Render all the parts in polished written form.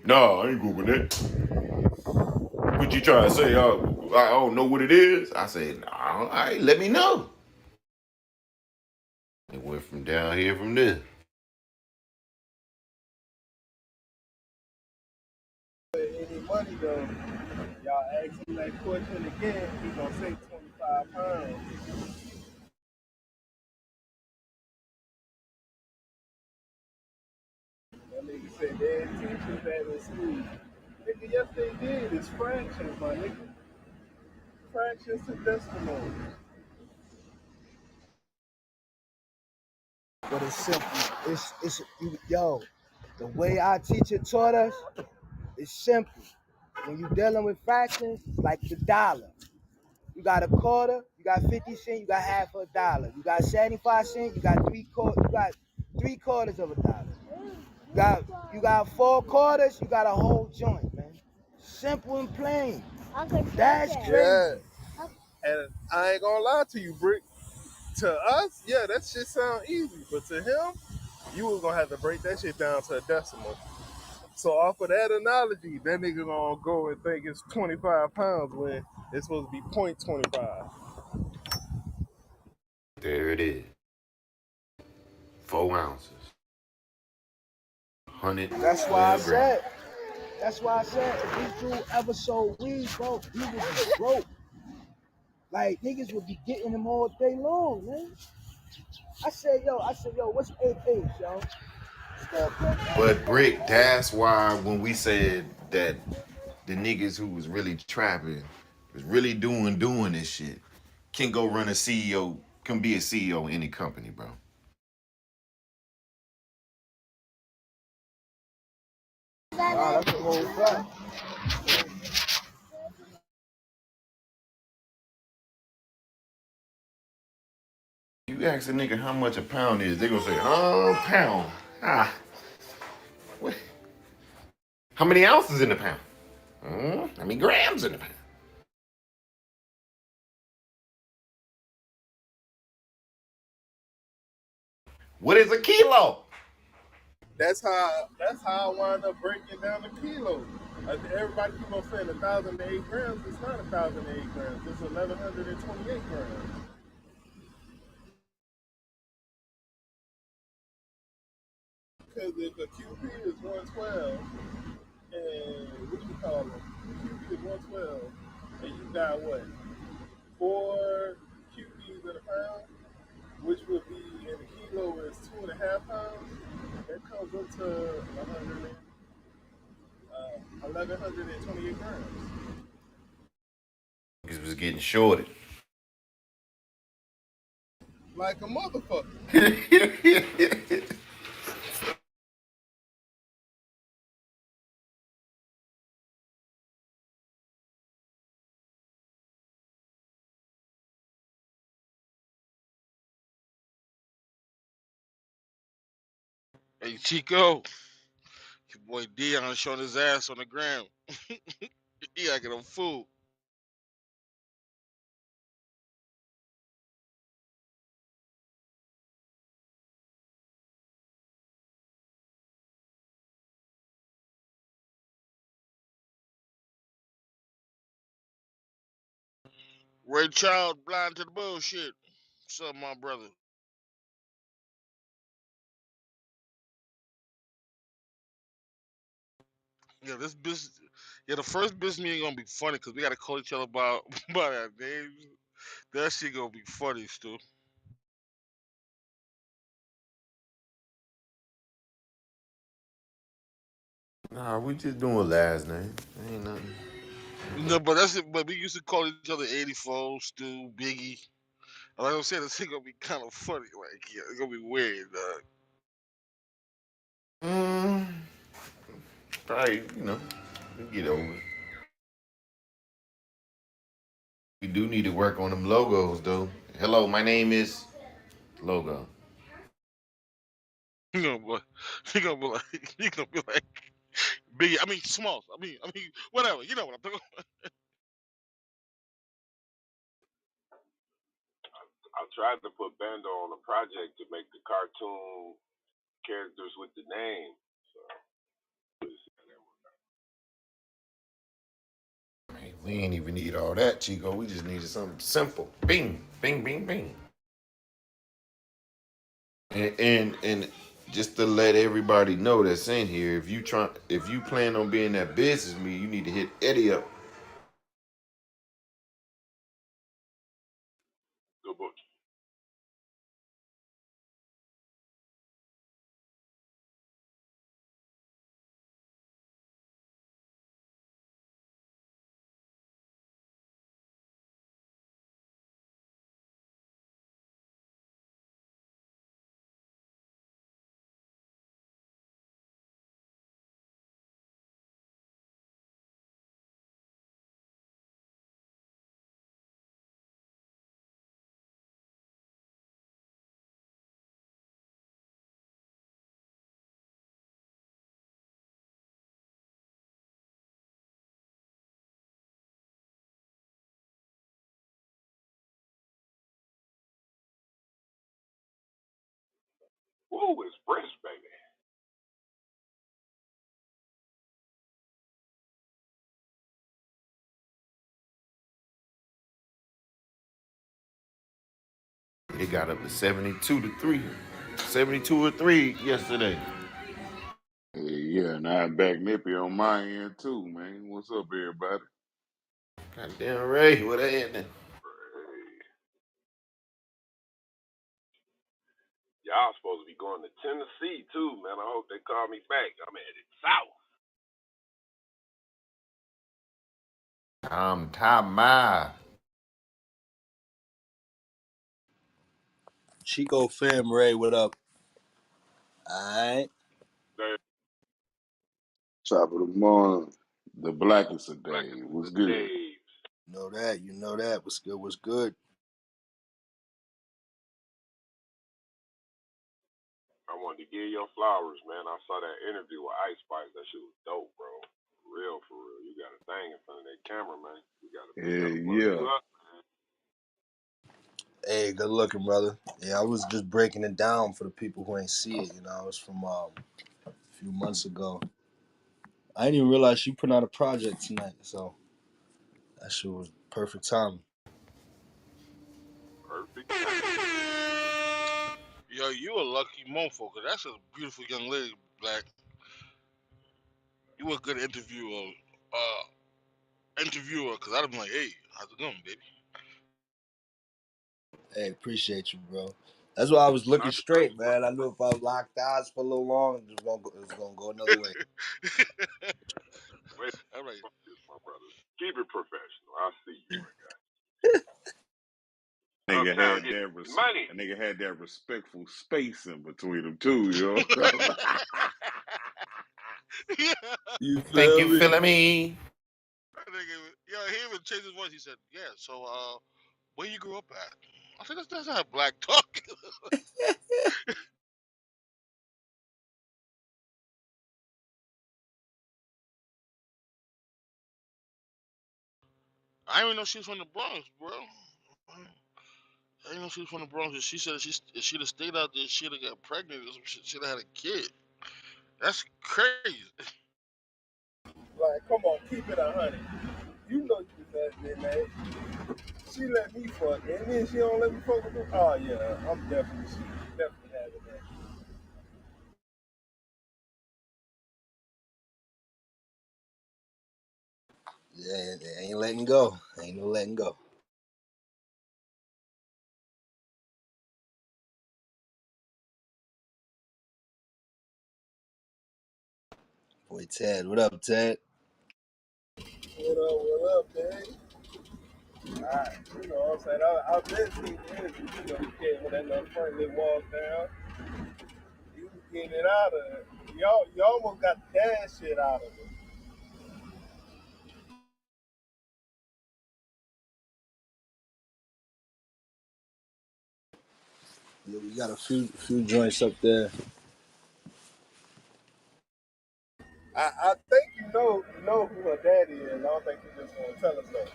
No, I ain't Googling it. What you trying to say? I don't know what it is. I said, nah, all right, let me know. It went from down here from there. Any money though, y'all ask him that question again, he gonna say 25 pounds. That nigga said they didn't teach us that in school. Nigga, yes they did. It's fractions, my nigga. Fractions to decimals. But it's simple. Yo, the way our teacher taught us is simple. When you dealing with fractions, it's like the dollar. You got a quarter, you got 50 cents, you got half a dollar. You got 75 cents, you got three quarters of a dollar. You got you got 4 quarters, you got a whole joint, man. Simple and plain. That's crazy. Yeah. And I ain't gonna lie to you, Brick. To us, yeah, that shit sound easy. But to him, you was gonna have to break that shit down to a decimal. So off of that analogy, that nigga gonna go and think it's 25 pounds when it's supposed to be 0.25. There it is. 4 ounces. 112 grams. That's why I said, if this dude ever sold weed, bro, he would be broke. Like, niggas would be getting him all day long, man. I said, yo, what's 8 days, yo? But Brick, that's why when we said that the niggas who was really trapping was really doing this shit can go run a CEO, can be a CEO in any company, bro. Nah, that's a whole fact. You ask a nigga how much a pound is, they gonna say, pound. Ah, what? How many ounces in a pound? How many grams in a pound? What is a kilo? That's how I wound up breaking down the kilo. Everybody keep on saying 1,008 grams. It's not 1,008 grams. It's 1,128 grams. Because if a QP is 112, and what you call them? QP is 112, and you got what? 4 QPs in a pound, which would be in a kilo is 2.5 pounds. That comes up to 1,128 grams. Niggas was getting shorted. Like a motherfucker. Hey Chico, your boy Dion showing his ass on the ground. He acting a fool. Ray Child blind to the bullshit. What's up, my brother? Yeah, this business. Yeah, the first business meeting gonna be funny because we gotta call each other about by our names. That shit gonna be funny, Stu. Nah, we just doing last name. Ain't nothing. No, but that's it. But we used to call each other 84, Stu, Biggie. Like I said, this shit gonna be kind of funny. Like, yeah, it's gonna be weird, dog. Mm, Probably, we get over it. We do need to work on them logos, though. Hello, my name is Logo. You know, but he gonna be like, he gonna be like, Biggie. I mean, Smalls. I mean, whatever. You know what I'm talking about. I tried to put Bando on a project to make the cartoon characters with the name. So We ain't even need all that, Chico. We just needed something simple. Bing, bing, bing, bing. And just to let everybody know that's in here, if you plan on being that business me, you need to hit Eddie up. Good book. Woo, it's fresh, baby. It got up to 72 to 3. 72 or 3 yesterday. Yeah, and I back nippy on my end too, man. What's up, everybody? Goddamn Ray, what happening? Hey, y'all supposed to be going to Tennessee too, man. I hope they call me back. I'm headed south. I'm Tama. Chico fam Ray, what up? Alright. Top of the morning, the blackest of Black days. as What's the good? days. Know that, you know that. What's good, what's good? I wanted to give your flowers, man. I saw that interview with Ice Spice. That shit was dope, bro. For real, for real. You got a thing in front of that camera, man. We gotta plug you Yeah, up. Hey, good looking, brother. Yeah, I was just breaking it down for the people who ain't see it, you know. It was from a few months ago. I didn't even realize she put out a project tonight, so that shit was perfect timing. Perfect timing. Yo, you a lucky motherfucker. That's a beautiful young lady, Black. You a good interviewer, cause I'd have been like, hey, how's it going, baby? Hey, appreciate you, bro. That's why I was looking Not the first straight, one. man. I knew if I locked eyes for a little long, it was gonna go another way. Wait, All right. my brother. Keep it professional. I see you, my guy. nigga Uptown had getting that money. a nigga had that respectful space in between them too, you know. Yeah. You Think feel you me? feeling me? Yo, he even changed his voice. He said, yeah, so, where you grew up at? I said, that's not black talk. I didn't even know she was from the Bronx, bro. I didn't know she was from the Bronx. And she said if she'd have stayed out there, she'd have got pregnant or some shit. She'd have had a kid. That's crazy. Like, come on, keep it 100. You know you was that man. She let me fuck, and then she don't let me fuck with her. Oh yeah, I'm definitely having that. Yeah, ain't letting go. Ain't no letting go. Boy, Ted, what up, Ted? What up, man? You know what I'm saying? I've been seeing the energy, you know, you can't when that little friendly walk down. You was getting it out of it. You almost got the dad shit out of it. Yeah, we got a few joints up there. I think you know who her daddy is. I don't think you just want to tell us that.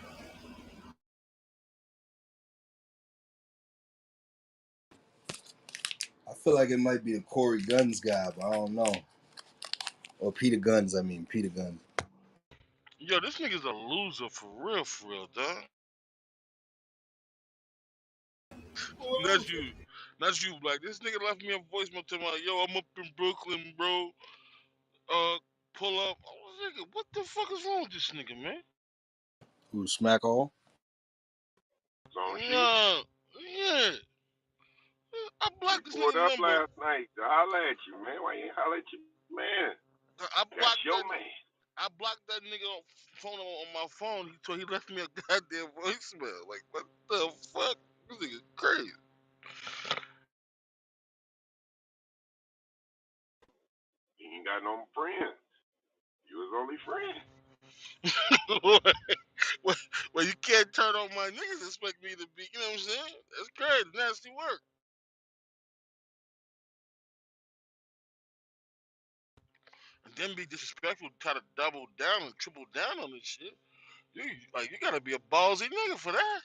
I feel like it might be a Corey Guns guy, but I don't know. Or Peter Guns, I mean Peter Guns. Yo, this nigga's a loser for real, dog. Who a Not loser? you, not you. Like this nigga left me a voicemail telling me, yo, I'm up in Brooklyn, bro. Pull up. I was like, what the fuck is wrong with this nigga, man? Who smack all? It's on she. Nah, yeah. I She blocked this pulled nigga up number. last night to holler at you, man. Why you ain't holler at you, man? I That's blocked your that. man. I blocked that nigga phone on my phone. He left me a goddamn voicemail. Like what the fuck? This nigga crazy. You ain't got no friends. You was only friend. well, well, you can't turn on my niggas and expect me to be. You know what I'm saying? That's crazy. Nasty work. And then be disrespectful, try to double down and triple down on this shit. You gotta be a ballsy nigga for that.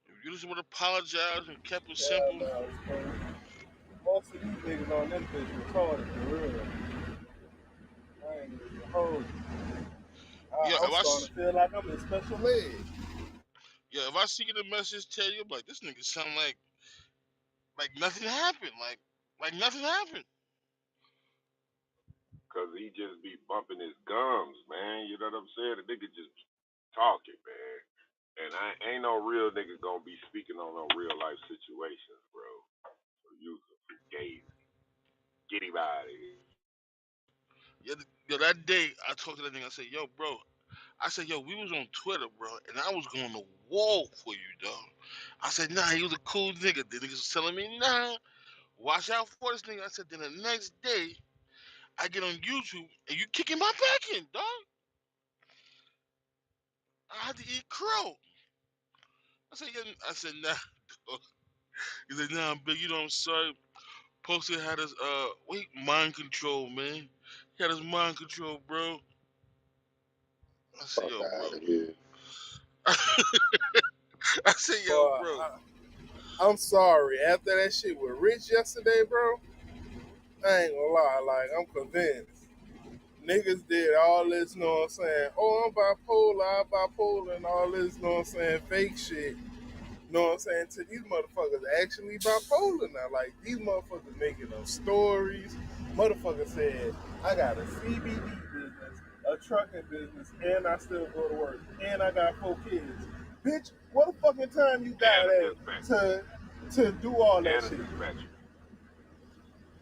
If you just would apologize and kept it Yeah, simple, man. Most of these niggas on this bitch retarded for real. I ain't even hold you. yeah. I'm starting to feel like I'm in special ed. Yeah, if I see the message, tell you, I'm like, this nigga sound like nothing happened, like nothing happened. Cause he just be bumping his gums, man. You know what I'm saying? The nigga just talking, man. And I ain't no real nigga gonna be speaking on no real life situations, bro. So you some gay. Get him out of here. Yeah, that day I talked to that nigga. I said, yo, bro. I said, yo, we was on Twitter, bro, and I was going to wall for you, dog. I said, nah, he was a cool nigga. The niggas was telling me, nah, watch out for this nigga. I said, then the next day, I get on YouTube and you kicking my back in, dog. I had to eat crow. I said, yeah. I said, nah. Dog. He said, nah, big, you know, I'm sorry. Posted had his mind control, man. He had his mind control, bro. I said, Fuck yo, bro. out of here. I said, yo, Boy, bro. I'm sorry. After that shit with Rich yesterday, bro, I ain't gonna lie. Like, I'm convinced. Niggas did all this, you know what I'm saying? Oh, I'm bipolar, and all this, you know what I'm saying? Fake shit. You know what I'm saying? To these motherfuckers actually bipolar now. Like, these motherfuckers making up stories. Motherfucker said, I got a CBD business, a trucking business, and I still go to work, and I got 4 kids. Bitch, what the fucking time you And got a at dispatcher. to do all that And a shit? dispatcher.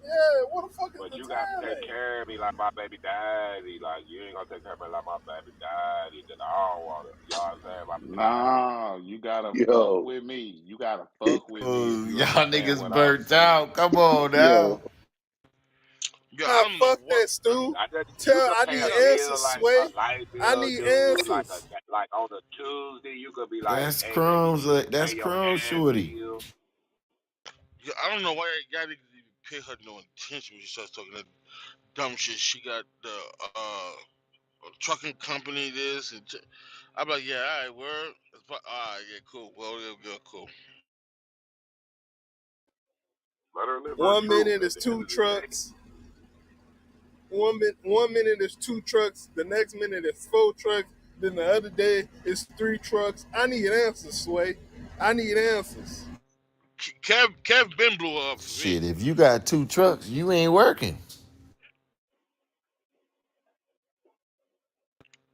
Yeah, what the fuck is But the you got to time take at? care of me like my baby daddy. Like, you ain't going to take care of me like my baby daddy. Then I don't want to. You know what I'm saying? My baby daddy. Nah, you gotta fuck Yo, with me. You gotta fuck with me if Oh, you y'all understand niggas what I'm burnt saying. out. Come on now. yo, Yo, I Ah, don't know fuck what. that, Stu. I just, you Tell could I pay need a Yo, answers, bill like a Sway. light I bill, need dude. answers. Like on a Tuesday, you could be like, That's hey, man, you crumbs. need to pay That's your crumbs, gas shorty. bill. yo, I don't know why y'all niggas even pay her no attention when she starts talking that dumb shit. She got the trucking company, this and I'm like, yeah, all right, word. All right, yeah, cool. Well, yeah, cool. Let her live her One truth minute at is the end two of the day. trucks. One minute is 2 trucks. The next minute is 4 trucks. Then the other day is 3 trucks. I need answers, Sway. I need answers. Kev been blew her up for me. Shit, if you got 2 trucks, you ain't working.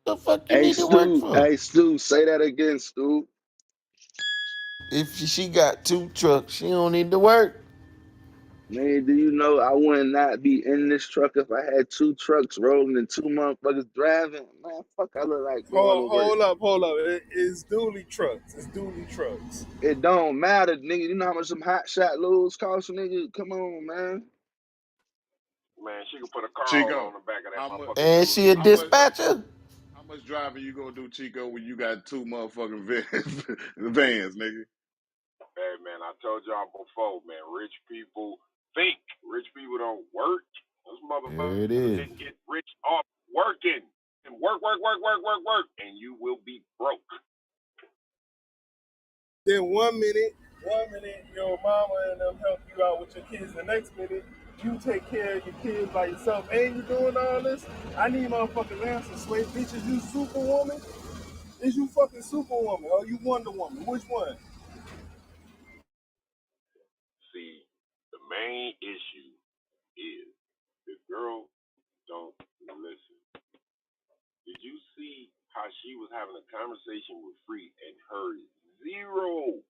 The fuck you hey need to work Stu, for? hey Stu, say that again, Stu. If she got 2 trucks, she don't need to work. Man, do you know I would not be in this truck if I had 2 trucks rolling and 2 motherfuckers driving? Man, fuck, I look like going to work. Hold up. It's dually trucks. It's dually trucks. It don't matter, nigga. You know how much some hot shot loads cost, nigga? Come on, man. Man, she could put a car Chico, on the back of that how much? motherfucking And she dually. a How much? dispatcher? How much driving you gonna do, Chico, when you got 2 motherfucking vans, nigga? Hey, man, I told y'all before, man, rich people think. Rich people don't work. Those There it motherfuckers is. didn't get rich off working. And work. And you will be broke. Then 1 minute, your mama and them help you out with with your kids. The next minute, you take care of your kids by yourself and you doing all this. I need motherfucking answers, Sway. Bitch, is you Superwoman? Is you fucking Superwoman? Or you Wonder Woman? Which one? See, the main issue is the girl don't listen. Did you see how she was having a conversation with Free and heard zero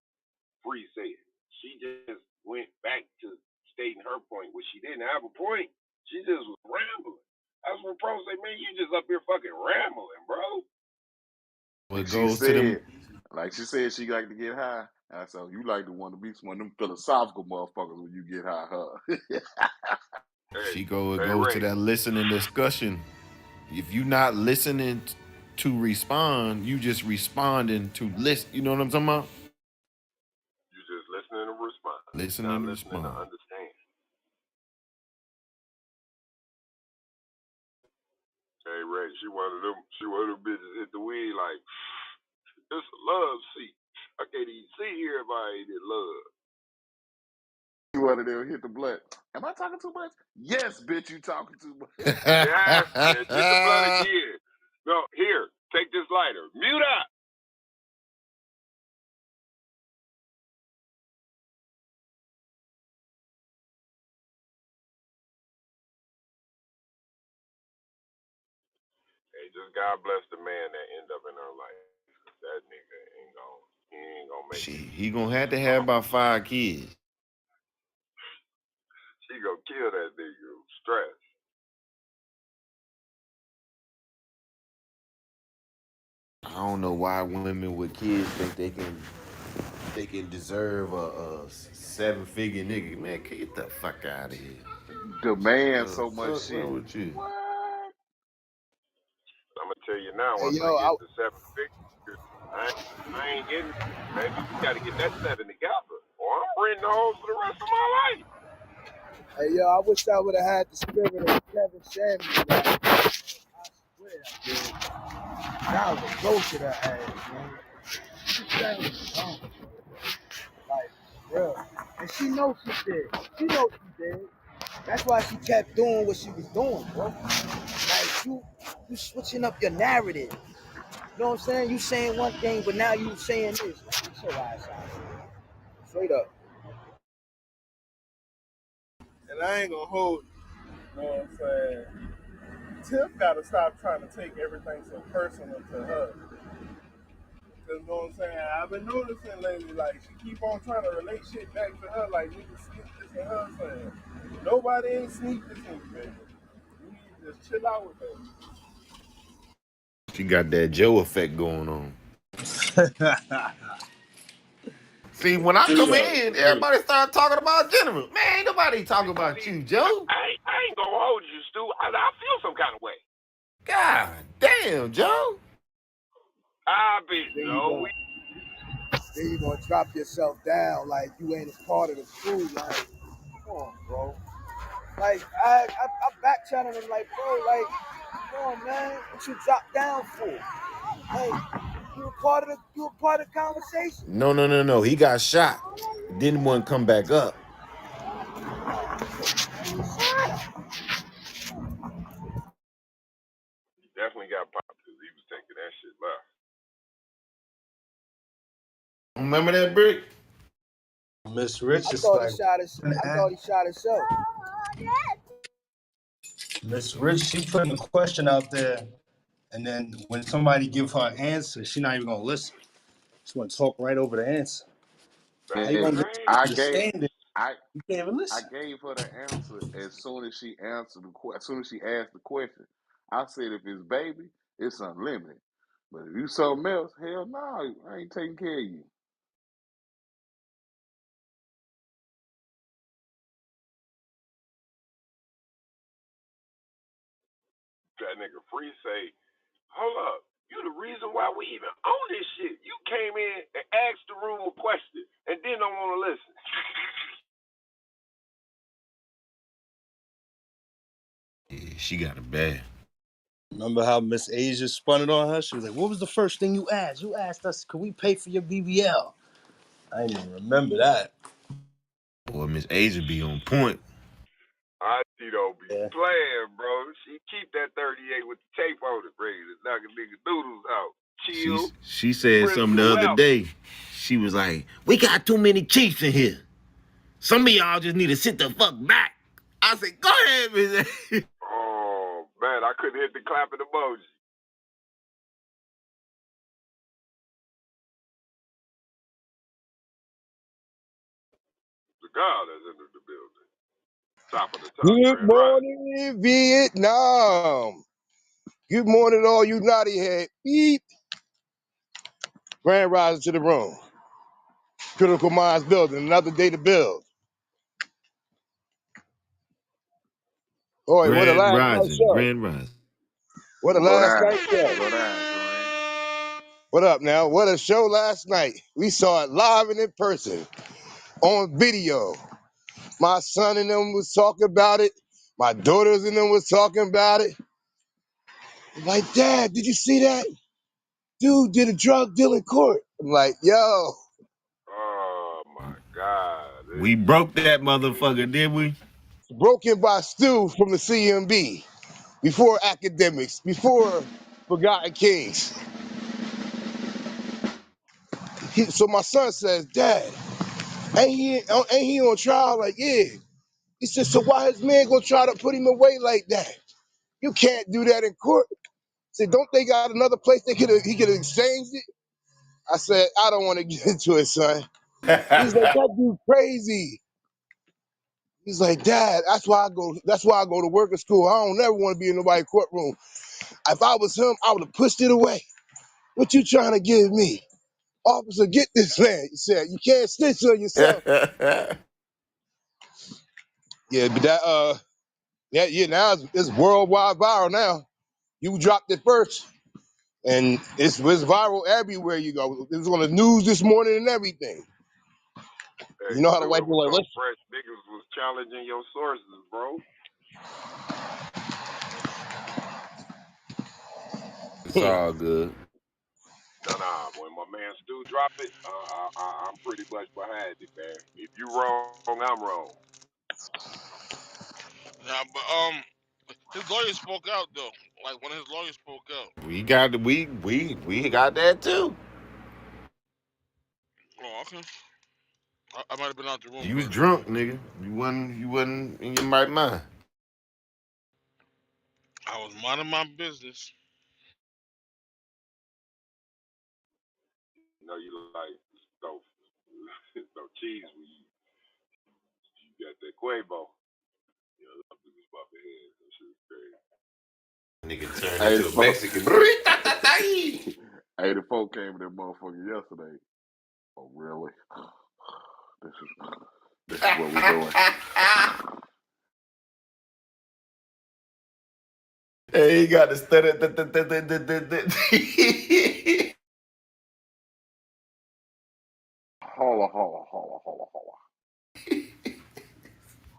Free said? She just went back to stating her point, which she didn't have a point. She just was rambling. That's when Pro say, man, you just up here fucking rambling, bro. Well, Like it she goes to them. said, she like to get high. I said, you like to want to be one of them philosophical motherfuckers when you get high, huh? Hey, It hey, goes to Ray, that listening discussion. If you're not listening to respond, you just responding to list. You know what I'm talking about? you just listening to respond. You're not Listening to listening to respond. understand. Hey, Ray, she one of them. She one of them bitches hit the weed like it's a love seat. I can't even see here if I ain't in love. You one of them hit the blunt. Am I talking too much? Yes, bitch, you talking too much. Yes, bitch, hit the blood again. No, here, take this lighter. Mute up. Hey, just God bless the man that end up in her life. That nigga ain't gon' he ain't gonna make it. He gonna have to have about 5 kids. She gonna kill that nigga. Stress. I don't know why women with kids think they can deserve a 7-figure nigga. Man, get the fuck out of here. Demand The so much fuck wrong shit. with you? What? I'm gonna tell you now. Hey Once I yo, get to 7 figures, I ain't getting. Baby, we got to get that seven together, or I'm renting hoes for the rest of my life. I wish I would have had the spirit of Kevin Samuels. I swear I did. I would go to that ass, man. She sang dumb. Like, bro. And she knows she did. She knows she did. That's why she kept doing what she was doing, bro. Like you switching up your narrative. You know what I'm saying? You saying one thing, but now you saying this. Like, get your ass out. Straight up. And I ain't gonna hold you. You know what I'm saying? Tiff gotta stop trying to take everything so personal to her. Cause you know what I'm saying? I've been noticing lately, like she keep on trying to relate shit back to her, like niggas sneak this and her saying. Nobody ain't sneak this in, baby. You need to just chill out with her. She got that Joe effect going on. See, when I come Hey, in, hey, everybody start talking about Jennifer. Man, ain't nobody talking about see, you, Joe. I ain't gonna hold you, Stu. I feel some kind of way. God damn, Joe. I be Then you no, gonna we then you gonna drop yourself down like you ain't a part of the crew. Like, come on, bro. Like I back channeled him like, bro, like, come on, man. What you drop down for? Like, you were part of the conversation. No, no, no, no. He got shot. Didn't want to come back up. definitely got popped because he was taking that shit left. Remember that brick? Miss Rich I is thought he like, shot his. I thought he shot himself. Miss Rich, she putting a question out there, and then when somebody give her an answer, she not even gonna listen. She want to talk right over the answer. How That's you And gonna get crazy. I somebody to gave stand it? I You can't even I listen. gave her the answer as soon as she answered as soon as she asked the question. I said, if it's baby, it's unlimited. But if you something else, hell no, I ain't taking care of you. That nigga Free say, hold up. You the reason why we even own this shit. You came in and asked the room a question and then don't want to listen. Yeah, she got it bad. Remember how Miss Asia spun it on her? She was like, "What was the first thing you asked? You asked us, could we pay for your BBL?" I didn't even remember that. Boy, Miss Asia be on point. Auntie don't be Yeah. playing, bro. She keep that 38 with the tape on it, ready to knock a nigga noodles out. She Chill. she said Prince something of the other Rap. day. She was like, "We got too many chiefs in here. Some of y'all just need to sit the fuck back." I said, "Go ahead, Miss Asia." Oh, man, I couldn't hit the clapping emoji. The God is in the building. Top of the top, Good Grand Rise. morning, Vietnam. Good morning, all you naughty head. Beep. Grand rising to the room. Critical minds building. Another day to build. Boy, what a Grand last night Rising, show. Grand Rising. What a Go last down. night show. Go down, Kareem. What up now? What a show last night. We saw it live and in person on video. My son and them was talking about it. My daughters and them was talking about it. Like, Dad, did you see that? Dude did a drug deal in court. I'm like, yo. Oh, my God. We broke that motherfucker, did we? Broken by Stu from the C.M.B. Before academics, before Forgotten Kings. So my son says, Dad, ain't he on trial? Like, yeah. He said, so why his man gonna try to put him away like that? You can't do that in court. I said, don't they got another place he could have exchanged it? I said, I don't want to get into it, son. He's like, that dude crazy. He's like, Dad, that's why I go to work at school. I don't never want to be in nobody's courtroom. If I was him, I would have pushed it away. What you trying to give me? Officer, get this man. He said, you can't snitch on yourself. Yeah, but yeah, now it's worldwide viral now. You dropped it first, and it's viral everywhere you go. It was on the news this morning and everything. Hey, You know how the Stu, white it was people are so like, fresh. Niggas was challenging your sources, bro. It's all good. Nah. When my man Stu drop it, I'm pretty much behind it, man. If you wrong, I'm wrong. Nah, but his lawyer spoke out though. Like one of his lawyers spoke out. We got that too. Oh, okay. I might have been out the room, You was but drunk, nigga. You wasn't in your right mind. I was minding my business. You know, you like so so cheese when you got that Quavo. You know, them niggas bumping heads. That shit is crazy. Nigga turned Hey, the into a folk, Mexican. hey, the folk came to that motherfucker yesterday. Oh, really? This is this is what we doing. Hey, he got to stutter. Holla, holla, holla, holla, holla.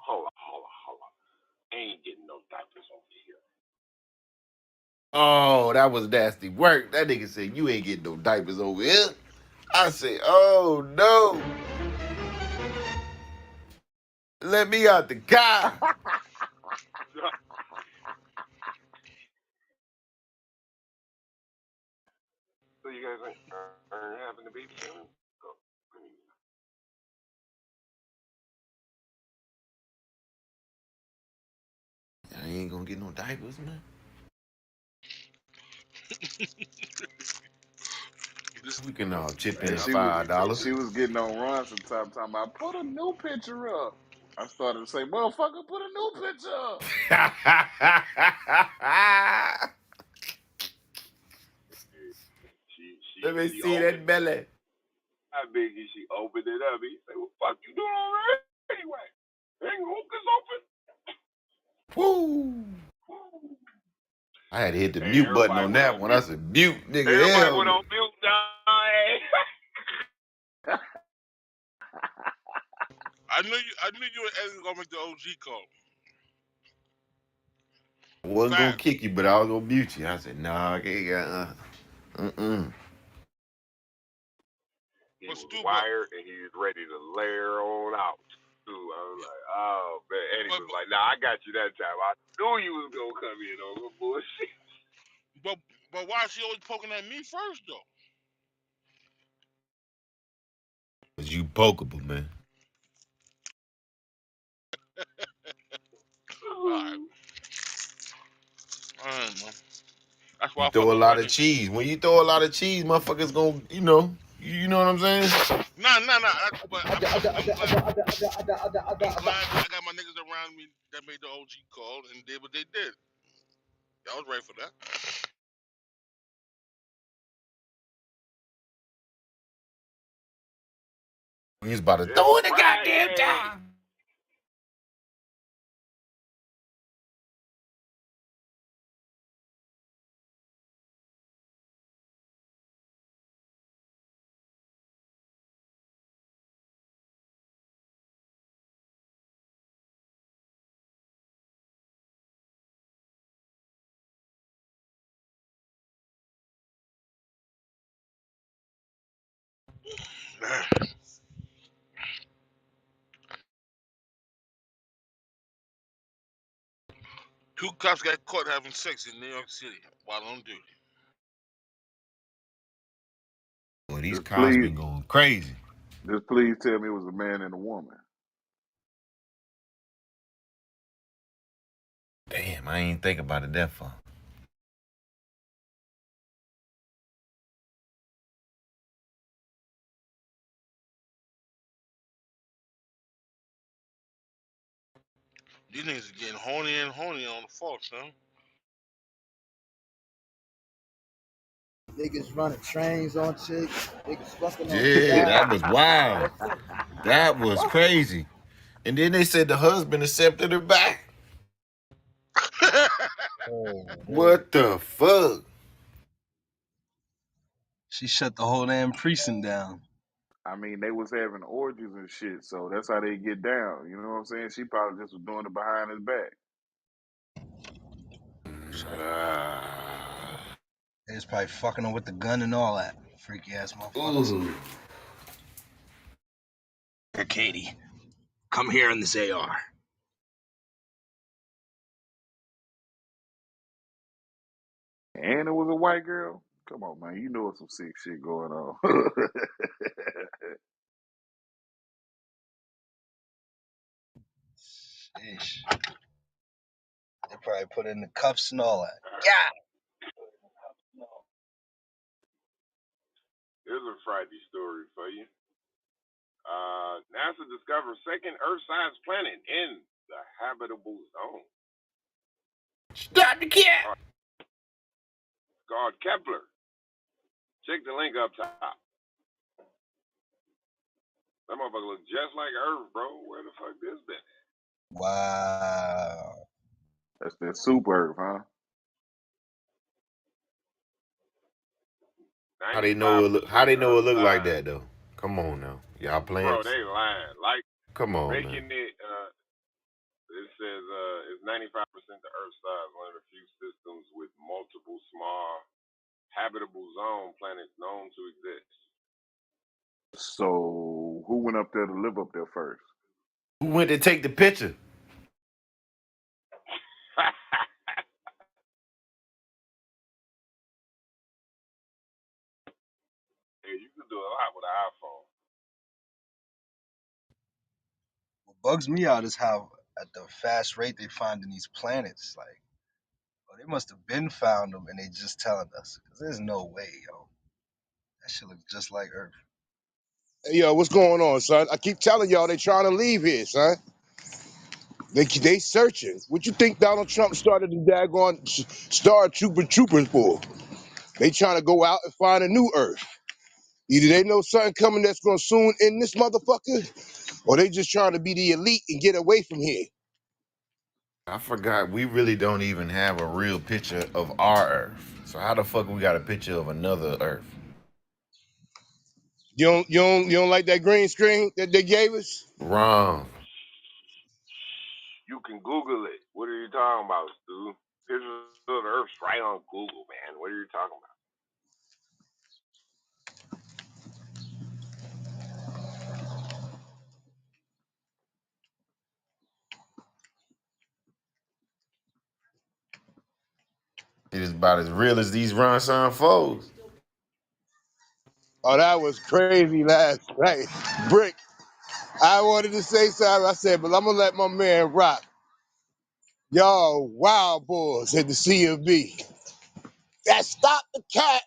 Hold on. Ain't getting no diapers over here. Oh, that was nasty work. That nigga said you ain't getting no diapers over here. I said, oh no, let me out the car. So you guys are having a baby soon? Oh, I ain't gonna get no diapers, man. This We can all chip Hey, in she was $5. she was getting on Ron sometime talking about put a new picture up. I started to say, motherfucker, put a new picture up. Let me she see opened. that belly. How big is she? Opened it up. He said, "What the fuck you doing over there anyway? Ain't hookahs open." Woo! I had to hit the Hey, mute button everybody on went that on one. I mute. said, mute, nigga, Everybody hell went no. on mute now. I knew you and Eddie were gonna make the OG call. I wasn't gonna Facts. kick you, but I was gonna mute you. I said, nah, I can't, mm-mm. He But was Stu, but wired and he was ready to layer on out. I was like, oh man. And he but was like, nah, I got you that time. I knew you was gonna come in on the bullshit. but but why is she always poking at me first though? Cause you pokeable, man. All right, man. That's You why I fuck throw a with lot of white. cheese. When you throw a lot of cheese, motherfuckers gonna, you know what I'm saying? Nah. But Other, other, other, other, other, other, other, other, I'm other. glad I got my niggas around me that made the OG call and did what they did. I was ready for that. We was about to It's throw it a goddamn Friday. time. Two cops got caught having sex in New York City while on duty. Boy, these Just cops please, been going crazy. just please tell me it was a man and a woman. Damn, I ain't think about it that far. These niggas are getting horny and horny on the force, huh? Niggas running trains on chicks. Niggas fucking on the Yeah, side. that was wild. Motherfucker. That was What? crazy. And then they said the husband accepted her back. Oh, whoa. What the fuck? She shut the whole damn precinct down. I mean, they was having orgies and shit, so that's how they get down. You know what I'm saying? She probably just was doing it behind his back. Shit. They was probably fucking her with the gun and all that. Freaky ass motherfuckers. Ooh. Here, Katie. Come here in this AR. And it was a white girl. Come on, man. You know it's some sick shit going on. Sheesh. They probably put in the cuffs and all that. All right. Yeah. Here's a Friday story for you. NASA discovers second Earth-sized planet in the habitable zone. Stop the cat. It's called Kepler. Check the link up top. That motherfucker look just like Earth, bro. Where the fuck this been? Wow. That's that super, huh? How they know 95% it look? How they know it Earth look like size. that though? Come on now, y'all playing? Bro, they lying. Like Come on, man. making it it says it's 95% the Earth size, one of the few systems with multiple small habitable zone planets known to exist. So who went up there to live up there first? Who went to take the picture? Hey, you can do a lot with an iPhone. What bugs me out is how at the fast rate they finding these planets. Like, oh, they must have been found them and they just telling us. Cause there's no way, yo. That shit looks just like Earth. Hey, yo, what's going on, son? I keep telling y'all they trying to leave here, son. They searching. What you think Donald Trump started the daggone Star Troopers for? They trying to go out and find a new Earth. Either they know something coming that's gonna soon end this motherfucker, or they just trying to be the elite and get away from here. I forgot we really don't even have a real picture of our Earth. So how the fuck we got a picture of another Earth? You don't like that green screen that they gave us? Wrong. You can Google it. What are you talking about, Stu? Pictures of the Earth's right on Google, man. What are you talking about? shit is about as real as these Ron Son foes. Oh, that was crazy last night. Brick, I wanted to say something. I said, but I'm gonna let my man rock. Y'all wild boys at the C.M.B. That stopped the cat.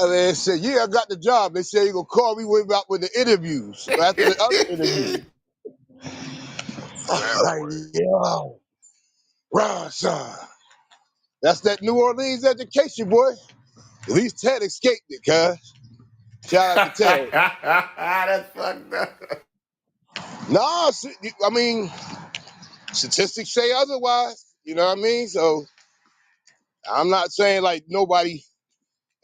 They said, yeah, I got the job. They said you gonna call me with the interviews after the other interview. That Like, boy. yo, Ron Son. That's that New Orleans education, boy. At least Ted escaped it, cuz. Shout out to Ted. That's fucked up. No, I mean, statistics say otherwise. You know what I mean? So I'm not saying like nobody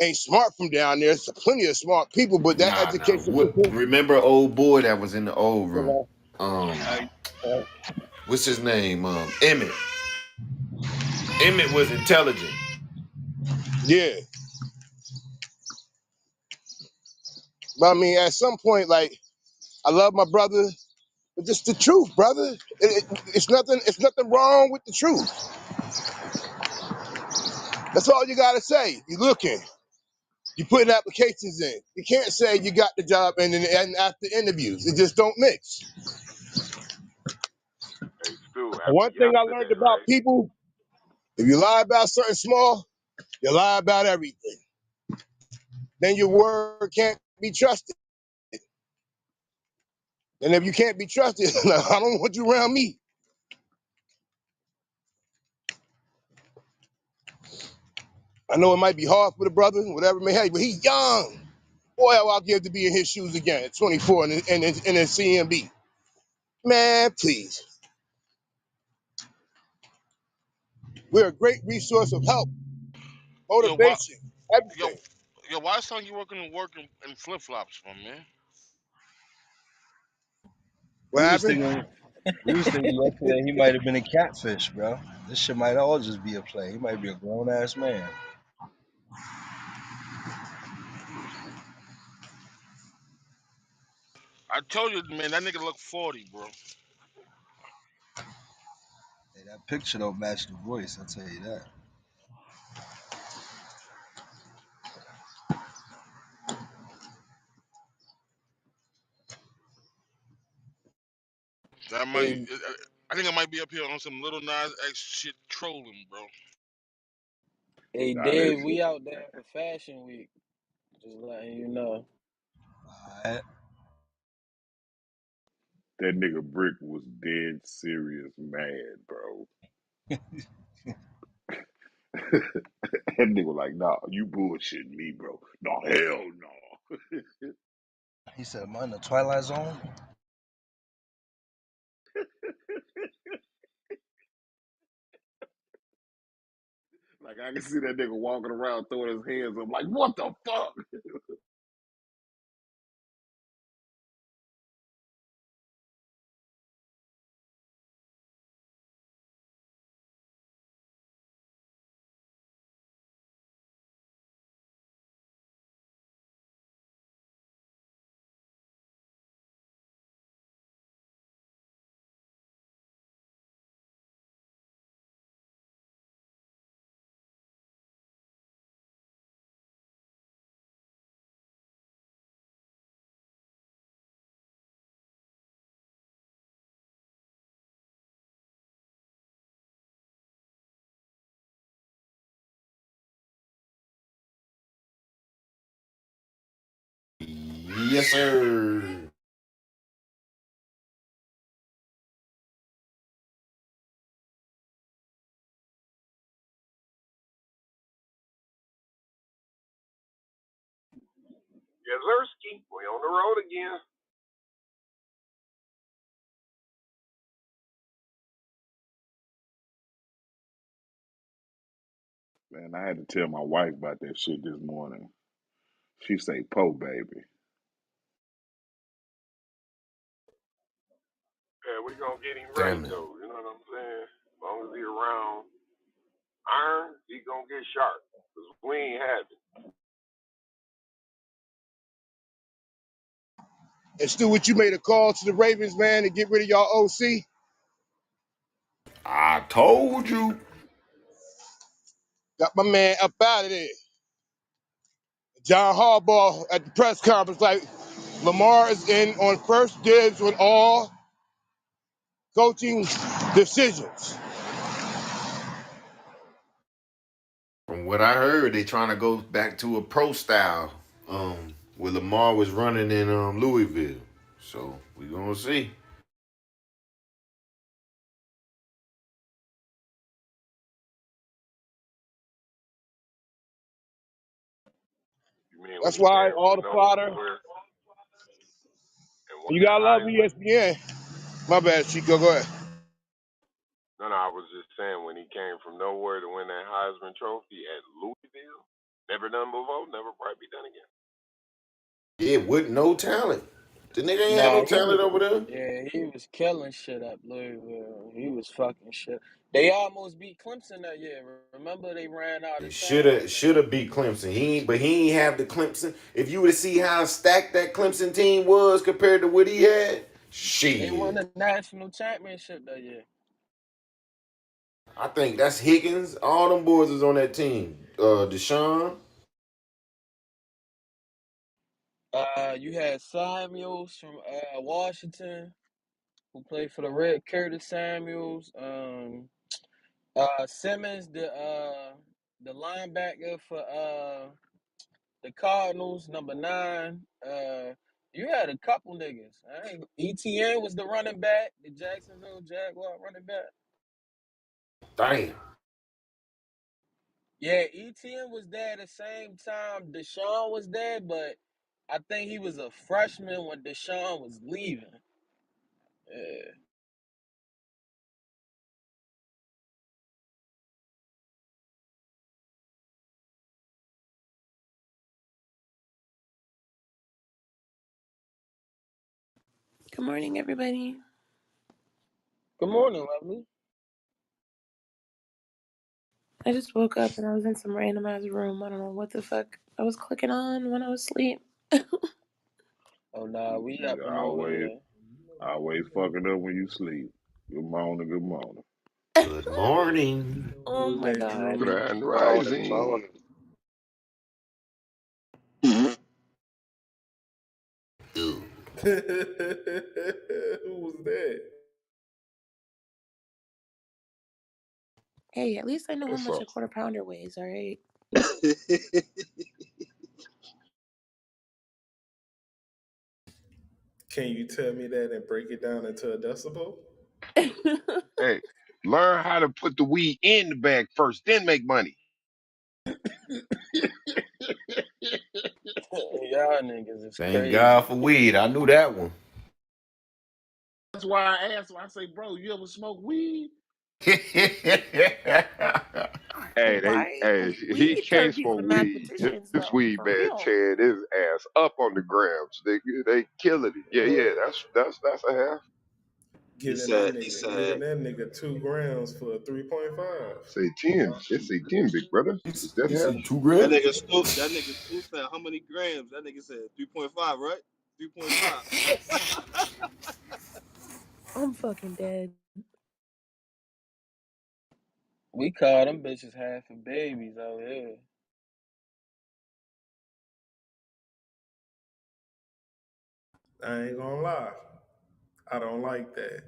ain't smart from down there. There's plenty of smart people, but that Nah. education What? system, Remember old boy that was in the old room? you Um, know, what's his name? Emmett. Emmett was intelligent. yeah. But I mean, at some point, like, I love my brother, but just the truth, brother. It's nothing. It's nothing wrong with the truth. That's all you gotta say. You looking. You putting applications in. You can't say you got the job and after interviews. It just don't mix. Hey, Stu, after One thing I learned yesterday, about right? people, if you lie about something small, you lie about everything. Then your word can't be trusted. And if you can't be trusted, I don't want you around me. I know it might be hard for the brother, whatever it may have, but he's young. Boy, I'll give to be in his shoes again at 24 and in C.M.B. Man, please. We're a great resource of help, Yo, why, motivation, yo, everything. yo, why son you working in flip flops, my man? What We was happened? thinking, we was thinking yesterday he might have been a catfish, bro. This shit might all just be a play. He might be a grown ass man. I told you, man, that nigga look 40, bro. Hey, that picture don't match the voice. I'll tell you that. That might, Hey, I think I might be up here on some little Nas X shit trolling, bro. hey, Nah, that Dave, shit. we out there for Fashion Week. Just letting you know. Alright. That nigga Brick was dead serious mad, bro. That nigga like, nah, you bullshitting me, bro. No, hell no. He said, "Am I in the Twilight Zone?" Like I can see that nigga walking around throwing his hands up, like, what the fuck? Yes, sir. Yazerski, we on the road again. Man, I had to tell my wife about that shit this morning. She say, "Po, baby." Yeah, we gonna get him right Damn it. though. You know what I'm saying? As long as he around iron, he gonna get sharp. Cause we ain't have it. And Stu, what you made a call to the Ravens, man, to get rid of y'all OC? I told you. Got my man up out of there. John Harbaugh at the press conference like Lamar is in on first dibs with all coaching decisions. From what I heard, they trying to go back to a pro style. Where Lamar was running in Louisville. So we gonna see. You mean when That's he why came all from the fodder. nowhere and won You that gotta love Heisman? ESPN. My bad, Chico. Go ahead. No, no, I was just saying when he came from nowhere to win that Heisman Trophy at Louisville. Never done before, never probably be done again. Yeah, with no talent. The nigga ain't had no Nah, he talent was. over there. Yeah, he was killing shit at Louisville. He was fucking shit. They almost beat Clemson that year. Remember, they ran out of time. Shoulda beat Clemson. He ain't have the Clemson. If you were to see how stacked that Clemson team was compared to what he had, They won shit. the national championship that year. I think that's Higgins. All them boys is on that team. Deshaun. You had Samuels from Washington, who played for the Red. Curtis Samuels. Simmons, the linebacker for the Cardinals, number 9. You had a couple niggas. ETN was the running back, the Jacksonville Jaguar running back. Damn. Yeah, ETN was there at the same time Deshaun was there, but I think he was a freshman when Deshaun was leaving. Yeah. Good morning, everybody. Good morning, lovely. I just woke up and I was in some random ass room. I don't know what the fuck I was clicking on when I was asleep. Oh nah, we up You and over always, here. always fucking up when you sleep. Good morning, good morning. Good morning. Oh Who's my that, god. Drew? Grand Morning, Rising. morning. Ew. Who was that? Hey, at least I know how What's much up? a quarter pounder weighs, alright? Can you tell me that and break it down into a decibel? Hey, learn how to put the weed in the bag first, then make money. Y'all niggas is Thank God crazy. for weed. I knew that one. That's why I asked him. I say, bro, you ever smoke weed? Hey, Why? he Weed can't turn people smoke to weed. mathematicians, This though. weed For man real. tearing his ass up on the grams. They killing it. Yeah, What? yeah, that's a half. Giving that nigga 2 grams for 3.5. Say 10. It's say 10, big brother. Is that You half? see 2 That grams? nigga Scoop, that nigga Scoop said how many grams? That nigga said 3.5, right? 3.5. I'm fucking dead. We call them bitches half of babies out here. I ain't gonna lie. I don't like that.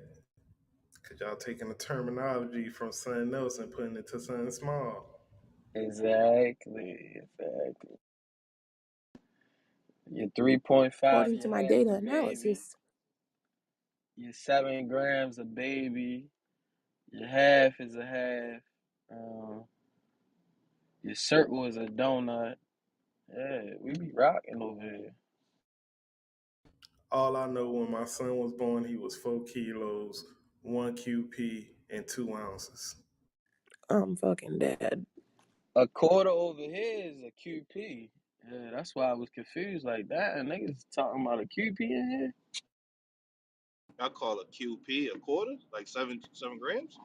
Cause y'all taking the terminology from something else and putting it to something small. Exactly. Your 3.5, According to your my half data a baby. analysis. Your 7 grams a baby. Your half is a half. Um, your circle is a donut. Yeah, we be rocking over here. All I know when my son was born, he was 4 kilos, 1 QP, and 2 ounces. I'm fucking dead. A quarter over here is a QP. Yeah, that's why I was confused like that. And niggas talking about a QP in here? I call a QP a quarter, like seven grams.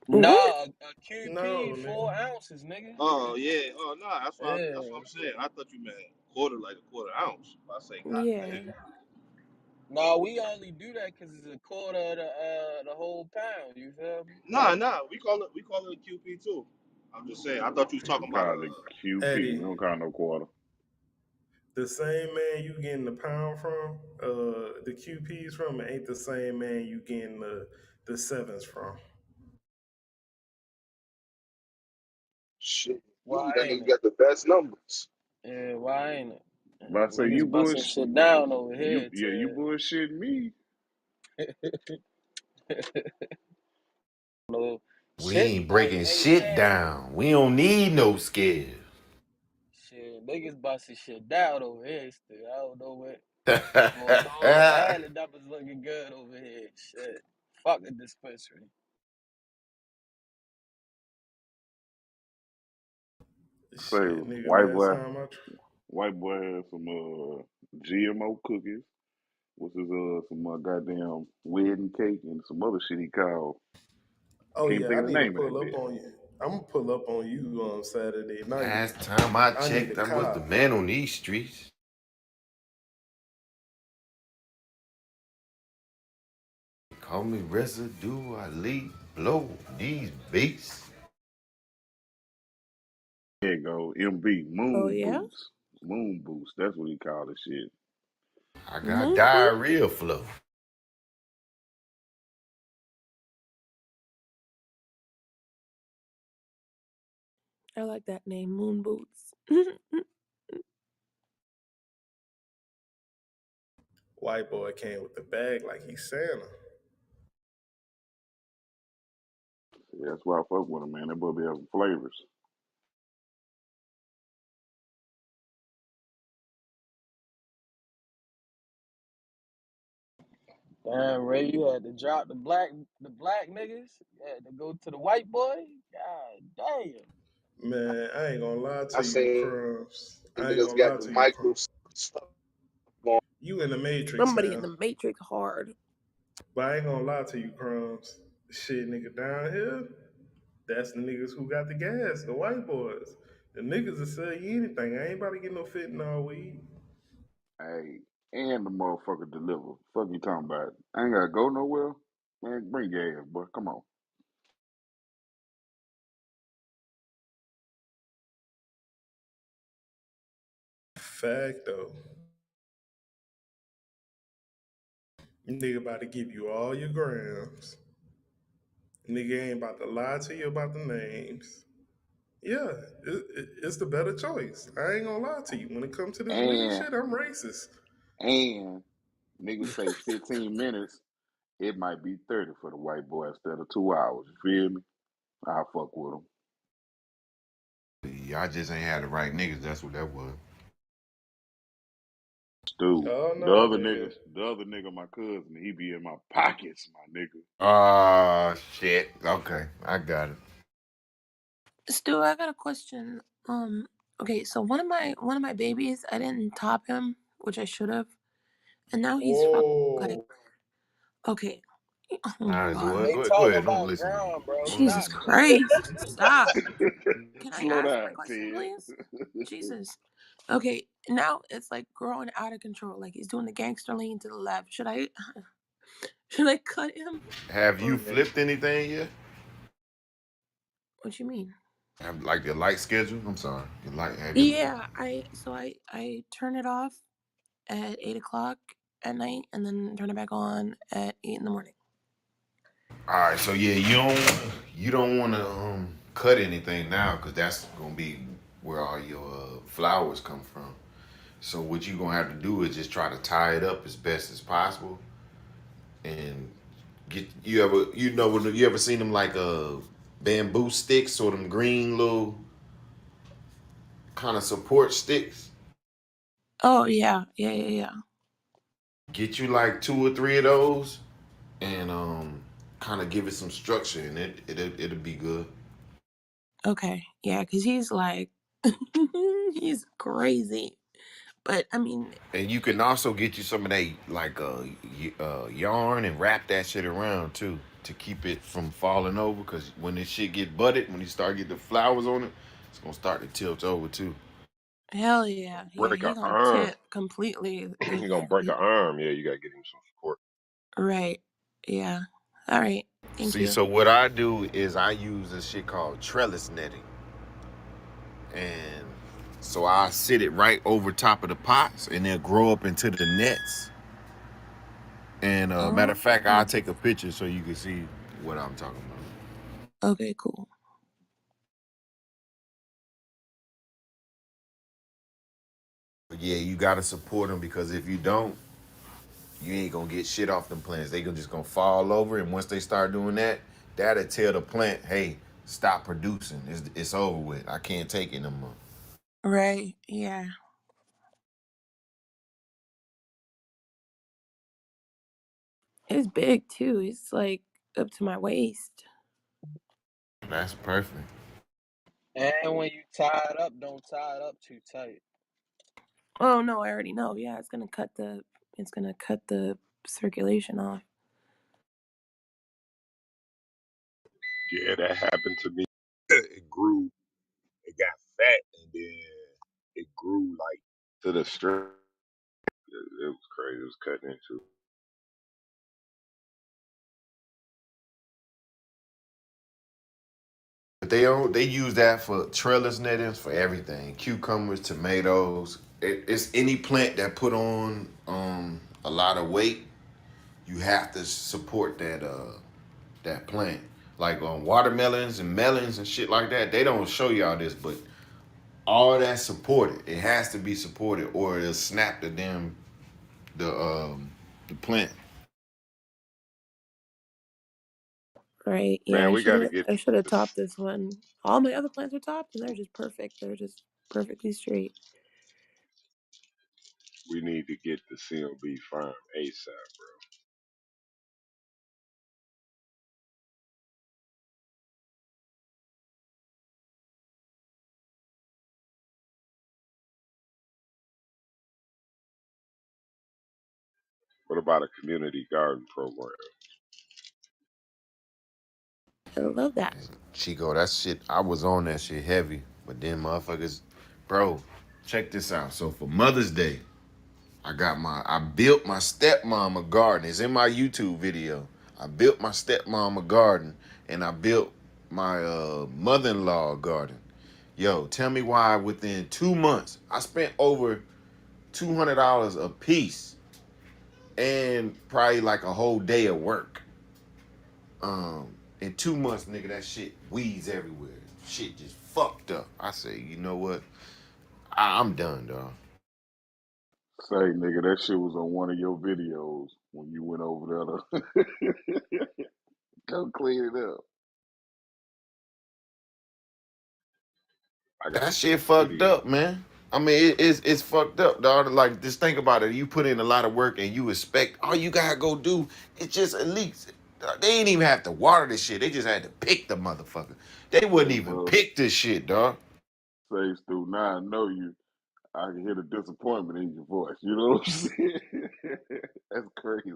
What? Nah, a No, QP nigga. 4 ounces, nigga. Oh yeah. Oh no, that's what Yeah. I'm saying. I thought you meant quarter, like a quarter ounce. I say, God Yeah. damn. No, we only do that because it's a quarter of the whole pound. You feel me? Nah, we call it a QP too. I'm just saying. I thought you was We talking about call it QP. We Eddie, don't call it no quarter. the same man you getting the pound from, the QPs from, ain't the same man you getting the sevens from. Shit, Why that ain't nigga it? got the best numbers. Yeah, why ain't it? But I say you Niggas busting bush, shit down over you here, yeah, you Ted. bullshitting me. No We shit, ain't boy. breaking Hey shit man, down. We don't need no scales. shit, niggas busting shit down over here. Still, I don't know what's going on. And the numbers looking good over here. Shit, fuck a dispensary. Say Shit, nigga, white last boy, time white boy had some GMO cookies. What's his some goddamn wedding cake and some other shit he called. I oh can't yeah, think I of the need to name of pull that up bit. on you. I'm gonna pull up on you on Saturday night. Last time I I need a checked, I was the car. man on these streets. Call me residue, I leave, blow these beats. There you go, MB, Oh Moon yeah, Boots. Moon Boots, that's what he called the shit. I got moon boot. diarrhea flow. I like that name, moon boots. White boy came with the bag like he's Santa. Yeah, that's why I fuck with him, man. That boy be having flavors. Damn, Ray, you had to drop the black niggas. You had to go to the white boy. God damn. Man, I ain't gonna lie I to you, seen Crumbs. I ain't niggas gonna got lie the to you, Crumbs. micro stuff going. You in the Matrix Somebody in now. the Matrix hard. But I ain't gonna lie to you, Crumbs. Shit, nigga, down here, that's the niggas who got the gas, the white boys. The niggas will sell you anything. I ain't about to get no fentanyl weed. Hey, and the motherfucker deliver. Fuck you talking about? I ain't gotta go nowhere. Man, bring your ass, boy. Come on. Fact though. Nigga about to give you all your grams. Nigga ain't about to lie to you about the names. Yeah, it's the better choice. I ain't gonna lie to you. When it comes to this weed And shit, I'm racist. and niggas say 15 minutes, it might be 30 for the white boy instead of 2 hours. You feel me? I fuck with him. Y'all just ain't had the right niggas. That's what that was. Stu. Oh The no, other nigga. nigga, the other nigga, my cousin, he be in my pockets, my nigga. Ah, shit. Okay, I got it. Stu, I got a question. Okay, so one of my babies, I didn't top him, which I should have, and now he's from like, Whoa. okay, oh All my right, so god, They go talking ahead. I'm about listening. ground, bro. I'm Jesus Stop, listening. Christ, stop. Can I Slow ask my down, question, Ted. please? Jesus. Okay, now it's like growing out of control. Like he's doing the gangster lean to the left. Should I should I cut him Have you or flipped anything yet? what you mean? Have like your light schedule? I'm sorry. Your light have your Yeah, I turn it off at 8 o'clock at night and then turn it back on at 8 in the morning. All right, so yeah, you don't want to cut anything now because that's gonna be where all your flowers come from. So what you gonna have to do is just try to tie it up as best as possible and get you ever seen them like bamboo sticks or them green little kind of support sticks? Oh yeah, yeah, yeah, yeah. Get you like two or three of those and kind of give it some structure and it'll be good. Okay, yeah, because he's like he's crazy. But I mean, And you can also get you some of that like yarn and wrap that shit around too to keep it from falling over. Cause when this shit get budded, when you start getting the flowers on it, it's gonna start to tilt over too. hell yeah, yeah, Break he an gonna arm. tip completely. You're gonna break an arm. Yeah, you gotta get him some support. Right, yeah. All right, thank See, you. so what I do is I use this shit called trellis netting. and so I sit it right over top of the pots, and they'll grow up into the nets. And matter of Oh, fact, I'll take a picture so you can see what I'm talking about. okay, cool. But yeah, you gotta support them because if you don't, you ain't gonna get shit off them plants. They just gonna fall over, and once they start doing that, that'll tell the plant, hey, stop producing. It's over with. I can't take it no more. Right, yeah. It's big too. It's like up to my waist. That's perfect. And when you tie it up, don't tie it up too tight. Oh no, I already know. Yeah, it's gonna cut the circulation off. Yeah, that happened to me. It grew, it got fat, and then it grew like to the strip. It was crazy. It was cutting into. But they use that for trellis nettings for everything. Cucumbers, tomatoes. It's any plant that put on a lot of weight. You have to support that plant. Like on watermelons and melons and shit like that. They don't show y'all this, but all that supported. It has to be supported, or it'll snap the plant. Right. Yeah, Man, we got to get I should have this. topped this one. All my other plants are topped and they're just perfect. They're just perfectly straight. We need to get the C.M.B. firm ASAP. What about a community garden program? I love that. Chico, that shit, I was on that shit heavy. But then motherfuckers, bro, check this out. So for Mother's Day, I built my stepmom a garden. It's in my YouTube video. I built my stepmom a garden, and I built my mother-in-law a garden. Yo, tell me why within 2 months I spent over $200 a piece and probably like a whole day of work. In 2 months, nigga, that shit weeds everywhere. Shit just fucked up. I say, you know what? I'm done, dog. Say, nigga, that shit was on one of your videos when you went over there to go clean it up. I got That to see shit the fucked video. up, man. I mean, it's fucked up, dog. Like, just think about it. You put in a lot of work and you expect all you gotta go do is just at least. They ain't even have to water this shit. They just had to pick the motherfucker. They wouldn't Hey, even bro, pick this shit, dog. say, Stu, now I know you. I can hear the disappointment in your voice. You know what I'm saying? That's crazy.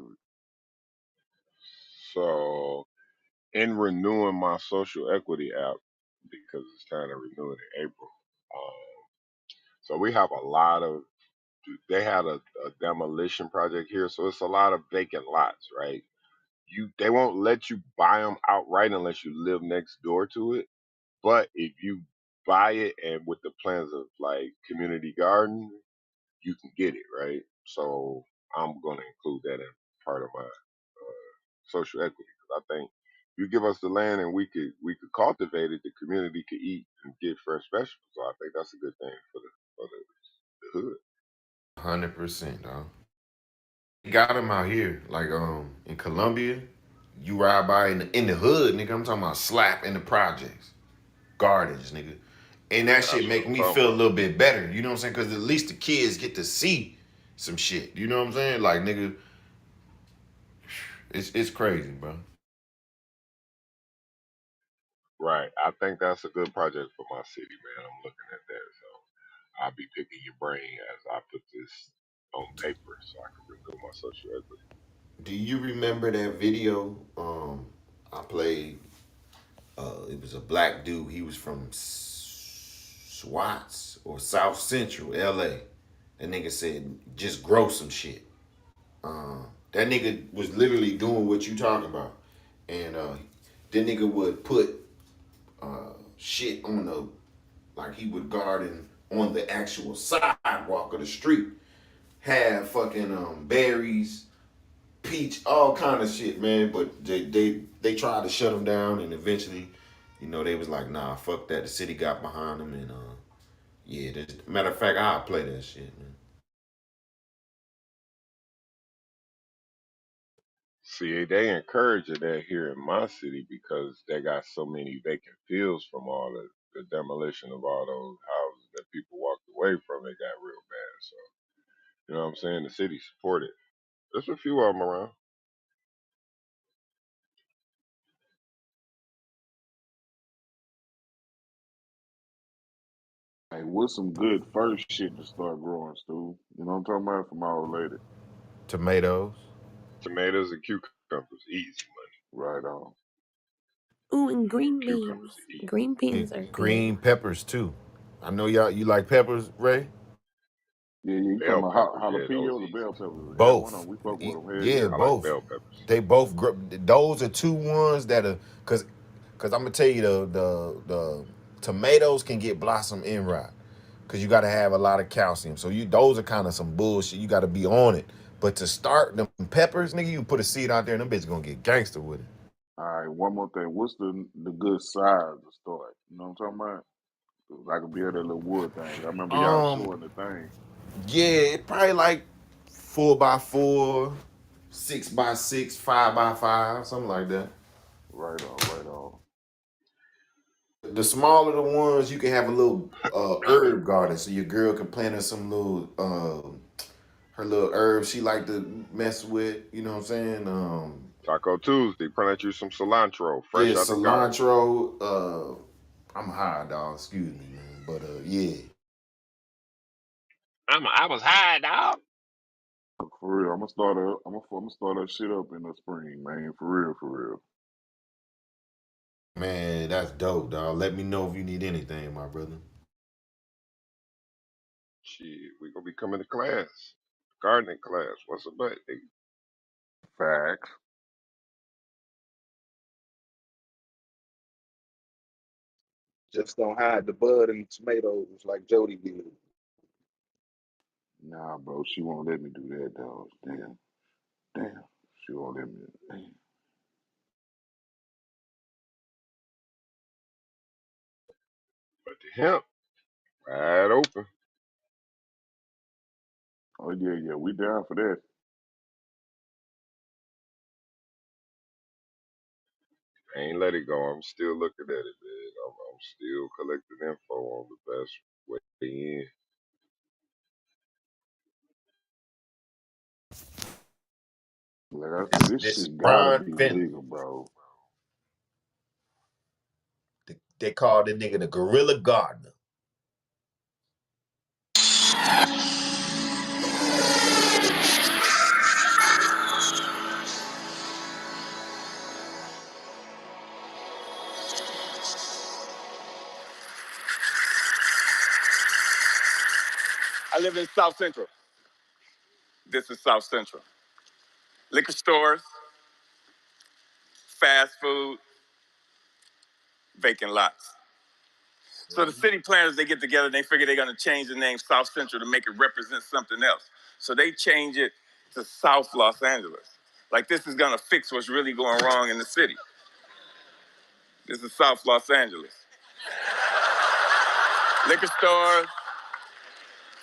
So, in renewing my social equity app, because it's time to renew it in April. Um, so we have a lot of. They had a demolition project here, so it's a lot of vacant lots, right? They won't let you buy them outright unless you live next door to it. But if you buy it and with the plans of like community garden, you can get it, right? So I'm gonna include that in part of my social equity because I think you give us the land and we could cultivate it, the community could eat and get fresh vegetables. So I think that's a good thing for the hood. 100%, dog. Got them out here, like in Colombia. You ride by in the hood, nigga. I'm talking about slap in the projects, gardens, nigga. And that shit That's what make I'm me talking feel a about. little bit better. You know what I'm saying? Because at least the kids get to see some shit. You know what I'm saying? Like, nigga, it's crazy, bro. Right. I think that's a good project for my city, man. I'm looking at that. So I'll be picking your brain as I put this on paper so I can renew my social equity. Do you remember that video? I played. It was a black dude. He was from Swats or South Central LA. That nigga said, just grow some shit. That nigga was literally doing what you talking about. And that nigga would put shit on the Like he would garden on the actual sidewalk of the street. Have fucking berries, peach, all kind of shit, man. But they tried to shut him down, and eventually, they was like, nah, fuck that. The city got behind him, and yeah. Matter of fact, I'll play that shit, man. See, they encourage that here in my city because they got so many vacant fields from all the demolition of all those houses that people walked away from. It got real bad. So, you know what I'm saying? The city supported. There's a few of them around. Hey, what's some good first shit to start growing, Stu? You know what I'm talking about? From my old lady. Tomatoes. Tomatoes and cucumbers, easy Right on. Ooh, and green money. Cucumbers beans. are easy. Green And beans are good. green peppers too. I know you like peppers, Ray. Yeah, yeah, you talking Bell about peppers, yeah, those jalapeno, the easy bell too. peppers? Yeah, one of them. Both. We fuck with them. Hell Yeah, yeah. I like both. bell peppers. They both. Those are two ones that are because I'm gonna tell you the tomatoes can get blossom end rot because you got to have a lot of calcium. So those are kind of some bullshit. You got to be on it. But to start them peppers, nigga, you put a seed out there and them bitches gonna get gangster with it. All right, one more thing. What's the good size to start? You know what I'm talking about? 'Cause I could build that little wood thing. I remember y'all Um, showing the thing. yeah, it probably like 4x4, 6x6, 5x5, something like that. Right on, right on. The smaller the ones, you can have a little herb garden, so your girl can plant her some little her little herbs she like to mess with. You know what I'm saying? Taco Tuesday, plant you some cilantro, Yeah, fresh out the garden. cilantro. I'm high, dog. Excuse me, man, but yeah. I was high, dog. For real, I'm gonna start that shit up in the spring, man. For real, for real. Man, that's dope, dog. Let me know if you need anything, my brother. Shit, we gonna be coming to class, gardening class. What's up, buddy? Facts. Just don't hide the bud in the tomatoes like Jody did. Nah, bro, she won't let me do that, dog. Damn, damn. She won't let me. Damn. But the hemp, wide open. Oh yeah, yeah. We down for that. I ain't let it go. I'm still looking at it, man. I'm still collecting info on the best way in. Like I said, This this this is shit gotta Ron be Finley. legal, bro. They call the nigga the Gorilla Gardener. I live in South Central. This is South Central. Liquor stores, fast food, vacant lots. So the city planners, they get together and they figure they're gonna change the name South Central to make it represent something else. So they change it to South Los Angeles. Like this is gonna fix what's really going wrong in the city. This is South Los Angeles. Liquor stores,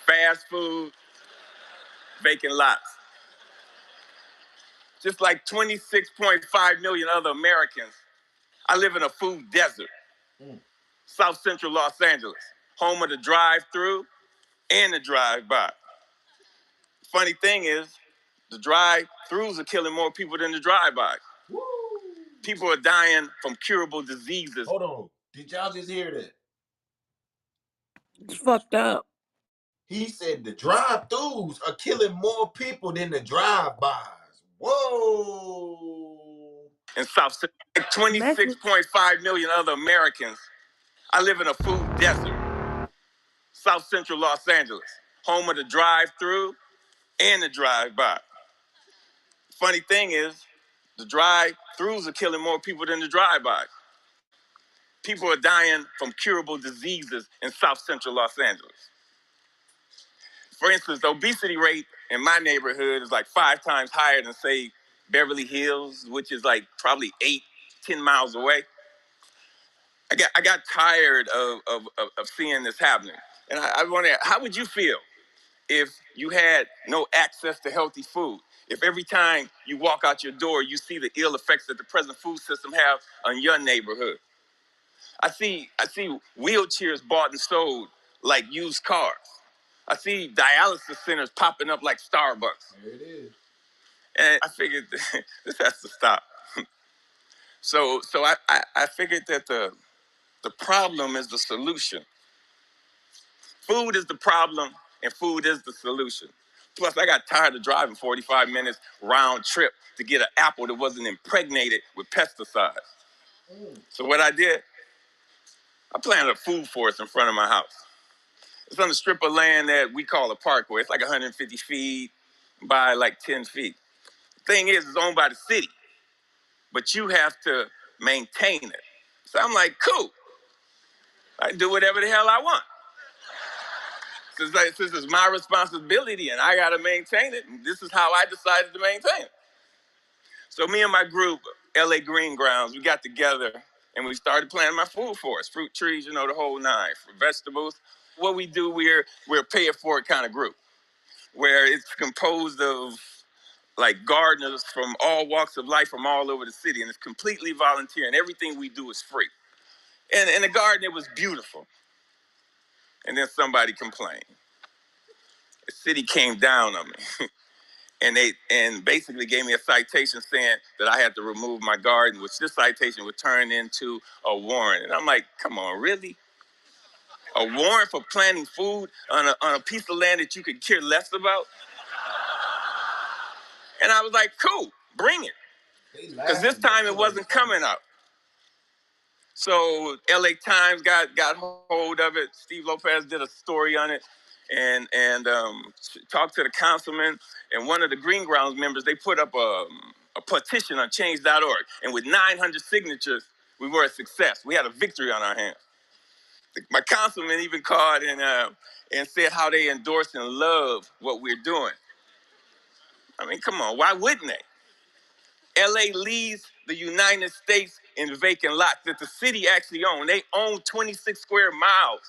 fast food, vacant lots. Just like 26.5 million other Americans, I live in a food desert. South Central Los Angeles, home of the drive-through and the drive-by. Funny thing is, the drive-throughs are killing more people than the drive-bys. People are dying from curable diseases. Hold on. Did y'all just hear that? It's fucked up. He said the drive-throughs are killing more people than the drive-bys. Whoa. In South Central, like Imagine. 26.5 million other Americans, I live in a food desert. South Central Los Angeles, home of the drive-through and the drive-by. Funny thing is, the drive-throughs are killing more people than the drive-bys. People are dying from curable diseases in South Central Los Angeles. For instance, the obesity rate in my neighborhood is like 5 times higher than, say, Beverly Hills, which is like probably 8, 10 miles away. I got tired of seeing this happening. And I wonder, how would you feel if you had no access to healthy food? If every time you walk out your door, you see the ill effects that the present food system have on your neighborhood? I see wheelchairs bought and sold like used cars. I see dialysis centers popping up like Starbucks. There it is. And I figured this has to stop. So I figured that the problem is the solution. Food is the problem, and food is the solution. Plus, I got tired of driving 45 minutes round trip to get an apple that wasn't impregnated with pesticides. So what I did, I planted a food forest in front of my house. It's on a strip of land that we call a parkway. It's like 150 feet by like 10 feet. Thing is, it's owned by the city, but you have to maintain it. So I'm like, cool, I can do whatever the hell I want. Since it's my responsibility and I got to maintain it, and this is how I decided to maintain it. So me and my group, LA Green Grounds, we got together and we started planting my food forest, fruit trees, you know, the whole nine, for vegetables. What we do, we're a pay it forward kind of group, where it's composed of like gardeners from all walks of life from all over the city, and it's completely volunteer, and everything we do is free. And in the garden, it was beautiful. And then somebody complained. The city came down on me, and basically gave me a citation saying that I had to remove my garden, which this citation would turn into a warrant. And I'm like, come on, really? A warrant for planting food on a piece of land that you could care less about? And I was like, cool, bring it. Because this time it wasn't coming up. So LA Times got hold of it. Steve Lopez did a story on it and talked to the councilman. And one of the Green Grounds members, they put up a petition on change.org. And with 900 signatures, we were a success. We had a victory on our hands. My councilman even called and said how they endorse and love what we're doing. I mean, come on, why wouldn't they? LA leads the United States in vacant lots that the city actually owns. They own 26 square miles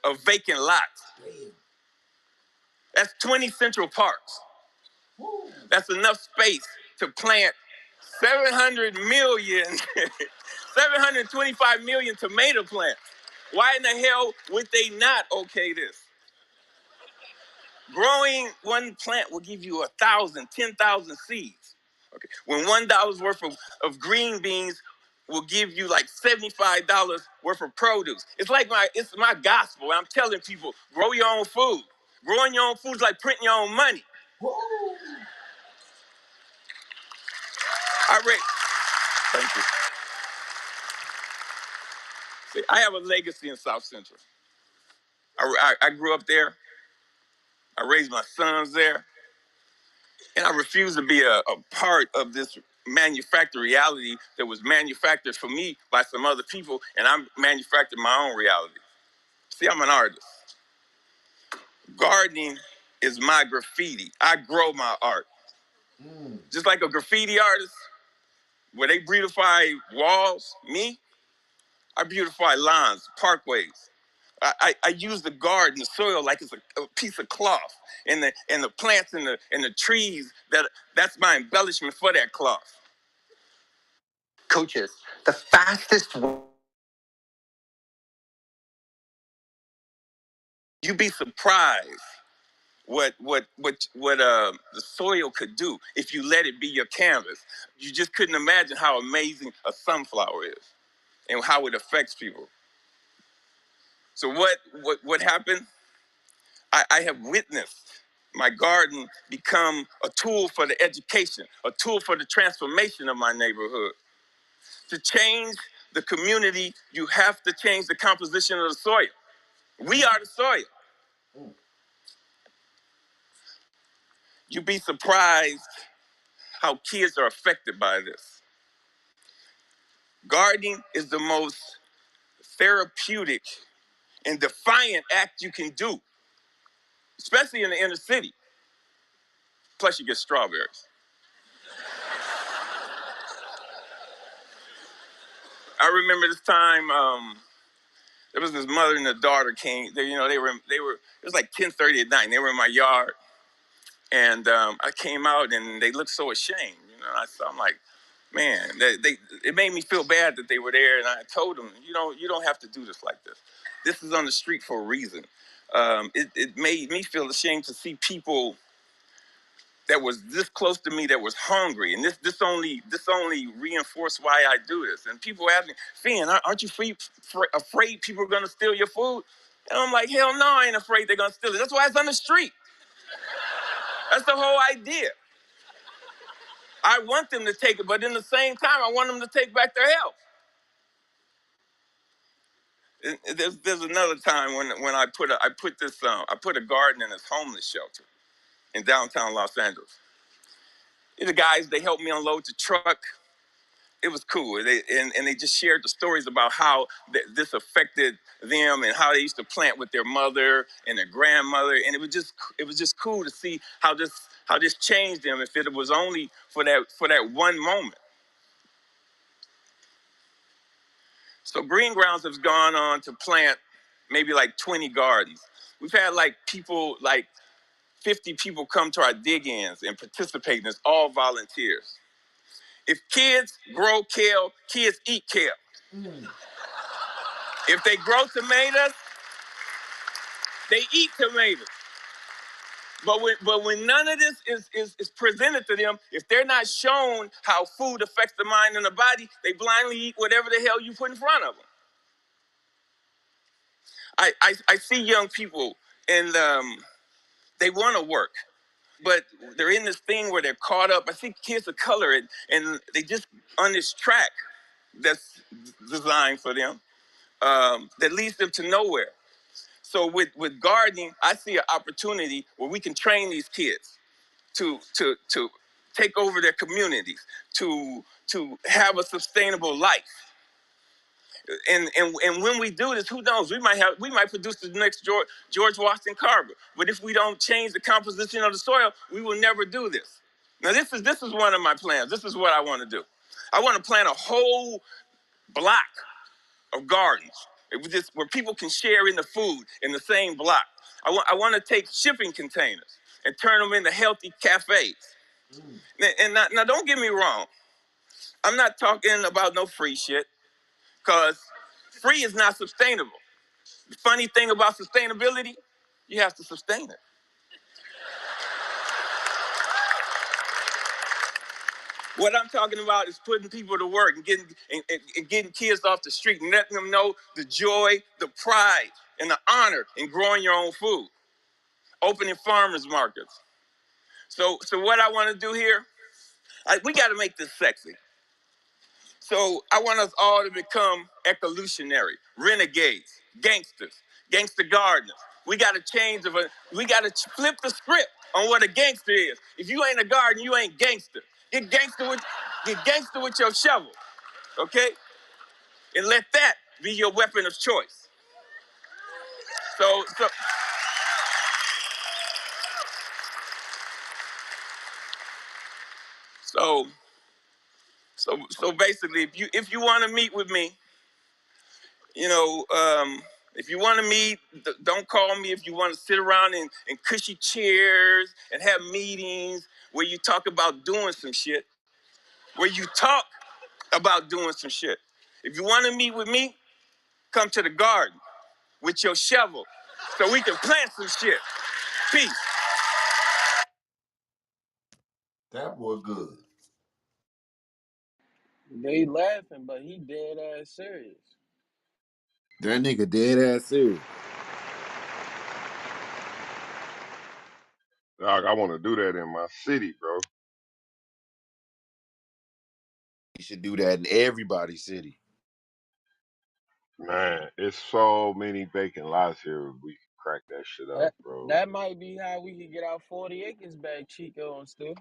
of vacant lots. That's 20 Central Parks. That's enough space to plant 700 million, 725 million tomato plants. Why in the hell would they not okay this? Growing one plant will give you 1,000, 10,000 seeds. Okay. When $1 worth of green beans will give you like $75 worth of produce. It's my gospel. I'm telling people, grow your own food. Growing your own food is like printing your own money. Thank you. See, I have a legacy in South Central. I grew up there. I raised my sons there. And I refuse to be a part of this manufactured reality that was manufactured for me by some other people, and I manufactured my own reality. See, I'm an artist. Gardening is my graffiti. I grow my art. Just like a graffiti artist, where they beautify walls, me, I beautify lawns, parkways. I use the garden, the soil, like it's a piece of cloth, and the plants and the trees. That's my embellishment for that cloth. Coaches, the fastest way. You'd be surprised what the soil could do if you let it be your canvas. You just couldn't imagine how amazing a sunflower is and how it affects people. So what happened? I have witnessed my garden become a tool for the education, a tool for the transformation of my neighborhood. To change the community, you have to change the composition of the soil. We are the soil. You'd be surprised how kids are affected by this. Gardening is the most therapeutic and defiant act you can do, especially in the inner city. Plus, you get strawberries. I remember this time. There was this mother and the daughter came. They were. It was like 10:30 at night. And they were in my yard, and I came out, and they looked so ashamed. I'm like, man, it made me feel bad that they were there, and I told them, you don't have to do this like this. This is on the street for a reason. It made me feel ashamed to see people that was this close to me that was hungry, and this only reinforced why I do this. And people ask me, Finn, aren't you afraid people are gonna steal your food? And I'm like, hell no, I ain't afraid they're gonna steal it. That's why it's on the street. That's the whole idea. I want them to take it, but in the same time, I want them to take back their health. There's another time when I put a garden in this homeless shelter in downtown Los Angeles. The guys, they helped me unload the truck. It was cool. They just shared the stories about how this affected them and how they used to plant with their mother and their grandmother. And it was just cool to see how this changed them if it was only for that one moment. So Green Grounds has gone on to plant maybe like 20 gardens. We've had like 50 people come to our dig-ins and participate, and it's all volunteers. If kids grow kale, kids eat kale. If they grow tomatoes, they eat tomatoes. But when none of this is presented to them, if they're not shown how food affects the mind and the body, they blindly eat whatever the hell you put in front of them. I see young people, and they want to work, but they're in this thing where they're caught up. I see kids of color, and they just on this track that's designed for them, that leads them to nowhere. So with gardening, I see an opportunity where we can train these kids to take over their communities, to have a sustainable life. And when we do this, who knows? We might produce the next George Washington Carver. But if we don't change the composition of the soil, we will never do this. Now this is one of my plans. This is what I want to do. I want to plant a whole block of gardens. It was just where people can share in the food in the same block. I want to take shipping containers and turn them into healthy cafes. And now don't get me wrong. I'm not talking about no free shit, because free is not sustainable. The funny thing about sustainability, you have to sustain it. What I'm talking about is putting people to work and getting kids off the street and letting them know the joy, the pride, and the honor in growing your own food. Opening farmers markets. So what I want to do here, we got to make this sexy. So I want us all to become evolutionary, renegades, gangsters, gangster gardeners. We got to we got to flip the script on what a gangster is. If you ain't a gardener, you ain't gangster. Get gangster with your shovel, okay? And let that be your weapon of choice. So so so so basically, if you want to meet with me, you know, if you want to meet, don't call me. If you want to sit around in cushy chairs and have meetings where you talk about doing some shit, where you talk about doing some shit. If you want to meet with me, come to the garden with your shovel so we can plant some shit. Peace. That boy good. They laughing, but he dead ass serious. That nigga dead ass serious. Dog, I want to do that in my city, bro. You should do that in everybody's city. Man, it's so many vacant lots here. We can crack that shit up, That bro. that might be how we can get our 40 acres back, Chico and Stu.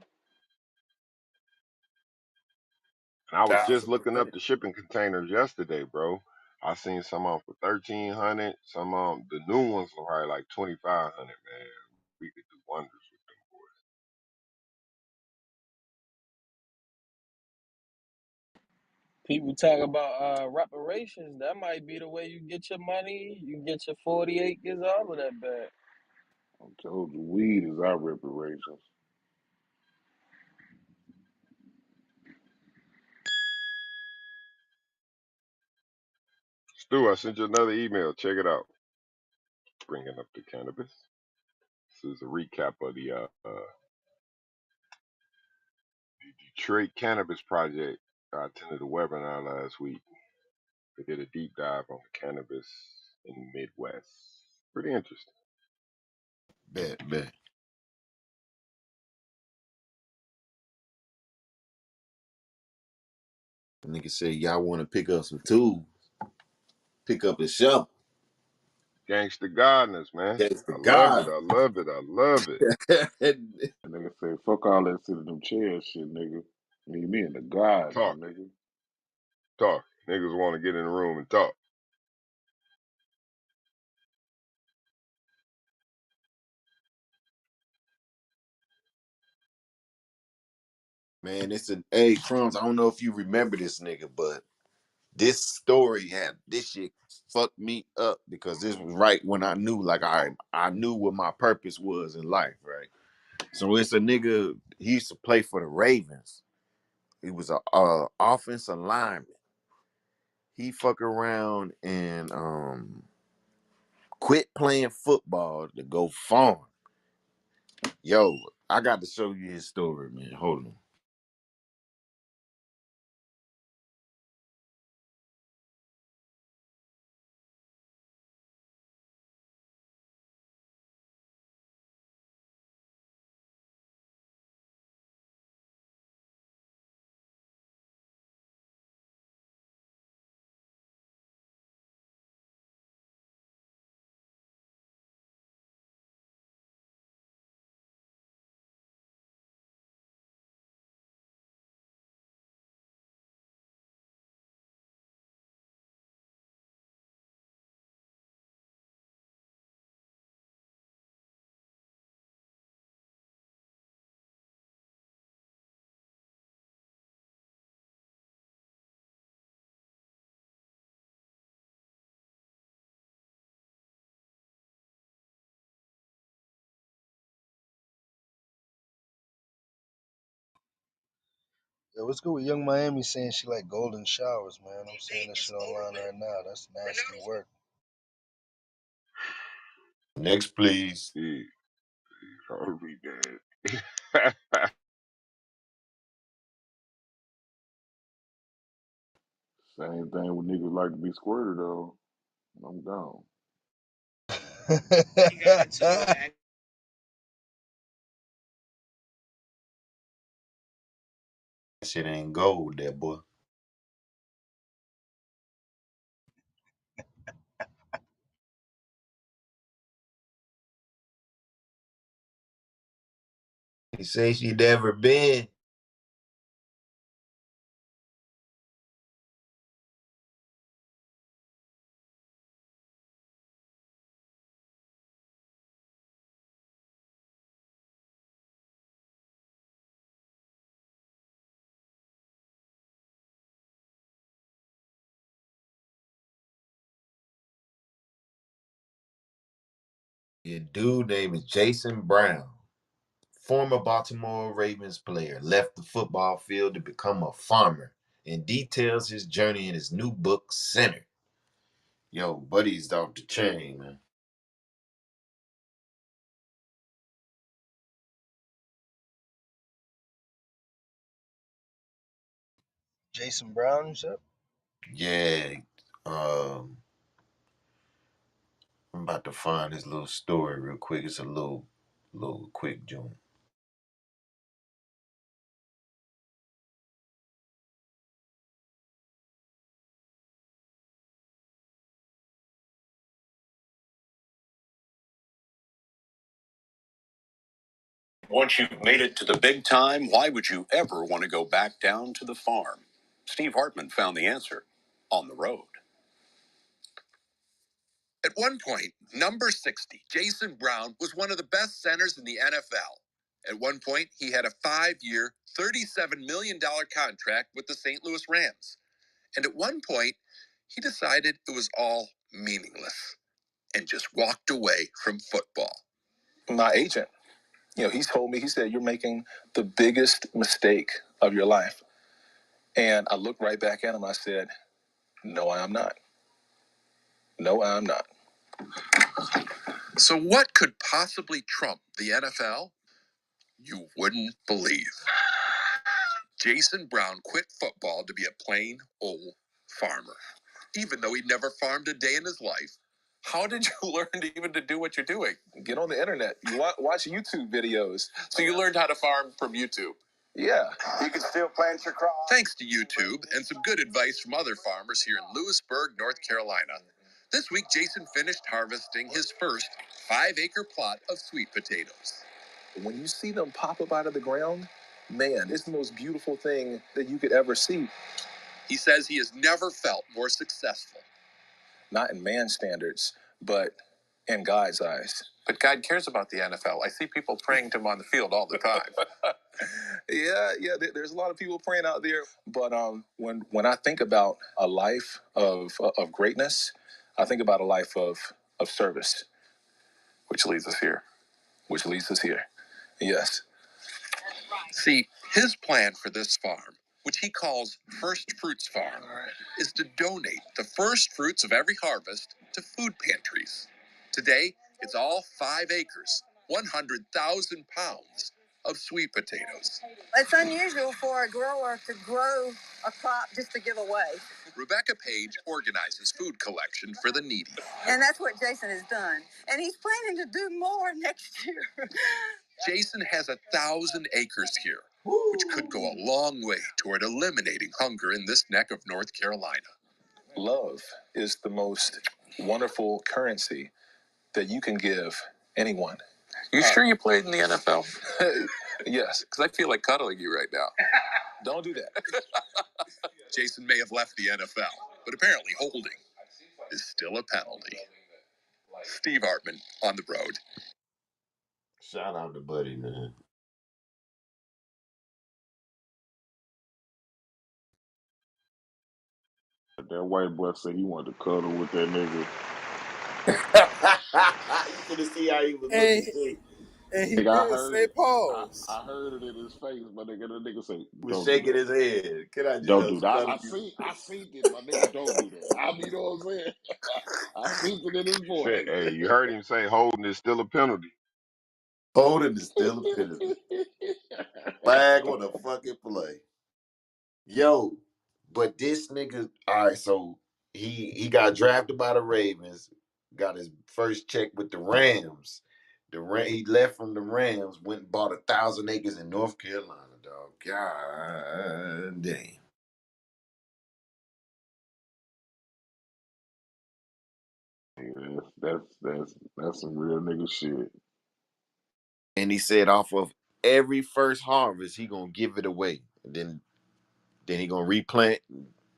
And I was just looking up 1000%. the shipping containers yesterday, bro. I seen some of them for 1,300. Some of them, the new ones are probably like 2,500. Man, we could do wonders with them boys. People talk about reparations. That might be the way you get your money. You get your 40 acres, all of that back. I told you, weed is our reparations. Stu, I sent you another email. Check it out. Bringing up the cannabis. This is a recap of the Detroit Cannabis Project. I attended a webinar last week. They did a deep dive on cannabis in the Midwest. Pretty interesting. Bet, bet. Nigga said y'all want to pick up some tools, pick up a shovel. Gangster Gardeners, man. That's the I love it. God. I love it. I love it. And nigga say, fuck all that sit in them chairs shit, nigga. Leave me in the garden, Talk, nigga. talk. Niggas want to get in the room and talk. Man, it's a hey Crumbs. I don't know if you remember this nigga, but this story had this shit fucked me up because this was right when I knew, like I knew what my purpose was in life, right? So it's a nigga. He used to play for the Ravens. He was a offensive lineman. He fuck around and quit playing football to go farm. Yo, I got to show you his story, man. Hold on. Yo, what's good with Young Miami saying she like golden showers, man? I'm saying that shit online right now. That's nasty work. Next, please. Yeah, I'll read that. Same thing with niggas like to be squirted though. I'm gone. Shit ain't gold, that boy. He say she never been. Your dude name is Jason Brown. Former Baltimore Ravens player, left the football field to become a farmer and details his journey in his new book, Center. Yo, buddy's off the chain, man. Jason Brown, you said? Yeah, I'm about to find his little story real quick. It's a little quick joint. Once you've made it to the big time, why would you ever want to go back down to the farm? Steve Hartman found the answer on the road. At one point, number 60, Jason Brown, was one of the best centers in the NFL. At one point, he had a 5-year, $37 million contract with the St. Louis Rams. And at one point, he decided it was all meaningless and just walked away from football. My agent, he told me, he said, "You're making the biggest mistake of your life." And I looked right back at him. I said, "No, I am not. No, I am not." So what could possibly trump the NFL? You wouldn't believe. Jason Brown quit football to be a plain old farmer, even though he never farmed a day in his life. How did you learn to do what you're doing? Get on the internet. You watch YouTube videos. So you learned how to farm from YouTube. Yeah. You can still plant your crops. Thanks to YouTube and some good advice from other farmers here in Lewisburg, North Carolina. This week, Jason finished harvesting his first 5-acre plot of sweet potatoes. When you see them pop up out of the ground, man, it's the most beautiful thing that you could ever see. He says he has never felt more successful. Not in man's standards, but in God's eyes. But God cares about the NFL. I see people praying to him on the field all the time. Yeah. There's a lot of people praying out there. But when I think about a life of greatness, I think about a life of service, which leads us here. Yes. See, his plan for this farm, which he calls First Fruits Farm, is to donate the first fruits of every harvest to food pantries. Today, it's all 5 acres, 100,000 pounds of sweet potatoes. It's unusual for a grower to grow a crop just to give away. Rebecca Page organizes food collection for the needy. And that's what Jason has done. And he's planning to do more next year. Jason has 1,000 acres here, which could go a long way toward eliminating hunger in this neck of North Carolina. Love is the most wonderful currency that you can give anyone. You sure you played in the NFL? Yes. Because I feel like cuddling you right now. Don't do that. Jason may have left the NFL, but apparently holding is still a penalty. Steve Hartman on the road. Shout out to Buddy, man. That white boy said he wanted to cuddle with that nigga. You should have seen how he was And looking too. and he Nigga, I did heard say it. pause. I heard it in his face, my nigga. That nigga say, He was "Don't do shaking that. his head. Can I Don't do just that." cuddle I you? seen it, my nigga. Don't do that. I mean, you know what I'm saying? I seen it in his Say, voice. hey, you heard him say holding is still a penalty. Holding is still a penalty. Flag on the fucking play. Yo, but this nigga, all right, so he got drafted by the Ravens, got his first check with the Rams. He left from the Rams, went and bought 1,000 acres in North Carolina, dog. God damn. Yeah, that's some real nigga shit. And he said off of every first harvest, he gonna give it away. And then he gonna replant,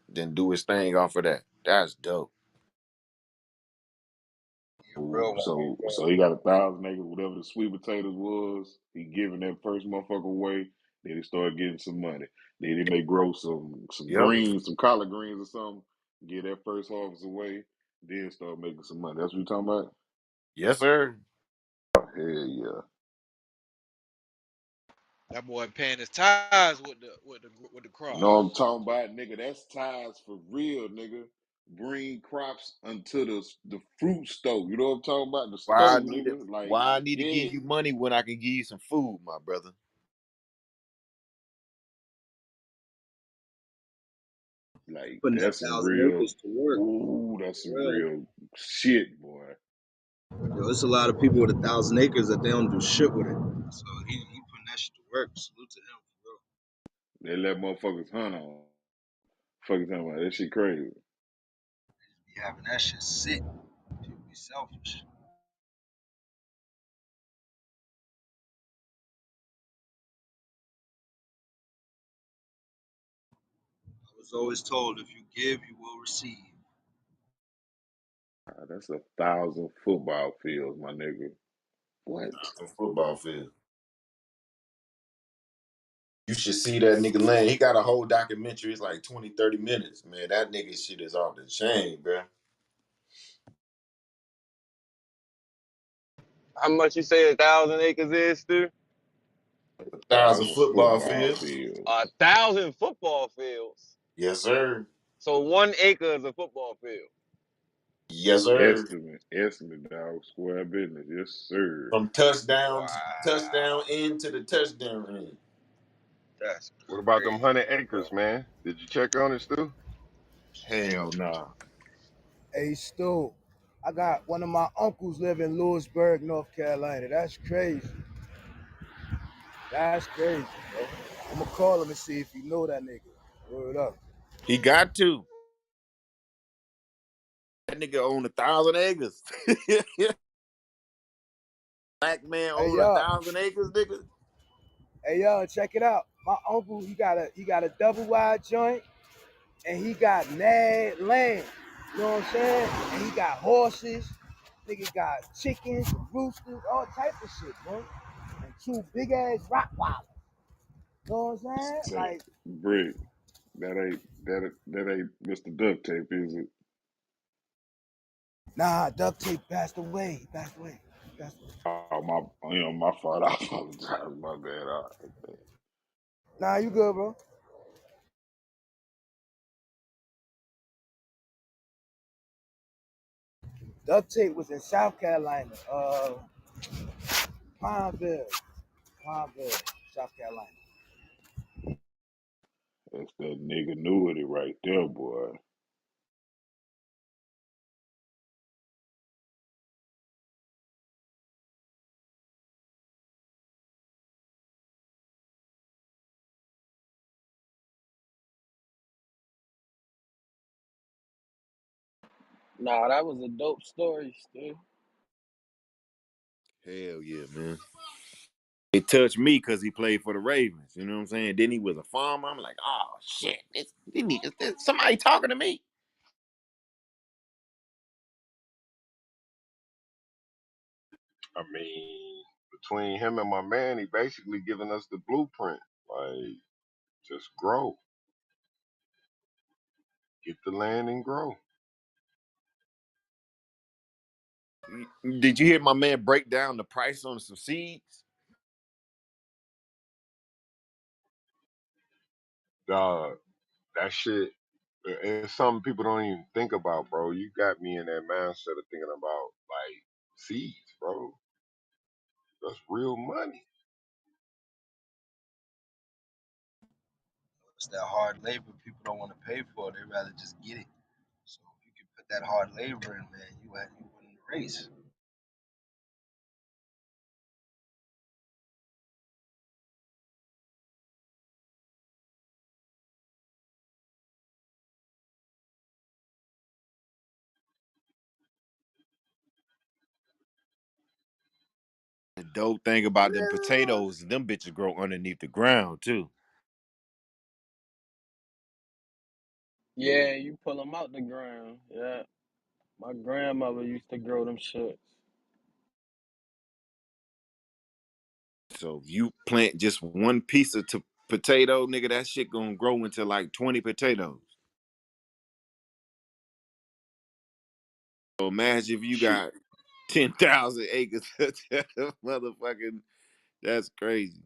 then do his thing off of that. That's dope. Real one. So he got 1,000 acres, whatever the sweet potatoes was. He giving that first motherfucker away. Then he started getting some money. Then he may grow some Yep. greens, some collard greens or something. Get that first harvest away. Then start making some money. That's what you talking about? Yes, sir. Hell yeah. That boy paying his ties with the You know what crops. I'm talking about, nigga? That's ties for real, nigga. Bring crops unto the fruit stove. You know what I'm talking about? The stove, nigga. Like, Why I need to yeah. give you money when I can give you some food, my brother? Like, Putting that that's some 1,000 acres real, to work. ooh, that's For some real. real shit, boy. Yo, it's a lot of people with 1,000 acres that they don't do shit with it. So he putting that shit to work. Salute to him, for real. They let motherfuckers hunt on. Fucking talking about that shit crazy. Be having that shit sit. People be selfish. I was always told if you give, you will receive. That's 1,000 football fields, my nigga. What? It's a football field. You should see that nigga land. He got a whole documentary. It's like 20, 30 minutes. Man, that nigga shit is off the chain, bro. How much you say 1,000 acres is, Stu? 1,000 1,000 football football fields. fields. 1,000 football fields. Yes, sir. So 1 acre is a football field. Yes, sir. Estimate, dog. Square business. Yes, sir. From touchdown to touchdown Wow, end to the touchdown end. that's What about them 100 acres, bro. man? Did you check on it, Stu? Hell nah. Hey, Stu, I got one of my uncles live in Lewisburg, North Carolina. That's crazy. That's crazy, bro. I'm gonna call him and see if you know that nigga. Word up. He got to. That nigga own 1,000 acres. Black man Hey, own a yo, 1,000 acres, nigga. hey, yo, check it out. My uncle, he got a double wide joint, and he got mad land. You know what I'm saying? And he got horses. Nigga got chickens, roosters, all type of shit, bro. And two big ass Rottweilers. You know what I'm saying? Say, Like, Brick, that ain't Mr. Duct Tape, is it? nah, duct tape passed away. He passed away. He passed away. Oh, my fault. I apologize. My bad. All right, man. Nah, you good, bro. Duct tape was in South Carolina. Pineville. Pineville, South Carolina. That's that nigga annuity right there, boy. Nah, that was a dope story, Stu. Hell yeah, man. It touched me because he played for the Ravens. You know what I'm saying? Then he was a farmer. I'm like, oh shit, this somebody talking to me. I mean, between him and my man, he basically giving us the blueprint. Like, just grow, get the land and grow. Did you hear my man break down the price on some seeds? Dog, that shit, it's something people don't even think about, bro. You got me in that mindset of thinking about, like, seeds, bro. That's real money. It's that hard labor people don't want to pay for. They rather just get it. So if you can put that hard labor in, man, you win the race. The dope thing about them potatoes, them bitches grow underneath the ground too. Yeah, you pull them out the ground. Yeah, my grandmother used to grow them shits. So if you plant just one piece of potato, nigga, that shit gonna grow into like 20 potatoes. So imagine if you Shoot, got 10,000 acres. Motherfucking, that's crazy.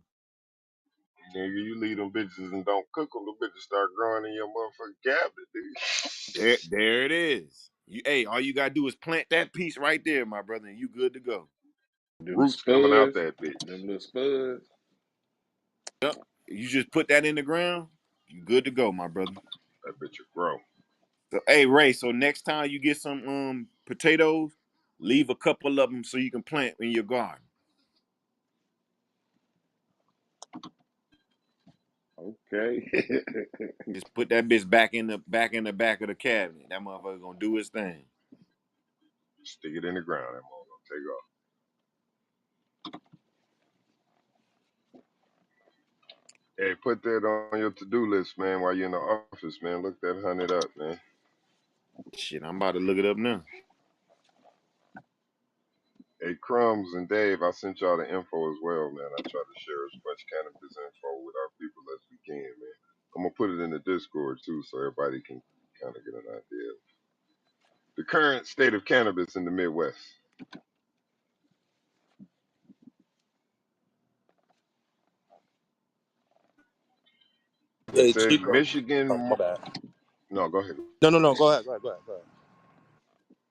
nigga, you leave them bitches and don't cook them, the bitches start growing in your motherfucking cabinet, dude. There it is. Hey, all you gotta do is plant that piece right there, my brother, and you good to go. Them Roots coming out spuds, that bitch. them little spuds. Yep. You just put that in the ground, you good to go, my brother. That bitch will grow. So, hey Ray, so next time you get some potatoes, leave a couple of them so you can plant in your garden. Okay. Just put that bitch back of the cabinet. That motherfucker gonna do his thing. Stick it in the ground. That mother gonna take off. Hey, put that on your to-do list, man, while you're in the office, man. Look that 100 up, man. Shit, I'm about to look it up now. Hey, Crumbs and Dave, I sent y'all the info as well, man. I try to share as much cannabis info with our people as we can, man. I'm gonna put it in the Discord too, so everybody can kind of get an idea of the current state of cannabis in the Midwest. It Hey, says Chico. Michigan. Oh, my bad. No, go ahead. No. Go ahead.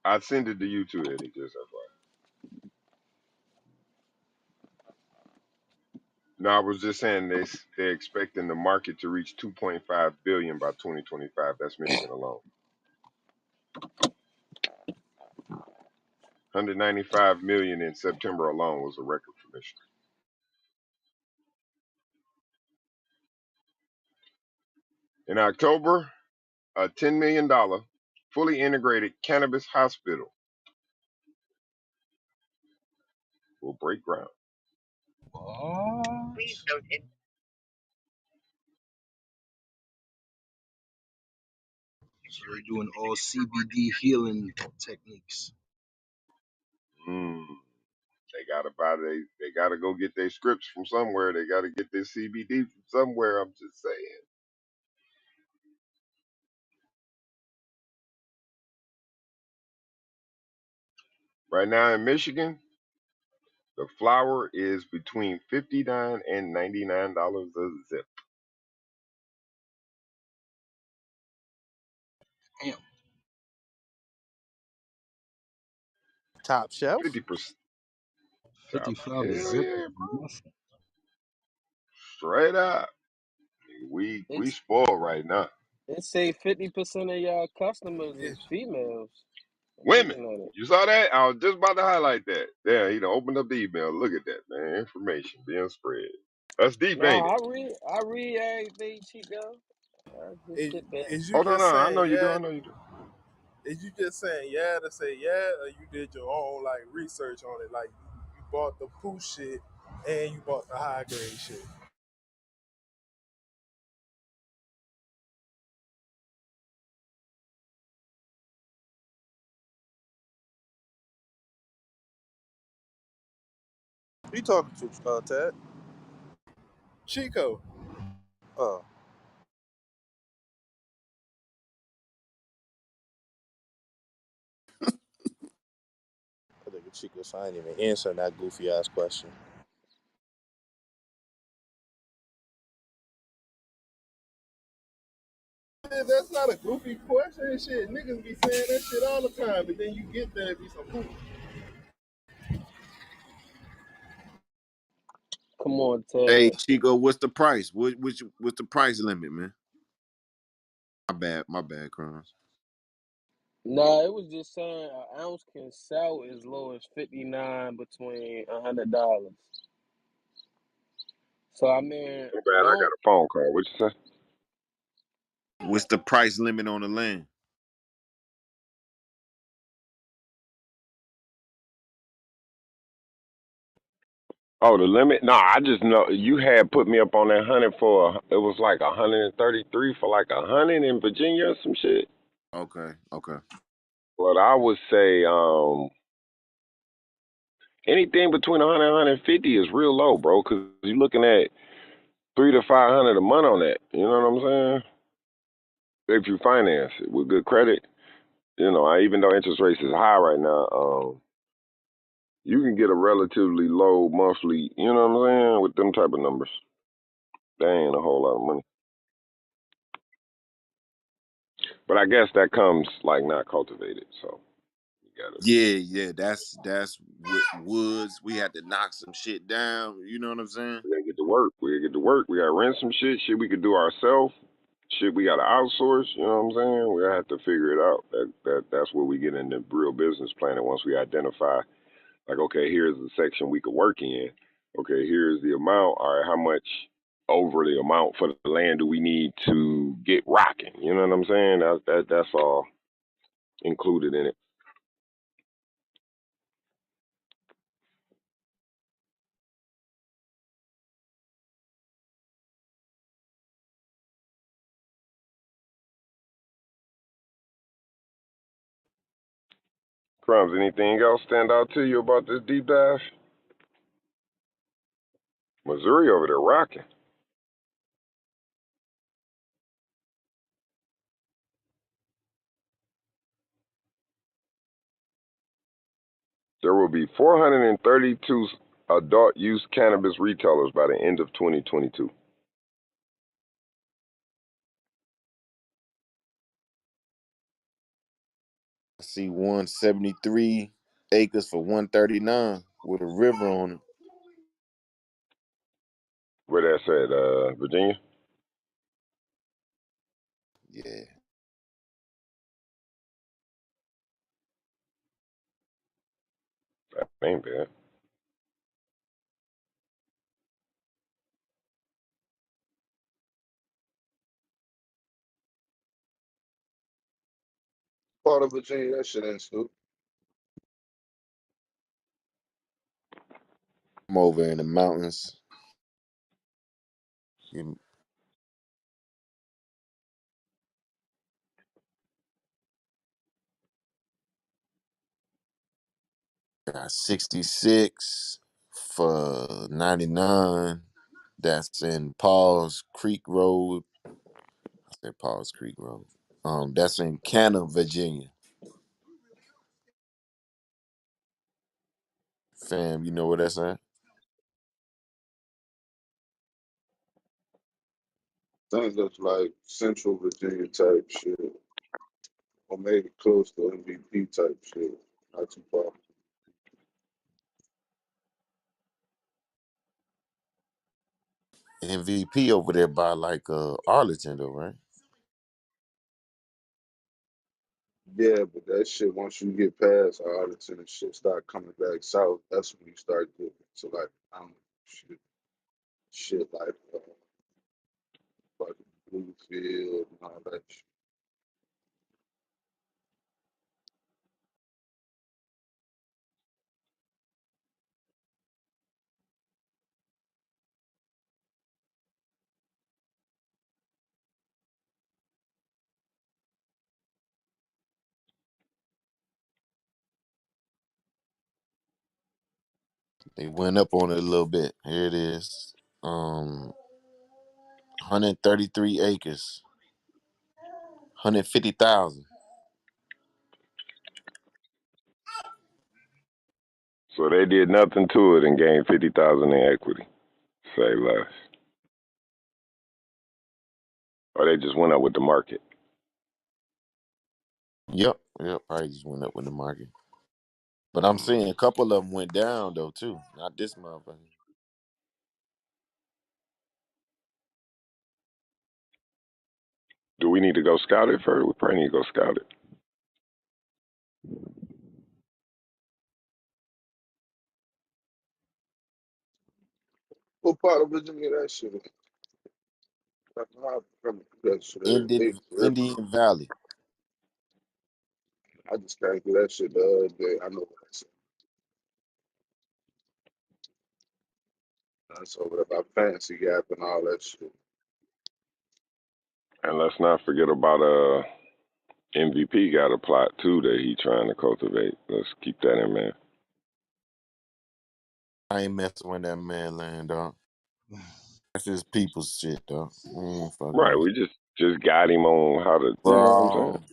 I send it to you too, Eddie. Just FYI. No, I was just saying they're expecting the market to reach 2.5 billion by 2025. That's Michigan alone. 195 million in September alone was a record for Michigan. In October, a $10 million fully integrated cannabis hospital will break ground. What? So they're doing all CBD healing techniques. Mm, they gotta they gotta go get their scripts from somewhere. They gotta get their CBD from somewhere. I'm just saying. Right now in Michigan, the flower is between $59 and $99 a zip. Damn. Top shelf? 50% top. 55 a Hell zip yeah, is bro. nothing. Straight up. We It's spoiled right now. it say 50% of y'all customers It, is females. I'm Women. looking at it. You saw that? I was just about to highlight that. Yeah, he done opened up the email. Look at that, man. Information being spread. That's deep, ain't Nah, it? I read everything, Chico. I just is, sit back. is you Oh no, no, just I know saying you do. yeah? I know you do. Is you just saying yeah to say yeah, or you did your own like research on it? Like you bought the poo shit and you bought the high grade shit. Who you talking to, Ted? Chico, Oh, I think it's Chico, so I ain't even answering that goofy ass question. that's not a goofy question. Shit, niggas be saying that shit all the time, but then you get there, it be some poo. Come on, Hey Ted. Chico, what's the price? What's the price limit, man? My bad, Crons. Nah, it was just saying an ounce can sell as low as 59 between $100. So I mean, Too bad I got don't a phone call. What you say? What's the price limit on the land? Oh, the limit? No, I just know you had put me up on that 100 for it was like 133 for like 100 in Virginia or some shit. Okay, okay. But I would say anything between 100 and 150 is real low, bro. Because you're looking at 300 to 500 a month on that. You know what I'm saying? If you finance it with good credit, even though interest rates is high right now, you can get a relatively low monthly. You know what I'm saying? With them type of numbers, that ain't a whole lot of money. But I guess that comes like not cultivated, so you gotta Yeah. That's woods. We had to knock some shit down. You know what I'm saying? we gotta get to work. We gotta get to work. We gotta rent some shit we could do ourselves. Shit we gotta outsource. You know what I'm saying? We have to figure it out. That's where we get into real business planning once we identify like, okay, here's the section we could work in. Okay, here's the amount. All right, how much over the amount for the land do we need to get rocking? You know what I'm saying? That's all included in it. Crumbs, anything else stand out to you about this deep dive? Missouri over there rocking. There will be 432 adult use cannabis retailers by the end of 2022. I see 173 acres for 139 with a river on it. Where that's at, Virginia? Yeah. That ain't bad. Part of Virginia, that shit ain't stupid. I'm over in the mountains. You got 66 for 99. That's in Paul's Creek Road. I said Paul's Creek Road. That's in Canna, Virginia. Fam, you know where that's at? Things that's like Central Virginia type shit, or maybe close to MVP type shit. Not too far. MVP over there by like Arlington though, right? Yeah, but that shit, once you get past Arlington and shit start coming back south, that's when you start getting to like, I don't know, shit like fucking Bluefield and all that shit. They went up on it a little bit. Here it is. 133 acres, 150,000. So they did nothing to it and gained 50,000 in equity. Say less. Or they just went up with the market. Yep. Probably just went up with the market. But I'm Mm. seeing a couple of them went down though too. Not this motherfucker. Do we need to go scout it first? We probably need to go scout it. What part of Virginia that shit in? Like, how come that shit every day for real? Indian Valley. I just can't do that shit the other day. I know what that's. That's over there by Fancy Gap and all that shit. And let's not forget about MVP got a plot too that he trying to cultivate. Let's keep that in mind. I ain't messing with that man land, dog. That's his people's shit, dog. We ain't fucking Right, with we just got him on how to, you know what I'm saying? bro.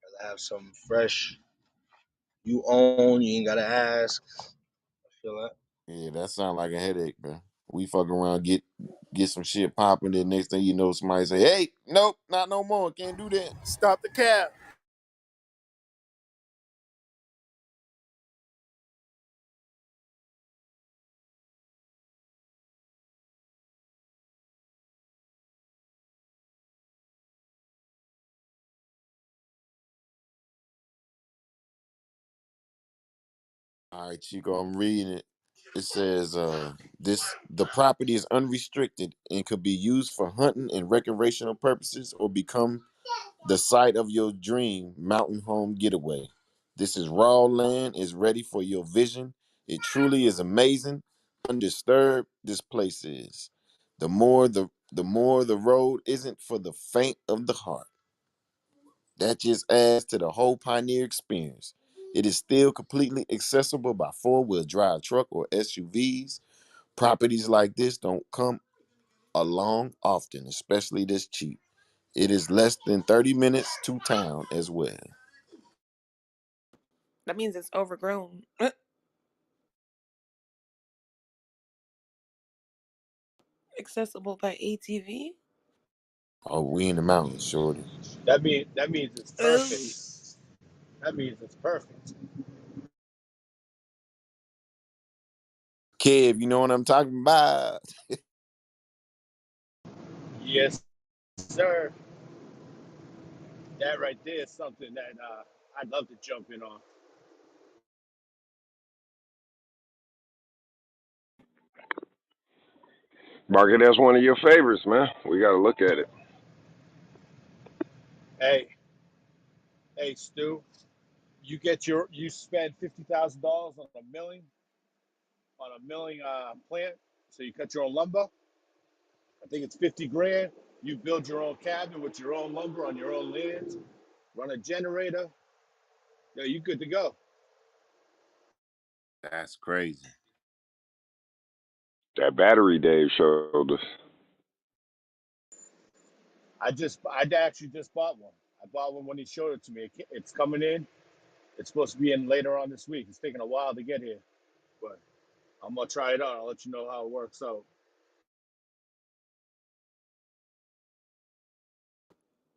Gotta have something fresh. You own. You ain't gotta ask. I feel that. Yeah, that sound like a headache, man. We fuck around, get some shit popping, then next thing you know, somebody say, "Hey, nope, not no more. Can't do that." Stop the cap. All right, Chico, I'm reading it. It says, the property is unrestricted and could be used for hunting and recreational purposes or become the site of your dream mountain home getaway. This is raw land, is ready for your vision. It truly is amazing. Undisturbed, this place is. The more The more the road isn't for the faint of the heart. That just adds to the whole Pioneer experience. It is still completely accessible by four-wheel drive truck or SUVs. Properties like this don't come along often, especially this cheap. It is less than 30 minutes to town as well. That means it's overgrown. Accessible by ATV. Oh, we in the mountains, shorty. That means it's Oh. perfect. That means it's perfect. Kev, you know what I'm talking about? Yes, sir. That right there is something that I'd love to jump in on. Market, that's one of your favorites, man. We got to look at it. Hey, hey, Stu, you spend $50,000 on a milling plant, so you cut your own lumber. I think it's 50 grand. You build your own cabin with your own lumber on your own land. Run a generator. Yo, you good to go. That's crazy. That battery Dave showed us. I actually just bought one. I bought one when he showed it to me. It's coming in. It's supposed to be in later on this week. It's taking a while to get here, but I'm gonna try it out. I'll let you know how it works out.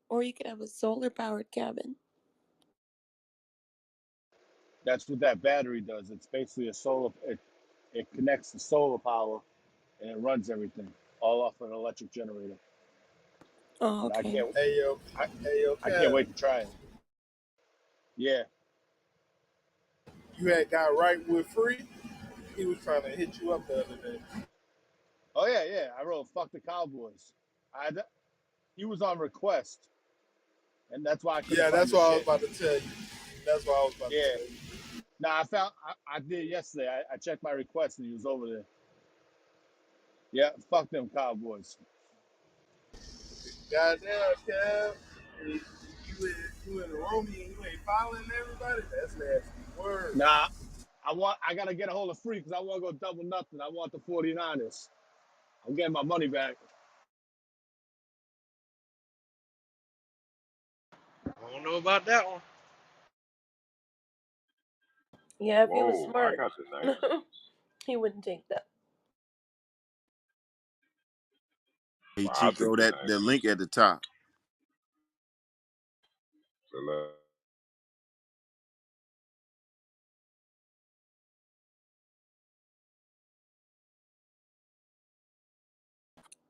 Or you could have a solar powered cabin. That's what that battery does. It's basically a solar. It connects to solar power and it runs everything all off an electric generator. Oh, But okay. I, Hey yo, I can't Kev, wait to try it. Yeah. you had got right with free. He was trying to hit you up the other day. Oh yeah, yeah. I wrote "fuck the Cowboys." I He was on request, and that's why I couldn't Yeah, find that's the what I was shit. about to tell you. That's what I was about to Yeah. tell you. Now I did yesterday. I checked my request and he was over there. Yeah, fuck them Cowboys. Goddamn, Kev. You you in the room and you ain't following everybody? That's nasty word. Nah, I gotta get a hold of free because I want to go double nothing. I want the 49ers. I'm getting my money back. I don't know about that one. Yeah, if he was Whoa, I smart, got the Niners. he wouldn't take that. Hey Well, I'll Chico, take the that the Niners. link at the top. So,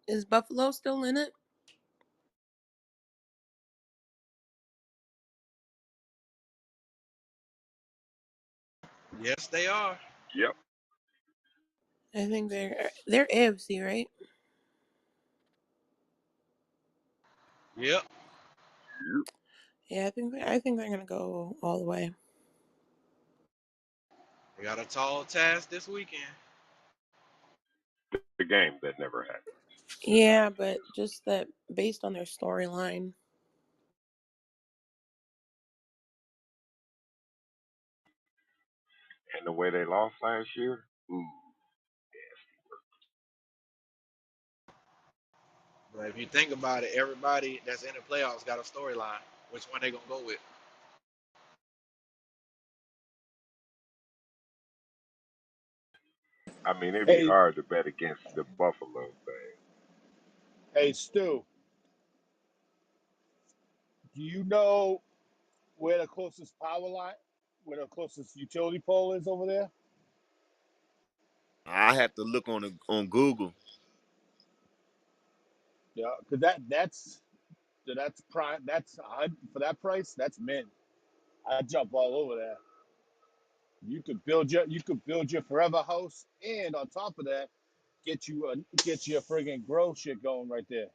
Is Buffalo still in it? Yes, they are. yep. I think they're AFC, right? Yep. Yeah, I think they're gonna go all the way. They got a tall task this weekend. The game that never happened. Yeah, but just that based on their storyline. And the way they lost last year, ooh, But if you think about it, everybody that's in the playoffs got a storyline. Which one they gonna go with? I mean, it'd be Hey, hard to bet against the Buffalo thing. hey, Stu, do you know where the closest power line, where the closest utility pole is over there? I have to look on Google. Yeah, because that's prime. For that price. That's mint. I jump all over that. You could build your forever house, and on top of that, get you a friggin' grow shit going right there.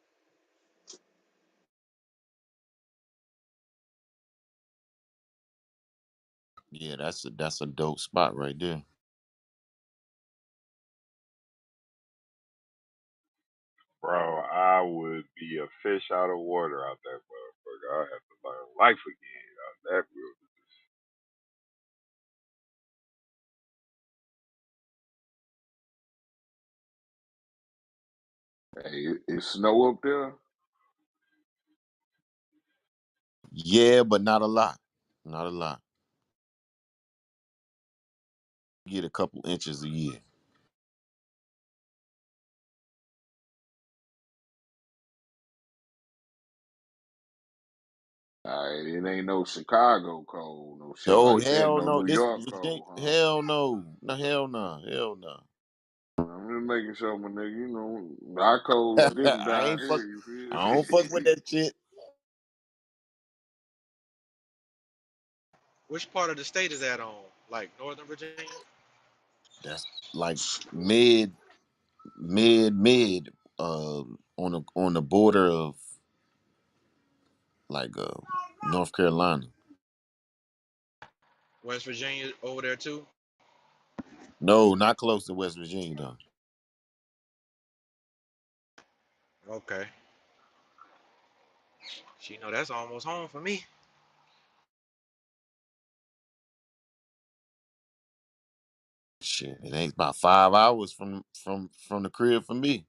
Yeah, that's a dope spot right there. Bro, I would be a fish out of water out that motherfucker. I have to learn life again out that wilderness. Hey, it snow up there. Yeah, but not a lot. Not a lot. Get a couple inches a year. It ain't no Chicago cold, no shit Oh like that, hell no no! New This York Virginia. cold, huh? Hell no! No hell no! Hell no! I'm just making sure, my nigga. You know, our cold is different I down ain't fuck. here. You I feel don't fuck with me? that shit. Which part of the state is that on? Like Northern Virginia? That's like mid, mid. On the border of like North Carolina. West Virginia over there too? No, not close to West Virginia though. Okay. She know that's almost home for me. Shit, it ain't about 5 hours from the crib for me.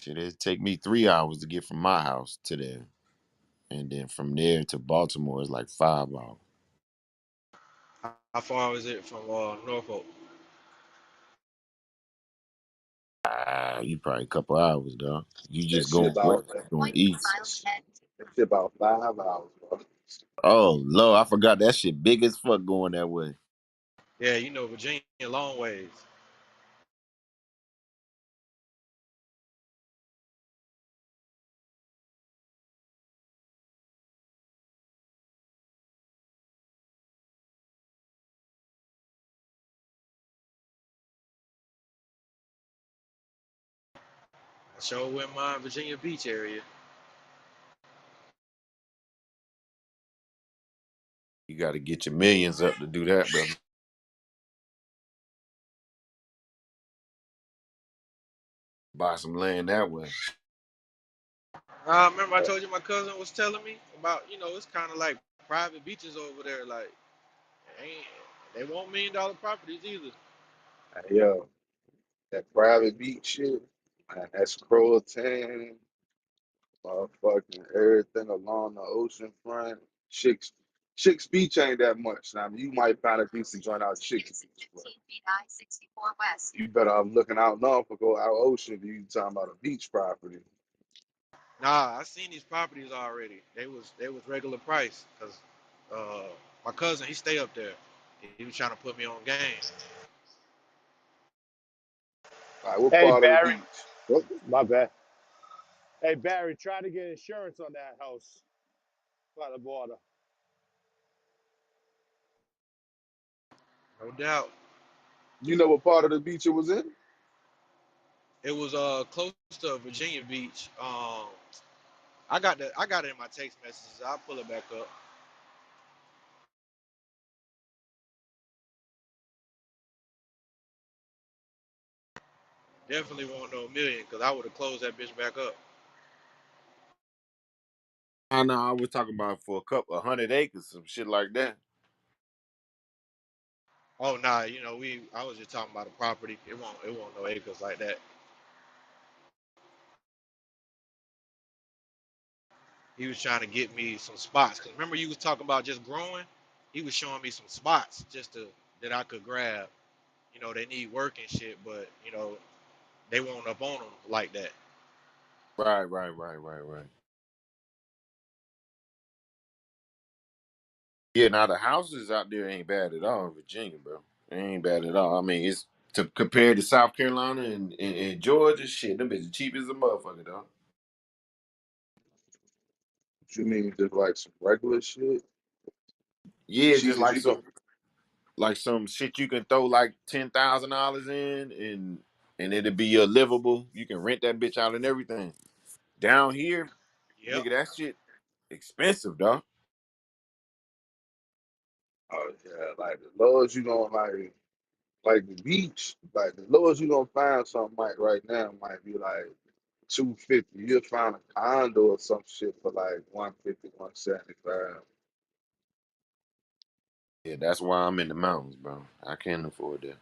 Shit, it take me 3 hours to get from my house to there, and then from there to Baltimore is like 5 hours. How far is it from Norfolk? You probably a couple hours, dog. You That just shit going about west, going east. that shit about 5 hours, bro. Oh Lord, I forgot that shit big as fuck going that way. Yeah, you know Virginia long ways. I sure wouldn't mind Virginia Beach area. You got to get your millions up to do that, brother. Buy some land that way. Remember I told you my cousin was telling me about, it's kind of like private beaches over there. Like, ain't they won't $1 million properties either. Hey, yo, that private beach shit, man, that's Croatan, motherfucking everything along the ocean front. Chicks, Chicks Beach ain't that much. Now, you might find a decent joint out Chicks Beach, but you better off looking out Norfolk or out Ocean if you talking about a beach property. Nah, I seen these properties already. They was regular price because uh, my cousin he stay up there. He was trying to put me on game. Like, what Hey part of the Barry, beach? What? my bad. Hey Barry, try to get insurance on that house by the border. No doubt. You know what part of the beach it was in? It was close to Virginia Beach. I got it in my text messages. I'll pull it back up. Definitely won't know a million because I would have closed that bitch back up. I know I was talking about for a couple 100 acres, some shit like that. Oh nah, I was just talking about a property. It won't no acres like that. He was trying to get me some spots. Cause remember you was talking about just growing? He was showing me some spots just to that I could grab. They need work and shit, but they won't up on them like that. Right. Yeah, now the houses out there ain't bad at all in Virginia, bro. It ain't bad at all. I mean, it's to compare to South Carolina and Georgia, shit, them bitches cheap as a motherfucker, dog. What you mean, just like some regular shit? Yeah, Cheap just as you can. like some shit you can throw like $10,000 in, and and it'll be a livable. You can rent that bitch out and everything. Down here, Yep. nigga, that shit expensive, dog. Oh yeah, like the lowest you gonna like the beach, like the lowest you gonna find something like right now might be like 250. You'll find a condo or some shit for like 150, 175. Yeah, that's why I'm in the mountains, bro. I can't afford that.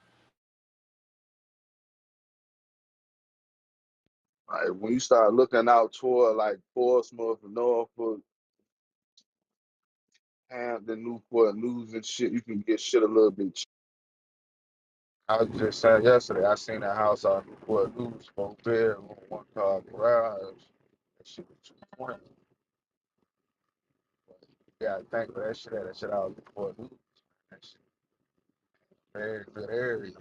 Like when you start looking out toward like Portsmouth, Norfolk, Hampton, Newport News and shit, you can get shit a little bit cheaper. I was just saying yesterday, I seen a house out in Newport News, 4 bedroom, 1 car garage. That shit was 220. Yeah, I think of that shit out in Newport News. That shit very good area.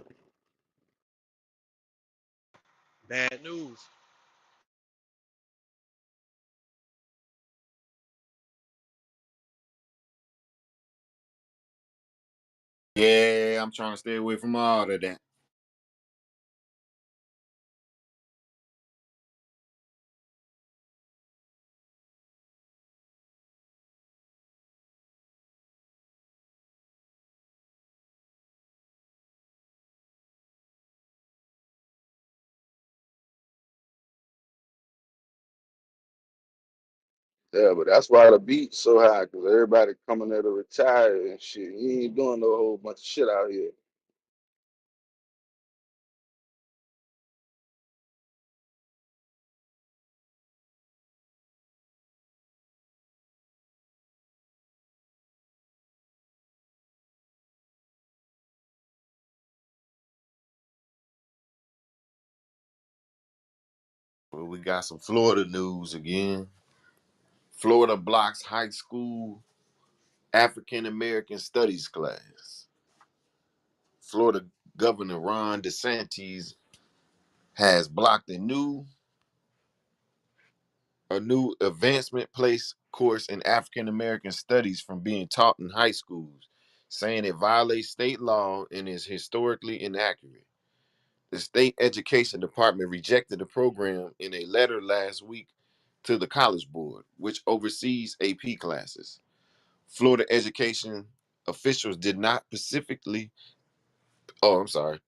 Bad news. Yeah, I'm trying to stay away from all of that. Yeah, but that's why the beat's so high, because everybody coming there to retire and shit. You ain't doing no whole bunch of shit out here. Well, we got some Florida news again. Florida blocks high school African American studies class. Florida Governor Ron DeSantis has blocked a new advancement place course in African American studies from being taught in high schools, saying it violates state law and is historically inaccurate. The state education department rejected the program in a letter last week to the College Board, which oversees AP classes. Florida education officials did not specifically, oh, I'm sorry,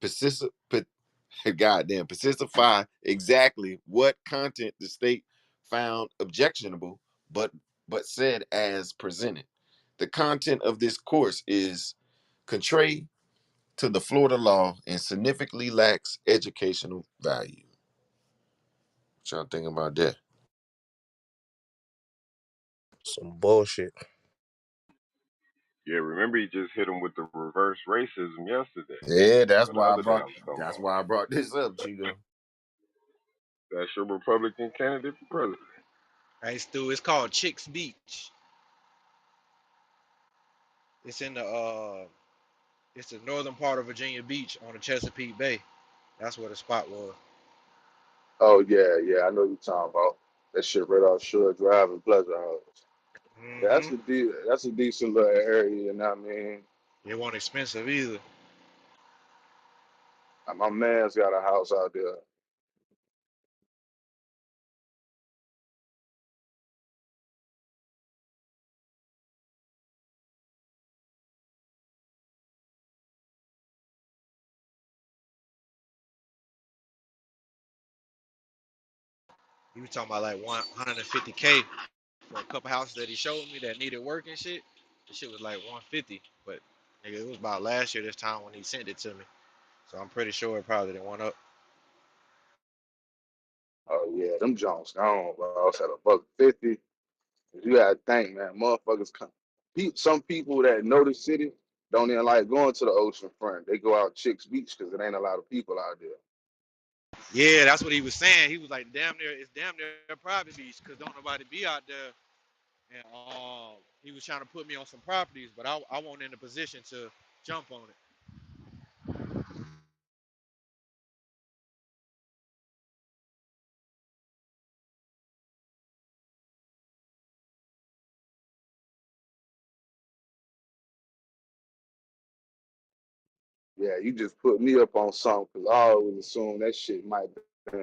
goddamn, specify exactly what content the state found objectionable, but said as presented. The content of this course is contrary to the Florida law and significantly lacks educational value. What y'all think about that? Some bullshit. Yeah, remember he just hit him with the reverse racism yesterday. Yeah, So the other day I was talking that's about. why I brought this up, Chico. That's your Republican candidate for president. Hey, Stu, it's called Chicks Beach. It's in it's the northern part of Virginia Beach on the Chesapeake Bay. That's where the spot was. Oh yeah, yeah, I know you talking about that shit right off Shore Drive in Pleasant House. Yeah, Mm-hmm. that's a decent little area, you know what I mean? It wasn't expensive either. My man's got a house out there. He was talking about like 150K for a couple houses that he showed me that needed work and shit. The shit was like 150, but nigga, it was about last year this time when he sent it to me. So I'm pretty sure it probably didn't went up. Oh yeah, them Jones gone, bro. I was at $150. You gotta think, man, motherfuckers come. Some people that know the city don't even like going to the ocean front. They go out Chicks Beach because it ain't a lot of people out there. Yeah, that's what he was saying. He was like, damn near, it's damn near a private beach because don't nobody be out there. And he was trying to put me on some properties, but I wasn't in a position to jump on it. Yeah, you just put me up on something because I always assume that shit might be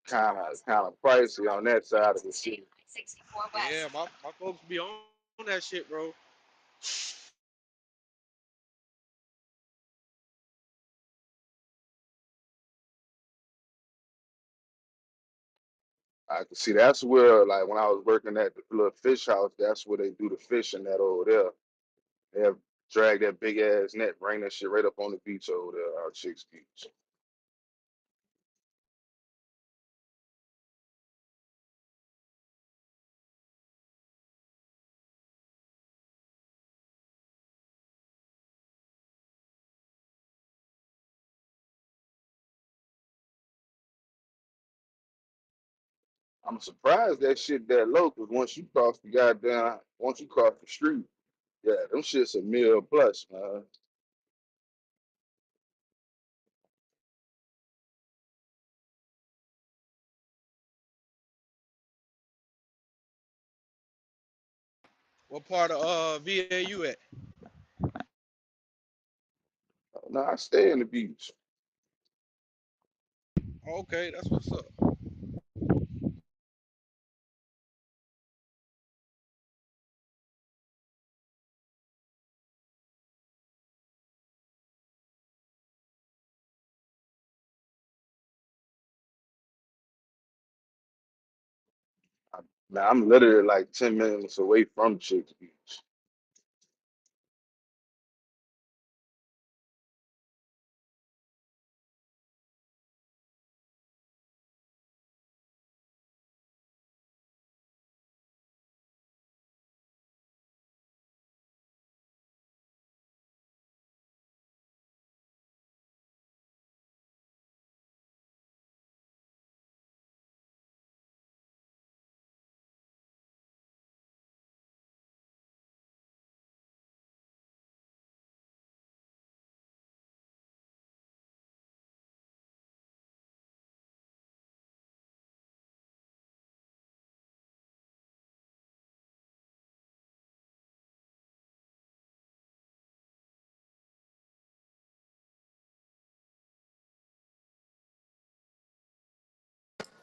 kind of pricey on that side of the shit. Yeah, my folks be on that shit, bro. I can see that's where, like, when I was working at the little fish house, that's where they do the fishing at over there. They have drag that big ass net, bring that shit right up on the beach over there, our Chicks Beach. I'm surprised that shit that low, because once you cross the street, yeah, them shit's a meal plus, man. What part of VA you at? No, I stay in the beach. Okay, that's what's up. Now I'm literally like 10 minutes away from Chicks Beach.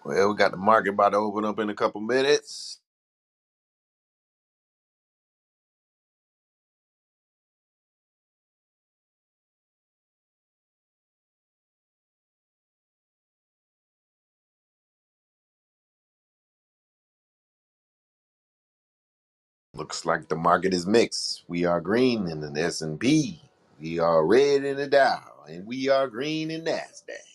Well, we got the market about to open up in a couple minutes. Looks like the market is mixed. We are green in the S&P. We are red in the Dow, and we are green in Nasdaq.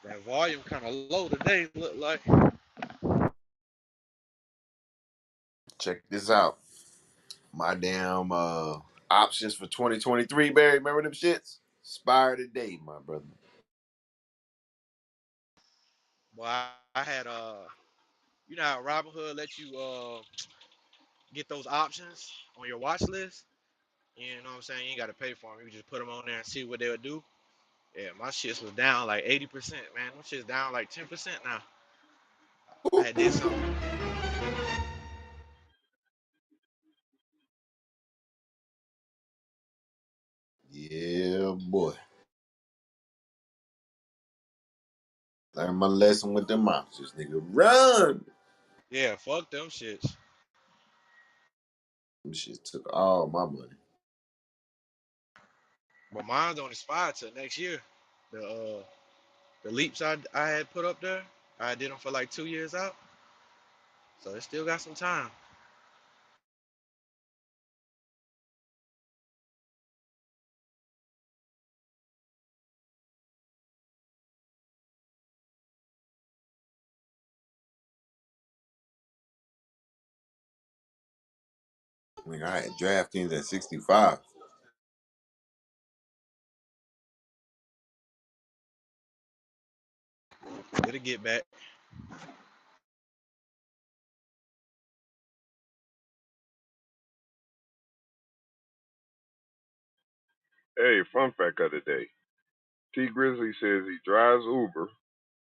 That volume kind of low today. Look like. Check this out. My damn options for 2023, Barry. Remember them shits? Expire today, my brother. Boy, I had you know how Robinhood let you get those options on your watch list. You know what I'm saying? You ain't got to pay for them. You just put them on there and see what they'll do. Yeah, my shits was down like 80%, man. My shit's down like 10% now. I had did something. Yeah, boy. Learn my lesson with them options, nigga. Run! Yeah, fuck them shits. Them shit took all my money. But mine don't expire till next year. The leaps I had put up there, I did them for like 2 years out. So it still got some time. Nigga, I had DraftKings at 65. It'll get back. Hey, fun fact of the day. T Grizzly says he drives Uber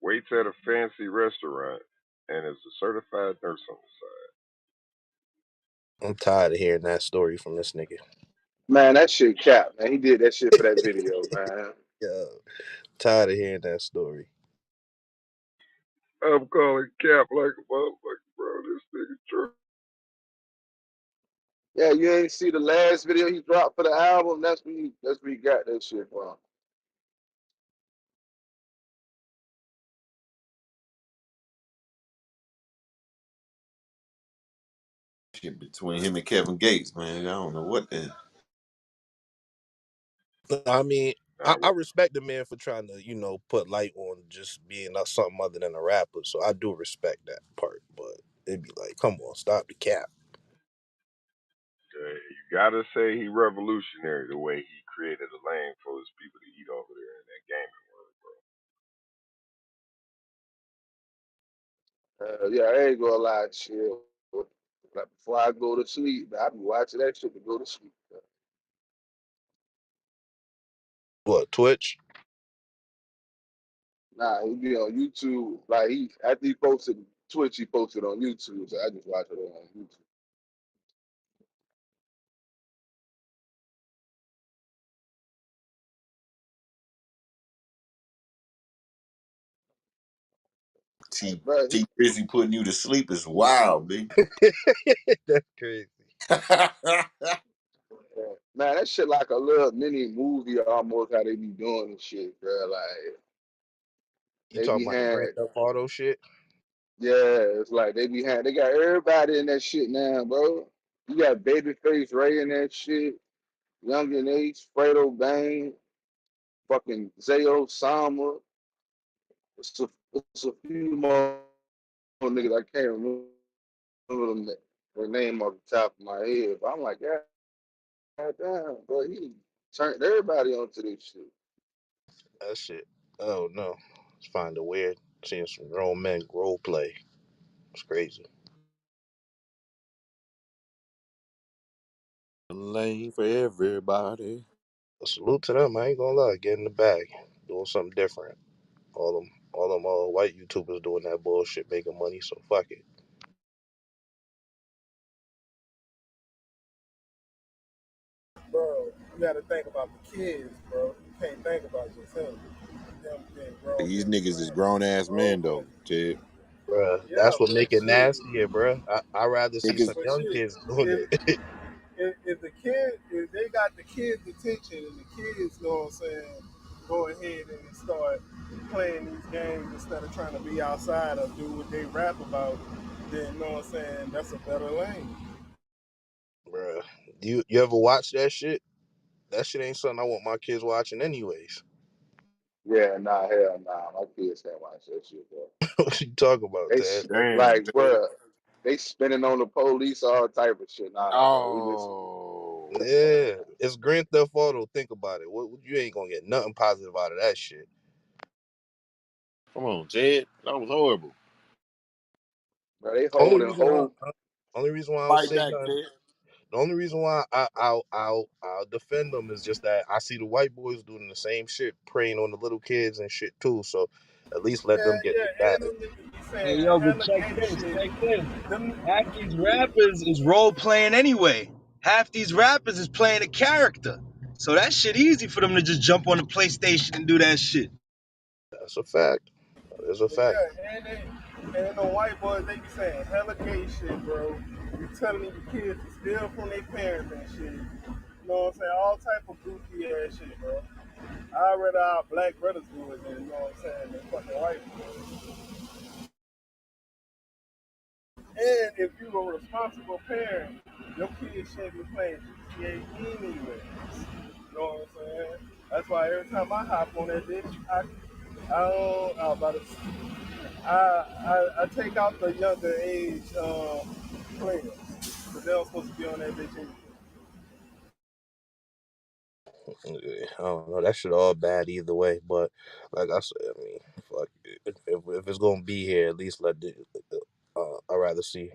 Waits at a fancy restaurant and is a certified nurse on the I'm tired of hearing that story from this nigga. Man, that shit cap, man. He did that shit for that video, man. Yeah, tired of hearing that story. side. I'm calling Cap like a motherfucker, bro. This nigga true. Yeah, you ain't see the last video he dropped for the album. That's where he got that shit from. Shit between him and Kevin Gates, man. I don't know what the. I mean, Nah, I respect the man for trying to, put light on just being not something other than a rapper. So I do respect that part. But it'd be like, come on, stop the cap. you gotta say he revolutionary the way he created a lane for his people to eat over there in that gaming world, bro. Yeah, I ain't gonna lie, chill. Like before I go to sleep, I be watching that shit to go to sleep. What, Twitch? Nah, he be on YouTube. Like he after he posted Twitch, he posted on YouTube. So I just watch it on YouTube. T Bro, T Busy putting you to sleep is wild, B. That's crazy. man, that shit like a little mini movie almost how they be doing and shit, bro. Like You they talking be about the had, Grand Theft Auto shit? yeah, it's like they got everybody in that shit now, bro. You got Babyface Ray in that shit, Young and Ace, Fredo Bang, fucking Zayo Sama. It's a few more niggas I can't remember them, their name off the top of my head. But I'm like, God damn, bro, he turned everybody onto this shit. That shit. Oh no. It's find it weird seeing some grown men role play. It's crazy. Lane for everybody. Salute to them. I ain't gonna lie. Get in the bag. Doing something different. All them white YouTubers doing that bullshit, making money. So fuck it. Bro, you gotta think about the kids, bro. You can't think about just him. Them being grown These men niggas is playing grown ass a role men play. though, Ted. Bruh, Yeah, that's what but make it shit, nastier, bruh. I rather see Niggas some but young shit, kids doing if it. if the kid, if they got the kids' attention and the kids, know what I'm saying, go ahead and start playing these games instead of trying to be outside or do what they rap about, then know what I'm saying, that's a better lane. Bruh, you ever watch that shit? That shit ain't something I want my kids watching anyways. Yeah, nah, hell nah. My kids can't watch that shit, bro. What you talking about, They Ted? damn, like, Ted. bro, they spinning on the police, all type of shit. Nah, bro, we listen. Oh, Yeah, it's Grand Theft Auto. Think about it. You ain't gonna get nothing positive out of that shit. come on, Ted. That was horrible. Bro, they Only holding reason why, whole. only reason why I would Fight say back, nothing. Ted. The only reason why I'll defend them is just that I see the white boys doing the same shit, preying on the little kids and shit too. So at least let them Yeah, get their yeah, and bag. them niggas be Hey, saying yo, but hella check gay this, shit. check this. Them, Half these rappers is role playing anyway. Half these rappers is playing a character. So that shit easy for them to just jump on the PlayStation and do that shit. That's a fact. That is a but fact. yeah, and the white boys, they be saying hella gay shit, bro. You telling your kids to steal from their parents and shit. You know what I'm saying? All type of goofy ass shit, bro. I'd rather our black brothers do it than, you know what I'm saying, than fucking white boys. And if you a responsible parent, your kids shouldn't be playing GTA anyways. You know what I'm saying? That's why every time I hop on that bitch, I don't, I, about to, I take out the younger age players because they're supposed to be on that bitch anyway. Yeah, I don't know. That shit all bad either way. But like I said, I mean, fuck it. If it's gonna be here, at least let the. I'd rather see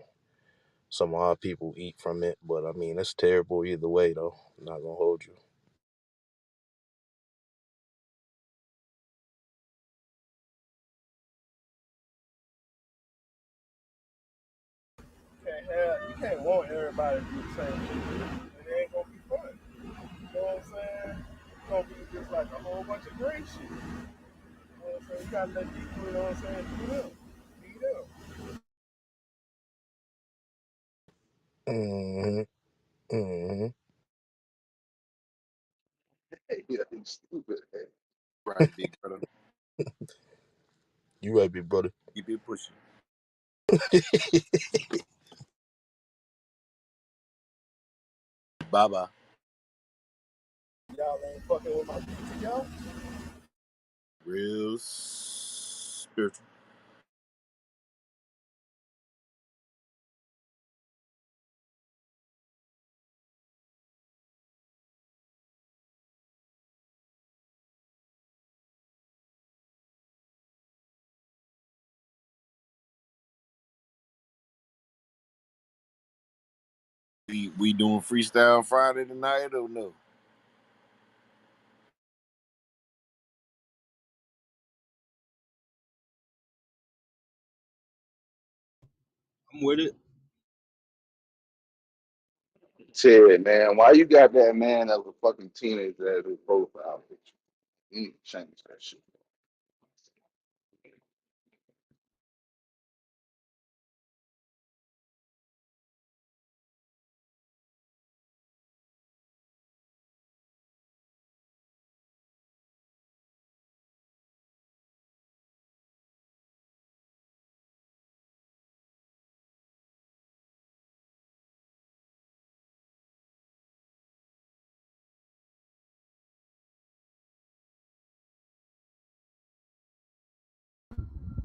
some of our people eat from it. But I mean, it's terrible either way, though. I'm not gonna hold you. you can't want everybody to do the same shit. And it ain't gonna be fun. You know what I'm saying? It's gonna be just like a whole bunch of great shit. You know what I'm saying? You gotta let people, you know what I'm saying, do them. Be them. Mm-hmm. Mm-hmm. Yeah, you stupid. Hey, Right, big brother. You right, big brother. Keep it pushing. Bye bye. Y'all ain't fucking with my PTO. Real spiritual. We doing freestyle Friday tonight or no? I'm with it. Shit, man. Why you got that man as a fucking teenager as his profile picture? You need to change that shit.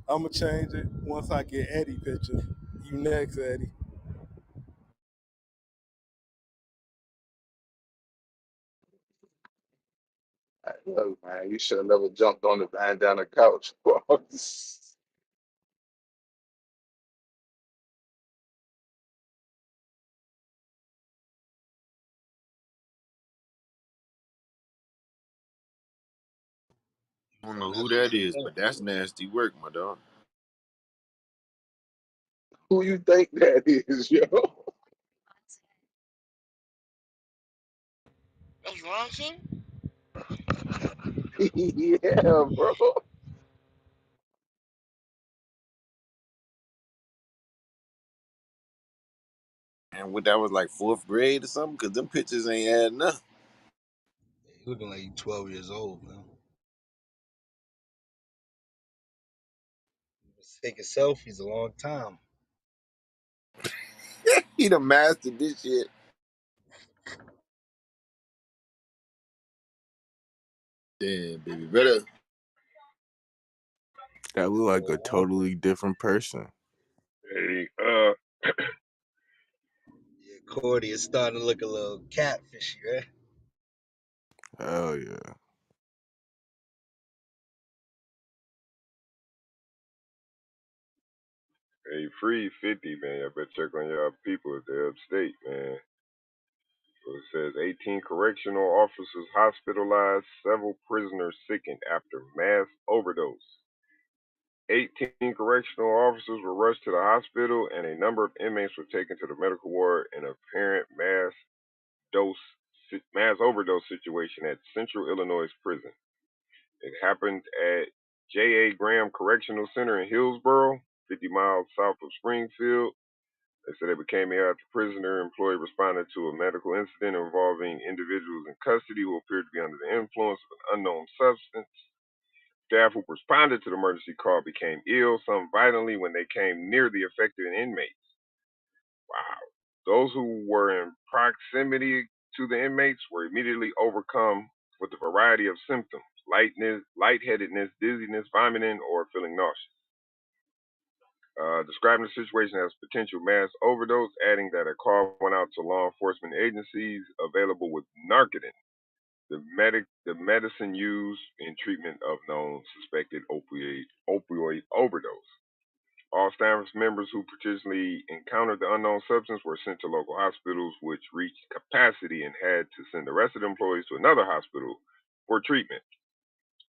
I'ma change it once I get Eddie picture. You next, Eddie. Look, man, you should have never jumped on the bandana couch. I don't know That's who what that she is, said. but that's nasty work, my dog. Who you think that is, yo? That's Ronson. Yeah, bro. And what that was like fourth grade or something? Cause them pictures ain't adding up. You looking like you 12 years old, man. Taking selfies a long time. He done mastered this shit. Damn, baby, better. That look like a Oh, totally different person. Hey, yeah, Cordy is starting to look a little catfishy, right? Hell yeah. hey, free 50, man. I better check on y'all people if they're upstate, man. So it says 18 correctional officers hospitalized, several prisoners sickened after mass overdose. 18 correctional officers were rushed to the hospital, and a number of inmates were taken to the medical ward in a apparent dose, mass overdose situation at Central Illinois Prison. It happened at J.A. Graham Correctional Center in Hillsboro, 50 miles south of Springfield. They said they became here after prisoner employee responded to a medical incident involving individuals in custody who appeared to be under the influence of an unknown substance. Staff who responded to the emergency call became ill, some violently, when they came near the affected inmates. Wow. Those who were in proximity to the inmates were immediately overcome with a variety of symptoms: lightheadedness, dizziness, vomiting, or feeling nauseous. Describing the situation as potential mass overdose, adding that a call went out to law enforcement agencies available with Narcotin, the medicine used in treatment of known suspected opioid overdose. All staff members who potentially encountered the unknown substance were sent to local hospitals, which reached capacity and had to send the rest of the employees to another hospital for treatment.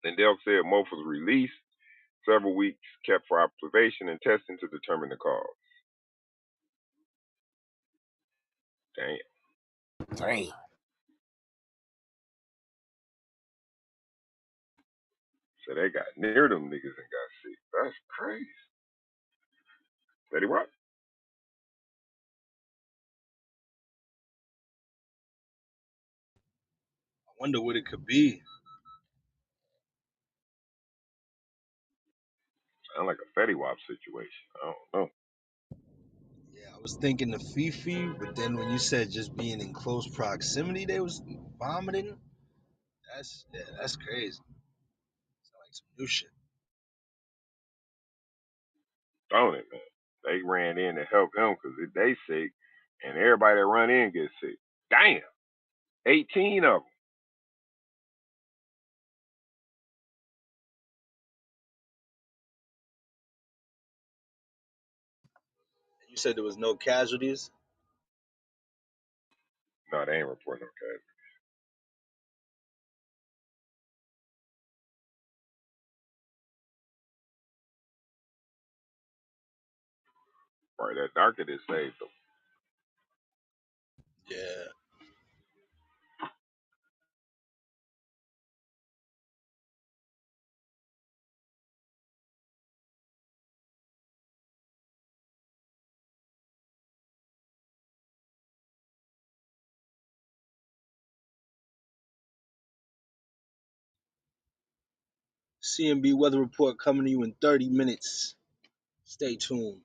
Lindell said Mof was released, several weeks kept for observation and testing to determine the cause. Damn. Damn. So they got near them niggas and got sick. That's crazy. Steady what? I wonder what it could be. Sound like a Fetty Wap situation. I don't know. Yeah, I was thinking of Fifi, but then when you said just being in close proximity, they was vomiting. That's crazy. Sound like some new shit. Don't it, man? They ran in to help him because they sick, and everybody that run in gets sick. Damn. 18 of them. You said there was no casualties. No, they ain't reporting no casualties. Right, that darker did saved them. Yeah. C.M.B. weather report coming to you in 30 minutes. Stay tuned.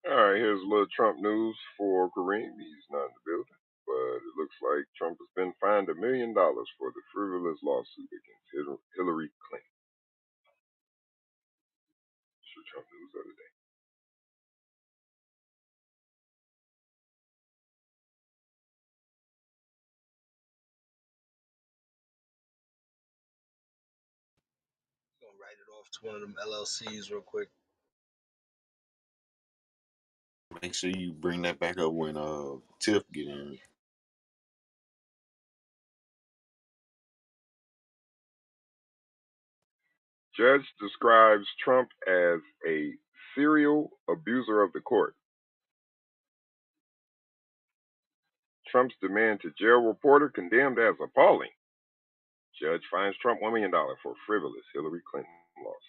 All right, here's a little Trump news for Kareem. He's not in the building, but it looks like Trump has been fined $1 million for the frivolous lawsuit against Hillary Clinton. It's your Trump news of the day. Gonna write it off to one of them LLCs real quick. Make sure you bring that back up when Tiff get in. Judge describes Trump as a serial abuser of the court. Trump's demand to jail reporter condemned as appalling. Judge fines Trump $1 million for frivolous Hillary Clinton lawsuit.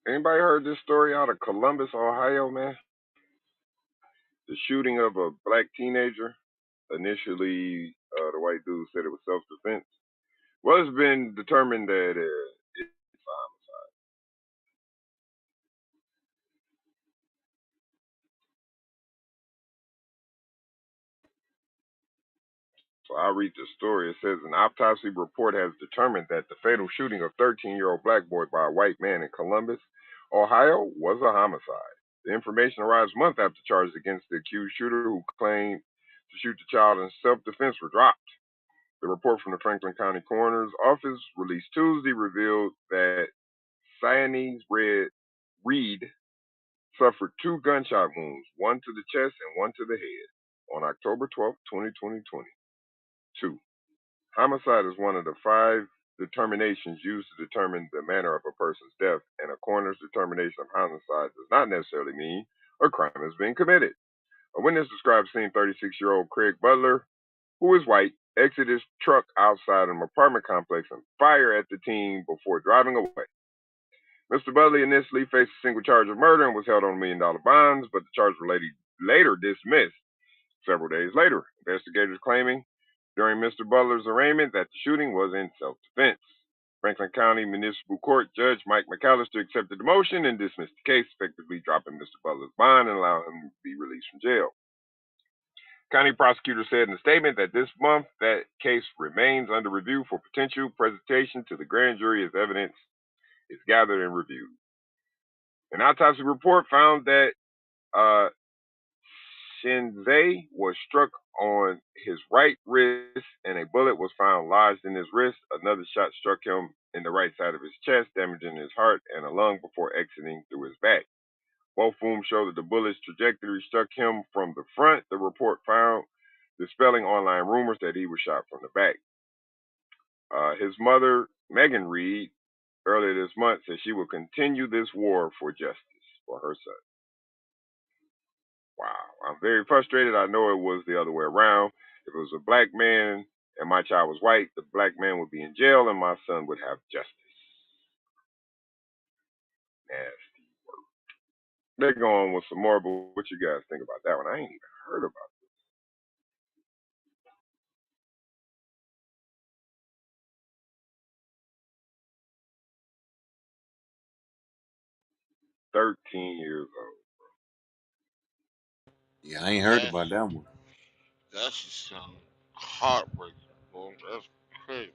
Anybody heard this story out of Columbus, Ohio, man? The shooting of a black teenager. Initially, the white dude said it was self-defense. Well, it's been determined that it's a homicide. So I'll read the story. It says an autopsy report has determined that the fatal shooting of 13-year-old black boy by a white man in Columbus, Ohio, was a homicide. The information arrives months after charges against the accused shooter who claimed to shoot the child in self-defense were dropped. The report from the Franklin County Coroner's Office released Tuesday revealed that Cyanese Reed suffered two gunshot wounds, one to the chest and one to the head, on October 12, 2022. Homicide is one of the five determinations used to determine the manner of a person's death, and a coroner's determination of homicide does not necessarily mean a crime has been committed. A witness described seeing 36-year-old Craig Butler, who is white, exit his truck outside an apartment complex and fire at the teen before driving away. Mr. Butler initially faced a single charge of murder and was held on $1 million bonds, but the charge was later dismissed several days later. Investigators claiming during Mr. Butler's arraignment that the shooting was in self-defense. Franklin County Municipal Court Judge Mike McAllister accepted the motion and dismissed the case, effectively dropping Mr. Butler's bond and allowing him to be released from jail. County prosecutor said in a statement that this month that case remains under review for potential presentation to the grand jury as evidence is gathered and reviewed. An autopsy report found that Shinzei was struck on his right wrist and a bullet was found lodged in his wrist. Another shot struck him in the right side of his chest, damaging his heart and a lung before exiting through his back. Both wounds show that the bullet's trajectory struck him from the front, the report found, dispelling online rumors that he was shot from the back. His mother, Megan Reed, earlier this month said she will continue this war for justice for her son. Wow, I'm very frustrated. I know it was the other way around. If it was a black man and my child was white, the black man would be in jail and my son would have justice. Nasty. They're going with some more, but what you guys think about that one? I ain't even heard about 13 years old. Yeah, I ain't heard That about that one. that should sound heartbreaking, bro. That's crazy.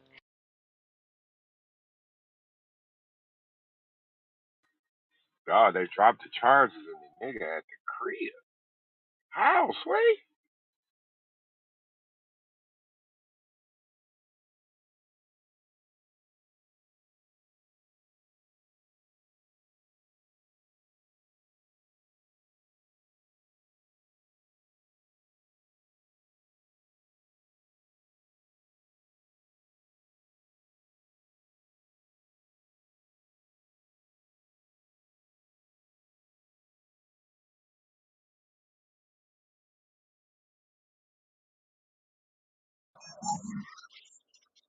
God, they dropped the charges and the nigga at the crib. How, Sway?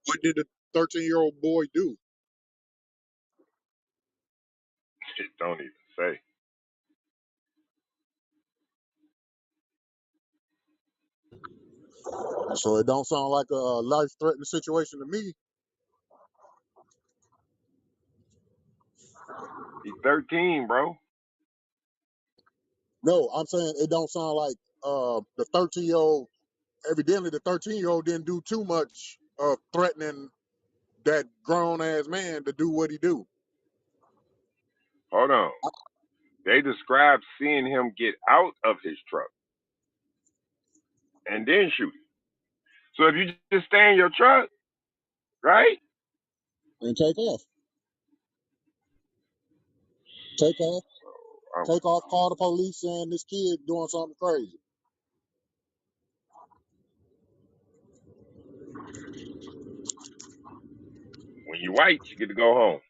What did the 13-year-old boy do? Shit, don't even say. So it don't sound like a life-threatening situation to me. He's 13, bro. No, I'm saying it don't sound like the 13-year-old. Evidently, the 13-year-old didn't do too much of threatening that grown-ass man to do what he do. Hold on. They described seeing him get out of his truck and then shoot him. So if you just stay in your truck, right? And take off. Take off. Um, Take off. Call the police saying this kid doing something crazy. when you white, you get to go home.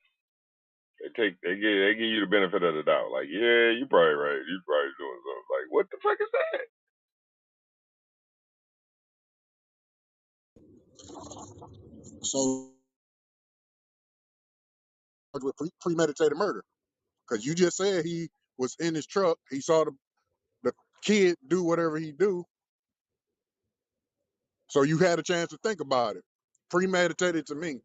They give you the benefit of the doubt. Like, yeah, you probably right. You probably doing something. Like, what the fuck is that? So with premeditated murder, because you just said he was in his truck. He saw the kid do whatever he do. So you had a chance to think about it. Premeditated to me.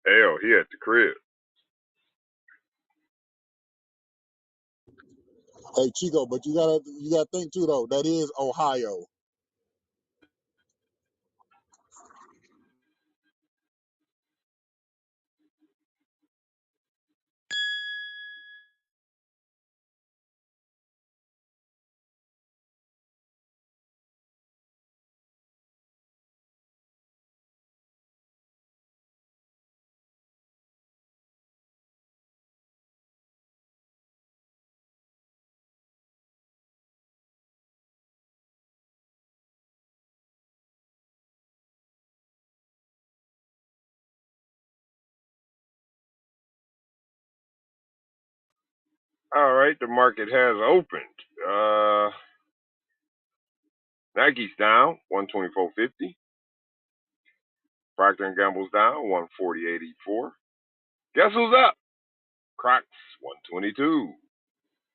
Hell, he at the crib. Hey Chico, but you gotta think too though. That is Ohio. All right, the market has opened. Nike's down 124.50. Procter and Gamble's down 140.84. Guess who's up? Crocs 122.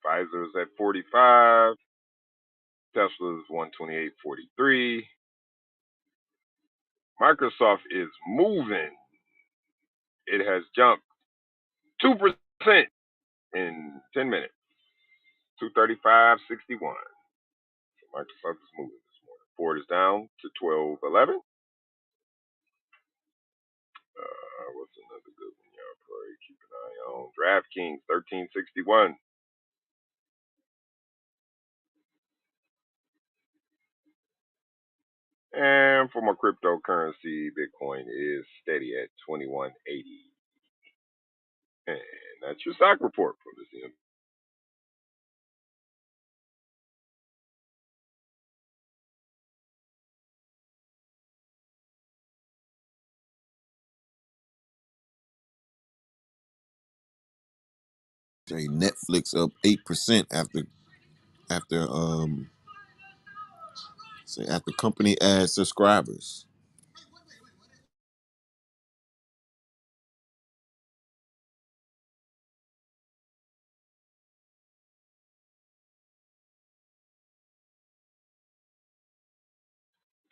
Pfizer's at 45. Tesla's 128.43. Microsoft is moving. It has jumped 2% in 10 minutes. 235.61. So Microsoft is moving this morning. Ford is down to 12.11. What's another good one y'all probably keep an eye on? DraftKings 13.61. And for my cryptocurrency, Bitcoin is steady at 21.80. And that's your stock report from the CM. Say Netflix up 8% after after company adds subscribers.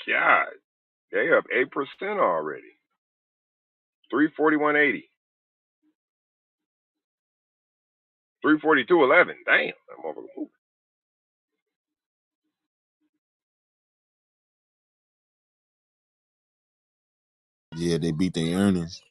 God, they up 8% already. 341.80. 342.11. Damn, that motherfucker moving. Yeah, they beat their earnings.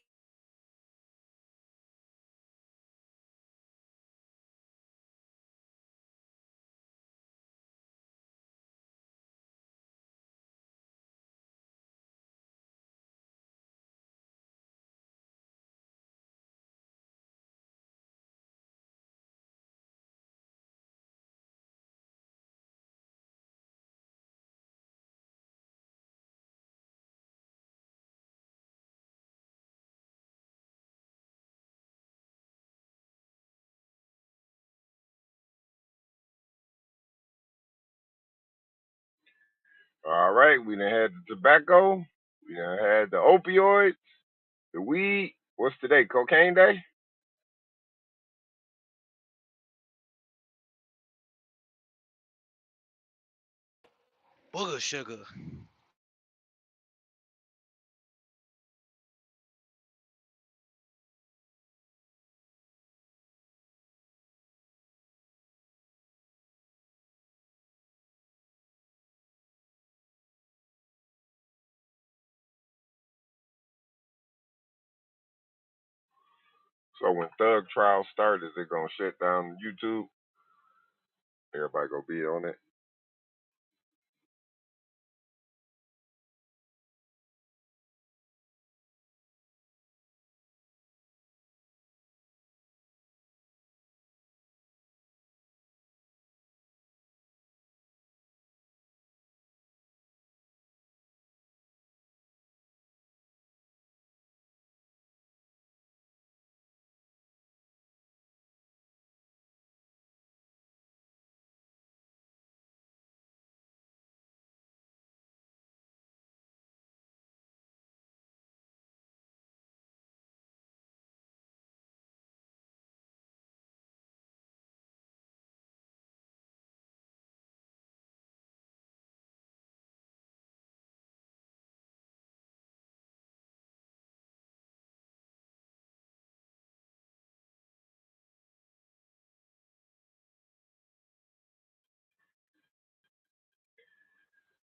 All right, we done had the tobacco. We done had the opioids, the weed. What's today? Cocaine day? Booger sugar. So when Thug trial starts, is it gonna shut down YouTube? Everybody gonna be on it.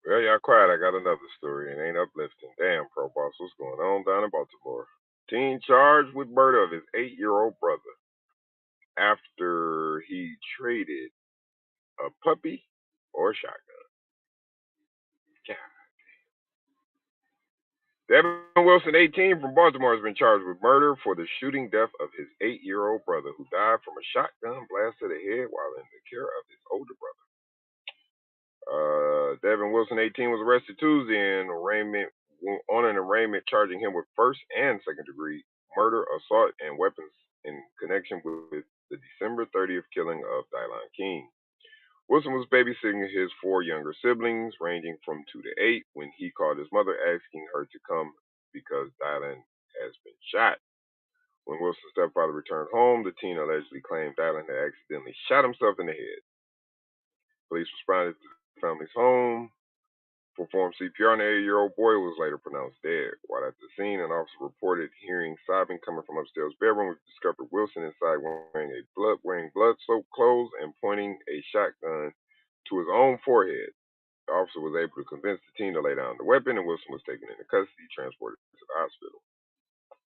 Well, y'all quiet. I got another story. It ain't uplifting. Damn, Pro Boss, what's going on down in Baltimore? Teen charged with murder of his 8-year-old brother after he traded a puppy or a shotgun. God. Devin Wilson, 18, from Baltimore, has been charged with murder for the shooting death of his 8-year-old brother, who died from a shotgun blast to the head while in the care of his older brother. Devin Wilson, 18, was arrested Tuesday on an arraignment charging him with first and second degree murder, assault, and weapons in connection with the December 30th killing of Dylan King. Wilson was babysitting his four younger siblings, ranging from 2 to 8, when he called his mother asking her to come because Dylan has been shot. When Wilson's stepfather returned home, the teen allegedly claimed Dylan had accidentally shot himself in the head. Police responded to the family's home, performed CPR, and the 8-year-old boy was later pronounced dead. While at the scene, an officer reported hearing sobbing coming from upstairs bedroom, which discovered Wilson inside wearing blood-soaked clothes and pointing a shotgun to his own forehead. The officer was able to convince the teen to lay down the weapon, and Wilson was taken into custody, transported to the hospital.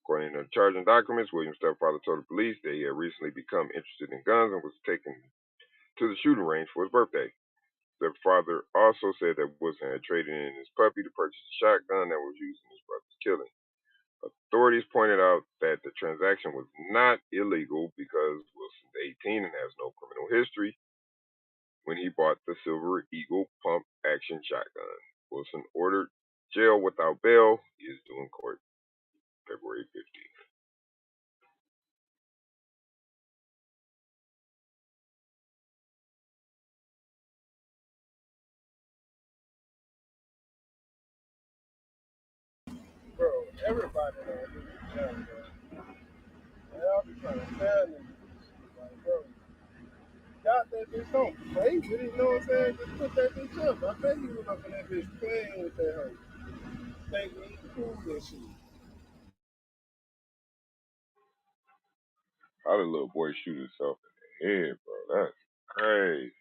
According to the charging documents, William's stepfather told the police that he had recently become interested in guns and was taken to the shooting range for his birthday. The father also said that Wilson had traded in his puppy to purchase a shotgun that was used in his brother's killing. Authorities pointed out that the transaction was not illegal because Wilson's 18 and has no criminal history when he bought the Silver Eagle pump action shotgun. Wilson ordered jail without bail. He is due in court February 15th. Bro, everybody on this jump, bro. And I'll be trying to tell niggas, like, bro, got that bitch, don't play with it, you know what I'm saying? Just put that bitch up. I bet he was up in that bitch playing with that hoe, thinking he cool and shit. How did little boy shoot himself in the head, bro? That's crazy.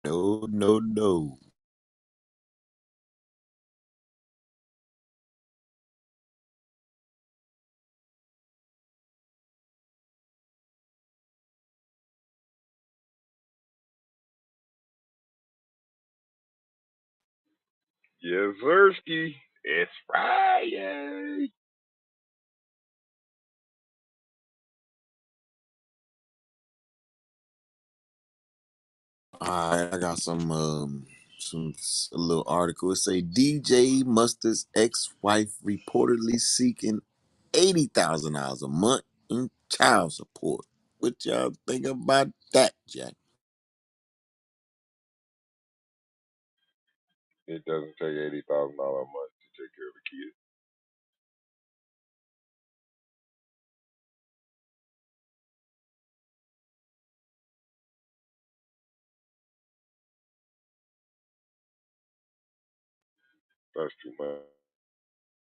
No, no, no. Yes, Sirski. It's Friday. All right, I got some a little article. It say DJ Mustard's ex-wife reportedly seeking $80,000 a month in child support. What y'all think about that, Jack? It doesn't take $80,000 a month to take care of a kid. That's too much.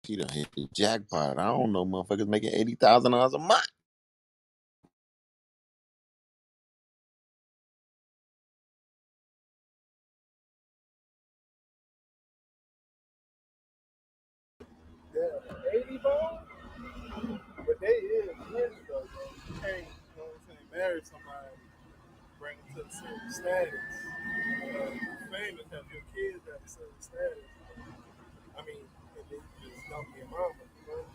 He done hit the jackpot. I don't know motherfuckers making $80,000 a month. Damn, 80 ball? But they is rich though, bro. You can't, you know what I'm saying, marry somebody, bring them to a certain status. Famous, have your kids at a certain status. I mean, and then you just dump your mama, you know?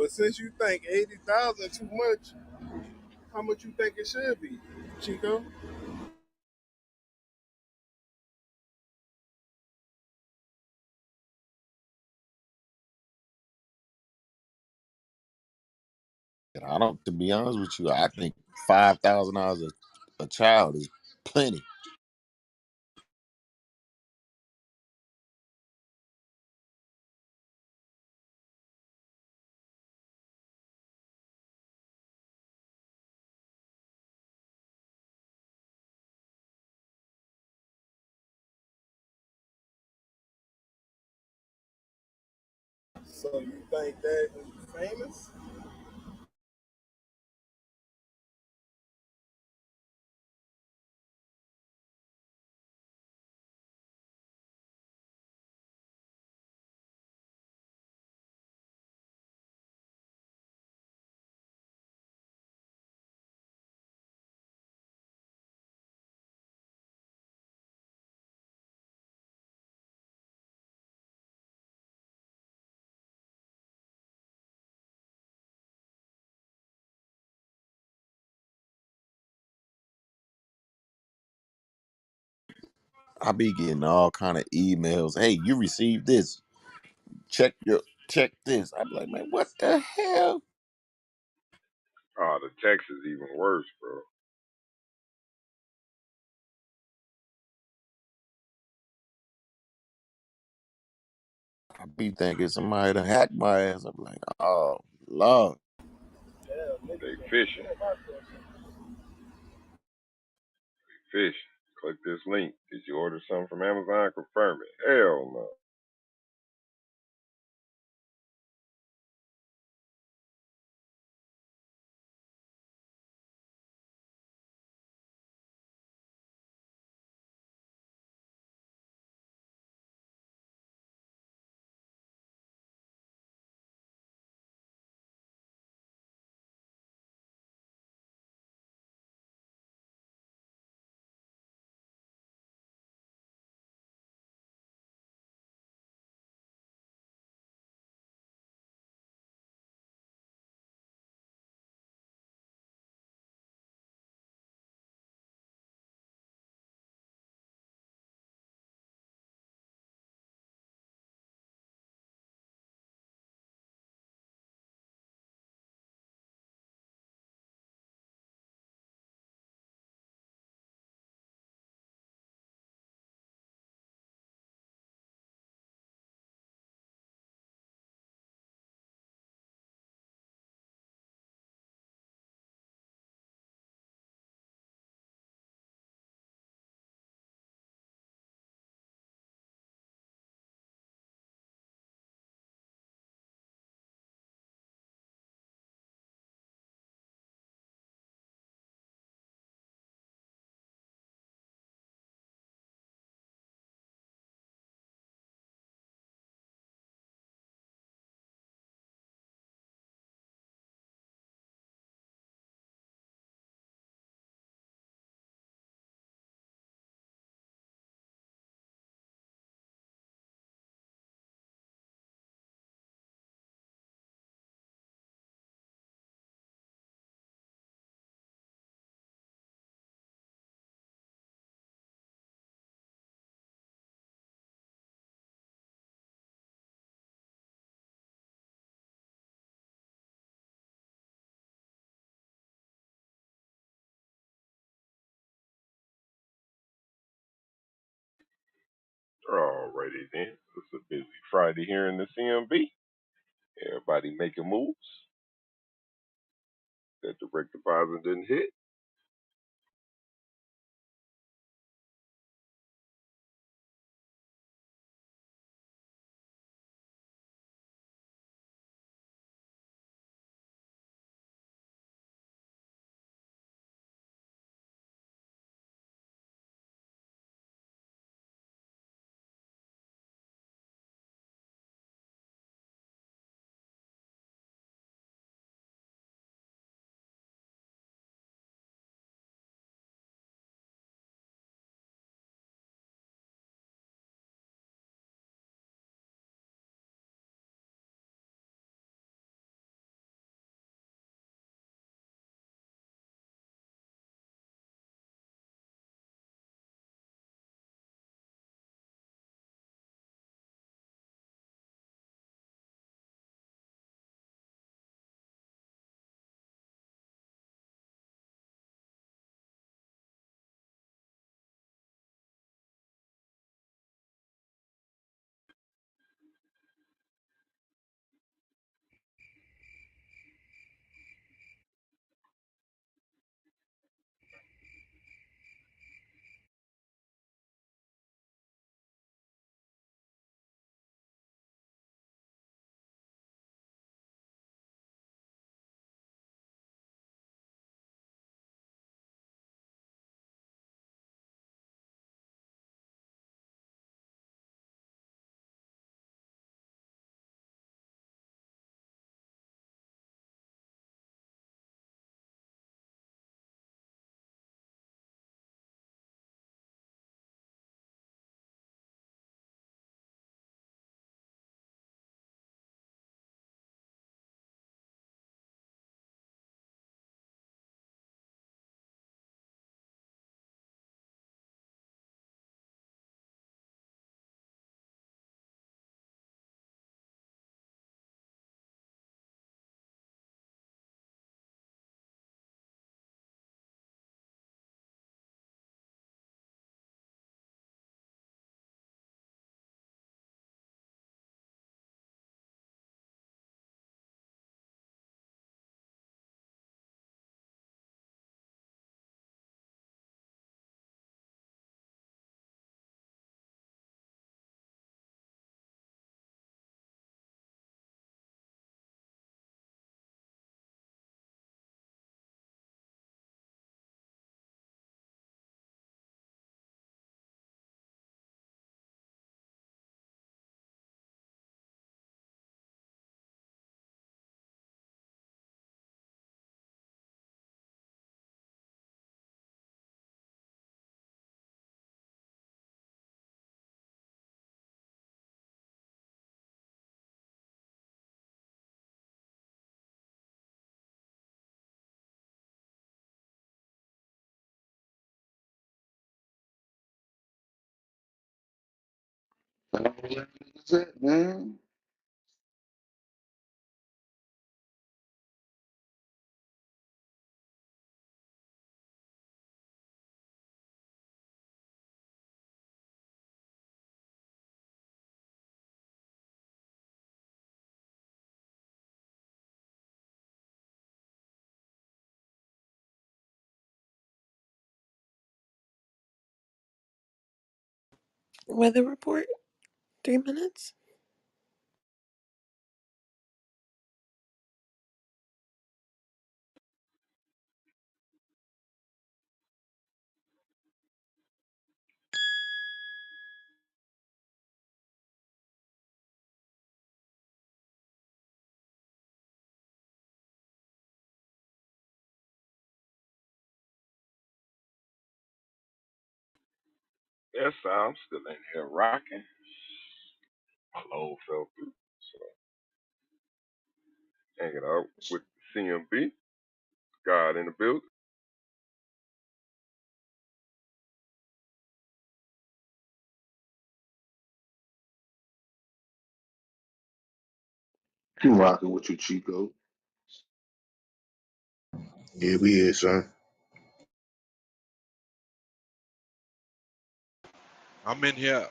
But since you think 80,000 too much, how much you think it should be, Chico? And I don't, to be honest with you, I think $5,000 a child is plenty. So you think that is famous? I be getting all kind of emails. Hey, you received this. Check your check this. I'm like, man, what the hell? Oh, the text is even worse, bro. I be thinking somebody to hack my ass. I'm like, oh Lord. Yeah, They niggas gonna be fishing, seeing my question. fishing. Click this link. Did you order something from Amazon? Confirm it. Hell no. Alrighty then. It's a busy Friday here in the C.M.B. Everybody making moves. That direct deposit didn't hit. That's it, man. Weather report. 3 minutes. Yes, I'm still in here rocking. My load fell through. So hanging out with C.M.B. God in the building. You rocking with you, Chico. Yeah, we here, son. I'm in here.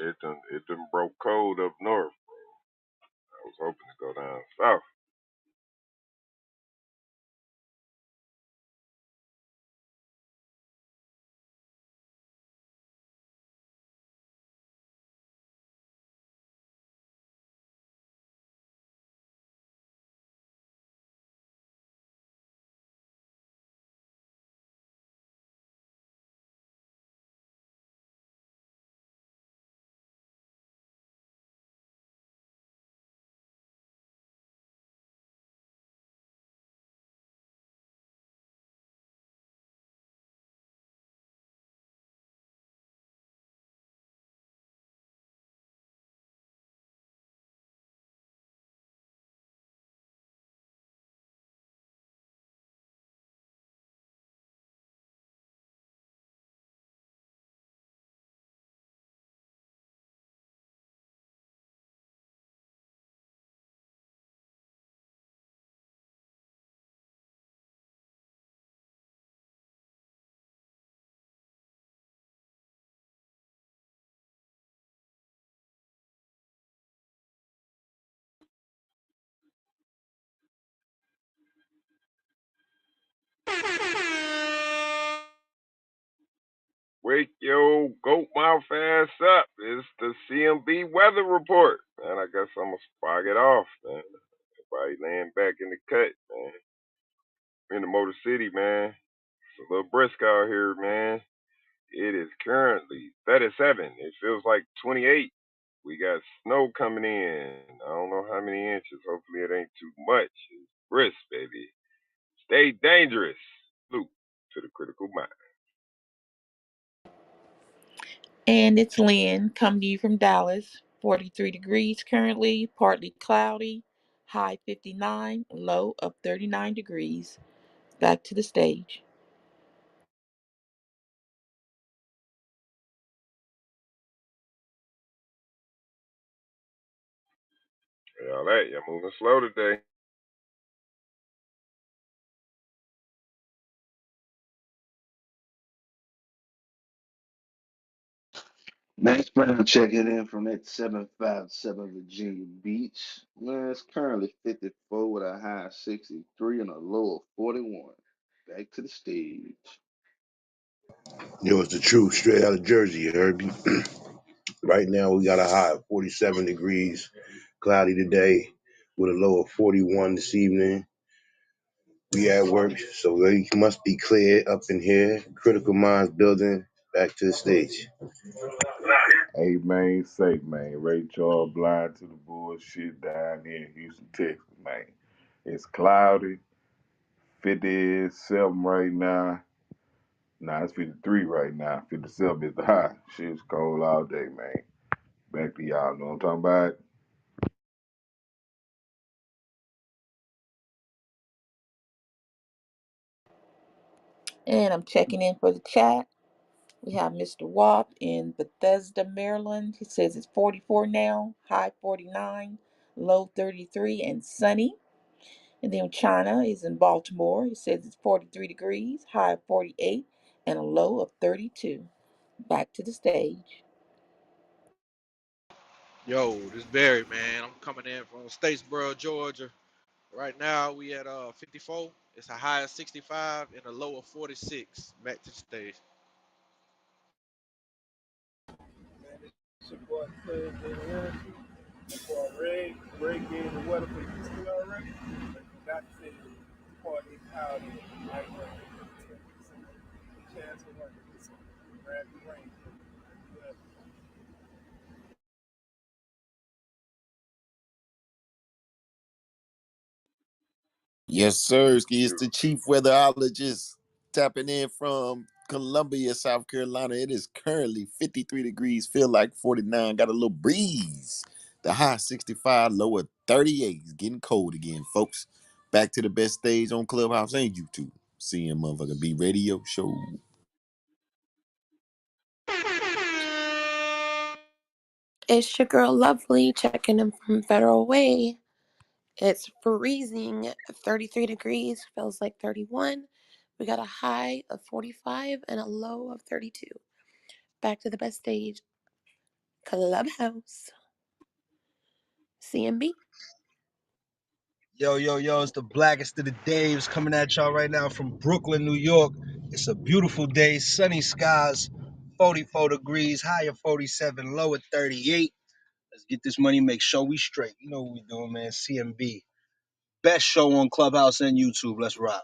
Yeah, it done broke cold up north. I was hoping to go down south. Wake your goat mouth ass up. It's the C.M.B. weather report. Man, I guess I'm going to spark it off, man. Everybody laying back in the cut, man. In the Motor City, man. It's a little brisk out here, man. It is currently 37. It feels like 28. We got snow coming in. I don't know how many inches. Hopefully it ain't too much. It's brisk, baby. Stay dangerous. Salute to the critical mind. And it's Lynn, coming to you from Dallas. 43 degrees currently, partly cloudy, high 59, low of 39 degrees. Back to the stage. Y'all that, y'all moving slow today. Next man checking in from that 757 Virginia Beach. Man, it's currently 54 with a high of 63 and a low of 41. Back to the stage. Yo, it's the truth, straight out of Jersey, you heard me? Right now, we got a high of 47 degrees, cloudy today, with a low of 41 this evening. We at work, so we must be clear up in here. Critical Minds building, back to the stage. Hey man, safe man. Ray Charles blind to the bullshit down here in Houston, Texas, man. It's cloudy, 57 right now. Nah, it's 53 right now. 57 is the high. Shit's cold all day, man. Back to y'all. Know what I'm talking about? And I'm checking in for the chat. We have Mr. Walt in Bethesda, Maryland. He says it's 44 now, high 49, low 33, and sunny. And then China is in Baltimore. He says it's 43 degrees, high of 48, and a low of 32. Back to the stage. Yo, this Barry, man. I'm coming in from Statesboro, Georgia. Right now we at 54. It's a high of 65 and a low of 46. Back to the stage. Man, this your boy Cuz International. My boy Ray. Ray gave the weather for Houston already. But forgot to say partly cloudy, light rain, 10% chance of rain. So grab the rain. Yeah. Yes, sir. It's the chief weatherologist tapping in from Columbia, South Carolina. It is currently 53 degrees, feel like 49. Got a little breeze. The high 65, lower 38. It's getting cold again, folks. Back to the best stage on Clubhouse and YouTube. C.M.B radio show. It's your girl Lovely checking in from Federal Way. It's freezing, 33 degrees, feels like 31. We got a high of 45 and a low of 32. Back to the best stage, Clubhouse. C.M.B. Yo, yo, yo, it's the blackest of the days coming at y'all right now from Brooklyn, New York. It's a beautiful day, sunny skies, 44 degrees, high of 47, low at 38. Let's get this money, make sure we straight. You know what we doing, man. C.M.B. Best show on Clubhouse and YouTube. Let's rock.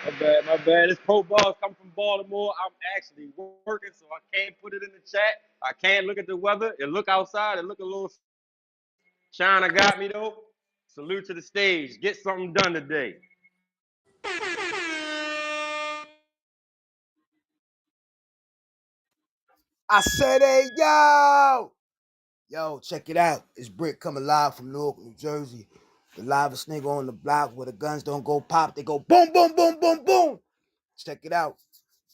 My bad, my bad. It's Pro Balls coming from Baltimore. I'm actually working, so I can't put it in the chat. I can't look at the weather. It look outside. It look a little. China got me though. Salute to the stage. Get something done today. I said, hey, yo! Yo, check it out. It's Brick coming live from Newark, New Jersey. The livest nigga on the block where the guns don't go pop, they go boom, boom, boom, boom, boom. Check it out.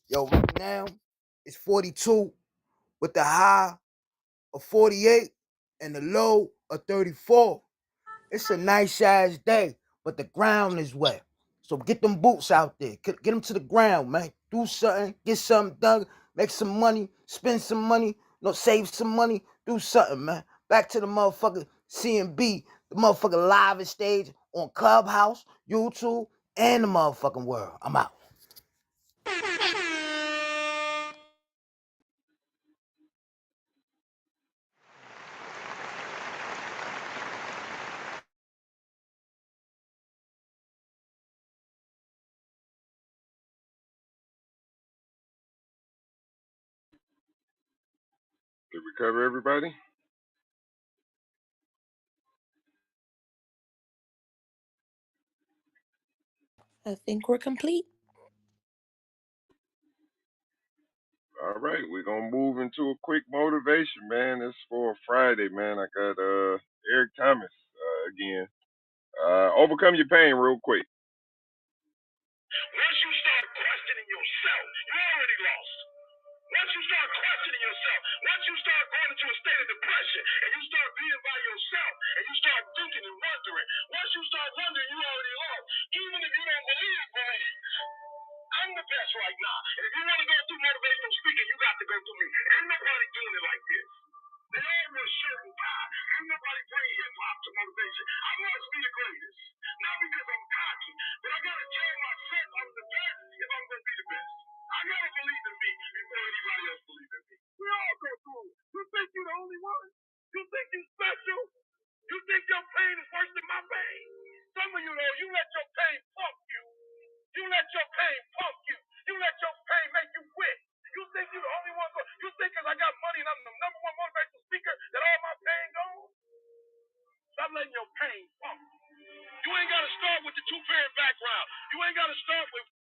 Yo, right now, it's 42 with the high of 48 and the low of 34. It's a nice ass day, but the ground is wet. So get them boots out there. Get them to the ground, man. Do something. Get something done. Make some money. Spend some money. No, save some money. Do something, man. Back to the motherfucker C&B, the motherfucker live stage on Clubhouse, YouTube, and the motherfucking world. I'm out. Did we cover everybody? I think we're complete. All right, we're gonna move into a quick motivation, man. It's for Friday, man. I got Eric Thomas again. Overcome your pain real quick. Once you start questioning yourself, you already lost. Once you start questioning yourself, once you start going into a state of depression and you start being by yourself and you start thinking and wondering, once you start wondering, you already lost. Even if you don't believe. I'm the best right now. And if you want to go through motivational speaking, you got to go through me. Ain't nobody doing it like this. They all was certain God. Ain't nobody bring hip hop to motivation. I must be the greatest. Not because I'm cocky, but I gotta tell myself I'm the best if I'm gonna be the best. I gotta believe in me before anybody else believes in me. We all go through it. You think you're the only one? You think you're special? You think your pain is worse than my pain? Some of you though, you let your pain pump you. You let your pain pump you. You let your pain make you quit. You think you're the only one. You think because I got money and I'm the number one motivational speaker that all my pain gone? Stop letting your pain pump. You ain't got to start with the two-parent background. You ain't got to start with. You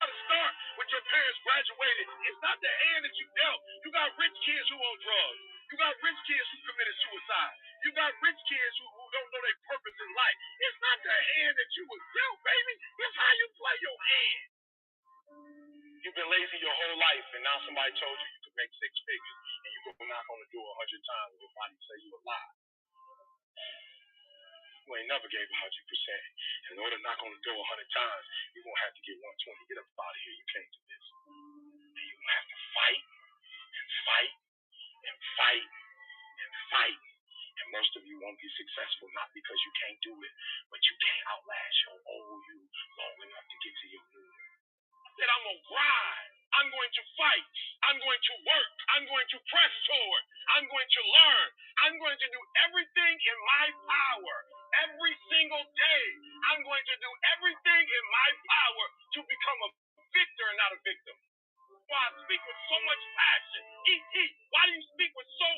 got to start with your parents graduated. It's not the hand that you dealt. You got rich kids who on drugs. You got rich kids who committed suicide. You got rich kids who don't know their purpose in life. It's not the hand that you was dealt, baby. It's how you play your hand. You've been lazy your whole life, and now somebody told you you could make six figures, and you go knock on the door 100 times, and your body say you a lie. You ain't never gave 100%. And in order to knock on the door 100 times, you're gonna have to get 120. Get up out of here. You can't do this. And you're gonna have to fight and fight and fight and fight. And most of you won't be successful not because you can't do it, but you can't outlast your old you long enough to get to your new you. I said I'm gonna grind. I'm going to fight. I'm going to work. I'm going to press toward. I'm going to learn. I'm going to do everything in my power every single day. I'm going to do everything in my power to become a victor and not a victim. Why I speak with so much passion. E.T., why do you speak with so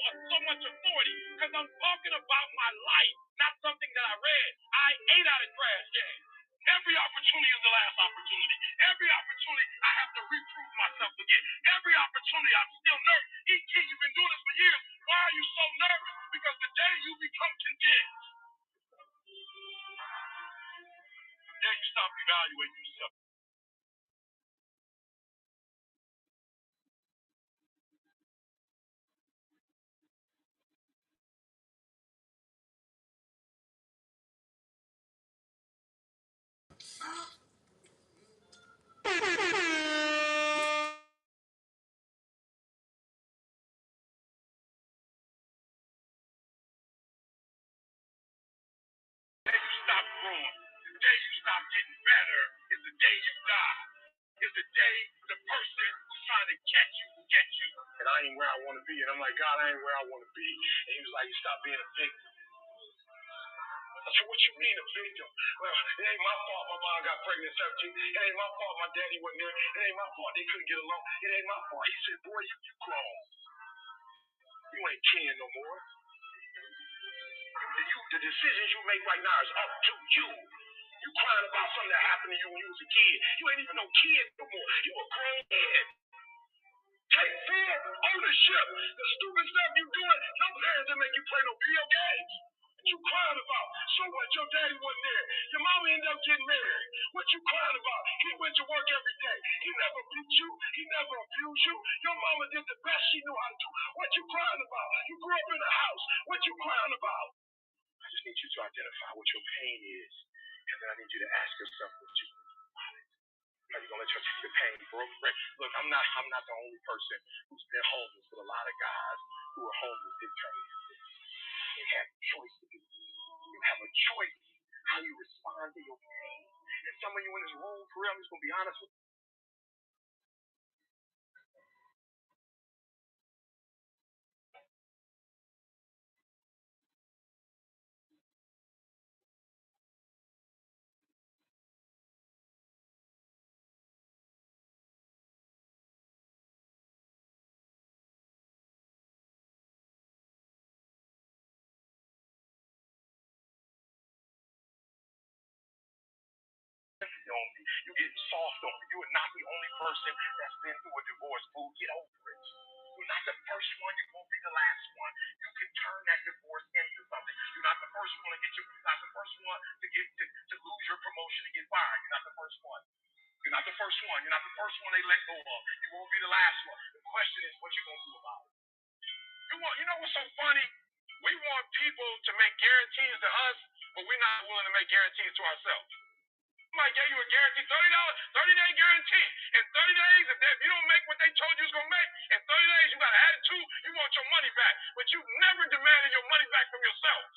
much authority? Because I'm talking about my life, not something that I read. I ate out of trash cans. Every opportunity is the last opportunity. Every opportunity, I have to reprove myself again. Every opportunity, I'm still nervous. E.T., you've been doing this for years. Why are you so nervous? Because the day you become content, the day you stop evaluating yourself. The day you stop growing, the day you stop getting better, is the day you die. Is the day the person who's trying to catch you will get you. And I ain't where I want to be. And I'm like, God, I ain't where I want to be. And he was like, you stop being a victim. I said, what you mean a victim? Well, it ain't my fault my mom got pregnant at 17. It ain't my fault my daddy wasn't there. It ain't my fault they couldn't get along. It ain't my fault. He said, boy, you grown. You ain't kin no more. The decisions you make right now is up to you. You crying about something that happened to you when you was a kid. You ain't even no kid no more. You a grown man. Take full ownership. The stupid stuff you doing, your parents didn't make you play no video games. What you crying about? So what? Your daddy wasn't there. Your mama ended up getting married. What you crying about? He went to work every day. He never beat you. He never abused you. Your mama did the best she knew how to do. What you crying about? You grew up in a house. What you crying about? I just need you to identify what your pain is, and then I need you to ask yourself what you about it. Are you gonna let your pain break? Look, I'm not the only person who's been homeless, but a lot of guys who are homeless did turn into this. They have a choice to do. You have a choice how you respond to your pain. And some of you in this room, for real, I'm just gonna be honest with you. You getting soft on me. You are not the only person that's been through a divorce, boo. Get over it. You're not the first one. You won't be the last one. You can turn that divorce into something. You're not the first one to get your. You're not the first one to lose your promotion and get fired. You're not the first one. You're not the first one. You're not the first one they let go of. You won't be the last one. The question is, what you gonna do about it? You know what's so funny? We want people to make guarantees to us, but we're not willing to make guarantees to ourselves. Somebody gave you a guarantee, $30, 30-day guarantee. In 30 days, if you don't make what they told you was gonna make, in 30 days you got an attitude, you want your money back. But you never demanded your money back from yourself.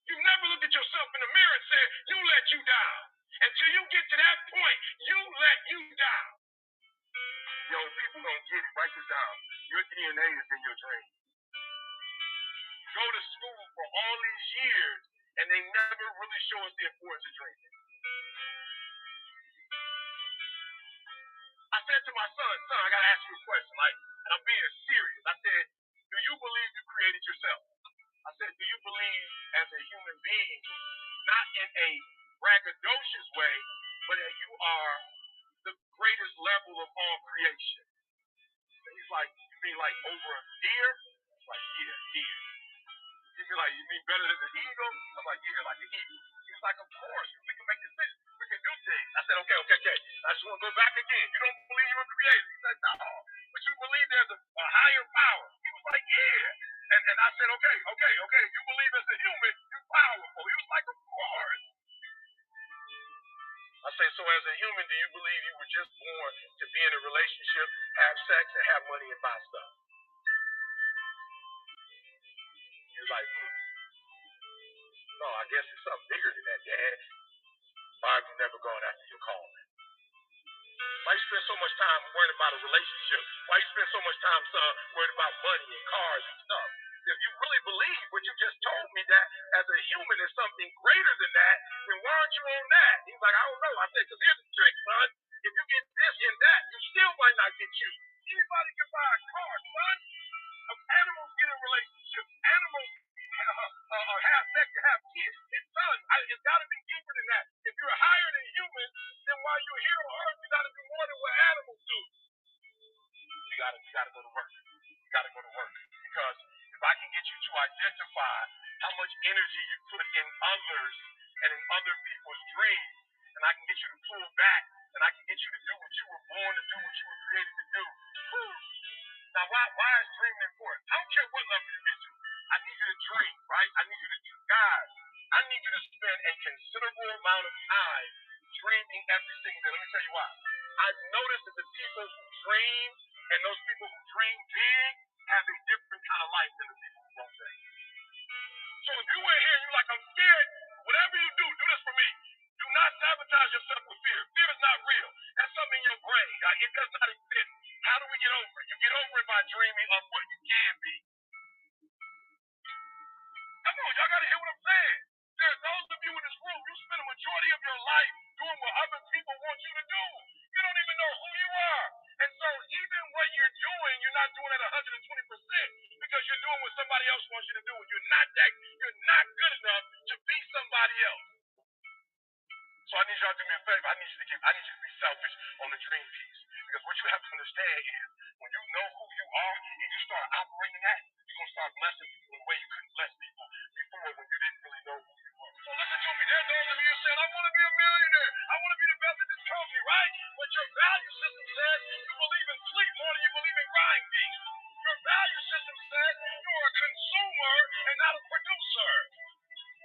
You never looked at yourself in the mirror and said, you let you down. Until you get to that point, you let you down. Yo, people don't get it. Write this down. Your DNA is in your dream. Go to school for all these years, and they never really show us the importance of dreaming. I said to my son, I gotta ask you a question, like, and I'm being serious. I said, do you believe you created yourself? I said, do you believe as a human being, not in a braggadocious way, but that you are the greatest level of all creation. And he's like, you mean like over a deer? It's like, yeah, deer. He'd be like, you mean better than the eagle? I'm like, yeah, like the eagle. He's like, of course, we can make decisions. We can do things. I said, okay. I just want to go back again. You don't believe you were created? He said, no. But you believe there's a higher power. He was like, yeah. And I said, okay. You believe as a human, you're powerful. He was like, of course. I say, so as a human, do you believe you were just born to be in a relationship, have sex, and have money and buy stuff? He was like, no, I guess it's something bigger than that, Dad. Why have you never gone after your calling? Why you spend so much time worrying about a relationship? Why you spend so much time, son, worrying about money and cars and stuff? If you really believe what you just told me that as a human is something greater than that, then why aren't you on that? He's like, I don't know. I said, because here's the trick, son. If you get this and that, you still might not get you. Anybody can buy a car, son. Animals get in relationships. Animals have sex to have kids. It's got to be deeper than that. If you're higher than humans, then while you're here on Earth, you got to do more than what animals do. You got to go to work. You got to go to work because if I can get you to identify how much energy you put in others and in other people's dreams, and I can get you to pull back, and I can get you to do what you were born to do, what you were created to do. Now, why is dreaming important? I don't care what level you get to. I need you to dream, right? I need you to do, guys. I need you to spend a considerable amount of time dreaming every single day. Let me tell you why. I've noticed that the people who dream and those people who dream big have a different kind of life than the people who don't dream. So if you were here and you're like, I'm scared, whatever you do, do this for me. Do not sabotage yourself with fear. Fear is not real. That's something in your brain. It does not exist. How do we get over it? You get over it by dreaming of what you can be. Come on, y'all gotta hear what I'm saying. There are those of you in this room, you spend a majority of your life doing what other people want you to do. You don't even know who you are. And so even what you're doing, you're not doing it 120% because you're doing what somebody else wants you to do. And you're not good enough to be somebody else. So I need y'all to do me a favor. I need you to be selfish on the dream piece. Because what you have to understand is when you know who you are and you start operating that, you're gonna start blessing people in a way you couldn't bless people before when you didn't really know who you were. So listen to me. There's those of you who said, I want to be a millionaire. I want to be the best at this company, right? But your value system says you believe in sleep more than you believe in grinding. Your value system says you're a consumer and not a producer.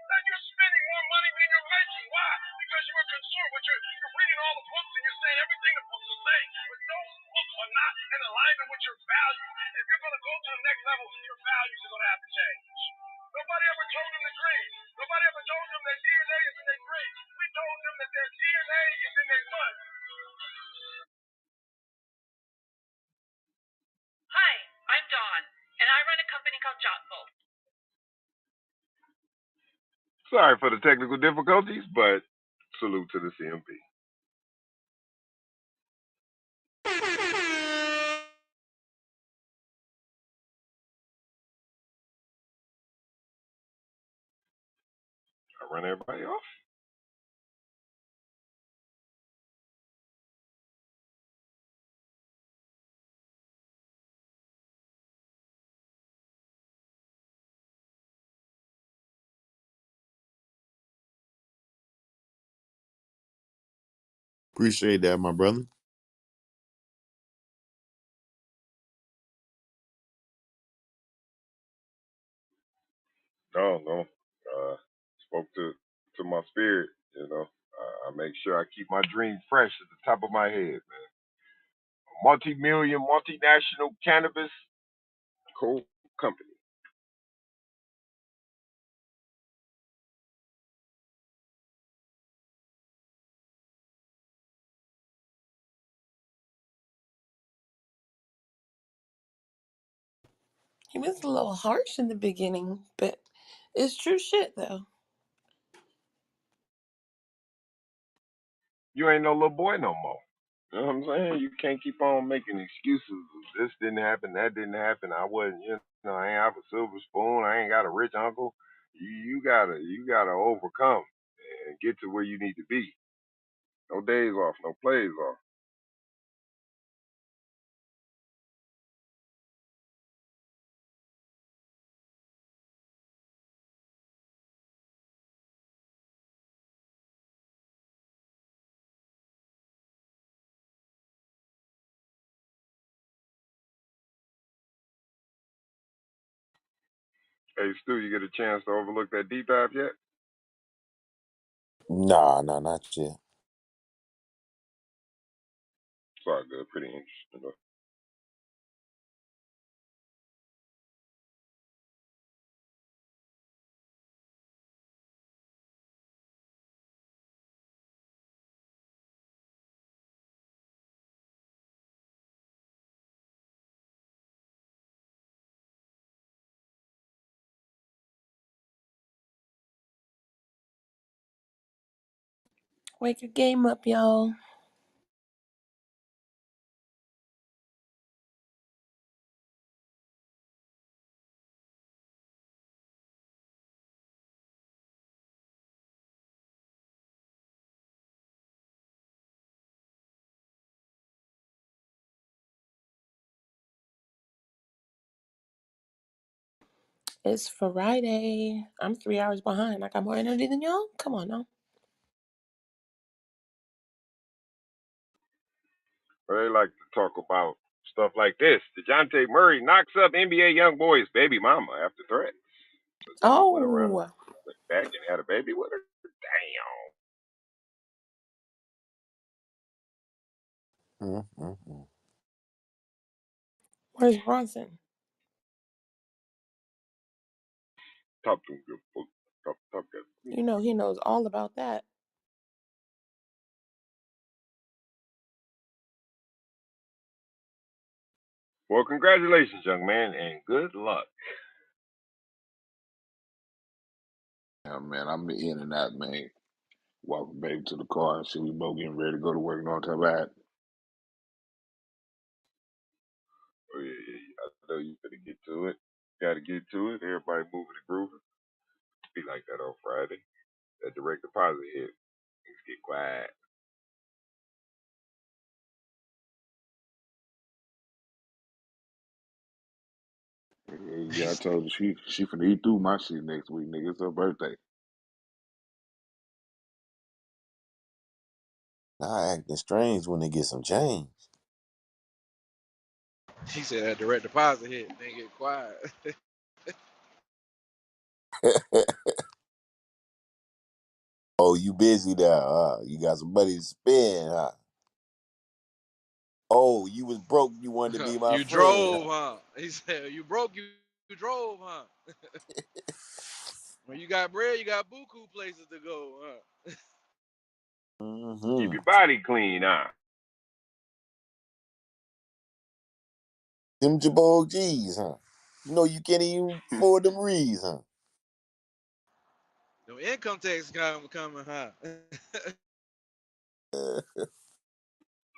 That you're spending more money than you're making. Why? Because you're a consumer. But you're reading all the books and you're saying everything the books are saying. But those books are not in alignment with your value. If you're going to go to the next level, your values are going to have to change. Nobody ever told them to dream. Nobody ever told them that DNA is in their dream. We told them that their DNA is in their blood. Hi, I'm Dawn, and I run a company called Jotful. Sorry for the technical difficulties, but salute to the C.M.B. I run everybody off. Appreciate that, my brother. No. Spoke to my spirit, you know. I make sure I keep my dream fresh at the top of my head, man. Multi-million, multinational cannabis co company. He was a little harsh in the beginning, but it's true shit though. You ain't no little boy no more. You know what I'm saying? You can't keep on making excuses. This didn't happen, that didn't happen. I wasn't, I ain't have a silver spoon. I ain't got a rich uncle. You gotta overcome and get to where you need to be. No days off, no plays off. Hey, Stu, you get a chance to overlook that deep dive yet? Nah, not yet. It's all good. Pretty interesting. Though. Wake your game up, y'all. It's Friday. I'm 3 hours behind. I got more energy than y'all. Come on now. But they like to talk about stuff like this. DeJounte Murray knocks up NBA young boy's baby mama after threats. So then he went around Oh, went back and had a baby with her. Damn. Mm-mm-mm. where's Bronson? Talk to him, good book. Talk that. You know he knows all about that. Well, congratulations, young man, and good luck. Yeah, man, I'm in and out, man. Walking baby to the car and shit. We both getting ready to go to work. You know what I'm talking about? Oh, yeah, yeah, yeah. I know you better get to it. Got to get to it. Everybody moving and grooving. Be like that on Friday. That direct deposit hit. Things get quiet. Yeah, I told her she finna eat through my shit next week, nigga. It's her birthday. Now acting strange when they get some change. She said that direct deposit hit. They get quiet. Oh, you busy now, huh? You got some money to spend, huh? Oh, you was broke, you wanted to be my You friend, drove, huh? He said, you broke, you drove, huh? When you got bread, you got buku places to go, huh? huh? Keep Mm-hmm. your body clean, huh? Them Jabot G's, huh? You know you can't even afford them Reeds, huh? No income tax coming, huh?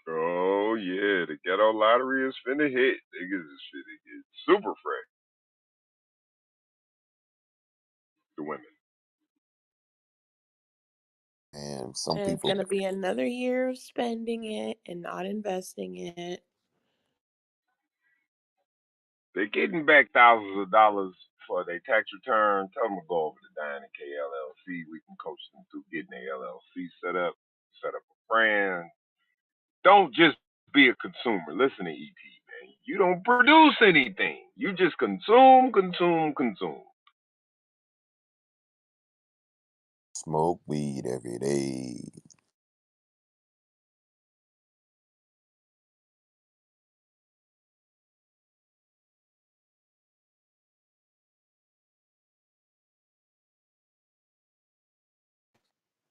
Oh yeah, the ghetto lottery is finna hit. Niggas is finna get super fresh. The women. And some And it's people, gonna be another year of spending it and not investing it. They getting back thousands of dollars for their tax return. Tell them to go over to Dine and K LLC. We can coach them through getting their LLC set up a brand. Don't just be a consumer. Listen to ET, man. You don't produce anything. You just consume, consume, consume. smoke weed every day.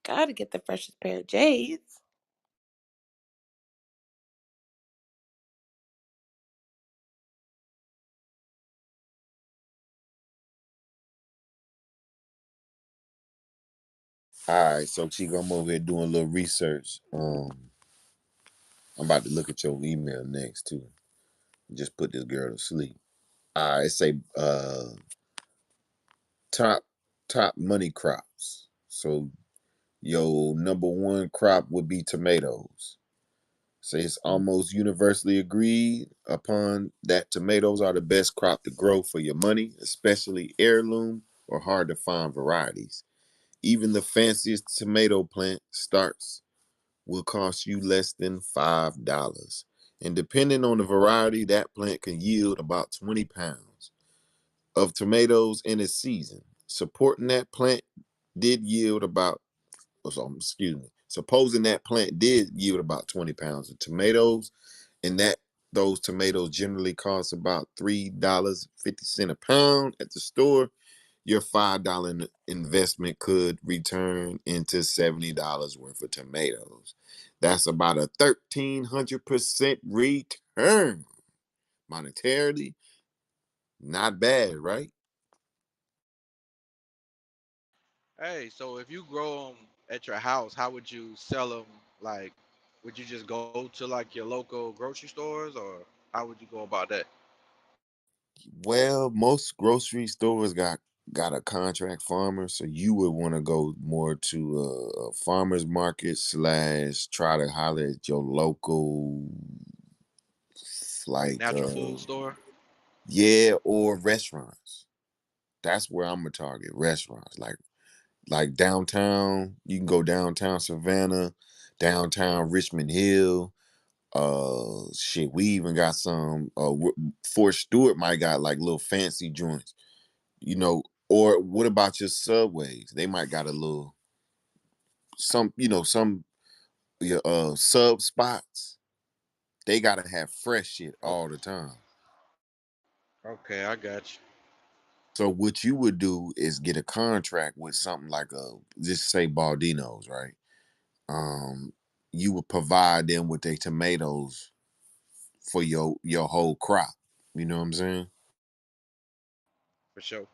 Gotta get the freshest pair of J's. All right, so Chico, I'm over here doing a little research. I'm about to look at your email next too. Just put this girl to sleep. All right, it say top top money crops. So your number one crop would be tomatoes. Say it's almost universally agreed upon that tomatoes are the best crop to grow for your money, especially heirloom or hard to find varieties. Even the fanciest tomato plant starts will cost you less than $5. And depending on the variety, that plant can yield about 20 pounds. of tomatoes in its season. Supporting that plant did yield about, excuse me, supposing that plant did yield about 20 pounds of tomatoes, and that those tomatoes generally cost about $3.50 a pound at the store, your $5 investment could return into $70 worth of tomatoes. That's about a 1,300% return. Monetarily, not bad, right? Hey, so if you grow them at your house, how would you sell them? Like, would you just go to like your local grocery stores, or how would you go about that? Well, most grocery stores got a contract farmer, so you would want to go more to a farmer's market slash try to holler at your local, like Natural food store? yeah, or restaurants. That's where I'm gonna target restaurants, like downtown. You can go downtown Savannah, downtown Richmond Hill. Shit, we even got some. Fort Stewart might got like little fancy joints, you know. Or what about your subways? They might got a little some, some your sub spots. They gotta have fresh shit Oh, all the time. okay, I got you. So what you would do is get a contract with something like just say Baldino's, right? Um, you would provide them with their tomatoes for your whole crop. You know what I'm saying? For sure.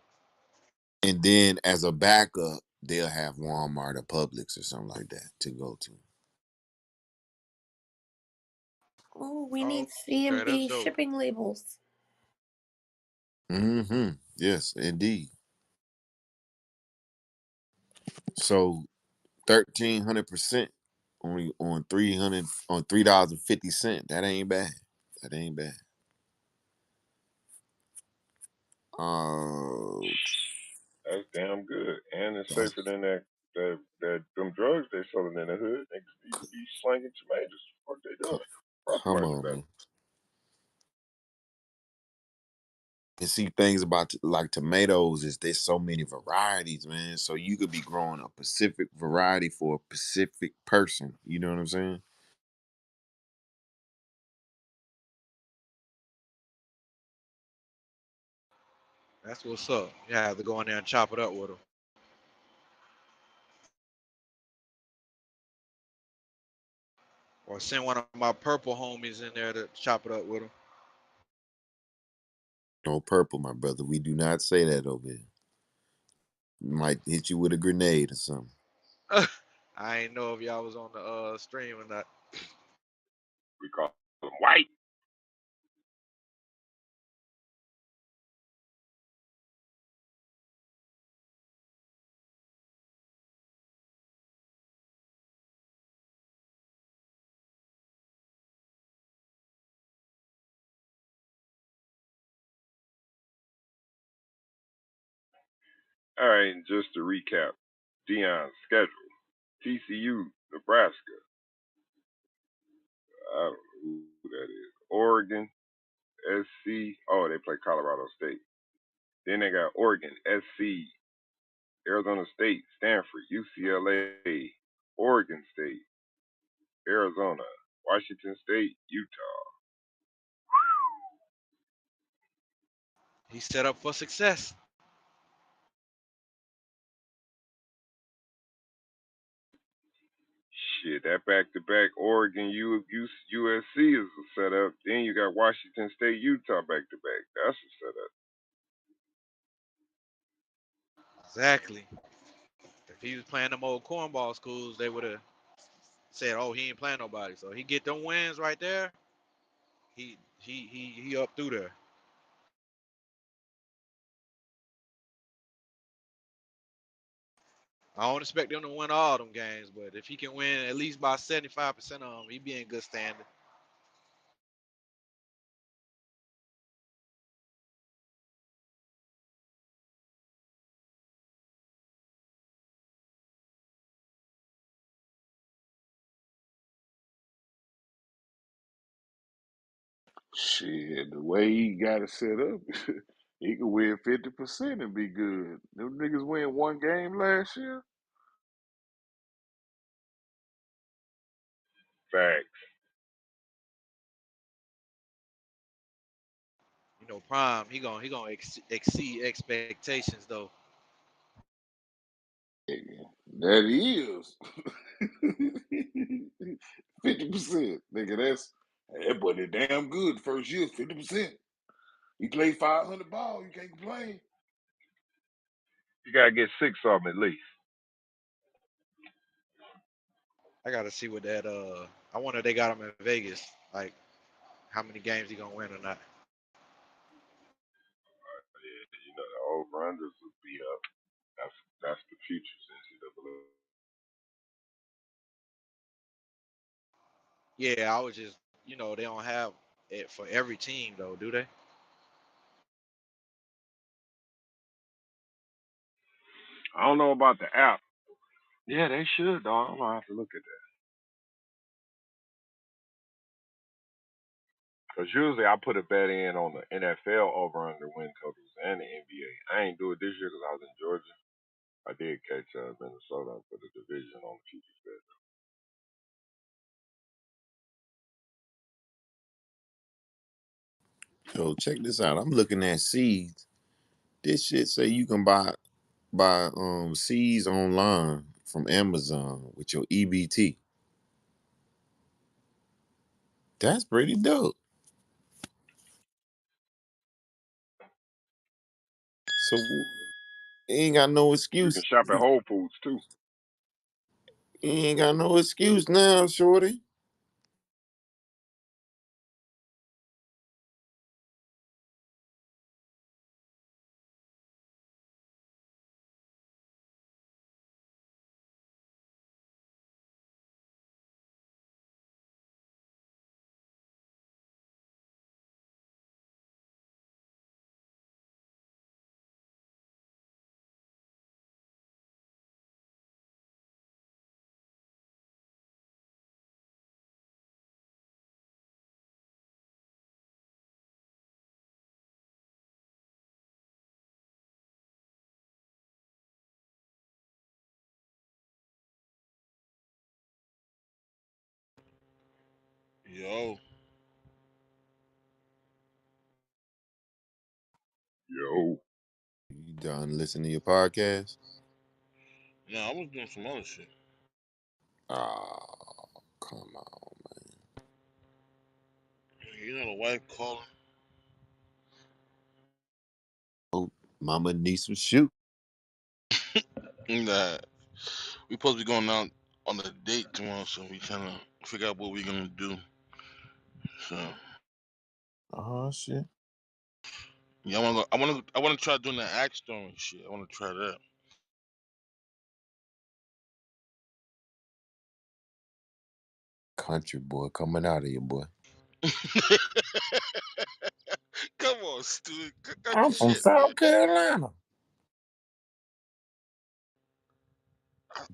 And then as a backup, they'll have Walmart or Publix or something like that to go to. Oh, we need Okay, that's dope. C.M.B shipping labels. Mm-hmm. Yes, indeed. So 1,300% only on 300 on $3.50. That ain't bad. That ain't bad. Uh, That's damn good, and it's that's safer than that them drugs they selling in the hood. Niggas be slanging tomatoes. What they come, doing? Profit come margin on, better. man. And see things about like tomatoes is there's so many varieties, man. So you could be growing a specific variety for a specific person. You know what I'm saying? That's what's up. You have to go in there and chop it up with them. Or send one of my purple homies in there to chop it up with No purple, my brother. We do not say that over here. Might hit you with a grenade or something. them. I ain't know if y'all was on the stream or not. We call them white. All right, and just to recap, Dion's schedule: TCU, Nebraska. I don't know who that is. Oregon, SC. Oh, they play Colorado State. Then they got Oregon, SC, Arizona State, Stanford, UCLA, Oregon State, Arizona, Washington State, Utah. He's set up for success. Shit, that back to back Oregon USC is a setup. Then you got Washington State, Utah back to back. That's a setup. Exactly. If he was playing them old cornball schools, they would have said, "Oh, he ain't playing nobody." So he get them wins right there. He up through there. I don't expect them to win all them games, but if he can win at least by 75% of them, he be in good standing. Shit, the way he got it set up, He could win 50% and be good. Them niggas win one game last year. Facts. You know, Prime, he gonna exceed expectations though. That is 50%. Nigga, that boy did damn good first year, 50%. He played 500 ball, you can't complain. You gotta get six of them at least. I gotta see what that. I wonder if they got him in Vegas. Like how many games he gonna win or not. Yeah, you know the over unders would be up. That's the future NCAA. Yeah, I was just, they don't have it for every team though, do they? I don't know about the app. Yeah, they should though. I'm gonna have to look at that. Cause usually I put a bet in on the NFL over under win totals and the NBA. I ain't do it this year because I was in Georgia. I did catch Minnesota for the division on the futures bet. Yo, check this out. I'm looking at seeds. This shit say you can buy seeds online from Amazon with your EBT. That's pretty dope. So you ain't got no You can excuse. shop at Whole Foods too. You ain't got no excuse now, shorty. Yo, Yo, You done listening to your podcast? no, I was doing some other shit. Oh, come on. You know the wife calling. Oh, mama needs some shoe. Nah, we supposed to be going out on a date tomorrow, so we trying to figure out what we gonna do. So Oh shit. yeah, I wanna try doing that axe throwing shit. I wanna try that. Country boy coming out of you, boy. Come on, Stu. Cut I'm your from shit, man. South Carolina.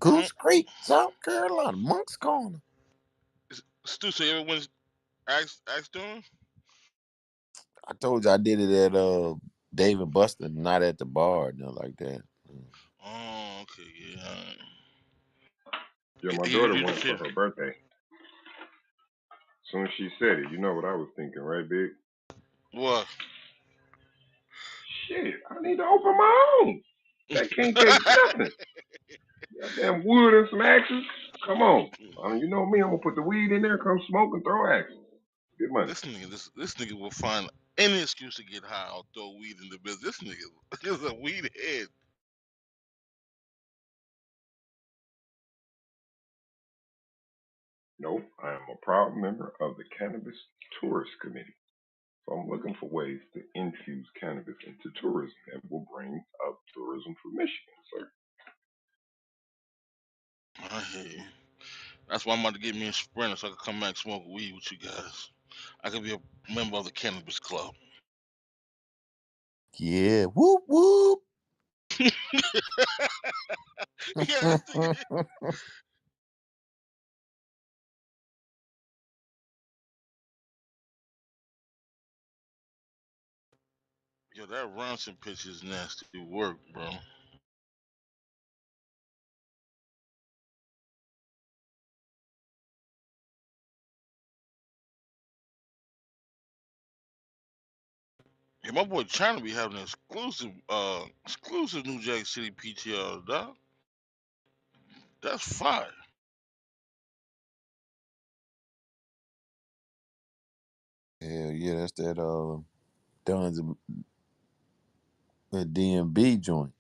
I don't, Goose Creek, South Carolina. Monk's Corner. Stu, so you ever went axe throwing? I told you I did it at Dave and Buster, not at the bar, nothing like that. Oh, okay, yeah. yeah, my And daughter you went for feel her birthday. As soon as she said it, you know what I was thinking, right, Big? what? Shit, I need to open my own. That can't take nothing. Goddamn wood and some axes. Come on. You know me, I'm gonna put the weed in there, come smoke and throw axes. Get money. This nigga will find any excuse to get high or throw weed in the business. This nigga is a weed head. Nope, I am a proud member of the Cannabis Tourist Committee. So I'm looking for ways to infuse cannabis into tourism that will bring up tourism for Michigan, sir. I hear you. That's why I'm about to get me a sprinter so I can come back and smoke weed with you guys. I could be a member of the cannabis club. Yeah, whoop whoop. Yeah, this thing. Yo, that Ronson pitch is nasty work, bro. Yeah, my boy China be having exclusive New Jack City PTR, dog. That's fire. Hell yeah, that's that Duns DMB joint.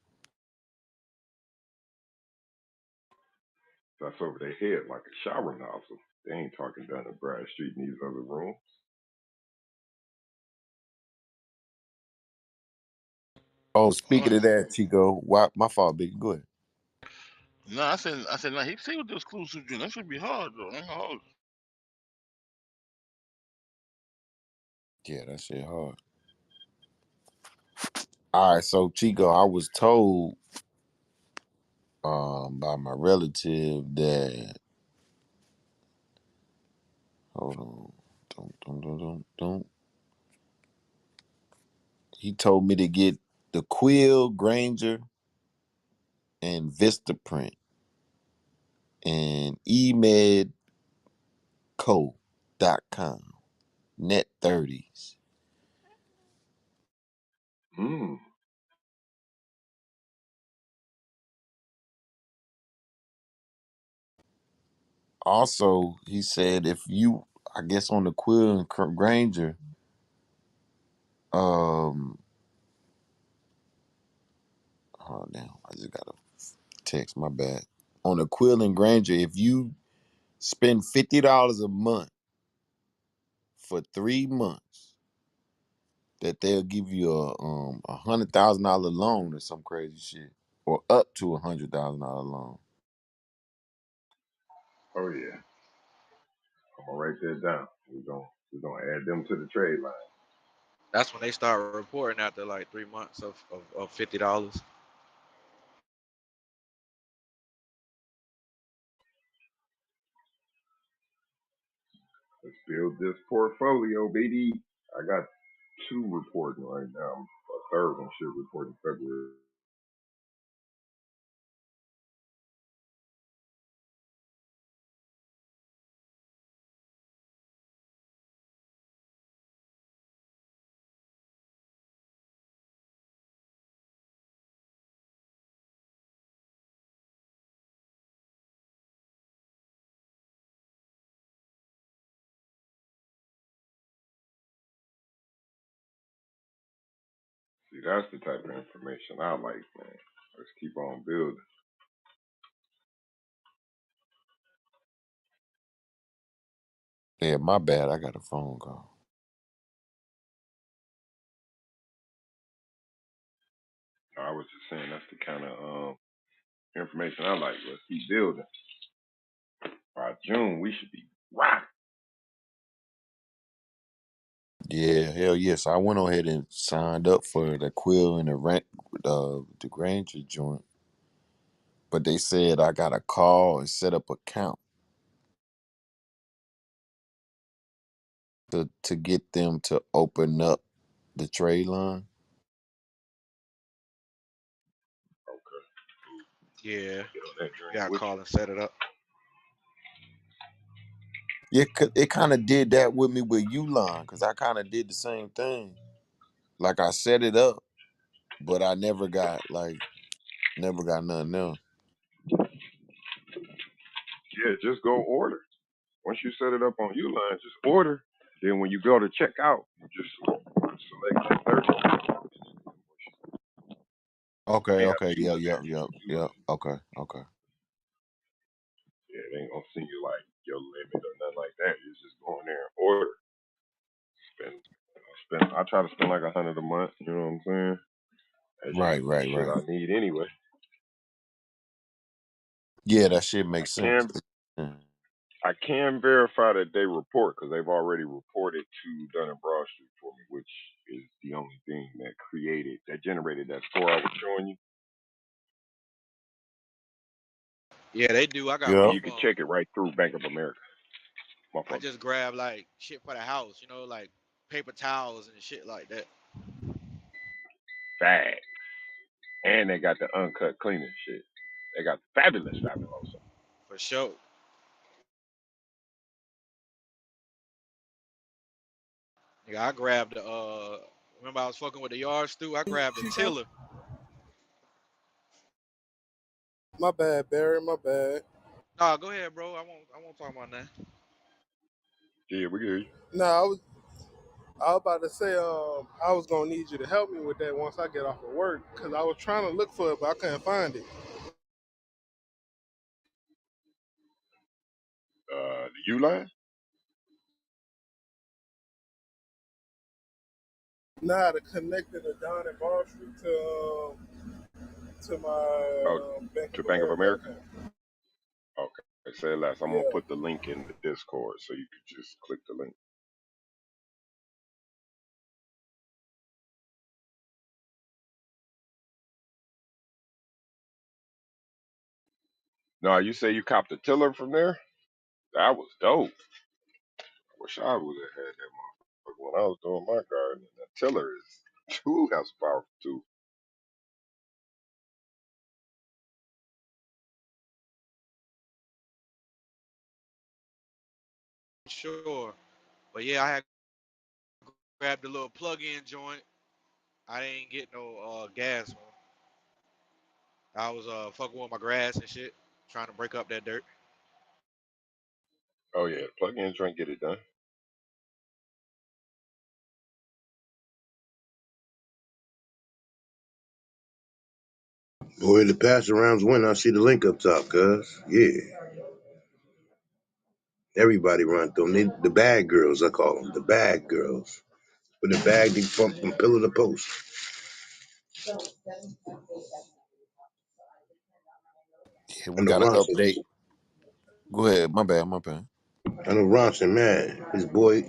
That's over their head like a shower nozzle. They ain't talking down the Brad Street in these other rooms. Oh, Uh, speaking of that, Chico, why my fault, big. Go ahead. no, I said, nah, he say with the exclusive joint. That should be hard though. I ain't gonna hold Yeah, that shit hard. All right, so Chico, I was told by my relative that hold on, don't. He told me to get the Quill Granger and Vistaprint and emedco.com net 30s. Hmm. Also, he said if you, I guess on the Quill and Granger, um, oh damn, I just got a text. My bad. On the Quill and Granger, if you spend $50 a month for 3 months, that they'll give you a $100,000 loan or some crazy shit, or up to $100,000 loan. Oh yeah. I'm gonna write that down. We're gonna add them to the trade line. That's when they start reporting after like 3 months of $50. Let's build this portfolio, baby. I got two reporting right now. A third one should report in February. See, that's the type of information I like, man. Let's keep on building. Yeah, my bad. I got a phone call. I was just saying that's the kind of information I like. Let's keep building. By June, we should be rocking. Yeah, hell yes. I went on ahead and signed up for the Quill and the Granger joint, but they said I gotta call and set up account to get them to open up the trade line. Okay, Yeah, get on that you journey gotta with call you. and set it up. Yeah, it kind of did that with me with Uline, cause I kind of did the same thing. Like I set it up, but I never got nothing else. Yeah, just go order. Once you set it up on Uline, just order. Then when you go to check out, you just select that 30. You Okay, may have okay, to use yep, an yep, address yep, too, yep. though. Okay, okay. Yeah, they ain't gonna send you like your limit or nothing like that. You just go in there and order. I try to spend like 100 a month. You know what I'm saying? That's Right, usually right, shit right. I need anyway. Yeah, that shit I makes sense. can Mm. I can verify that they report because they've already reported to Dun and Bradstreet for me, which is the only thing that generated that score I was showing you. Yeah, they do. I got And Yep. both you of can them. check it right through Bank of America. My I fault. just grab like shit for the house, like paper towels and shit like that. fag, and they got the uncut cleaning shit. They got fabulous, fabuloso. For sure. Yeah, I grabbed the remember I was fucking with the yard stew? I grabbed the Chico? tiller. My bad, Barry. My bad. Nah, go ahead, bro. I won't talk about that. Yeah, we hear you. No, I was about to say I was gonna need you to help me with that once I get off of work because I was trying to look for it but I couldn't find it. The U line? Nah, to connect the Don and Bar Street to Oh, my Bank to of Bank of America America? account. Okay. Say less. I'm gonna Yeah. put the link in the Discord so you can just click the link. No, you say you copped the tiller from there? That was dope. I wish I would have had that motherfucker when I was doing my garden. That tiller is too that's powerful too. Sure. But yeah, I had grabbed the little plug-in joint. I didn't get no gas one. I was fucking with my grass and shit, trying to break up that dirt. Oh yeah, plug in joint, get it done. Boy, the pass arounds win. I see the link up top, cuz. Yeah. Everybody run through them. The bad girls, I call them. The bad girls. With the bag, they from pillar to post. Yeah, I we know got an Ronson. update. Go ahead. My bad. My bad. I know Ronson, man. His boy,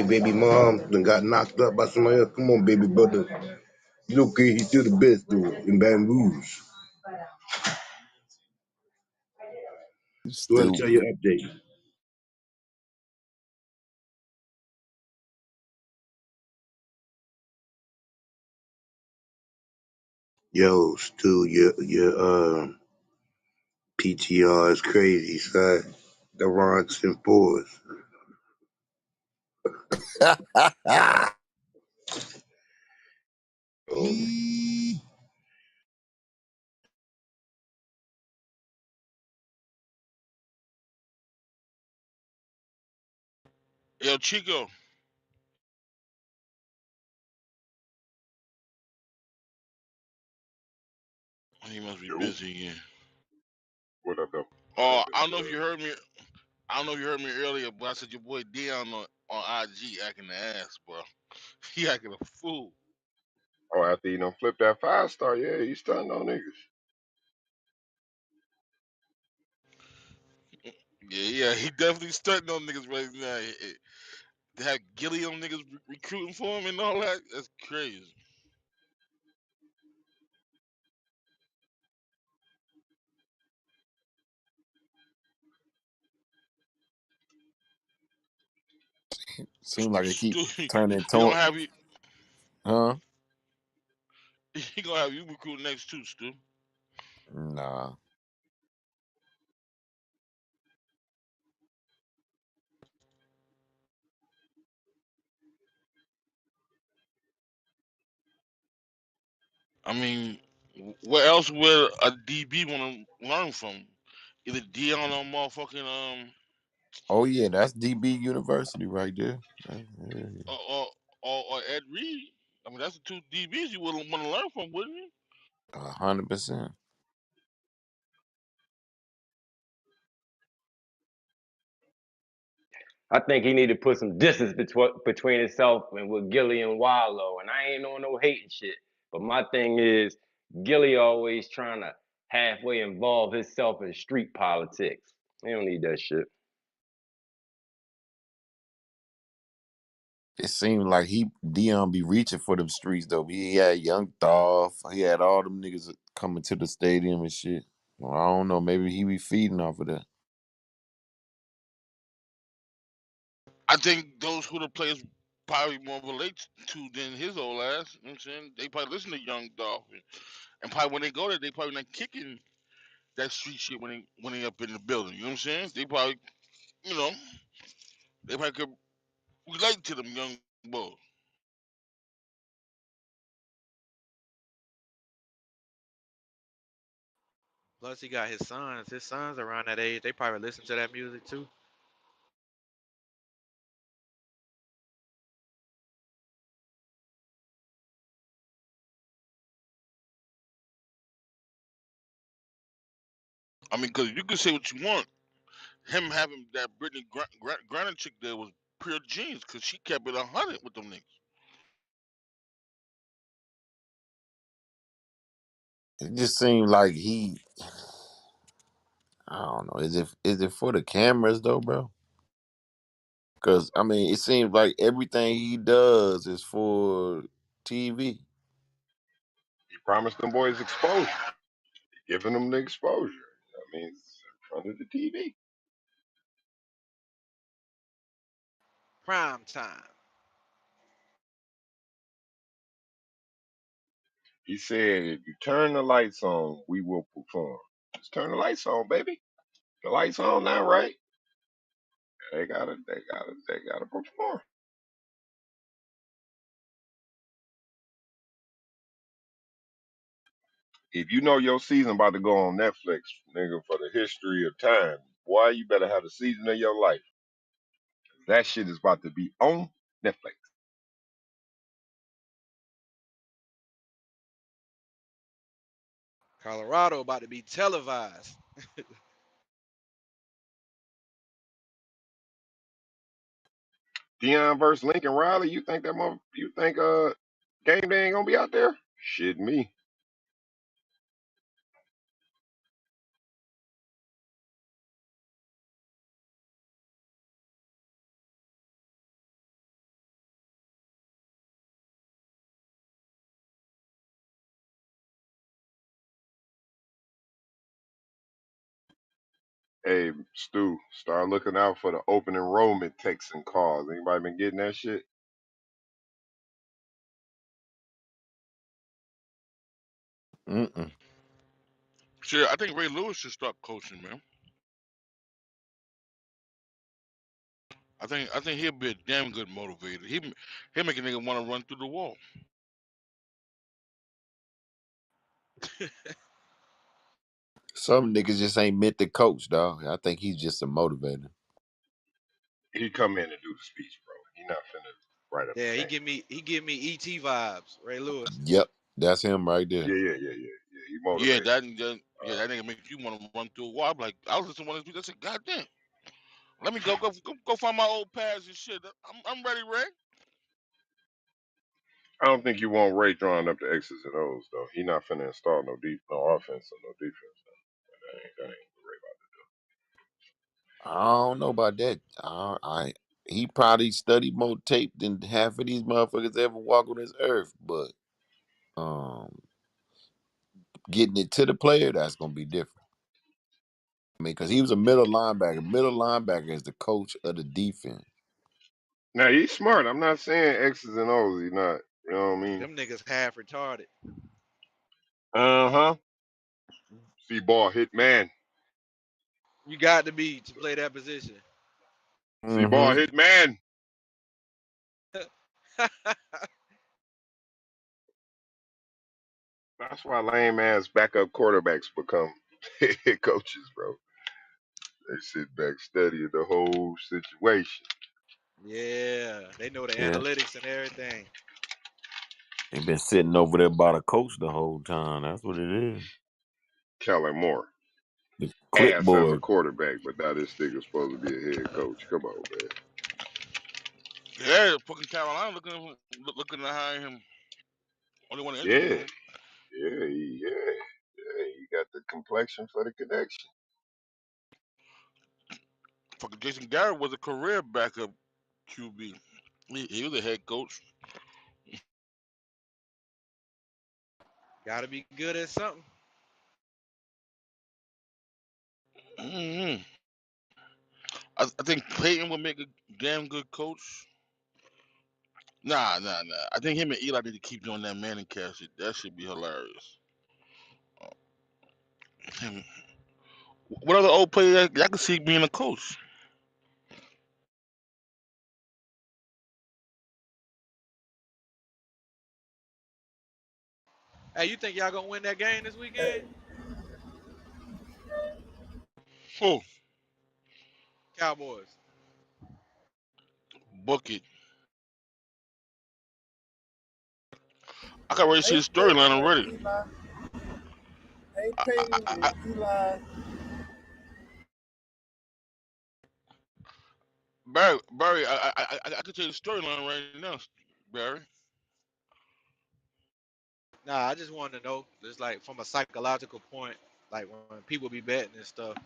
baby mom, then got knocked up by somebody else. Come on, baby brother. He's okay. He's still the best, dude, in Baton Rouge. You want to tell Stupid. your update. Yo, Stu, your PTR is crazy, son. The Ronson boys. Yo, Chico, he must be Yo, busy again. what up though? What Oh, up, I big don't know if cuz? you heard me. I don't know if you heard me earlier, but I said your boy Dion on IG acting the ass, bro. He acting a fool. Oh, after you done flip that 5 star, yeah, you stunned on niggas. Yeah, he definitely stunting on niggas right now. To have Gilly on niggas recruiting for him and all that, that's crazy. Seems like it keep Stu, turning he gonna to, have you. huh? He gonna have you recruiting next too, Stu. Nah. I mean, where else would a DB want to learn from? Either Dion or motherfucking Oh yeah, that's DB University right there. Yeah, or or, or Ed Reed. I mean, that's the two DBs you would want to learn from, wouldn't you? 100%. I think he need to put some distance between himself and with Gilly and Wallow. And I ain't on no hating shit. But my thing is, Gilly always trying to halfway involve himself in street politics. He don't need that shit. It seemed like Dion be reaching for them streets though. He had Young Dolph. He had all them niggas coming to the stadium and shit. Well, I don't know. Maybe he be feeding off of that. I think those who the players. probably more relate to than his old ass. You know what I'm saying? They probably listen to Young Dolph, and probably when they go there, they probably not kicking that street shit when they up in the building. You know what I'm saying? They probably, you know, they probably could relate to them young boys. Plus, he got his sons. His sons around that age. They probably listen to that music too. I mean, because you can say what you want. Him having that Brittany Griner chick there was pure genius because she kept it 100 with them niggas. It just seems like he. I don't know. Is it for the cameras though, bro? Because I mean, it seems like everything he does is for TV. He promised them boys exposure, giving them the exposure. I mean, it's in front of the TV. Prime time. He said, if you turn the lights on, we will perform. Just turn the lights on, baby. The lights on now, right? They gotta perform. If you know your season about to go on Netflix, nigga, for the history of time, boy, you better have the season of your life. That shit is about to be on Netflix. Colorado about to be televised. Dion versus Lincoln Riley, you think game day ain't gonna be out there? Shit me. Hey, Stu, start looking out for the open enrollment texts and calls. Anybody been getting that shit? Mm-mm. Shit, I think Ray Lewis should start coaching, man. I think he'll be a damn good motivator. He'll make a nigga want to run through the wall. Some niggas just ain't meant to coach, dog. I think he's just a motivator. He come in and do the speech, bro. He not finna write up Yeah, the he game. give me he give me ET vibes. Ray Lewis. Yep, that's him right there. Yeah. He Yeah, motivated. that nigga make you want to run through a wall. I'm like, I was listening to one of these people. I said, God damn, let me go find my old pads and shit. I'm ready, Ray. I don't think you want Ray drawing up the X's and O's though. He not finna install no offense or no defense. That ain't what Ray I don't know about that. I he probably studied more tape than half of these motherfuckers ever walk on this earth. But um, getting it to the player, that's gonna be different. I mean, because he was a middle linebacker. Middle linebacker is the coach of the defense. Now he's smart. I'm not saying X's and O's. He's not. You know what I mean? Them niggas half retarded. Uh huh. See ball hit man. You got to be to play that position. See ball Mm-hmm. hit man. That's why lame ass backup quarterbacks become head coaches, bro. They sit back, study the whole situation. Yeah, they know the Yeah, analytics and everything. they been sitting over there by the coach the whole time. That's what it is. Kellen Moore, The ass as a clipboard. quarterback, but now this nigga's supposed to be a head coach. Come on, man. Yeah, fucking Carolina looking to hire him. Only want to interview Yeah, him. yeah. He got the complexion for the connection. Fucking Jason Garrett was a career backup QB. He was a head coach. Got to be good at something. hmm I think Peyton would make a damn good coach. Nah. I think him and Eli need to keep doing that Manning cast shit. That should be hilarious. Him, what other old player I could see being a coach? Hey, you think y'all gonna win that game this weekend? Hey, Oh, Cowboys. book it. I can already see the ain't storyline Peyton and already. Eli, ain't I, Peyton I, I, and Eli. Barry, I can tell you the storyline right now, Barry. Nah, I just wanted to know, just like from a psychological point, like when people be betting and stuff.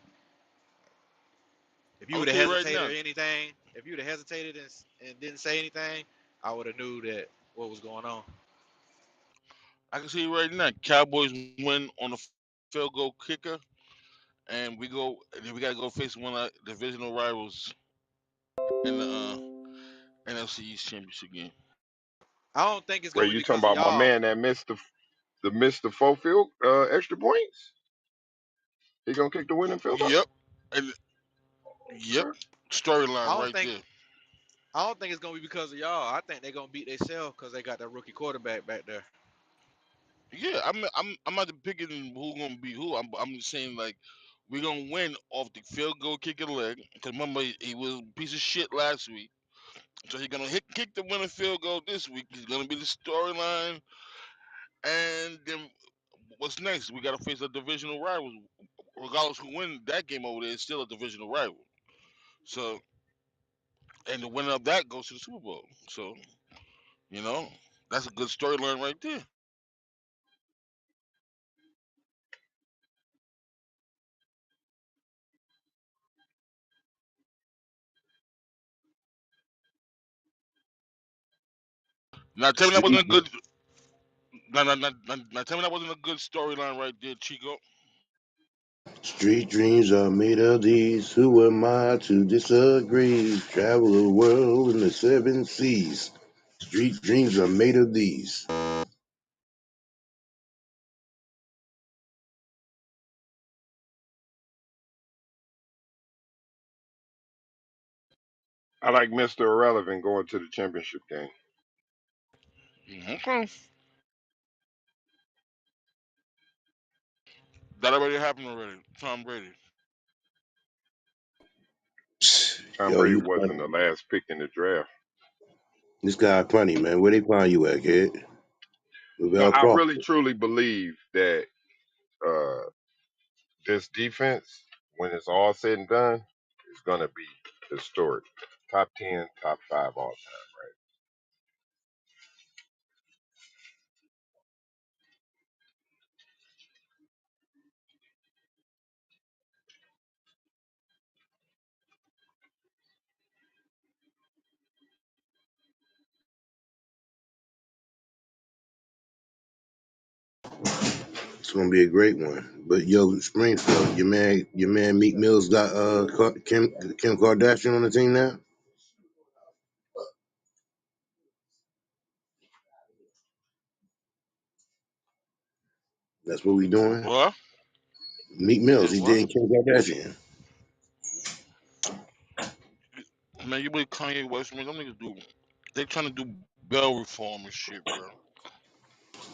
If you I'm would gonna have tell you right hesitated now. or anything, if you would have hesitated and didn't say anything, I would have knew that what was going on. I can see you right now. Cowboys win on the field goal kicker, and we gotta go face one of our divisional rivals in the NFC East Championship game. I don't think it's Wait, gonna be you talking because of about my y'all. man that missed the four field extra points? He gonna kick the winning field goal? Yep, and yep, Okay. I storyline don't right think there. I don't think it's gonna be because of y'all. I think they're gonna beat themselves because they got that rookie quarterback back there. Yeah, I'm not picking who gonna be who. I'm just saying like we're gonna win off the field goal kicker leg. Cause remember he was a piece of shit last week, so he's gonna kick the winning field goal this week. He's gonna be the storyline, and then what's next? We gotta face a divisional rival. Regardless who wins that game over there, it's still a divisional rival. So, and the winner of that goes to the Super Bowl. So, you know, that's a good storyline right there. Now, tell me that wasn't Street, a good. Now, tell me that wasn't a good storyline right there, Chico. street dreams are made of these. Who am I to disagree? Travel the world in the seven seas. Street dreams are made of these. I like Mr. Irrelevant going to the championship game. Okay. That already happened already. Tom Brady. Tom Yo, Brady you wasn't funny. the last pick in the draft. This guy funny, man. Where they find you at, kid? No, Lavelle I really Crawford. truly believe that uh, this defense, when it's all said and done, is gonna be historic. Top 10, top five all time. It's gonna be a great one. But yo, Springfield, your man Meek Mills got Kim Kardashian on the team now. That's what we doing. What? Meek You Mills, said he what? dating Kim Kardashian. Man, you believe Kanye West, man? Them niggas do. They trying to do bail reform and shit, bro.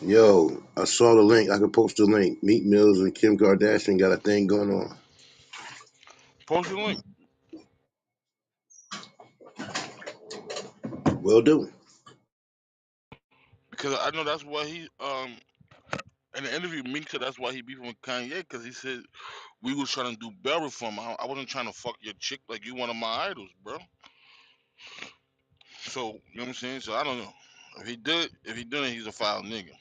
Yo, I saw the link. I could post the link. Meek Mills and Kim Kardashian got a thing going on. Post the link. Will do. Because I know that's why he in the interview Meek said that's why he beefing with Kanye because he said we was trying to do bail reform. I wasn't trying to fuck your chick like you one of my idols, bro. So you know what I'm saying? So I don't know. If he did it, he's a foul nigga.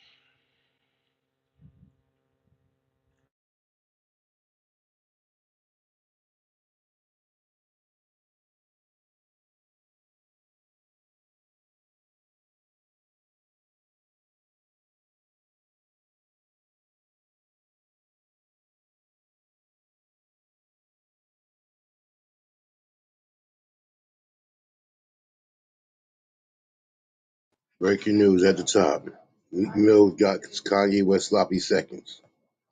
Breaking news at the top. Meek Mill got Kanye West sloppy seconds.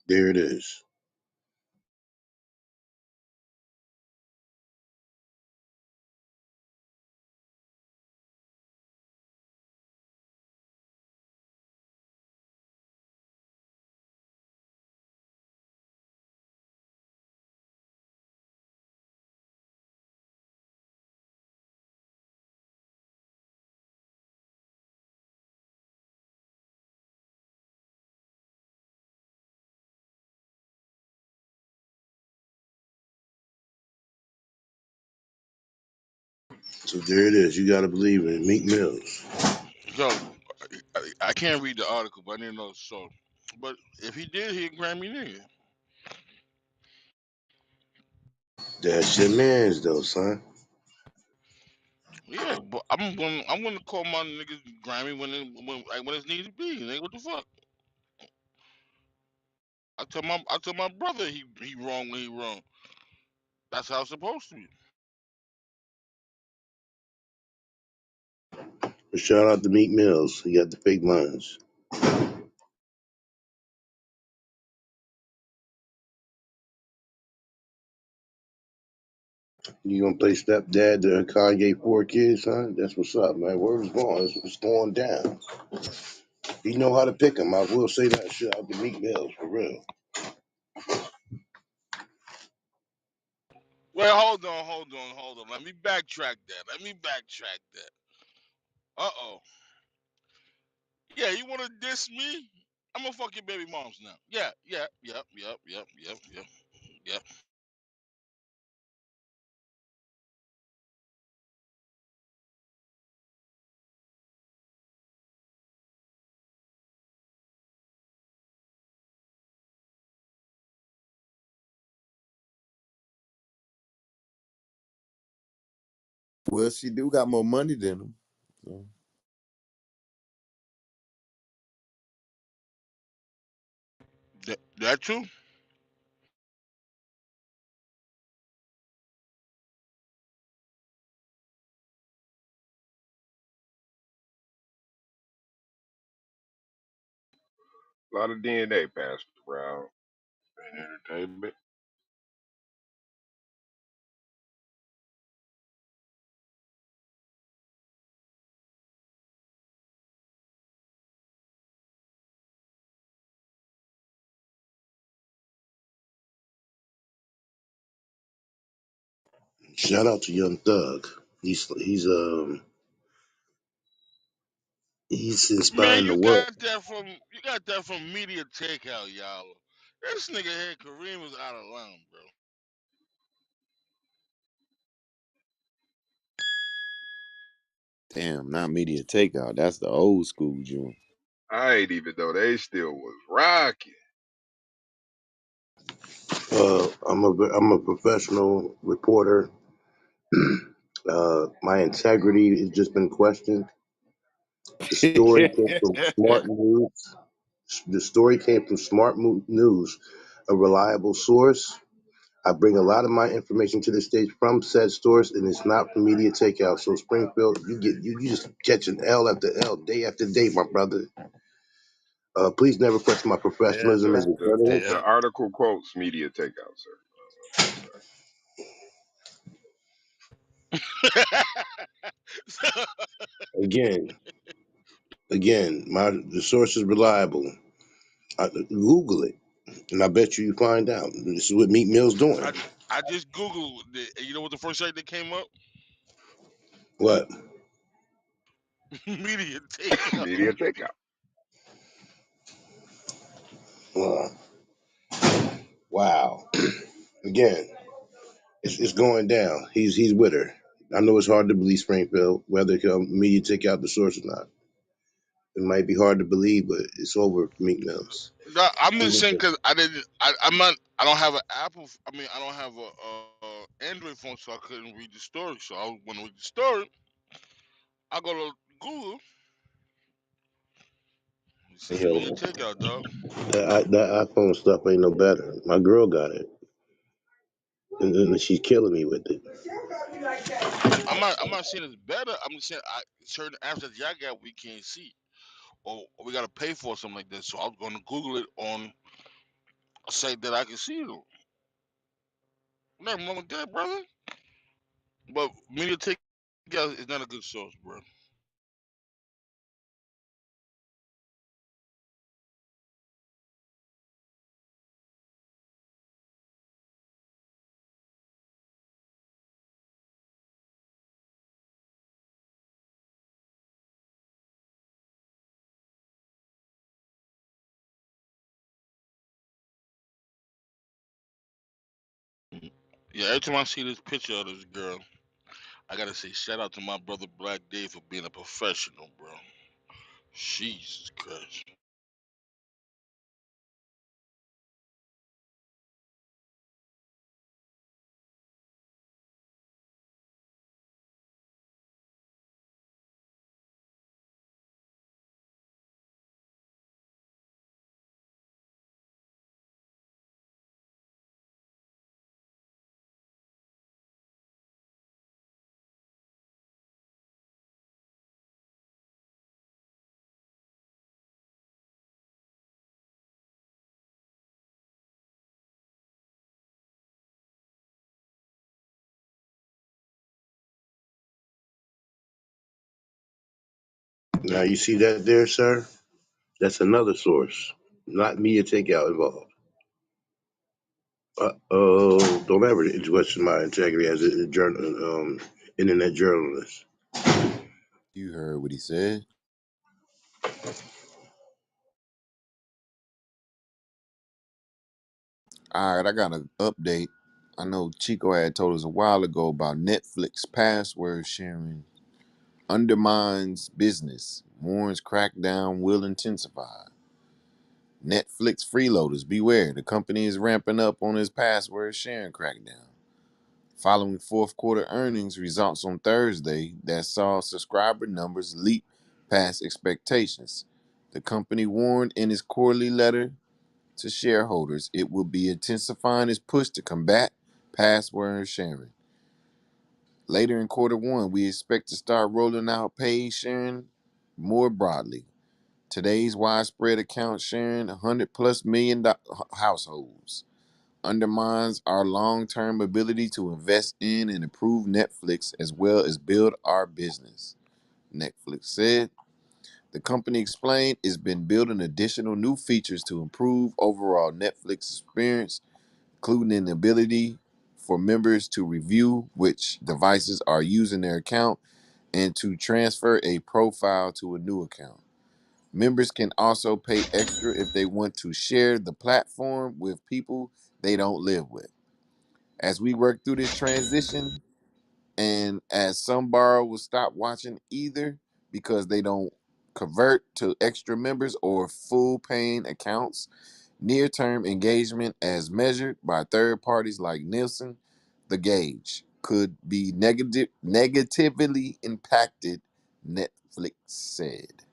There it is. So there it is. You gotta believe in Meek Mills. Yo, I can't read the article, but I didn't know so. But if he did, he'd Grammy nigga. That's your man's though, son. Yeah, but I'm gonna call my niggas Grammy when it's needed to be. Nigga, what the fuck? I tell my brother he wrong when he wrong. That's how it's supposed to be. But shout out to Meek Mills. He got the fake lines. You gonna play stepdad to Kanye 4 kids, son? That's what's up, man. Word is born. That's what's going down. He know how to pick 'em. I will say that. Shout out to Meek Mills for real. Well, hold on. Let me backtrack that. Uh-oh. Yeah, you wanna diss me? I'm gonna fuck your baby moms now. Yep. Well, she do got more money than him. So. That true? A lot of DNA passed around in entertainment. Shout out to Young Thug. He's Man, inspiring the you world. got that from media takeout, y'all. This nigga here, Kareem was out of line, bro. Damn, not media takeout. That's the old school joint. I ain't even know they still was rocking. I'm a professional reporter. My integrity has just been questioned. The story came from Smart News. The story came from News, a reliable source. I bring a lot of my information to the stage from said source, and it's not from media takeout. So Springfield, you just catch an L after L, day after day, my brother. Please never question my Yeah, professionalism as bro. a The journalist. the Yeah. article quotes media takeout, sir. Sir. Again, the source is reliable. Google it, and I bet you find out. This is what Meat Mill's I, doing. I just Googled it, and you know what the first site that came up? What? Media takeout. Media takeout. Uh, wow. Again, it's going down. He's with her. I know it's hard to believe Springfield, whether media take out the source or not. It might be hard to believe, but it's over for Meek Mills. No, I'm just Even saying for- because I didn't. I'm not. I don't have an Apple. I mean, I don't have a Android phone, so I couldn't read the story. So I want to read the story. I go to Google. It says media Hell, takeout, dog. that iPhone stuff ain't no better. My girl got it. and she's killing me with it. I'm not saying it's better. I'm just saying certain apps that y'all got we can't see, or we gotta pay for something like that. So I was gonna Google it on a site that I can see it on. Nothing wrong with that, brother. But media takeout is not a good source, bro. Yeah, every time I see this picture of this girl, I gotta say shout out to my brother Black Dave for being a professional, bro. Jesus Christ. Now you see that there, sir? That's another source, not media takeout involved. Oh, don't ever question my integrity as a internet journalist. You heard what he said. All right, I got an update. I know Chico had told us a while ago about Netflix password sharing undermines business. Warren's crackdown will intensify. Netflix freeloaders, beware. The company is ramping up on its password sharing crackdown. Following fourth quarter earnings results on Thursday that saw subscriber numbers leap past expectations, the company warned in its quarterly letter to shareholders it will be intensifying its push to combat password sharing. Later in quarter one, we expect to start rolling out paid sharing more broadly. Today's widespread account sharing 100 plus million households undermines our long term ability to invest in and improve Netflix as well as build our business. Netflix said. The company explained it's been building additional new features to improve overall Netflix experience, including the ability for members to review which devices are using their account and to transfer a profile to a new account. Members can also pay extra if they want to share the platform with people they don't live with. As we work through this transition, and as some borrowers will stop watching either because they don't convert to extra members or full paying accounts, near term engagement as measured by third parties like Nielsen, the gauge, could be negatively impacted, Netflix said.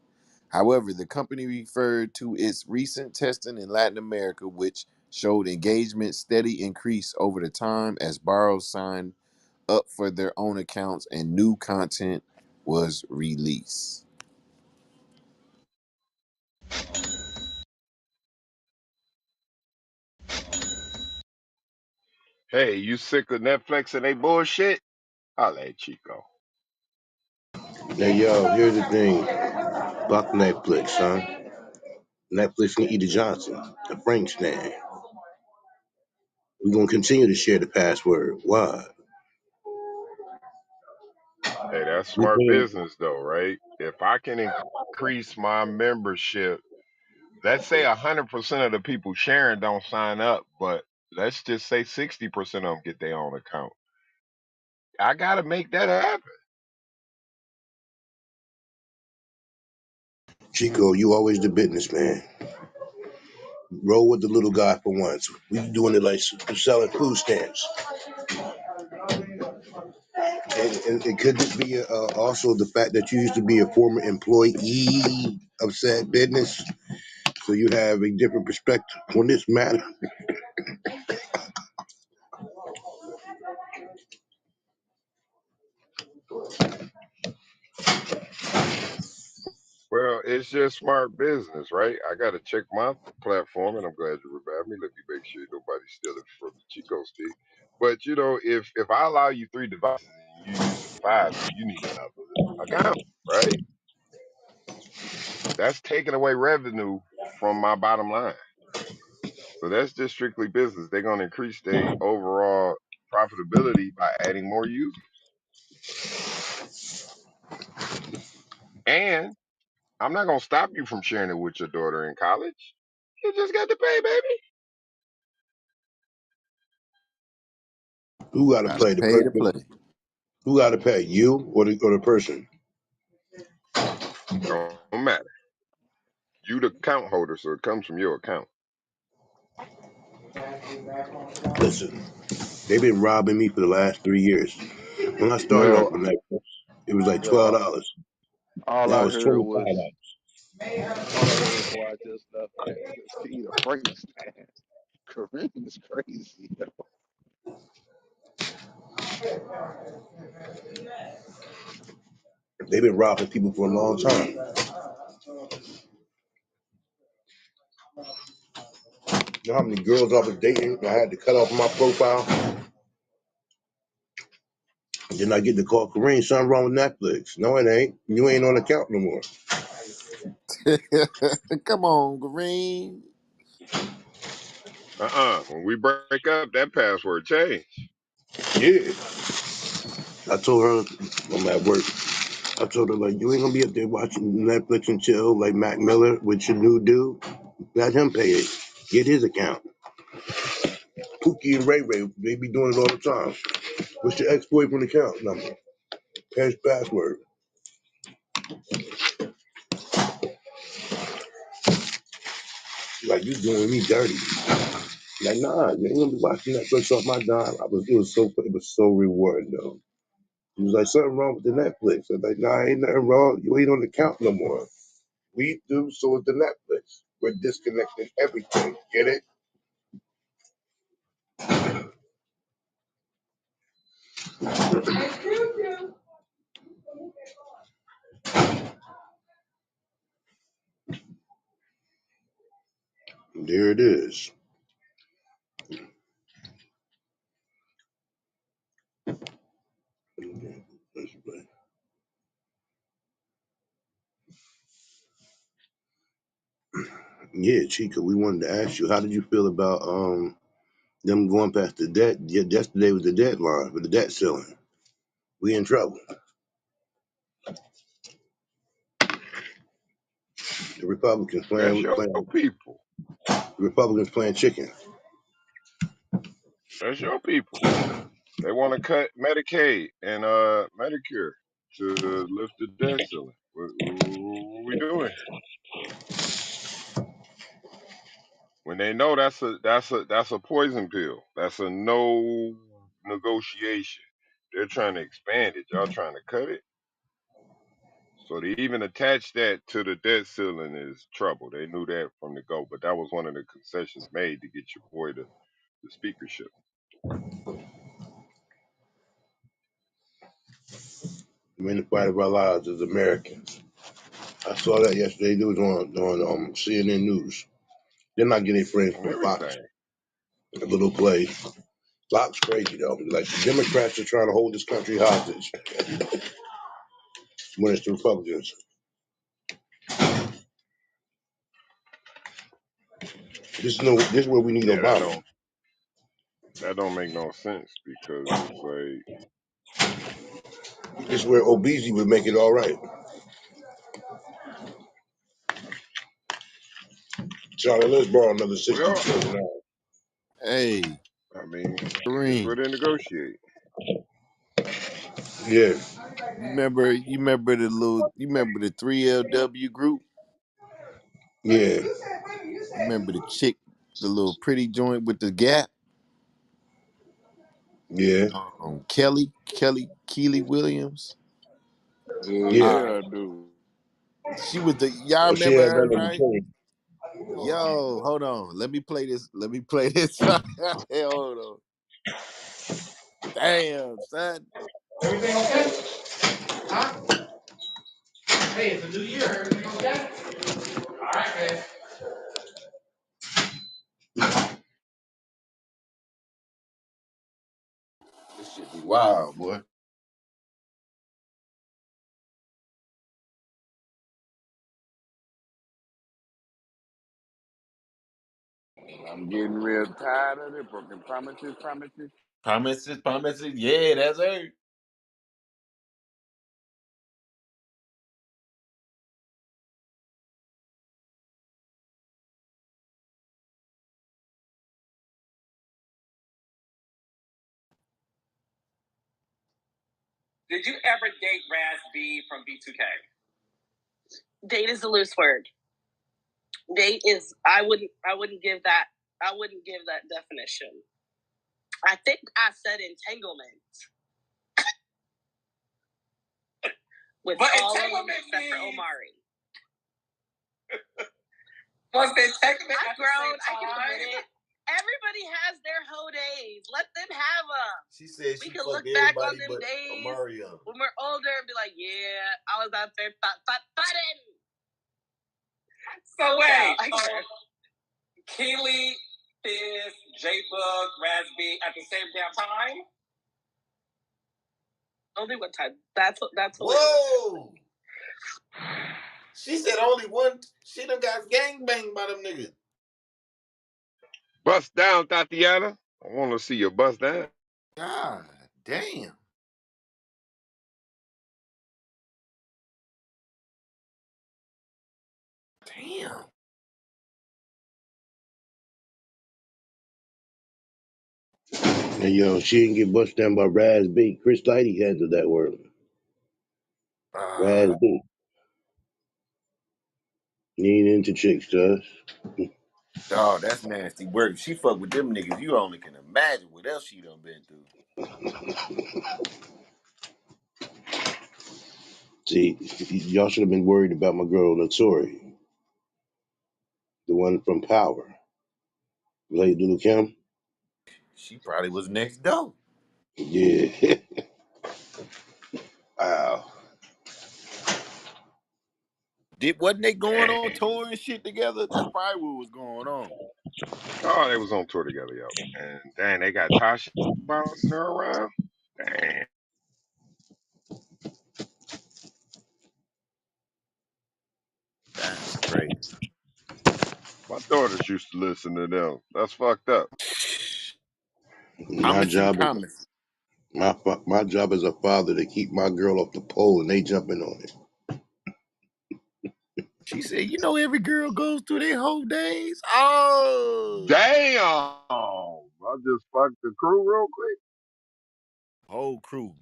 However, the company referred to its recent testing in Latin America, which showed engagement steady increase over the time as borrowers signed up for their own accounts and new content was released. Hey, you sick of Netflix and they bullshit? I'll let Chico. Now, yo, here's the thing. Fuck Netflix, son. Netflix and Edith Johnson, the Frank stand. We're gonna continue to share the password. Why? Hey, that's We smart paying business though, right? If I can increase my membership, let's say 100% of the people sharing don't sign up, but let's just say 60% of them get their own account. I gotta make that happen. Chico, you always the businessman. Roll with the little guy for once. We doing it like selling food stamps. And it could be also the fact that you used to be a former employee of said business, so you have a different perspective on this matter. that's just smart business, right? I got to check my platform, and I'm glad you revived me. Let me make sure nobody steal it from the Chico stick. But if I allow you 3 devices and you using 5, then you need another account, right? That's taking away revenue from my bottom line. So that's just strictly business. They're gonna increase their overall profitability by adding more users. And I'm not gonna stop you from sharing it with your daughter in college. You just got to pay, baby. Who got to Gotta play the pay to person? play. Who got to pay, you or the person? Don't matter. You the account holder, so it comes from your account. Listen, they've been robbing me for the last 3 years. When I started off Well, on Netflix, it was like well, $12. all Now I it's heard $25. was all I heard before I just left that was feed a Frankenstein. Kareem is crazy. They've been robbing people for a long time. You know how many girls I was dating? I had to cut off my profile. Then I get the call, Kareem, something wrong with Netflix. No, it ain't. You ain't on the account no more. Come on, Green. When we break up, that password change. Yeah. I told her, I'm at work. I told her, like, you ain't gonna be up there watching Netflix and chill like Mac Miller with your new dude. Let him pay it. Get his account. Pookie and Ray Ray, they be doing it all the time. What's your ex-boyfriend account number? His password. Like, you doing me dirty. Like, nah, you ain't gonna be watching Netflix off my dime. It was so rewarding though. He was like, something wrong with the Netflix. I was like, nah, ain't nothing wrong. You ain't on the account no more. We do, so is the Netflix. We're disconnecting everything. Get it? There it is. Yeah, Chica, we wanted to ask you, how did you feel about them going past the debt? Yeah, yesterday was the deadline for the debt ceiling. We in trouble. The Republicans That's playing your playing people. the Republicans playing chicken. That's your people. They want to cut Medicaid and Medicare to lift the debt ceiling. What we doing here? When they know that's a poison pill. That's a no negotiation. They're trying to expand it. Y'all trying to cut it. So to even attach that to the debt ceiling is trouble. They knew that from the go, but that was one of the concessions made to get your boy the speakership. We're in the fight of our lives as Americans. I saw that yesterday. It was on CNN News. Then I get a friend On from Fox, everything. a little play. Fox crazy though. Like the Democrats are trying to hold this country hostage when it's the Republicans. This is where we need Yeah, that Obama. don't that don't make no sense because it's like This is where Obese would make it all right. Charlie, let's borrow another $60 well, trillion. Hey, I mean, this where Green. they negotiate. Yeah, You remember the 3LW group? yeah, You remember the chick, the little pretty joint with the gap? yeah, Keely Williams. Yeah, yeah. Uh, yeah, dude. she was the y'all Well, she remember had her, run in right? the Yo, hold on. Let me play this. Let me play this. Hold on. Damn, son. Everything okay? Huh? Hey, it's a new year. Everything okay? This shit be wild, boy. I'm getting real tired of it. Broken promises, promises. Promises, promises. Yeah, that's her. Did you ever date Raz B from B2K? Date is a loose word. Date is I wouldn't give that definition. I think I said entanglement with but all of them except for Omari. Was the entanglement I've grown, I can admit it. Everybody has their hoe days. Let them have them. She said We she can fucked look back on everybody them but days Omarion. when we're older and be like, yeah, I was out there button. So wait, Keely, Fizz, J Book, Raspy at the same damn time? Only one time. That's Whoa! She said only one. She done got gang banged by them niggas. Bust down, Tatiana. I want to see you bust down. God damn. Damn. And yo, she didn't get bust down by Raz B. Chris Lighty handled that word. Raz B. He ain't into chicks, to us. Oh, that's nasty work. She fuck with them niggas. You only can imagine what else she done been through. See, y'all should have been worried about my girl Notori, the one from Power. Lady Doodle Kim? She probably was next door. Yeah. Wow. Wasn't they going on tour and shit together? That's probably what was going on. Oh, they was on tour together, yo. And dang, they got Tasha bouncing her around. Damn. That's crazy. My daughters used to listen to them. That's fucked up. My Promising, job is promise. my job as a father to keep my girl off the pole and they jumping on it. She said, you know, every girl goes through their whole days. Oh, Damn. I just fucked the crew real quick. whole crew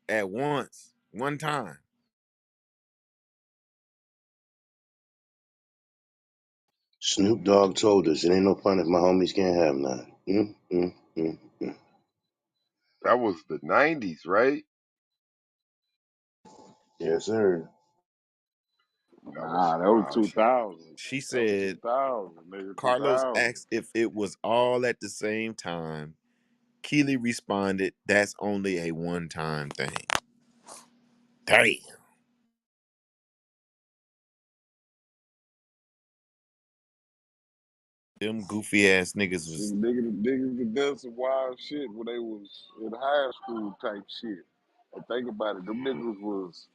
at once, one time. Snoop Dogg told us it ain't no fun if my homies can't have none. Mm. That was the 90s, right? Yes, sir. That was Nah, some that was wild shit. 2000. She That was said, 2000, nigga, Carlos 2000. asked if it was all at the same time. Keely responded, that's only a one-time thing. Damn. Them goofy ass niggas was Niggas that done some wild shit when they was in high school type shit. And think about it, them niggas was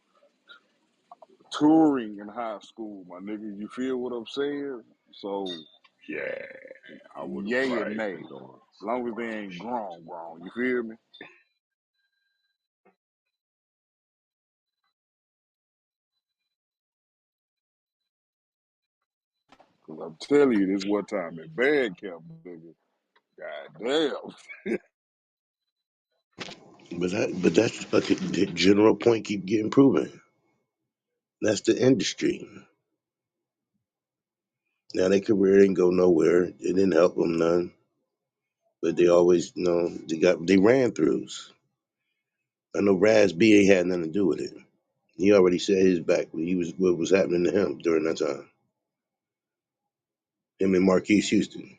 touring in high school, my nigga. You feel what I'm saying? So, Yeah, I would have yay and probably nay. been doing As some long as they wild ain't shit. grown. You feel me? Cause I'm telling you, this one time in band camp, nigga. God But that's like the general point keep getting proven. That's the industry. Now their career didn't go nowhere. It didn't help them none. But they always, they ran throughs. I know Raz B ain't had nothing to do with it. He already said his back. What was happening to him during that time. Him and Marquise Houston.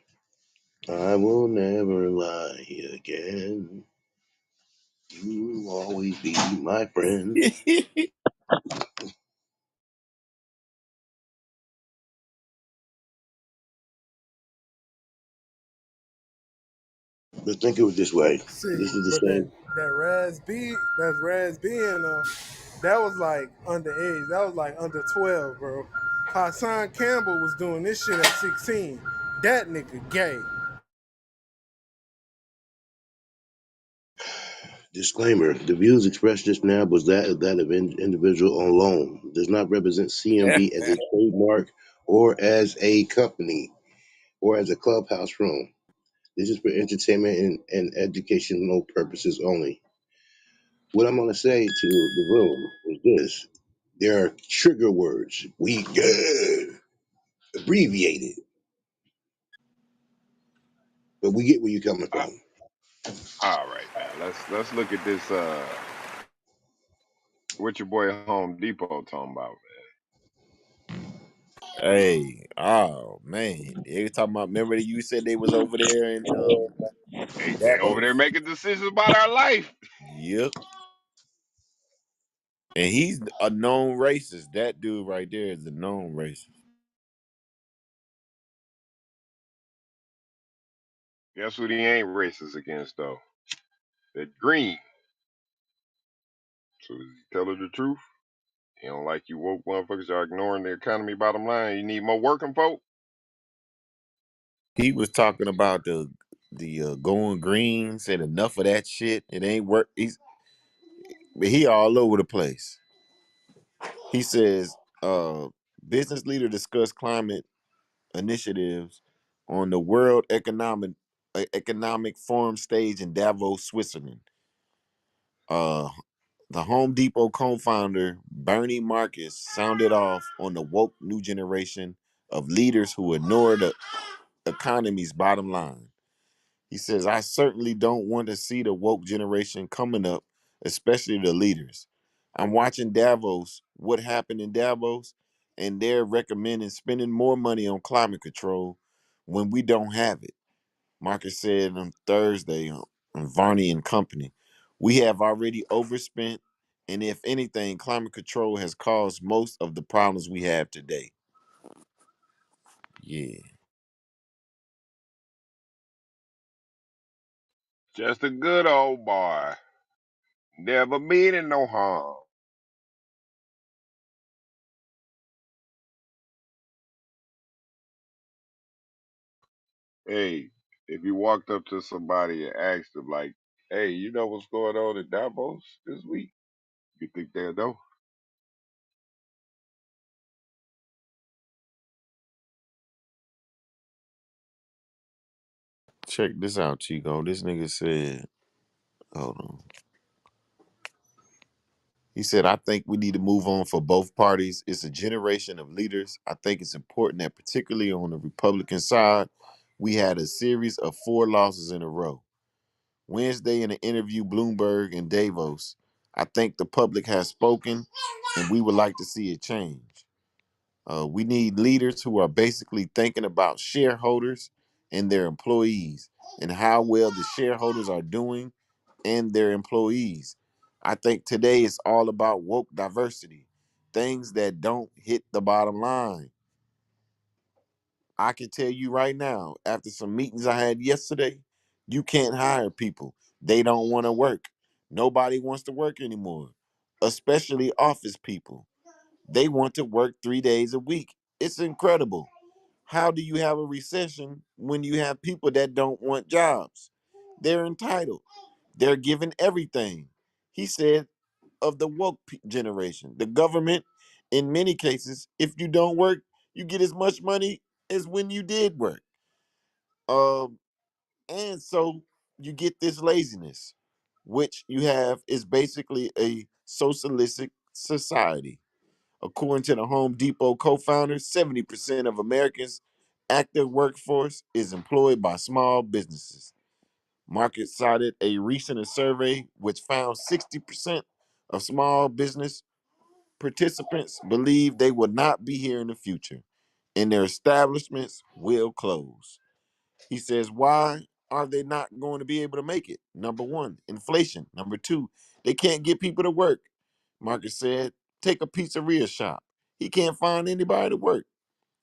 I will never lie again. You will always be my friend. damn. But think of it this way. See, This is the but that same. that Raz B, that's Raz B, and that was like underage. That was like under 12, bro. Hassan Campbell was doing this shit at 16. That nigga gay. Disclaimer: the views expressed just now was that of individual alone. Does not represent CMB as a trademark or as a company or as a clubhouse room. This is for entertainment and educational purposes only. What I'm going to say to the room is this: there are trigger words. We good, abbreviated, but we get where you're coming Uh, from. all right, man. Let's look at this. What your boy Home Depot talking about, Hey, oh man, they talking about. Remember that you said they was over there in man? They over there Davos. making decisions about our life. Yep, and he's a known racist. That dude right there is a known racist. Guess what? He ain't racist against though. That green. So tell her the truth. He don't like you woke motherfuckers are ignoring the economy. Bottom line, you need more working folk. He was talking about the going green. Said enough of that shit. It ain't work. He all over the place. He says, business leader discuss climate initiatives on the World Economic Forum stage in Davos, Switzerland. Uh, the Home Depot co-founder Bernie Marcus sounded off on the woke new generation of leaders who ignore the economy's bottom line. He says, I certainly don't want to see the woke generation coming up, especially the leaders. I'm watching Davos, what happened in Davos, and they're recommending spending more money on climate control when we don't have it. Marcus said on Thursday on Varney and Company. We have already overspent, and if anything, climate control has caused most of the problems we have today. Yeah. Just a good old boy. Never meaning no harm. Hey, if you walked up to somebody and asked them like, hey, you know what's going on in Davos this week? You think they'll know? Check this out, Chico. This nigga said, hold on. He said, I think we need to move on for both parties. It's a generation of leaders. I think it's important that, particularly on the Republican side, we had a series of 4 losses in a row. Wednesday, in an interview, Bloomberg and Davos, I think the public has spoken and we would like to see a change. We need leaders who are basically thinking about shareholders and their employees and how well the shareholders are doing and their employees. I think today is all about woke diversity, things that don't hit the bottom line. I can tell you right now, after some meetings I had yesterday, you can't hire people. They don't want to work. Nobody wants to work anymore, especially office people. They want to work 3 days a week. It's incredible. How do you have a recession when you have people that don't want jobs? They're entitled. They're given everything. He said of the woke generation, the government, in many cases, if you don't work, you get as much money as when you did work. Um, and so you get this laziness, which you have is basically a socialistic society. According to the Home Depot co-founders, 70% of Americans' active workforce is employed by small businesses. Market cited a recent survey which found 60% of small business participants believe they will not be here in the future and their establishments will close. He says, why are they not going to be able to make it? Number one, inflation. Number two, they can't get people to work. Marcus said, take a pizzeria shop. He can't find anybody to work.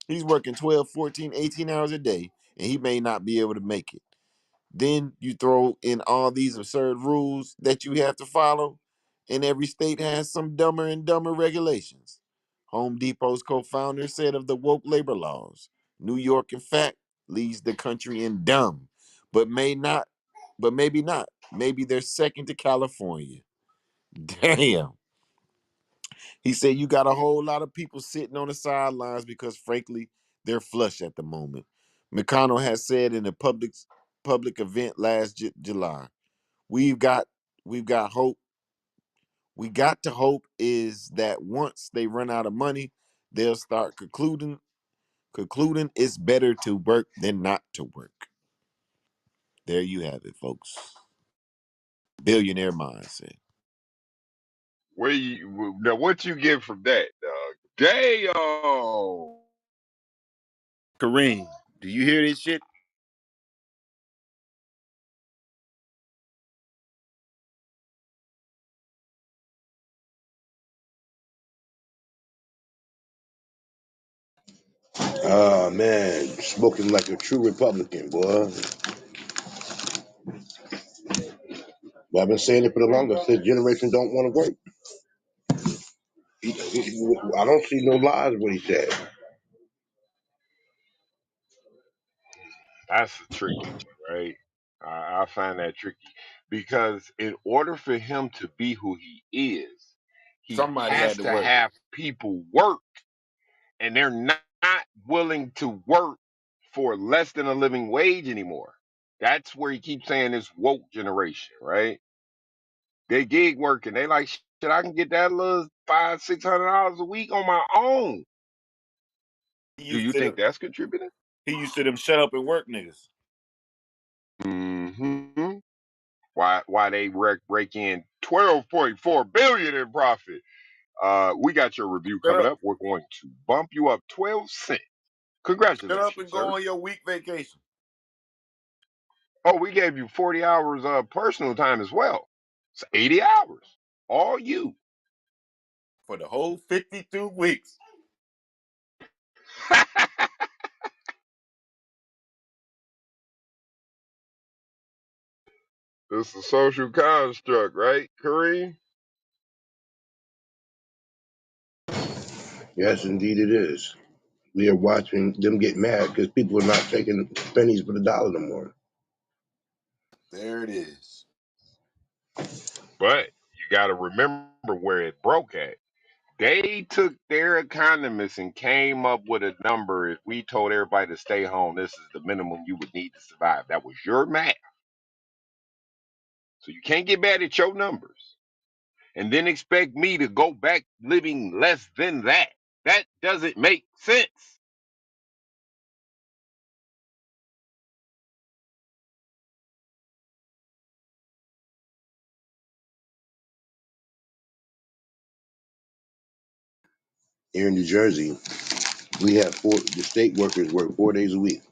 He's working 12, 14, 18 hours a day, and he may not be able to make it. Then you throw in all these absurd rules that you have to follow, and every state has some dumber and dumber regulations. Home Depot's co-founder said of the woke labor laws, New York, in fact, leads the country in dumb, but may not, but maybe not. Maybe they're second to California. Damn. He said you got a whole lot of people sitting on the sidelines because frankly, they're flush at the moment. McConnell has said in a public event last July, we've got we've got hope. We got to hope is that once they run out of money, they'll start concluding it's better to work than not to work. There you have it, folks. Billionaire mindset. Where you now? What you get from that, dog? Damn. Kareem, do you hear this shit? Ah man, smoking like a true Republican, boy. But I've been saying it for the longest. This generation don't want to work. I don't see no lies what he said. That's a tricky one, right? I find that tricky because in order for him to be who he is, he Somebody has had to to work. have people work, and they're not willing to work for less than a living wage anymore. That's where he keeps saying this woke generation, right? They gig working. They like shit. I can get that little $500-600 a week on my own. He Do used you to think them. that's contributing? He used to them. Shut up and work, niggas. Hmm. Why they rake in 12.4 billion in profit? We got your review Shut coming up. up. We're going to bump you up 12 cents. Shut up Congratulations, and go sir. on your week vacation Oh, we gave you 40 hours of personal time as well. It's 80 hours. All you. for the whole 52 weeks. It's a social construct, right, Kareem? Yes, indeed it is. We are watching them get mad because people are not taking pennies for the dollar no more. There it is. But you got to remember where it broke at. They took their economists and came up with a number. If we told everybody to stay home, this is the minimum you would need to survive. That was your math. So you can't get mad at your numbers and then expect me to go back living less than that. That doesn't make sense. Here in New Jersey, we have the state workers work 4 days a week.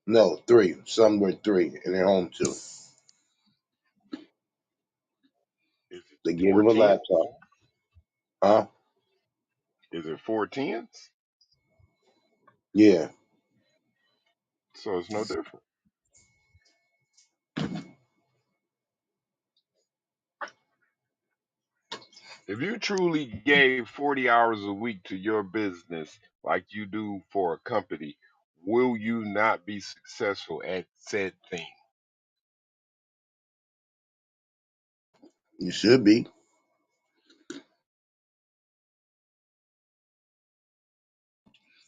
No, three. Some work three, and they're home too. Is it They give four them a tens? laptop. Huh? Is it four tens? Yeah. So it's no different. If you truly gave 40 hours a week to your business like you do for a company, will you not be successful at said thing? You should be.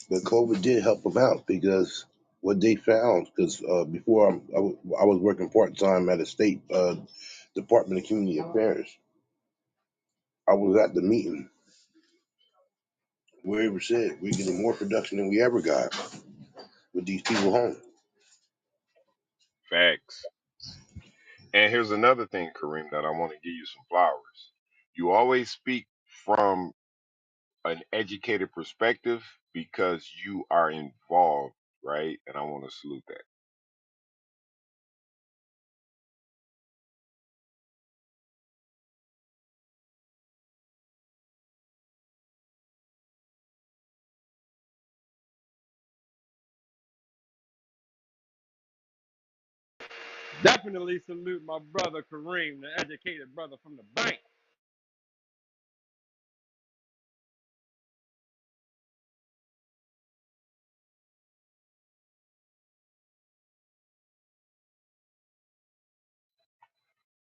But COVID did help them out because what they found, because before I was working part time at a state Department of Community Affairs. I was at the meeting where it was said we're getting more production than we ever got with these people home. Facts. And here's another thing, Kareem, that I want to give you some flowers. You always speak from an educated perspective because you are involved, right? And I want to salute that. Definitely salute my brother Kareem, the educated brother from the bank.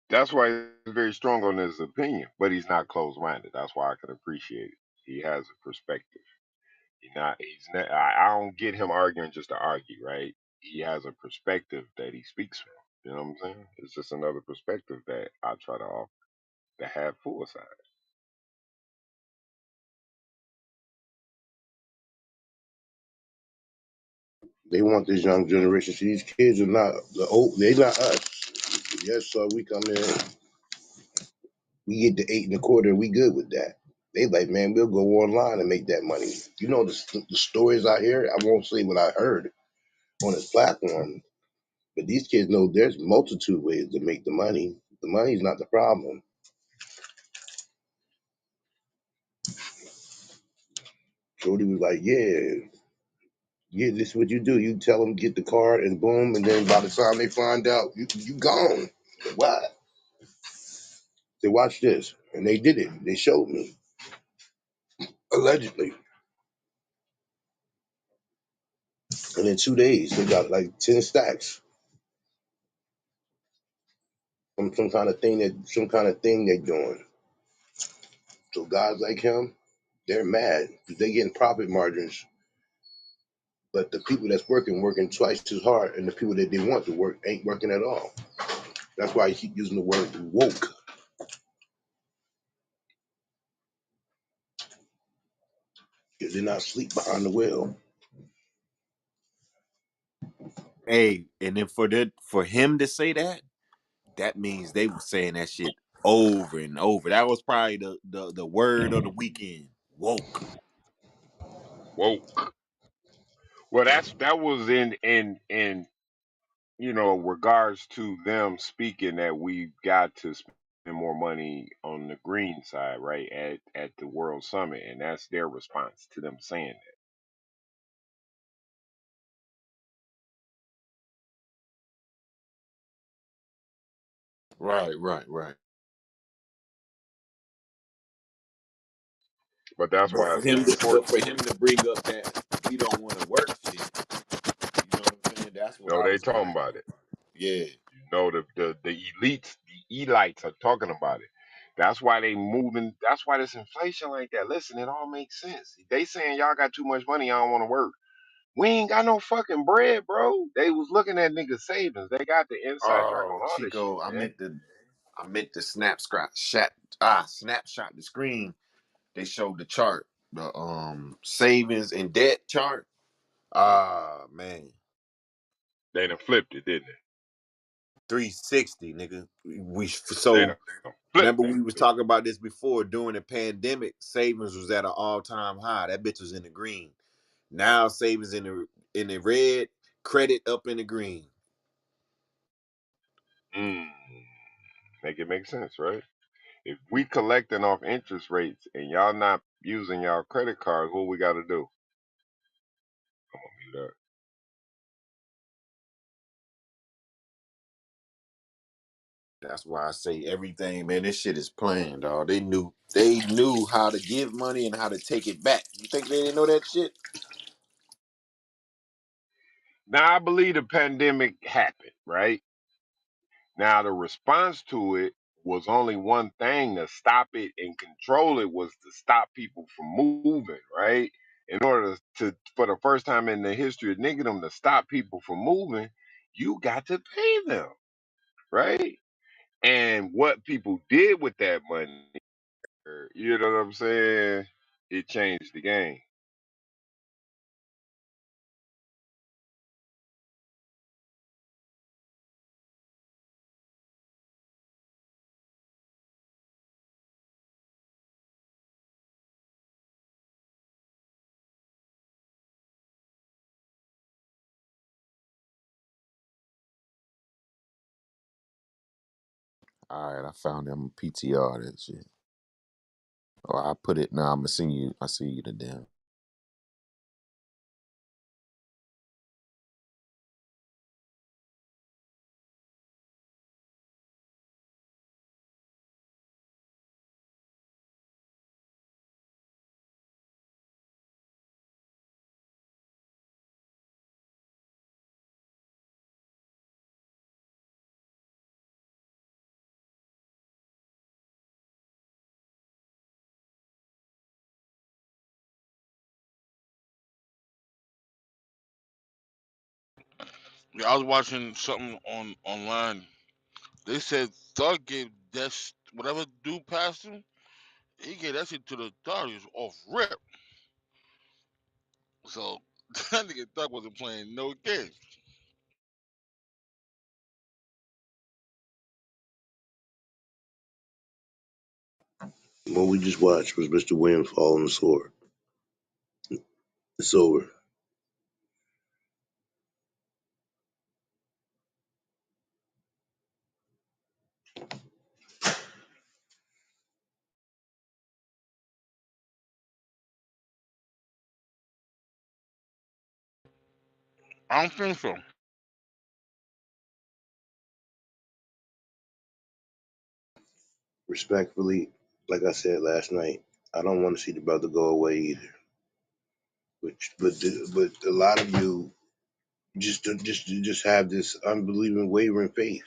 That's why he's very strong on his opinion, but he's not closed-minded. That's why I can appreciate it. He has a perspective. He's not. I don't get him arguing just to argue, right? He has a perspective that he speaks from. You know what I'm saying? It's just another perspective that I try to offer to have foresight. They want this young generation. See, these kids are not the old. They not us. Yes, sir. We come in, we get the 8.25. We good with that. They like, man, we'll go online and make that money. You know the stories I hear. I won't say what I heard on this platform, but these kids know there's multitude ways to make the money. The money's not the problem. Shorty was like, yeah, this is what you do. You tell them get the car and boom, and then by the time they find out, you gone. What? They watch this, and they did it. They showed me allegedly, and in 2 days they got like 10 stacks from some kind of thing they're doing. So guys like him, they're mad because they getting profit margins, but the people that's working twice as hard, and the people that they want to work ain't working at all. That's why I keep using the word woke, because they're not asleep behind the wheel. Hey, and then for him to say that, that means they were saying that shit over and over. That was probably the word of the weekend. Woke. Whoa. Well, that was in regards to them speaking that we've got to spend more money on the green side, right? At the World Summit, and that's their response to them saying Right, right, right. that. But that's But why for it's him to but important. for him to bring up that we don't want to work shit, you know what I'm saying? That's what I They was talking like, about it. yeah. The elites, the elites are talking about it. That's why they moving. That's why there's inflation like that. Listen, it all makes sense. They saying y'all got too much money, I don't want to work. We ain't got no fucking bread, bro. They was looking at niggas' savings. They got the inside track on Oh, all this shit, Chico, man. I meant to snapshot the screen. They showed the chart, the savings and debt chart. Ah man, They done flipped it, didn't 360, nigga. We they? They so done flipped remember that we was bitch. talking about this before. During the pandemic, savings was at an all-time high. That bitch was in the green. Now savings in the red, credit up in the green. Mm, make it make sense, right? If we collecting off interest rates and y'all not using y'all credit cards, what we got to do? I'm gonna mute up. That's why I say everything, man. This shit is planned, dog. They knew how to give money and how to take it back. You think they didn't know that shit? Now I believe the pandemic happened, right? Now the response to it was only one thing: to stop it and control it was to stop people from moving, right? In order to, for the first time in the history of niggerdom, to stop people from moving, you got to pay them, right? And what people did with that money, you know what I'm saying? It changed the game. All right, I found them PTR that shit. Oh, I put it now. I'm gonna send you. I see you the damn. Yeah, I was watching something on online. They said Thug gave that whatever dude passed him. He gave that shit to the authorities off rip. So that nigga Thug wasn't playing no games. What we just watched was Mr. Williams fall on the sword. It's over. I don't think so. Respectfully, like I said last night, I don't want to see the brother go away either. But a lot of you just have this unbelieving wavering faith.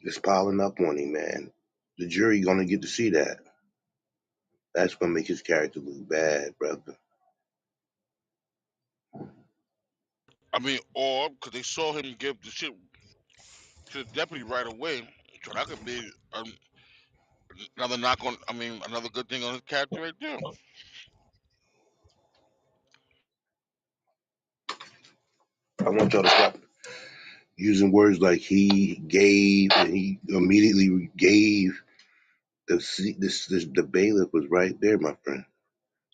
It's piling up on him, man. The jury gonna get to see that. That's gonna make his character look bad, brother. I mean, or because they saw him give the shit to the deputy right away, so that could be another knock on. I mean, another good thing on his character right there. I want y'all to stop using words like he gave and he immediately gave. The bailiff was right there, my friend.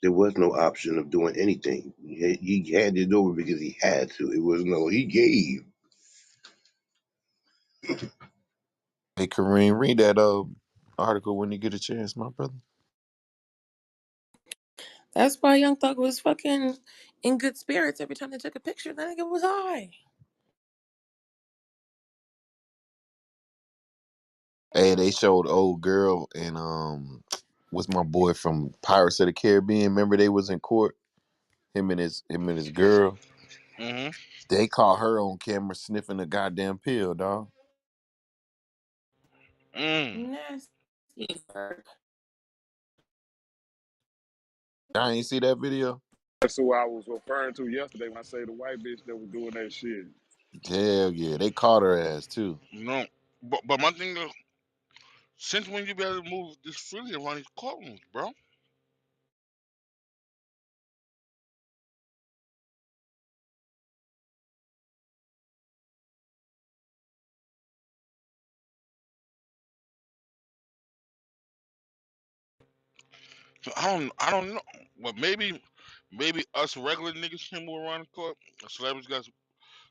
There was no option of doing anything. He handed it over because he had to. It was no, he gave. Hey, Kareem, read that article when you get a chance, my brother. That's why Young Thug was fucking in good spirits every time they took a picture. That nigga was high. Hey, they showed old girl and what's my boy from Pirates of the Caribbean? Remember they was in court, him and his girl. Hmm. They caught her on camera sniffing a goddamn pill, dog. Mm. Nasty. I ain't see that video. That's who I was referring to yesterday when I say the white bitch that was doing that shit. Hell yeah, they caught her ass too. No, but my thing is, since when you be able to move this freely around these courtrooms, bro? So I don't know. But maybe us regular niggas can move around the court. Celebrities got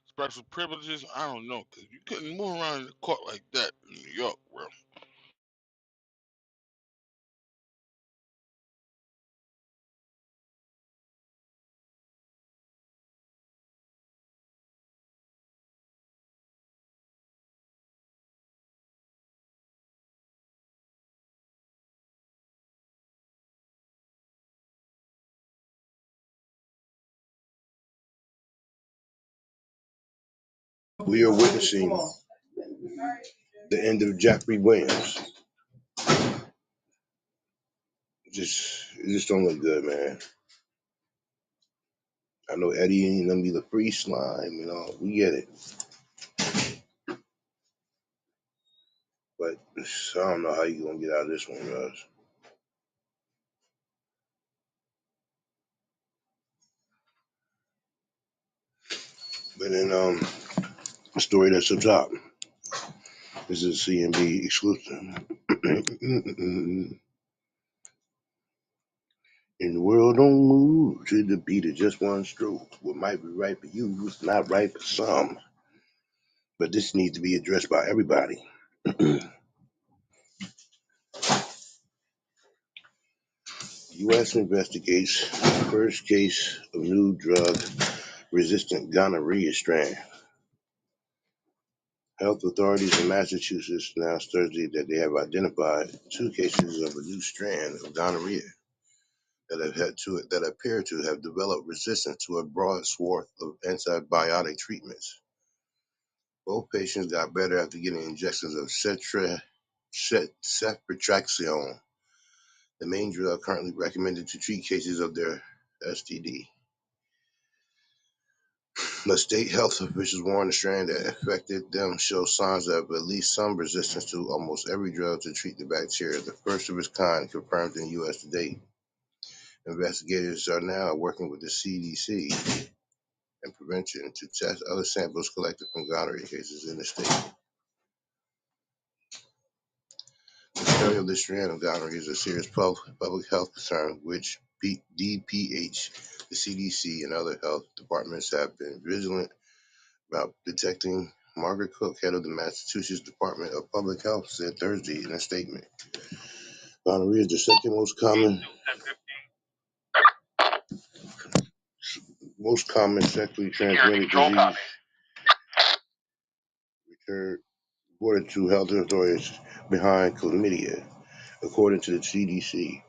special privileges. I don't know, cause you couldn't move around the court like that in New York, bro. We are witnessing the end of Jeffrey Williams. It just don't look good, man. I know Eddie ain't gonna be the free slime, we get it. But I don't know how you gonna get out of this one, Russ. But then the story that's up top. This is a C.M.B. exclusive. And the world don't move to the beat of just one stroke. What might be right for you is not right for some. But this needs to be addressed by everybody. U.S. investigates first case of new drug resistant gonorrhea strain. Health authorities in Massachusetts announced Thursday that they have identified 2 cases of a new strand of gonorrhea that appear to have developed resistance to a broad swath of antibiotic treatments. Both patients got better after getting injections of ceftriaxone, the main drug currently recommended to treat cases of their STD. But state health officials warn the strain that affected them shows signs of at least some resistance to almost every drug to treat the bacteria, the first of its kind confirmed in the U.S. to date. Investigators are now working with the CDC and prevention to test other samples collected from gonorrhea cases in the state. The study of this strand of gonorrhea is a serious public health concern, which DPH, the CDC, and other health departments have been vigilant about detecting. Margaret Cook, head of the Massachusetts Department of Public Health, said Thursday in a statement. Gonorrhea is the second most common sexually transmitted disease reported to health authorities behind chlamydia, according to the CDC.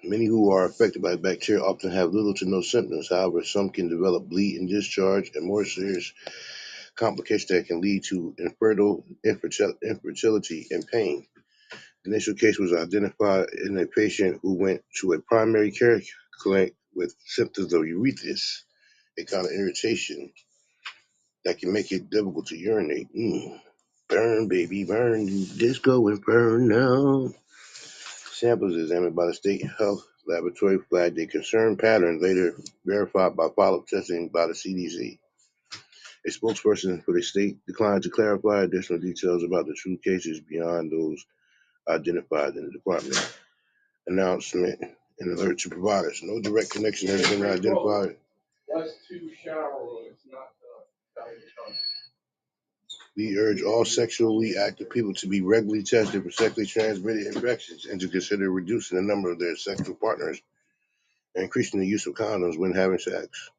Many who are affected by bacteria often have little to no symptoms. However, some can develop bleeding, discharge, and more serious complications that can lead to infertility and pain. The initial case was identified in a patient who went to a primary care clinic with symptoms of urethritis, a kind of irritation that can make it difficult to urinate. Burn, baby, burn. Disco and burn now. Samples examined by the state health laboratory flagged a concerned pattern later verified by follow-up testing by the CDC. A spokesperson for the state declined to clarify additional details about the true cases beyond those identified in the department announcement and alert to providers. No direct connection has been identified. We urge all sexually active people to be regularly tested for sexually transmitted infections and to consider reducing the number of their sexual partners and increasing the use of condoms when having sex.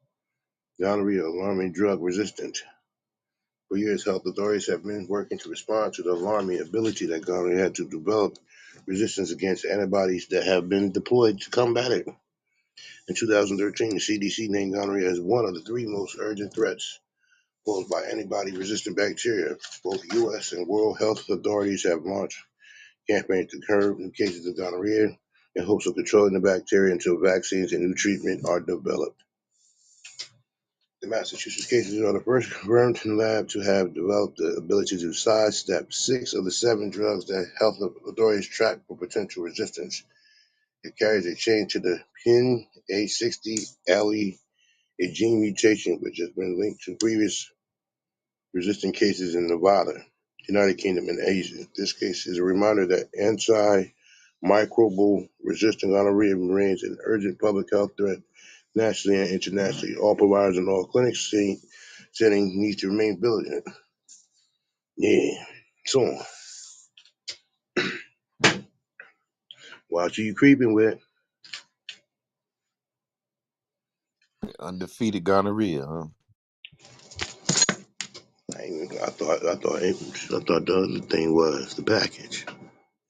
Gonorrhea, alarming drug resistant. For years, health authorities have been working to respond to the alarming ability that gonorrhea had to develop resistance against antibodies that have been deployed to combat it. In 2013, the CDC named gonorrhea as one of the three most urgent threats posed by antibody-resistant bacteria. Both U.S. and World Health authorities have launched campaigns to curb new cases of gonorrhea in hopes of controlling the bacteria until vaccines and new treatment are developed. The Massachusetts cases are the first confirmed in the lab to have developed the ability to sidestep 6 of the 7 drugs that health authorities track for potential resistance. It carries a chain to the PIN A60LE, a gene mutation which has been linked to previous resistant cases in Nevada, United Kingdom, and Asia. This case is a reminder that antimicrobial resistant gonorrhea remains an urgent public health threat nationally and internationally. All providers in all clinics setting need to remain vigilant. Yeah. So, watch who you creeping with. Undefeated gonorrhea, huh? I thought the other thing was the package.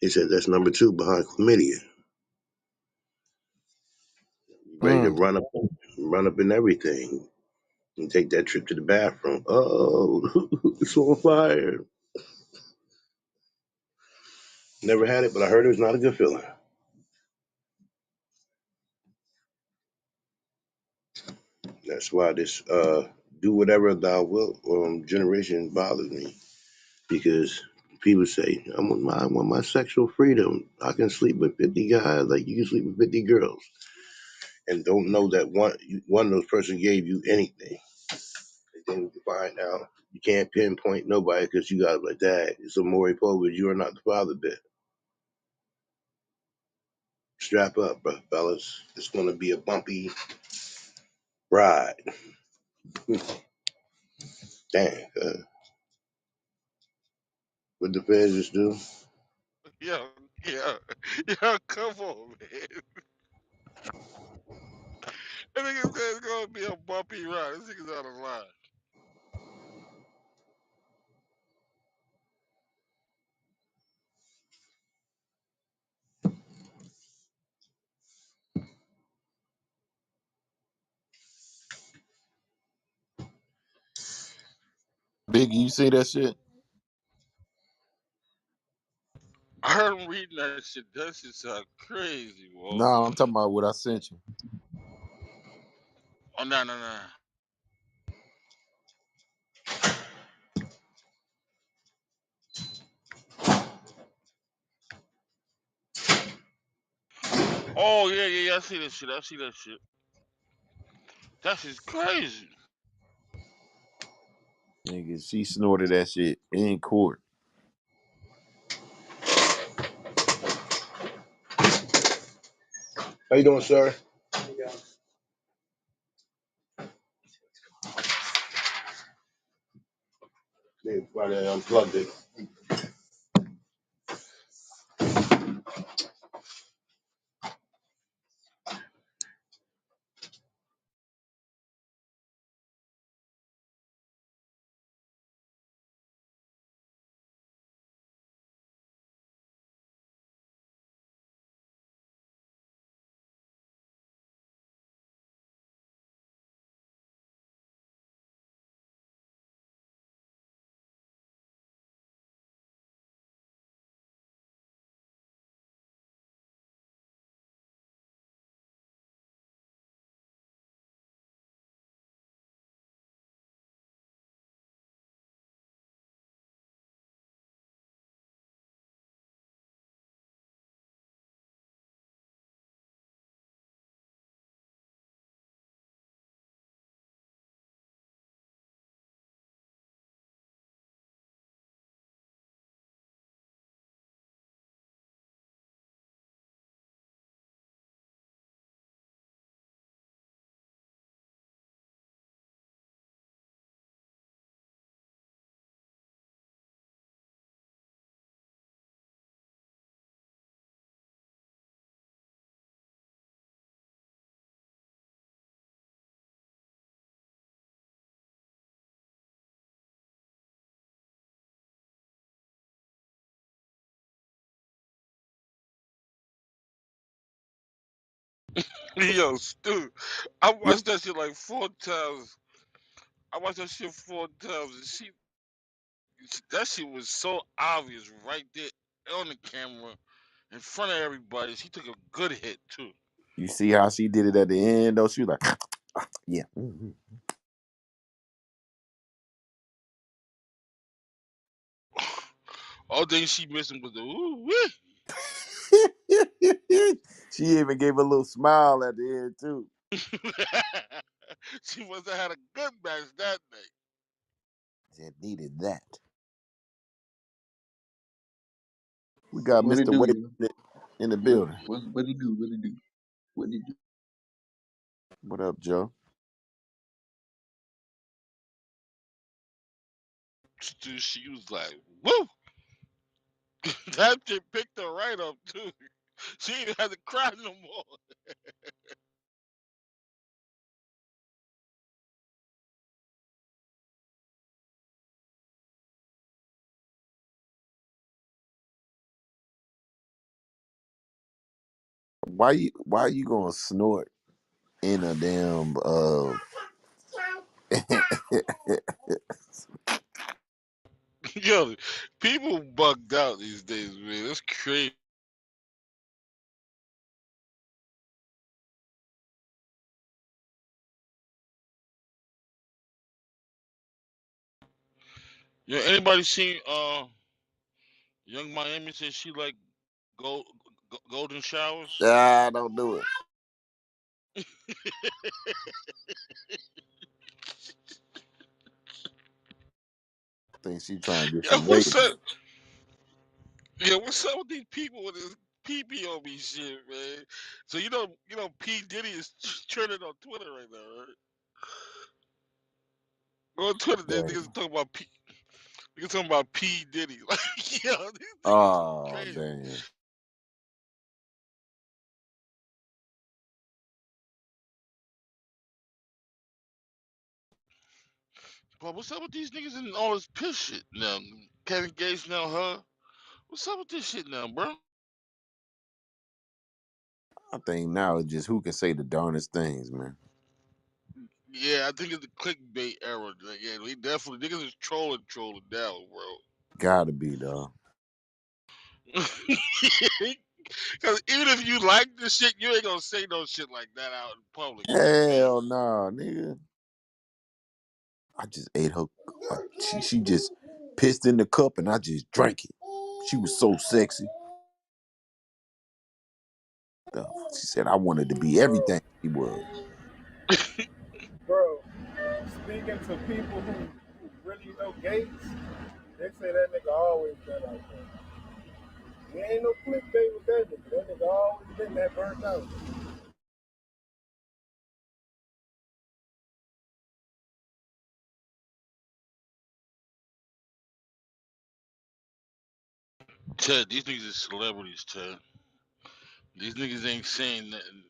They said that's number 2 behind chlamydia. Ready to Mm. run up in everything and take that trip to the bathroom. Oh, it's on fire. Never had it, but I heard it was not a good feeling. That's why this do whatever thou wilt generation bothers me because people say I want my sexual freedom. I can sleep with 50 guys like you can sleep with 50 girls, and don't know that one of those person gave you anything. And then you find out you can't pinpoint nobody because you got like that. It's a Maury Povich. You are not the father bit. Strap up, bro, fellas. It's gonna be a bumpy ride. Dang, what the feds just do? Yeah, yeah, yeah. Come on, man. I think it's gonna be a bumpy ride. This nigga's out of line. Biggie, you see that shit? I heard him reading that shit. That shit sound crazy, No, whoa. I'm talking about what I sent you. Oh no, no, no. Oh yeah, yeah, yeah. I see that shit. I see that shit. That shit's crazy. Nigga, she snorted that shit in court. How you doing, sir? They probably unplugged it. Yo, Stu, I Yep. watched that shit like 4 times. I watched that shit 4 times, and that shit was so obvious right there on the camera in front of everybody. She took a good hit too. You see how she did it at the end though? She was like, yeah. All thing she missing was the ooh wee. She even gave a little smile at the end too. She must have had a good match that night. Said needed that. We got What it Mr. do, Wade yo? in the building. What it do? What it do? What it do? What up, Joe? She was like, woo! That shit picked her right up too. She ain't had to cry no more. Why you gonna snort in a damn Yo, people bugged out these days, man. It's crazy. Yo, anybody seen Young Miami said she like gold, golden showers? don't do it. I think she trying to get Yo, some what's ratings. up? Yeah, what's up with these people with this PP on me shit, man? So P Diddy is trending on Twitter right now, right? Go on Twitter, they Damn. niggas talking about niggas talking about P Diddy. Like, yo, these niggas is Oh crazy. damn. But what's up with these niggas and all this piss shit now? Kevin Gates now, huh? What's up with this shit now, bro? I think now it's just who can say the darndest things, man. Yeah, I think it's the clickbait era. Like, yeah, we definitely niggas is trolling now, bro. Gotta be dog. Because even if you like this shit, you ain't gonna say no shit like that out in public. You know what I mean? Hell no, nigga. I just ate her. She just pissed in the cup and I just drank it. She was so sexy. stuff. She said I wanted to be bro, everything she was. bro. Speaking to people who really know Gates, they say that nigga always been like that. He ain't no clickbait with that nigga. That nigga always been that burnt out. Ted, these niggas is celebrities, Ted. These niggas ain't saying nothing.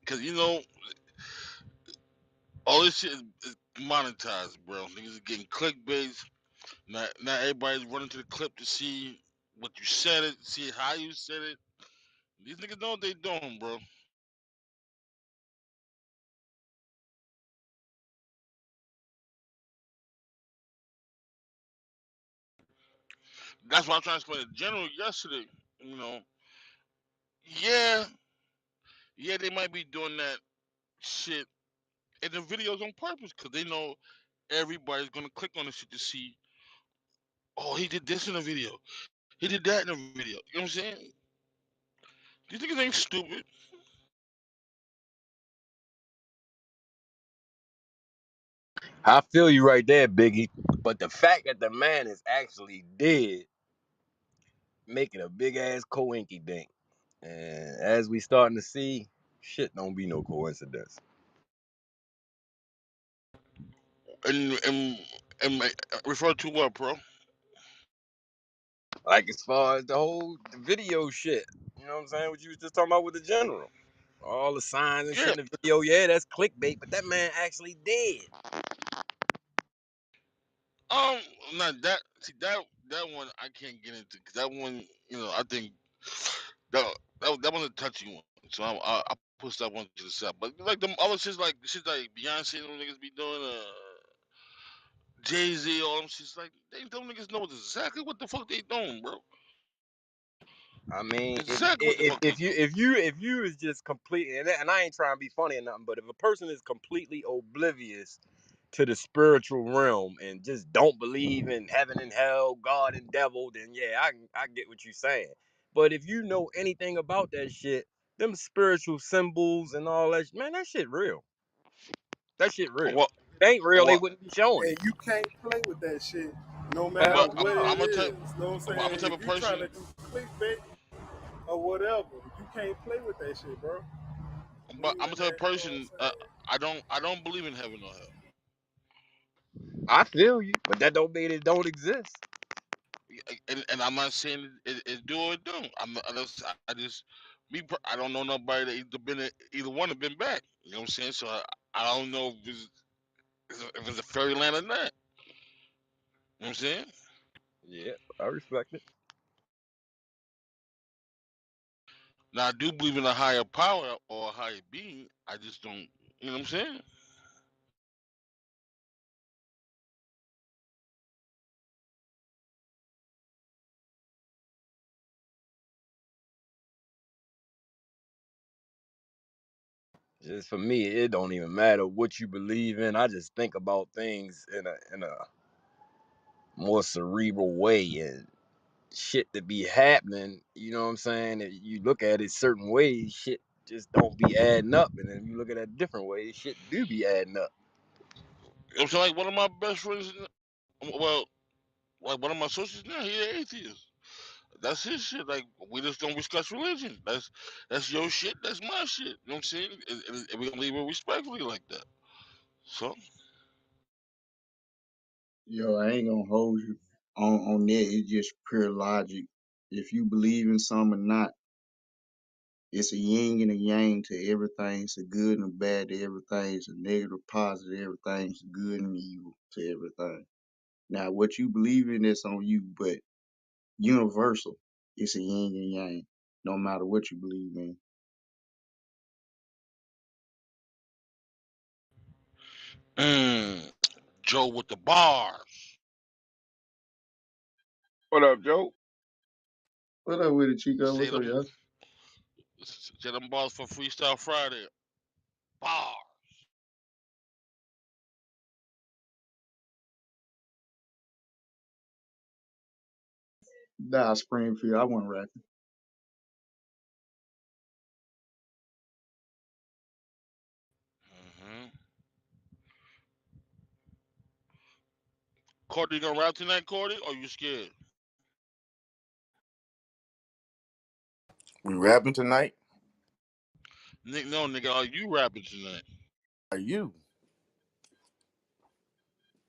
Cause you know, all this shit is monetized, bro. Niggas are getting clickbaits. Not everybody's running to the clip to see what you said it, see how you said it. These niggas know what they doing, bro. That's why I'm trying to explain in general yesterday. You know, yeah, yeah, they might be doing that shit in the videos on purpose because they know everybody's gonna click on the shit to see. Oh, he did this in the video. He did that in the video. You know what I'm saying? These niggas ain't stupid. I feel you right there, Biggie. But the fact that the man is actually dead, making a big ass coinky dink. And as we starting to see, shit don't be no coincidence. And refer to what, bro? Like as far as the video shit, you know what I'm saying? What you was just talking about with the general. All the signs and shit Yeah. in the video, yeah, that's clickbait, but that man actually dead. Um. Not that. See that one I can't get into because that one, you know, I think that that was a touchy one. So I push that one to the side. But like them other shit like Beyonce and them niggas be doing, Jay-Z, all them shits like them niggas know exactly what the fuck they doing, bro. I mean, Exactly what the fuck they doing. if you is just completely and I ain't trying to be funny or nothing, but if a person is completely oblivious to the spiritual realm and just don't believe in heaven and hell, God and devil, then yeah, I get what you're saying. But if you know anything about that shit, them spiritual symbols and all that, man, that shit real. That shit real. What? If it ain't real, they What? wouldn't be showing And it. you can't play with that shit no matter Hell But what no. it I'm a is. type. You know what I'm I'm a saying? type If of you trying person. to do clickbait or whatever, you can't play with that shit, bro. But Believe I'm a in type that, of you know what I'm person. saying? I don't believe in heaven or hell. I feel you, but that don't mean it don't exist. And I'm not saying it do or it don't. I'm not, I just I don't know nobody that either one have been back. You know what I'm saying? So I don't know if it's a fairyland or not. You know what I'm saying? Yeah, I respect it. Now I do believe in a higher power or a higher being. I just don't. You know what I'm saying? Just for me, it don't even matter what you believe in. I just think about things in a more cerebral way and shit that be happening. You know what I'm saying? If you look at it certain ways, shit just don't be adding up, and then you look at it different ways, shit do be adding up. You know what I'm saying? Like one of my best friends. Well, like one of my associates now, he an atheist. That's his shit. Like we just don't discuss religion. That's your shit. That's my shit. You know what I'm saying? And we gonna leave it respectfully like that. So Yo, I ain't gonna hold you on that. It's just pure logic. If you believe in something or not, it's a yin and a yang to everything. It's a good and a bad to everything. It's a negative, positive, everything. It's good and evil to everything. Now, what you believe in, that's on you, but universal, it's a yin and yang, no matter what you believe in. mm, Joe with the bars. What up, Joe? What up with it, Chico? Say What's up, them y'all? say them bars for Freestyle Friday. Bar. Nah, Springfield. I wasn't rapping. Cordy, you gonna rap tonight, Cordy? Or you scared? We rapping tonight? Nick, no, nigga, are you rapping tonight? Are you?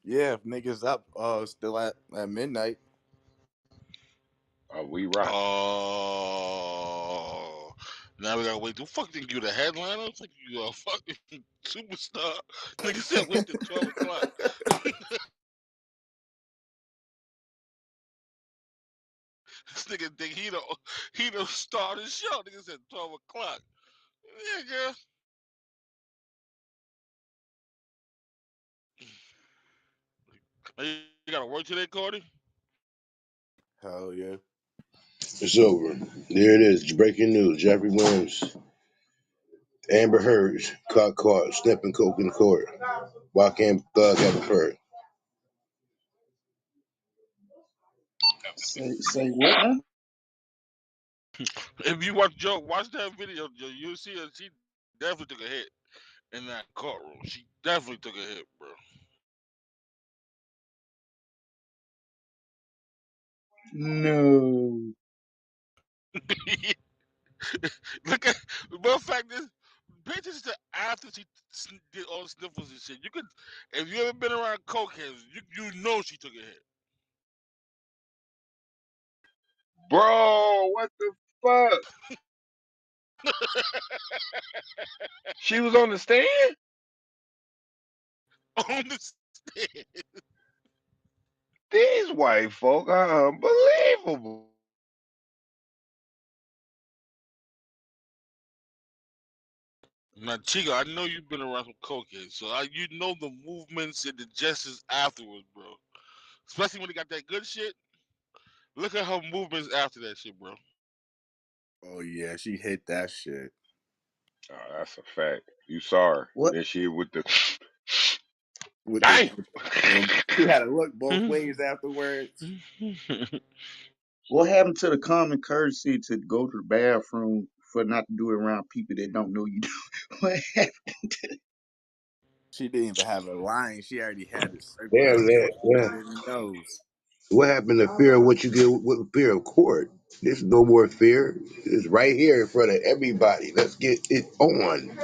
Yeah, if niggas up still at midnight. We rock. Oh, now we gotta wait. Who fuck think you the headliner? Think you a fucking superstar? Nigga said wait till 12 o'clock. This nigga think he don't start his show. Nigga said 12 o'clock. Yeah, girl. Hey, you gotta work today, Cordy? Hell yeah. It's over. There it is. Breaking news. Jeffrey Williams, Amber Heard's caught sniffing coke in court. Why can't Thug have a bird? Say what now? If you watch that video, Joe, you'll see her. She definitely took a hit in that courtroom. She definitely took a hit, bro. No. Look at, matter of fact, this bitches that after she did all the sniffles and shit. You could, if you ever been around cokeheads, you know she took a hit. Bro, what the fuck? She was on the stand? On the stand. These white folk are unbelievable. Now, Chico, I know you've been around some cokeheads, so you know the movements and the gestures afterwards, bro. Especially when they got that good shit. Look at her movements after that shit, bro. Oh yeah, she hit that shit. Oh, that's a fact. You saw her. What Then she with the With the damn. she had to look both ways afterwards. what happened to the common courtesy to go to the bathroom for not to do it around people that don't know you? What happened? She didn't even have a line. She already had the circle Damn out that. before she Yeah. put it in the nose. What happened to fear of what you get with fear of court? There's no more fear. It's right here in front of everybody. Let's get it on.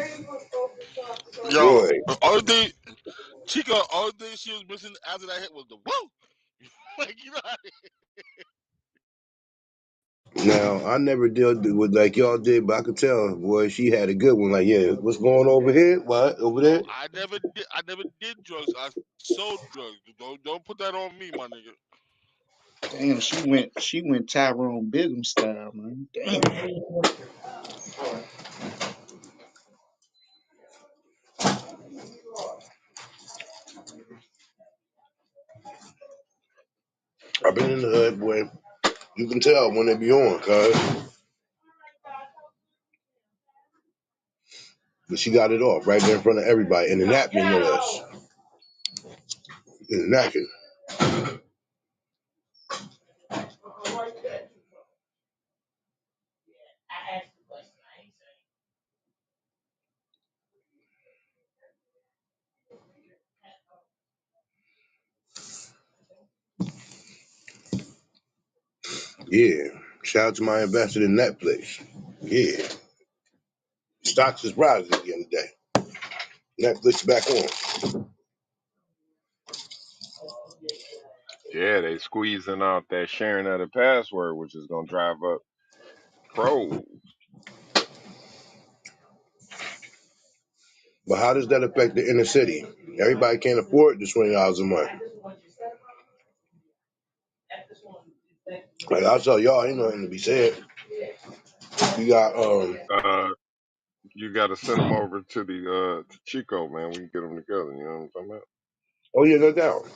Yo, Boy. all day, Chico, all day she was missing after that hit was the woo. Like, you know how Now I never dealt with like y'all did, but I could tell, boy, she had a good one. Like, yeah, what's going over here? What over oh, there? I never did drugs. I sold drugs. Don't put that on me, my nigga. Damn, she went Tyrone Biggum style, man. Damn. I've been in the hood, boy. You can tell when they be on, cuz. But she got it off right there in front of everybody. In the napkin, no less. In the napkin. Yeah. Shout out to my investor in that place. Yeah. Stocks is rising at the end of the day. Netflix is back on. Yeah, they squeezing out that sharing of the password, which is gonna drive up pros. But how does that affect the inner city? Everybody can't afford the $20 a month. Like I'll tell y'all, ain't nothing to be said. You got Uh, you got to send them over to the to Chico, man. We can get them together. You know what I'm talking about? oh yeah, no doubt.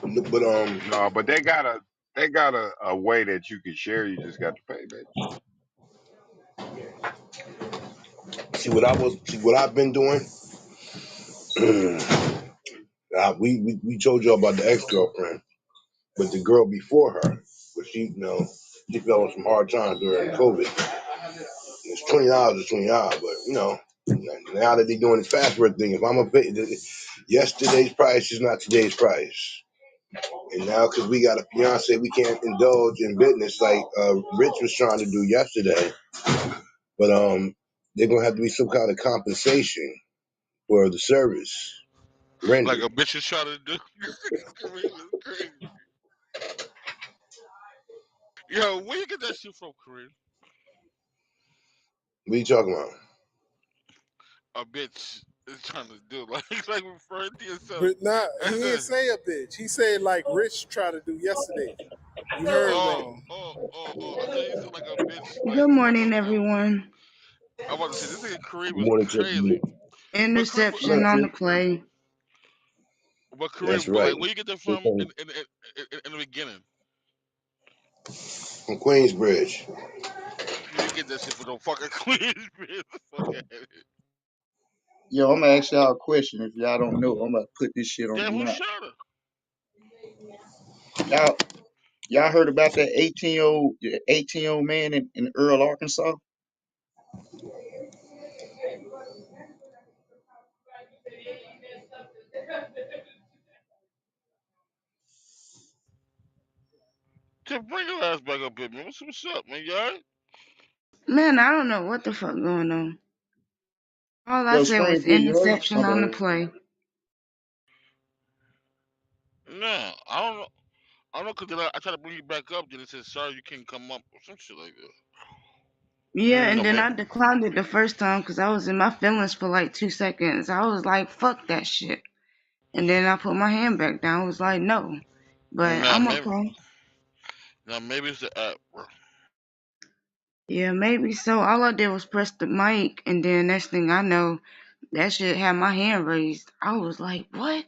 But No, but they got a way that you can share. You just got to pay, baby. see what I've been doing. We told y'all about the ex girlfriend, but the girl before her, but she fell on some hard times during COVID. It's $20 is $20, but Now that they're doing the fast bread thing, if I'm a pay, yesterday's price is not today's price. And now, because we got a fiance, we can't indulge in business like Rich was trying to do yesterday. But they're gonna have to be some kind of compensation for the service Like rendered. a bitch is trying to do. Kareem is crazy. Yo, where you get that shit from, Kareem? What are you talking about? A bitch is trying to do like referring to yourself. But nah, As he a, ain't say a bitch. He said like Rich tried to do yesterday. You heard wrong. I thought you said like a bitch, like Good morning, everyone. I want to say this nigga Kareem Good is morning, crazy. Tiffany. But Kareem, What Interception up, on Tiff? the play. That's But right. like, where you get that We're from from in the beginning? Queensbridge. You didn't get that shit for no fucking Queens, man. Fuck out of here. Yo, I'm gonna ask y'all a question. If y'all don't know, I'm gonna put this shit on Damn, the who map. shot her? Y'all, y'all heard about that 18-year-old man in Earl, Arkansas? To bring your ass back up here, man. What's up, man? You alright? Man, I don't know what the fuck going on. All I Yo, said was Springfield, you heard me? My interception on the bad. play. Nah, I don't know. I don't know, cause then I tried to bring you back up, then it said sorry you can't come up or some shit like that. Yeah, You and know, then man. I declined it the first time because I was in my feelings for like 2 seconds. I was like, fuck that shit. And then I put my hand back down. I was like, no. But Nah, I'm maybe. okay. Now maybe it's the app, bro. Yeah, maybe so. All I did was press the mic, and then next thing I know, that shit had my hand raised. I was like, what?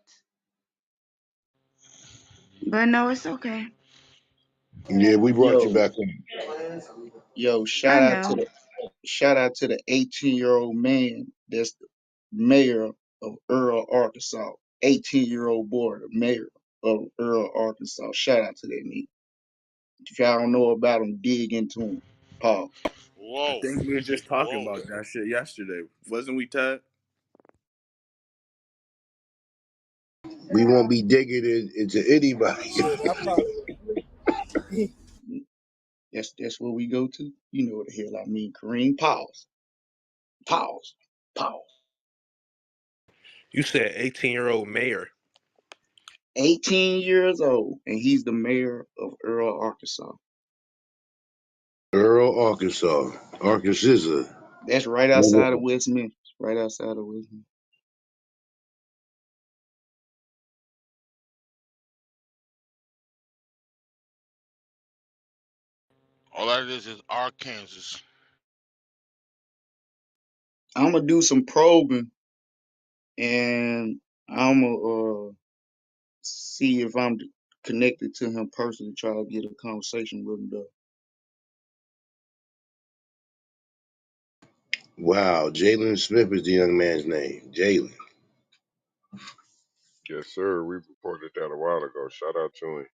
But no, it's okay. Yeah, we brought you Yo, back in. yo, I know. shout out to the 18-year-old man that's the mayor of Earl, Arkansas. 18-year-old boy, the mayor of Earl, Arkansas. Shout out to that nigga. If y'all don't know about him, dig into him. Paul. I Whoa, think we were just talking whoa. about that shit yesterday. Wasn't we, Ted? We won't be digging into anybody. Shit, I probably That's where we go to. You know what the hell I mean. Kareem, pause. Pause. Pause. You said 18-year-old mayor. 18 years old, and he's the mayor of Earl, Arkansas. Earl, Arkansas. Arkansas. That's right outside of West Memphis. Right outside of West Memphis. All that is Arkansas. I'm gonna do some probing, and I'm gonna see if I'm connected to him personally. Try to get a conversation with him though. Wow, Jalen Smith is the young man's name. Jalen. Yes, sir. We reported that a while ago. Shout out to him.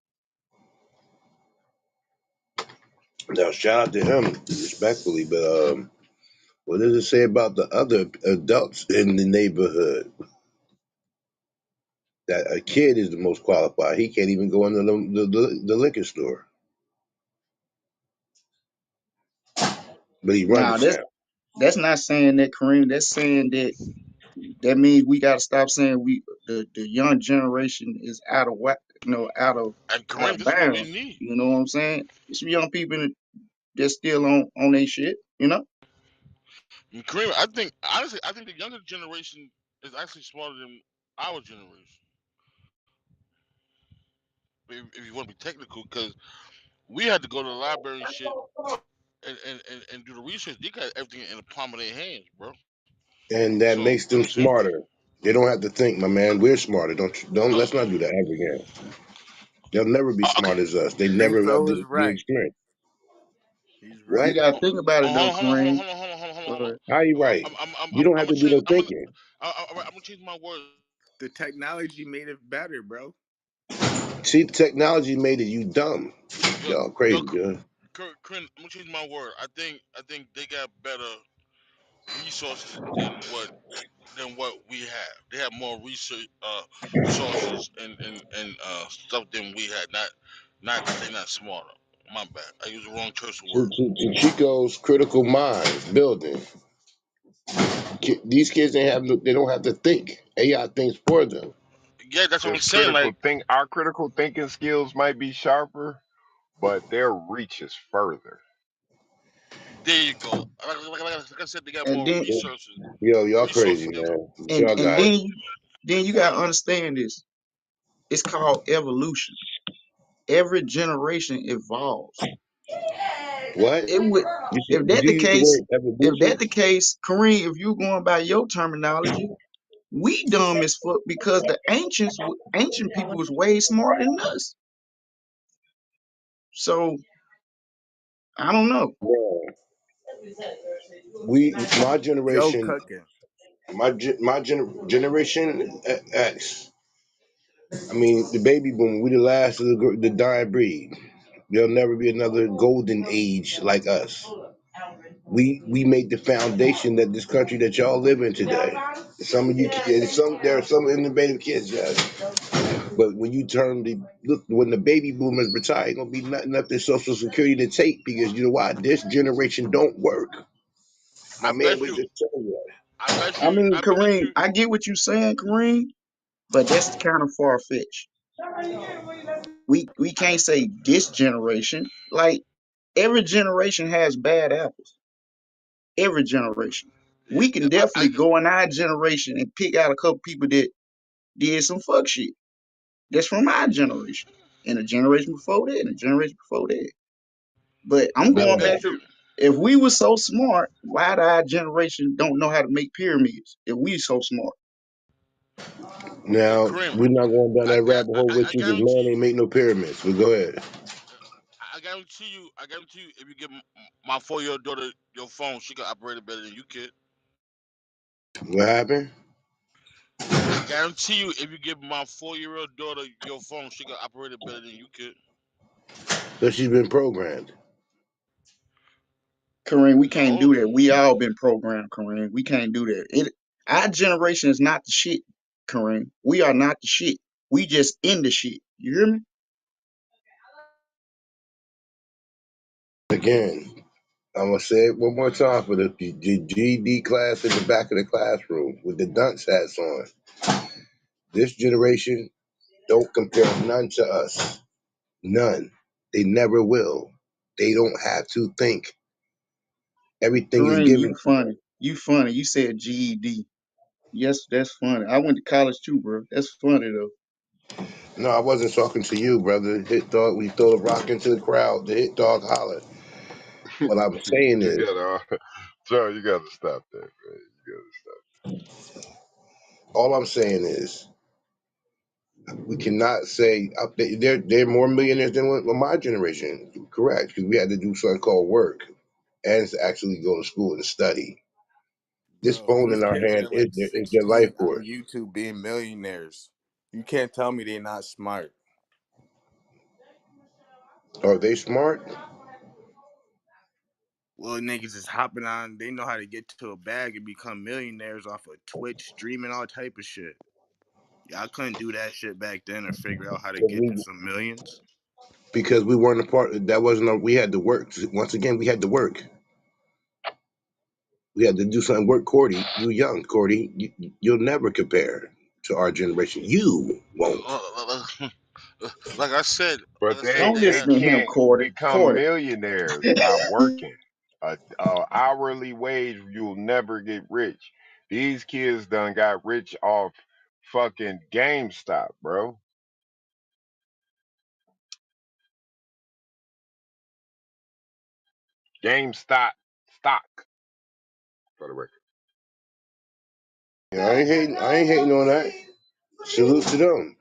Now, shout out to him, respectfully, but what does it say about the other adults in the neighborhood? That a kid is the most qualified. He can't even go into the liquor store, but he Now runs it now. that's not saying that Kareem. That's saying that that means we got to stop saying the young generation is out of whack, And out Kareem, of this is what we bounds. need. You know what I'm saying? It's some young people that's still on their shit. You know. And Kareem, I think honestly, I think the younger generation is actually smarter than our generation. If you want to be technical, because we had to go to the library and shit and do the research. They got everything in the palm of their hands, bro. And that So makes you know them what I'm saying? smarter. They don't have to think, my man. We're smarter. Don't Uh, let's not do that ever again. They'll never be okay. smart as us. They never have Rico is the right. experience. He's You What? right. gotta think about it though, Hold on, hold on, Kareem. hold on, hold on, hold on, hold on, hold Uh, on. How you right? You don't I'm have gonna to do change. no thinking. I'm gonna change my words. The technology made it better, bro. See, technology made it you dumb. Yo, Y'all yo, crazy, man. Corinne, I'm gonna change my word. I think they got better resources than what we have. They have more research resources and stuff than we had. Not that they're not smarter. My bad. I used the wrong choice of words. To Chico's critical minds building. These kids ain't have they don't have to think. AI thinks for them. Yeah, that's what I'm His saying. critical Like think our critical thinking skills might be sharper, but their reach is further. there you go. Like I said, they got And more then Yo, y'all crazy, resources than man. and Y'all and got it. then you gotta understand this. It's called evolution. Every generation evolves. What? It would if Did that you the use the case, word evolution? Kareem, if you going by your terminology, we dumb as fuck because the ancient people was way smarter than us. So I don't know. Yeah. We, my Joe generation, cooking. generation X. I mean, the baby boom. We the last of the dying breed. There'll never be another golden age like us. We made the foundation that this country that y'all live in today. Some of you, there are some innovative kids, yes. But when you turn the look, when the baby boomers retire, ain't gonna be nothing left in Social Security to take because you know why? This generation don't work. My I man bet was you. just telling you. I bet I you. mean, I bet Kareem, you. I get what you're saying, Kareem, but that's kind of far fetched. We can't say this generation. Like every generation has bad apples. Every generation. We can I definitely go in our generation and pick out a couple people that did some fuck shit. That's from our generation. And a generation before that, and a generation before that. But I'm I going bet Now, back to you. if we were so smart, why did our generation don't know how to make pyramids? If we so smart. Hey, now Kareem. we're not going down that rabbit hole I with you because guarantee man you. ain't make no pyramids. But go ahead. I guarantee you. I guarantee you. If you give my 4 year old daughter your phone, she can operate it better than you kid. What happened? I guarantee you. If you give my 4 year old daughter your phone, she can operate it better than you kid. So she's been programmed. Kareem, we can't No, do that. We all been programmed, Kareem. We can't do that. Our generation is not the shit, Kareem. We are not the shit. We just in the shit. You hear me? Again, I'm gonna say it one more time for the GD class in the back of the classroom with the dunce hats on. This generation don't compare none to us. None. They never will. They don't have to think. Everything is Kareem, given you to them. funny. You funny. You said GED. Yes, that's funny. I went to college too, bro. That's funny though. No, I wasn't talking to you, brother. Hit dog, we throw the rock into the crowd. The hit dog holler. What I'm saying You is, gotta, Joe, you gotta stop that, man. You gotta stop. all I'm saying is, we cannot say they're more millionaires than my generation. Correct, because we had to do something called work and to actually go to school and study. This Bro, phone these in our kids hand are is like their life 16 on force. YouTube being millionaires. You can't tell me they're not smart. Are they smart? Little niggas is hopping on. They know how to get to a bag and become millionaires off of Twitch, streaming all type of shit. Y'all couldn't do that shit back then or figure out how to get to some millions. Because we weren't a part. That wasn't. We had to work. Once again, we had to work. We had to do something. Work, Cordy. You young, Cordy. You'll never compare to our generation. You won't. like I said, But Don't they they have. listen to him, can't Cordy. become Cordy. millionaires by working. A hourly wage, you'll never get rich. These kids done got rich off fucking GameStop, bro. GameStop stock, for the record. Yeah, I ain't hating. I ain't hating on that. Salute to them.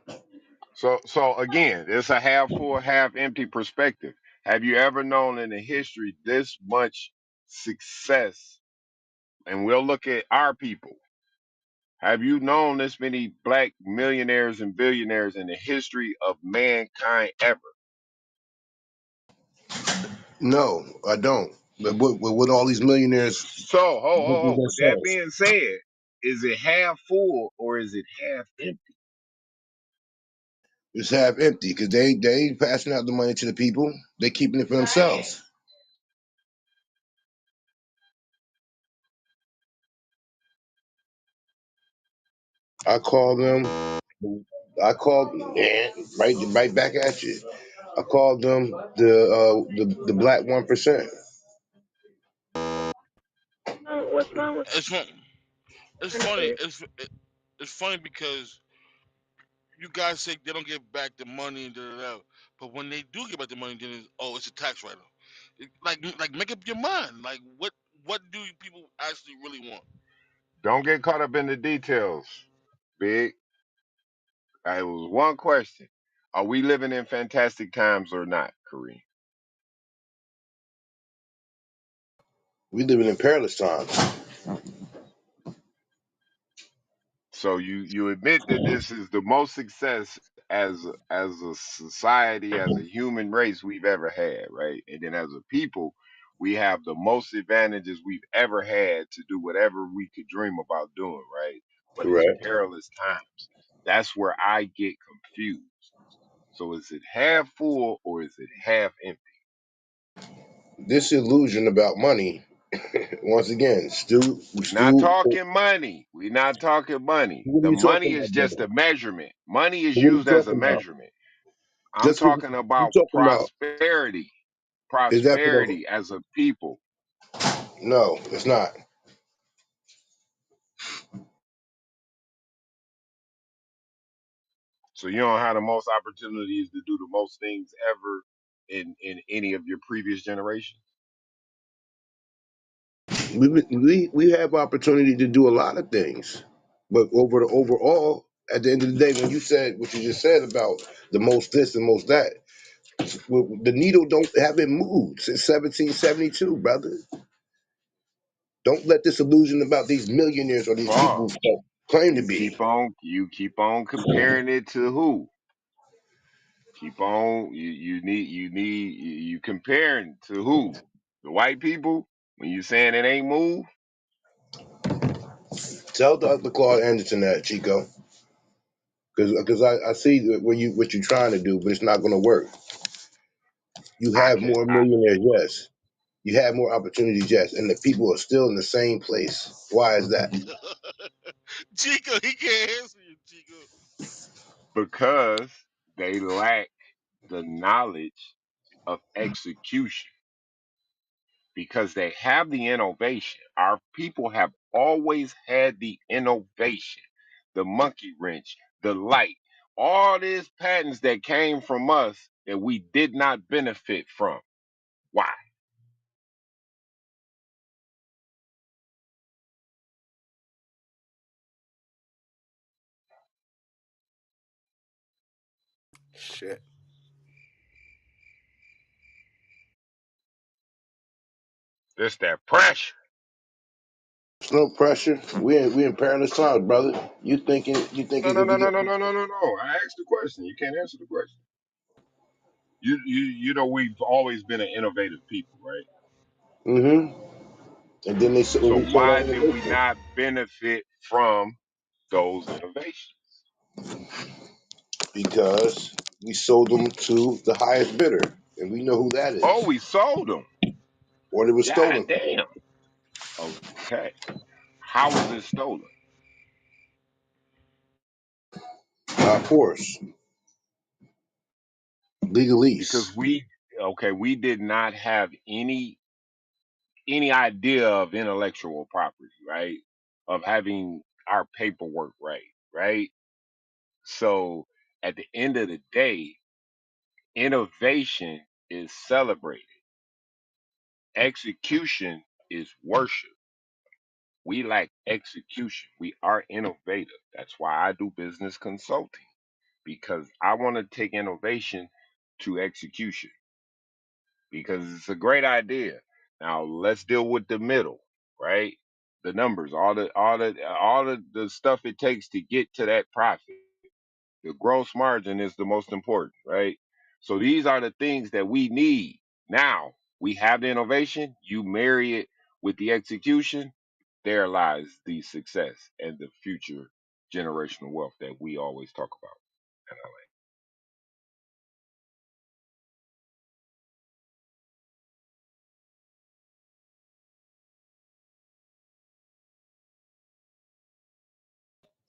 So again, it's a half full, half empty perspective. Have you ever known in the history this much success? And we'll look at our people. Have you known this many black millionaires and billionaires in the history of mankind ever? No, I don't. But what all these millionaires So, ho, go ho, through ho. With that themselves? being said, is it half full or is it half empty? It's half empty because they ain't passing out the money to the people. They keeping it for themselves. I call them. I called right back at you. I called them the black 1%. What's wrong with It's fun. It's funny. benefits? It's funny because you guys say they don't get back the money and da da da. But when they do get back the money, then it's a tax write-off. Like make up your mind. Like what do people actually really want? Don't get caught up in the details, Big. It was one question. Are we living in fantastic times or not, Kareem? We living in perilous times. So you admit that this is the most success as a society, as a human race we've ever had, right? And then as a people, we have the most advantages we've ever had to do whatever we could dream about doing, right? But it's Correct. perilous times. That's where I get confused. So is it half full or is it half empty? This illusion about money, once again, We're not Stu, talking money. We're not talking money. what are The you talking money is about, just brother? a measurement. Money is What are you used as a talking about? measurement. I'm Just because talking you about talking about, prosperity. is that for the, Prosperity as a people. no, it's not. So you don't have the most opportunities to do the most things ever in any of your previous generations. We have opportunity to do a lot of things, but over the overall, at the end of the day, when you said what you just said about the most this and most that, the needle don't haven't moved since 1772, brother. Don't let this illusion about these millionaires or these people Pause. that claim to be. You keep on comparing it to who? Keep on you comparing to who? The white people? When you saying it ain't moved? Tell Dr. Claude Anderson that, Chico, because I see what you're trying to do, but it's not going to work. You I have can more millionaires, yes. You have more opportunities, yes, and the people are still in the same place. Why is that? Chico, he can't answer you, Chico. because they lack the knowledge of execution because they have the innovation. Our people have always had the innovation, the monkey wrench, the light, all these patents that came from us that we did not benefit from. Why? Shit. It's that pressure. There's no pressure. We in perilous times, brother. You think No, it no, could no, be no, no, different? no, no, no, no. I asked the question. You can't answer the question. You know we've always been an innovative people, right? Mm-hmm. And then when So we saw that why did we innovation, not benefit from those innovations? because we sold them to the highest bidder, and we know who that Oh, is, we sold them. or it was God stolen from damn. Okay. How was it stolen? by force, legalese. Because we did not have any idea of intellectual property, right? Of having our paperwork right, right? So at the end of the day, innovation is celebrated. Execution is worship. We lack execution. We are innovative. That's why I do business consulting because I want to take innovation to execution because it's a great idea. Now let's deal with the middle, right? The numbers, all the stuff it takes to get to that profit. The gross margin is the most important, right? So these are the things that we need now. We have the innovation, you marry it with the execution, there lies the success and the future generational wealth that we always talk about. And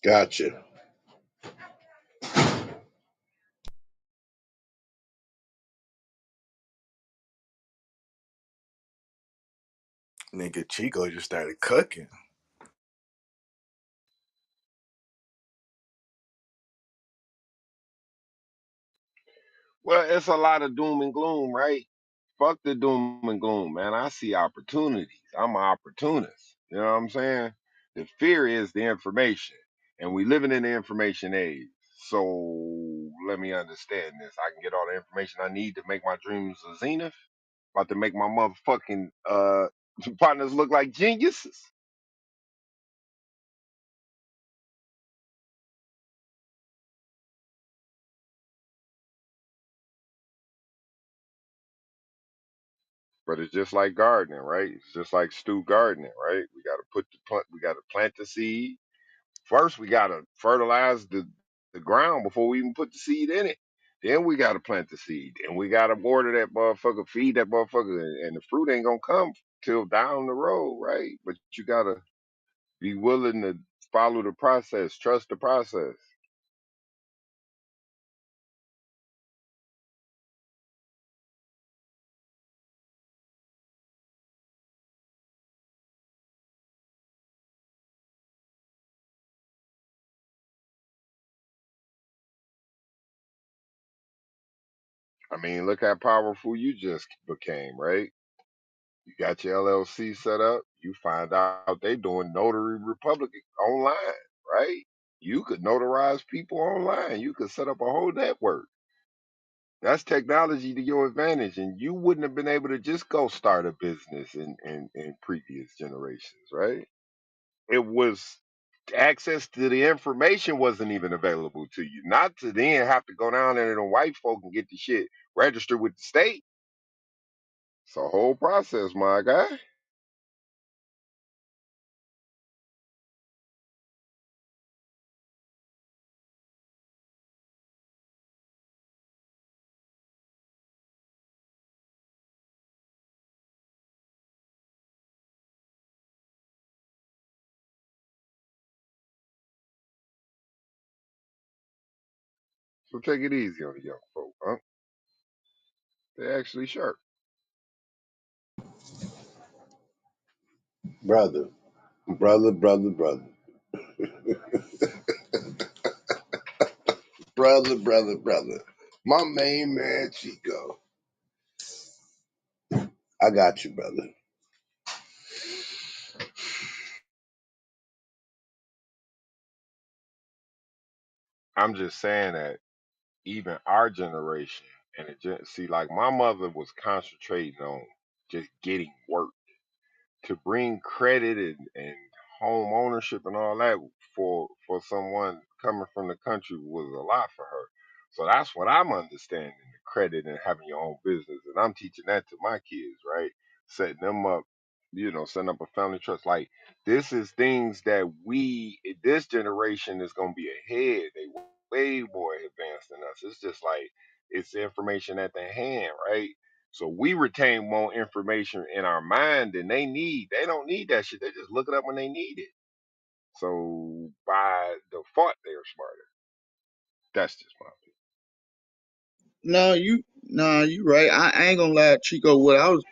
Gotcha. Nigga, Chico just started cooking. well, it's a lot of doom and gloom, right? Fuck the doom and gloom, man. I see opportunities. I'm an opportunist. You know what I'm saying? The fear is the information, and we living in the information age. So let me understand this. I can get all the information I need to make my dreams a zenith. About to make my motherfucking partners look like geniuses. But it's just like gardening, right? It's just like stew gardening, right? We got to we got to plant the seed. First, we got to fertilize the ground before we even put the seed in it. Then we got to plant the seed. And we got to water that motherfucker, feed that motherfucker, and the fruit ain't gonna come till down the road, right? But you gotta be willing to follow the process, trust the process. I mean, look how powerful you just became, right? You got your LLC set up. You find out they doing notary republic online, right? You could notarize people online. You could set up a whole network. That's technology to your advantage, and you wouldn't have been able to just go start a business in previous generations, right? It was access to the information wasn't even available to you. Not to then have to go down there to the white folk and get the shit registered with the state. It's a whole process, my guy. So take it easy on the young folk, huh? They actually sharp. Brother, brother. Brother. My main man, Chico. I got you, brother. I'm just saying that even our generation and see, like my mother was concentrating on just getting work to bring credit and home ownership and all that for someone coming from the country was a lot for her. So that's what I'm understanding, the credit and having your own business. And I'm teaching that to my kids, right? Setting them up, setting up a family trust. Like this is things that this generation is gonna be ahead. They way more advanced than us. It's just like it's information at their hand, right? So we retain more information in our mind than they need. They don't need that shit. They just look it up when they need it. So by default, they're smarter. That's just my opinion. You right. I ain't gonna lie, Chico. What I was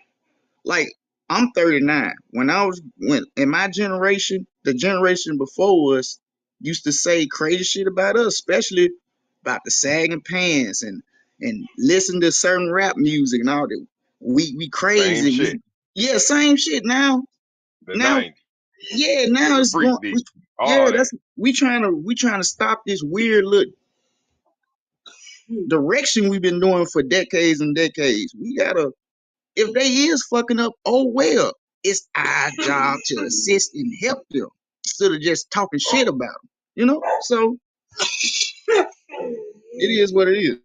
like, I'm 39. When in my generation, the generation before us used to say crazy shit about us, especially about the sagging pants and listen to certain rap music and all that. We Same crazy. shit. Yeah, same shit now. The Now, 90s, yeah, now the it's going. freak beat, Yeah, all that. that's we trying to stop this weird look direction we've been doing for decades and decades. We gotta, if they is fucking up, oh well. It's our job to assist and help them instead of just talking shit about them. So it is what it is.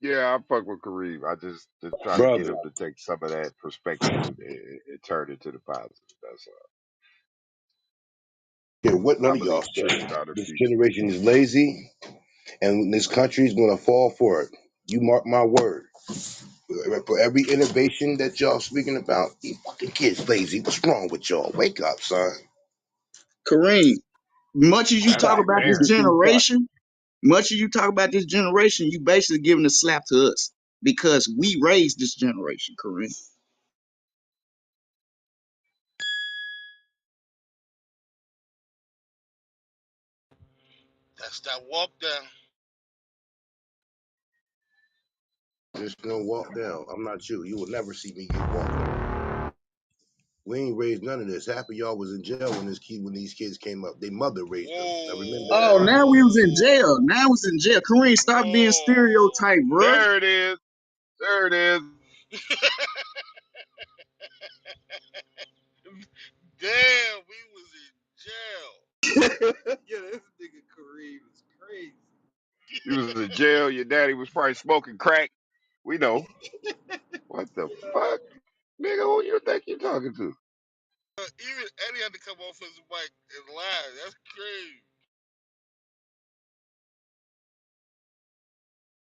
Yeah, I fuck with Kareem. I just try to get brother. him to take some of that perspective and turn it to the positive. That's Yeah, what all. none I of y'all believe said. children are the This future. generation is lazy, and this country is gonna fall for it. You mark my word. For every innovation that y'all speaking about, these fucking kids lazy. What's wrong with y'all? Wake up, son. Kareem, much as you That's talk the Facts. about You this mayor. speak for yourself. generation, much as you talk about this generation, you basically giving a slap to us because we raised this generation, Kareem. That's that walk down. Just gonna walk down. I'm not you. You will never see me get walked on. We ain't raised none of this. Half of y'all was in jail when these kids came up. They mother raised them. Now remember Oh, that. now we was in Whoa. jail. Now we was in jail. Kareem, stop being Whoa. stereotyped, bro. There it is. There it is. Damn, we was in jail. Yeah, this nigga Kareem is crazy. You was in jail. Your daddy was probably smoking crack. We know. What the fuck, nigga? Who you think you talking to? Even Eddie had to come off his mic and lie. That's crazy.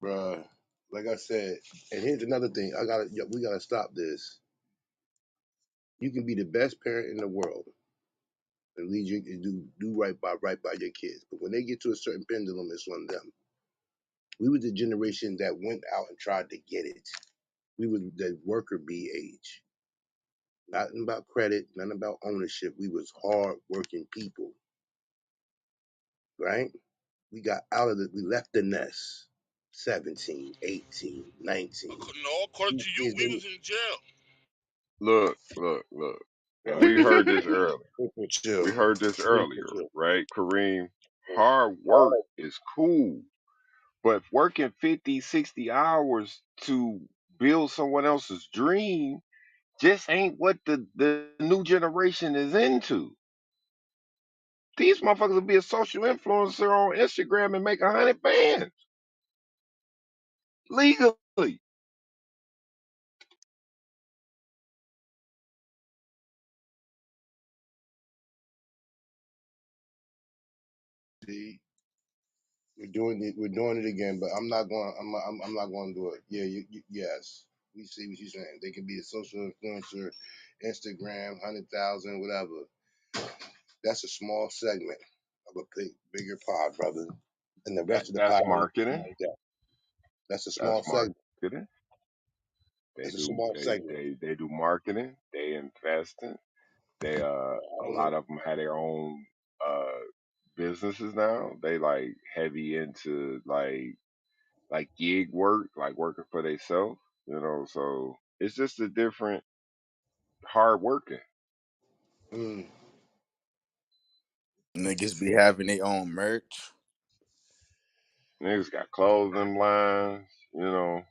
Bruh. Like I said, and here's another thing. We gotta stop this. You can be the best parent in the world and lead you do right by your kids. But when they get to a certain pendulum, it's on them. We were the generation that went out and tried to get it. We were the worker bee age. Nothing about credit, nothing about ownership. We was hard working people, right? We got out of it. We left the nest. 17, 18, 19. No, according These to you, kids, we was in jail. Look, look, look. And bro, we heard this earlier. chill. We heard this earlier, Chill. right? Kareem, hard work is cool, but working 50, 60 hours to build someone else's dream just ain't what the new generation is into. These motherfuckers will be a social influencer on Instagram and make 100 bands legally. See, we're doing it again, but I'm not going. I'm not going to do it. Yeah, yes. We see what you're saying. They can be a social influencer, Instagram, 100,000, whatever. That's a small segment of a bigger pie, brother. And the rest of the That's pie ain't marketing. like that. That's a That's small segment. marketing. They That's a do small they segment. they they do marketing. They invest in. They I a don't lot know. of them have their own businesses now. They like heavy into like gig work, like working for themselves. So it's just a different hard working. Mm. Niggas be having their own merch. Niggas got clothing lines. You know,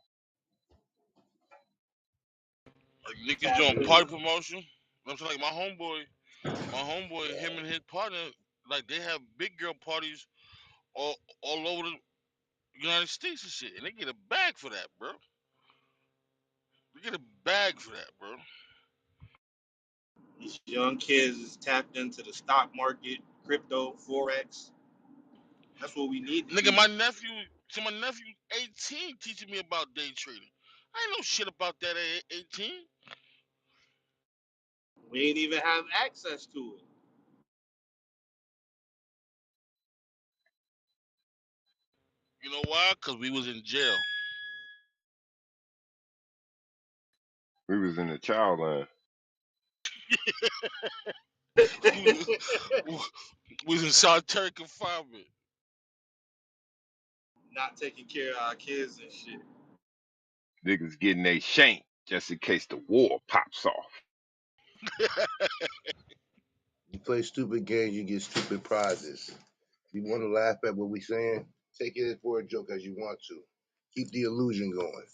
Like niggas doing party promotion. I'm saying like my homeboy, him and his partner, like they have big girl parties all over the United States and shit, and they get a bag for that, bro. They get a bag for that, bro. These young kids is tapped into the stock market, crypto, forex. That's what we need to Nigga, be. my nephew, 18, teaching me about day trading. I ain't know shit about that at 18. We ain't even have access to it. You know why? Cause we was in jail. we was in the child line. we was in solitary confinement. Not taking care of our kids and shit. Niggas getting they shank just in case the war pops off. You play stupid games, you get stupid prizes. You want to laugh at what we saying? Take it for a joke as you want to. Keep the illusion going.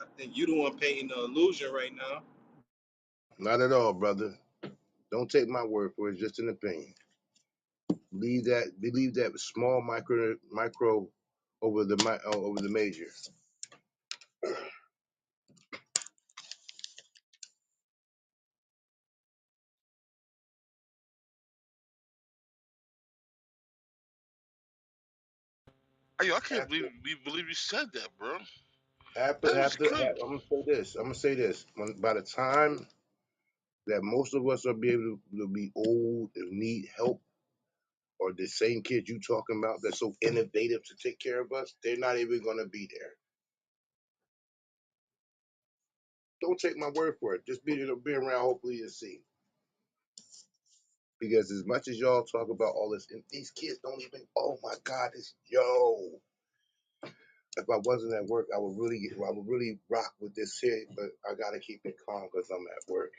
I think you the one painting the illusion right now. Not at all, brother. Don't take my word for it. It's just an opinion. Believe that small micro over the major. Yo, I can't After believe you said that, bro. after That was after, good. I'm gonna say this. I'm gonna say this. By the time that most of us are be able to be old and need help, or the same kids you talking about that's so innovative to take care of us, they're not even gonna be there. Don't take my word for it. Just be around. Hopefully, and see. Because as much as y'all talk about all this, and these kids don't even. Oh my God, this yo. If I wasn't at work, I would really rock with this shit. But I gotta keep it calm because I'm at work.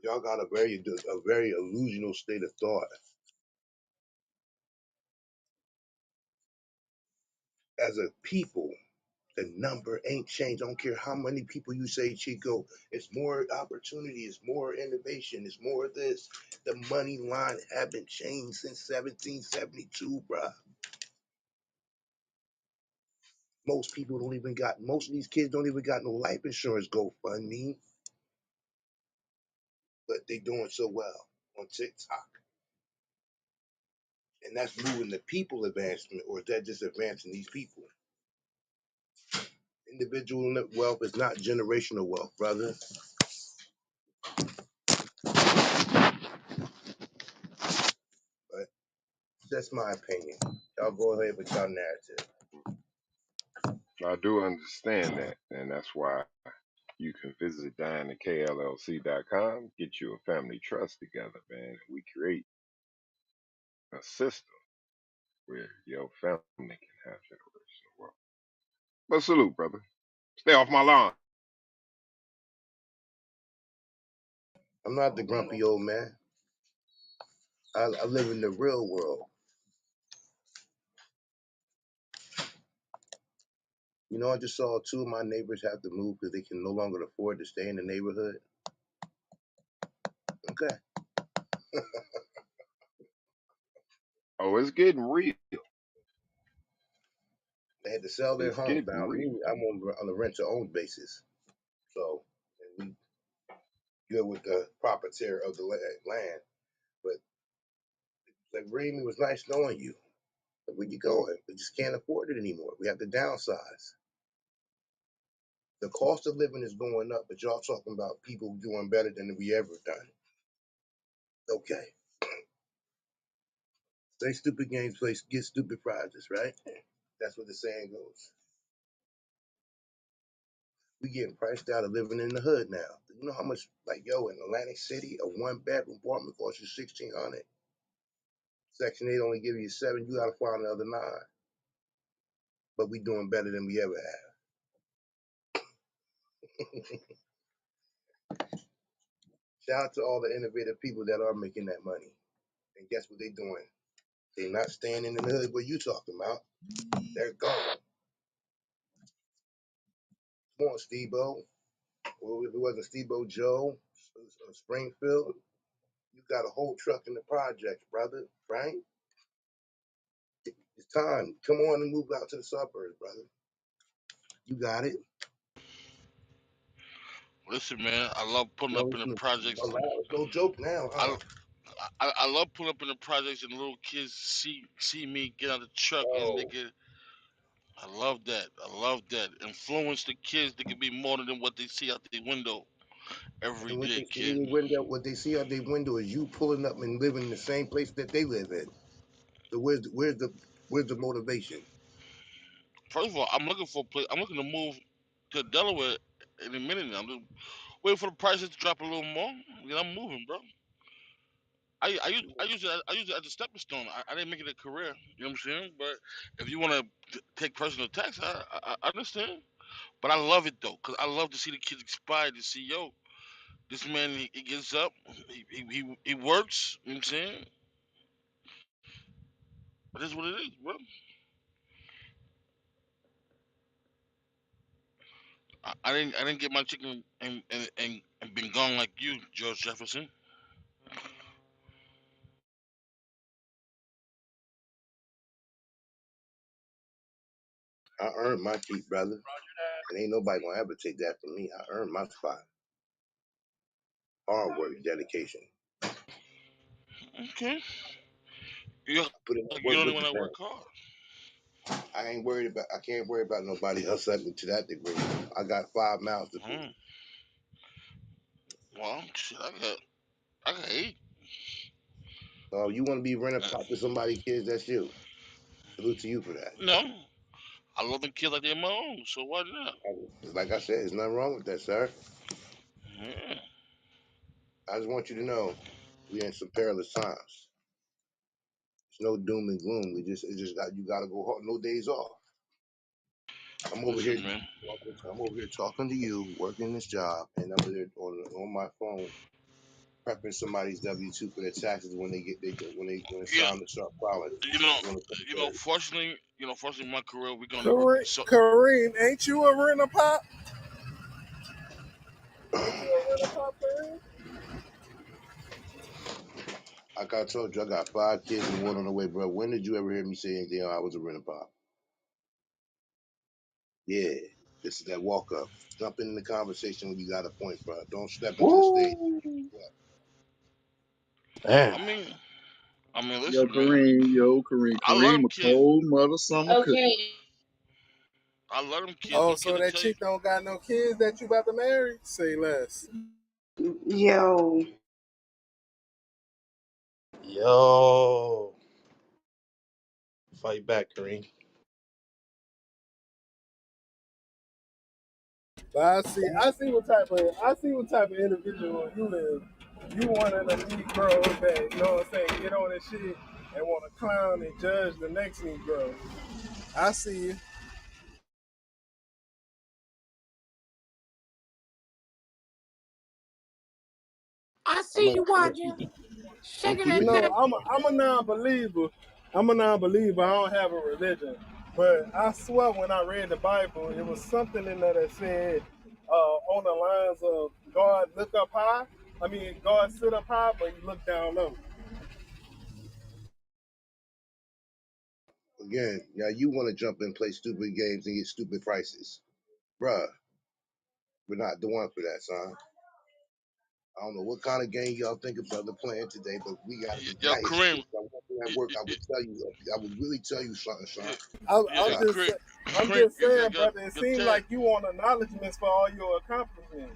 Y'all got a very illusional state of thought. As a people, the number ain't changed. I don't care how many people you say, Chico. It's more opportunity. It's more innovation. It's more of this. The money line haven't changed since 1772, bruh. Most of these kids don't even got no life insurance GoFundMe, but they doing so well on TikTok. And that's moving the people advancement, or is that just advancing these people? Individual wealth is not generational wealth, brother. But that's my opinion. Y'all go ahead with y'all narrative. I do understand that, and that's why you can visit dinekllc.com, get you a family trust together, man. We create a system where your family can have generational wealth. But salute, brother. Stay off my lawn. I'm not the grumpy old man. I live in the real world. I just saw two of my neighbors have to move because they can no longer afford to stay in the neighborhood. Okay. Oh, it's getting real. They had to sell their It's homes. getting Now, real. I'm on a rent to own basis. So, and we good with the proprietor of the land. But like, Remy, it was nice knowing you. But where you going? We just can't afford it anymore. We have to downsize. The cost of living is going up, but y'all talking about people doing better than we ever done. Okay. Play stupid games, get stupid prizes, right? That's what the saying goes. We getting priced out of living in the hood now. You know how much, like, yo, in Atlantic City, a one bedroom apartment costs you 1,600. Section 8 only give you 7. You gotta find the other 9. But we doing better than we ever have. Shout out to all the innovative people that are making that money. And guess what they doing? They not staying in the hood where you talking about. They're gone. Come on, Steve-O. Well, if it wasn't Steve-O, Joe, Springfield, you got a whole truck in the projects, brother, right? It's time. Come on and move out to the suburbs, brother. You got it. Listen, man, I love pulling up No, in the it's projects. no joke now, huh? I love pulling up in the projects and little kids see me get out of the truck and they Oh, get. I love that. I love that. Influence the kids. They can be more than what they see out the window every and what day, they see kid. in their window, what they see out their window is you pulling up and living in the same place that they live in. So where's the motivation? First of all, I'm looking for a place. I'm looking to move to Delaware in a minute now. I'm just waiting for the prices to drop a little more. Then I'm moving, bro. I use it as a stepping stone. I didn't make it a career. You know what I'm saying? But if you want to take personal attacks, I understand. But I love it though, cause I love to see the kids inspired to see, yo, this man he gets up, he works. You know what I'm saying? But that's what it is, bro. I didn't get my chicken and been gone like you, George Jefferson. I earned my keep, brother. And ain't nobody gonna ever take that from me. I earned my spot. Hard work, dedication. Okay. You I put in that you work only with want the to fam. work hard. I can't worry about nobody else up to that degree. I got 5 mouths to feed. Hmm. Well, shit, I got 8. So you want to be running Uh, pop to somebody's kids, that's you. Salute to you for that. no, I love them kids like they're my own. So why not? Like I said, there's nothing wrong with that, sir. Yeah. I just want you to know we in some perilous times. It's no doom and gloom. It just got you got to go hard. No days off. I'm over here. Listen, man. I'm over here talking to you, working this job, and I'm over there on my phone prepping somebody's W-2 for their taxes when when it's You time to start filing you know on the 23rd. fortunately, in my career, we're gonna so Kareem, ain't you a rent a pop? Ain't you a rent a pop, Kareem? Like I told you, I got 5 kids and one on the way, bro. When did you ever hear me say anything? I was a rent a pop. Yeah, this is that walk up. Jump in the conversation when you got a point, bro. Don't step into the stage. Woo! Damn. I mean Yo, listen, man. Kareem, I love Kareem, them a kids. cold mother summer cookie. Okay. I love them kids, Oh, but can so I that tell you? chick don't got no kids that you about to marry? Say less. Yo. Yo, fight back, Kareem. But I see what type of individual you is. You one of the Negroes that, you know what I'm saying, get on this shit and want to clown and judge the next Negro. I see you. I I'm see gonna you watching, shaking keep that You it know, thing. here. I'm a non-believer. I'm a non-believer. I don't have a religion. But I swear when I read the Bible, it was something in there that said on the lines of God look up high. I mean, God sit up high, but he look down low. Again, now you want to jump and play stupid games and get stupid prices. Bruh, we're not the one for that, son. I don't know what kind of game y'all think of other playing today, but we got to Yo, get his Kareem, shit. I want you at work. I would really tell you something, son. yeah, I'm yeah, Son, just, Kareem, I'm Kareem, just saying, brother. It you seems tell you, like you want acknowledgments for all your accomplishments.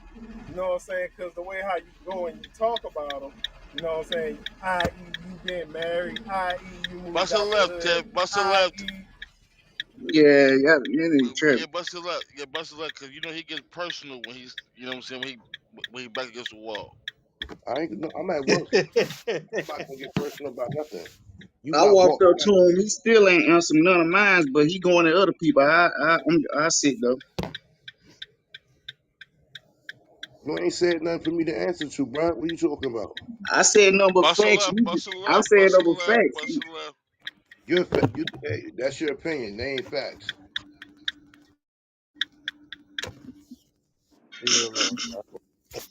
You know what I'm saying? Because the way how you go and you talk about them, you know what I'm saying? I.e., you been married. I.e., you moved bust a out the left, hood. Ted, bust a left. I.e., Yeah, yeah, you need trip. Yeah, bust a left. Yeah, bust a left, cause you know he gets personal when he's, you know what I'm saying, when he back against the wall. I ain't. No, I'm at work. I'm not gonna get personal about nothing. You I got walked walk. up to him. He still ain't answering none of mine, but he going to other people. I sit though. You ain't said nothing for me to answer to, bro. What you talking about? I said number Bust a facts. left, bust a I left, said bust a number left, facts. bust a left. Hey, that's your opinion. They ain't facts. Leave it alone.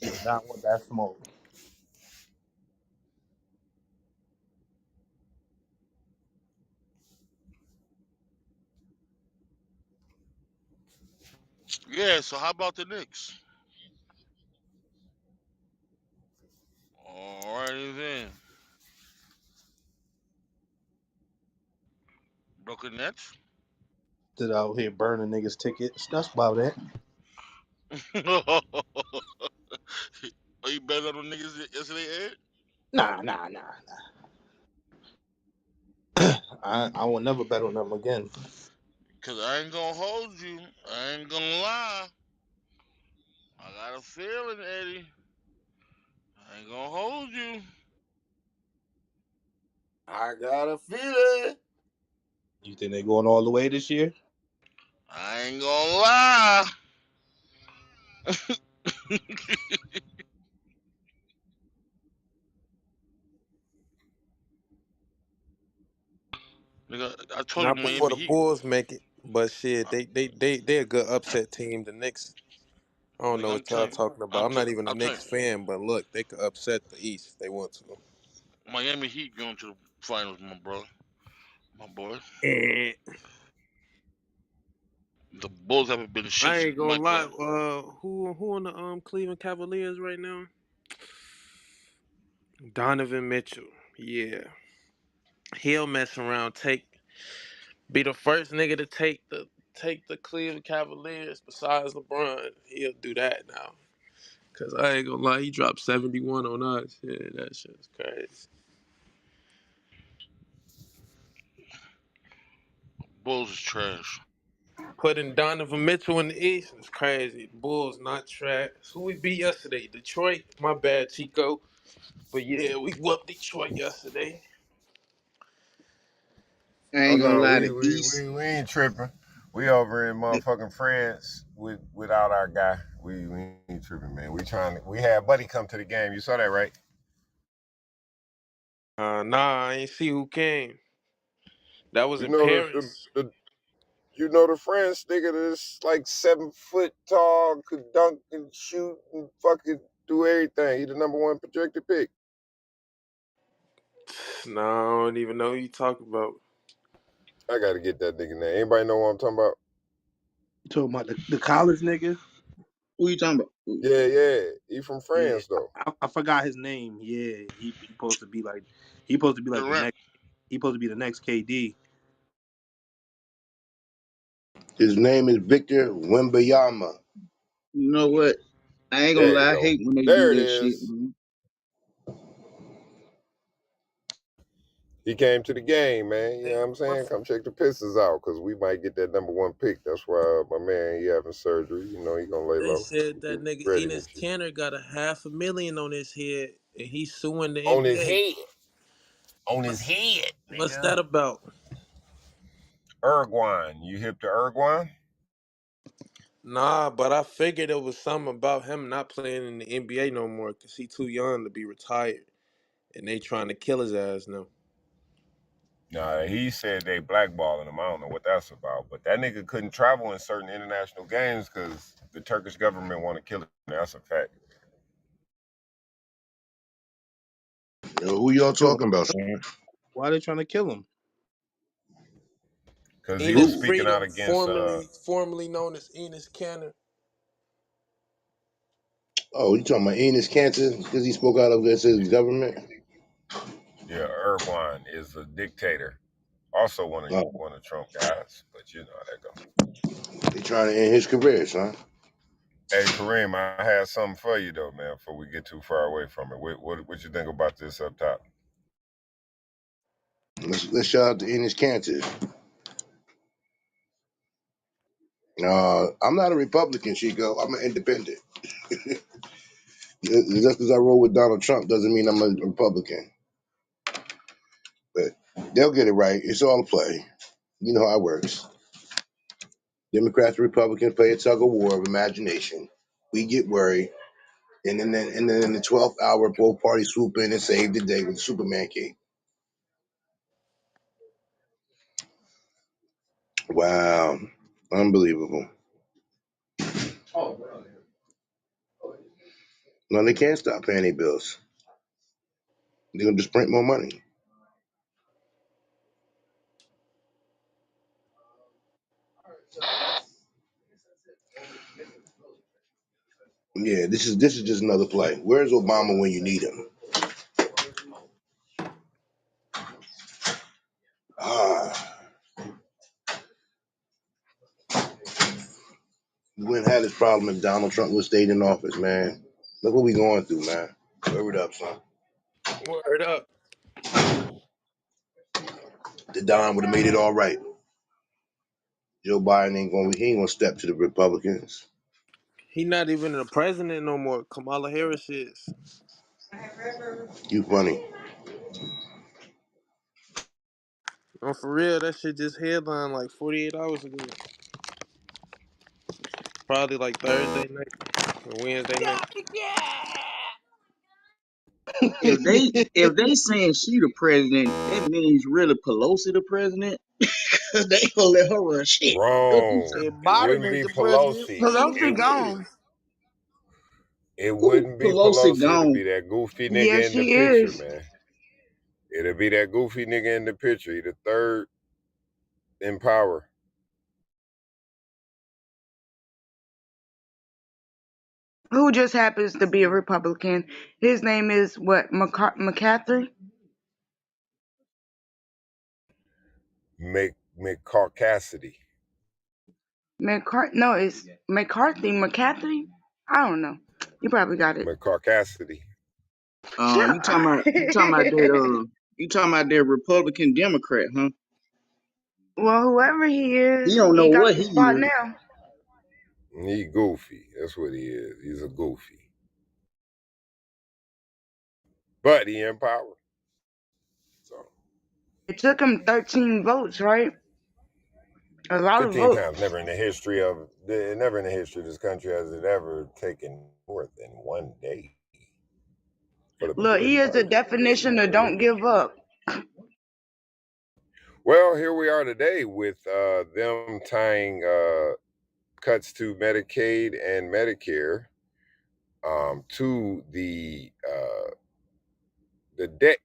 He did not want that smoke. Yeah, so how about the Knicks? Alrighty then. Brooklyn Nets. Stood out here burning niggas' tickets. That's about it. Are you better on the niggas yesterday, Ed? Nah, nah, nah. I will never bet on them again. Cause I ain't gonna hold you. I ain't gonna lie. I got a feeling, Eddie. I ain't gonna hold you. I got a feeling. You think they going all the way this year? I ain't gonna lie. Nigga, I told you Not before Miami the Heat. Bulls make it. But shit, Uh, they a good upset team. The Knicks, I don't know nigga, what y'all talking about. I'm not even a I'm telling Knicks fan, but look, they could upset the East if they want to. you, Miami Heat going to the finals, my bro, my boy. Eh. The Bulls haven't been shit I since ain't gonna Mike lie. left. Who on the Cleveland Cavaliers right now? Donovan Mitchell. Yeah, he'll mess around. Be the first nigga to take the Cleveland Cavaliers besides LeBron. He'll do that now. Cause I ain't gonna lie, he dropped 71 on us. Yeah, that shit's crazy. Bulls is trash. Putting Donovan Mitchell in the East is crazy. Bulls not trash. Who we beat yesterday? Detroit. My bad, Chico. But yeah, we whooped Detroit yesterday. I Oh ain't gonna no, lie, we the we East. we, we ain't tripping. We over in The, motherfucking France without our guy. We ain't tripping, man. We had Buddy come to the game. You saw that, right? Nah, I ain't see who came. That was You in know Paris. the France nigga that's like 7 foot tall, could dunk and shoot and fucking do everything. He the number one projected pick. Nah, I don't even know who you talking about. I gotta get that nigga name. Anybody know what I'm talking about? you talking about the college nigga? Who you talking about? Yeah. He from Yeah, France though. I forgot his name. Yeah, he supposed to be like he supposed to be like the Durant. next. He supposed to be the next KD. His name is Victor Wembayama. You know what? I ain't gonna There you lie. I go. hate when they do There it that shit, is. man. He came to the game, man. You know what I'm saying? Come check the Pistons out, because we might get that number one pick. That's why my man, he having surgery. You know, he gonna lay They low. said He that get nigga ready and Enos shit. Kanter got a $500,000 on his head and he's suing the On his NBA. head. On his What's head, what's nigga. that about? Uruguayan. You hip to Uruguayan? Nah, but I figured it was something about him not playing in the NBA no more because he too young to be retired, and they trying to kill his ass now. Nah, he said they blackballing him. I don't know what that's about. But that nigga couldn't travel in certain international games because the Turkish government want to kill him. That's a fact. Yo, who y'all Yo, talking about, son? why they trying to kill him? Because he was Enos Who? speaking out Freedom, against formerly known as Enos Kanter. Oh, you talking about Enos Cantor because he spoke out against his government? yeah, Uruguayan is a dictator. Also Oh, one of Trump guys, but you know how that go. they trying to end his career, son. Hey Kareem, I had something for you though, man. Before we get too far away from it, what you think about this up top? Let's shout out to Enos Cantor. I'm not a Republican, Chico. I'm an independent. Just because I roll with Donald Trump doesn't mean I'm a Republican. But they'll get it right. It's all a play. You know how it works. Democrats and Republicans play a tug of war of imagination. We get worried. And then in the 12th hour, both parties swoop in and save the day with the Superman cape. Wow. Unbelievable. No, they can't stop paying their bills. They're going to just print more money. Yeah, this is just another play. Where's Obama when you need him? Ah, we wouldn't have this problem if Donald Trump would stayed in office, man. Look what we going through, man. Word up, son. Word up. The Don would have made it all right. Joe Biden he ain't gonna step to the Republicans. He not even the president no more. Kamala Harris is. You funny. No, for real, that shit just headline like 48 hours ago. Probably like Thursday night or Wednesday night. If they saying she the president, that means really Pelosi the president. They gonna let her run shit. What you Wrong. If talking It Biden wouldn't ain't be the president, Pelosi. Pelosi It gone. it Who wouldn't be Pelosi Pelosi. It'd gone? be that goofy Yeah, nigga in the she picture, is. man. It'll be that goofy nigga in the picture. He the third in power. who just happens to be a Republican. His name is what, McCaffrey? McCarcassidy. No, it's McCarthy. I don't know. You probably got it. McCarcassidy. Shut You talking about up. that Republican Democrat, huh? Well, whoever he He is, don't know he got what the he spot is. now. He goofy. That's what he is. He's a goofy. But he in power. So It took him 13 votes, right? A lot of 15 times. votes. Never in the history of this country has it ever taken more than one day for the Look, majority he is the party to definition of get don't elected. give up. Well, here we are today with them tying cuts to Medicaid and Medicare to the debt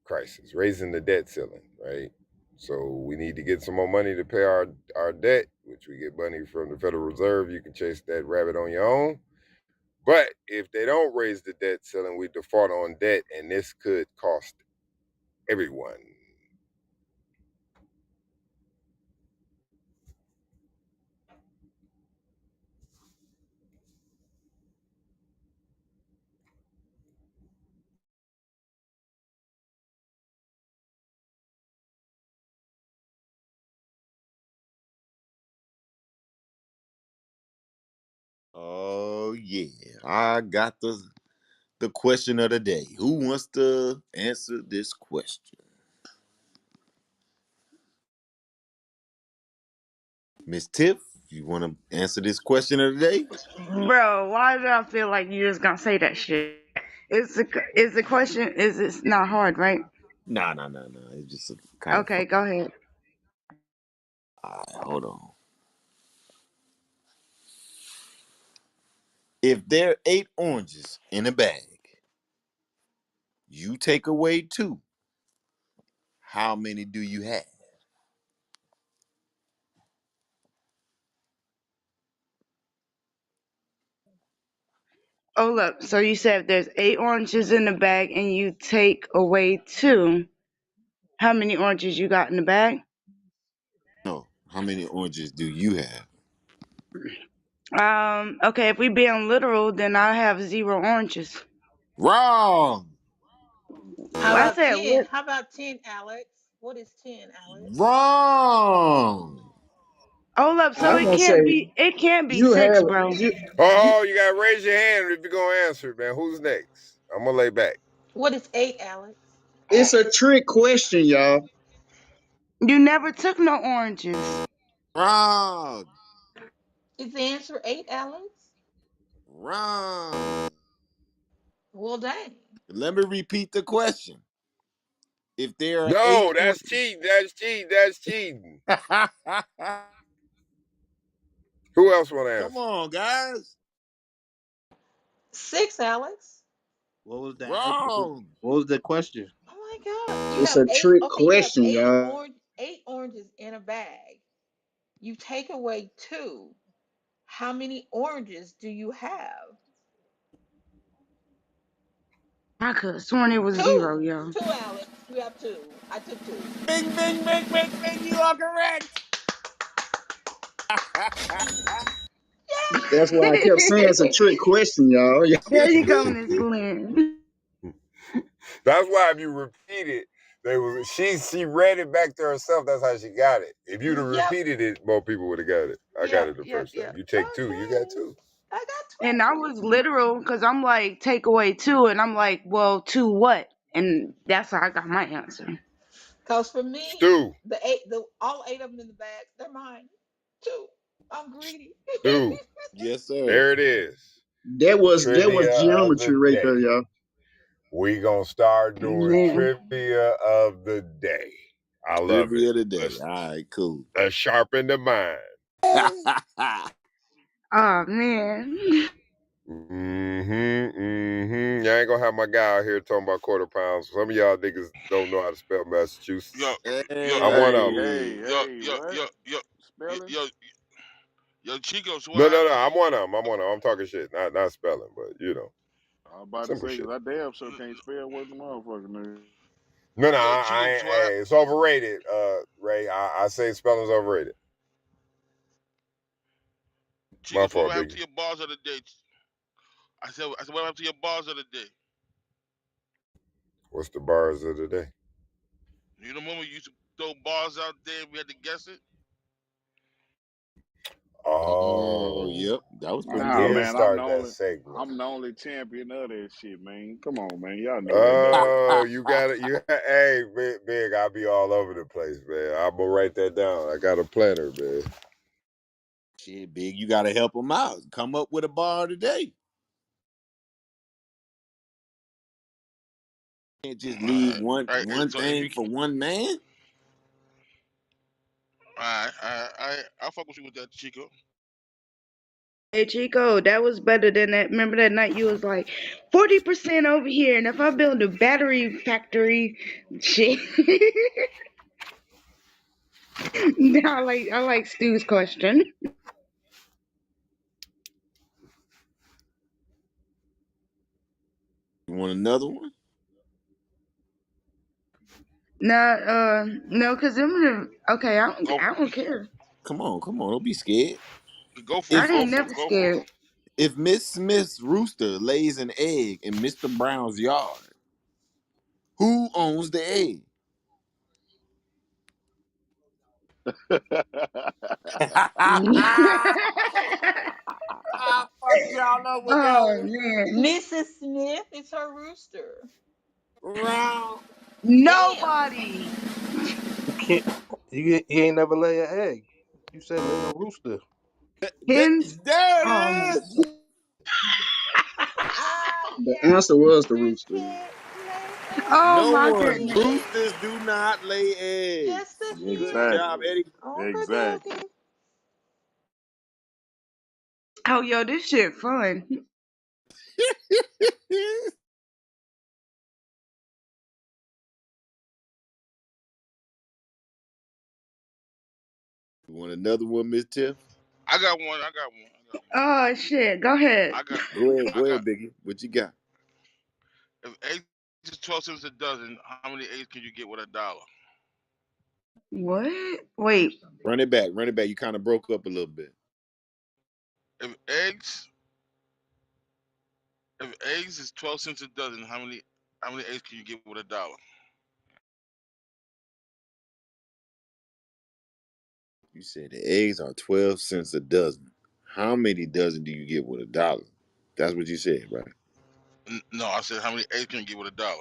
crisis, raising the debt ceiling, right? So we need to get some more money to pay our debt, which we get money from the Federal Reserve. You can chase that rabbit on your own. But if they don't raise the debt ceiling, we default on debt, and this could cost everyone. Oh yeah, I got the question of the day. Who wants to answer this question? Miss Tiff, you want to answer this question of the day? Bro, why do I feel like you're just gonna say that shit? Is the question, is it's not hard, right? Nah, nah, nah, nah. It's just kind of fun. Okay, go ahead. All right, hold on. If there are 8 oranges in a bag, you take away 2. How many do you have? Oh, look, so you said if there's 8 oranges in the bag and you take away 2, how many oranges you got in the bag? No. How many oranges do you have? Okay, if we being literal, then I have 0 oranges. Wrong. How I about said 10? lit. How about 10, Alex? What is 10, Alex? Wrong. Hold up, I so was it gonna can't say be, it can't be you 6, have bro. you. Oh, you gotta raise your hand if you're gonna answer it, man. Who's next? I'm gonna lay back. What is 8, Alex? It's a trick question, y'all. You never took no oranges. Wrong. Is the answer 8, Alex? Wrong. Well, dang. Let me repeat the question. If there are eight No, that's oranges. cheating. That's cheating. That's cheating. Who else want to Come answer? on, guys. 6, Alex. What was the Wrong. what was the question? Oh my God. You It's have a eight. trick Okay, you have question, y'all. 8 oranges in a bag. You take away 2. How many oranges do you have? I could have sworn it was 0, 2. yo. 2, Alex. You have 2. I took 2. Bing, bing, bing, bing, bing. You are correct. That's why I kept saying it's a trick question, y'all. There you go, Miss Glenn. That's why if you repeat it, she read it back to herself. That's how she got it. If you'd have Yep. repeated it, more people would have got it. I got Yep. it the Yep. first time. Yep. You take 2, you got Okay. 2. I got And I 20. was literal because I'm like, take away 2. And I'm like, well, 2 what? And that's how I got my answer. Cause for me, Stu, all 8 of them in the bag, they're mine too. I'm greedy. Stu, Yes, sir. there it is. That was Trivia of the geometry right day. there, y'all. We gonna start doing Man. trivia of the day. I love it. Trivia today. Let's All right, cool. let's sharpen the mind. Oh, man. Y'all ain't gonna have my guy out here talking about quarter pounds. Some of y'all niggas don't know how to spell Yo, Massachusetts. yo, I'm yo, one Hey, of them. hey, yo, hey, yo, what? yo, yo, Spelling? yo, Yo, Chico, so what No, no, no. happened? I'm one of them. I'm one of them. I'm talking shit, not spelling, but I was about to simple say, shit. because I damn sure can't spell worth the motherfucker, nigga. No, no, Yo, I Chico, ain't. so what Hey, happened? it's overrated. Ray, I say spelling's overrated. Chico, My so what fault, happened to Biggie. your bars of the day? I said, what happened to your bars of the day? What's the bars of the day? You remember you used to throw bars out there and we had to guess it? Oh, Oh, yep. That was I pretty Nah, good. did man, I'm the start that only, segment. I'm the only champion of that shit, man. Come on, man, y'all know that better. Oh, you got it. Hey, big. I'll be all over the place, man. I'm gonna write that down. I got a planner, man. Shit, big. You got to help them out. Come up with a bar today. Can't just leave one So if you, thing for one man. I'll fuck with you with that, Chico. Hey Chico, that was better than that. Remember that night you was like 40% over here, and if I build a battery factory, shit. Now I like Stu's question. You want another one? No, cause okay, Go, I don't care. Come on. Don't be scared. go for I it. If Go ain't for never it. Go for it. scared. if Miss Smith's rooster lays an egg in Mr. Brown's yard, who owns the egg? I fucked y'all up with that Oh one. man, Mrs. Smith is her rooster. Wrong. Damn. nobody. You can't. He ain't never lay an egg. You said lay a rooster. Hens. There it is. The answer was the Roosters rooster. can't lay Oh No my one. goodness. eggs. Roosters do not lay Just eggs. a Good hen. job, Exactly. Eddie. Okie Exactly. dokie. Oh yo, this shit fun. You want another one, Miss Tiff? I got one. I got one. I got one. Oh shit, go ahead. I got. I Go got. ahead, Biggie. What you got? If eggs is 12 cents a dozen, how many eggs can you get with $1? What? Wait. Run it back. Run it back. You kind of broke up a little bit. If eggs, if eggs is 12 cents a dozen, how many eggs can you get with $1? You said the eggs are 12 cents a dozen. How many dozen do you get with $1? That's what you said, right? No, I said how many eggs can you get with $1?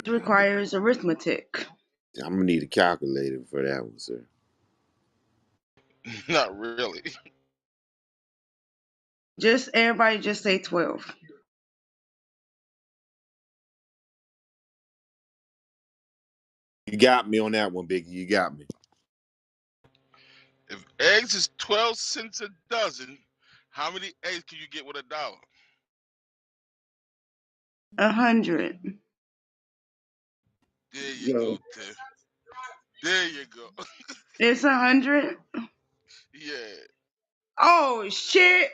It requires arithmetic. I'm gonna need a calculator for that one, sir. Not really. Just everybody just say 12. You got me on that one, Biggie. You got me. If eggs is 12 cents a dozen, how many eggs can you get with $1? 100. There you Yo, go, Tiff. There you go. It's 100. Yeah. Oh shit.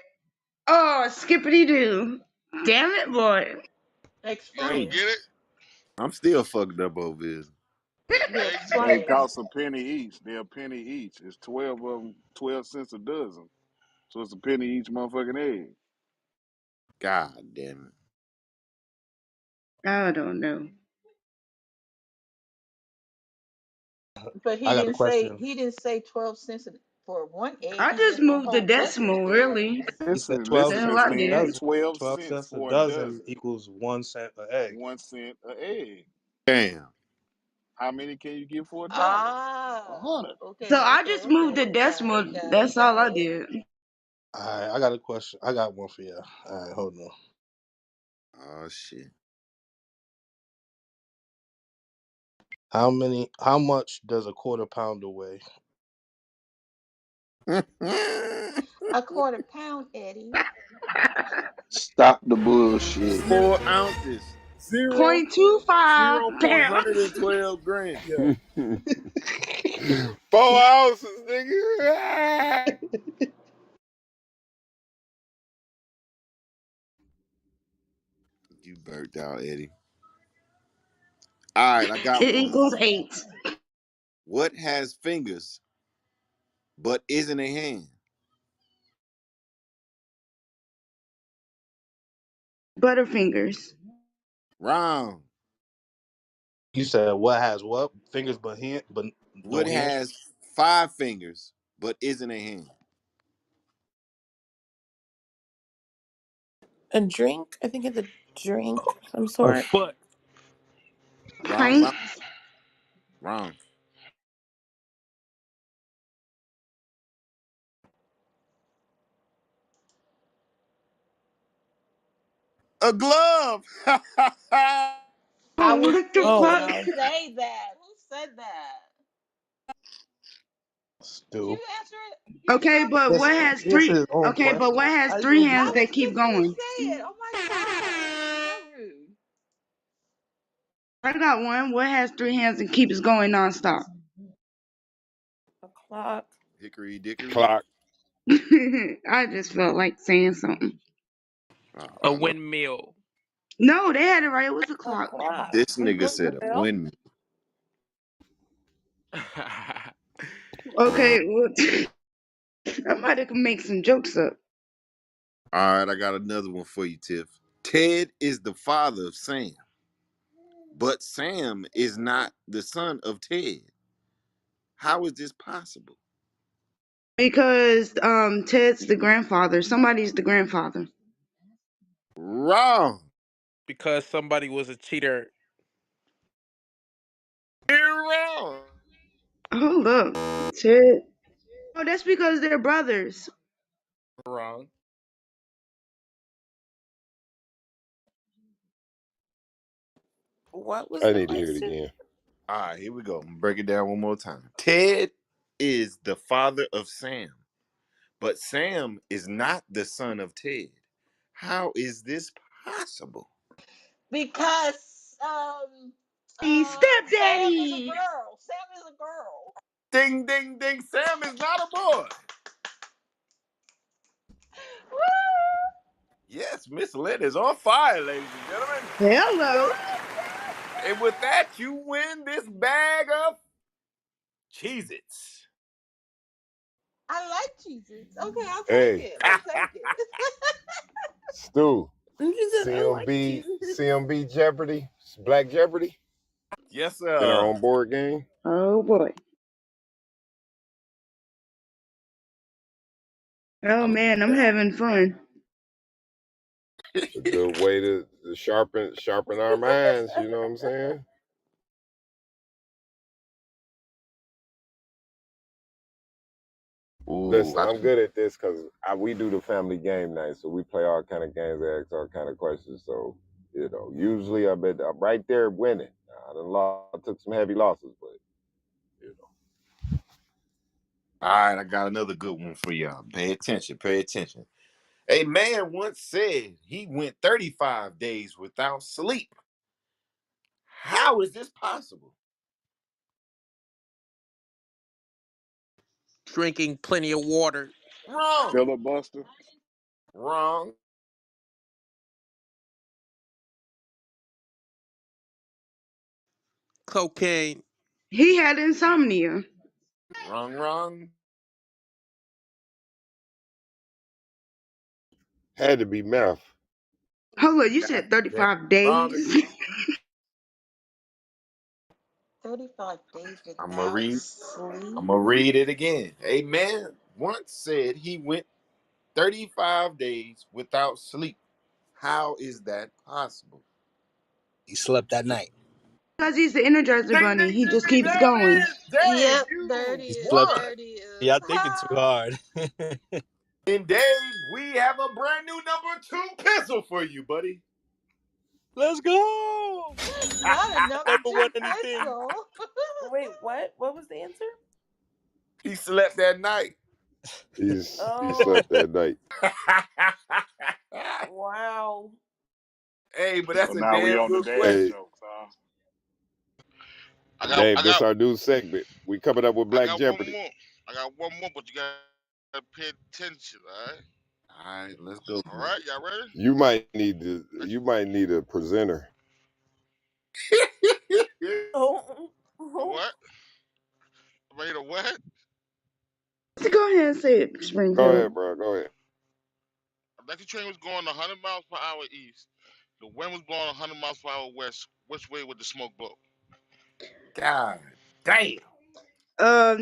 Oh, skippity doo. Damn it, boy. You don't I'm, Explain. get it? I'm still fucked up over here. If Yeah, eggs is They explain. cost a penny each. They're a penny each. It's 12 of them, 12 cents a dozen. So it's a penny each motherfucking egg. God damn I don't know. But I got a question. he didn't say 12 cents for one egg. I He just said for a moved the whole dozen of decimal, eggs. really. He said Listen, 12 The listen, hell Miss cents I a Lynn. did. It's dozen. 12 12 cents cents a for a dozen dozen. equals 1 cent an egg. 1 cent a egg. it. Damn. How many can you get for $1? A Ah, hundred. So okay, I okay, just moved the okay. Got decimal. it, got it, That's all got I it. did. All right, I got a question. I got one for you. All right, hold on. Oh shit. How much does a quarter pounder weigh? A quarter pound, Eddie. stop the bullshit. 4 ounces. Zero, Point two five. zero point, Damn. 112 grand. yeah. 4 ounces, nigga. You burnt out, Eddie. All right, I got It one. equals 8. What has fingers but isn't a hand? Butterfingers. Wrong. You said what has what? Fingers but no What hands? has 5 fingers but isn't a hand? A drink? I think it's a drink of some A sort. foot. Wrong, Pint. wrong, wrong. A glove. I Oh, was what the Oh fixing fuck? to wow. say that. Who said that? Did Stu. you answer it? You Okay, sure? but Yes, what has he answered 3? his own Okay, but question. what has How you 3 gonna get I hands that? that was keep fixing to going? say it. Oh my God. So rude. I got one. What has 3 hands and keeps going nonstop? A clock. Hickory dickory. Clock. I just felt like saying something. A Oh, windmill. No, they had it right. It was a A clock. clock. this It nigga wasn't a said a bell. windmill. Okay, well, I might have make some jokes up. All right, I got another one for you, Tiff. Ted is the father of Sam, but Sam is not the son of Ted. How is this possible? Because Ted's the grandfather. Somebody's the grandfather. Wrong. Because somebody was a cheater. You're wrong. Hold up. Ted. Oh, that's because they're brothers. Wrong. What was I the need to hear it question? again. All right, here we go. I'm gonna break it down one more time. Ted is the father of Sam, but Sam is not the son of Ted. How is this possible? Because Hey, Sam is a stepdaddy. girl. Sam is a girl. Ding, ding, ding. Sam is not a boy. Woo! Yes, Miss Lynn is on fire, ladies and gentlemen. Hello. And with that, you win this bag of Cheez-Its. I like Jesus. Okay, I'll take Hey, it. I'll take it. Stu. And she said, I like CMB, Jesus. CMB Jeopardy, Black Jeopardy Yes, in our sir. own board game. Oh boy. I Oh like man, I'm that. having fun. It's a good way to sharpen our minds. You know what I'm saying? Ooh, Listen, I'm good at this because we do the family game night, so we play all kind of games, ask all kind of questions. So usually I'm right there winning. I took some heavy losses, but you know, all right, I got another good one for y'all. Pay attention, pay attention. A man once said he went 35 days without sleep. How is this possible? Drinking plenty of water. Wrong. Filibuster. Wrong. Cocaine. He had insomnia. Wrong, wrong. had to be meth. Hold on, you God said damn. 35 Wrong days? again. 35 days I'm gonna without read. sleep. I'm gonna read it again. A man once said he went 35 days without sleep. How is that possible? He slept that night. Because he's the Energizer Ding, Bunny. ding, He ding, just ding. keeps There going. it is. Dave, Yep, there it you He is. slept. won. There it is. Y'all thinking too Ha! hard. And Dave, we have a brand new number 2 pencil for you, buddy. Let's go. Not a number Never won two anything. pistol. Wait, what? What was the answer? He slept that night. He Oh, slept that night. wow. Hey, but So that's a now we damn on the good dad Hey, question. jokes, huh? I got Dave, I this got our new segment. We coming up with I Black got one Jeopardy. more. I got one more, but you gotta pay attention, all right? All right, let's go. All right, y'all ready? You might need a presenter. Oh, A oh. what? Ready to what? Go ahead and say it, Go Springfield. ahead, bro. Go ahead. Electric train was going 100 miles per hour east. The wind was blowing 100 miles per hour west. Which way would the smoke blow? God damn.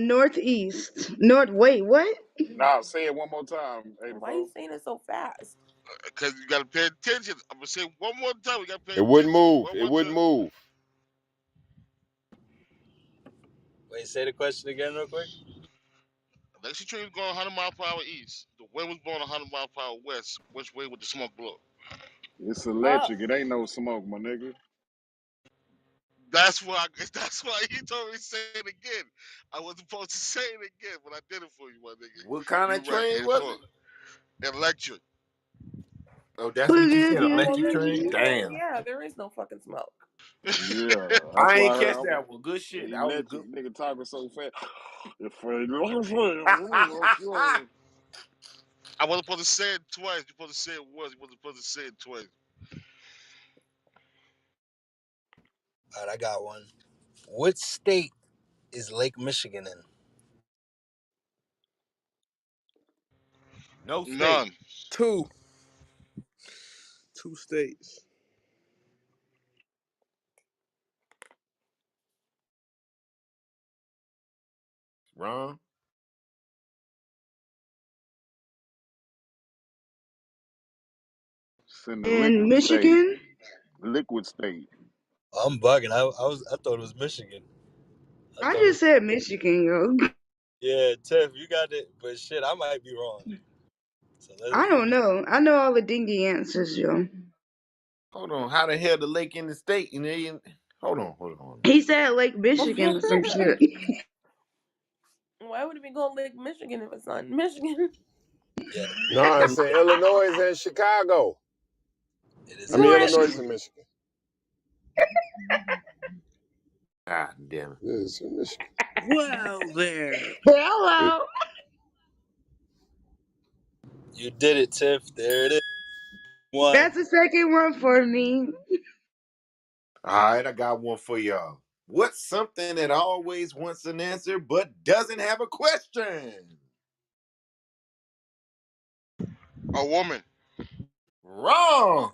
Northeast. North. Wait, what? Nah, say it one more time, Why are you 84. saying it so fast? Because you gotta pay attention. I'm gonna say it one more time. We gotta pay It wouldn't attention. move. One It more wouldn't time. move. Wait, say the question again, real quick. Electric train was going 100 miles per hour east. The wind was blowing 100 miles per hour west. Which way would the smoke blow? It's Up. electric. It ain't no smoke, my nigga. That's why. That's why he told me to say it again. I wasn't supposed to say it again, but I did it for you, my nigga. What kind You of right. train It's was called it? electric. Oh, that's what you Boogie said, Well, electric then, train? again. then Damn. yeah, there is no fucking smoke. Yeah, that's I why ain't catch I'm that one. Good shit. That was a good electric nigga talking so fast. If I wasn't supposed to say it twice. You're supposed to say it once. You wasn't supposed to say it twice. All right, I got one. What state is Lake Michigan in? No state. None. Two. Two states. Wrong. it's in the In liquid state. Michigan. Liquid state. I'm bugging. I thought it was Michigan. I I thought it was. just said Michigan, yo. Yeah, Tiff, you got it. But shit, I might be wrong. So I don't know. I know all the dingy answers, yo. Hold on. How the hell the lake in the state? And they in... Hold on. He said Lake Michigan or some shit. Why would it be called Lake Michigan if it's not in Michigan? yeah, No, it's in Illinois and Chicago. it is I in mean, What? Illinois Michigan. and Michigan. God damn it. Yeah, it's in Michigan. Well, there. It, Hello. You did it, Tiff. There it is. One. That's the second one for me. All right, I got one for y'all. What's something that always wants an answer but doesn't have a question? A woman. Wrong.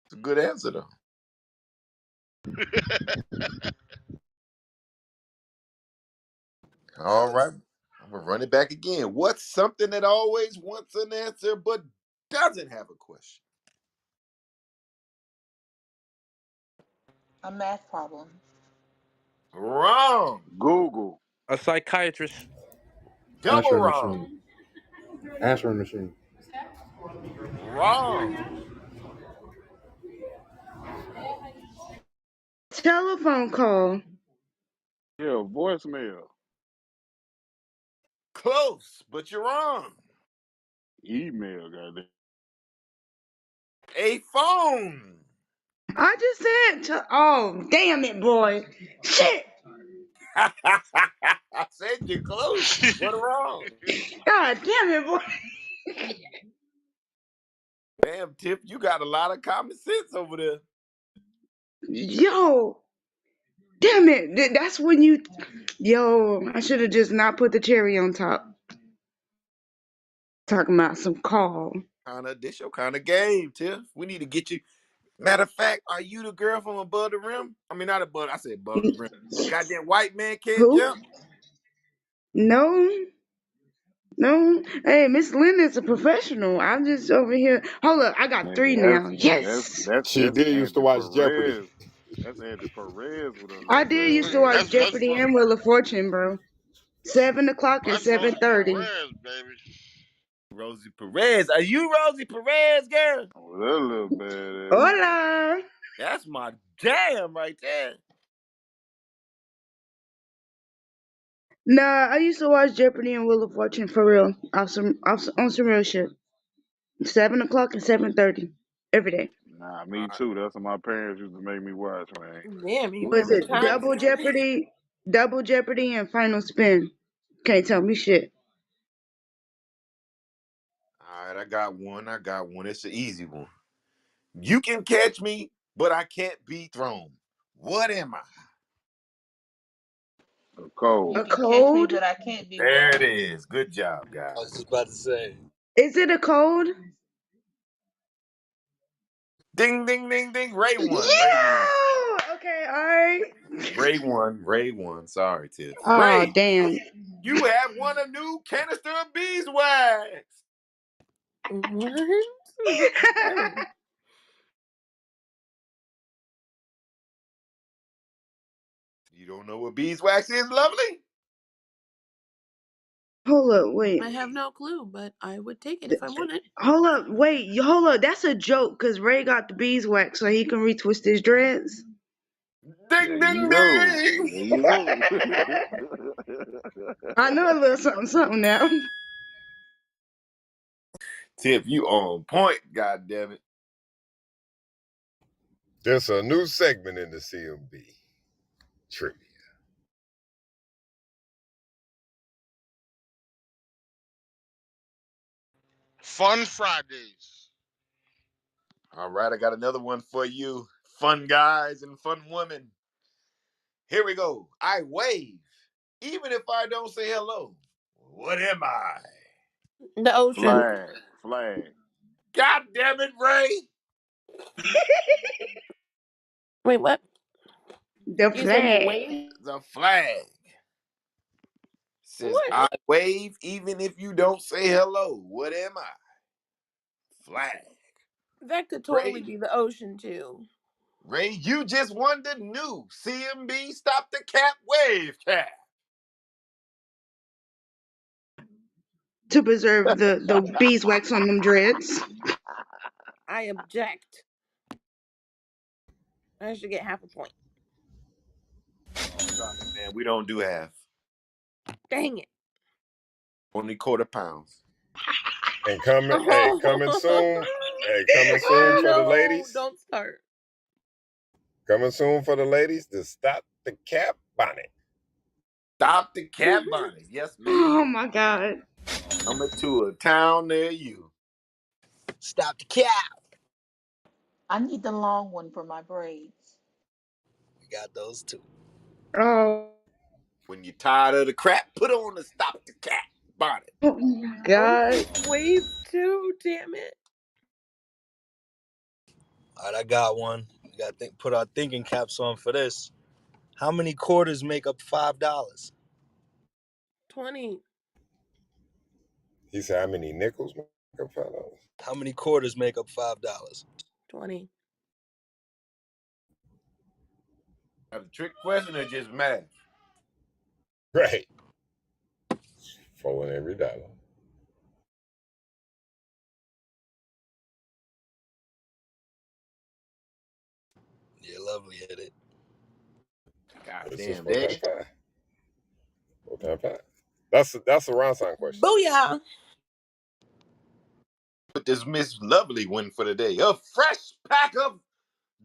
It's a good answer though. All right. I'm gonna run it back again. What's something that always wants an answer but doesn't have a question? A math problem. Wrong. Google. A psychiatrist. Double Answering wrong. machine. Answering machine. Wrong. Telephone call. Yeah, voicemail. Close, but you're wrong. Email, goddamn. A phone. I just said, oh, damn it, boy. Shit. I said you're close, but wrong. God damn it, boy. Damn, Tip, you got a lot of common sense over there. Yo, damn it. That's when you. Yo, I should have just not put the cherry on top. Talking about some call. This your kind of game, Tiff. We need to get you. Matter of fact, are you the girl from above the rim? I mean, not above. I said above the rim. Goddamn, white man can't Who? jump. No, no. Hey, Miss Linda's a professional. I'm just over here. Hold up, I got three Nigga, now. that's Yes. that's she that's did used to Andy watch Jeopardy. Perez. That's Andy Perez with a I little did used bad to watch ass. That's Jeopardy funny. and Wheel of Fortune, bro. 7 o'clock and That's Rosie 7:30. Perez, baby. Rosie Perez. Are you Rosie Perez, girl? With that little bad ass. Hola. That's my jam right there. Nah, I used to watch Jeopardy and Wheel of Fortune for real. On some real shit. 7 o'clock and 7:30 every day. Nah, All me right. too. That's what my parents used to make me watch, man. Damn, you Was remember the it times? Double Jeopardy, and Final Spin? Can't tell me shit. All right, I got one. I got one. It's an easy one. You can catch me, but I can't be thrown. What am I? The You A cold. can catch me, code? but I can't be There it what? is. Good job, I was guys. just about to say. Is it a code? Ding, ding, ding, ding. Ray won. Ray won. Yeah. Okay. All right. Ray won. Ray won. Sorry, Tiff. Oh Ray, damn. you have won a new canister of beeswax. What? Oh. You don't know what beeswax is, lovely? Hold up. Wait. I have no clue, but I would take it if I wanted. Hold up. Wait. Hold up. That's a joke because Ray got the beeswax so he can retwist his dreads. Ding, There you ding, go. ding. There you go. I know a little something, something now. Tiff, you on point, God damn it. There's a new segment in the C.M.B. trivia. Fun Fridays. All right, I got another one for you. Fun guys and fun women. Here we go. I wave, even if I don't say hello. What am I? The ocean. Flag. Flag. God damn it, Ray. Wait, what? The You said you flag. waved? The flag says, What? I wave, even if you don't say hello. What am I? Flag. That could totally Ray, be the ocean too. Ray, you just won the new C.M.B. Stop the Cap Wave Cap. To preserve the beeswax on them dreads. I object. I should get half a point. Sorry, man. We don't do half. Dang it. Only quarter pounds. And coming soon. Hey, coming soon Ah, for the No, ladies. don't start. Coming soon for the ladies. The Stop the Cap Bonnet. Stop the Cap Bonnet. Yes, ma'am. oh my god. Coming to a town near you. Stop the cap. I need the long one for my braids. We got those too. Oh, When you're tired of the crap, put on the Stop the Cap Bonnet. oh my Oh, you god. can wave too, damn it. All right, I got one. We got to put our thinking caps on for this. How many quarters make up $5? 20, He said, how many nickels? $5. How many quarters make up $5? 20. Now, the trick question or just math? Right. Four in every dollar. Yeah, lovely hit it. God This is damn, four times Dad. five. 4 times 5. That's a round sign question. Booyah! Put this Miss Lovely one for the day. A fresh pack of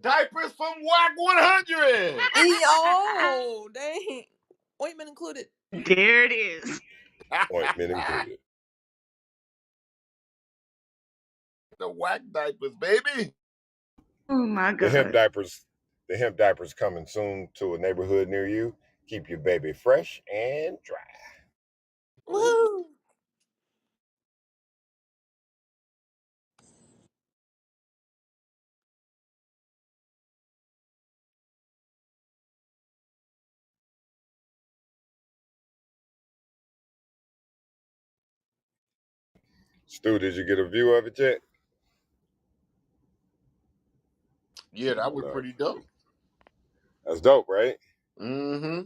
diapers from WAC 100. Yo, dang. Ointment included. There it is. Ointment included. The WAC diapers, baby. Oh my The hemp god. diapers, the hemp diapers coming soon to a neighborhood near you. Keep your baby fresh and dry. Oh, Woo! Stu, did you get a view of it yet? yeah, that was No. pretty dope. That's dope, right? Mm-hmm.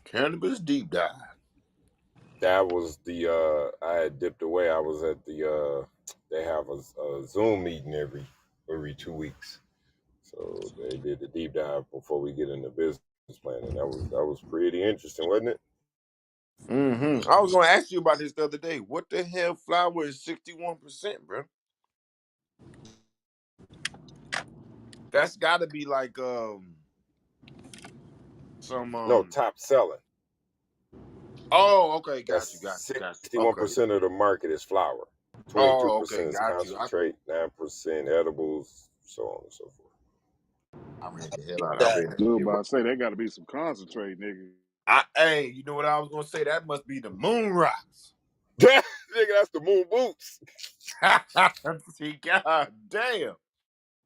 Cannabis deep dive. That was the I had dipped away. I was at the they have a Zoom meeting every 2 weeks. So they did the deep dive before we get into business plan, and that was pretty interesting, wasn't it? I was gonna ask you about this the other day. What the hell flour is 61%, bro? That's gotta be like some No, top selling. oh, okay, got you, got That's you, got you. Okay. 61% of the market is flour. Oh, okay, 22% is got you. concentrate, 9% edibles, so on and so forth. I read the hell out. I That read that Dude, shit. about to say they got to be some concentrate, nigga. Hey, you know what I was gonna say? That must be the moon rocks. Nigga, that's the moon boots. See, god damn.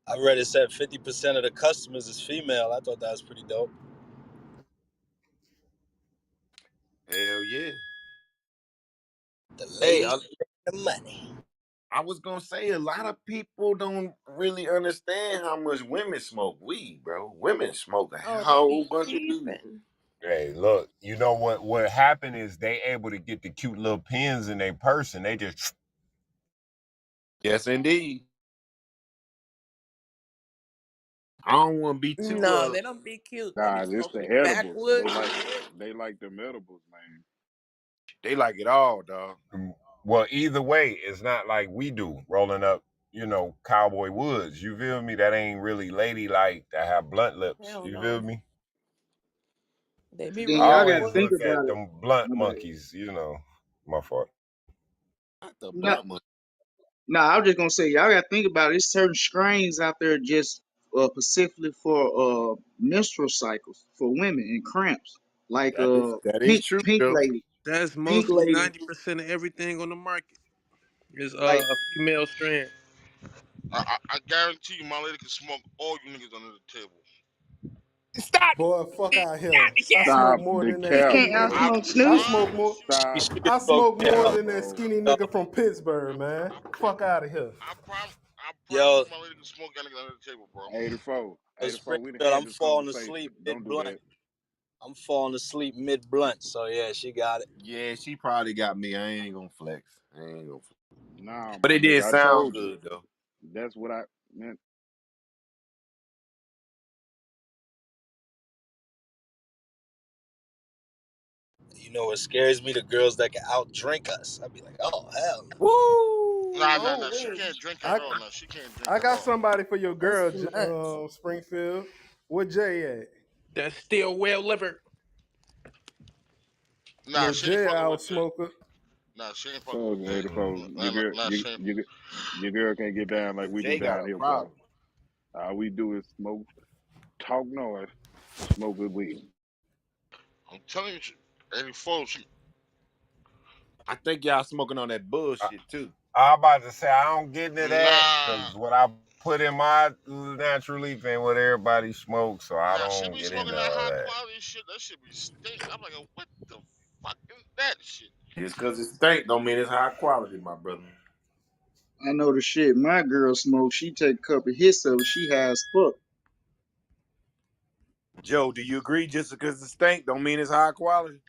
I read it said 50% of the customers is female. I thought that was pretty dope. Hell yeah. The Hey, ladies, the money. I was gonna say a lot of people don't really understand how much women smoke weed, bro. Women smoke a Oh, they whole be bunch of weed. creeping. Hey, look, you know what happened is they able to get the cute little pins in their purse and they just Yes, indeed. I don't want to be too No, they don't be cute. They be Nah, it's the smoking edibles. backwoods and shit. They like them edibles, man. they like it all, dog. well, either way, it's not like we do rolling up, cowboy woods. You feel me? That ain't really ladylike to have blunt lips. Hell You feel no. me? They be Then I y'all rolling gotta always wood. think look at about it. them blunt My bad. monkeys. My fault. Not the No, blunt one. no, I was just gonna say y'all gotta think about it. There's certain strains out there just specifically for menstrual cycles for women and cramps, like That is true, pink though. lady, That's pink mostly lady. 90% of everything on the market is Like a female strand. I guarantee you, my lady can smoke all you niggas under the table. Stop it! Boy, fuck out Stop here. the I cat! smoke Stop more the than that she cap, skinny can't nigga. I bro. outsmoke I Snoop. smoke more. She Stop should the I smoke smoke more cap, than edibles. that bro. skinny nigga from Pittsburgh, man. Fuck out of here. I promise Yo, you, my lady can smoke y'all niggas under the table, bro. 84. 84. We done Springfield, had I'm this falling conversation. asleep mid Don't do blunt. that. I'm falling asleep mid blunt. So yeah, she got it. Yeah, she probably got me. I ain't gonna flex. I ain't gonna flex. Nah, But my it nigga, did I sound told you. good, though. That's what I meant. You know what scares me? The girls that can outdrink us. I'd be like, oh hell no. Woo! Nah. Oh, She man. can't drink at I all. Nah, she can't drink I at got all. somebody for your That's girl, too much. Springfield. Where Jay at? That's still well liver. Nah, No, she ain't Jay fucking out with Jay. smoker. Nah, she ain't fucking Told with you, Jay. 84. Nah, nah, nah, she ain't. Your girl can't get down like we do Jay got down a here, bro. problem. All we do is smoke, talk noise, and smoke good weed. I'm telling you, 84. I think y'all smoking on that I, bullshit, too. I'm about to say I don't get into that Nah, because what I put in my natural leaf ain't what everybody smokes, so I nah, she don't be get smoking into that all high that. quality shit. That shit be stink. I'm like, what the fuck is that shit? Just because it stink don't mean it's high quality, my brother. I know the shit. My girl smoke. She take a couple hits of it. She high as fuck. Joe, do you agree just because it stink don't mean it's high quality?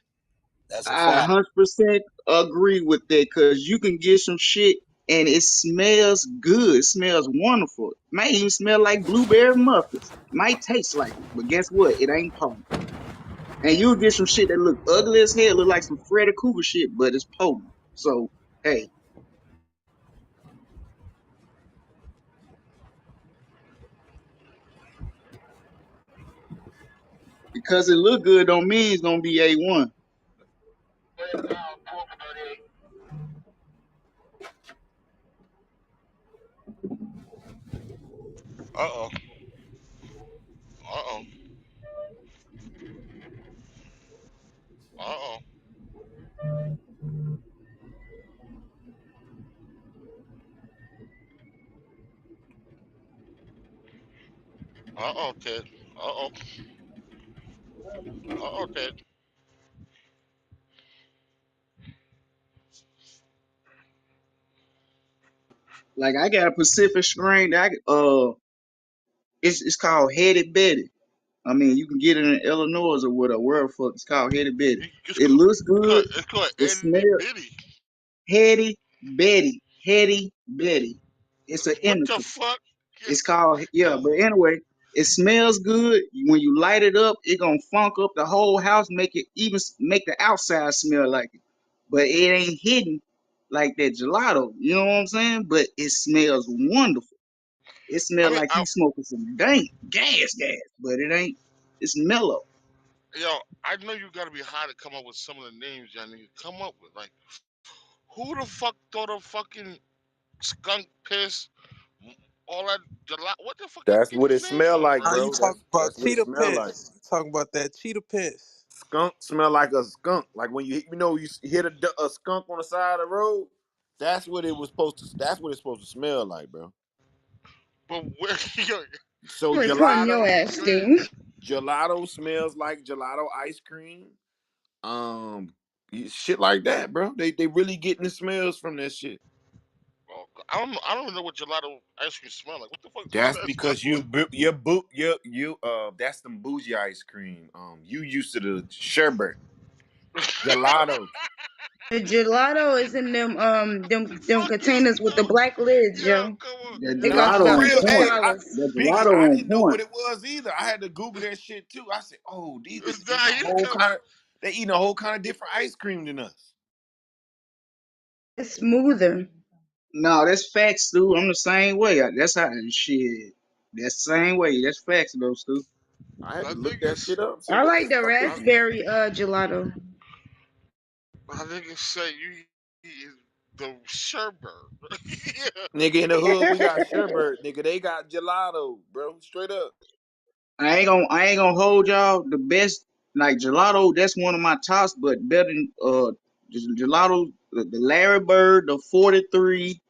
That's a I fact. 100% agree with that because you can get some shit and it smells good. It smells wonderful. Might even smell like blueberry muffins. Might taste like it, but guess what? It ain't potent. And you'll get some shit that look ugly as hell, look like some Freddy Krueger shit, but it's potent. So hey, because it look good don't mean it's gonna be A1. Uh oh. Uh oh. Uh oh. Uh oh, Ted. Uh oh. Uh oh, Ted. Like I got a Pacific strain that it's called Headed Betty. I mean, you can get it in Illinois or whatever. Wherever fuck it's called Headed Betty. It's It called, looks good. it's called It Eddie smells Bitty. Heady Betty. Heady Betty. It's an What the indica. fuck? It's called yeah. But anyway, It smells good. When you light it up, it gonna funk up the whole house, make it even make the outside smell like it. But it ain't hidden like that gelato. You know what I'm saying? But it smells wonderful. It I smells mean, like you smoking some dank gas, but it ain't. It's mellow. yo, I know you gotta be high to come up with some of the names y'all niggas come up with. Like, who the fuck thought of fucking skunk piss, all that gelato? What the fuck they That's get what it these names smell from, like, bro? Now you bro. talk about That's what it cheetah smell like. piss. You talking about that cheetah piss. Skunk smell like a skunk. Like when you hit a skunk on the side of the road. That's what it was supposed to. That's what it's supposed to smell like, bro. But where, yo, So Recording your gelato, ass, go ahead. Stu. gelato smells like gelato ice cream. Um, shit like that, bro. They really getting the smells from that shit. Oh, I don't know. I don't even know what gelato ice cream smell like. What the fuck does That's that smell because like? that's some bougie ice cream. You used to the sherbet gelato. The gelato is in them Fuck this containers with the dude. black lids, Yo, yo. come on. The They Nah, cost gelato for about on real. six point. Hey, dollars. The Biggie, gelato I on didn't know what point. it was either. I had to Google that shit too. I said, "Oh, these niggas eating Nah, a you whole come. kind of they eating a whole kind of different ice cream than us." It's smoother. No, that's facts, Stu. I'm the same way. That's how shit. That's the same way. That's facts, though, Stu. I had I to look think that it's. shit up. Say, I what the like the fuck is I, this? raspberry gelato. I think it's say you eat the sherbet. Yeah. Nigga in the hood, we got sherbet. Nigga, they got gelato, bro. Straight up. I ain't gonna hold y'all. The best like gelato, that's one of my tops, but better than gelato, the Larry Bird, the 43,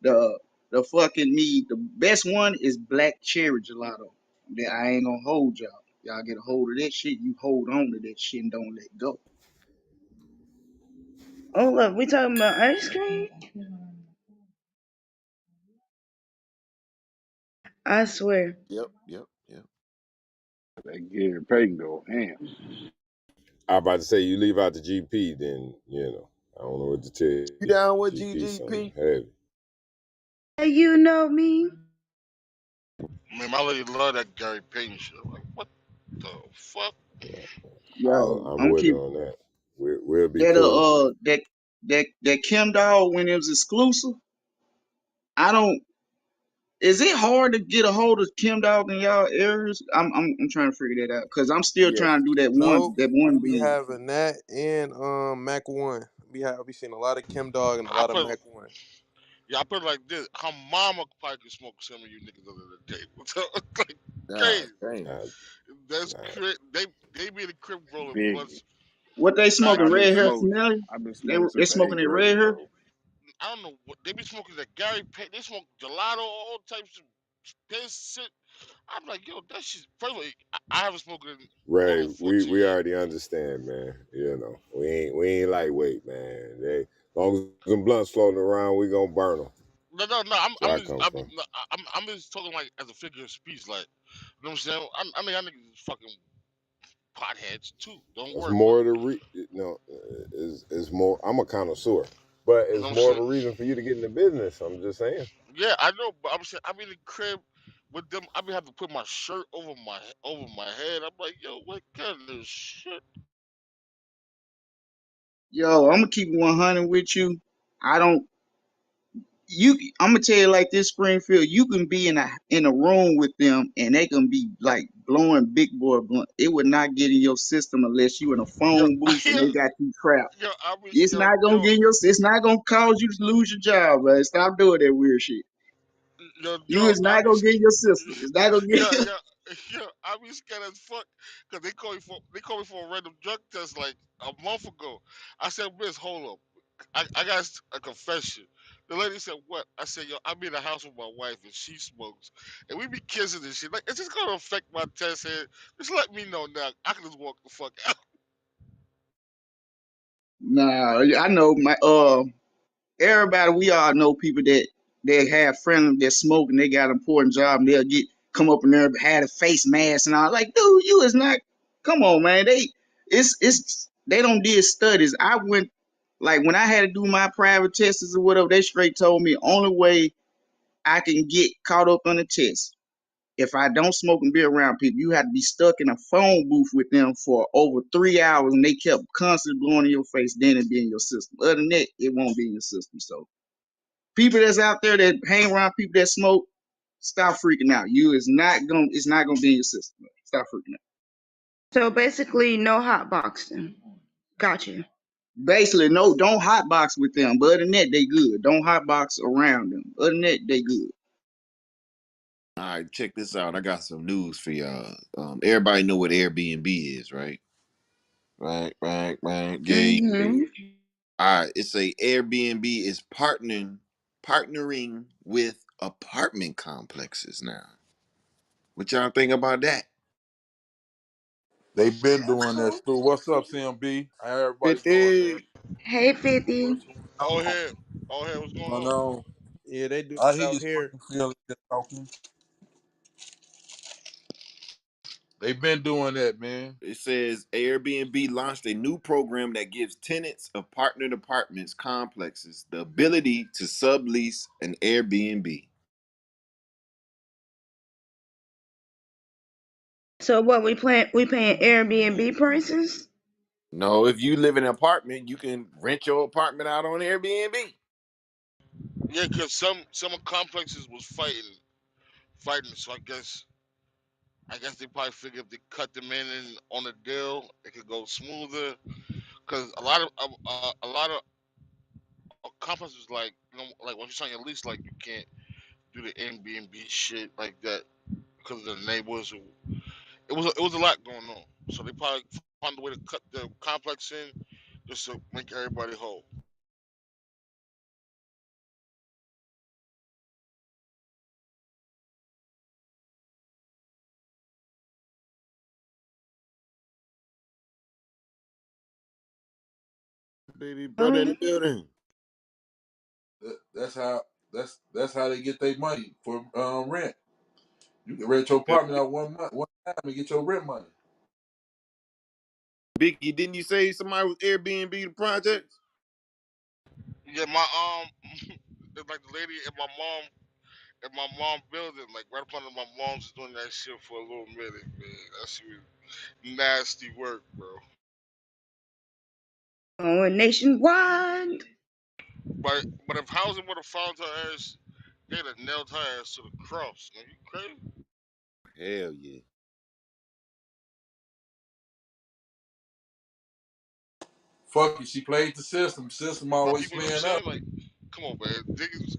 the fucking me. The best one is black cherry gelato. I ain't gonna hold y'all. Y'all get a hold of that shit, you hold on to that shit and don't let go. Oh look, we talking about ice cream? I swear. Yep. That Gary Payton go ham. I about to say you leave out the GP, then I don't know what to tell You you. down with GP something GGP? heavy. Hey, you know me. Man, my lady love that Gary Payton shit. I'm like, what the fuck? Yo, I'm I'm with her keep on that. We'll be that cool. that Kim doll when it was exclusive. I don't. Is it hard to get a hold of Kim Dog in y'all areas? I'm trying to figure that out because I'm still Yes. trying to do that Nope. one We be blend. having that and Mac One. We seen a lot of Kim Dog and a I lot of put Mac One. Yeah, I put it like this. Her mama probably could smoke some of you niggas under the table. So, like God crazy. damn. Nah, That's nah. crazy. They be in the crib rolling Biggie. blunts. What they Mac smoking? I've been Red hair, smoking. familiar? I've been They smoking they since the smoking eighth their grade, red hair. bro. I don't know what they be smoking. That Gary Payton. They smoke gelato, all types of piss shit. I'm like, yo, that shit. First of all, I haven't smoked it in going Ray, on we 14 years. already understand, man. We ain't lightweight, man. Long as them blunts floating around, we gonna burn them. No. That's where I come I'm, from. no, I'm just talking like as a figure of speech. Like, you know what I'm saying? I mean, I niggas is fucking potheads too. Don't It's worry about more it. the is more. I'm a connoisseur, but You know it's what I'm more of saying? a reason for you to get in the business. I'm just saying. Yeah, I know, but I'm saying I'm in the crib with them. I be having to put my shirt over my head. I'm like, yo, what kind of shit? Yo, I'm gonna keep it 100 with you. I don't. I'm gonna tell you like this, Springfield. You can be in a room with them and they can be like blowing big boy blunt. It would not get in your system unless you in a Yo, phone booth and yo, they got you trapped. yo, I mean, It's yo, not gonna yo, get in your. It's not gonna cause you to lose your job, man. Stop doing that weird shit. yo, You is I not be, gonna get in your system. It's not gonna yo, get. yo, yo, I be scared as fuck because they call me for a random drug test like a month ago. I said, Miss, hold up, I got a confession. The lady said, "What?" I said, "Yo, I'm in the house with my wife and she smokes, and we be kissing and shit. Like, is this gonna affect my test here? Just let me know now. I can just walk the fuck out." Nah, I know my everybody. We all know people that they have friends that smoke and they got an important job and they'll come up in there had a face mask and all. Like, dude, you is not. Come on, man. It's they don't did studies. I went like when I had to do my private tests or whatever. They straight told me only way I can get caught up on the test if I don't smoke and be around people, you had to be stuck in a phone booth with them for over 3 hours, and they kept constantly blowing in your face. Then it be in your system. Other than that, it won't be in your system. So people that's out there that hang around people that smoke, stop freaking out. You is not gonna. It's not gonna be in your system. Stop freaking out. So basically, no hot boxing. Got you. Basically, no, don't hotbox with them. But other than that, they good. Don't hotbox around them. Other than that, they good. All right, check this out. I got some news for y'all. Everybody know what Airbnb is, right? Right. Yeah. Mm-hmm. All right. It's a Airbnb is partnering with apartment complexes now. What y'all think about that? They've been doing that, Okay. Stu. What's up, C.M.B.? How everybody doing, man? 50. Hey, 50. What's All going here, all here. What's going on? on? Yeah, they do I that hear out you, here. Springfield, talking. They've been doing that, man. It says Airbnb launched a new program that gives tenants of partnered apartments complexes the ability to sublease an Airbnb. So what we paying Airbnb prices? No, if you live in an apartment, you can rent your apartment out on Airbnb. Yeah, cause some complexes was fighting. So I guess they probably figured if they cut them in and on the deal, it could go smoother. Cause a lot of complexes like like once you sign your lease, like you can't do the Airbnb shit like that because of the neighbors. It was a lot going on. So they probably found a way to cut the complex in just to make everybody whole. Baby brother in the Um, building. That's how that's how they get their money for rent. You can rent your Yeah. apartment out one time and get your rent money. Biggie, didn't you say somebody was Airbnb the project? Yeah, my it's like the lady in my mom building, like right up under my mom's was doing that shit for a little minute, man. That shit was nasty work, bro. going nationwide. But if housing would have found her ass, they'd have nailed her ass to the cross. Man, you crazy? Hell yeah. Fuck it, she played the system. System My always people, you know what I'm spin up. saying? Like, come on, man. Niggas,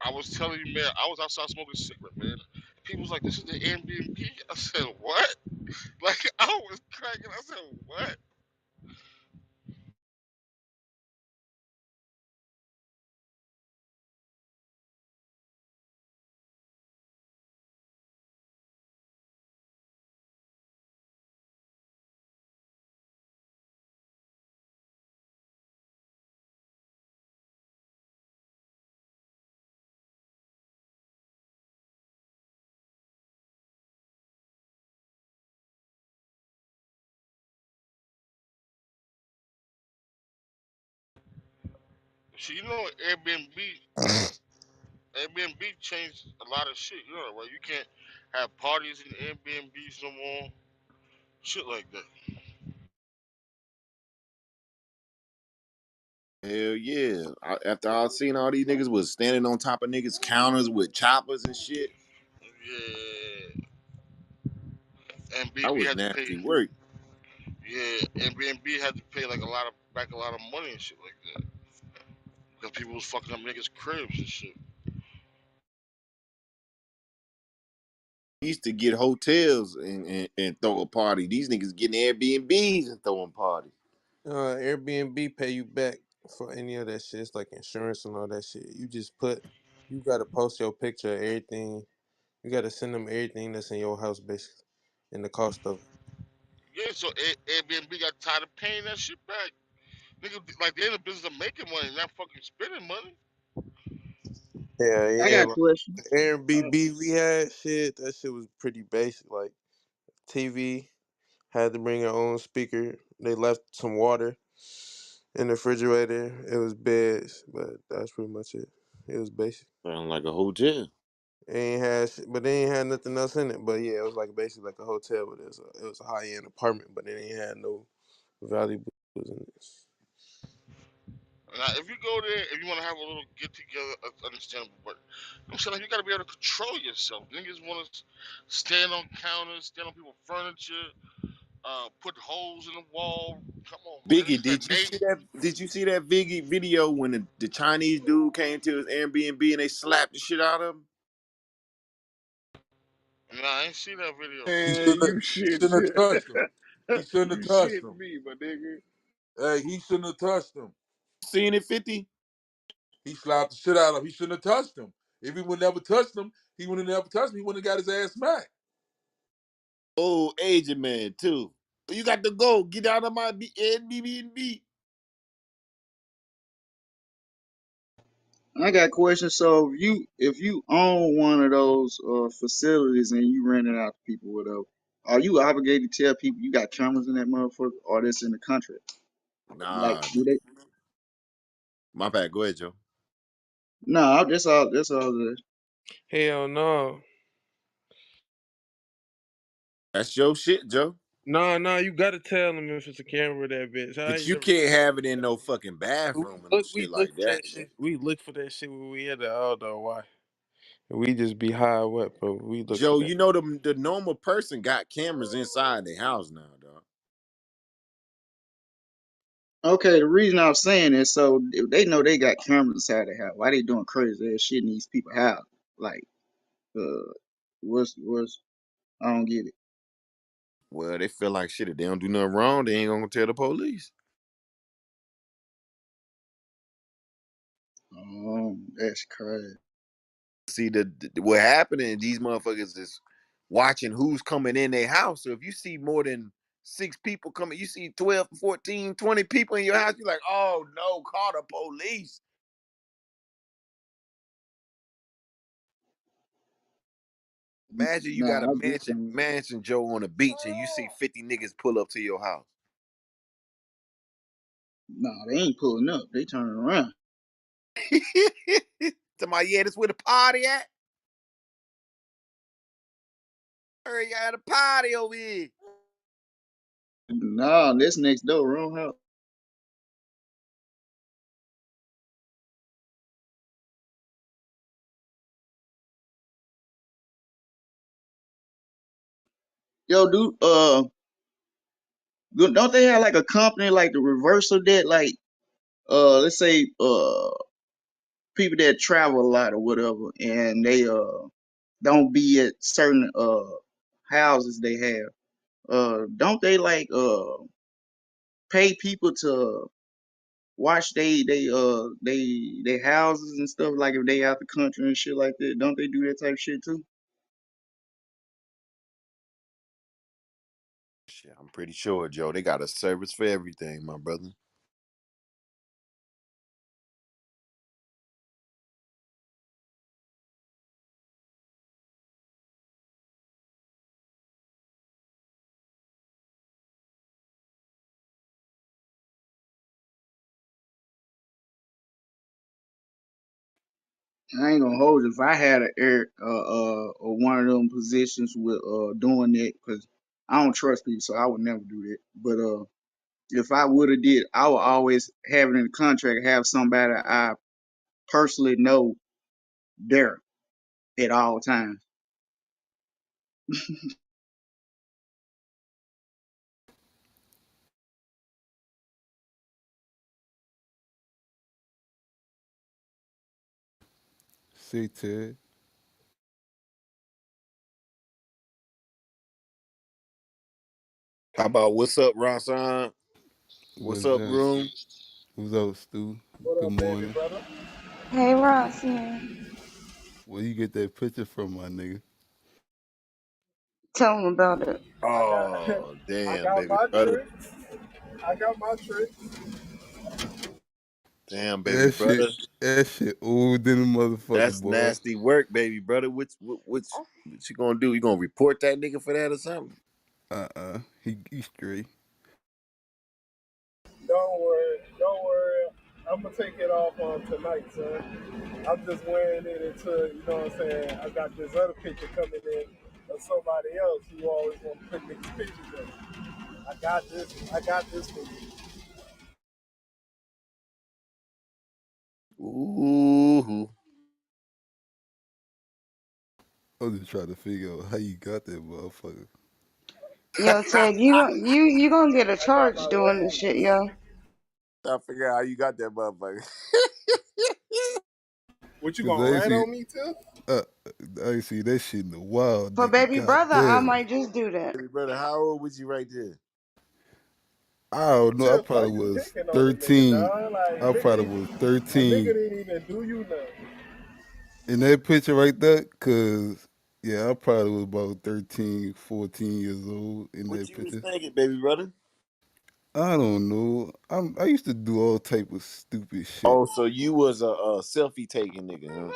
I was telling you, man, I was outside smoking a cigarette, man. People was like, this is the Airbnb. I said, what? Like, I was cracking. I said, what? See, you know, Airbnb changed a lot of shit. You know, right? You can't have parties in Airbnbs no more. Shit like that. Hell yeah. After I seen all these niggas was standing on top of niggas' counters with choppers and shit, Yeah. that Airbnb was had to pay. nasty work. Yeah, Airbnb had to pay like a lot of money and shit like that because people was fucking up niggas' cribs and shit. We used to get hotels and throw a party. These niggas getting Airbnbs and throwing parties. Airbnb pay you back for any of that shit. It's like insurance and all that shit. You gotta post your picture of everything. You gotta send them everything that's in your house, basically, and the cost of it. Yeah, so Airbnb got tired of paying that shit back. Nigga, like they in the business of making money, not fucking spending money. Yeah, I yeah. got a Like question. Airbnb we had shit. That shit was pretty basic. Like TV had to bring our own speaker. They left some water in the refrigerator. It was beds, but that's pretty much it. It was basic. Sound like a hotel. They ain't had, but they ain't had nothing else in it. But yeah, it was like basically like a hotel, but it was a high end apartment, but it ain't had no valuables in it. Now, if you go there, if you want to have a little get together, that's understandable. But I'm saying like, you got to be able to control yourself. Niggas want to stand on counters, stand on people's furniture, put holes in the wall. Come on, man. Biggie, It's that did you name. see that? Did you see that Biggie video when the Chinese dude came to his Airbnb and they slapped the shit out of him? Nah, I ain't seen that video. He Man, shouldn't have, you he shit. shouldn't have touched him. He shouldn't have You touched shit him. me, my nigga. Hey, he shouldn't have touched him. Seen it, 50? He slapped the shit out of him. He shouldn't have touched him. If he would never touched him, he would have never touched him. He wouldn't have got his ass smacked. Old Asian man too. You got to go. Get out of my Airbnb. I got questions. So if you own one of those facilities and you rent it out to people, whatever, are you obligated to tell people you got cameras in that motherfucker, or that's in the contract? Like, Nah, do they? my bad. Go ahead, Joe. No, that's all. That's all. Hell no. That's your shit, Joe. No, you gotta tell them if it's a camera that bitch. I But ain't you never. can't have it in no fucking We bathroom or no look, we shit look like for that. that shit. We look for that shit when we at the I don't know why. We just be high what, but we look for Joe, that. you know the normal person got cameras inside their house now, dog. Okay, the reason I was saying is so if they know they got cameras inside their house, why they doing crazy ass shit in these people's house? Like, what's I don't get it. Well, they feel like shit. If they don't do nothing wrong, they ain't gonna tell the police. Oh, that's crazy. See, what happening? These motherfuckers is watching who's coming in their house. So if you see more than 6 people coming, you see 12, 14, 20 people in your house, you're like, oh no, call the police. Imagine you got Nah, a I get you. mansion, Joe, on the beach, and you see 50 niggas pull up to your house. Nah, they ain't pulling up. They turning around. Somebody, yeah, this where the party at? Hurry, you at a party over here. Nah, this next door, wrong house. Yo, dude, don't they have like a company like the reverse of that? Like, let's say, people that travel a lot or whatever, and they don't be at certain houses they have. Don't they like pay people to watch they houses and stuff, like if they out the country and shit like that? Don't they do that type of shit too? Shit, I'm pretty sure, Joe, they got a service for everything, my brother. I ain't gonna hold you. If I had a air or one of them positions with doing that, because I don't trust people, so I would never do that. But if I would have did, I would always have it in the contract, have somebody I personally know there at all times. See, Ted, How about what's up, Ronson? What's what's up, that? room? What's up, Stu? What Good up, baby morning. brother? Hey, Roxanne. Where you get that picture from, my nigga? Tell them about it. I got Oh, I damn, got baby my brother. tricks. I got my tricks. Damn, baby That shit, brother. that shit old than a motherfucker, That's boy. nasty work, baby brother. What you gonna do? You gonna report that nigga for that or something? He straight. Don't worry, don't worry. I'm gonna take it off on tonight, son. I'm just wearing it until you know what I'm saying. I got this other picture coming in of somebody else who always want to put niggas pictures in. I got this. I got this for you. Ooh. I'm just trying to figure out how you got that motherfucker. Yo, Ted, you gonna get a I got charge my doing this shit, waves. yo. I figure out how you got that motherfucker. What you Cause gonna I ain't rat see, on me too? uh, I ain't see that shit in a while, For nigga. baby God brother, I damn. might just do that. Baby brother, how old was you right there? I don't know. I Tip, why probably you was picking on the nigga, 13. dog? Like I probably nigga, was a nigga 13 didn't even do you nothing. in that picture right there. Cause yeah, I probably was about 13, 14 years old in What that you was picture. thinking, baby brother? I don't know. I used to do all type of stupid shit. Oh, so you was a selfie taking nigga, huh?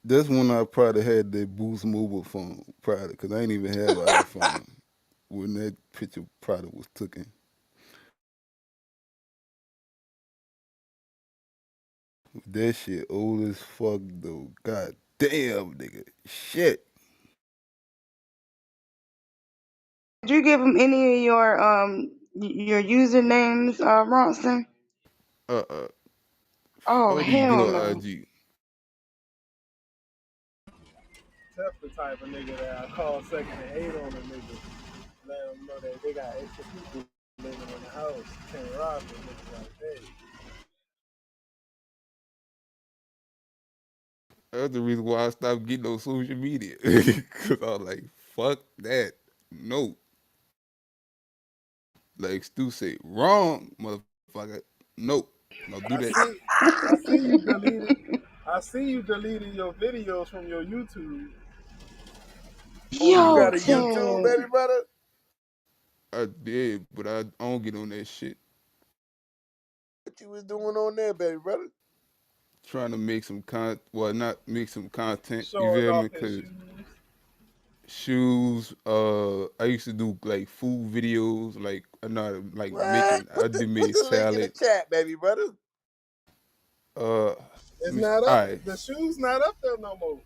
That's when I probably had that Boost mobile phone, probably, because I ain't even have an iPhone when that picture probably was taken. That shit old as fuck, though. God damn, nigga. Shit. Did you give him any of your usernames, Ronson? Uh-uh. I Oh don't even get hell on no. IG. Tip the type of nigga that I call second and eight on a nigga. Let them know that they got extra people living in the house. Can't rob them niggas like that. That's the reason why I stopped getting on social media. Because I was like, fuck that. No. Like Stu said, wrong, motherfucker. Nope. Don't do I that. see, I see you deleted. I see you deleting your videos from your YouTube. Oh, you Yo, got a Uh-uh. YouTube, Ted. baby brother? I did, but I don't get on that shit. What you was doing on there, baby brother? Trying to make some well, not make some content, you Showing feel me? off his Cause shoes. shoes, I used to do like food videos, like not like What? making. I did Put make the link in the salad. chat, baby brother. Uh, It's not all up. right. The shoes not up there no more.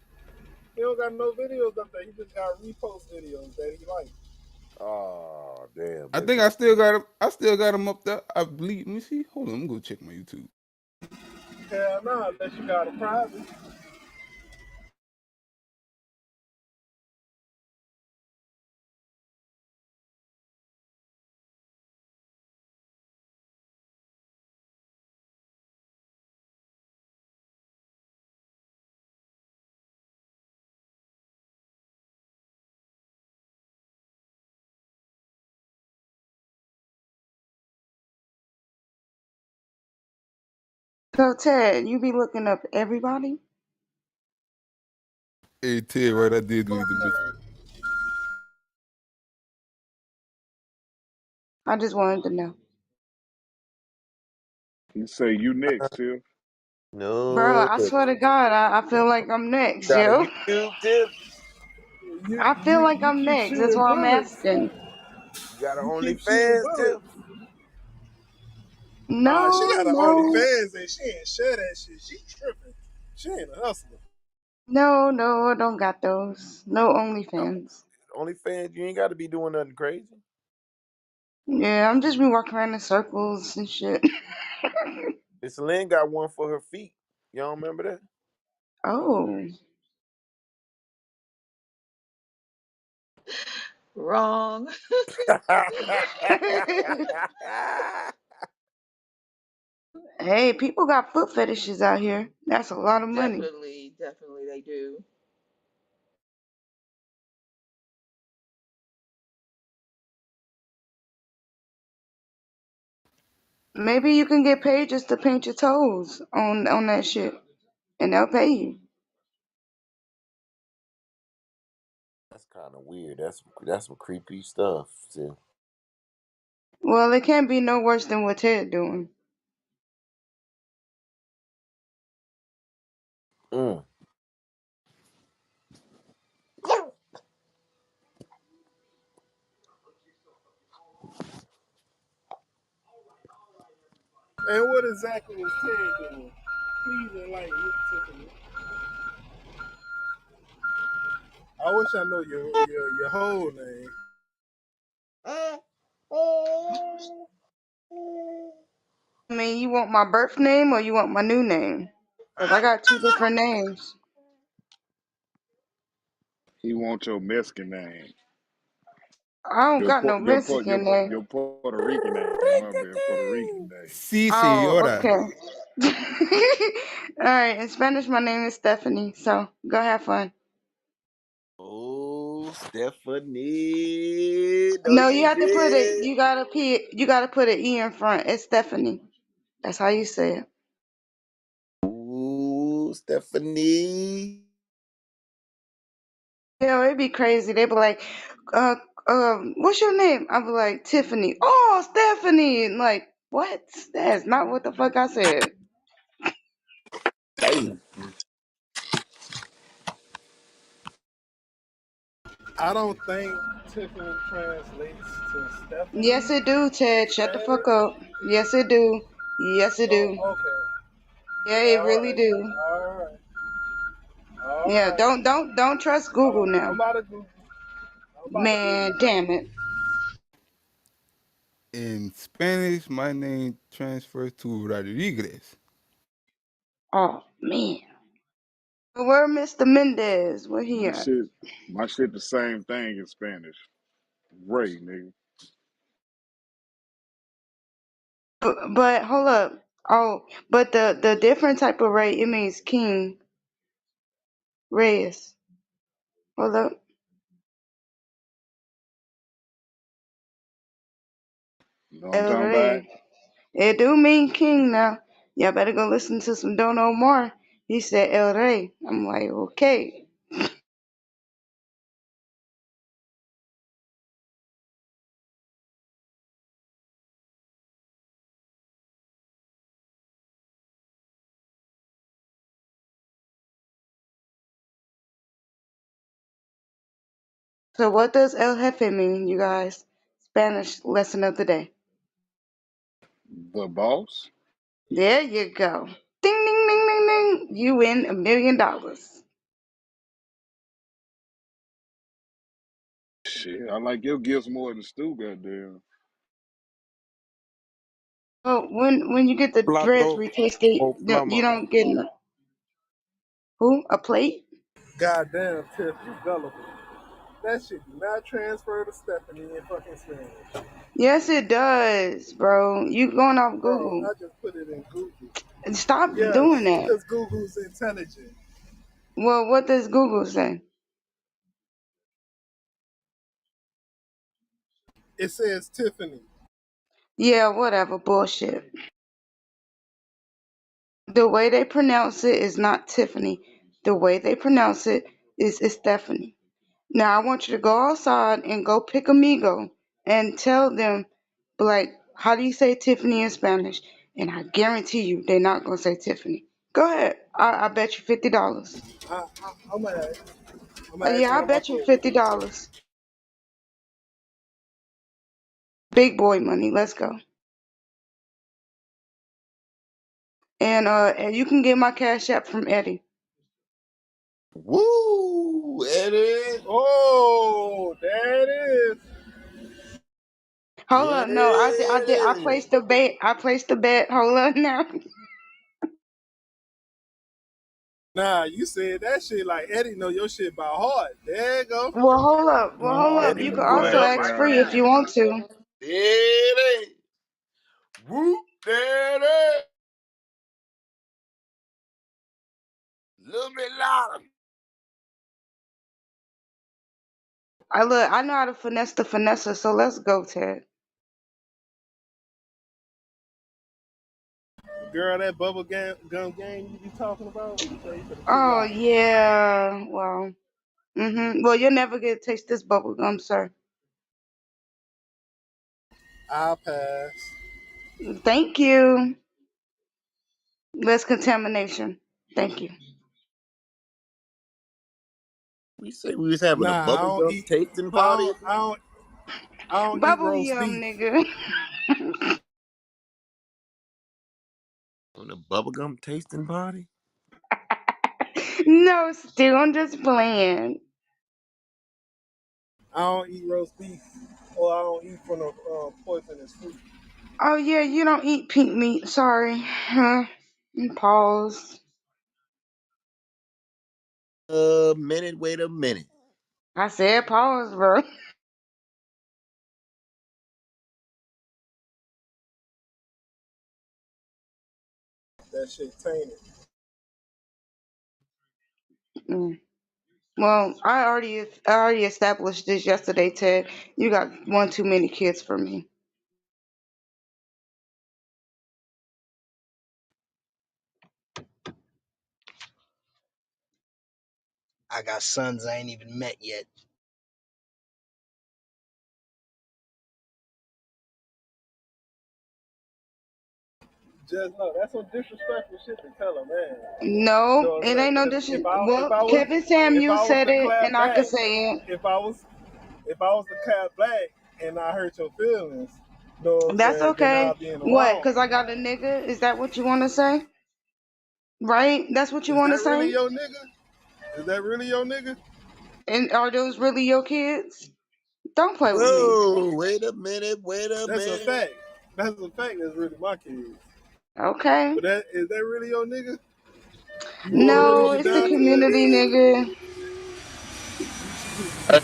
He don't got no videos up there. He just got repost videos that he like. Oh, damn, I baby. think I still got him. I still got him up there. I believe. Let me see. Hold on. I'm gonna go check my YouTube. Hell no, unless you got a private. So Ted, you be looking up everybody? Hey Ted, right? I did delete the bitch. I just wanted to know. You say you next, Tiff. Bro, No, I swear to God, I feel like I'm next, got a yo. YouTube tip. You I feel you like you I'm keep next. That's shooting why I'm bullets. asking. You got an You keep shooting OnlyFans tip. bullets. She No, got an no, OnlyFans and she ain't share that shit. She tripping. She ain't a hustler. no, I don't got those. No No, OnlyFans. OnlyFans, you ain't got to be doing nothing crazy. Yeah, I'm just be walking around in circles and shit. Miss Lynn got one for her feet. Y'all remember Oh. Wrong. that? Hey, people got foot fetishes out here. That's a lot of money. Definitely they do. Maybe you can get paid just to paint your toes on that shit, and they'll pay you. That's kind of weird. That's some creepy stuff. See? Well, it can't be no worse than what Ted doing. Mm. And what exactly was Ted doing? Please enlighten me, Tiffany. I wish I know your whole name. I mean, you want my birth name or you want my new name? Because I got two different names. He wants your Mexican name. I don't got no Mexican name. Your Puerto Rican name. My bad, Puerto Rican name. Sí, Oh, señora. okay. All right. In Spanish, my name is Stephanie. So go have fun. Oh, Stephanie. No, No, you you have to put it. did. You gotta put an E in front. It's Stephanie. That's how you say it. Ooh, Stephanie. You know, it'd be crazy. They'd be like, what's your name? I'd be like, Tiffany. Oh, Stephanie. And like, what? That's not what the fuck I said. Damn. I don't think Tiffany translates to Yes, Stephanie it do, in Ted. Shut the fuck Spanish. up. Yes, it do. Yes, it Oh, do. okay. Yeah, it All really right. do. All right. All Yeah, right. don't trust Google I'm now. about to Google. I'm about to Google. Man, damn it. In Spanish, my name transfers to Rodriguez. Oh man. Where Mr. Mendez? Where he My at? shit, my shit, the same thing in Spanish. Ray, nigga. But hold up. Oh, but the different type of Ray, it means King Reyes. Hold up. You know what I'm El talking about? Rey. It do mean king now. Y'all better go listen to some Don't Know More. He said El Rey. I'm like, okay. So what does El Jefe mean, you guys? Spanish lesson of the day. The boss. There you go. Ding ding ding ding ding. You win $1,000,000. Shit, I like your gifts more than Stu, goddamn. Well, when you get the dreads Plato retwisted, o you plumber. don't get who a plate. Goddamn, Tiff, you gullible. That shit do not transfer to Stephanie in fucking Spanish. Yes, it does, bro. You going off Bro, Google? I just put it in Google. Stop doing Yes, that. because Google's intelligent. Well, what does Google say? It says Tiffany. Yeah, whatever, bullshit. The way they pronounce it is not Tiffany. The way they pronounce it is Stephanie. Now I want you to go outside and go pick amigo and tell them, like, how do you say Tiffany in Spanish? And I guarantee you they're not gonna say Tiffany. Go ahead. I bet you $50. I'm gonna ask. I'm gonna ask Yeah, I one of my bet you coworkers. $50. Big boy money. Let's go. And you can get my cash app from Eddie. Woo, Eddie. Oh, there it is. Hold up, no, I did. I Eddie. placed the bet. I placed the bet. Hold up now. Nah, you said that shit like Eddie know your shit by heart. There you go. Well, hold up. Well, hold up. Eddie You can can pull it also up ask right free if now. you want to. Eddie. Whoop, Eddie. Little bit louder. I know how to finesse the finesser. So let's go, Ted. Girl, that bubble gum game you be talking about, so you could pull Oh out. yeah. Well. Well, you'll never get to taste this bubble gum, sir. I'll pass. Thank you. Less contamination. Thank you. We say we was having a Nah, I don't bubblegum eat. tasting I party. don't. I don't. I don't eat Bubble roast yum, beef. nigga. On a bubblegum tasting party? No, Stu, I'm just playing. I don't eat roast beef, or I don't eat from the poisonous fruit. Oh yeah, you don't eat pink meat. Sorry. Huh? Pause. Minute, wait a minute. I said pause, bro. That shit tainted. Mm. Well, I already established this yesterday, Ted. You got one too many kids for me. I got sons I ain't even met yet. Just no, that's some disrespectful shit to tell a man. You know No, what I'm it ain't saying? no Because dishes. Well, Kevin if Samuel I was said to it, clap and I could back, say it. if I was if I was to clap back and I hurt your feelings, you know what I'm That's saying? Then okay. I'll be in the What? wrong. Cause I got a nigga? Is that what you want to say? Right? That's what you Is want to that really say? your nigga? Is that really your nigga? And are those really your kids? Don't play with me. Whoa, wait a minute, wait a That's a minute. fact. That's a fact. That's really my kids. Okay. But is that really your nigga? You really No, get it's the down to it? community nigga. Hey,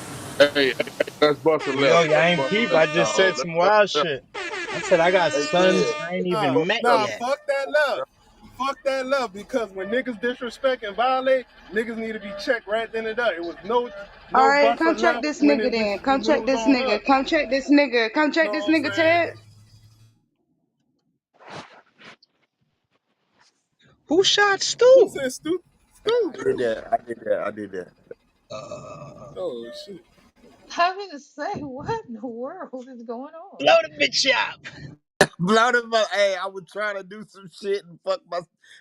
hey, let's bust a Yo, level. y'all Let's ain't bust a peep. level. I just Dog. said Let's some bust wild a level. shit. I said I got Hey, sons Ted. I ain't Nah, even met nah, yet. fuck that love. Fuck that love because when niggas disrespect and violate, niggas need to be checked right then and there. It was All no right, bust of come check left this when nigga then. Come when it check was this on us. nigga. Come check this nigga. Come You check know this what I'm nigga, saying? Ted. Who shot Who Stu? said Stu? I did that. I did that. I did that. Oh shit. I was gonna say, what in the world is going on? Blow the bitch up. Blow them up. Hey, I was trying to do some shit and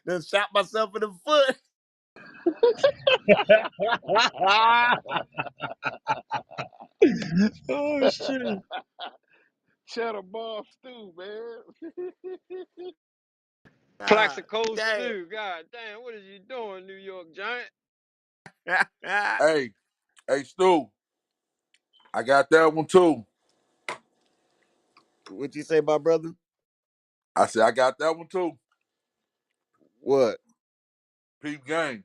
then shot myself in the foot. Oh shit. Cheddar bomb stew, man. Ah, Plaxico damn. Stew. God damn, what is you doing, New York Giant? Hey, hey, Stu, I got that one too. What you say, my brother? I said I got that one too. What? Peep game.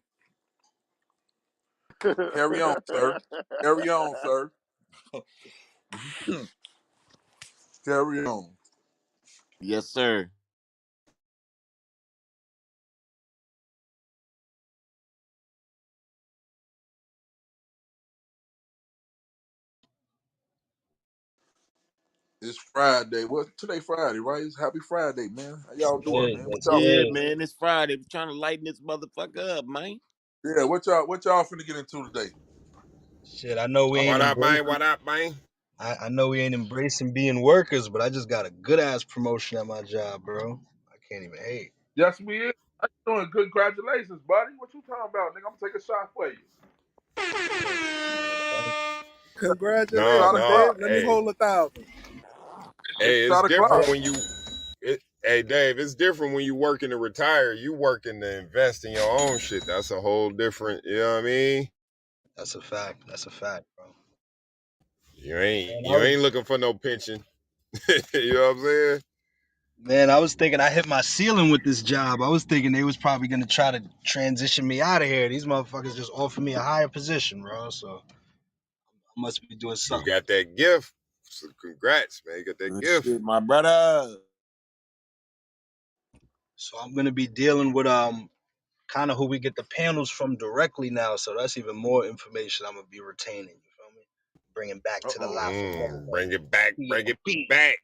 Carry on, sir. Carry on, sir. Carry on. Yes, sir. It's Friday. What today? Friday, right? It's Happy Friday, man. How y'all doing, man? What That's y'all? Yeah, good. man. It's Friday. We're trying to lighten this motherfucker up, man. Yeah, what y'all finna get into today? Shit, I know we ain't What up, man? embracing. What up, man? I know we ain't embracing being workers, but I just got a good ass promotion at my job, bro. I can't even hate. Yes, we is. How you doing? Good, congratulations, buddy. What you talking about, nigga? I'm gonna take a shot for you. Yeah, yeah, thank No, Shot Congratulations, no. Dave. o'clock. Let me Hey, hold 1,000. It's hey, it's shot different o'clock. when you. Hey, Dave, it's different when you working to retire. You working to invest in your own shit. That's a whole different. You know what I mean? That's a fact. That's a fact, bro. You ain't Man, I you was ain't looking for no pension. You know what I'm saying? man, I was thinking I hit my ceiling with this job. I was thinking they was probably gonna try to transition me out of here. These motherfuckers just offered me a higher position, bro. So I must be doing You something. got that gift. So congrats, man. You got that Good gift. shit, my brother. So I'm gonna be dealing with kind of who we get the panels from directly now. So that's even more information I'm gonna be retaining. You feel me? Bringing back to the Uh-oh. life of Bring it back. Bring it C.M.B. back.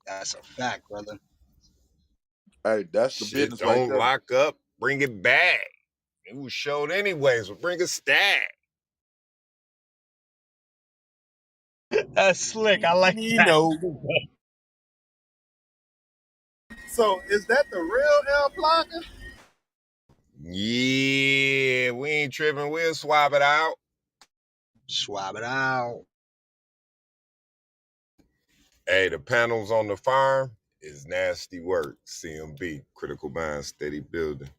That's a fact, brother. Hey, that's the Shit, business right don't there. lock up. Bring it back. It was showed anyways. So bring a stack. That's slick. I like You that. know. So is that the real L Plaka? Yeah, we ain't tripping. We'll swap it out. Swab it out. Hey, the panels on the farm, It's nasty work. C.M.B. Critical mind, steady building.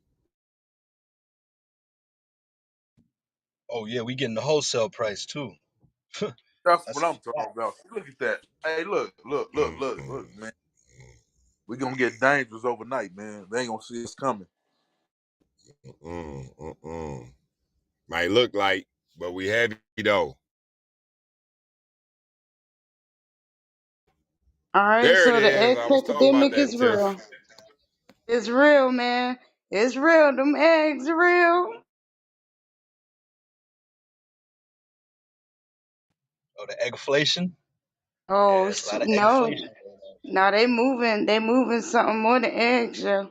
Oh yeah, we getting the wholesale price too. That's That's what a I'm fact. talking about. Look at that. Hey, look, Mm-mm. man. We gonna get dangerous overnight, man. They ain't gonna see us coming. Mm-mm. Might look like, but we heavy though. All right, There it so the is. egg I was talking about epidemic that, is Tiff. real. It's real, man. It's real. Them eggs are real. Oh, the eggflation. Yeah, Oh it's a lot of no, eggflation going on. no, they moving. They moving something more than eggs, yo.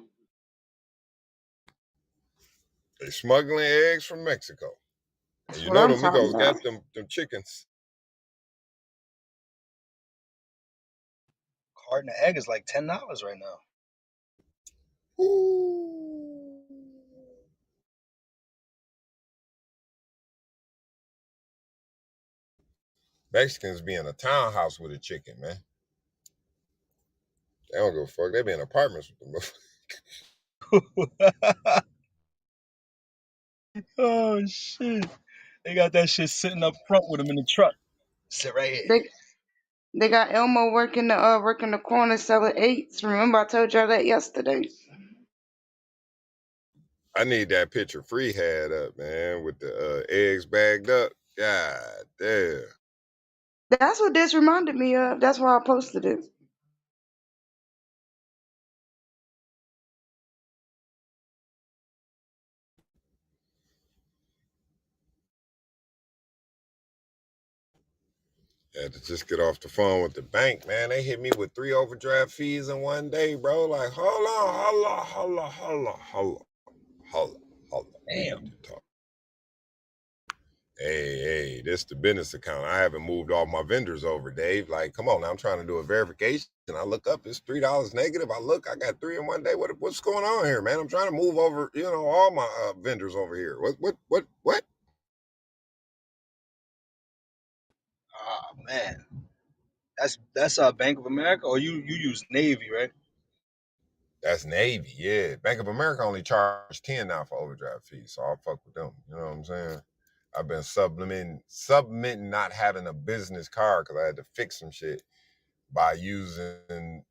They smuggling eggs from Mexico. And That's you what know I'm them talking Migos about. got them chickens. Carton of egg is like $10 right now. Ooh. Mexicans be in a townhouse with a chicken, man. They don't give a fuck. They be in apartments with them. Oh shit! They got that shit sitting up front with them in the truck. Sit right here. They they got Elmo working the corner selling eights. Remember I told y'all that yesterday. I need that picture Free had up, man, with the eggs bagged up. God damn. That's what this reminded me of. That's why I posted it. Had to just get off the phone with the bank, man. They hit me with 3 overdraft fees in one day, bro. Like, hold on. We need Damn. to talk. Hey, this the business account. I haven't moved all my vendors over, Dave. Like, come on now, I'm trying to do a verification. I look up, it's $3 negative. I got 3 in one day. What's going on here, man? I'm trying to move over, all my vendors over here. What? Oh man, that's Bank of America. Or you use Navy, right? That's Navy, yeah. Bank of America only charge 10 now for overdraft fees, so I'll fuck with them. You know what I'm saying? I've been submitting not having a business card because I had to fix some shit by using,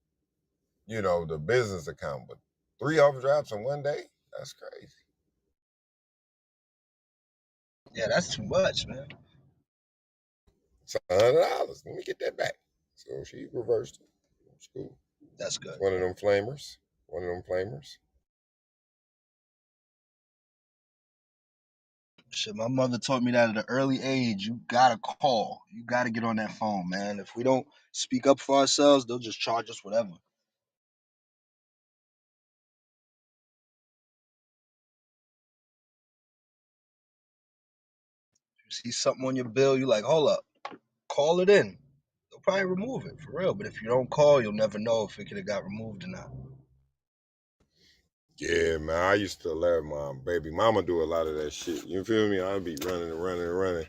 the business account. But 3 overdrafts in one day? That's crazy. Yeah, that's too much, man. It's $100. Let me get that back. So she reversed it. It's cool. That's It's good. one of them flamers. One of them flamers. Shit, my mother taught me that at an early age. You gotta call. You gotta get on that phone, man. If we don't speak up for ourselves, they'll just charge us whatever. You see something on your bill, you like, hold up, call it in. They'll probably remove it for real. But if you don't call, you'll never know if it could have got removed or not. Yeah, man. I used to let my baby mama do a lot of that shit. You feel me? I'd be running and running and running.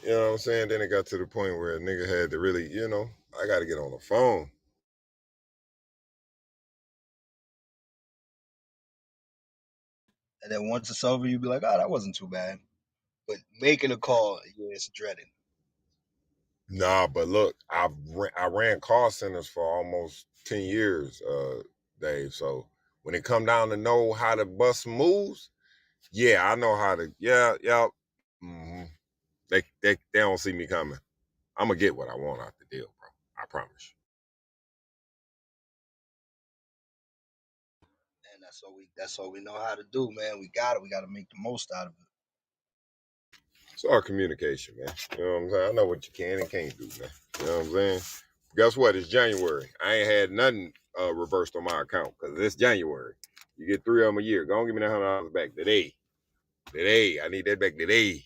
You know what I'm saying? Then it got to the point where a nigga had to really, I got to get on the phone. And then once it's over, you'll be like, oh, that wasn't too bad. But making a call, yeah, it's dreaded. Nah, but look, I ran call centers for almost 10 years, Dave. So when it come down to know how to bust moves, yeah, I know how to. Yeah. Mm-hmm. They don't see me coming. I'm gonna get what I want out the deal, bro. I promise. And that's all we know how to do, man. We gotta make the most out of it. It's all communication, man. You know what I'm saying? I know what you can and can't do, man. You know what I'm saying? Guess what? It's January. I ain't had nothing reversed on my account because it's January. You get 3 of them a year. Go on, give me that $100 back today. Today. I need that back today.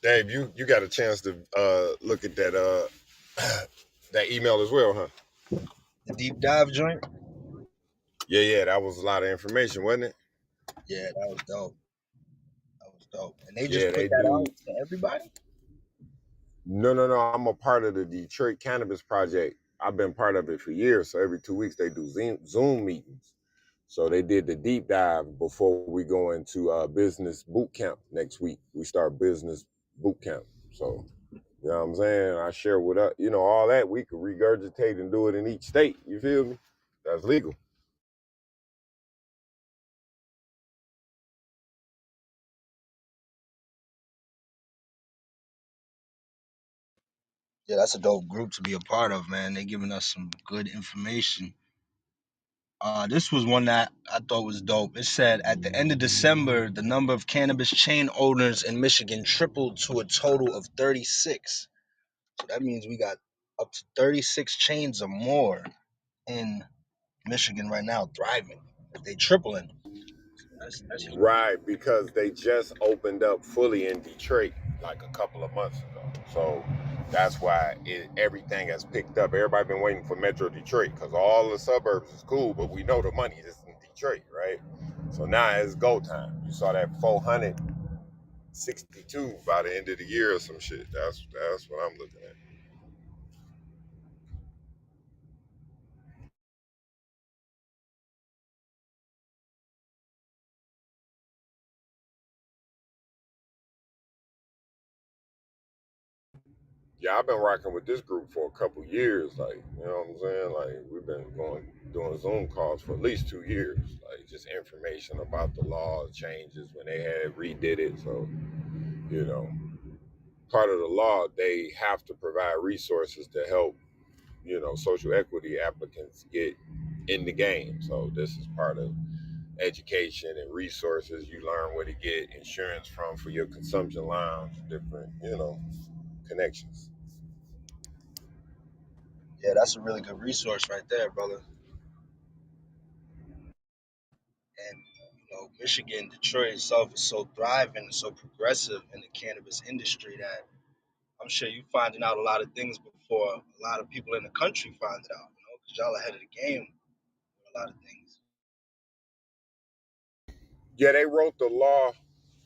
Dave, you got a chance to look at that. That email as well, huh? The deep dive joint. Yeah, that was a lot of information, wasn't it? Yeah, that was dope. That was dope. And they just Yeah, put they that out do. to everybody. No. I'm a part of the Detroit Cannabis Project. I've been part of it for years. So every 2 weeks they do Zoom meetings. So they did the deep dive before we go into business boot camp next week. We start business boot camp. So you know what I'm saying? I share with us, all that we could regurgitate and do it in each state. You feel me? That's legal. Yeah, that's a dope group to be a part of, man. They giving us some good information. This was one that I thought was dope. It said at the end of December, the number of cannabis chain owners in Michigan tripled to a total of 36. So that means we got up to 36 chains or more in Michigan right now thriving. They tripling. That's huge. Right, because they just opened up fully in Detroit like a couple of months ago. So that's why everything has picked up. Everybody been waiting for Metro Detroit because all the suburbs is cool, but we know the money is in Detroit, right? So now it's go time. You saw that 462 by the end of the year or some shit. That's what I'm looking at. Yeah, I've been rocking with this group for a couple years. Like, you know what I'm saying? Like, we've been doing Zoom calls for at least 2 years. Like, just information about the law changes when they had redid it. So, you know, part of the law, they have to provide resources to help, social equity applicants get in the game. So this is part of education and resources. You learn where to get insurance from for your consumption lounge, different, connections. Yeah, that's a really good resource right there, brother. And Michigan, Detroit itself is so thriving and so progressive in the cannabis industry that I'm sure you are finding out a lot of things before a lot of people in the country find it out, because y'all ahead of the game with a lot of things. Yeah, they wrote the law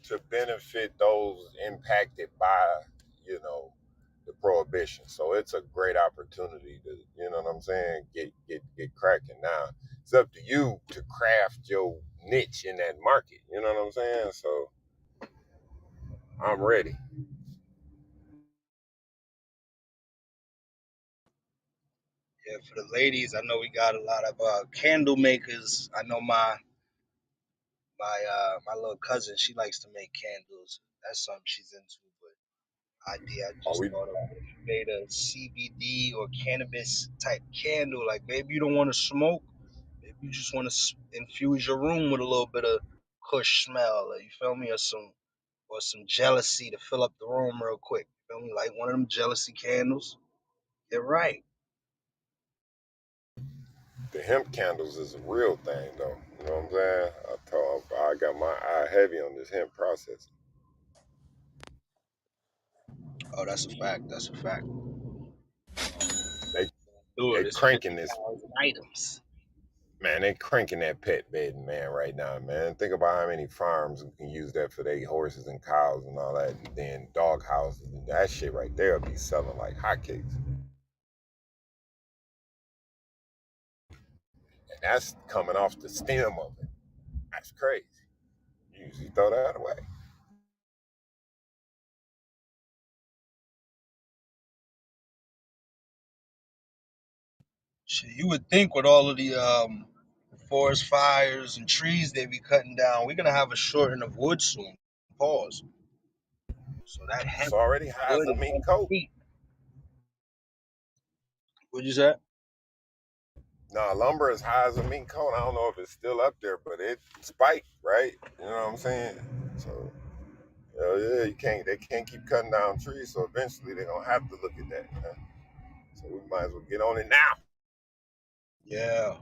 to benefit those impacted by, you know, the prohibition. So it's a great opportunity to, you know what I'm saying, get cracking. Now it's up to you to craft your niche in that market. You know what I'm saying? So I'm ready. Yeah, for the ladies, I know we got a lot of candle makers. I know my little cousin, she likes to make candles. That's something she's into. But idea I Are just we thought of, what if you made a CBD or cannabis type candle? Like maybe you don't want to smoke, maybe you just want to infuse your room with a little bit of Kush smell, or, you feel me, or some jealousy to fill up the room real quick. You feel me? Like one of them jealousy candles. You're right. the hemp candles is a real thing though. You know what I'm saying? I got my eye heavy on this hemp process. Oh, that's a fact. That's a fact. They Do they it. It's cranking this 50,000 items. Man, they cranking that pet bedding, man, right now, man. Think about how many farms can use that for their horses and cows and all that, and then dog houses. That shit right there be selling like hotcakes. And that's coming off the stem of it. That's crazy. You usually throw that away. Shit, you would think with all of the forest fires and trees they be cutting down, we're gonna have a shortage of wood soon. Pause. So that It's hemp already high as wood a is mink gonna coat. eat. What'd you say? Nah, lumber is high as a mink coat. I don't know if it's still up there, but it spiked, right? You know what I'm saying? So, yeah, they can't keep cutting down trees. So eventually they're gonna have to look at that. Man. So we might as well get on it now. Yeah,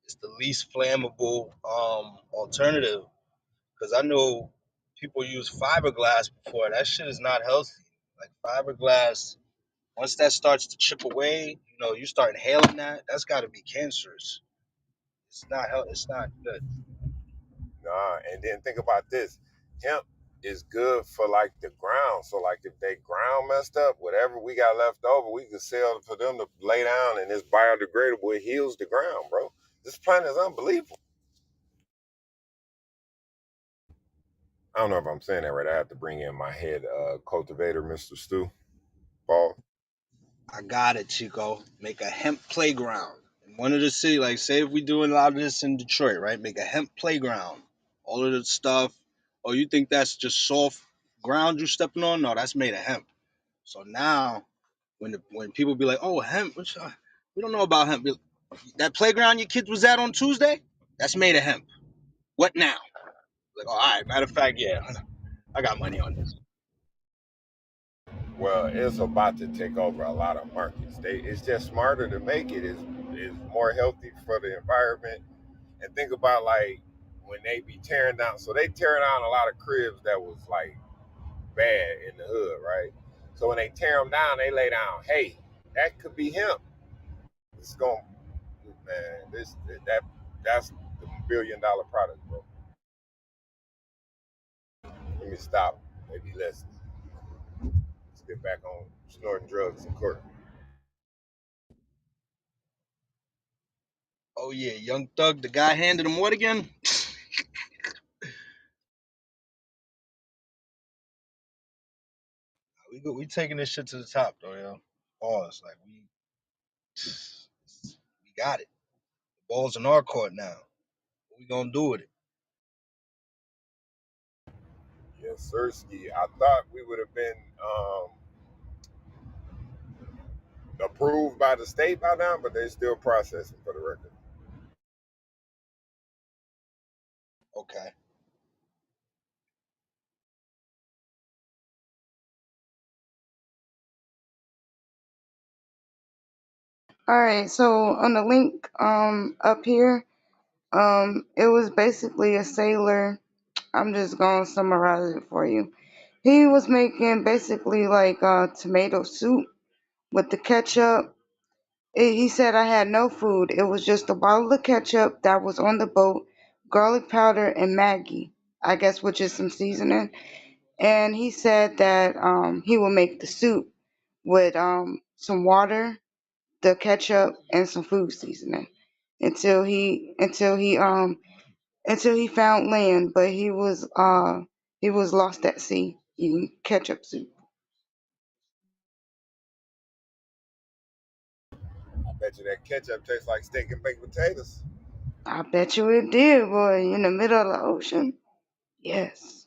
it's the least flammable alternative. Cause I know people use fiberglass before. That shit is not healthy. Like fiberglass, once that starts to chip away, you start inhaling that. That's got to be cancerous. It's not health. It's not good. Nah, and then think about this. Hemp is good for like the ground. So like if they ground messed up, whatever we got left over, we can sell for them to lay down and it's biodegradable. It heals the ground, bro. This plant is unbelievable. I don't know if I'm saying that right. I have to bring in my head cultivator, Mr. Stu. Paul. I got it, Chico. Make a hemp playground. In one of the city, like say if we doing a lot of this in Detroit, right? Make a hemp playground. All of the stuff. Oh, you think that's just soft ground you stepping on? No, that's made of hemp. So now when people be like, oh, hemp, we don't know about hemp. That playground your kids was at on Tuesday, that's made of hemp. What now? Like, oh, all right. Matter of fact, yeah, I got money on this. Well, it's about to take over a lot of markets. It's just smarter to make it. Is more healthy for the environment. And think about like when they be tearing down. So they tear down a lot of cribs that was like bad in the hood, right? So when they tear them down, they lay down, hey, that could be him. It's going, man. That's the $1 billion product, bro. Let me stop. Maybe let's get back on snorting drugs in court. Oh yeah, Young Thug, the guy handed him what again? We taking this shit to the top though, yo. Pause. Like we got it. The ball's in our court now. What we gonna do with it? Yes, Sirski. I thought we would have been approved by the state by now, but they're still processing for the record. Okay. All right, so on the link up here, it was basically a sailor. I'm just gonna summarize it for you. He was making basically like tomato soup with the ketchup. He said I had no food. It was just a bottle of ketchup that was on the boat, garlic powder, and Maggi, I guess, which is some seasoning. And he said that he would make the soup with some water, the ketchup, and some food seasoning until he found land. But he was lost at sea eating ketchup soup. I bet you that ketchup tastes like steak and baked potatoes. I bet you it did, boy, in the middle of the ocean. Yes.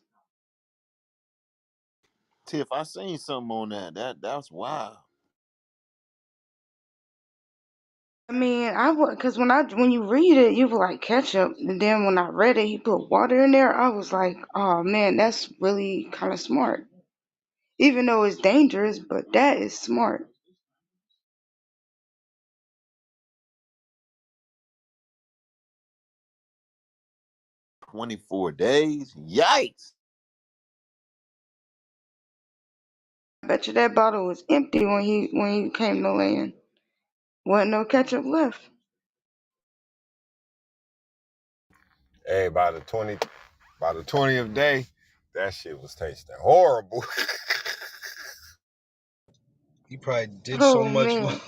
Tiff, I seen something on that. That's wild. I mean, I would, cause when you read it, you were like ketchup, and then when I read it, he put water in there. I was like, oh man, that's really kind of smart. Even though it's dangerous, but that is smart. 24 days? Yikes. I bet you that bottle was empty when he came to land. Wasn't no ketchup left. Hey, by the 20th day, that shit was tasting horrible. He probably did so Oh much. man.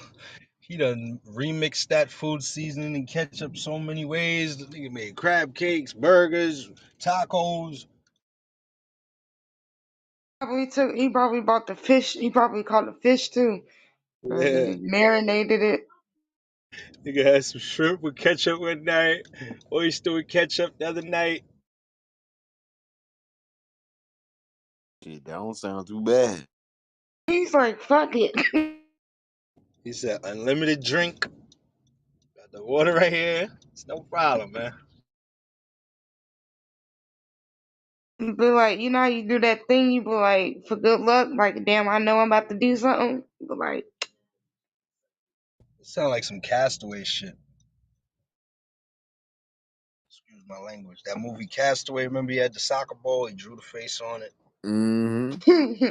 He done remixed that food seasoning and ketchup so many ways. The nigga made crab cakes, burgers, tacos. He probably bought the fish. He probably caught the fish too. Yeah. He marinated it. Nigga had some shrimp with ketchup one night, oyster with ketchup the other night. Shit, that don't sound too bad. He's like, fuck it. He said, unlimited drink. Got the water right here. It's no problem, man. Be like, you know how you do that thing, you be like, for good luck, like, damn, I know I'm about to do something. But like, It sound like some castaway shit. Excuse me. my language. That movie Castaway, remember he had the soccer ball, he drew the face on it. Mm-hmm.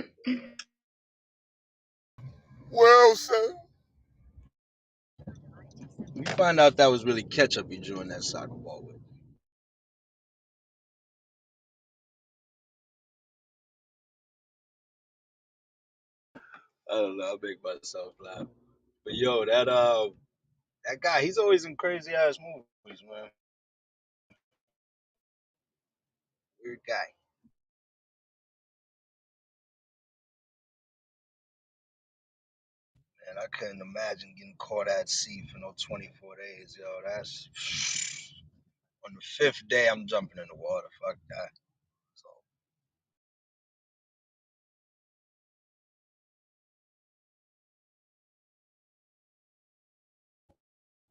Well, sir. We find out that was really ketchup he drew in that soccer ball with. I don't know, I make myself laugh. But yo, that guy, he's always in crazy ass movies, man. Weird guy. And I couldn't imagine getting caught at sea for no 24 days, yo. That's on the fifth day I'm jumping in the water. Fuck that. So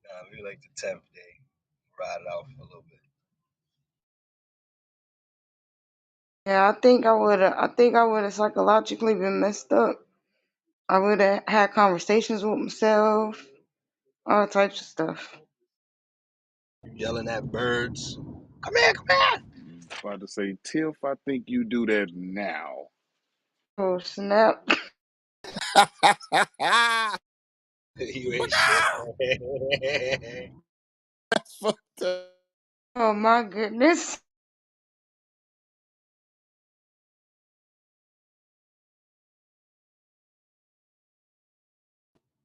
nah, we like the 10th day. Ride it out for a little bit. Yeah, I think I would have psychologically been messed up. I would have had conversations with myself, all types of stuff. Yelling at birds. Come here, come here. About to say, Tiff, I think you do that now. Oh snap! You ain't shit. Fucked up. Oh my goodness!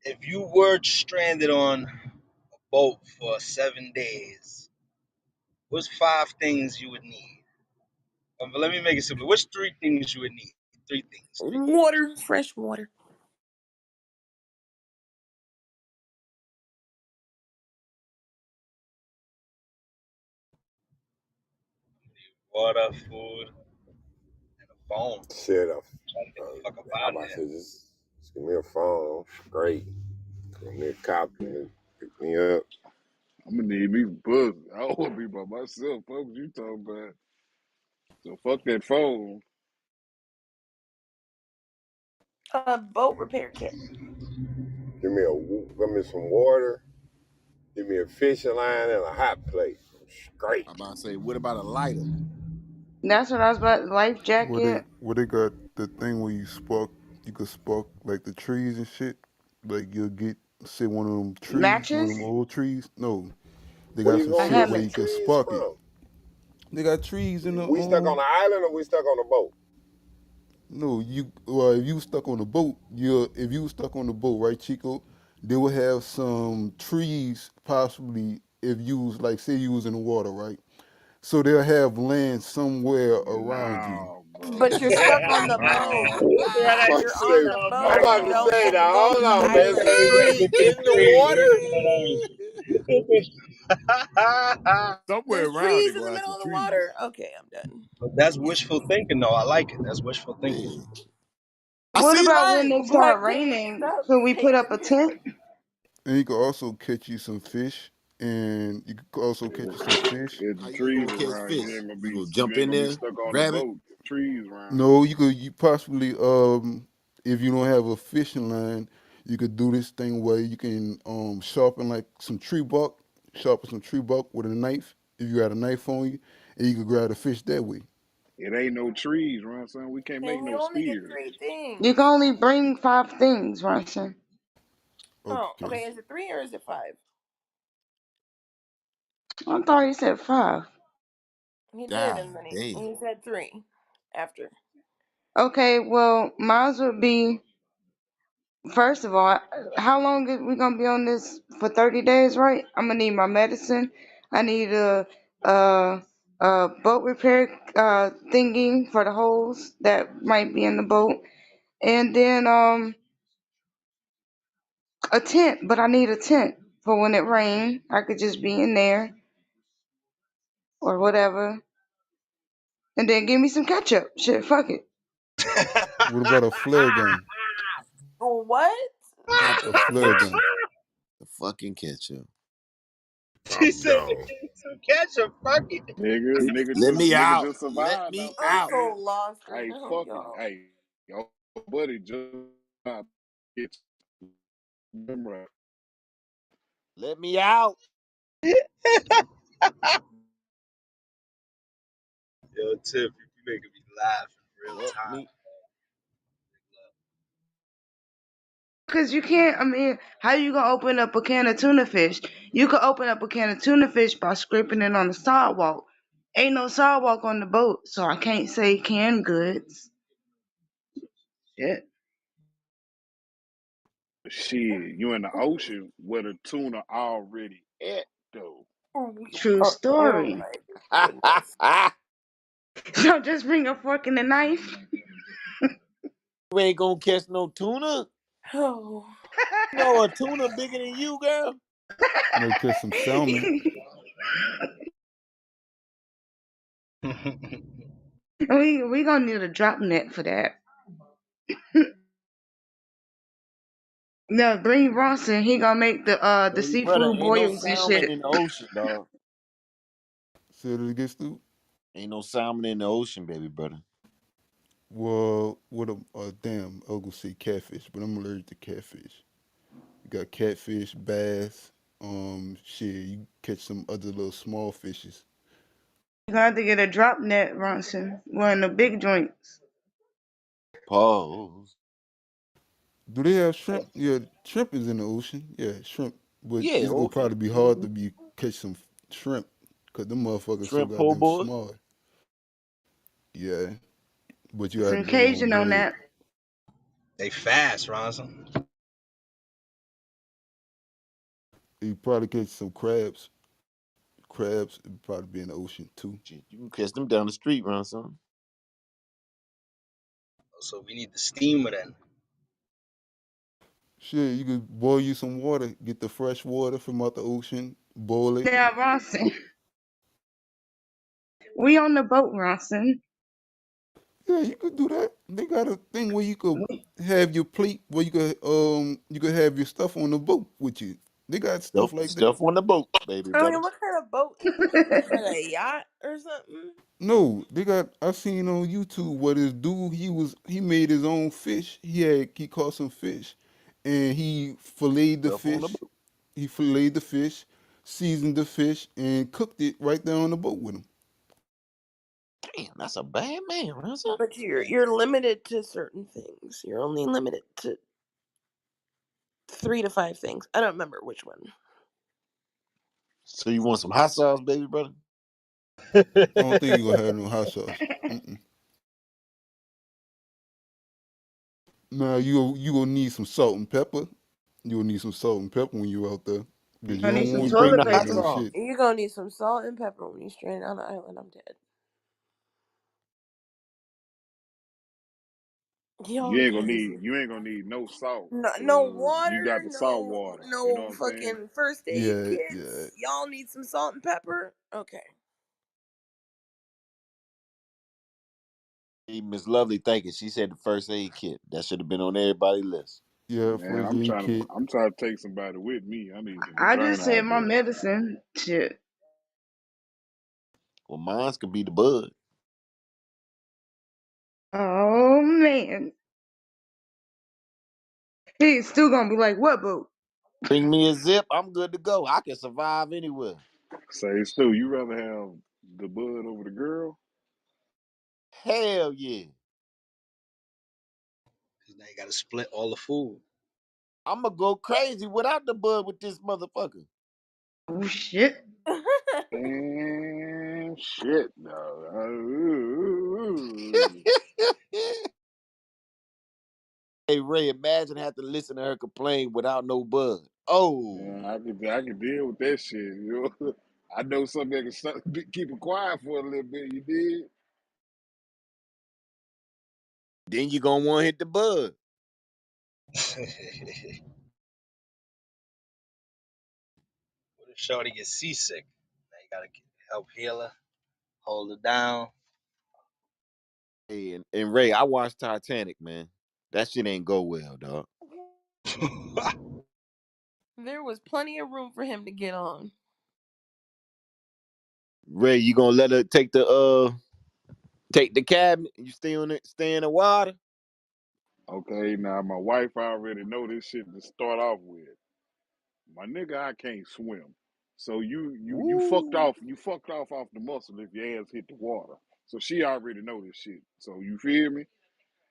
If you were stranded on a boat for 7 days, what's 5 things you would need? But let me make it simple. What's 3 things you would need? Three things. 3 things. Water, fresh water. Water, food, and a phone. Shit, Trying to get the fuck up I'm out of about to there. say, just give me a phone. Great. Give me a cop and pick me up. I'm gonna need me some pussy. I don't wanna be by myself. Fuck what you talking about. So fuck that phone. A boat repair kit. Give me some water. Give me a fishing line and a hot plate. Straight. I'm about to say, what about a lighter? That's what I was about. Life Where jacket, they got the thing where you could spark like the trees and shit. Like you'll get say one of them trees, one of them matches, old trees. No, they Where got you some a gonna shit get where some you hammock. can trees spark it. from? They got trees in the We stuck on the island or we stuck on the boat? No, you well if you stuck on the boat, you if you stuck on the boat, right, Chico, they would have some trees possibly if you was like say you was in the water, right? So they'll have land somewhere around you. Nah, bro. But you're stuck on the boat. Nah. Yeah, that You're shit. on Say, the I'm boat. about You to don't Nah. say get to now, go to hold the on, Nigga man. said island. he ready to Tree get them in the trees. There's Somewhere there's around trees they in the gonna have middle some of the trees. water. Okay, I'm done. But that's wishful thinking, though. I like it. That's wishful thinking. Yeah. I What see about when light. it start But get your raining? stuff Could we put up taken a care of. tent? And you could also catch you some fish, and you could also catch you some fish. If How the you trees gonna catch around, fish? You gonna you jump ain't in gonna be there, stuck on the grab it? boat. If trees around. No, you possibly if you don't have a fishing line, you could do this thing where you can sharpen like some tree bark, sharpen some tree bark with a knife if you got a knife on you, and you could grab the fish that way. It ain't no trees, right, son? We can't make And you no only get spears. You can3 things. only bring 5 things, Ronson. Oh, Okay. okay. Is it 3 or is it 5? I thought you said 5. He did, God and then damn. he said 3 after. Okay, well, mine would be first of all, how long is we gonna be on this for 30 days, right? I'm gonna need my medicine. I need a, a boat repair thingy for the holes that might be in the boat, and then a tent. But I need a tent for when it rains. I could just be in there or whatever, and then give me some ketchup. Shit, fuck it. What about a flare gun? What? Not A the flare ketchup. gun. The fucking ketchup. He I'm said, gone. "Nigga, some ketchup, fuck it." Let me Nigga out. just Let survived me now. I'm Fuck out. so it. lost right Hey, now, fuck it. y'all. Hey, your buddy just it's right. Let me out. Yo, Tip, you making me laugh in real Well, time. me Cause you can't. I mean, how you gonna open up a can of tuna fish? You could open up a can of tuna fish by scraping it on the sidewalk. Ain't no sidewalk on the boat, so I can't say canned goods. Shit. Shit, you in the ocean where the tuna already at though. True Oh story. my goodness. So just bring a fork and a knife. you ain't gonna catch no tuna. Oh. You know a tuna bigger than you, girl. Might catch some salmon. we gonna need a drop net for that. No, bring Ronson. He gonna make the Baby brother, seafood ain't no boils and salmon shit. in the ocean, dog. Say it again, Stu. Ain't no salmon in the ocean, baby brother. Well, what a damn, I was gonna say catfish, but I'm allergic to catfish. You got catfish, bass, shit. You catch some other little small fishes. You got to get a drop net, Ronson. One of the big joints. Pause. Do they have shrimp? Yeah, shrimp is in the ocean. Yeah, shrimp. But Yeah, it's gonna ocean. probably be hard Mhm. to be catch some shrimp, cause them motherfuckers so Shrimp po' goddamn boy. small. Yeah, but you had to Some be on Cajun on bread. that. They fast, Ronson. You probably catch some crabs. Crabs would probably be in the ocean too. Shit, you can catch them down the street, run something. So we need the steamer then. Shit, you could boil you some water, get the fresh water from out the ocean, boil it. Now, Ronson. We on the boat, Ronson. Yeah, you could do that. They got a thing where you could have your plate where you could have your stuff on the boat with you. They got Stuff, stuff like that. stuff on the boat, baby I mean, brother. what kind of boat is this? Like a yacht or something? No, they got. I seen on YouTube what this dude he made his own fish. He caught some fish, and he filleted the Stuff on the fish. boat. He filleted the fish, seasoned the fish, and cooked it right there on the boat with him. Damn, that's a bad man, run something. But you're limited to certain things. You're only limited to 3 to 5 things. I don't remember which one. So you want some hot sauce, baby brother? I don't think you're gonna have no hot sauce. Mm-mm. Now you gonna need some salt and pepper. You'll need some salt and pepper when you're out there, because you I need don't some You want bring toilet the hot regular paper. sauce. shit. You're gonna need some salt and pepper when you're stranded on the island. I'm dead. You Y'all ain't gonna crazy. need no salt No because you water, got the salt no water. You know no what I'm saying? fucking first aid Yeah, yeah. kits. Y'all need some salt and pepper. Okay. Hey, Miss Lovely thinking she said the first aid kit. That should have been on everybody's list. Yeah, Man, first aid kit. I'm trying to take somebody with me. I need some I just vagina said out my there. medicine. Shit. Well, mine's could be the bud. Oh man. He's still gonna be like, what boat? Bring me a zip. I'm good to go. I can survive anywhere. Say, Stu, you rather have the bud over the girl? Hell yeah. Cause now you gotta split all the food. I'm gonna go crazy without the bud with this motherfucker. Oh shit. And shit, no. Hey Ray, imagine having to listen to her complain without no bud. Oh, Yeah, I can deal with that shit. You know, I know something that can keep it quiet for a little bit. You did. then you gonna want to hit the bud. What if Shorty gets seasick? Now you gotta help heal her, hold her down. Hey, and Ray, I watched Titanic, man. That shit ain't go well, dog. There was plenty of room for him to get on. Ray, you gonna let her take the cabinet? You stay in the water? Okay, now my wife already know this shit to start off with. My nigga, I can't swim. So you Woo. fucked off off the muscle if your ass hit the water. So she already know this shit. So you feel me?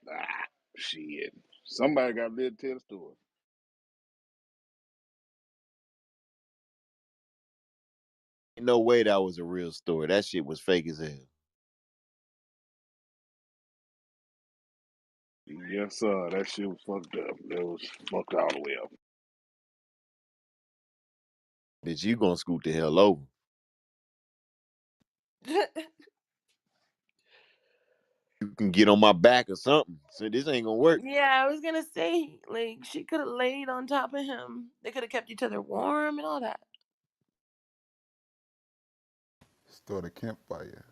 Ah, shit. Somebody got to live to tell the story. Ain't no way that was a real story. That shit was fake as hell. Yes, sir. That shit was fucked up. That was fucked all the way up. Bitch, you gonna scoot the hell over. You can get on my back or something. So this ain't gonna work. Yeah, I was gonna say, like, she could have laid on top of him. They could have kept each other warm and all that. Start a campfire.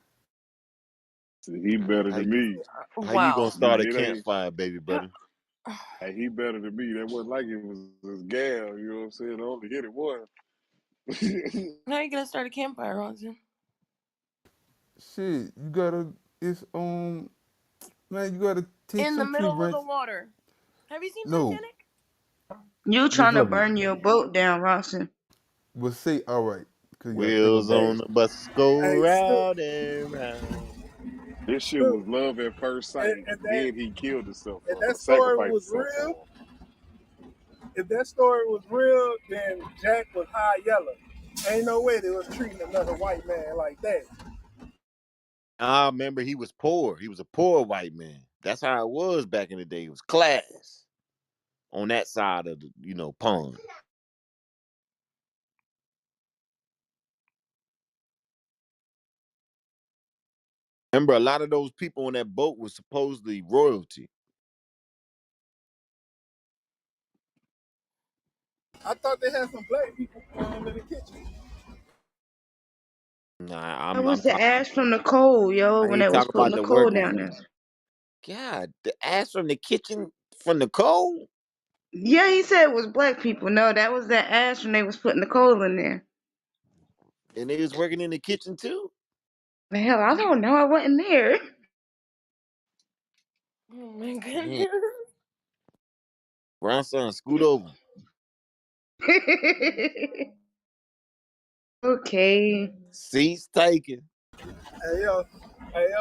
See, he better How than you me. how you gonna Wow. start Now a it ain't. campfire, baby brother? Hey, he better than me. That wasn't like it was his gal. You know what I'm saying? I only hit it once. How are you gonna start a campfire, Ronson? Shit, you gotta. It's man, you gotta take In the some tree middle of the branch. water. Have you seen No, Titanic? You Miss trying to Lovely, burn your boat down, Ronson. but say all right, cause you gotta think Wheels about Hey, on it. the bus go hey, Stu, round and round. This shit Stu, was love at first sight. if that Then he killed himself if for that story sacrificed was himself real, for him. if that story was real, then Jack was high yellow. Ain't no way they was treating another white man like that. I remember he was poor. He was a poor white man. That's how it was back in the day. It was class on that side of the, pond. Remember, a lot of those people on that boat was supposedly royalty. I thought they had some black people in the kitchen. Nah, That I'm was the talking. ash from the coal, yo, I when they ain't was talking putting about the the coal workers. down there. God, the ass from the kitchen from the coal, Yeah, he said it was black people. No, that was the ash when they was putting the coal in there. and they was working in the kitchen too. The hell, I don't know. I wasn't there. Oh my Damn, goodness. grandson, scoot over. Okay. Seats taken. Hey yo,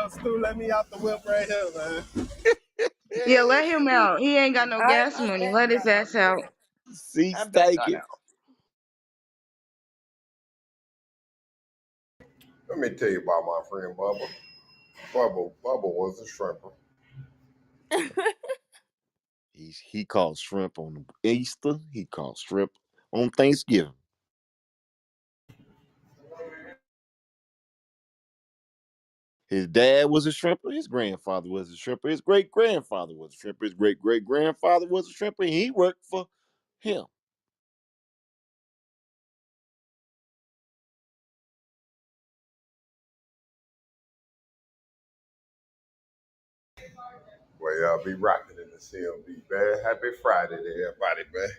Stu, let me out the whip right here, man. Yeah, let him out. He ain't got no gas I money. bet Let his got ass out. out. I Seats bet got taken. out. Let me tell you about my friend Bubba. Bubba was a shrimper. He called shrimp on Easter. He called shrimp on Thanksgiving. His dad was a shrimper. His grandfather was a shrimper. His great grandfather was a shrimper. His great great grandfather was a shrimper. And he worked for him. Well, y'all be rocking in the C.M.B. man. Happy Friday to everybody, man.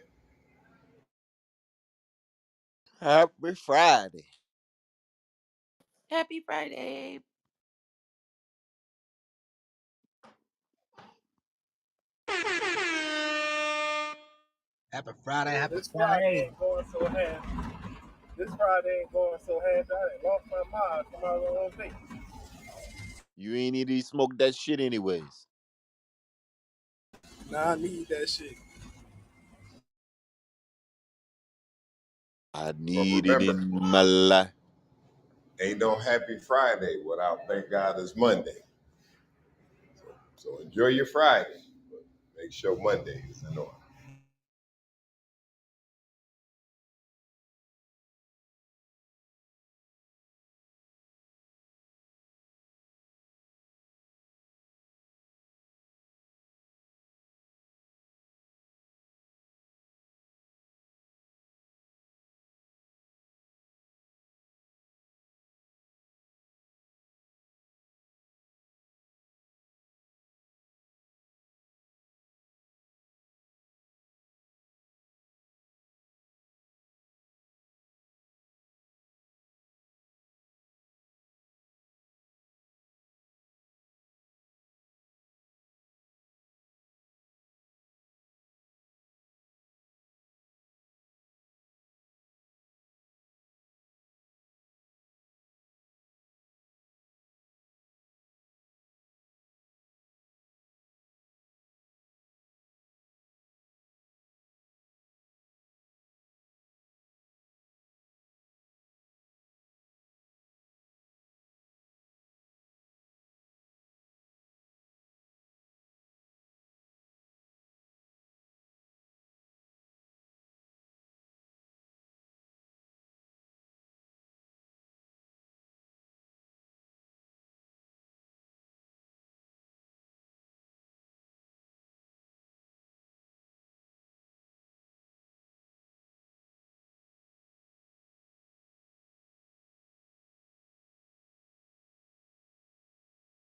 Happy Friday. Happy Friday. Happy Friday, happy This Friday Friday. ain't going so half. This Friday ain't going so half. I done lost my mind from my own face. You ain't need to smoke that shit anyways. Now I need that shit. I But need it remember, in my life. ain't no happy Friday without thank God it's Monday. So enjoy your Friday. But make sure Monday is in order.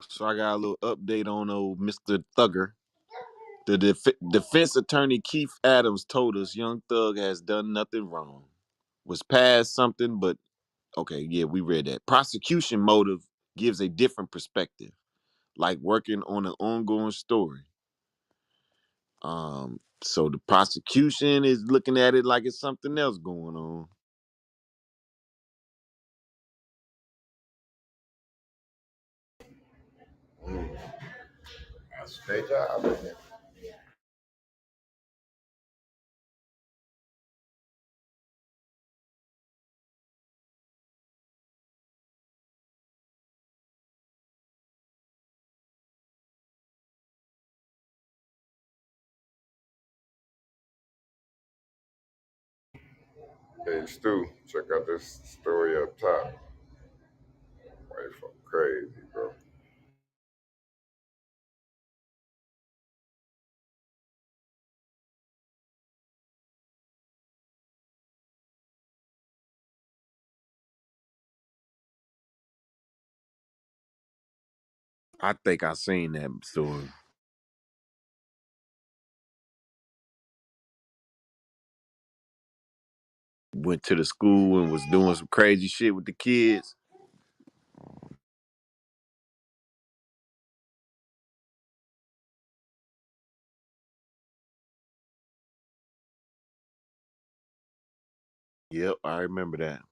So I got a little update on old Mr. Thugger. The defense attorney Keith Adams told us Young Thug has done nothing wrong. Was past something, but okay, yeah, we read that. Prosecution motive gives a different perspective, like working on an ongoing story. So the prosecution is looking at it like it's something else going on. That's their job, isn't it? Hey, Stu, check out this story up top. Right from crazy, bro. I think I seen that story. Went to the school and was doing some crazy shit with the kids. Yep, I remember that.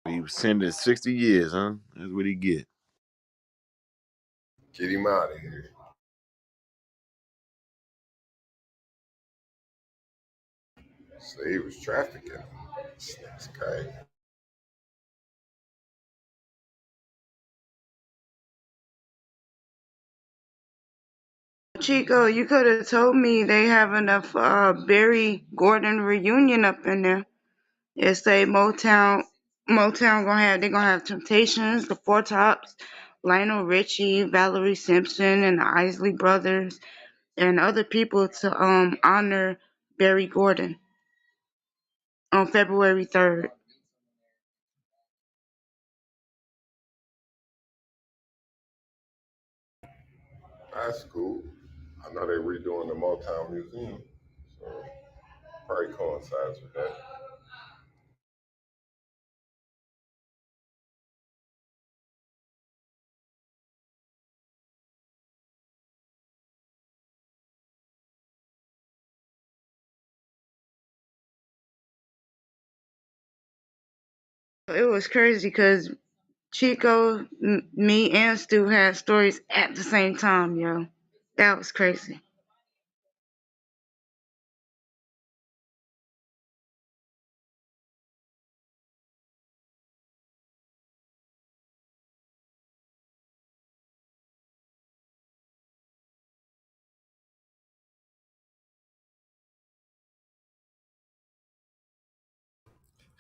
He was sentenced 60 years, huh? That's what he get. Get him out of here. So he was trafficking. That's crazy. Chico, you could have told me they having a Barry Gordon reunion up in there. It's say Motown they're gonna have Temptations, the Four Tops, Lionel Richie, Valerie Simpson, and the Isley Brothers, and other people to honor Barry Gordon on February 3rd. That's cool. I know they redoing the Motown Museum, so probably coincides with that. It was crazy because Chico, me, and Stu had stories at the same time, yo. That was crazy.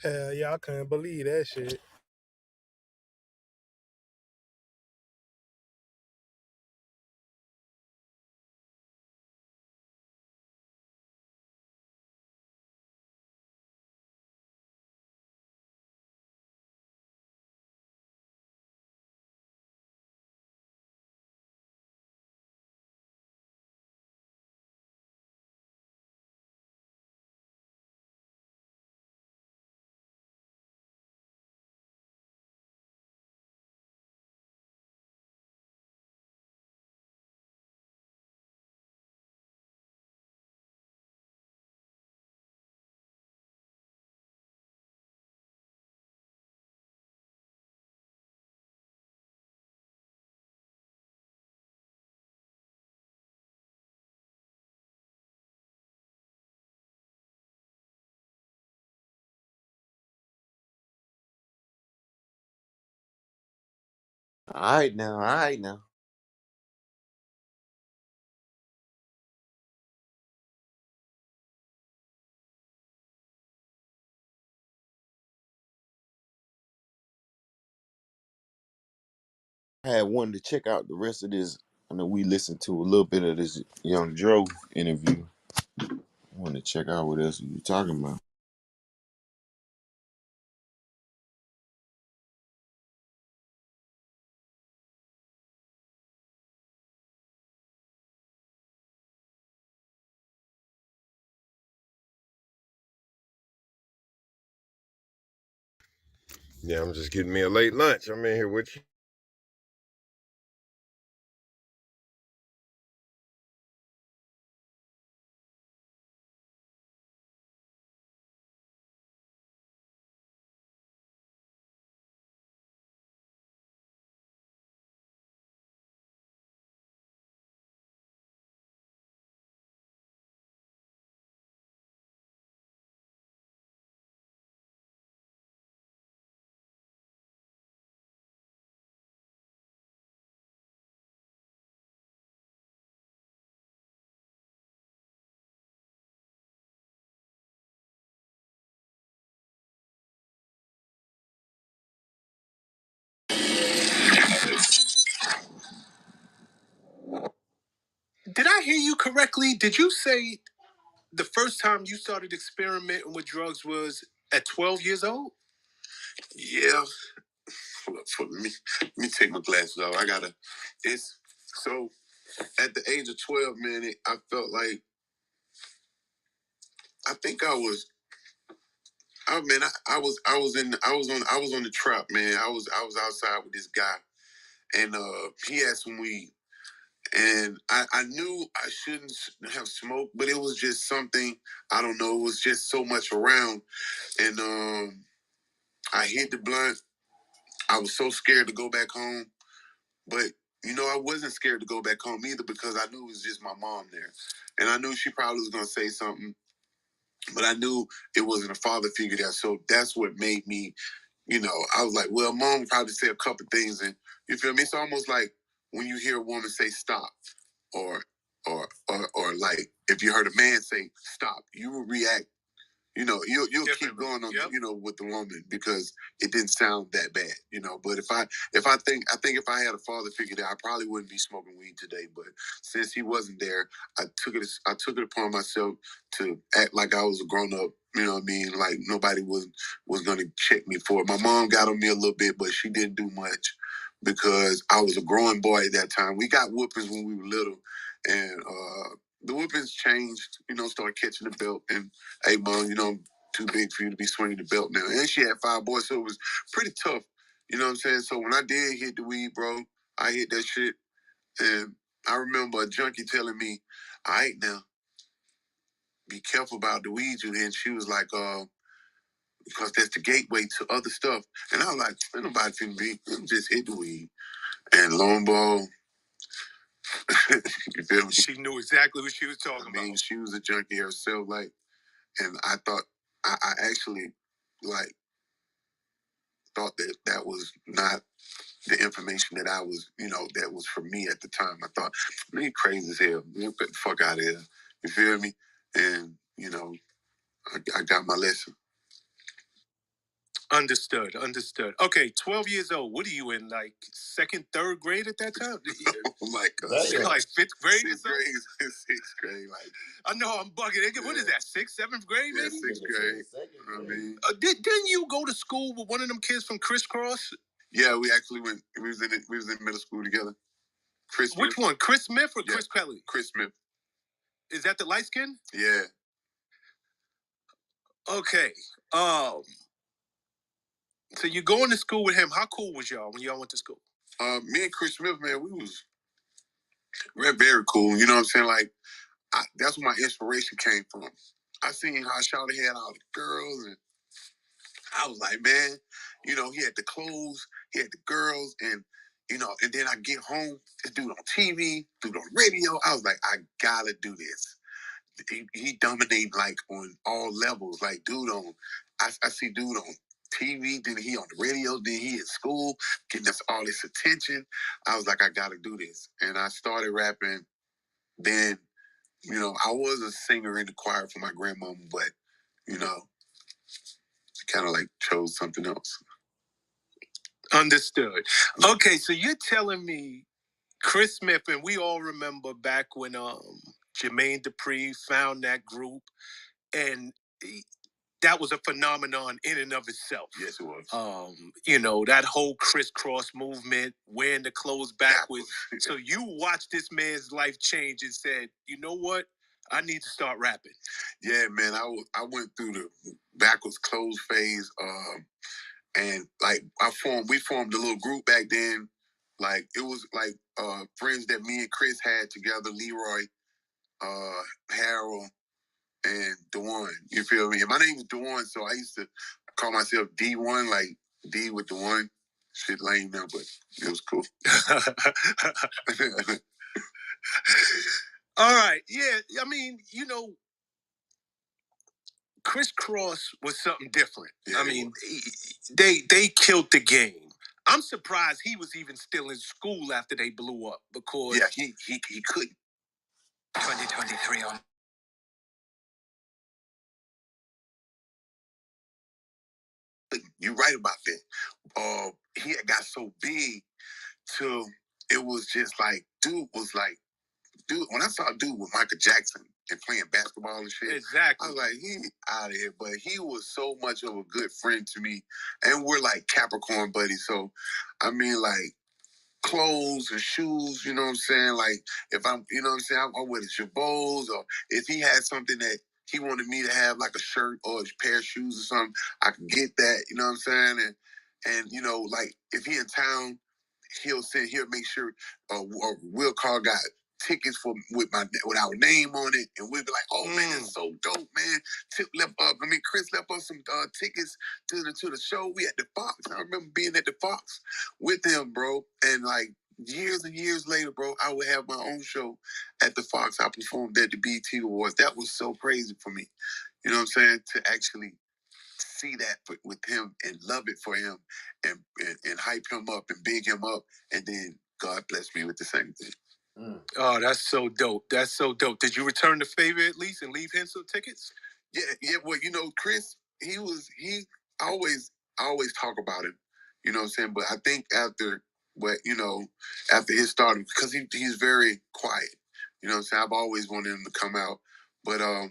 Hell yeah, I couldn't believe that shit. All right now. I had wanted to check out the rest of this. I know we listened to a little bit of this Young Joe interview. I want to check out what else you talking about. Yeah, I'm just getting me a late lunch. I'm in here with you. Did I hear you correctly? Did you say the first time you started experimenting with drugs was at 12 years old? Yeah. Hold up, let me take my glasses off. It's so at the age of 12, man, I felt like I think I was. I mean, I was on the trap, man. I was outside with this guy, and he had some weed, and I knew I shouldn't have smoked, but it was just something, I don't know. It was just so much around, and I hit the blunt. I was so scared to go back home, but I wasn't scared to go back home either because I knew it was just my mom there, and I knew she probably was gonna say something, but I knew it wasn't a father figure there. So that's what made me, I was like, well, mom would probably say a couple things, and you feel me? It's almost like when you hear a woman say stop, or or like if you heard a man say stop, you will react. You'll keep going on, with the woman because it didn't sound that bad, But I think if I had a father figure there, I probably wouldn't be smoking weed today. But since he wasn't there, I took it upon myself to act like I was a grown up. You know what I mean? Like nobody was gonna check me for it. My mom got on me a little bit, but she didn't do much because I was a growing boy at that time. We got whoopings when we were little, and the whoopings changed. Started catching the belt and, hey, mom, I'm too big for you to be swinging the belt now. And she had 5 boys, so it was pretty tough. You know what I'm saying? So when I did hit the weed, bro, I hit that shit. And I remember a junkie telling me, all right, now, be careful about the weed you hit. And she was like, because that's the gateway to other stuff. And I was like, ain't nobody finna be, just hit the weed. And lo and behold, you feel me? She knew exactly what she was talking about. She was a junkie herself, like, and I thought, I actually, like, thought that that was not the information that I was, that was for me at the time. I thought, man, you crazy as hell. Man, get the fuck out of here. You feel me? And, I got my lesson. Understood. Okay, 12 years old. What are you in, like second, third grade at that time? Oh my God. Like fifth grade or Sixth something? grade, sixth grade. Like, I know I'm bugging. What is that, sixth, seventh grade, yeah, maybe? sixth grade. I mean, Didn't you go to school with one of them kids from Crisscross? yeah, we actually went. We was in middle school together. Chris Smith. Which one, Chris Smith or Chris Pelly? Chris Smith. Is that the light skin? Yeah. Okay. So you going to school with him? How cool was y'all when y'all went to school? Me and Chris Smith, man, we're very cool. You know what I'm saying? Like, that's where my inspiration came from. I seen how Shawty had all the girls, and I was like, man, he had the clothes, he had the girls, and and then I get home, this dude on TV, dude on radio. I was like, I gotta do this. He dominated like on all levels. Like, I see dude on TV, then he on the radio, then he at school, getting us all this attention. I was like, I gotta do this. And I started rapping. Then, I was a singer in the choir for my grandmama, but, kind of like chose something else. Understood. Okay, so you're telling me Chris Smith, and we all remember back when Jermaine Dupri found that group, and that was a phenomenon in and of itself. Yes, it was. That whole crisscross movement, wearing the clothes backwards. So you watched this man's life change and said, you know what? I need to start rapping. Yeah, man. I went through the backwards clothes phase. And like we formed a little group back then. Like it was like friends that me and Chris had together, Leroy, Harold, and Dewan. You feel me? And my name was Dewan, so I used to call myself D1, like D with Dewan. Shit lame now, but it was cool. All right. Yeah. I mean, you know, Criss Cross was something different. Yeah, I mean, they killed the game. I'm surprised he was even still in school after they blew up because he couldn't. 2023 on. You're right about that. He had got so big till it was just like, dude, when I saw a dude with Michael Jackson and playing basketball and shit, exactly. I was like, he out of here. But he was so much of a good friend to me. And we're like Capricorn buddies. So, I mean, like, clothes and shoes, you know what I'm saying? Like, if I'm, you know what I'm saying, I'm with his Jabos, or if he had something that he wanted me to have, like a shirt or a pair of shoes or something, I could get that, you know what I'm saying? And you know, like, if he in town, he'll make sure Will Carr got tickets with our name on it, and we'll be like, oh man, that's so dope, man. Chris left us some tickets to the show. We at the Fox. I remember being at the Fox with him, bro. And like years and years later, bro, I would have my own show at the Fox. I performed at the BET Awards. That was so crazy for me. You know what I'm saying? To actually see that with him and love it for him and hype him up and big him up, and then God bless me with the same thing. Oh, that's so dope. That's so dope. Did you return the favor at least and leave him some tickets? Yeah. Well, you know, Chris, I always talk about him. You know what I'm saying? But I think after his start, because he's very quiet. You know what I'm saying? I've always wanted him to come out, but I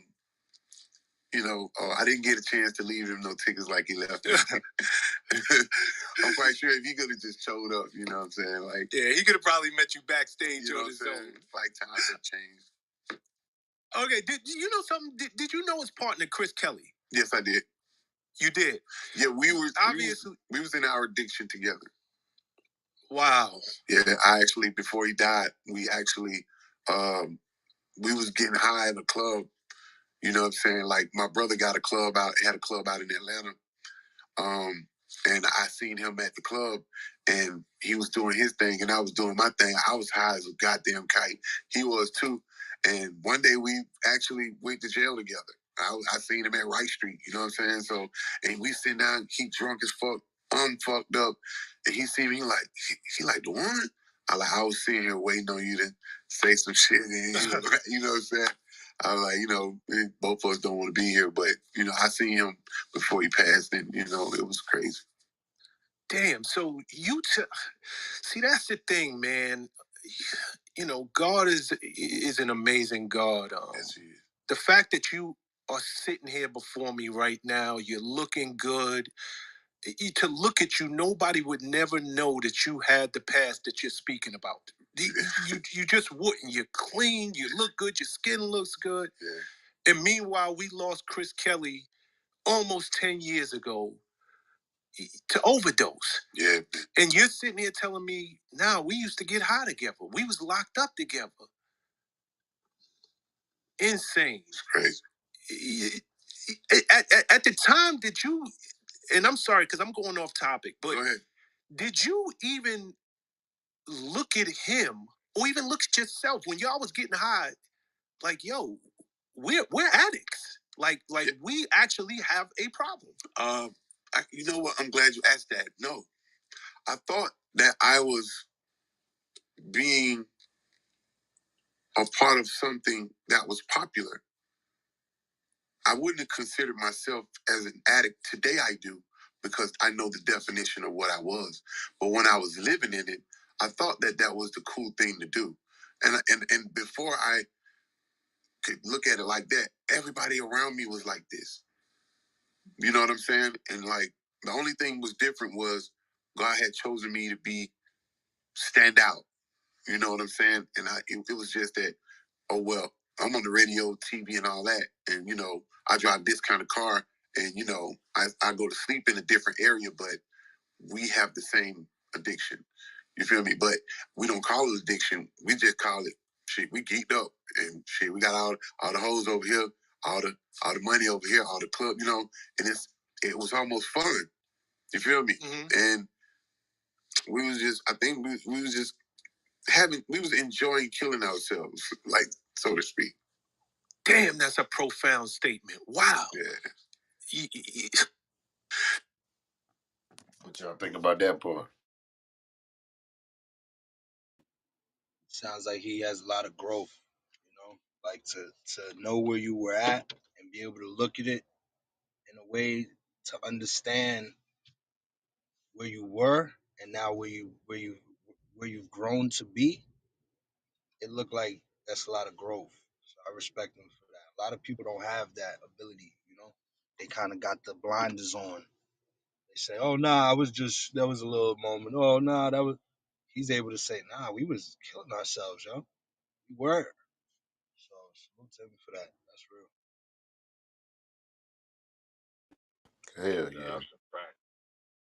didn't get a chance to leave him no tickets like he left. I'm quite sure if he could have just showed up, you know what I'm saying? Like, yeah, he could have probably met you backstage on his own. Like, times have changed. Okay, did you know something? Did you know his partner, Chris Kelly? Yes, I did. You did? Yeah, we was in our addiction together. Wow. Yeah, before he died, we was getting high in a club. You know what I'm saying? Like, my brother had a club out in Atlanta. And I seen him at the club, and he was doing his thing, and I was doing my thing. I was high as a goddamn kite. He was too. And one day we actually went to jail together. I seen him at Wright Street, you know what I'm saying? So, and we sitting down, he drunk as fuck, unfucked up, and he see me he like, the one? I was sitting here waiting on you to say some shit, and you know what I'm saying? I was like, both of us don't want to be here, but, I seen him before he passed, and, it was crazy. Damn, so see, that's the thing, man. You know, God is an amazing God. Yes, he is. The fact that you are sitting here before me right now, you're looking good. To look at you, nobody would never know that you had the past that you're speaking about. You just wouldn't. You're clean, you look good, your skin looks good. Yeah. And meanwhile, we lost Chris Kelly almost 10 years ago to overdose. Yeah. And you're sitting here telling me, now we used to get high together. We was locked up together. Insane. It's crazy. At the time, did you, and I'm sorry because I'm going off topic, but did you even look at him or even look at yourself when y'all was getting high? Like, yo, we're addicts. Like we actually have a problem. You know what? I'm glad you asked that. No, I thought that I was being a part of something that was popular. I wouldn't have considered myself as an addict. Today I do, because I know the definition of what I was. But when I was living in it, I thought that was the cool thing to do. And before I could look at it like that, everybody around me was like this. You know what I'm saying? And like, the only thing was different was God had chosen me to stand out. You know what I'm saying? And it was just that, oh, well, I'm on the radio, TV, and all that. And, I drive this kind of car, and, I go to sleep in a different area, but we have the same addiction. You feel me? But we don't call it addiction. We just call it shit. We geeked up and shit. We got all the hoes over here, all the money over here, all the club, you know. And it was almost fun. You feel me? Mm-hmm. And we was just, I think we was just we was enjoying killing ourselves, like, so to speak. Damn, that's a profound statement. Wow. Yeah. What y'all think about that part? Sounds like he has a lot of growth, like to know where you were at and be able to look at it in a way to understand where you were and now where you've grown to be. It looked like that's a lot of growth. So I respect him for that. A lot of people don't have that ability. They kind of got the blinders on. They say, "Oh nah, that was a little moment. Oh nah, that was." He's able to say, "Nah, we was killing ourselves, yo. We were." So salute to him for that. That's real. Hell yeah. That's a fact.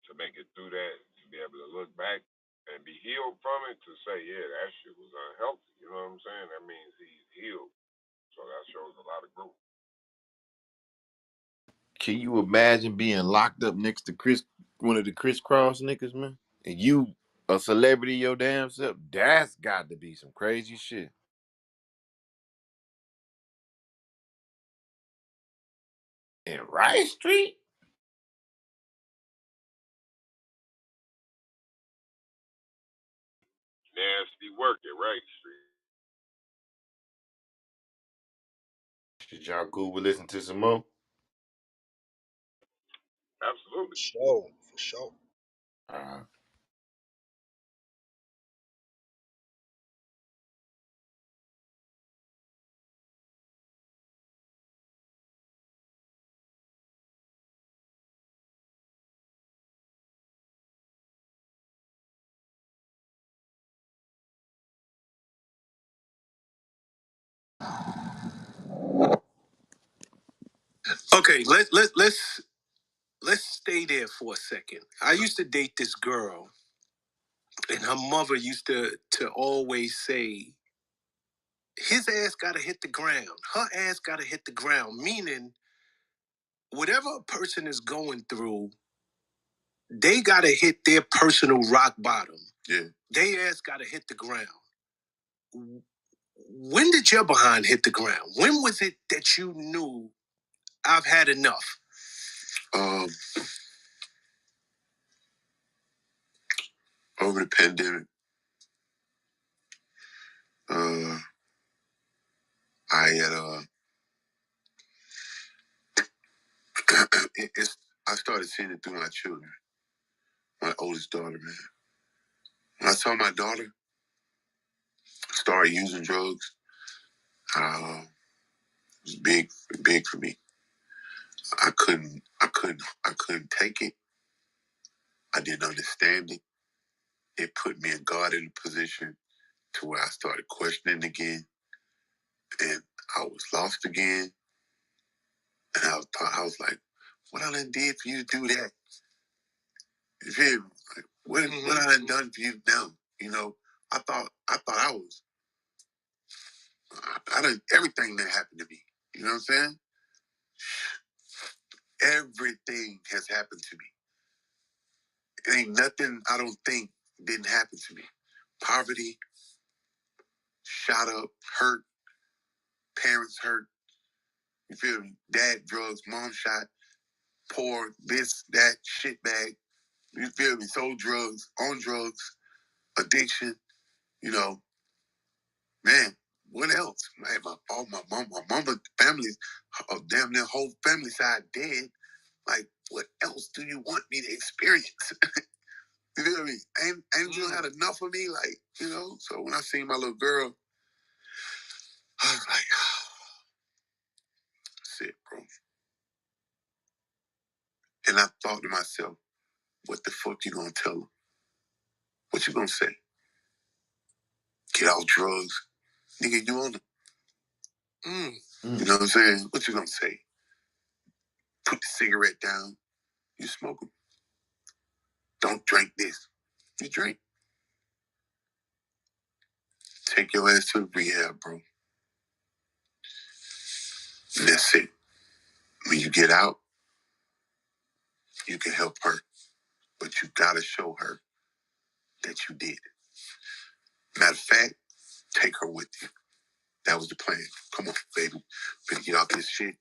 To make it through that, to be able to look back and be healed from it, to say, yeah, that shit was unhealthy. You know what I'm saying? That means he's healed. So that shows a lot of growth. Can you imagine being locked up next to one of the crisscross niggas, man? And you a celebrity your damn self? That's got to be some crazy shit. In Rice Street? Nasty work at Right Street. Did y'all cool with listening to some more? Absolutely. For sure. Uh, Okay, let's stay there for a second. I used to date this girl, and her mother used to always say, his ass gotta hit the ground. Her ass gotta hit the ground. Meaning, whatever a person is going through, they gotta hit their personal rock bottom. Yeah. They ass gotta hit the ground. When did your behind hit the ground? When was it that you knew I've had enough? Over the pandemic, I had I started seeing it through my children. My oldest daughter, man. When I saw my daughter start using drugs, it was big for me. I couldn't take it. I didn't understand it. It put me in God in a position to where I started questioning again, and I was lost again. And I was like, what I done did for you to do that? You feel me? Like, what I done done for you now? You know, I thought I was, I done everything that happened to me. You know what I'm saying? Everything has happened to me. It ain't nothing I don't think didn't happen to me. Poverty, shot up, hurt, parents hurt. You feel me? Dad drugs, mom shot, poor, this, that, shit bag. You feel me? Sold drugs, on drugs, addiction. You know, man, what else? Man, my mama, family, damn near whole family side dead. Like, what else do you want me to experience? You feel me? Ain't you had enough of me? Like, you know? So when I seen my little girl, I was like, that's it, bro. And I thought to myself, what the fuck you gonna tell her? What you gonna say? Get out drugs? Nigga, you on them. You know what I'm saying? What you gonna say? Put the cigarette down. You smoke them. Don't drink this. You drink. Take your ass to the rehab, bro. And that's it. When you get out, you can help her. But you gotta show her that you did. Matter of fact, take her with you. That was the plan. Come on, baby. Finna get off this shit.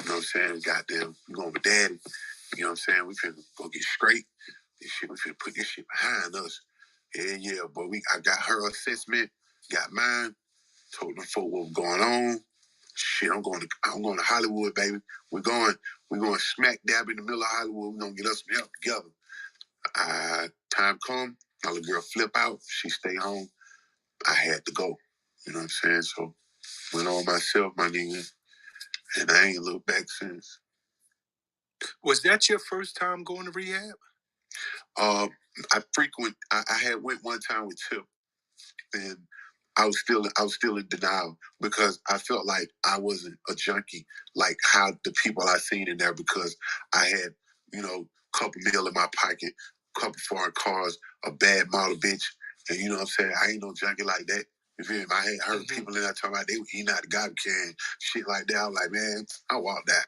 You know what I'm saying? Goddamn, we going with daddy. You know what I'm saying? We finna go get straight. This shit, we finna put this shit behind us. Yeah, but I got her assessment, got mine, told them folk what was going on. Shit, I'm going to Hollywood, baby. We're going smack dab in the middle of Hollywood. We're gonna get us some help together. Time come, my little girl flip out, she stay home. I had to go. You know what I'm saying? So went on myself, my nigga, and I ain't looked back since. Was that your first time going to rehab? Uh, I had went one time with Tip, and I was still in denial because I felt like I wasn't a junkie like how the people I seen in there, because I had, a couple mil in my pocket, couple foreign cars, a bad model bitch, and you know what I'm saying? I ain't no junkie like that. You feel me? I had heard people in there talking about they were eating out the garbage can, shit like that. I was like, man, I walk that.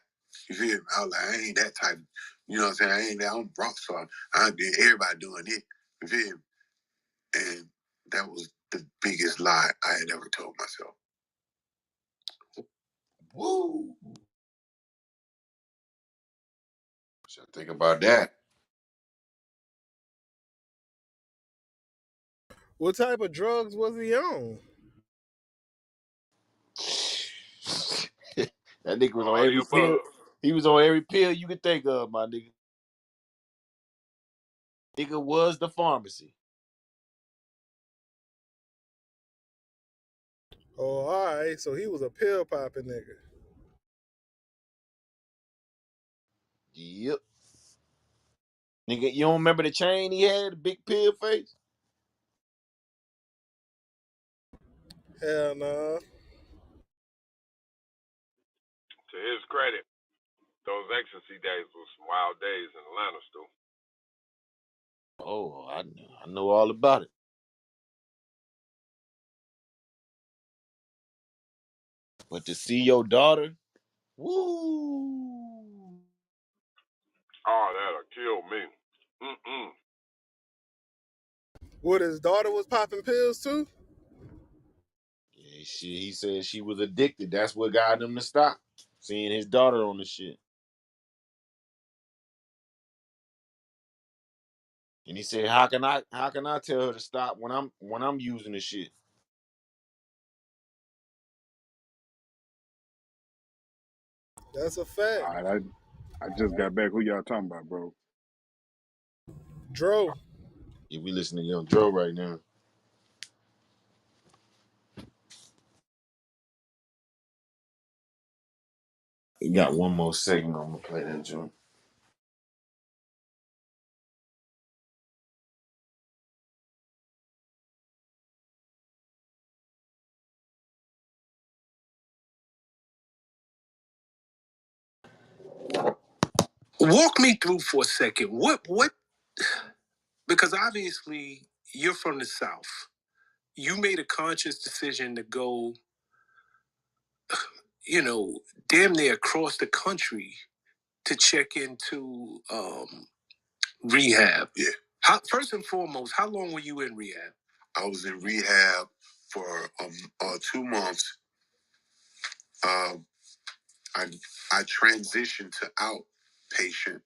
You feel me? I was like, I ain't that type. You know what I'm saying? I ain't that. I'm rock star. I did everybody doing it. You feel me? And that was the biggest lie I had ever told myself. Woo! Should think about that. What type of drugs was he on? That nigga was on All the every pill. above. He was on every pill you could think of, my nigga. Nigga was the pharmacy. Oh, all right. So he was a pill popping nigga. Yep. Nigga, you don't remember the chain he had, the big pill face? Hell no. To his credit, those ecstasy days was some wild days in Atlanta, still. Oh, I know all about it. But to see your daughter, woo. Oh, that'll kill me. Mm-mm. What, his daughter was popping pills too? Yeah, he said she was addicted. That's what got him to stop. Seeing his daughter on the shit. And he said, how can I tell her to stop when I'm using the shit? That's a fact. All right, I just got back. Who y'all talking about, bro? Dro. Yeah, we listening to Young Dro right now. We got one more segment. I'm gonna play that joint. Walk me through for a second. What? Because obviously you're from the South. You made a conscious decision to go, you know, damn near across the country to check into rehab. Yeah. First and foremost, how long were you in rehab? I was in rehab for 2 months. Um, I transitioned to outpatient,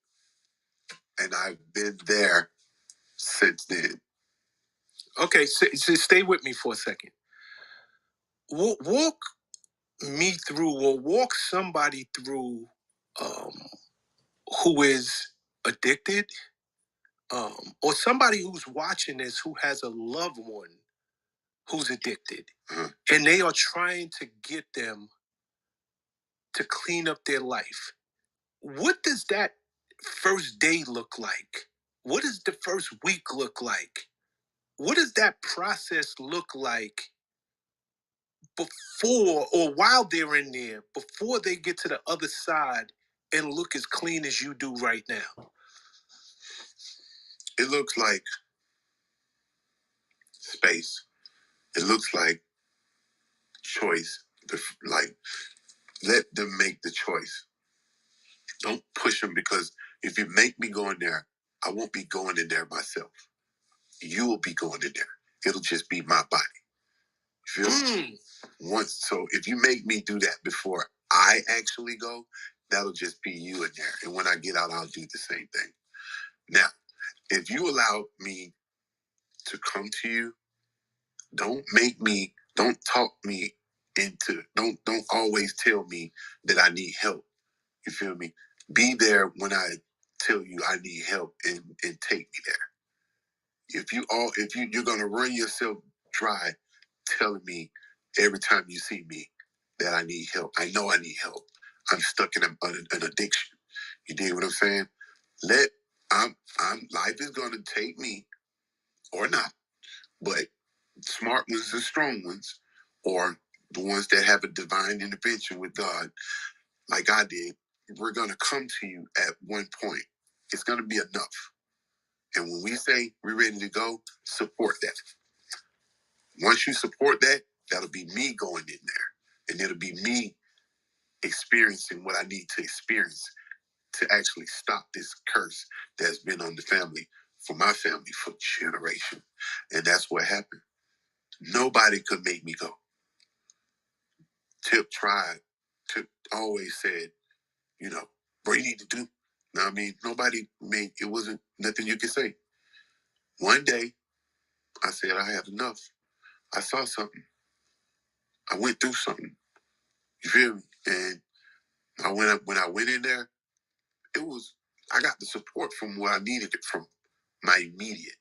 and I've been there since then. Okay, so stay with me for a second. Walk me through, or walk somebody through, um, who is addicted, or somebody who's watching this who has a loved one who's addicted, and they are trying to get them to clean up their life. What does that first day look like? What does the first week look like? What does that process look like before or while they're in there, before they get to the other side and look as clean as you do right now? It looks like space. It looks like choice. Like, let them make the choice. Don't push them, because if you make me go in there, I won't be going in there myself. You will be going in there. It'll just be my body. You feel me? So if you make me do that before I actually go, that'll just be you in there. And when I get out, I'll do the same thing. Now, if you allow me to come to you, don't talk me into, don't always tell me that I need help. You feel me? Be there when I tell you I need help, and take me there. You're gonna run yourself dry telling me every time you see me that I need help. I know I need help. I'm stuck in an addiction. You dig what I'm saying? Life is gonna take me, or not, but smart ones and strong ones, or the ones that have a divine intervention with God, like I did, we're going to come to you at one point. It's going to be enough. And when we say we're ready to go, support that. Once you support that, that'll be me going in there. And it'll be me experiencing what I need to experience to actually stop this curse that's been on the family, for my family, for generations. And that's what happened. Nobody could make me go. Tip tried. Tip always said, bro, you need to do. Now, I mean, nobody made, it wasn't nothing you could say. One day, I said, I have enough. I saw something. I went through something. You feel me? And when I went in there, I got the support from where I needed it from, my immediate.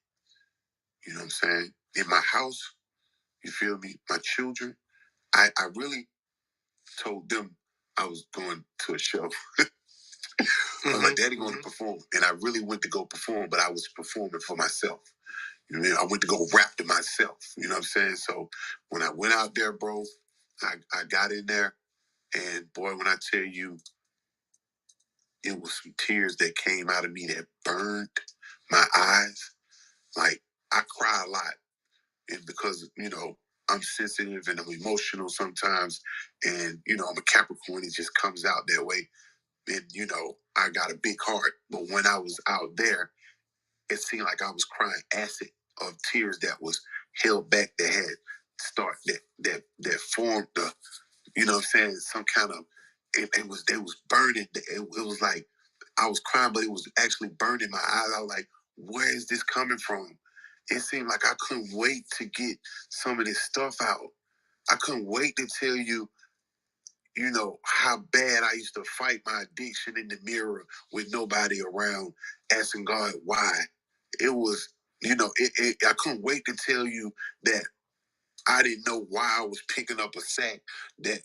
You know what I'm saying? In my house, you feel me? My children, I really told them I was going to a show. My daddy going to perform, and I really went to go perform, but I was performing for myself. You know what I mean? I went to go rap to myself. You know what I'm saying? So when I went out there, bro, I got in there, and boy, when I tell you, it was some tears that came out of me that burned my eyes. Like, I cry a lot, and because I'm sensitive and I'm emotional sometimes, and I'm a Capricorn. It just comes out that way, and I got a big heart. But when I was out there, it seemed like I was crying acid of tears that was held back, that had that formed the, you know what I'm saying, some kind of, it was burning. It was like I was crying, but it was actually burning my eyes. I was like, where is this coming from? It seemed like I couldn't wait to get some of this stuff out. I couldn't wait to tell you, how bad I used to fight my addiction in the mirror with nobody around, asking God why. It was, I couldn't wait to tell you that I didn't know why I was picking up a sack that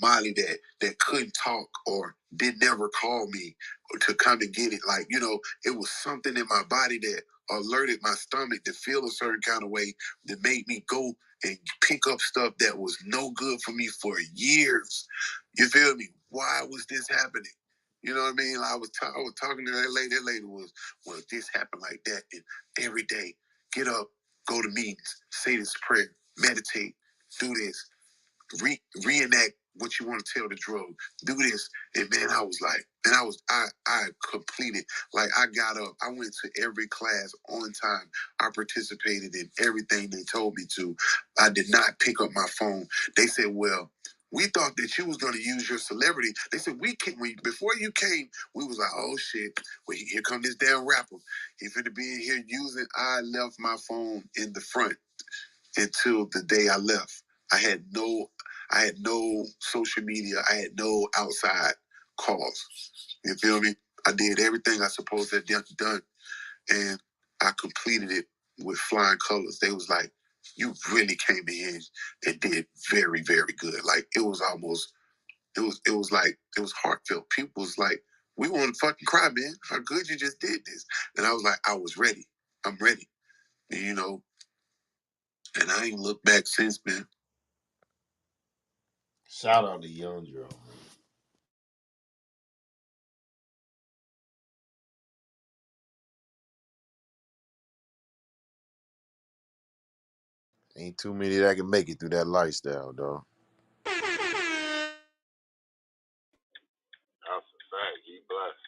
Molly that couldn't talk or did never call me to come and get it. Like, it was something in my body that alerted my stomach to feel a certain kind of way that made me go and pick up stuff that was no good for me for years. You feel me? Why was this happening? You know what I mean? I was talking to that lady. That lady was, well, this happened like that. And every day, get up, go to meetings, say this prayer, meditate, do this, reenact what you want to tell the drug, do this. And man, I was like, and I completed, like, I got up, I went to every class on time. I participated in everything they told me to. I did not pick up my phone. They said, well, we thought that you was going to use your celebrity. They said, before you came, we was like, oh shit, well, here come this damn rapper. He finna be in here using. I left my phone in the front until the day I left. I had no social media. I had no outside calls. You feel me? I did everything I supposed to have done, and I completed it with flying colors. They was like, you really came in here and did very, very good. Like, it was like, it was heartfelt. People was like, we want to fucking cry, man. How good you just did this. And I was like, I was ready. I'm ready. And, and I ain't looked back since, man. Shout out to Young Dro. Ain't too many that can make it through that lifestyle, dog. That's a fact. He blessed.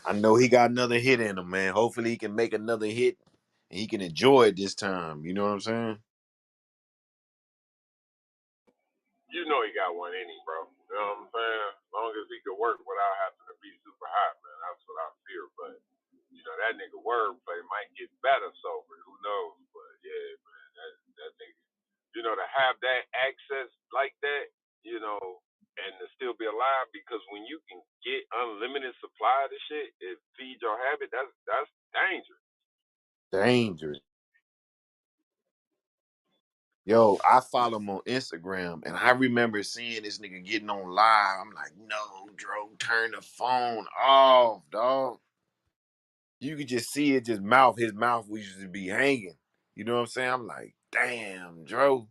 I know he got another hit in him, man. Hopefully he can make another hit and he can enjoy it this time. You know what I'm saying? You know he got one in him, bro. You know what I'm saying? As long as he could work without having to be super hot, man. That's what I fear. But you know that nigga wordplay might get better sober. Who knows? But yeah, man, that nigga. You know to have that access like that, you know, and to still be alive because when you can get unlimited supply of the shit, it feeds your habit. That's dangerous. Dangerous. Yo, I follow him on Instagram and I remember seeing this nigga getting on live. I'm like, no, Dro, turn the phone off, dog. You could just see it just his mouth used to be hanging. You know what I'm saying? I'm like, damn, Dro.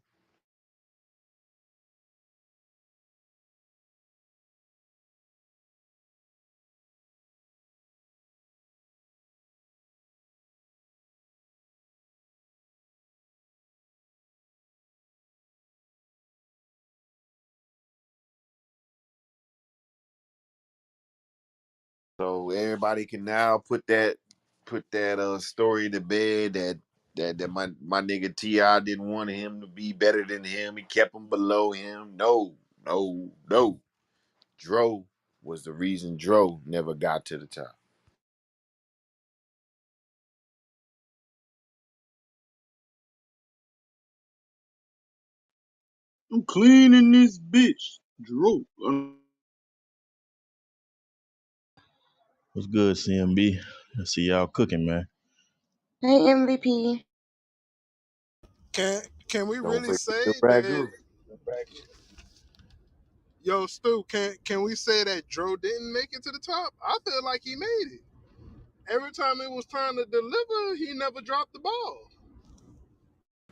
So everybody can now put that story to bed that my nigga T.I. didn't want him to be better than him. He kept him below him. No, no, no. Dro was the reason Dro never got to the top. I'm cleaning this bitch. Drew. What's good, C.M.B? I see y'all cooking, man. Hey, MVP. Can we Don't really forget the say that? ragu. Yo, Stu, can we say that Dro didn't make it to the top? I feel like he made it. Every time it was time to deliver, he never dropped the ball.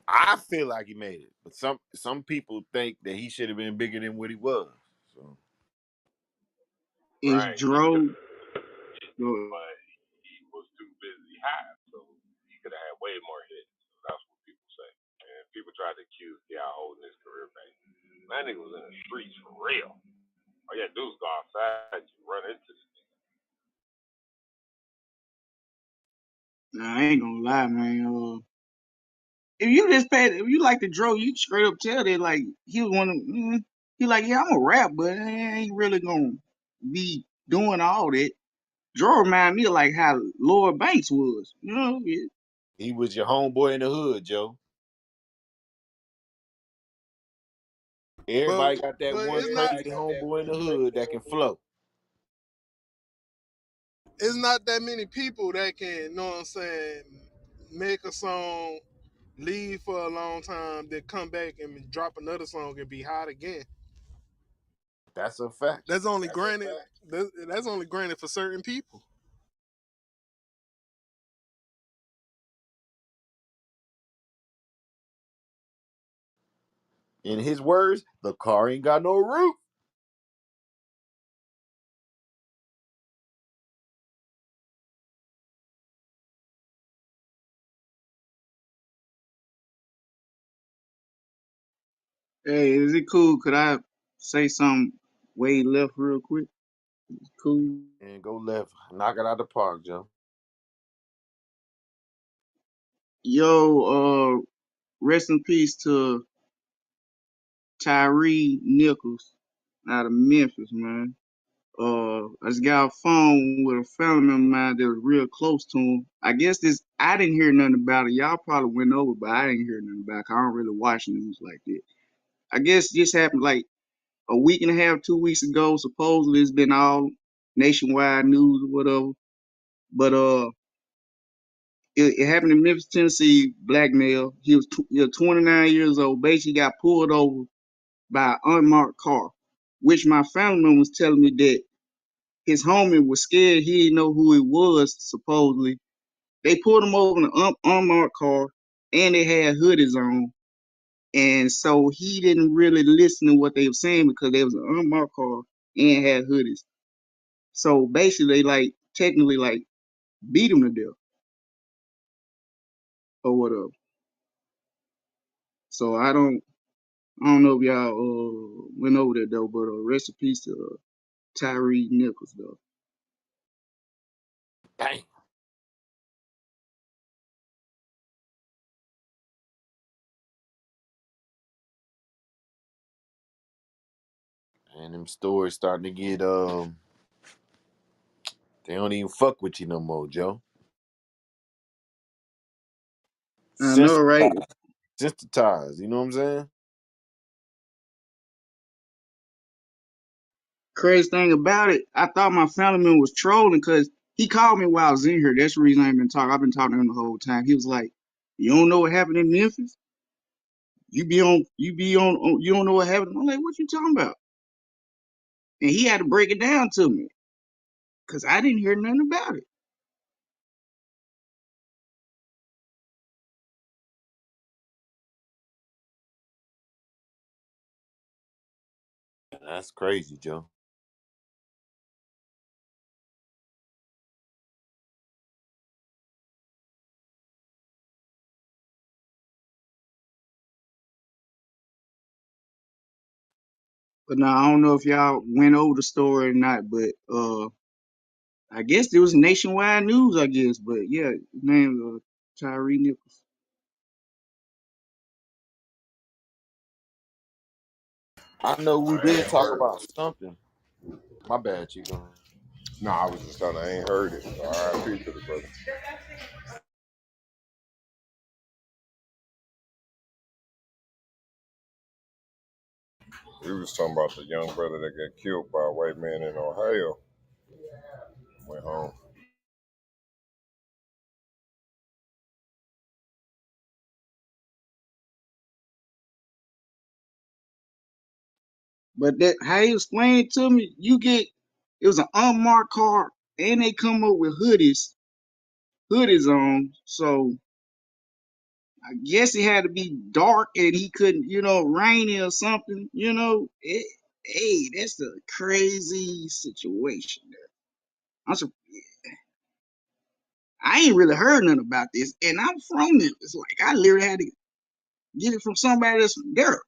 I feel like he made it, but some people think that he should have been bigger than what he was. So Is Right. He could Dro. have, but he was too busy high, so he could have had way more hits. So that's what people say. And people try to accuse T.I. holding his career back. That nigga was in the streets for real. All you had to do is go outside, you run into this nigga. Nah, I ain't gonna lie, man. If you like the Dro, you straight up tell that like he was one of. He like, yeah, I'm a rap, but I ain't really gonna be doing all that. Dro remind me of like how Lloyd Banks was. You know, yeah. he was your homeboy in the hood, Joe. But Everybody got that but one crazy homeboy in the hood that can flow. it's not that many people that can, you know what I'm saying, make a song, leave for a long time, then come back and drop another song and be hot again. That's a fact. That's only granted. That's only granted for certain people. In his words, the car ain't got no roof. Hey, is it cool? Could I say something way left real quick? Cool. And go left, knock it out the park, Joe. Yo, rest in peace to Tyree Nichols out of Memphis, man. I just got a phone with a family member of mine that was real close to him. I guess I didn't hear nothing about it. Y'all probably went over, but I didn't hear nothing about it. I don't really watch news like that. I guess this happened like a week and a half, 2 weeks ago. Supposedly it's been all nationwide news or whatever. But it happened in Memphis, Tennessee. Black male. He was 29 years old. Basically got pulled over by an unmarked car, which my family member was telling me that his homie was scared. He didn't know who it was. Supposedly, they pulled him over in an unmarked car, and they had hoodies on. And so he didn't really listen to what they were saying because there was an unmarked car. and had hoodies. So basically, they like technically like beat him to death or whatever. So I don't know if y'all went over that though, but rest in peace to Tyree Nichols though. Bang. And them stores starting to get they don't even fuck with you no more, Joe. I know, right? Sensitized, sensitized. You know what I'm saying? Crazy thing about it, I thought my family man was trolling because he called me while I was in here. That's the reason I ain't been talking. I've been talking to him the whole time. He was like, "You don't know what happened in Memphis? You don't know what happened." I'm like, "What you talking about?" And he had to break it down to me because I didn't hear nothing about it. That's crazy, Joe. But now I don't know if y'all went over the story or not, but I guess it was nationwide news. I guess, but yeah, his name Tyree Nichols. I know we I did ain't talk heard about it. something. My bad, Chico. No, I was just telling I ain't heard it. So RIP to the brother. We was talking about the young brother that got killed by a white man in Ohio. Went home. But that how he explained it to me, it was an unmarked car, and they come up with hoodies on. So I guess it had to be dark, and he couldn't, rainy or something. Hey, that's a crazy situation. There. I'm sur- I ain't really heard nothing about this, and I'm from Memphis. Like I literally had to get it from somebody that's from there.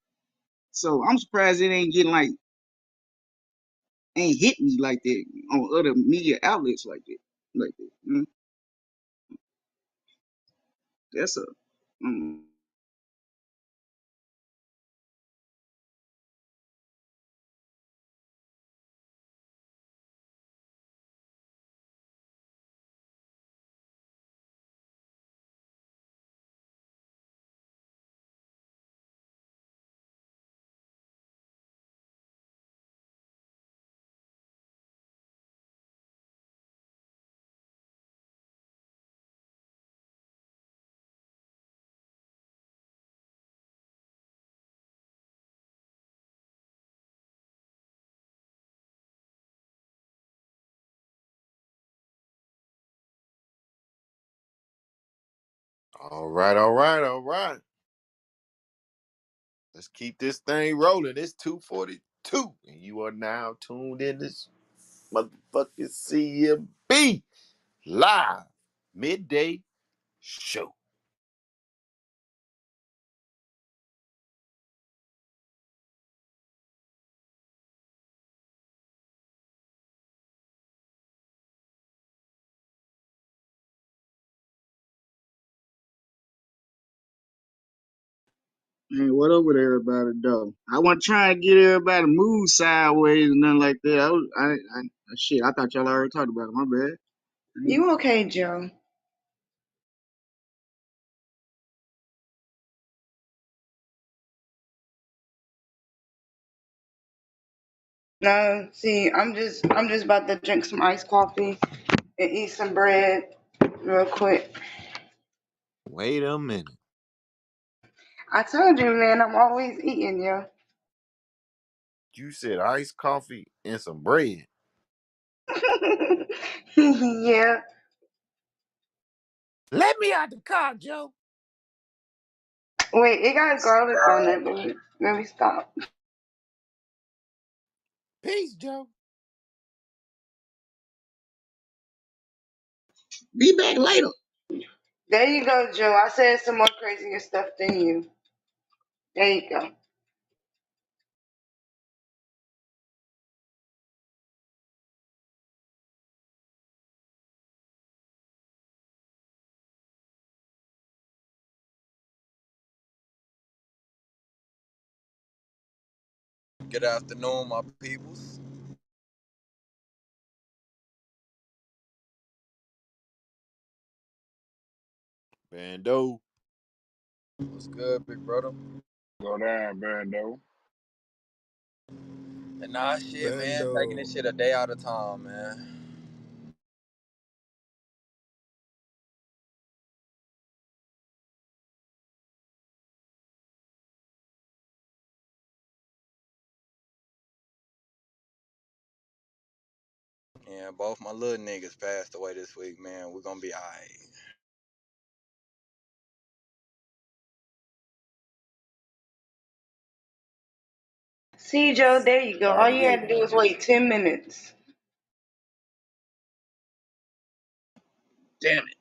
So I'm surprised it ain't getting like ain't hit me like that on other media outlets like that. Like that. That's a mm. All right, all right, all right. Let's keep this thing rolling. It's 2:42, and you are now tuned in this motherfucking C.M.B. live midday show. Man, what up with everybody though? I wasn't trying to get everybody to move sideways and nothing like that. Shit, I thought y'all already talked about it. My bad. You okay, Joe? No, see, I'm just about to drink some iced coffee and eat some bread real quick. Wait a minute. I told you, man, I'm always eating, yo. You said iced coffee and some bread. Yeah. Let me out the car, Joe. Wait, it got garlic on it, baby. Let me stop. Peace, Joe. Be back later. There you go, Joe. I said some more crazier stuff than you. There you go. Good afternoon, my peoples. Bando. What's good, big brother? Go down, Bando. And nah, shit, man. Taking Bando. this shit a day at a time, man. Yeah, both my little niggas passed away this week, man. We're gonna be alright. See, Joe, there you go. All Sorry to you hear had to that. do was wait 10 minutes. Damn it.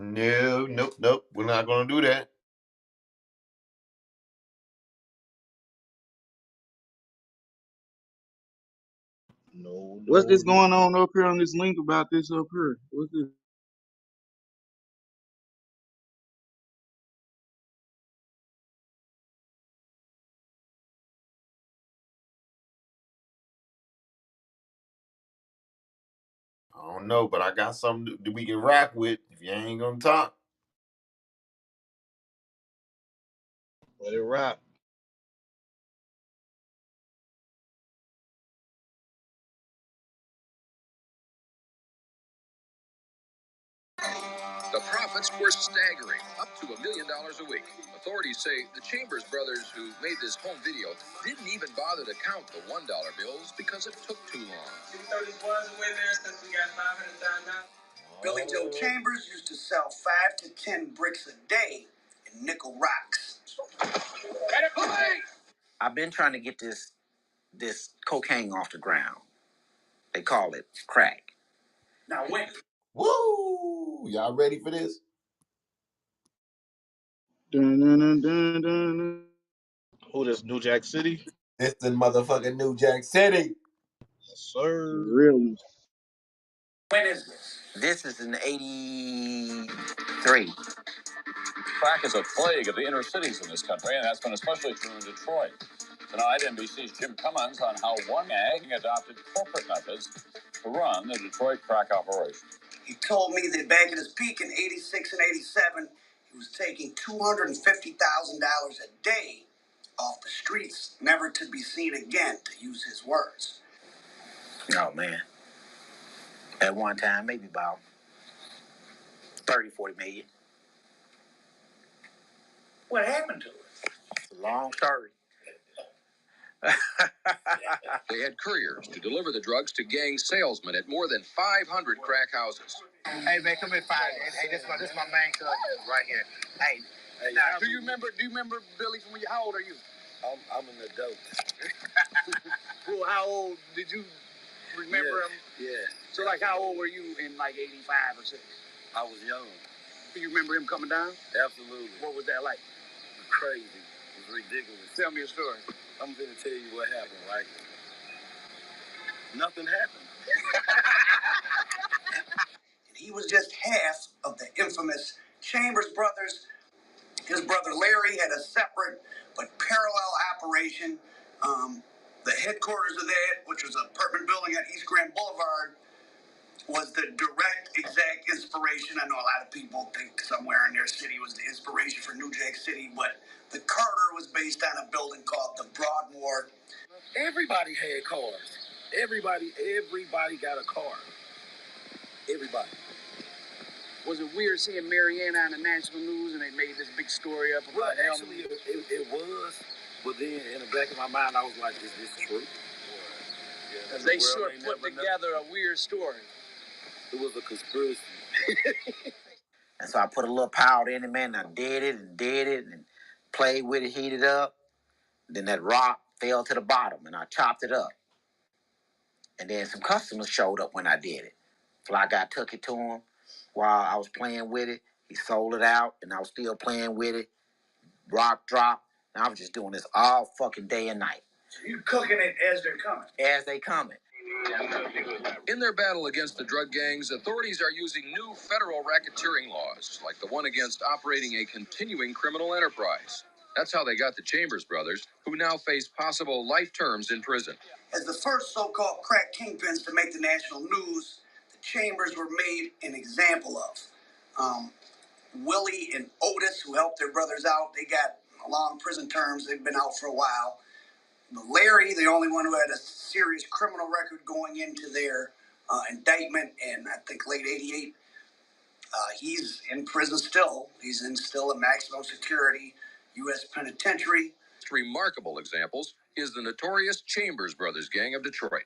No, nope, nope. We're not gonna do that. No, What's no, this no. going on up here on this link about this up here? What's this? I don't know, but I got something that we can rock with if you ain't gonna talk. Let it rock. The profits were staggering, up to $1 million a week. Authorities say the Chambers brothers who made this home video didn't even bother to count the $1 bills because it took too long. Billy Joe Chambers used to sell 5 to 10 bricks a day in nickel rocks. I've been trying to get this cocaine off the ground. They call it crack. Now when? Woo! Y'all ready for this? Dun, dun, dun, dun, dun. Who this? New Jack City? This the motherfucking New Jack City. Yes, The sir. real one. When is this? This is in 83. Crack is a plague of the inner cities in this country, and that's been especially true in Detroit. Tonight, NBC's Jim Cummins on how one gang adopted corporate methods to run the Detroit crack operation. He told me that back at his peak in 86 and 87, he was taking $250,000 a day off the streets, never to be seen again, to use his words. Oh, man. At one time, maybe about 30, 40 million. What happened to it? It's a long story. They had couriers to deliver the drugs to gang salesmen at more than 500 crack houses. Hey man, come here, five. Hey, this my main cousin right here. Hey, now, do you remember Billy from when you? How old are you? I'm an adult. Well, how old did you remember him? Yeah. So like, how old were you in like 85 or 6? I was young. Do you remember him coming down? Absolutely. What was that like? Crazy. It was ridiculous. Tell me a story. I'm going to tell you what happened, right? Nothing happened. He was just half of the infamous Chambers brothers. His brother Larry had a separate but parallel operation. The headquarters of that, which was an apartment building at East Grand Boulevard, was the direct exact inspiration. I know a lot of people think somewhere in their city was the inspiration for New Jack City, but the Carter was based on a building called the Broadmoor. Everybody had cars. Everybody got a car. Everybody. Was it weird seeing Mariana on the national news and they made this big story up about him? Actually, it was. But then in the back of my mind, I was like, is this true? Because they sure put together a weird story. It was a conspiracy. And so I put a little powder in it, man, and I did it and played with it, heated up. Then that rock fell to the bottom and I chopped it up. And then some customers showed up when I did it. Fly Guy took it to him while I was playing with it. He sold it out and I was still playing with it. Rock dropped. And I was just doing this all fucking day and night. So you cooking it as they're coming? As they coming. In their battle against the drug gangs, authorities are using new federal racketeering laws, like the one against operating a continuing criminal enterprise. That's how they got the Chambers brothers, who now face possible life terms in prison. As the first so-called crack kingpins to make the national news, the Chambers were made an example of. Willie and Otis, who helped their brothers out, they got long prison terms. They've been out for a while. But Larry, the only one who had a serious criminal record going into their indictment in, I think, late '88, he's in prison still. He's in still a maximum security U.S. penitentiary. Remarkable examples is the notorious Chambers Brothers gang of Detroit.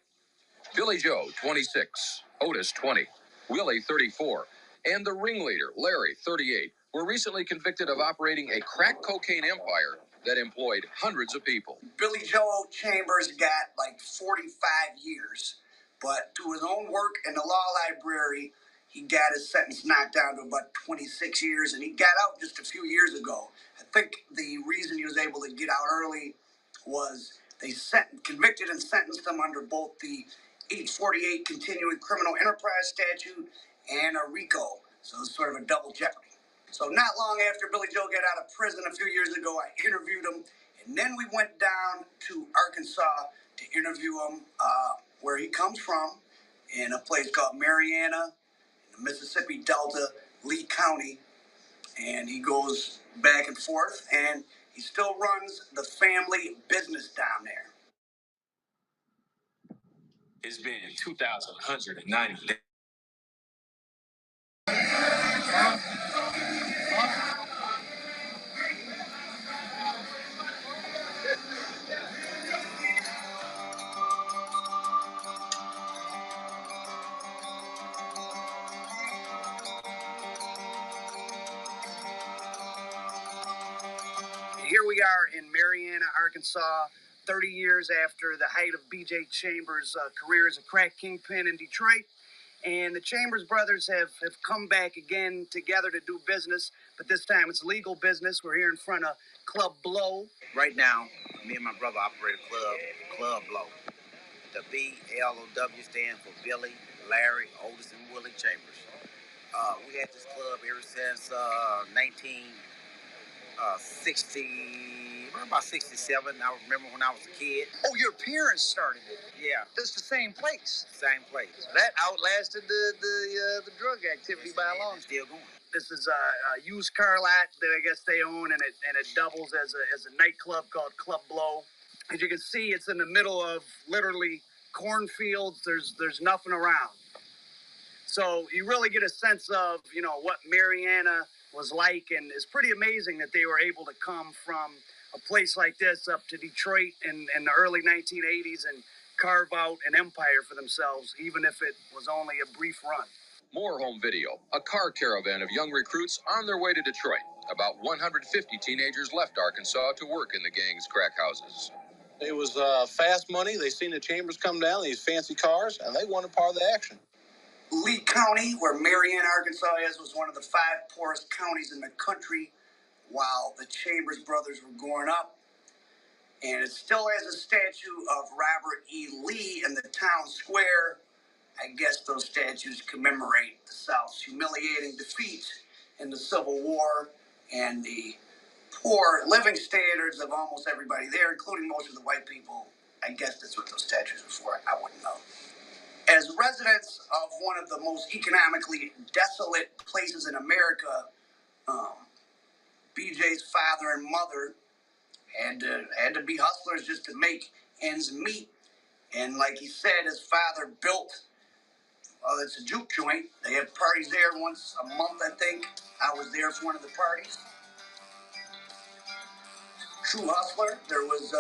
Billy Joe, 26, Otis, 20, Willie, 34, and the ringleader, Larry, 38, were recently convicted of operating a crack cocaine empire that employed hundreds of people. Billy Joe Chambers got like 45 years, but through his own work in the law library, he got his sentence knocked down to about 26 years, and he got out just a few years ago. I think the reason he was able to get out early was they convicted and sentenced him under both the 848 continuing criminal enterprise statute and a RICO. So it's sort of a double jeopardy. So not long after Billy Joe got out of prison a few years ago, I interviewed him, and then we went down to Arkansas to interview him, where he comes from, in a place called Mariana, in the Mississippi Delta, Lee County, and he goes back and forth, and he still runs the family business down there. It's been 2,190 days. Here we are in Mariana, Arkansas, 30 years after the height of B.J. Chambers' career as a crack kingpin in Detroit. And the Chambers brothers have come back again together to do business, but this time it's legal business. We're here in front of Club Blow. Right now, me and my brother operate a Club Blow. The B-L-O-W stands for Billy, Larry, Otis, and Willie Chambers. We had this club ever since 1960, about 67. I remember when I was a kid. Oh, your parents started it? Yeah. This is the same place? Same place. That outlasted the drug activity by a long time. Still going. This is a used car lot that I guess they own, and it doubles as a nightclub called Club Blow. As you can see, it's in the middle of literally cornfields. There's nothing around. So you really get a sense of, what Mariana was like, and it's pretty amazing that they were able to come from a place like this up to Detroit in the early 1980s and carve out an empire for themselves, even if it was only a brief run. More home video. A car caravan of young recruits on their way to Detroit. About 150 teenagers left Arkansas to work in the gang's crack houses. It was fast money. They seen the Chambers come down, these fancy cars, and they wanted part of the action. Lee County, where Marion, Arkansas is, was one of the 5 poorest counties in the country while the Chambers brothers were growing up. And it still has a statue of Robert E. Lee in the town square. I guess those statues commemorate the South's humiliating defeat in the Civil War and the poor living standards of almost everybody there, including most of the white people. I guess that's what those statues are for. I wouldn't know. As residents of one of the most economically desolate places in America, um, BJ's father and mother had to be hustlers just to make ends meet. And like he said, his father built. It's a juke joint. They have parties there once a month, I think. I was there for one of the parties. True hustler. There was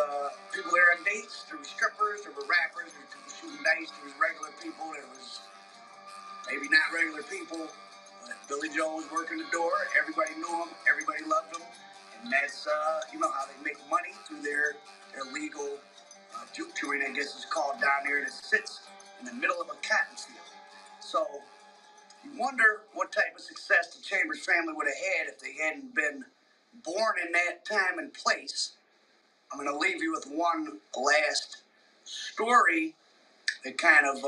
people there on dates. There were strippers. There were rappers. There were people shooting dice. There was regular people. There was maybe not regular people. But Billy Joe was working the door. Everybody knew him. Everybody loved him. And that's how they make money through their legal juke joint, I guess it's called down there. And it sits in the middle of a cotton field. So you wonder what type of success the Chambers family would have had if they hadn't been born in that time and place. I'm going to leave you with one last story that kind of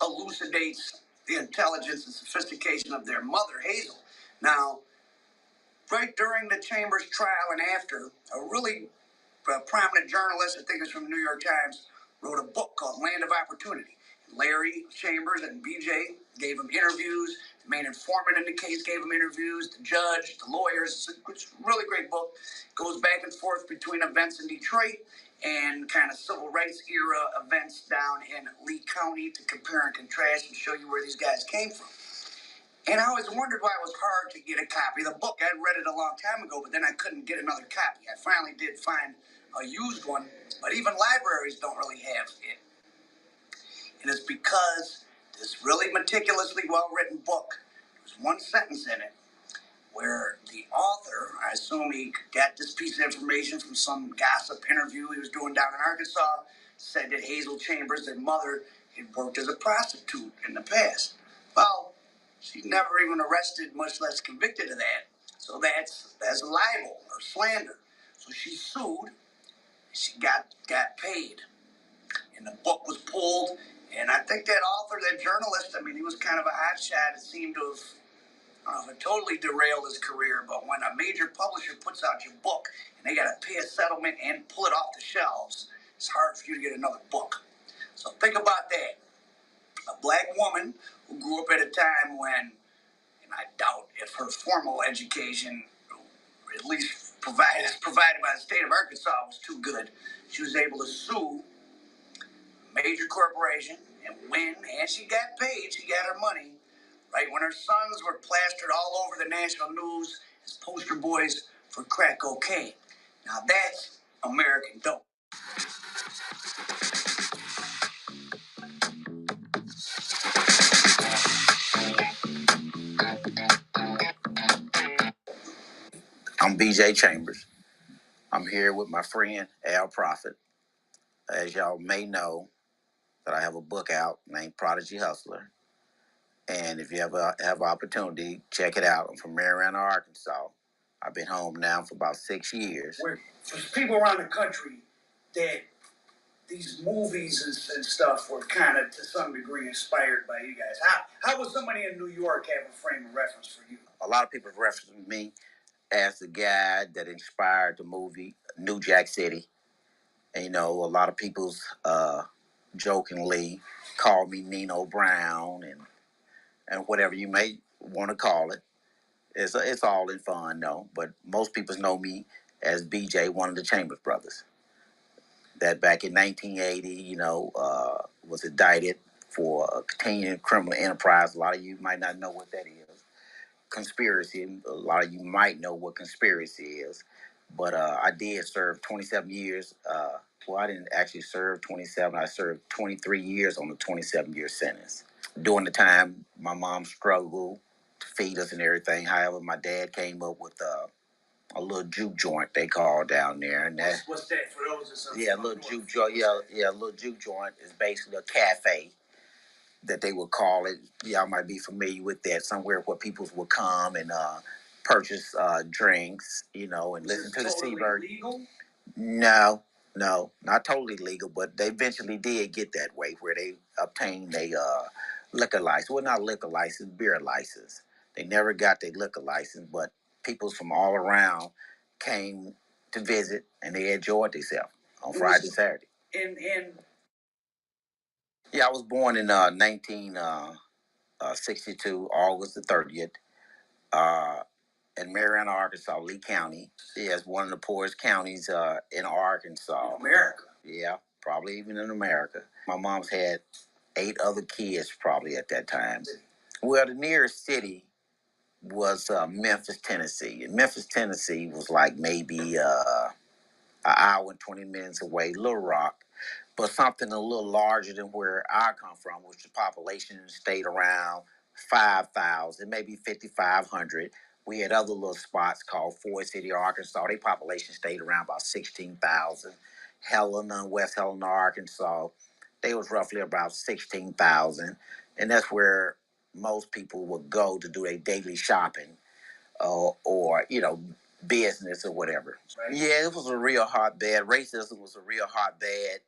elucidates the intelligence and sophistication of their mother, Hazel. Now, right during the Chambers trial and after, a really prominent journalist, I think it's from the New York Times, wrote a book called Land of Opportunity. Larry Chambers and BJ gave him interviews. The main informant in the case gave him interviews. The judge, the lawyers. It's a really great book. Goes back and forth between events in Detroit and kind of civil rights era events down in Lee County to compare and contrast and show you where these guys came from. And I always wondered why it was hard to get a copy of the book. I'd read it a long time ago, but then I couldn't get another copy. I finally did find a used one, but even libraries don't really have it. And it's because this really meticulously well-written book, there's one sentence in it where the author, I assume he got this piece of information from some gossip interview he was doing down in Arkansas, said that Hazel Chambers, their mother, had worked as a prostitute in the past. Well, she's never even arrested, much less convicted of that. So that's libel or slander. So she sued. She got paid, and the book was pulled. And I think that author, that journalist, I mean, he was kind of a hotshot. It seemed to have, I don't know if it totally derailed his career, but when a major publisher puts out your book and they got to pay a settlement and pull it off the shelves, it's hard for you to get another book. So think about that. A black woman who grew up at a time when, and I doubt if her formal education, at least provided by the state of Arkansas, was too good, she was able to sue a major corporation and win, and she got paid, she got her money, right when her sons were plastered all over the national news as poster boys for crack cocaine. Now that's American dope. I'm BJ Chambers. I'm here with my friend Al Prophet. As y'all may know, that I have a book out named Prodigy Hustler. And if you ever have opportunity, check it out. I'm from Marietta, Arkansas. I've been home now for about 6 years. For people around the country that these movies and stuff were kind of to some degree inspired by you guys. How would somebody in New York have a frame of reference for you? A lot of people reference me as the guy that inspired the movie New Jack City. And, a lot of people's jokingly call me Nino Brown and whatever you may want to call it. It's all in fun, though. But most people know me as BJ, one of the Chambers brothers. That back in 1980, was indicted for continuing criminal enterprise. A lot of you might not know what that is. Conspiracy. A lot of you might know what conspiracy is. But I did serve 27 years. Well, I didn't actually serve 27. I served 23 years on the 27-year sentence. During the time, my mom struggled to feed us and everything. However, my dad came up with a little juke joint they call down there, and what's that for those? Yeah, a little juke joint. Yeah, a little juke joint is basically a cafe that they would call it. Y'all might be familiar with that. Somewhere where people would come and purchase drinks, and listen to the Seabird. Legal? No, not totally legal, but they eventually did get that way where they obtained a liquor license. Well, not liquor license, beer license. They never got their liquor license, but people from all around came to visit, and they enjoyed themselves on Friday and Saturday. And yeah, I was born in 1962, August the 30th, in Marianna, Arkansas, Lee County. Yeah, it's one of the poorest counties in Arkansas. America. Yeah, probably even in America. My mom's had 8 other kids probably at that time. Well, the nearest city was Memphis, Tennessee. And Memphis, Tennessee was like maybe an hour and 20 minutes away, Little Rock, but something a little larger than where I come from, which the population stayed around 5,000, maybe 5,500. We had other little spots called Ford City, Arkansas. Their population stayed around about 16,000. Helena, West Helena, Arkansas, they was roughly about 16,000. And that's where most people would go to do their daily shopping or business or whatever. Right. Yeah, it was a real hotbed. Racism was a real hotbed.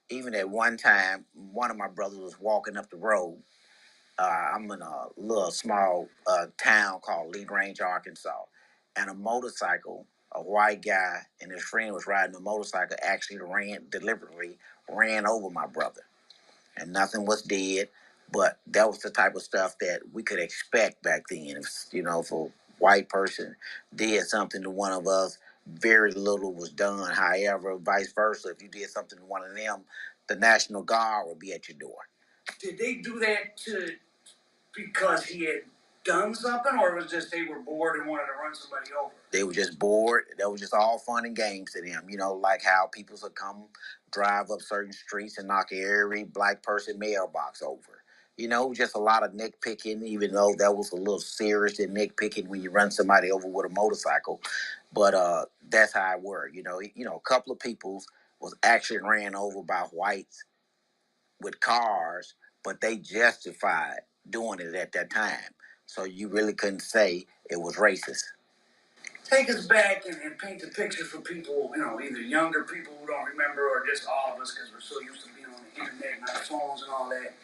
Even at one time, one of my brothers was walking up the road. I'm in a little small town called Lee Grange, Arkansas, and a motorcycle, a white guy and his friend was riding a motorcycle, actually deliberately ran over my brother, and nothing was dead. But that was the type of stuff that we could expect back then. If a white person did something to one of us, very little was done. However, vice versa, if you did something to one of them, the National Guard would be at your door. Did they do that because he had done something, or it was just they were bored and wanted to run somebody over? They were just bored. That was just all fun and games to them. Like how people would come drive up certain streets and knock every black person mailbox over. Just a lot of nitpicking, even though that was a little serious than nitpicking when you run somebody over with a motorcycle. But that's how it worked. A couple of people was actually ran over by whites with cars, but they justified doing it at that time. So you really couldn't say it was racist. Take us back and paint the picture for people, either younger people who don't remember or just all of us because we're so used to being on the internet and our phones and all that.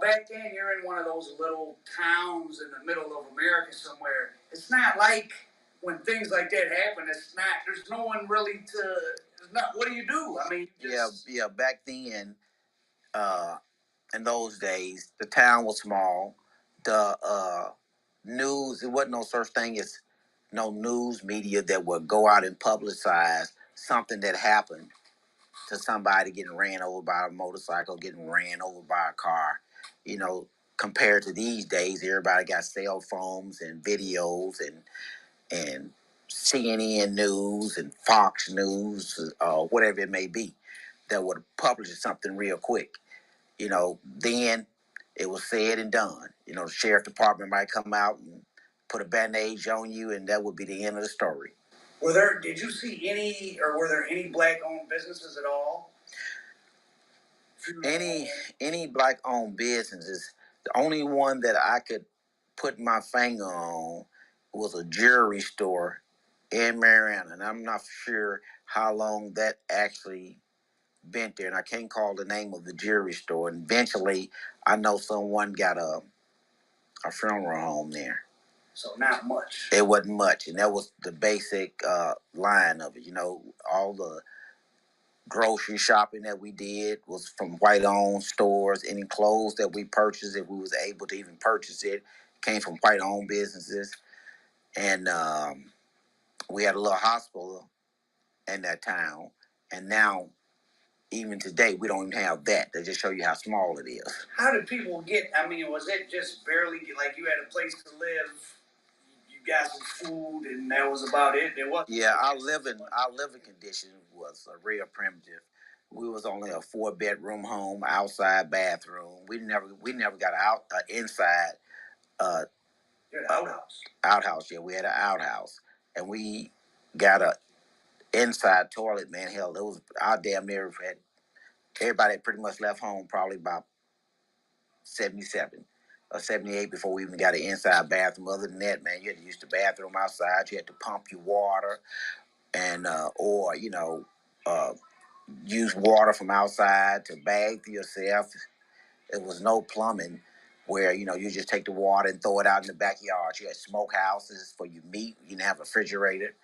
Back then you're in one of those little towns in the middle of America somewhere. It's not like when things like that happen, there's no one really what do you do? I mean, yeah, back then, in those days, the town was small. The news, it wasn't no such thing as no news media that would go out and publicize something that happened to somebody getting ran over by a motorcycle, getting ran over by a car. Compared to these days, everybody got cell phones and videos and CNN News and Fox News, whatever it may be, that would publish something real quick. Then it was said and done. The sheriff department might come out and put a bandage on you, and that would be the end of the story. Did you see were there any black-owned businesses at all? Any black-owned businesses, the only one that I could put my finger on was a jewelry store in Marianna, and I'm not sure how long that actually been there, and I can't call the name of the jewelry store. And eventually, I know someone got a funeral home there. So not much. It wasn't much, and that was the basic line of it. All the grocery shopping that we did was from white-owned stores. Any clothes that we purchased, if we was able to even purchase it, came from white-owned businesses. And we had a little hospital in that town, and now even today, we don't even have that. They just show you how small it is. How did people was it just barely, like you had a place to live, you got some food, and that was about it? Yeah, our living condition was real primitive. We was only a 4-bedroom home, outside bathroom. We never got inside. You had an outhouse. Outhouse, yeah, we had an outhouse, and we got a inside toilet. Man, hell, it was our damn near had. Everybody pretty much left home probably about 77 or 78 before we even got an inside bathroom. Other than that, man, you had to use the bathroom outside. You had to pump your water and or use water from outside to bathe yourself. There was no plumbing. where you just take the water and throw it out in the backyard. You had smokehouses for your meat. You didn't have a refrigerator,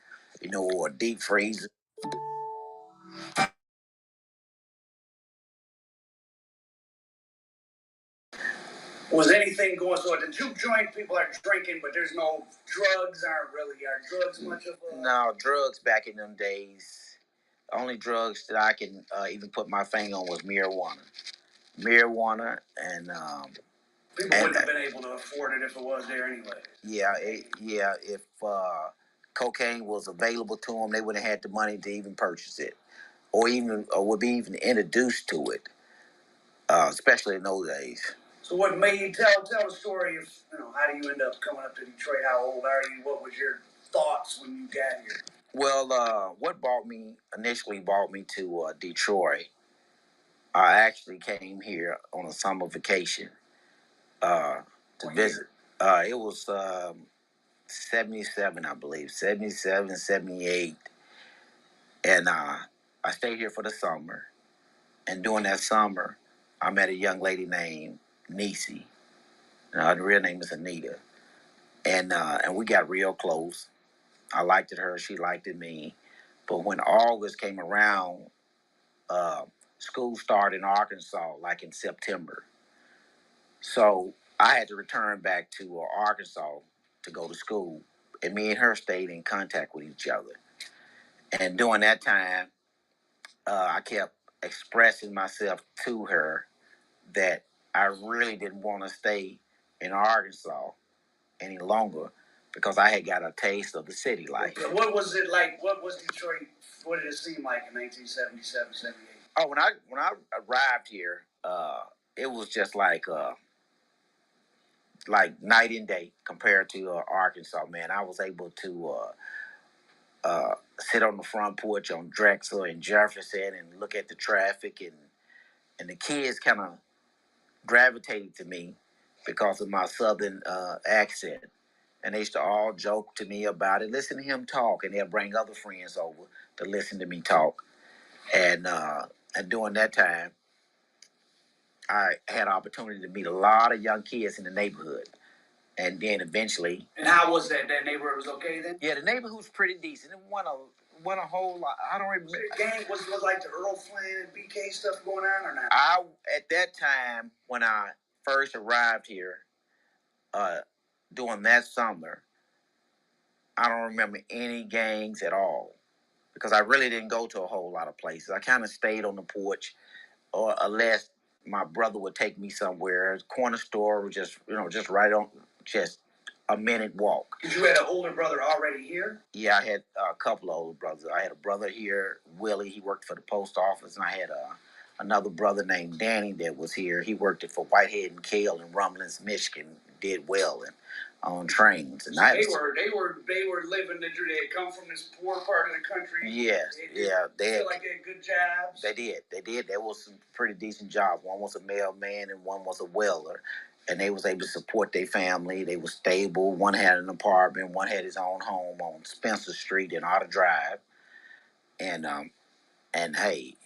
or a deep freezer. Was anything going? So at the juke joint, people are drinking, but there's no drugs. Are drugs much of a? No, drugs back in them days. The only drugs that I can even put my finger on was marijuana, and people wouldn't have been able to afford it if it was there anyway. Yeah, if cocaine was available to them, they wouldn't have had the money to even purchase it, or would be even introduced to it, especially in those days. So what made you tell the story of, how do you end up coming up to Detroit? How old are you? What was your thoughts when you got here? Well, what initially brought me to Detroit, I actually came here on a summer vacation to visit. It was 77, I believe, 77, 78. And I stayed here for the summer. And during that summer, I met a young lady named Nisi. Her real name is Anita. And we got real close. I liked her. She liked me. But when August came around, uh, school started in Arkansas, like in September. So I had to return back to Arkansas to go to school. And me and her stayed in contact with each other. And during that time, I kept expressing myself to her that I really didn't want to stay in Arkansas any longer because I had got a taste of the city life. So what was it like? What was Detroit? What did it seem like in 1977, 78? Oh, when I arrived here, it was just like night and day compared to Arkansas. Man, I was able to sit on the front porch on Drexel and Jefferson and look at the traffic, and the kids kind of gravitated to me because of my southern accent. And they used to all joke to me about it. Listen to him talk, and they'll bring other friends over to listen to me talk. And during that time, I had opportunity to meet a lot of young kids in the neighborhood. And then eventually. And how was that? That neighborhood was okay then? Yeah, the neighborhood was pretty decent. It wasn't a whole lot. I don't remember. The gang was like the Earl Flynn and BK stuff going on or not? At that time when I first arrived here, during that summer, I don't remember any gangs at all because I really didn't go to a whole lot of places. I kind of stayed on the porch, or unless my brother would take me somewhere. Corner store, just right on, just a minute walk. Because you had an older brother already here? Yeah, I had a couple of older brothers. I had a brother here, Willie. He worked for the post office, and I had another brother named Danny that was here. He worked for Whitehead and Kale in Rumblins, Michigan. Did well on trains. And so they were living. They had come from this poor part of the country. Yes, they feel like they had good jobs. They did. There was some pretty decent jobs. One was a mailman and one was a welder, and they was able to support their family. They were stable. One had an apartment. One had his own home on Spencer Street in Otter Drive, and hey,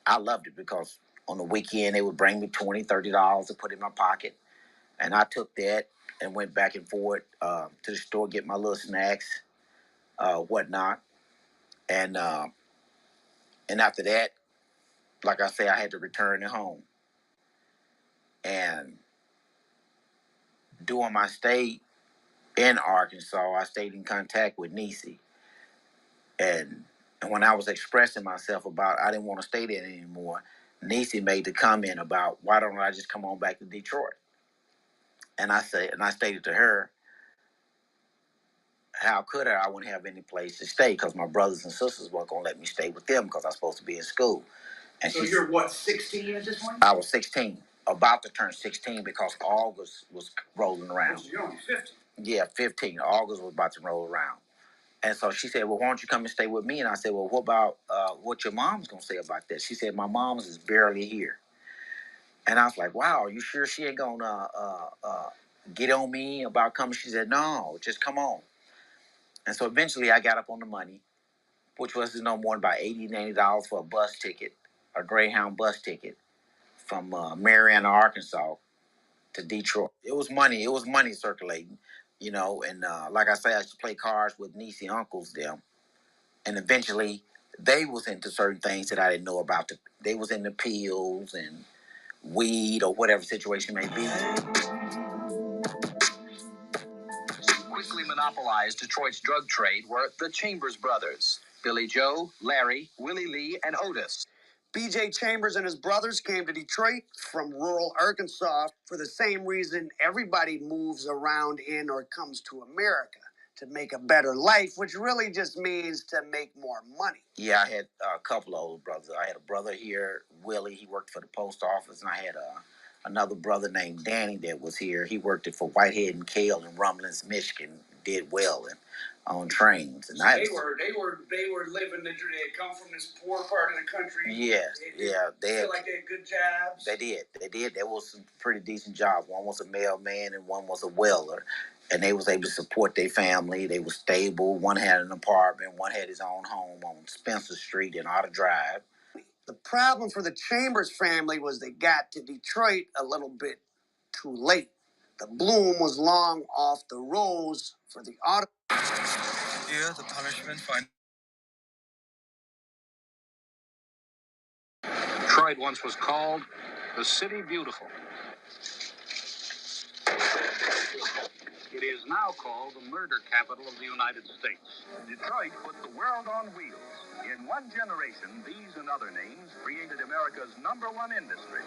I loved it because on the weekend they would bring me $20, $30 to put in my pocket. And I took that and went back and forth to the store, get my little snacks, whatnot. And after that, like I say, I had to return to home. And during my stay in Arkansas, I stayed in contact with Nisi. And when I was expressing myself about I didn't want to stay there anymore, Nisi made the comment about why don't I just come on back to Detroit? And I stated to her, how could I? I wouldn't have any place to stay because my brothers and sisters weren't going to let me stay with them because I was supposed to be in school. And so you're what, 16 at this point? I was 16, about to turn 16 because August was rolling around. So you're only 15. Yeah, 15. August was about to roll around. And so she said, well, why don't you come and stay with me? And I said, well, what about what your mom's going to say about that? She said, my mom's is barely here. And I was like, wow, are you sure she ain't going to get on me about coming? She said, no, just come on. And so eventually I got up on the money, which was no more than about $80, $90 for a bus ticket, a Greyhound bus ticket from Marianna, Arkansas to Detroit. It was money. It was money circulating, you know. And like I say, I used to play cards with niece and uncles them, and eventually they was into certain things that I didn't know about. They was into pills and weed or whatever situation may be. Quickly monopolized Detroit's drug trade were the Chambers brothers: Billy Joe, Larry, Willie Lee, and Otis. B.J. Chambers and his brothers came to Detroit from rural Arkansas for the same reason everybody moves around in or comes to America, to make a better life, which really just means to make more money. Yeah, I had a couple of older brothers. I had a brother here, Willie. He worked for the post office, and I had another brother named Danny that was here. He worked it for Whitehead and Kale in Rumblins, Michigan. Did well and on trains. And so they were living. They had come from this poor part of the country. Yes, they feel like they had good jobs. They did. There was some pretty decent jobs. One was a mailman and one was a welder, and they was able to support their family. They were stable. One had an apartment. One had his own home on Spencer Street in Otter Drive. The problem for the Chambers family was they got to Detroit a little bit too late. The bloom was long off the rose for the auto. Here, the punishment for Detroit once was called the City Beautiful. It is now called the murder capital of the United States. Detroit put the world on wheels. In one generation, these and other names created America's #1 industry.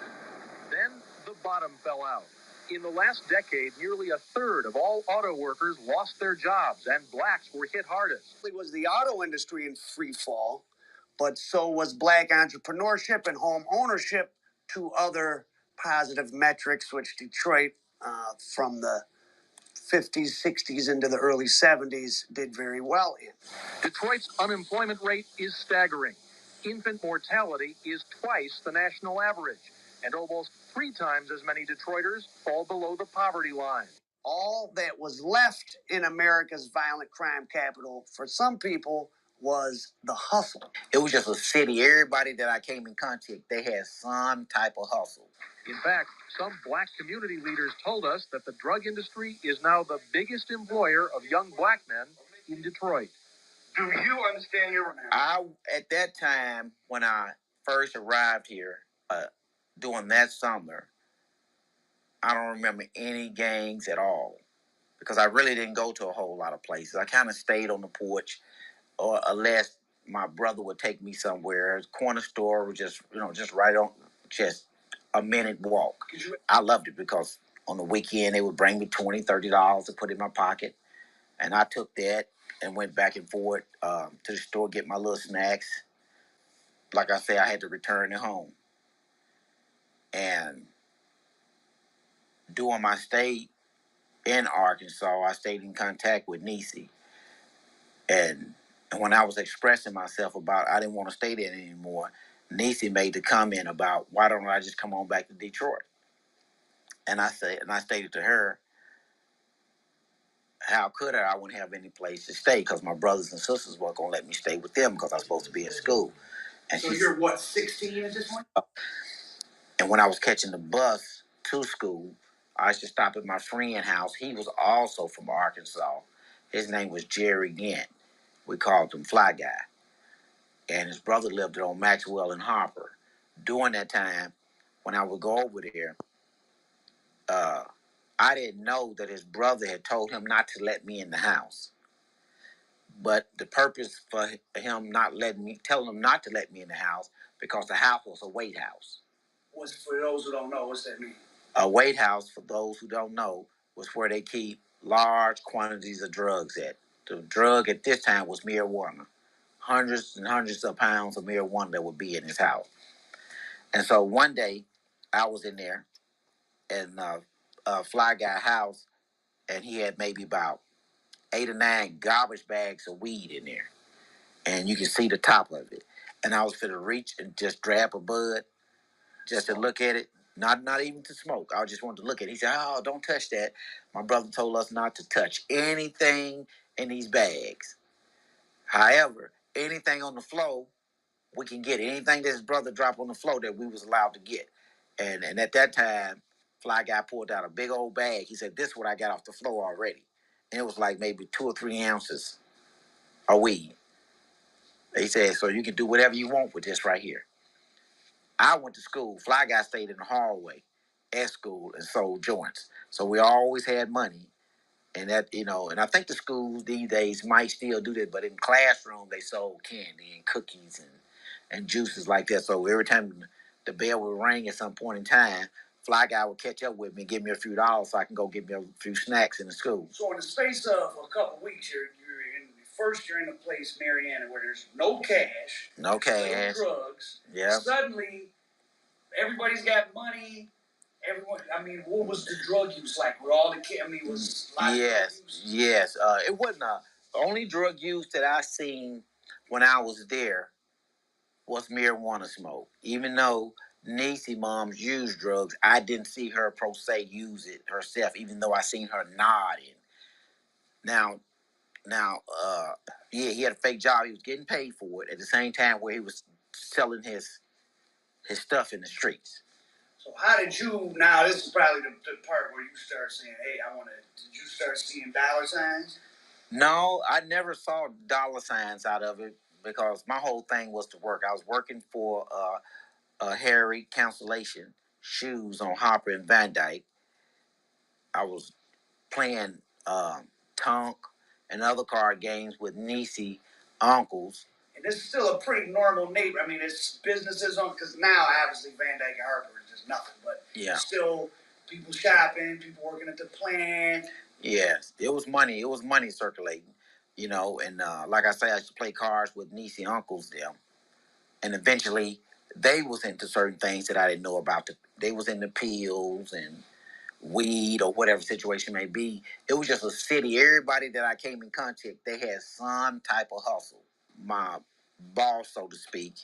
Then the bottom fell out. In the last decade, nearly a third of all auto workers lost their jobs, and blacks were hit hardest. It was the auto industry in free fall, but so was black entrepreneurship and home ownership, two other positive metrics which Detroit, from the 50s, 60s into the early 70s, did very well in. Detroit's unemployment rate is staggering. Infant mortality is twice the national average, and almost 3 times as many Detroiters fall below the poverty line. All that was left in America's violent crime capital for some people was the hustle. It was just a city. Everybody that I came in contact, they had some type of hustle. In fact, some black community leaders told us that the drug industry is now the biggest employer of young black men in Detroit. Do you understand your... At that time, when I first arrived here, during that summer, I don't remember any gangs at all because I really didn't go to a whole lot of places. I kind of stayed on the porch, or unless my brother would take me somewhere. Corner store was just, just right on, just a minute walk. I loved it because on the weekend they would bring me $20, $30 to put in my pocket, and I took that and went back and forth to the store, get my little snacks. Like I say, I had to return it home. And during my stay in Arkansas, I stayed in contact with Nisi. And when I was expressing myself about I didn't want to stay there anymore, Nisi made the comment about, why don't I just come on back to Detroit? And I stated to her, how could I? I wouldn't have any place to stay because my brothers and sisters weren't going to let me stay with them because I was supposed to be in school. And so you're what, 16 at this point? And when I was catching the bus to school, I used to stop at my friend's house. He was also from Arkansas. His name was Jerry Gant. We called him Fly Guy. And his brother lived on Maxwell and Harper. During that time, when I would go over there, I didn't know that his brother had told him not to let me in the house. But the purpose for him telling him not to let me in the house, because the house was a weight house. What's, for those who don't know, what's that mean? A weight house, for those who don't know, was where they keep large quantities of drugs at. The drug at this time was marijuana. Hundreds and hundreds of pounds of marijuana that would be in his house. And so one day, I was in there in Fly Guy house, and he had maybe about 8 or 9 garbage bags of weed in there. And you can see the top of it. And I was finna reach and just grab a bud, just to look at it. Not even to smoke. I just wanted to look at it. He said, oh, don't touch that. My brother told us not to touch anything in these bags. However, anything on the floor, we can get it. Anything that his brother dropped on the floor that we was allowed to get. And at that time, Fly Guy pulled out a big old bag. He said, "This is what I got off the floor already," and it was like maybe 2 or 3 ounces of weed. He said, "So you can do whatever you want with this right here." I went to school. Fly Guy stayed in the hallway at school and sold joints. So we always had money. And that, and I think the schools these days might still do that, but in classroom they sold candy and cookies and juices like that. So every time the bell would ring at some point in time, Fly Guy would catch up with me and give me a few dollars so I can go get me a few snacks in the school. So in the space of a couple of weeks, you're in a place, Mariana, where there's no cash, no drugs. Yeah. Suddenly, everybody's got money. Everyone, I mean, what was the drug use like? Were all the kids? I mean, was a lot of drug use? Yes. It wasn't the only drug use that I seen when I was there was marijuana smoke. Even though Niecy moms used drugs, I didn't see her per se use it herself. Even though I seen her nodding. Now, yeah, he had a fake job. He was getting paid for it at the same time where he was selling his stuff in the streets. So how did you? Now this is probably the part where you start saying, "Hey, I want to." Did you start seeing dollar signs? No, I never saw dollar signs out of it because my whole thing was to work. I was working for Harry Constellation Shoes on Hopper and Van Dyke. I was playing Tonk and other card games with Niecy uncles. And this is still a pretty normal neighbor. I mean, it's businesses on, because now obviously Van Dyke and Harper is just nothing, but still people shopping, people working at the plant. Yes, it was money. It was money circulating, and like I say, I used to play cards with Niecy uncles them, and eventually they was into certain things that I didn't know about. They was into pills and weed or whatever situation may be. It was just a city. Everybody that I came in contact, they had some type of hustle. My boss, so to speak,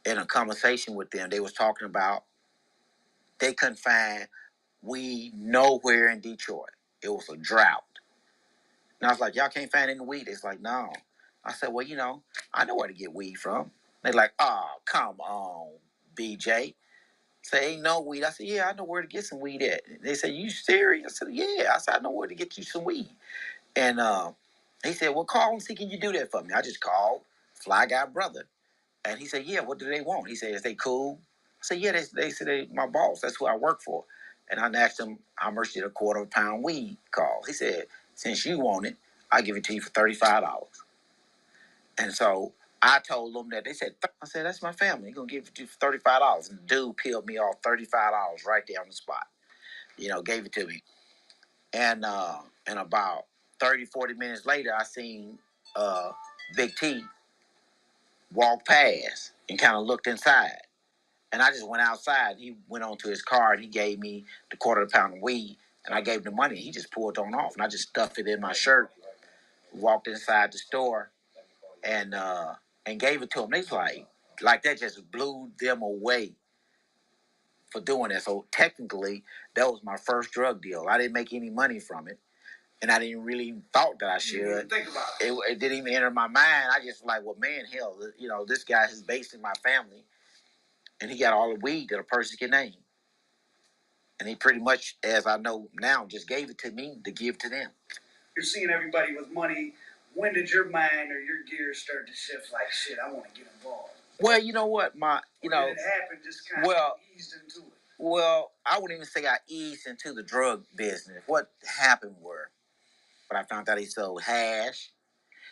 in a conversation with them, they was talking about they couldn't find weed nowhere in Detroit. It was a drought. And I was like, y'all can't find any weed? It's like, no. I said, well, I know where to get weed from. They're like, oh, come on, BJ. Say, ain't no weed. I said, yeah, I know where to get some weed at. They said, you serious? I said, yeah. I said, I know where to get you some weed. And he said, well, call and see, can you do that for me? I just called Fly Guy Brother. And he said, yeah, what do they want? He said, is they cool? I said, yeah, they said, my boss, that's who I work for. And I asked him how much did a quarter of a pound weed cost. He said, since you want it, I'll give it to you for $35. And so I told them that. They said, I said, that's my family. He's going to give it to you for $35. And the dude peeled me off $35 right there on the spot. Gave it to me. And about 30, 40 minutes later, I seen Big T walk past and kind of looked inside. And I just went outside. He went on to his car and he gave me the quarter of a pound of weed. And I gave him the money. He just pulled on off. And I just stuffed it in my shirt, walked inside the store, and gave it to him. They was like that just blew them away for doing that. So technically, that was my first drug deal. I didn't make any money from it. And I didn't really thought that I should. Think about it. It didn't even enter my mind. I just was like, well, man, hell, this guy is based in my family. And he got all the weed that a person can name. And he pretty much, as I know now, just gave it to me to give to them. You're seeing everybody with money. When did your mind or your gears start to shift? Like, shit, I want to get involved. Well, you know what, did it happen? Just kind of eased into it. Well, I wouldn't even say I eased into the drug business. What happened were, but I found out he sold hash,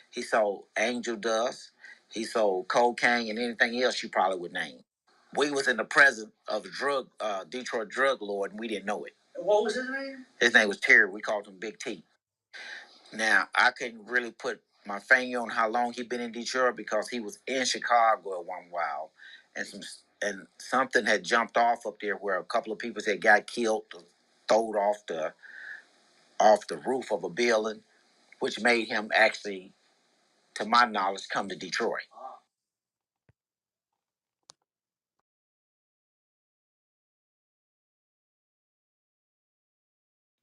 he sold angel dust, he sold cocaine, and anything else you probably would name. We was in the presence of a Detroit drug lord, and we didn't know it. And what was his name? His name was Terry. We called him Big T. Now, I couldn't really put my finger on how long he'd been in Detroit because he was in Chicago at one while, and something had jumped off up there where a couple of people had got killed, thrown off the roof of a building, which made him actually, to my knowledge, come to Detroit.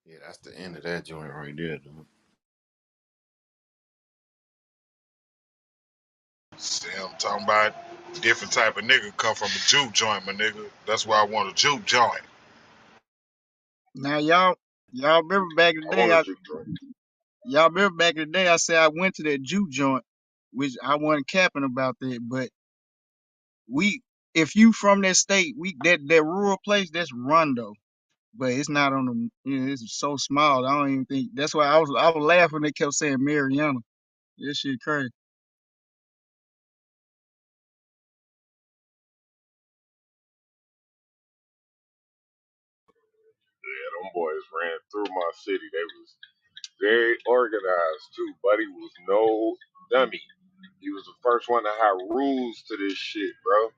Yeah, that's the end of that joint right there, dude. See, I'm talking about different type of nigga come from a juke joint, my nigga. That's why I want a juke joint. Now y'all remember back in the I day want a juke joint. y'all remember back in the day I said I went to that juke joint, which I wasn't capping about that, but we if you from that state, that rural place, that's Rondo. But it's not on the it's so small. I don't even think that's why I was laughing when they kept saying Mariana. This shit crazy. Yeah, them boys ran through my city. They was very organized too. Buddy was no dummy. He was the first one to have rules to this shit, bro.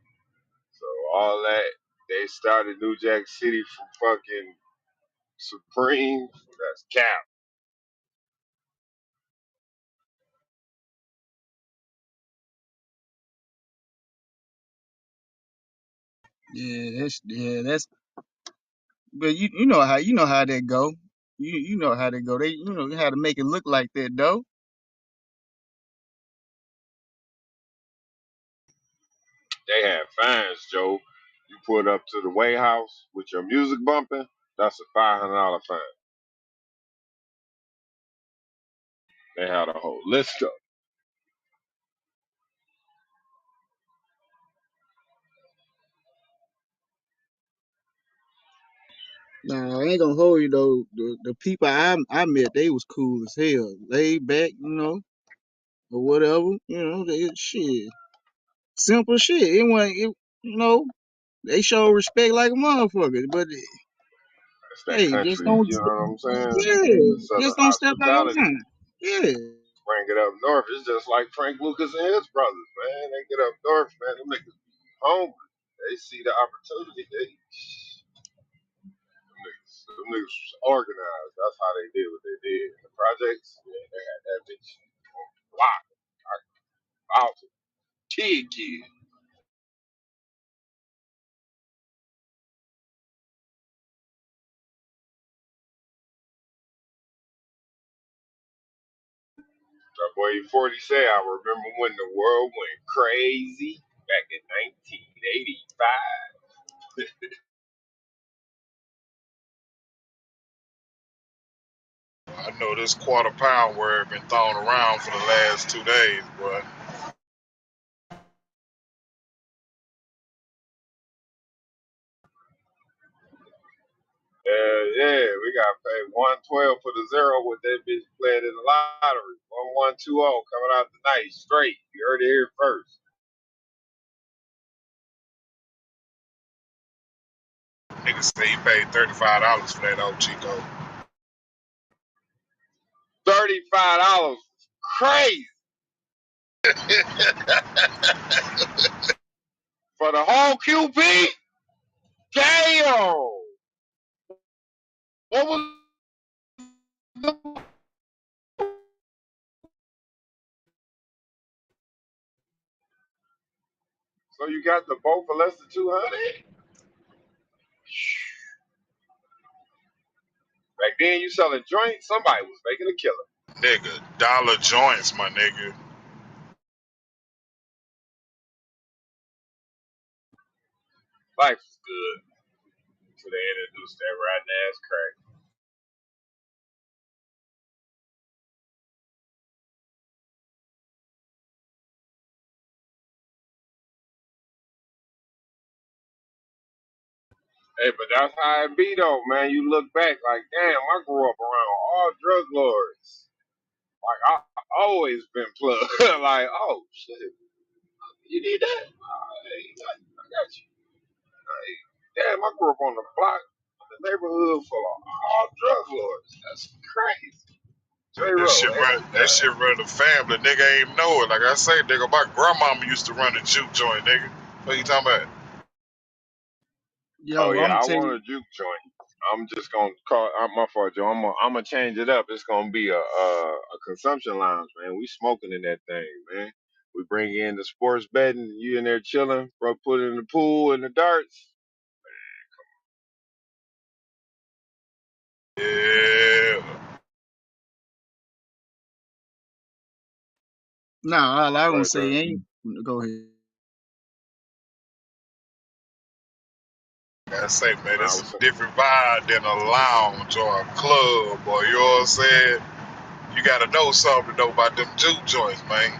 So all that they started New Jack City from fucking Supreme. That's cap. That's but you know how that go. You know how they go. They know how to make it look like that though. They had fines, Joe. You put up to the Way House with your music bumping, that's a $500 fine. They had a whole list of. Nah, I ain't gonna hold you though. The people I met, they was cool as hell, laid back, or whatever. Shit, simple shit. It wasn't, you know, they show respect like a motherfucker. But It's that hey, just country, don't, you know what I'm saying? yeah, Southern just don't step out of hospitality. line. Yeah, Bring it up north. It's just like Frank Lucas and his brothers, man. They get up north, man. Them niggas be hungry. They see the opportunity. Them niggas was organized. That's how they did what they did. In the projects, yeah, they had that bitch on block. Out. Kid. That boy 40 say, I remember when the world went crazy back in 1985. I know this quarter pound word been thrown around for the last 2 days, boy. Yeah, we got paid 112 for the zero with that bitch playing in the lottery. 1120 coming out tonight straight. You heard it here first. Niggas say he paid $35 for that old Chico. $35. Crazy for the whole QP. Damn. What was the, so you got the boat for less than 200? Back then you selling joints, somebody was making a killing. Nigga, dollar joints, my nigga. Life was good until they introduced that riding ass crack. Hey, but that's how it be though, man. You look back like, damn, I grew up around all drug lords. Like I always been plugged. Like, oh shit, you need that? Hey, I got you. Hey, damn, I grew up on the block, in the neighborhood full of all drug lords. That's crazy. J. That Roll, shit every run that time. shit run the family. Nigga ain't know it. Like I say, nigga, my grandmama used to run a juke joint, nigga. What you talking about? Oh yo, I'm yeah, gonna I tell want you, a juke joint. I'm just gonna call. My fault, Joe. I'm gonna change it up. It's gonna be a consumption lounge, man. We smoking in that thing, man. We bring in the sports betting. You in there chilling, bro? Put it in the pool and the darts. Yeah. nah, all I gonna Right, say Joe. ain't. Go ahead. I say, man, I it's a was different vibe than a lounge or a club, boy. You know what I'm saying? You gotta know something to know about them juke joints, man.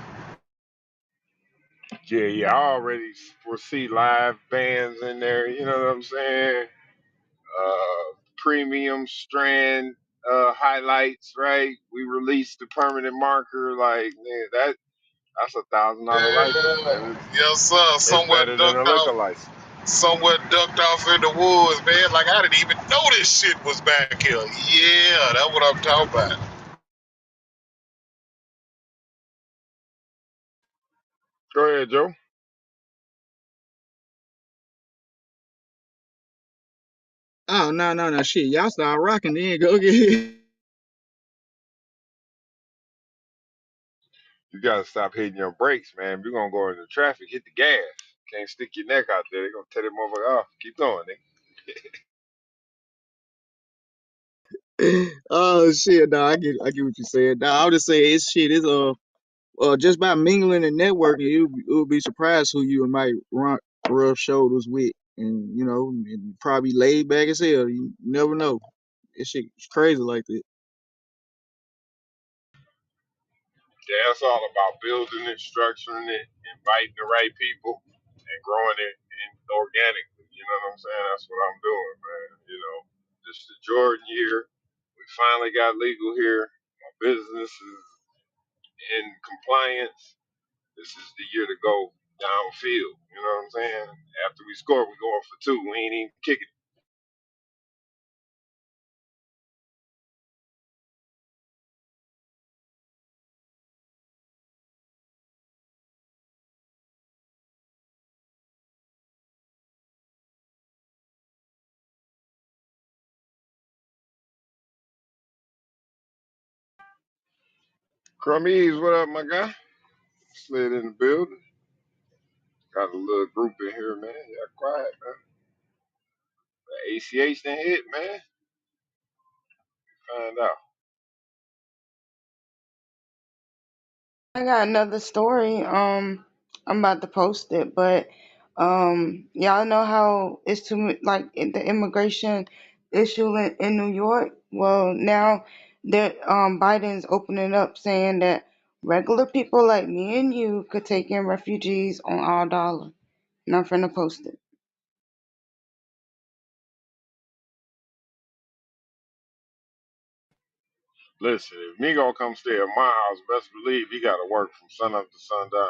yeah, I already foresee live bands in there. You know what I'm saying? Premium strand highlights, right? We released the permanent marker, like man, that's $1,000 license, Yeah, man. yes, sir. It's better than a liquor license. Somewhere ducked off in the woods, man. Like I didn't even know this shit was back here. Yeah, that's what I'm talking about. Go ahead, Joe. Oh no shit. Y'all start rocking then go get You gotta stop hitting your brakes, man. If you're gonna go into traffic, hit the gas. Can't stick your neck out there. They're gonna tear that motherfucker off. Keep going, nigga. Oh shit, no, I get what you said. No, I would just say it's shit, it's just by mingling and networking, you'll be surprised who you might rub shoulders with, and you know, and probably laid back as hell. You never know. This shit is crazy like that. Yeah, it's all about building it, structuring it, inviting the right people, and growing it organically. You know what I'm saying? That's what I'm doing, man. You know, this is the Jordan year. We finally got legal here. My business is in compliance. This is the year to go downfield. You know what I'm saying? After we score, we going for two. We ain't even kicking. Crummies, what up, my guy? Slid in the building. Got a little group in here, man. Yeah, quiet, man. The ACH done hit, man. Find out. I got another story. I'm about to post it, but y'all know how it's to like the immigration issue in New York. Well, now that Biden's opening up, saying that regular people like me and you could take in refugees on our dollar. And I'm finna post it. Listen, if Migo come stay at my house, best believe he got to work from sun up to sundown.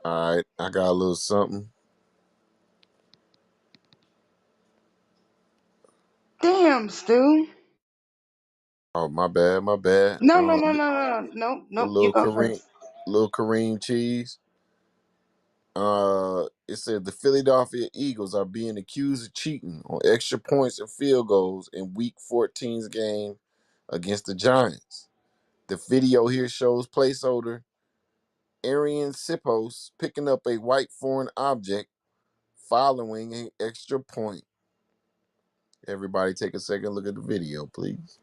All right, I got a little something. Damn, Stu. Oh, my bad, my bad. No, no, no, no, no, no, nope, The nope. You go first. little Kareem cheese. It said the Philadelphia Eagles are being accused of cheating on extra points and field goals in Week 14's game against the Giants. The video here shows placeholder Arian Sipos picking up a white foreign object following an extra point. Everybody take a second look at the video, please.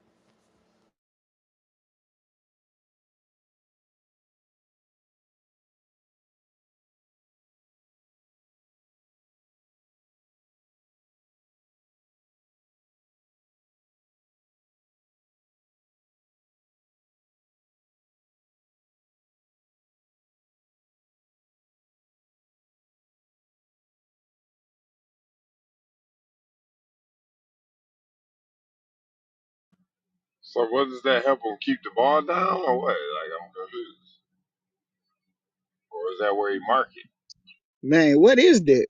So what does that help him keep the ball down or what? Like I'm confused. Or is that where he mark it? Man, what is that?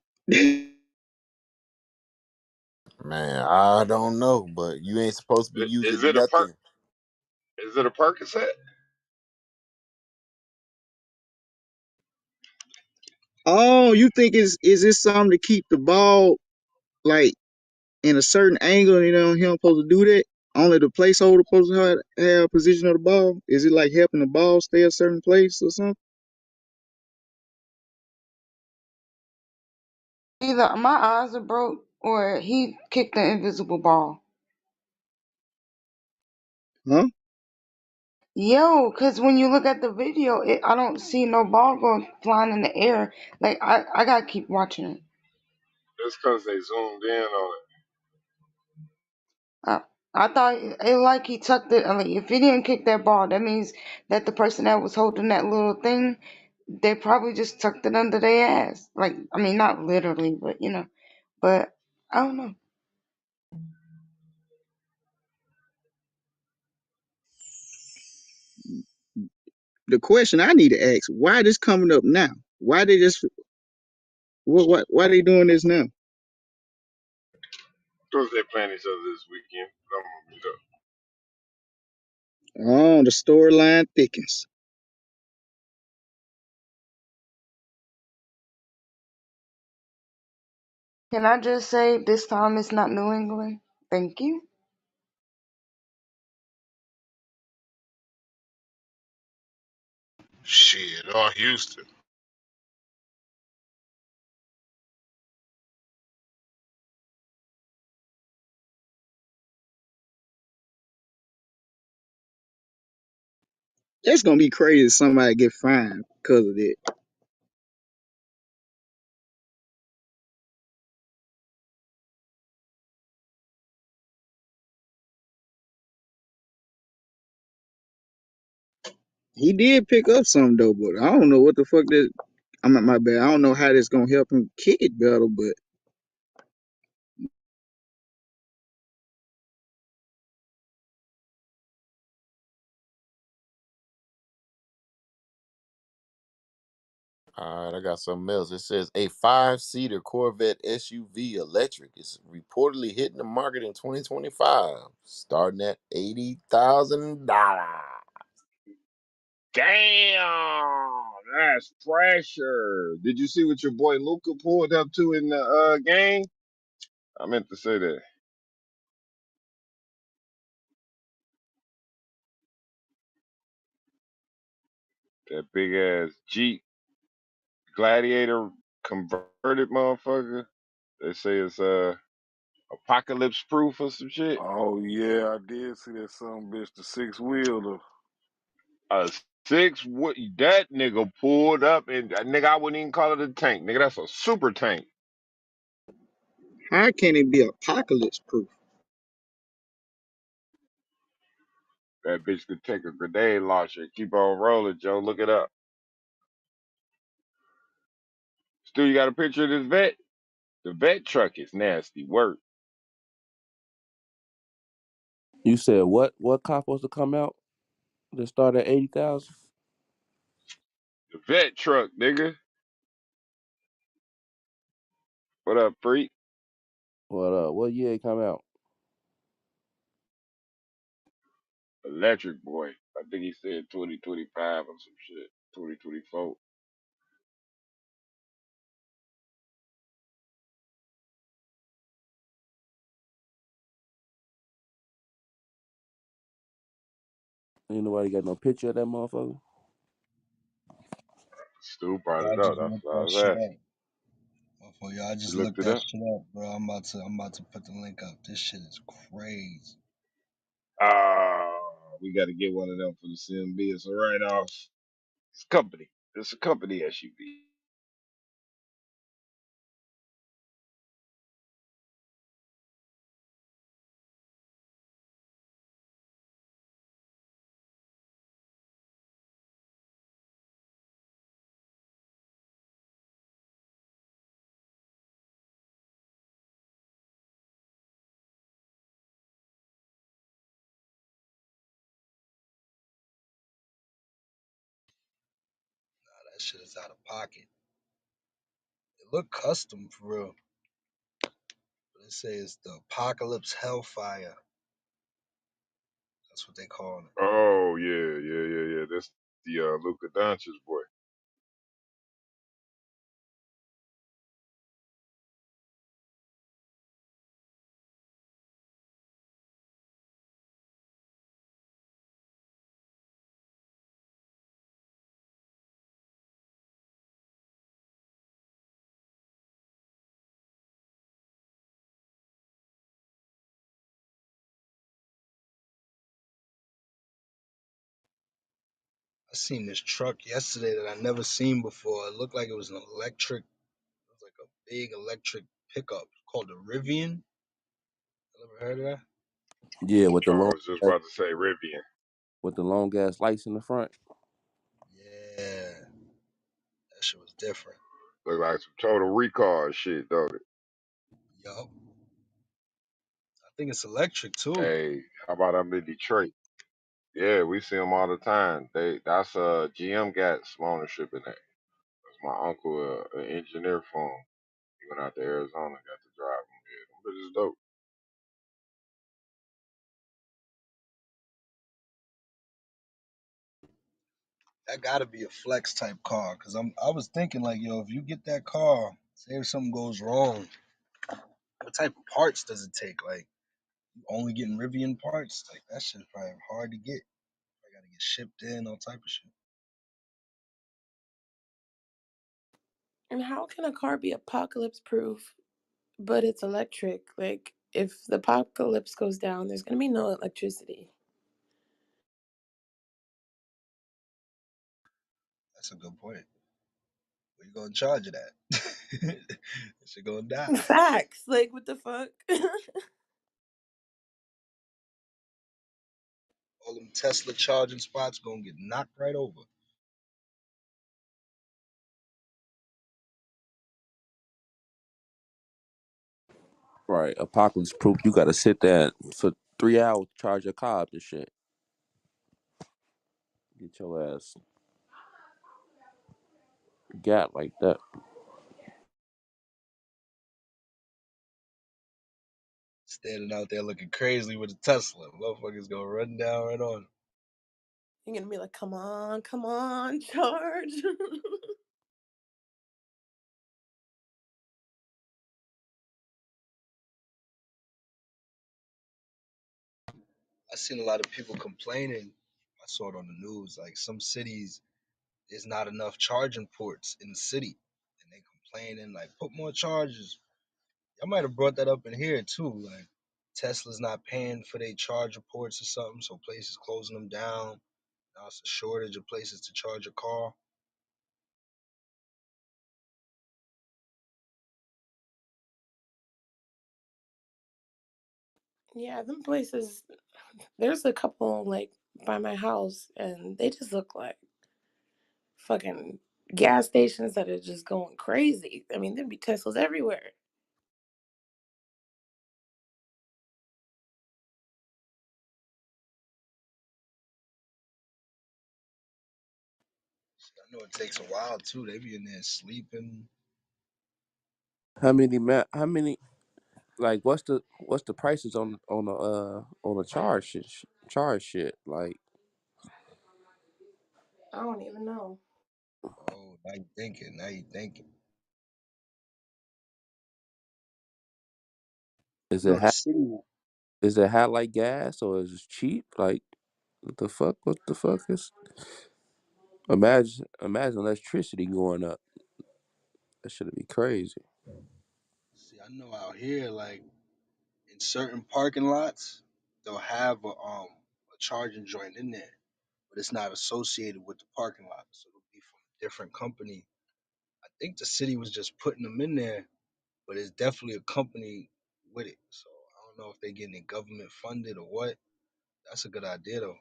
Man, I don't know, but you ain't supposed to be Is using it a nothing. Is it a Percocet? Oh, you think is this something to keep the ball like in a certain angle? You know, he don't supposed to do that. Only the placeholder supposed to have position of the ball. Is it like helping the ball stay a certain place or something? Either my eyes are broke or he kicked the invisible ball. Huh? Yo, cause when you look at the video, I don't see no ball going flying in the air. Like I gotta keep watching it. That's because they zoomed in on it. I, I thought it like he tucked it. I mean, if he didn't kick that ball, that means that the person that was holding that little thing, they probably just tucked it under their ass. Like, I mean, not literally, but you know. But I don't know. The question I need to ask: why this coming up now? Why they just why they doing this now? Because they're playing each other this weekend. I'm gonna mute up. Oh, the storyline thickens. Can I just say this time it's not New England? Thank you. Shit, or Houston. It's gonna be crazy if somebody get fined because of that. He did pick up some though, but I don't know what the fuck that. I'm at my bad. I don't know how this gonna help him kick it better, but All right, I got something else. It says a five-seater Corvette SUV electric is reportedly hitting the market in 2025, starting at $80,000. Damn, that's pressure. Did you see what your boy Luca pulled up to in the game? I meant to say that. That big ass Jeep Gladiator converted motherfucker. They say it's apocalypse proof or some shit. Oh yeah, I did see that some bitch, the six wheeler. A six what that nigga pulled up and nigga I wouldn't even call it a tank. Nigga, that's a super tank. how can it be apocalypse proof? That bitch could take a grenade launcher and keep on rolling, Joe. Look it up. Stu, you got a picture of this vet? The vet truck is nasty work. You said what? What cop was to come out that start at 80,000? The vet truck, nigga. What up, freak? What year it come out? Electric boy. I think he said 2025 or some shit. 2024. Ain't nobody got no picture of that motherfucker. Stu brought I it up. just That's looked what I that was shit asking. up. For y'all, I You just looked looked it that up? shit up, bro. I'm about to put the link up. This shit is crazy. Ah, we got to get one of them for the C.M.B. It's a write-off. It's a company. It's a company SUV. That shit is out of pocket. It look custom for real. But it says the Apocalypse Hellfire. That's what they call it. Oh yeah. That's the Luka Doncic boy. I seen this truck yesterday that I never seen before. It looked like it was an electric. It was like a big electric pickup called a Rivian. You ever heard of that? Yeah, with the I long was just about to say Rivian. ass lights in the front. Yeah, that shit was different. Look like some total recall shit, don't it? Yup. I think it's electric too. Hey, how about I'm in Detroit? Yeah, we see them all the time. That's GM got some ownership in that. That's my uncle, an engineer for him. He went out to Arizona, got to drive them. Yeah, them bitches dope. That gotta be a flex type car. Cause I was thinking like, yo, if you get that car, say if something goes wrong, what type of parts does it take? Like, you only getting Rivian parts? Like that shit's probably hard to get. I gotta get shipped in, all type of shit. And how can a car be apocalypse proof, but it's electric? Like, if the apocalypse goes down, there's going to be no electricity. That's a good point. Where you gonna charge it at? That shit gonna die. Facts. Like, what the fuck? All them Tesla charging spots gonna get knocked right over. Right, apocalypse proof. You gotta sit there for 3 hours to charge your car up and shit. Get your ass got like that. Standing out there looking crazy with a Tesla. Motherfuckers gonna run down right on. You're going to be like, come on, charge. I seen a lot of people complaining. I saw it on the news. Like some cities, there's not enough charging ports in the city, and they complaining like, put more chargers. I might have brought that up in here too. Like Tesla's not paying for their charger ports or something, so places closing them down. Now it's a shortage of places to charge a car. Yeah, them places, there's a couple, like, by my house, and they just look like fucking gas stations that are just going crazy. I mean, there'd be Teslas everywhere. I know it takes a while too. They be in there sleeping. How many? Like, what's the prices on the charge shit? Like, I don't even know. Oh, now you thinking. Now you thinking. is You it know the hot? city. Is it hot like gas or is it cheap? Like, what the fuck? What the fuck is? Imagine electricity going up. That should be crazy. See, I know out here, like in certain parking lots, they'll have a charging joint in there, but it's not associated with the parking lot, so it'll be from a different company. I think the city was just putting them in there, but it's definitely a company with it. So I don't know if they're getting it government funded or what. That's a good idea though.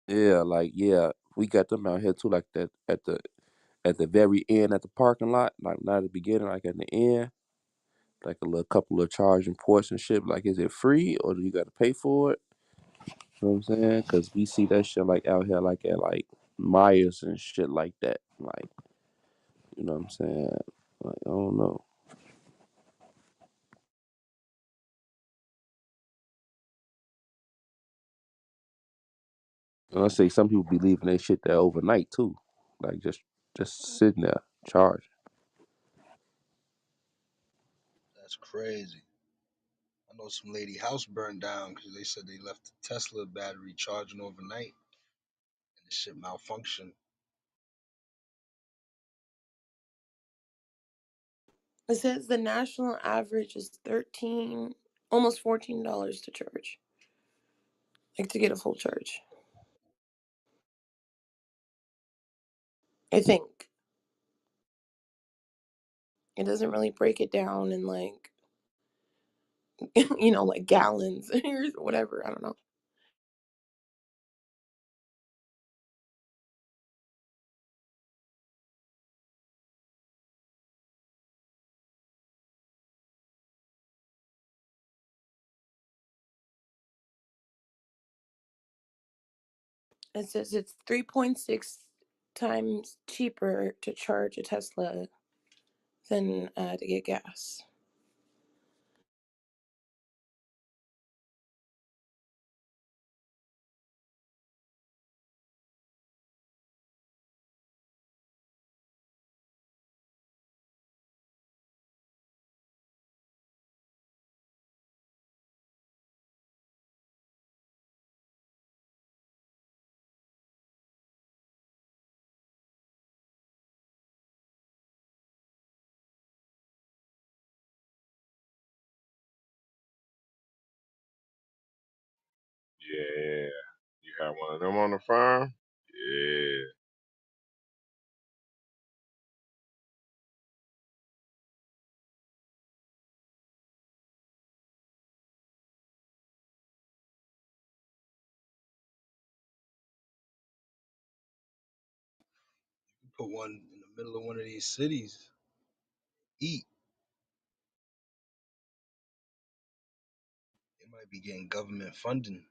Yeah, like yeah, we got them out here too. Like that at the very end at the parking lot, like not at the beginning, like at the end, like a little couple of charging ports and shit. Like, is it free or do you got to pay for it? You know what I'm saying? Because we see that shit like out here, like at like Myers and shit like that. Like, you know what I'm saying? Like, I don't know. And I say some people be leaving their shit there overnight too, like just sitting there charging. That's crazy. I know some lady house burned down because they said they left the Tesla battery charging overnight and the shit malfunctioned. It says the national average is 13, almost $14 to charge, like to get a full charge. I think it doesn't really break it down in like like gallons or whatever. I don't know. It says it's 3.6 times cheaper to charge a Tesla than to get gas. Yeah. You have one of them on the farm? Yeah. Put one in the middle of one of these cities. Eat. It might be getting government funding.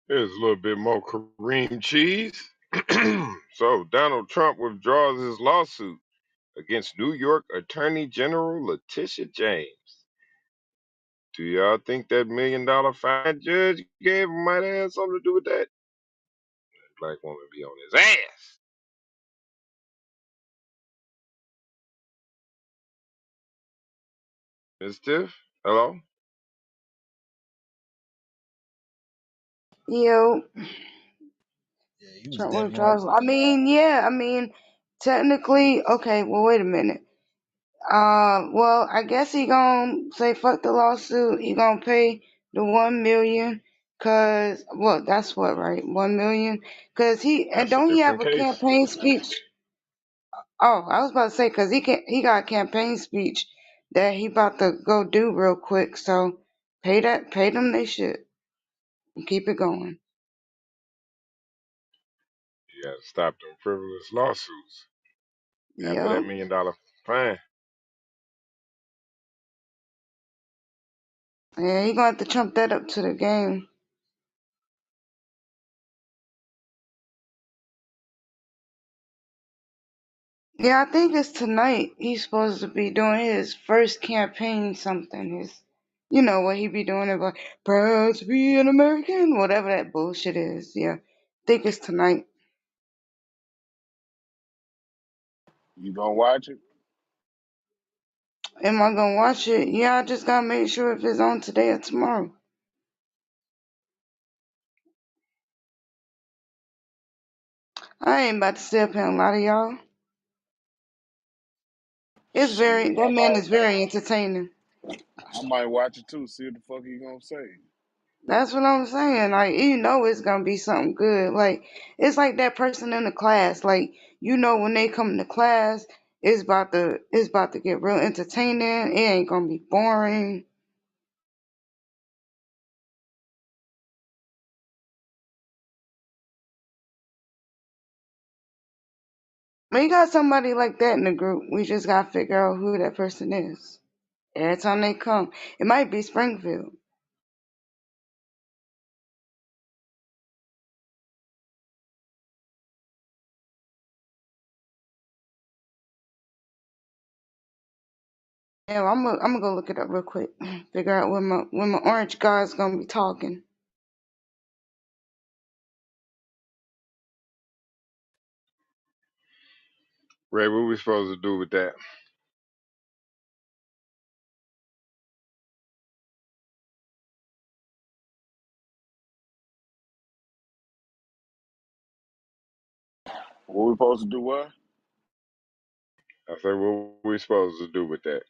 Here's a little bit more cream cheese. So Donald Trump withdraws his lawsuit against New York Attorney General Letitia James. Do y'all think that $1 million fine judge gave him might have something to do with that? Black woman be on his ass. Miss Tiff, hello? Yo, Yeah, he was Trump dead wrong. withdrawals. I mean, yeah, I mean, technically, okay, well, wait a minute. Well, I guess he gonna say fuck the lawsuit. He gonna pay the 1 million, cause well, that's what, right? 1 million, cause and That's a don't he have different a case. campaign speech? Oh, I was about to say, cause he got a campaign speech that he about to go do real quick. So pay them they shit and keep it going. You gotta stop them frivolous lawsuits after that Yep. $1 million fine. Yeah, he gonna have to trump that up to the game. Yeah, I think it's tonight. He's supposed to be doing his first campaign something. You know what he be doing? It like, proud to be an American, whatever that bullshit is. Yeah, think it's tonight. You gonna watch it? Am I gonna watch it? Yeah, I just gotta make sure if it's on today or tomorrow. I ain't about to sit up here and lie to y'all. It's very Shit, that man is very entertaining. I might watch it too. See what the fuck he gonna say. That's what I'm saying. Like, you know it's gonna be something good. Like, it's like that person in the class. Like, you know when they come to class, it's about to get real entertaining. It ain't gonna be boring. When you got somebody like that in the group, we just gotta figure out who that person is. Every time they come, it might be Springfield. Yeah, I'm gonna go look it up real quick. Figure out when my orange guy's gonna be talking. Ray, what we supposed to do with that? What we supposed to do? What? I said, what we supposed to do with that?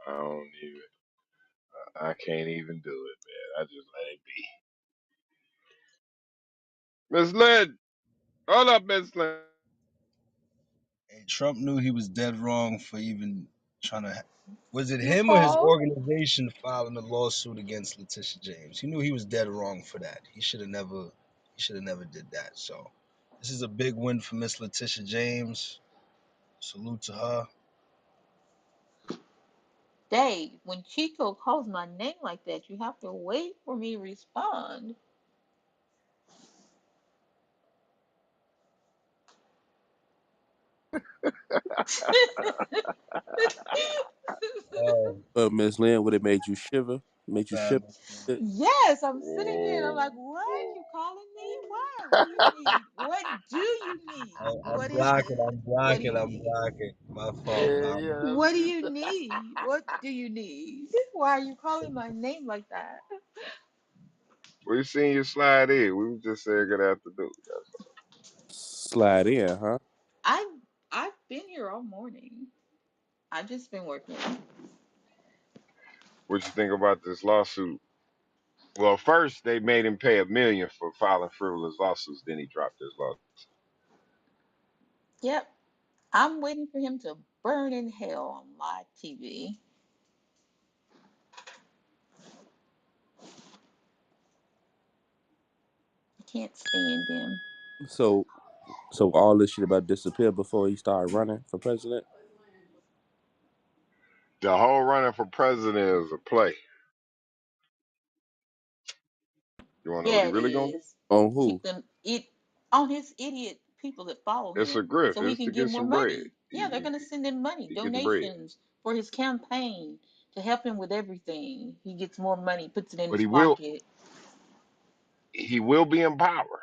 I don't even. I can't even do it, man. I just let it be. Miss Lynn, hold up, Miss Lynn. And Trump knew he was dead wrong for even trying to. Was it You him or his called? organization filing a lawsuit against Letitia James? He knew he was dead wrong for that. He should have never. He should have never did that. So, this is a big win for Miss Letitia James. Salute to her. Dave, when Chico calls my name like that, you have to wait for me to respond. Oh, Miss Lynn, would it made you shiver? Made you nah, shiver? Miss Lynn. Yes, I'm sitting here and I'm Whoa, like, what? whoa. You calling me? Why? What do you need? What do you need? I'm What is blocking. it? I'm What do blocking. you I'm need? blocking. My fault, Yeah, Mama. yeah, that's What do you need? What do you need? Why are you calling my name like that? We seen you slide in. We was just saying good afternoon. Slide in, huh? I I've been here all morning. I've just been working. What you think about this lawsuit? Well, first they made him pay $1 million for filing frivolous lawsuits. Then he dropped his lawsuit. Yep. I'm waiting for him to burn in hell on live TV. I can't stand him. So, so all this shit about disappear before he started running for president. The whole running for president is a play. You want to know what Yeah, he it really gonna do? is. On To who? keep them it on his idiot people that follow It's a him grift. so he It's can to get get more some bread. money. Yeah, they're gonna send him money, He get the bread. donations for his campaign to help him with everything. He gets more money, puts it in But his he will pocket. he will be in power.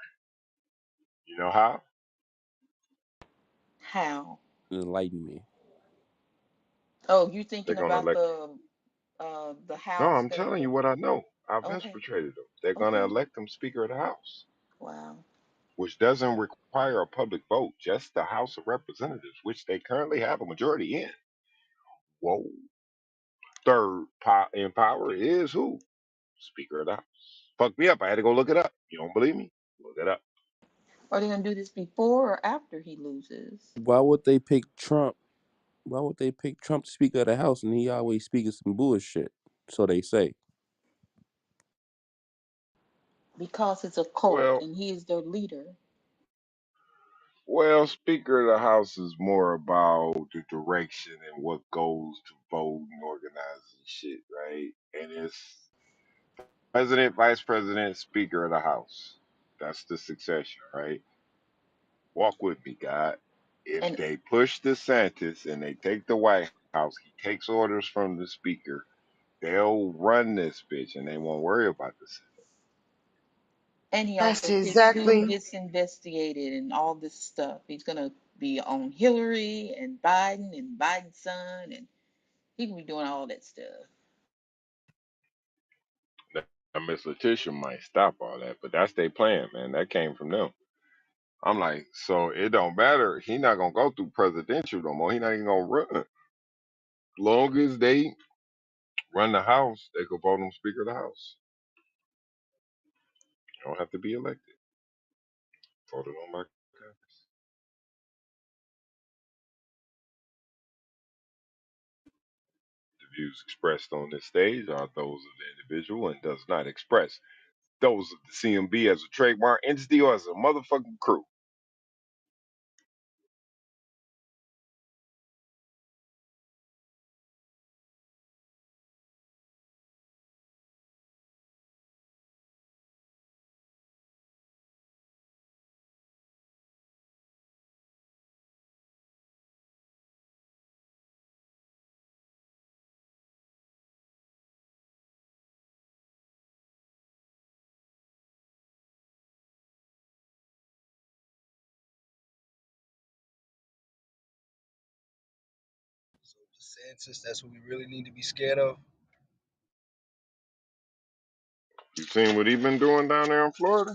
You know how? How? Enlighten me. Oh, you They're thinking gonna about elect. the No, House I'm telling gonna you what I know. I've okay, infiltrated them. They're gonna okay. elect him Speaker of the House, Wow. which doesn't require a public vote, just the House of Representatives, which they currently have a majority in. Whoa. Third in power is who? Speaker of the House. Fuck me up. I had to go look it up. You don't believe me? Look it up. Are they gonna do this before or after he loses? Why would they pick Trump? Why would they pick Trump to Speaker of the House and he always speaking some bullshit? So they say. Because it's a cult Well, and he is their leader. Speaker of the House is more about the direction and what goes to vote and organizing shit, right? And it's President, Vice President, Speaker of the House. That's the succession, right? Walk with me, God. If And they push DeSantis and they take the White House, he takes orders from the speaker, they'll run this bitch and they won't worry about the Senate. he That's also, his dude exactly. gets investigated and all this stuff. He's gonna be on Hillary and Biden's son, and he can be doing all that stuff. Now, Miss Letitia might stop all that, but that's their plan, man. That came from them. I'm like, so it don't matter. He not gonna go through presidential no more. He not even gonna run. Long as they run the House, they could vote him Speaker of the House. You don't have to be elected. Voted on by Congress. The views expressed on this stage are those of the individual and does not express those of the C.M.B. as a trademark entity or as a motherfucking crew. So DeSantis, that's what we really need to be scared of. You seen what he been doing down there in Florida?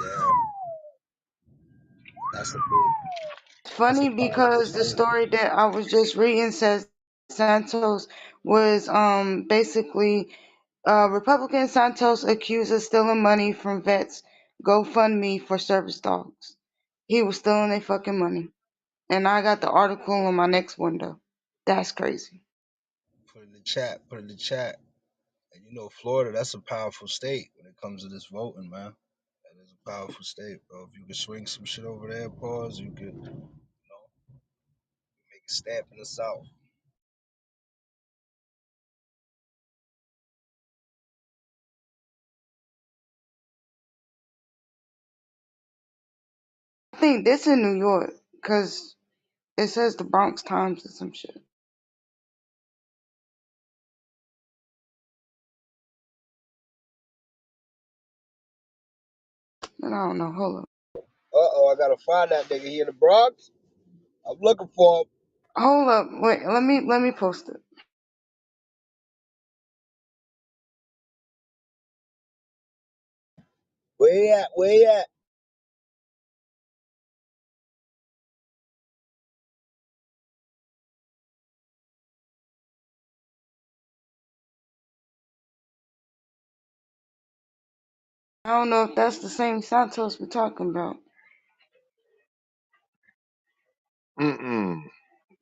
Yeah, that's a big, It's that's a funny powerful because the state. story that I was just reading says Santos was basically Republican Santos accused of stealing money from vets GoFundMe for service dogs. He was stealing their fucking money. And I got the article on my next window. That's crazy. Put in the chat. Put in the chat. And you know, Florida, that's a powerful state when it comes to this voting, man. That is a powerful state, bro. If you could swing some shit over there, pause, you could, make a stamp in the South. I think this in New York because it says the Bronx Times or some shit. But I don't know. Hold up. I gotta find that nigga. He in the Bronx. I'm looking for him. Hold up. Wait. Let me post it. Where he at? Where he at? I don't know if that's the same Santos we're talking about. Mm-mm.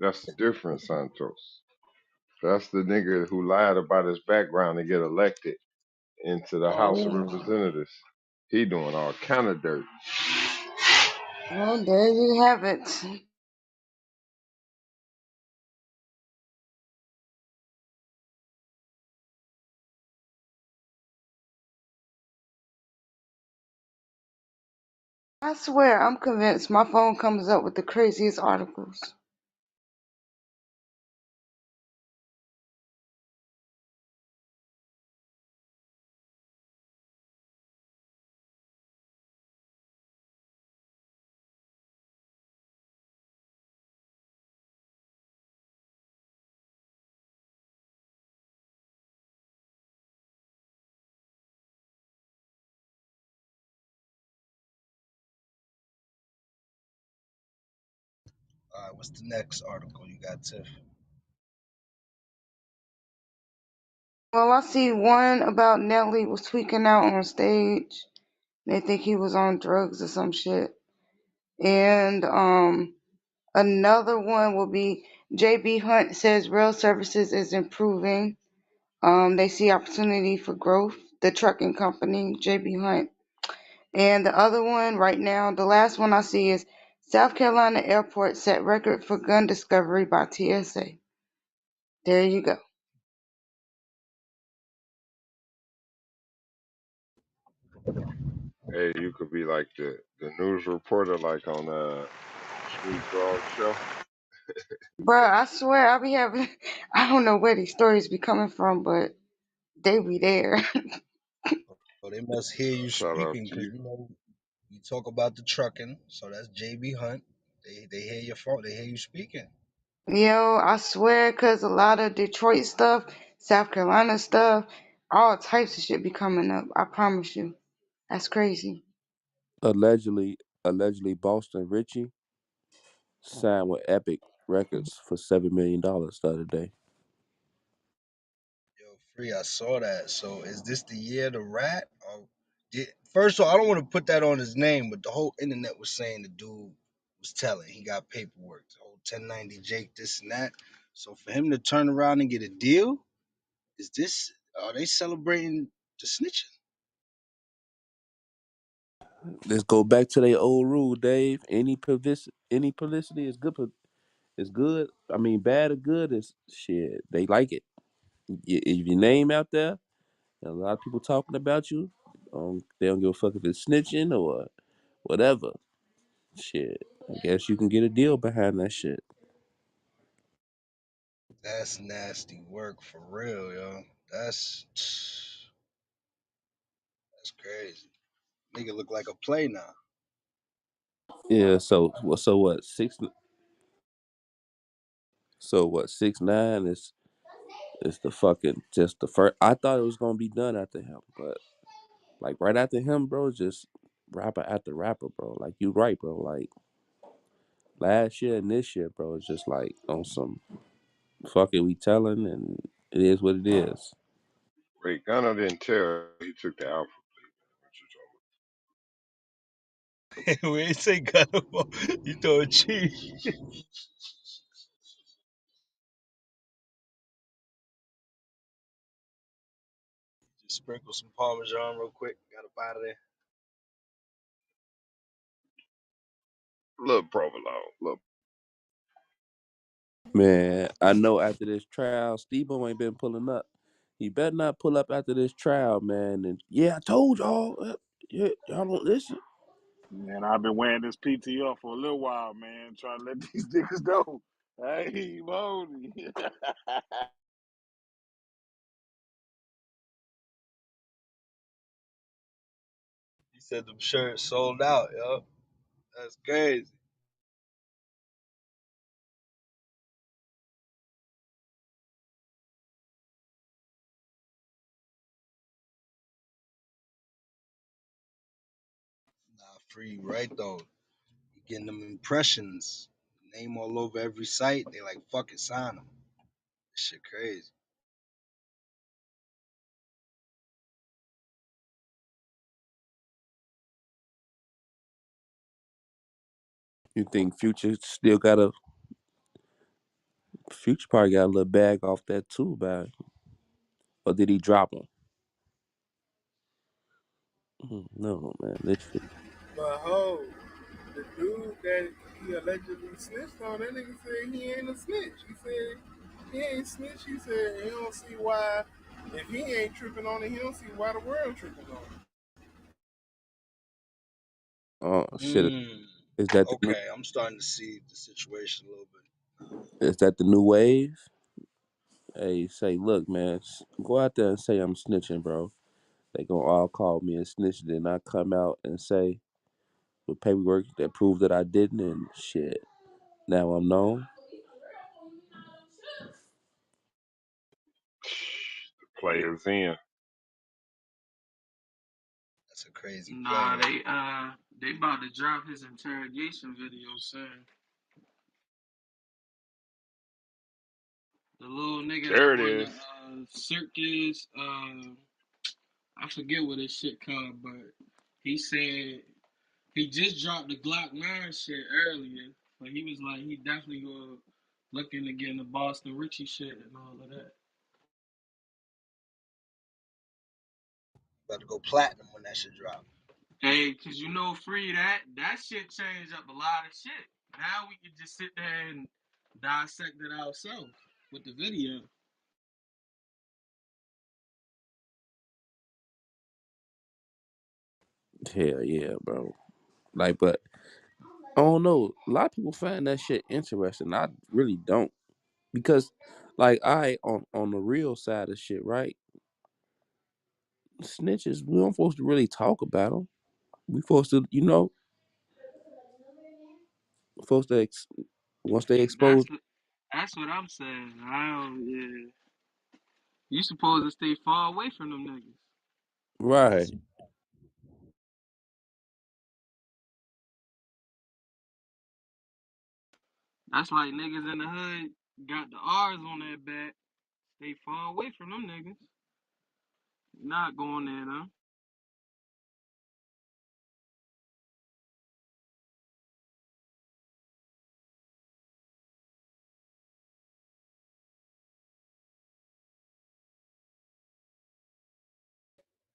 That's different, Santos. That's the nigga who lied about his background to get elected into the House of Oh. Representatives. He doing all kind of dirt. Well, there you have it. I swear, I'm convinced my phone comes up with the craziest articles. All right, what's the next article you got, Tiff? Well, I see one about Nelly was tweaking out on stage. They think he was on drugs or some shit. And another one will be JB Hunt says rail services is improving. They see opportunity for growth. The trucking company, JB Hunt. And the other one right now, the last one I see is South Carolina airport set record for gun discovery by TSA. There you go. Hey, you could be like the news reporter, like on Sweet draw show. Bruh, I swear I be having, I don't know where these stories be coming from, but they be there. So they must hear you Shout out speaking to because you. you know you talk about the trucking. So that's JB Hunt. They hear your phone. They hear you speaking. Yo, I swear, 'cause a lot of Detroit stuff, South Carolina stuff, all types of shit be coming up. I promise you. That's crazy. Allegedly, Boston Richie signed with Epic Records for $7 million the other day. Yo, free. I saw that. So is this the year the rat? Or first of all, I don't want to put that on his name, but the whole internet was saying the dude was telling he got paperwork, the whole 1090 Jake, this and that. So for him to turn around and get a deal, is this? Are they celebrating the snitching? Let's go back to their old rule, Dave. Any publicity is good. Is good. I mean, bad or good is shit. They like it. If your name out there, and a lot of people talking about you. They don't give a fuck if it's snitching or whatever. Shit. I guess you can get a deal behind that shit. That's nasty work for real, yo. That's crazy. Nigga look like a play now. Yeah. So what? So what? 6ix9ine is the fucking just the first. I thought it was gonna be done after him, but like right after him, bro, just rapper after rapper, bro. Like you right, bro. Like last year and this year, bro, it's just like on some fuck it, we telling, and it is what it is. Wait, Gunna didn't tell he took the alpha. What you We ain't say got him. You throw a cheat. Just sprinkle some Parmesan real quick. Got up out of there. little provolone. Look, Man, I know after this trial, Steve-O ain't been pulling up. He better not pull up after this trial, man. And yeah, I told y'all. Yeah, y'all don't listen. Man, I've been wearing this PTO for a little while, man, trying to let these niggas know. Hey, Moni. He said them shirts sold out, yo. That's crazy. Nah, free, right though. You getting them impressions. Name all over every site. They like fuck it, sign them. This shit crazy. You think Future probably got a little bag off that too, bag. Or did he drop him? No, man. Literally. But ho, the dude that he allegedly snitched on, that nigga said he ain't a snitch. He said he ain't snitch. He said he don't see why, if he ain't tripping on it, he don't see why the world tripping on it. Oh shit. Hmm. Is that the new Okay, I'm starting to see the situation a little bit. is that the new wave? Hey, say, look, man, go out there and say I'm snitching, bro. They gonna all call me a snitch, then I come out and say with paperwork that prove that I didn't, and shit. Now I'm known. the players in. That's a crazy Nah, plan. they about to drop his interrogation video soon. The little nigga that There it won the is. circus, I forget what his shit called, but he said he just dropped the Glock 9 shit earlier, but he was like he definitely gonna look into getting the Boston Richie shit and all of that. About to go platinum when that shit drop. Hey, cause you know, free that shit changed up a lot of shit. Now we can just sit there and dissect it ourselves with the video. Hell yeah, bro. Like, but I don't know. A lot of people find that shit interesting. I really don't because, like, I on the real side of shit, right? Snitches, we don't supposed to really talk about them. We supposed to, supposed to once they That's expose, what that's what I'm saying. I don't, yeah. You supposed to stay far away from them niggas. right? That's like niggas in the hood got the R's on their back. Stay far away from them niggas. Not going there though.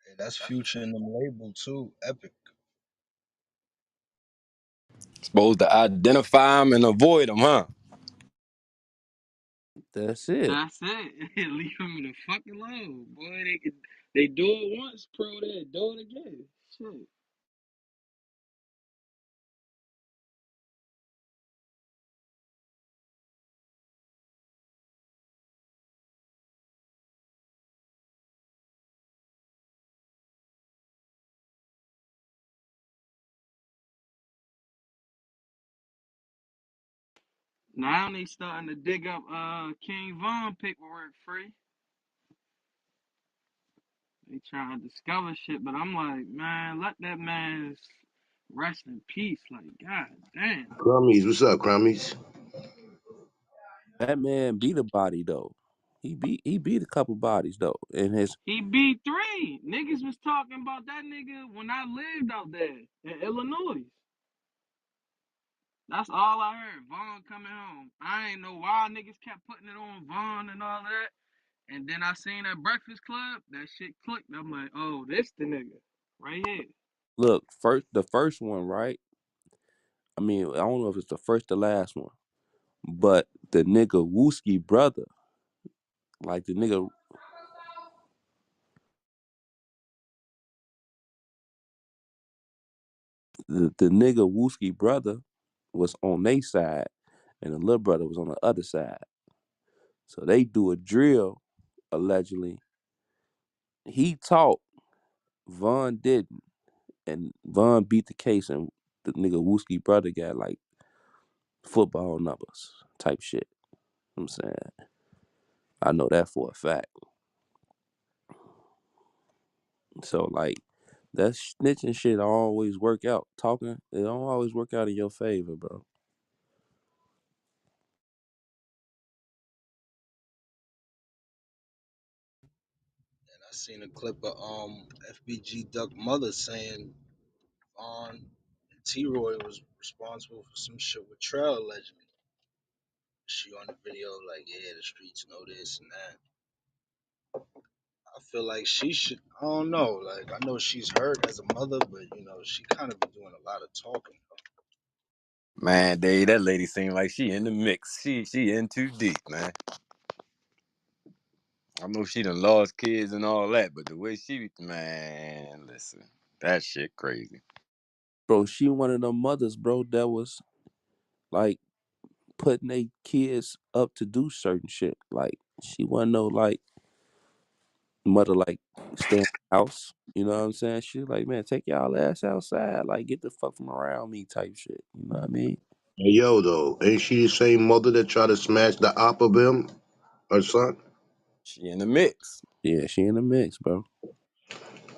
Hey, that's Future in them label too. Epic. Supposed to identify them and avoid them, huh? That's it. That's it. Leave them the fuck alone, boy. They do it once, pro. They do it again. Shit. Now they starting to dig up King Von paperwork free. They trying to discover shit, but I'm like, man, let that man rest in peace. Like, god damn. Crummies, what's up, Crummies? That man beat a body though. He beat a couple bodies though. And his He beat three. Niggas was talking about that nigga when I lived out there in Illinois. That's all I heard. Vaughn coming home. I ain't know why niggas kept putting it on Vaughn and all that. And then I seen that Breakfast Club. That shit clicked. I'm like, oh, this the nigga right here. look the first one, right? I mean, I don't know if it's the first or last one, but the nigga Wooski brother, like the nigga Wooski brother was on their side, and the little brother was on the other side. So they do a drill allegedly. He taught, Von didn't, and Von beat the case, and the nigga Wooski brother got like football numbers type shit. I'm saying I know that for a fact. So like that snitching shit always work out. Talking, it don't always work out in your favor, bro. And I seen a clip of FBG Duck mother saying on T Roy was responsible for some shit with Trail allegedly. She on the video like, yeah, the streets know this and that. I feel like she should. I don't know. Like I know she's hurt as a mother, but she kind of been doing a lot of talking. Man, Dave, that lady seemed like she in the mix. She in too deep, man. I know she done lost kids and all that, but the way man, listen, that shit crazy. Bro, she one of them mothers, bro, that was like putting their kids up to do certain shit. Like she wasn't no like mother like stay in the house. You know what I'm saying? She like, man, take y'all ass outside. Like get the fuck from around me type shit. You know what I mean? Hey, yo, though, ain't she the same mother that tried to smash the op of him, her son? She in the mix. Yeah, she in the mix, bro.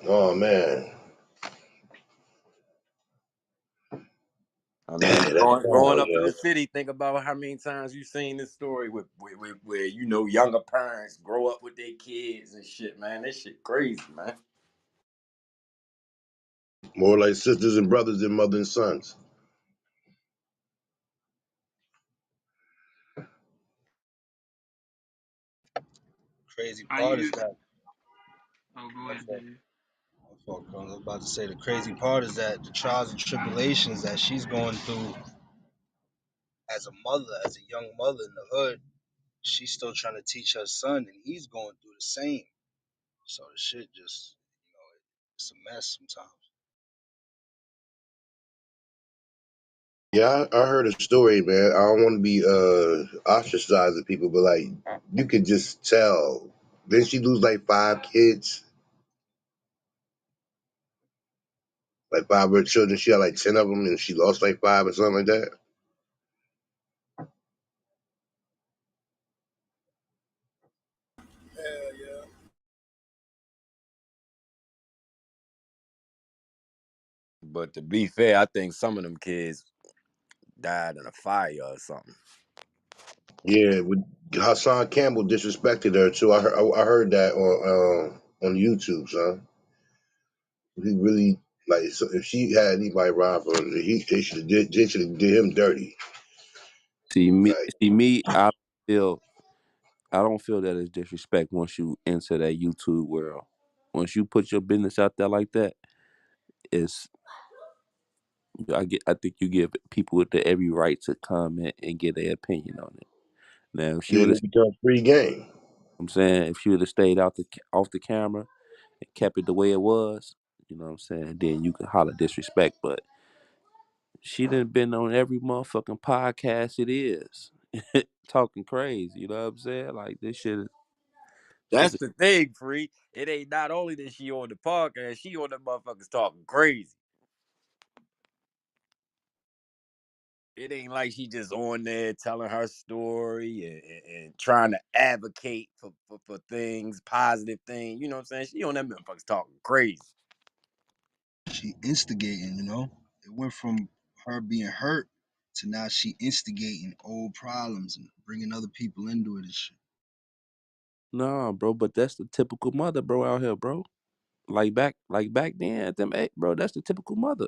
Oh, man. I mean, That's growing wild, up in yo. the city, think about how many times you seen this story where younger parents grow up with their kids and shit, man. That shit crazy, man. More like sisters and brothers than mother and sons. Crazy I part is use. that Oh, go my ahead, fault, Dave. my fault, Carl. I was about to say the crazy part is that the trials and tribulations that she's going through as a mother, as a young mother in the hood, she's still trying to teach her son, and he's going through the same. So the shit just, it's a mess sometimes. Yeah, I heard a story, man. I don't want to be ostracizing people, but like you could just tell. Didn't she lose like 5 kids? Like 5 of her children. She had like 10 of them, and she lost like 5 or something like that. Hell yeah. But to be fair, I think some of them kids died in a fire or something. Yeah, with Hassan Campbell disrespected her too. I heard that on YouTube, son. He really like so if she had anybody rob her, they should have did him dirty. Like See me. Feel. I don't feel that it's disrespect once you enter that YouTube world. Once you put your business out there like that, it's I think you give people the every right to comment and get their opinion on it. Now, if she would then have, it becomes free game. I'm saying, if she would have stayed out the off the camera and kept it the way it was, you know what I'm saying, then you could holler disrespect. But she done been on every motherfucking podcast it is, talking crazy. You know what I'm saying? Like this shit. That's She's the thing, free. It ain't not only that she on the podcast, she on the motherfuckers talking crazy. It ain't like she just on there telling her story and trying to advocate for things, positive things. You know what I'm saying? She on that motherfuckers talking crazy. She instigating, you know. It went from her being hurt to now she instigating old problems and bringing other people into it and shit. nah, bro. But that's the typical mother, bro, out here, bro. Like back then at them, bro. That's the typical mother.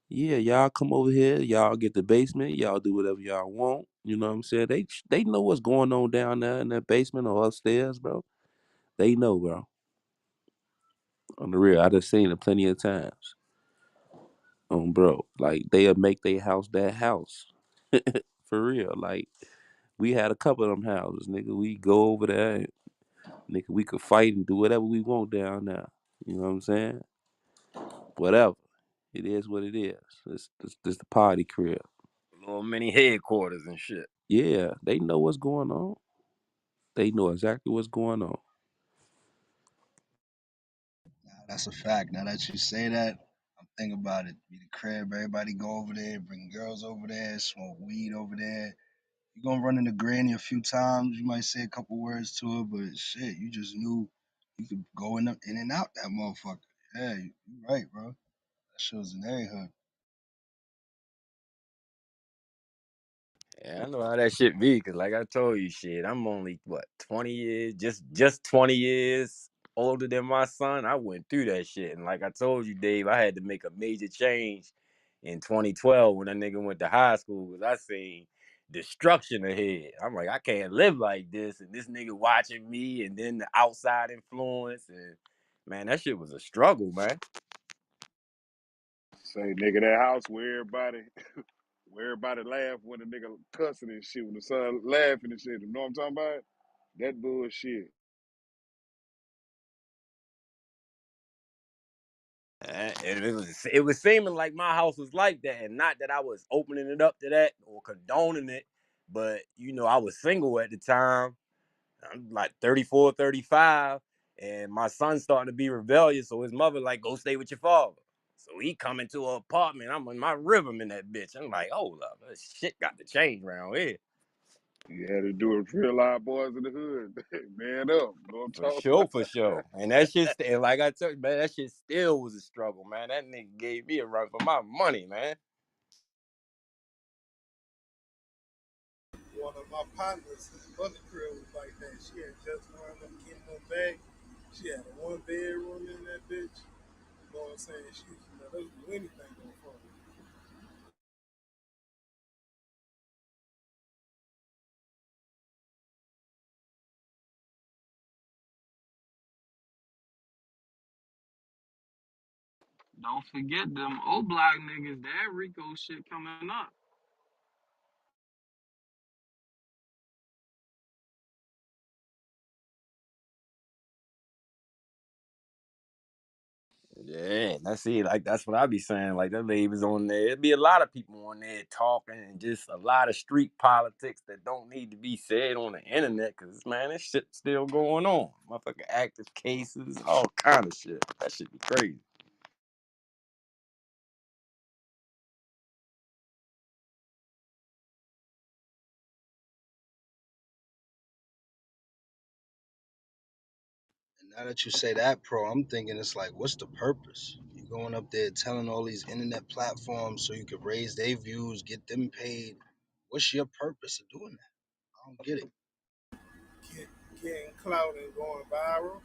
Yeah, y'all come over here, y'all get the basement, y'all do whatever y'all want. You know what I'm saying? They know what's going on down there in that basement or upstairs, bro. They know, bro. On the real, I just seen it plenty of times. Bro, like they'll make their house that house for real. Like we had a couple of them houses, nigga. We go over there, and, nigga. We could fight and do whatever we want down there. You know what I'm saying? Whatever. It is what it is. It's the party crib. Little mini headquarters and shit. Yeah, they know what's going on. They know exactly what's going on. Nah, that's a fact. Now that you say that, I'm thinking about it. Be the crib, everybody go over there, bring girls over there, smoke weed over there. You gonna run into Granny a few times. You might say a couple words to her, but shit, you just knew you could go in and out that motherfucker. Yeah, you right, bro. That shit was in every hood. Yeah, I know how that shit be, cause like I told you, shit, I'm only what 20 years, just 20 years older than my son. I went through that shit, and like I told you, Dave, I had to make a major change in 2012 when that nigga went to high school, cause I seen destruction ahead. I'm like, I can't live like this, and this nigga watching me, and then the outside influence, and man, that shit was a struggle, man. Say, nigga, that house where everybody laugh when the nigga cussing and shit, when the son laughing and shit. You know what I'm talking about? That bullshit. It was seeming like my house was like that, and not that I was opening it up to that or condoning it, but I was single at the time. I'm like 34, 35, and my son's starting to be rebellious, so his mother like, go stay with your father. So he come into an apartment. I'm in my rhythm in that bitch. I'm like, hold up, this shit got to change around here. You had to do it, real live boys in the hood. Man up. You know what I'm For talking sure, about? for sure. And that shit, and like I told you, man, that shit still was a struggle, man. That nigga gave me a run for my money, man. One of my partners, his mother crib was like that. She had just wound up getting them back. She had a 1 bedroom in that bitch. You know what I'm saying? She used to let us do anything on phone. Don't forget them old block niggas. That Rico shit coming up. Yeah, that's it. Like that's what I be saying. Like that lady was on there. It'd be a lot of people on there talking and just a lot of street politics that don't need to be said on the internet. Cause man, this shit still going on. Motherfucking active cases, all kind of shit. That should be crazy. And now that you say that, pro, I'm thinking it's like, what's the purpose? You going up there telling all these internet platforms so you could raise their views, get them paid. What's your purpose of doing that? I don't get it. Getting clout and going viral.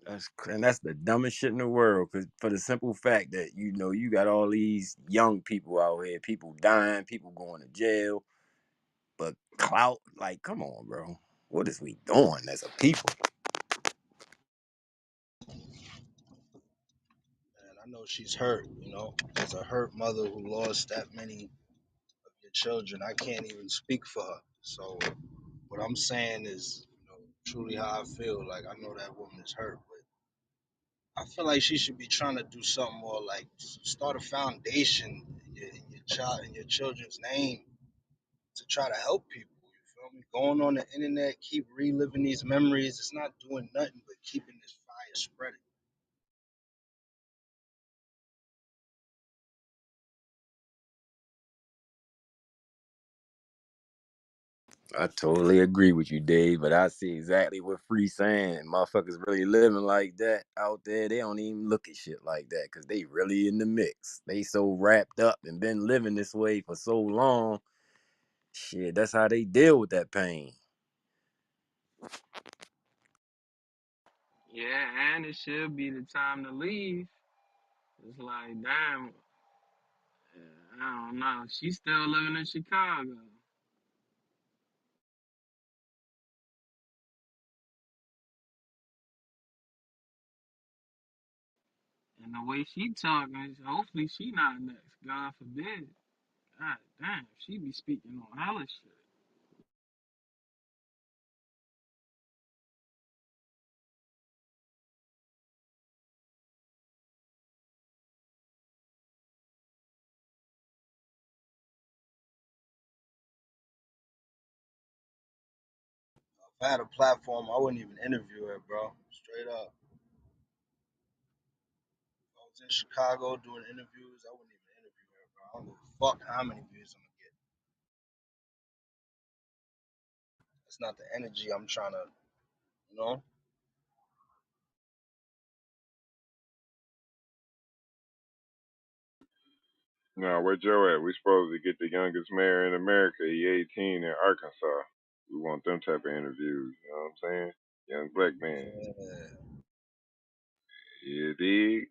That's the dumbest shit in the world. Cause for the simple fact that you got all these young people out here, people dying, people going to jail, but clout, like, come on, bro. What is we doing as a people? And I know she's hurt, as a hurt mother who lost that many of your children. I can't even speak for her. So what I'm saying is, truly how I feel. Like I know that woman is hurt, but I feel like she should be trying to do something more like start a foundation in your child in your children's name to try to help people. You feel me? Going on the internet, keep reliving these memories. It's not doing nothing but keeping this fire spreading. I totally agree with you, Dave, but I see exactly what Free saying. Motherfuckers really living like that out there. They don't even look at shit like that because they really in the mix. They so wrapped up and been living this way for so long. Shit, that's how they deal with that pain. Yeah, and it should be the time to leave. It's like, damn, I don't know. She's still living in Chicago. And the way she talking, hopefully she not next. God forbid. God damn, she be speaking on hella shit. If I had a platform, I wouldn't even interview her, bro. Straight up. If I was in Chicago doing interviews, I wouldn't even interview her, bro. I don't give a fuck how many views I'm gonna get. That's not the energy I'm trying to, you know? Now, where Joe at? We supposed to get the youngest mayor in America. He 18 in Arkansas. We want them type of interviews. You know what I'm saying? Young black man. Yeah. You dig?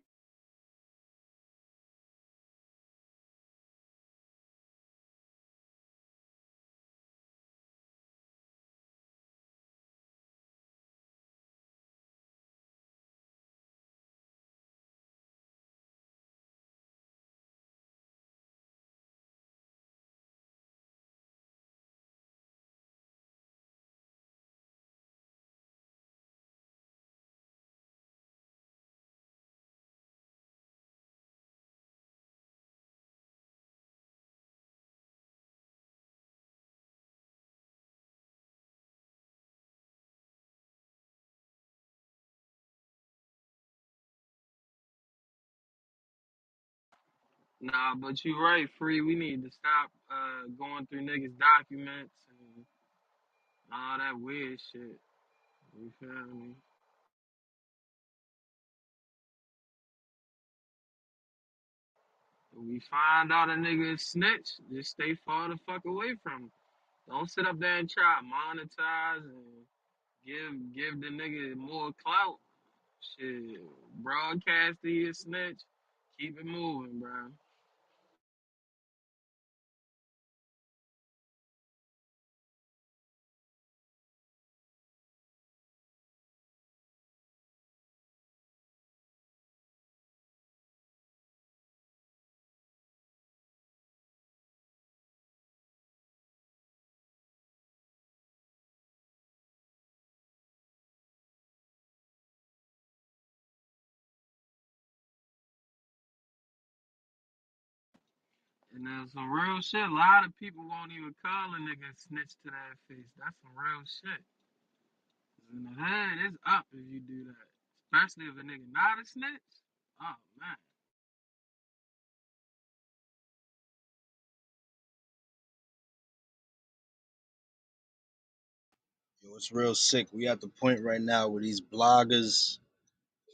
Nah, but you right, Free. We need to stop going through niggas' documents and all that weird shit. You feel me? If we find out a nigga is snitch, just stay far the fuck away from him. Don't sit up there and try to monetize and give the nigga more clout. Shit, broadcast he a snitch. Keep it moving, bro. And there's some real shit. A lot of people won't even call a nigga snitch to that face. That's some real shit. In the head, it's up if you do that. Especially if a nigga not a snitch. Oh, man. Yo, it's real sick. We at the point right now where these bloggers,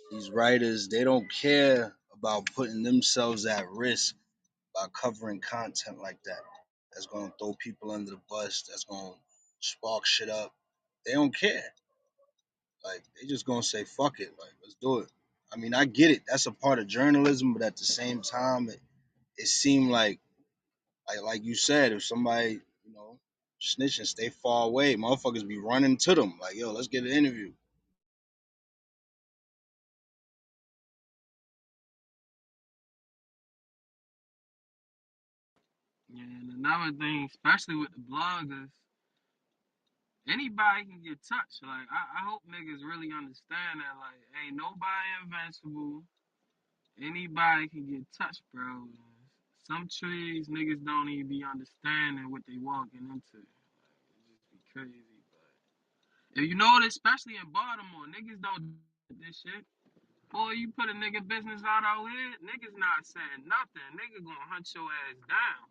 these writers, they don't care about putting themselves at risk by covering content like that. That's gonna throw people under the bus. That's gonna spark shit up. They don't care. Like they just gonna say fuck it. Like let's do it. I mean, I get it. That's a part of journalism, but at the same time, it seemed like you said, if somebody snitching, stay far away. Motherfuckers be running to them. Like yo, let's get an interview. Yeah, and another thing, especially with the bloggers, anybody can get touched. Like, I hope niggas really understand that. Like, ain't nobody invincible. Anybody can get touched, bro. Some trees, niggas don't even be understanding what they walking into. Like, it just be crazy. But if you notice, especially in Baltimore, niggas don't do this shit. Boy, you put a nigga business out here, niggas not saying nothing. Nigga gonna hunt your ass down.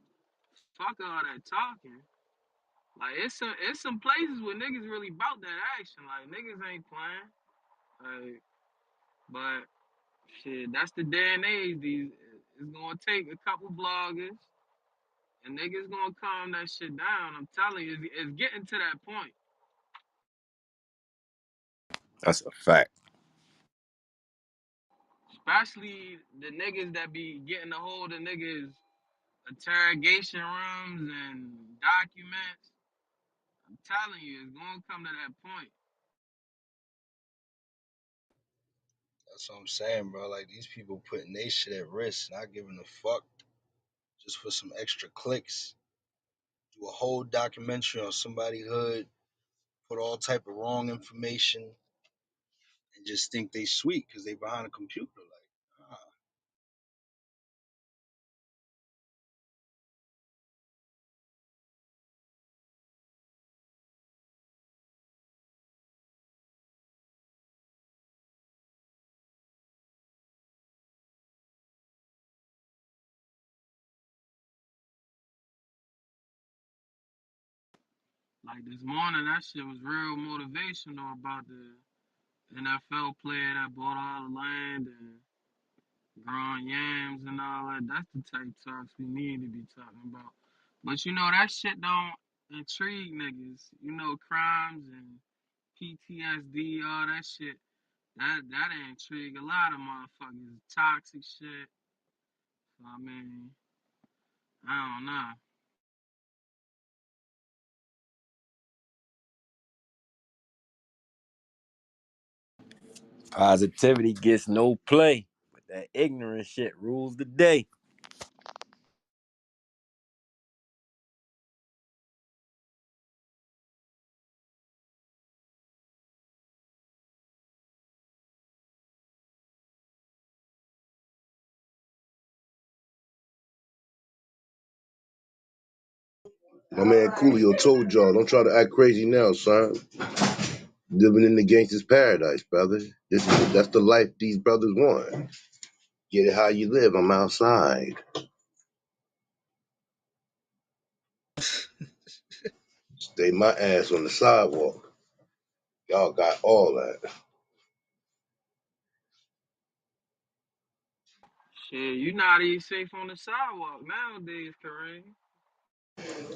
Fuck all that talking. Like it's some places where niggas really bout that action. Like niggas ain't playing. Like, but shit, that's the day and age. It's gonna take a couple bloggers and niggas gonna calm that shit down. I'm telling you, it's getting to that point. That's a fact. Especially the niggas that be getting a hold of niggas interrogation rooms and documents. I'm telling you, it's gonna come to that point. That's what I'm saying, bro. Like these people putting they shit at risk, not giving a fuck just for some extra clicks. Do a whole documentary on somebody hood, put all type of wrong information, and just think they sweet because they behind a computer. Like, Like this morning, that shit was real motivational about the NFL player that bought all the land and growing yams and all that. That's the type talks we need to be talking about. But you know that shit don't intrigue niggas. You know crimes and PTSD, all that shit. That intrigue a lot of motherfuckers. Toxic shit. So, I mean, I don't know. Positivity gets no play, but that ignorant shit rules the day. My man Coolio told y'all, don't try to act crazy now, son. Living in the gangster's paradise, brother. That's the life these brothers want. Get it how you live. I'm outside. Stay my ass on the sidewalk. Y'all got all that. Shit, you not even safe on the sidewalk nowadays, Kareem.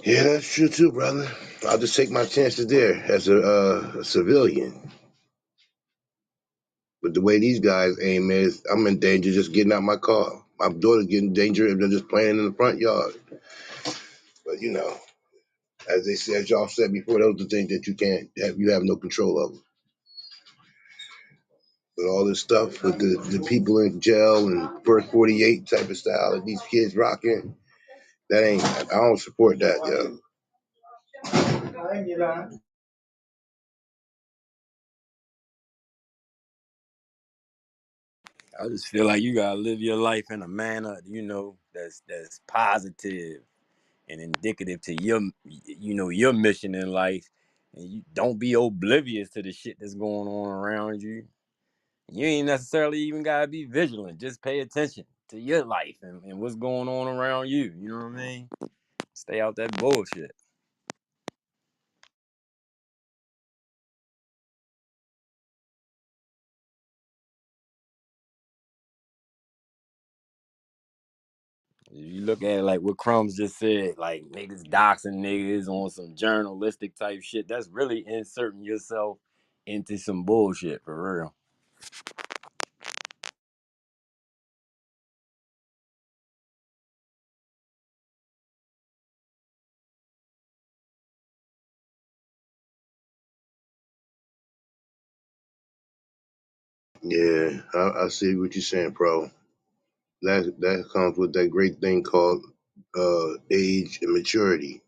Yeah, that's true too, brother. I'll just take my chances there as a civilian. But the way these guys aim is, I'm in danger just getting out my car. My daughter's getting in danger if they're just playing in the front yard. But as they said, as y'all said before, those are the things that you have no control over. But all this stuff with the people in jail and first 48 type of style that these kids rocking, I don't support that, yo. I just feel like you gotta live your life in a manner, that's positive and indicative to your mission in life, and you don't be oblivious to the shit that's going on around you. You ain't necessarily even gotta be vigilant. Just pay attention to your life and what's going on around you. You know what I mean? Stay out that bullshit. You look at it like what Crumbs just said, like niggas doxing niggas on some journalistic type shit. That's really inserting yourself into some bullshit for real. Yeah, I see what you're saying, bro. That comes with that great thing called age and maturity.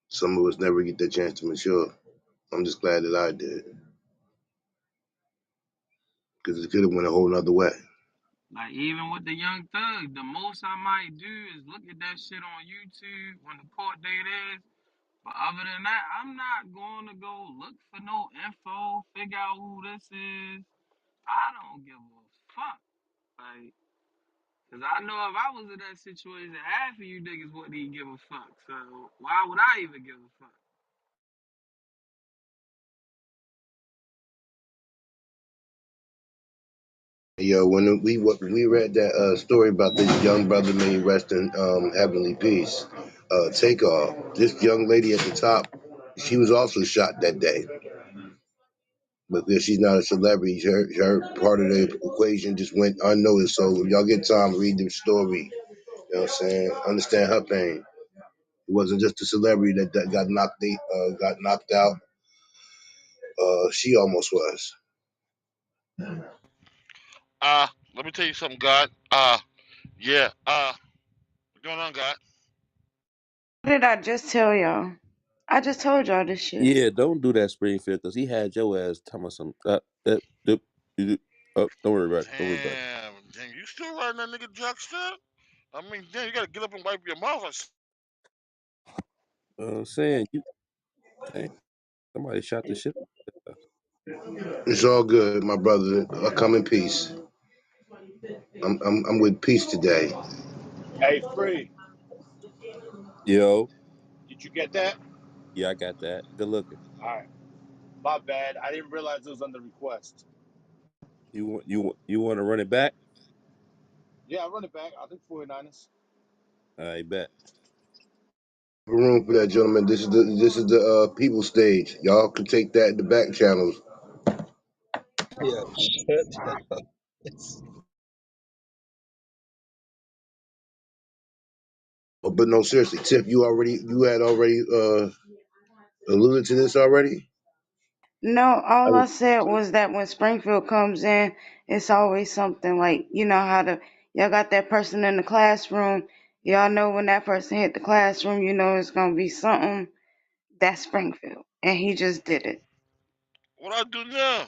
Some of us never get that chance to mature. I'm just glad that I did, because it could have went a whole nother way. Like even with the Young Thug, the most I might do is look at that shit on YouTube when the court date is. But other than that, I'm not going to go look for no info, figure out who this is. I don't give a fuck. Like, cause I know if I was in that situation, half of you niggas wouldn't even give a fuck. So why would I even give a fuck? Yo, when we read that story about this young brother, may he rest in heavenly peace. Takeoff. This young lady at the top, she was also shot that day. But because she's not a celebrity, her part of the equation just went unnoticed. So if y'all get time, read the story. You know what I'm saying? Understand her pain. It wasn't just a celebrity that got knocked out. She almost was. Let me tell you something, God. Yeah. What's going on, God? What did I just tell y'all? I just told y'all this shit. Yeah, don't do that, Springfield, because he had your ass talking about some. Don't worry about it. Don't worry about it. Damn, you still riding that nigga Jockstrap? I mean, damn, you gotta get up and wipe your mouth. I'm saying you, dang, somebody shot the shit. It's all good, my brother. I come in peace. I'm with peace today. Hey, Free, Yo, did you get that? yeah, I got that. Good looking. All right. My bad. I didn't realize it was on the request. You want to run it back? Yeah, I run it back. I think 49ers. I bet. Room for that, gentlemen. This is the people stage. Y'all can take that in the back channels. Yeah, shut that up. But no, seriously, Tiff, you had already alluded to this already. No, all I said was that when Springfield comes in, it's always something like, you know how y'all got that person in the classroom. Y'all know when that person hit the classroom, you know it's gonna be something. That's Springfield, and he just did it. What I do now?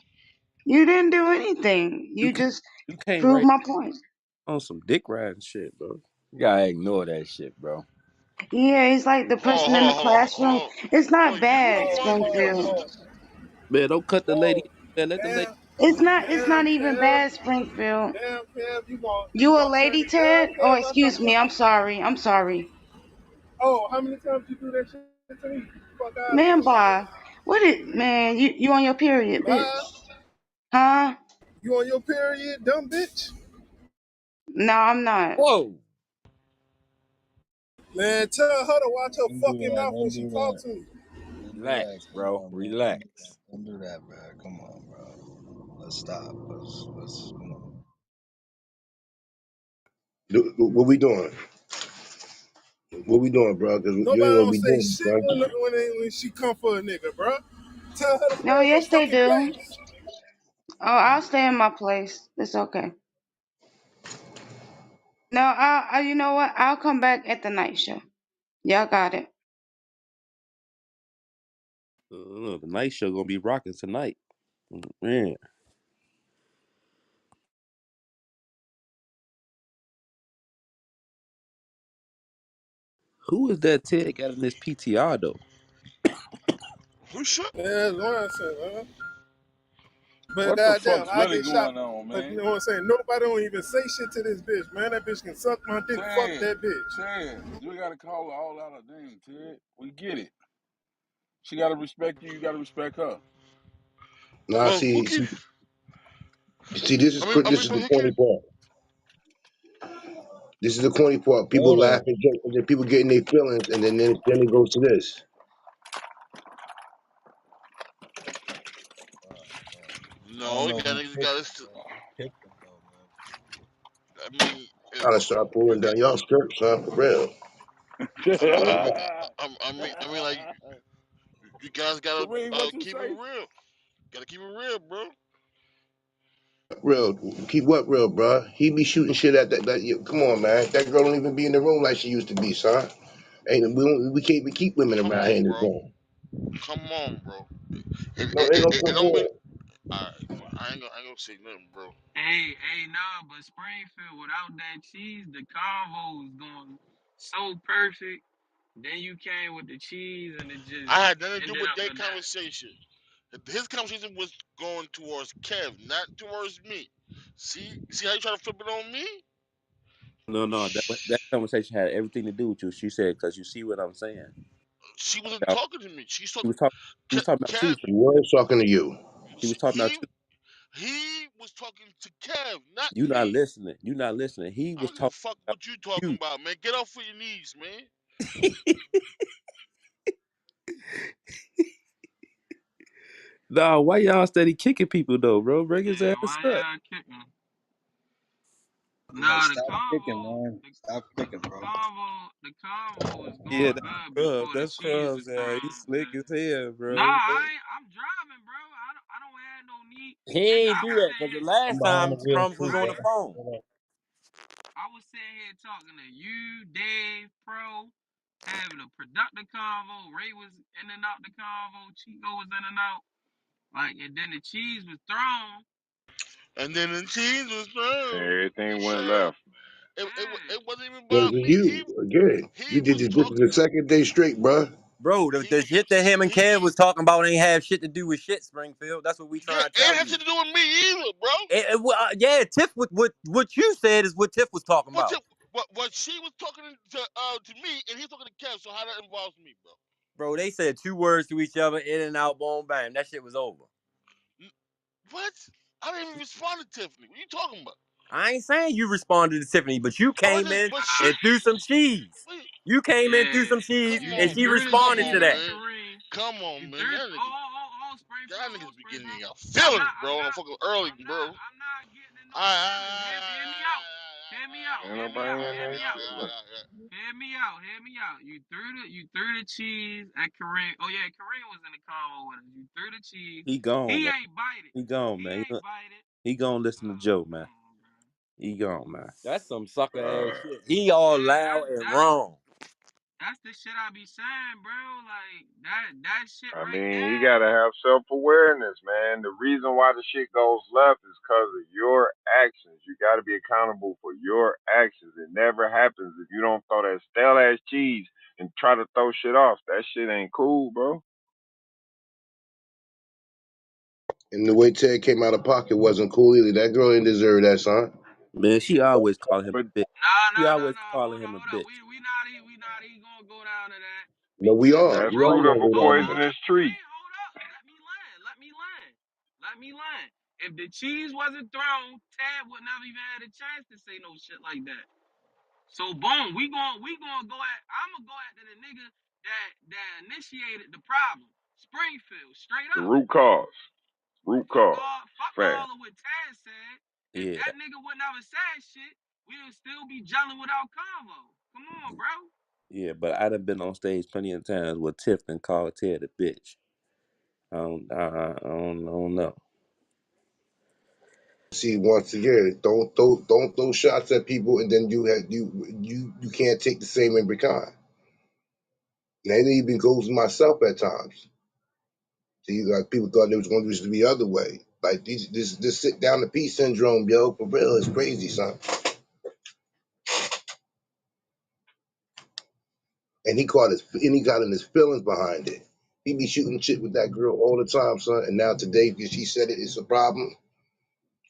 You didn't do anything. You You came, just you came proved right my point. on some dick riding shit, bro. You gotta ignore that shit, bro. Yeah, he's like the person in the classroom. It's Hold not on. You the bad, one Springfield. Man, don't cut the lady. Oh, Man, let the lady. damn, It's not. It's damn, not even Kev, bad, Springfield. damn, Kev, you You a gonna turn lady, me down, Ted? Oh, Kev? I thought excuse me. I'm sorry. I'm sorry. oh, how many times you do that shit to me? Fuck out of Man, here. bye. What it, man? You on your period, bitch? Bye. Huh? You on your period, dumb bitch? No, I'm not. Whoa. Man, tell her to watch her Don't do fucking that. mouth when Don't she do talk that. to me. Don't do that. Relax, Come bro. on, man. Relax. Don't do that, bro. Come on, bro. Let's stop. Let's come on. What we doing? What we doing, bro? Because you Nobody ain't gonna don't be say doing shit this, when she come for a nigga, bro. Tell her to No, stay in her yes they fucking do. place. Oh, I'll stay in my place. It's okay. No, you know what? I'll come back at the night show. Y'all got it. The night show gonna be rocking tonight. Man, Who is that Ted got in this PTR though? Who shot? Yeah, that's what I'm saying, man. But What the goddamn, fuck's I really get shot. going on, But you man? know what I'm saying? Nobody don't even say shit to this bitch, man. That bitch can suck my dick. Fuck Ted, that bitch. Ted, you gotta call her all out of name, Ted. We get it. She gotta respect you. You gotta respect her. Now, Well, who keep? this is I this mean, is but the who corny keep? part. This is the corny part. People Order. laugh and joke, and then people getting their feelings, and then it goes to this. I don't No, know who you picked got him, to. but who picked him though, man? I mean, Gotta start pulling down y'all skirts, huh? For real. I mean, like you guys gotta Kareem, what you keep it say? real. Gotta keep it real, bro. Real, keep what real, bro? He be shooting shit at come on, man. That girl don't even be in the room like she used to be, son. We can't even keep women Come around here on, in this bro. room. Come on, bro. It, No, ain't no it come don't be. on. I ain't gonna say nothing, bro. Hey, nah, but Springfield without that cheese, the convo is going so perfect. Then you came with the cheese, and it just I had nothing to do ended with up that with that. conversation. His conversation was going towards Kev, not towards me. See how you try to flip it on me? No. That conversation had everything to do with you. She said, "Cause you see what I'm saying." She wasn't Now, talking to me. She's She talking. was talking. She was talking about Kev. you. He was talking to you. She was talking about you. He was talking to Kev, not You not me. listening. You not listening. He I was don't give a talking fuck about what you talking you. about, man. Get off of your knees, man. Nah, why y'all steady kicking people though, bro? Bring his Yeah, ass why up. y'all kicking? Yeah, Nah, stop kicking, man. Stop kicking, bro. the convo is Yeah, going that's good Scrubs. before the That's cheese Scrubs. was thrown. He's slick as hell, Nah, bro. I'm driving, bro. I don't have no need, He nigga. ain't do that because the I'm last behind time the wheel Scrums too, was on the bro. phone. I was sitting here talking to you, Dave, Pro, having a productive convo. Ray was in and out the convo. Chico was in and out. Like, and then the cheese was thrown. And then the cheese was thrown. Everything went Yeah. left. Yeah. It wasn't even Because about of me. you again. He You did was this is talking. the second day straight, bro. Bro, He the was shit that him and he Kev was talking about ain't have shit to do with shit, Springfield. That's what we yeah. trying to Ain't tell have you. shit to do with me either, bro. Yeah, Tiff, what you said is what Tiff was talking What about. you, what she was talking to me and he talking to Kev. So how that involves me, bro? Bro, they said two words to each other, in and out, boom, bam. That shit was over. What? I didn't even respond to Tiffany. What are you talking about? I ain't saying you responded to Tiffany, but you Oh, I came just in but and she. threw some cheese. Wait, You came in, threw Yeah. some cheese, come and You on, she threw man. the Come responded to cheese on, that. at man. Kareem. Come You on, man. threw Springfield, Y'all niggas be getting in Springfield. your I'm feelings, not, I'm bro. On not, fucking early, I'm not, bro. I'm not getting in no feelings. Hear me out. Hear me out. Ain't Hear me nobody out. in Hear that me out. shit. Hear me out. Hear me out. You threw the cheese at Kareem. Oh yeah, Kareem was in the convo with us. You threw the cheese. He gone, He man. ain't bite it. He gone, He man. ain't bite it. He gonna listen to Joe, man. Come on, bro. He gone, man. That's some sucker ass shit. He all Yeah, loud and wrong. that's the shit I be saying, bro. Like that shit I right mean, he there. gotta have self awareness, man. The reason why the shit goes left is because of your actions. You gotta be accountable for your actions. It never happens if you don't throw that stale ass cheese and try to throw shit off. That shit ain't cool, bro. And the way Ted came out of pocket wasn't cool either. That girl didn't deserve that, son. Man, she always calling him But a bitch. She always calling him a Hold up. bitch. We not even gonna go down to that No, we because are. that's We are fruit hold of gonna a go down hold there. up, poisonous tree. Kareem, hold up. Let me land. If the cheese wasn't thrown, Tad would never even had a chance to say no shit like that. So boom, we gonna go at I'm gonna go after the nigga that initiated the problem. Springfield, straight The up. root cause. Root cause. Fuck Fact. all of what Taz said. If Yeah, that nigga would never said shit, we would still be gelling without convo. Come on, bro. yeah, but I done been on stage plenty of times where Tiff and called Ted a bitch. I don't know. See, once again, don't throw shots at people, and then you can't take the same in kind. And that even goes to myself at times. See, like people thought it was going to just be the other way. Like this sit down the peace syndrome, yo, for real, it's crazy, son. and he got in his feelings behind it. He be shooting shit with that girl all the time, son. And now today, because she said it's a problem,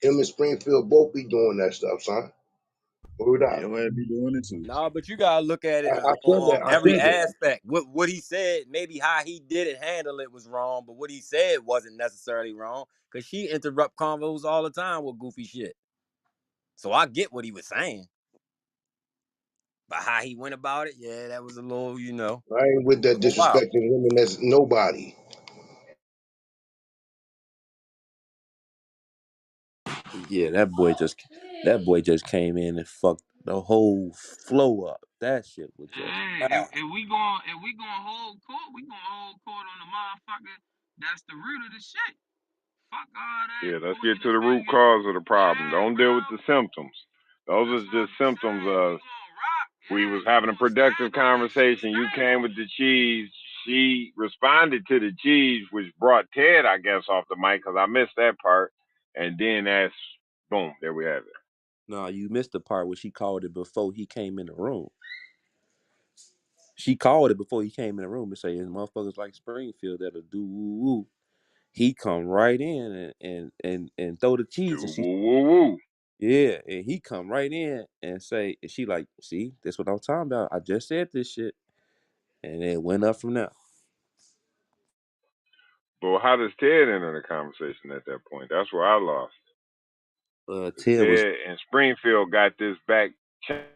him and Springfield both be doing that stuff, son. Word up. Your ass be doing it too. Nah, but you gotta look at it I said on that. I every said that. aspect. What he said, maybe how he did it, handle it was wrong, but what he said wasn't necessarily wrong because she interrupt convos all the time with goofy shit. So I get what he was saying, but how he went about it, yeah, that was a little, I ain't with that wild. disrespecting women. That's nobody. Yeah, that boy just came in and fucked the whole flow up. That shit was just Hey, wow. if we gonna hold court, we gonna hold court on the motherfucker. That's the root of the shit. Fuck all that Yeah, let's get pointing the to the root finger. cause of the problem. Yeah, Don't deal bro. with the symptoms. Those That's are what just I'm symptoms saying. We of gonna rock. we Yeah, was we having a gonna stand productive on that shit. conversation. You Stand came on with it. the cheese. She responded to the cheese, which brought Ted, I guess, off the mic because I missed that part. And then that's boom, there we have it. No, you missed the part where she called it before he came in the room. She called it before he came in the room and say, motherfuckers like Springfield that'll do woo woo. He come right in and throw the cheese, Do and she, woo woo woo. yeah, and he come right in and say, and she like, see, that's what I'm talking about. I just said this shit, and it went up from there. But how does Ted enter the conversation at that point? That's where I lost. Ted was, Ted and Springfield got this back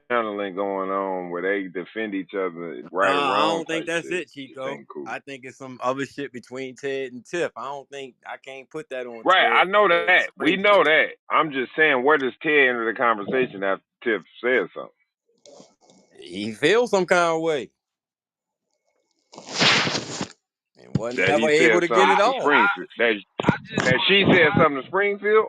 channeling going on where they defend each other right or I wrong don't think type that's shit. it, Just Chico. ain't cool. I think it's some other shit between Ted and Tiff. I can't put that on Right, I Ted know and that. We know Springfield. that. I'm just saying, where does Ted enter the conversation after Tiff says something? He feels some kind of way and wasn't That never he able said to get something it to off. Springfield. I just That wanna she know said how. something to Springfield.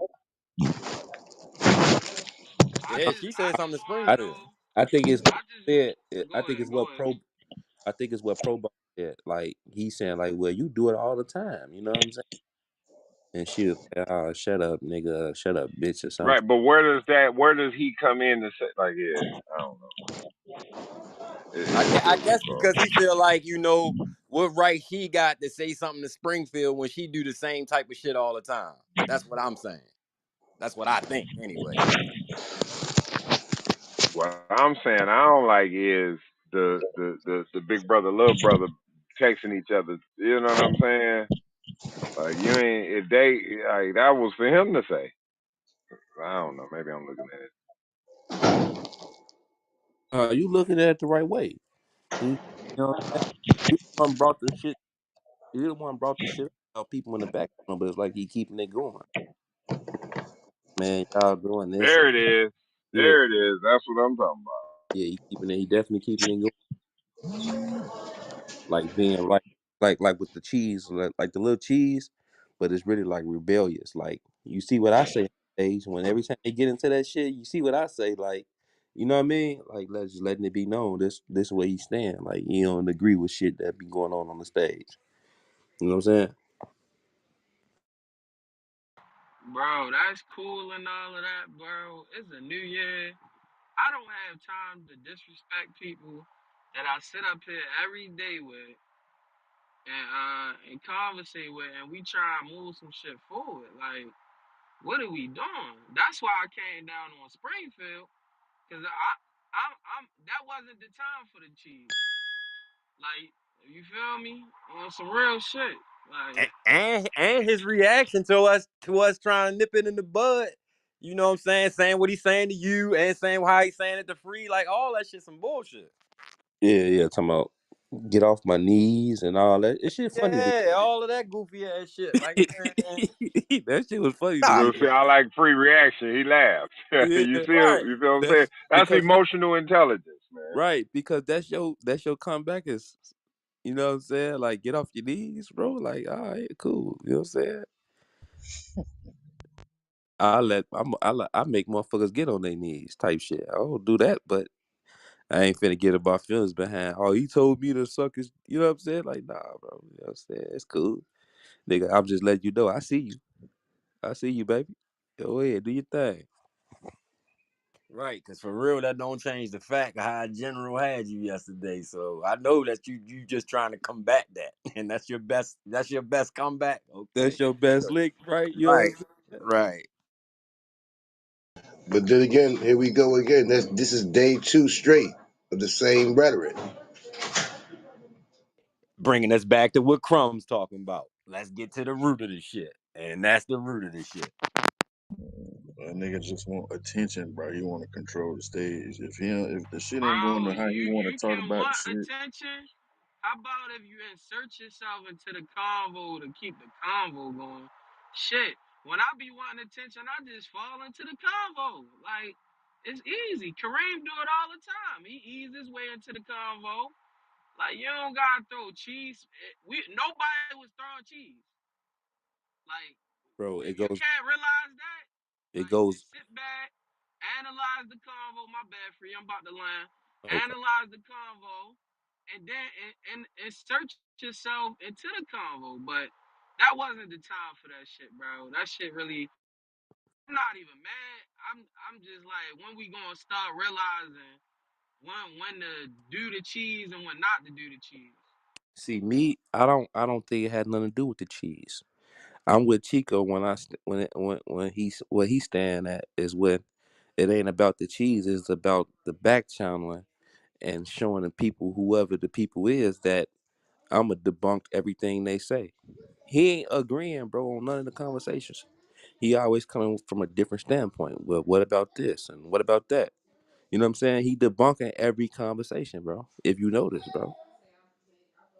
Yeah, she I said something to just wanna I, Springfield. know. I think it's I just said, go I think ahead. it's Go what ahead. pro, I think it's what pro said. Like he's saying, like, well, you do it all the time. You know what I'm saying? And she was like, oh, shut up, nigga, shut up, bitch, or something. Right, but where does he come in to say like, yeah, I don't know. It's I still guess retarded. because he feel like what right he got to say something to Springfield when she do the same type of shit all the time. That's what I'm saying. That's what I think anyway. What I'm saying I don't like is the big brother, little brother texting each other. You know what I'm saying? Like you ain't if they like that was for him to say. I don't know. Maybe I'm looking at it. You looking at it the right way. You know, you the one brought the shit. You the one brought the shit about people in the background, but it's like he keeping it going. Man, y'all doing this There and it is. yeah, There it is. That's what I'm talking about. yeah, he keeping it. He definitely keeping it going. Like being like with the cheese, like the little cheese, but it's really like rebellious. Like you see what I say on stage when every time they get into that shit, you see what I say. Like you know what I mean? Like let's just letting it be known this way he stand. Like he don't agree with shit that be going on the stage. You know what I'm saying? Bro, that's cool and all of that, bro. It's a new year. I don't have time to disrespect people that I sit up here every day with and conversate with, and we try and move some shit forward. Like, what are we doing? That's why I came down on Springfield, cause I'm that wasn't the time for the cheese. Like, you feel me? On some real shit. Like, And his reaction to us trying to nip it in the bud. You know what I'm saying? Saying what he's saying to you and saying how he's saying it to Free. Like all that shit some bullshit. Yeah, yeah. Talking about get off my knees and all that. It's shit funny to Yeah, all of that goofy ass shit. Like, man, that shit was funny to stop me. We'll it. see. I like free reaction. He laughed. Yeah, You see him? Right. You feel what I'm saying? that's That's because emotional intelligence, man. right because that's your comeback is you know what I'm saying like get off your knees, bro. Like all right, cool. You know what I'm saying? I make motherfuckers get on their knees type shit. I don't do that, but I ain't finna get about feelings behind. Oh, he told me to suck his. You know what I'm saying? Like nah, bro. You know what I'm saying? It's cool, nigga. I'm just letting you know. I see you. I see you, baby. Go ahead, do your thing. Right, because for real, that don't change the fact of how General had you yesterday. So I know that you just trying to combat that, and that's your best comeback. That's Okay, your best lick, right? You know what right, I'm saying? right. But then again, here we go again. This is day two straight of the same rhetoric. Bringing us back to what Crumb's talking about. Let's get to the root of the shit, and that's the root of the shit. A nigga just want attention, bro. He want to control the stage. If the shit ain't going Bro, to how he want you to talk can about the want shit, attention. How about if you insert yourself into the convo to keep the convo going? Shit, when I be wanting attention, I just fall into the convo. Like, it's easy. Kareem do it all the time. He eases his way into the convo. Like, you don't gotta throw cheese. Nobody was throwing cheese. Like, Bro, you can't realize that. it Like, goes, just sit back, analyze the convo. My bad, free. I'm about to land. okay. Analyze the convo, and then and search yourself into the convo. But that wasn't the time for that shit, bro. That shit really. I'm not even mad. I'm just like, when we gonna start realizing when to do the cheese and when not to do the cheese. See me, I don't think it had nothing to do with the cheese. I'm with Chico when when he's what he's staying at is when it ain't about the cheese, it's about the back channeling and showing the people, whoever the people is, that I'ma debunk everything they say. He ain't agreeing, bro, on none of the conversations. He always coming from a different standpoint. Well, what about this and what about that? You know what I'm saying? He debunking every conversation, bro. If you notice, bro,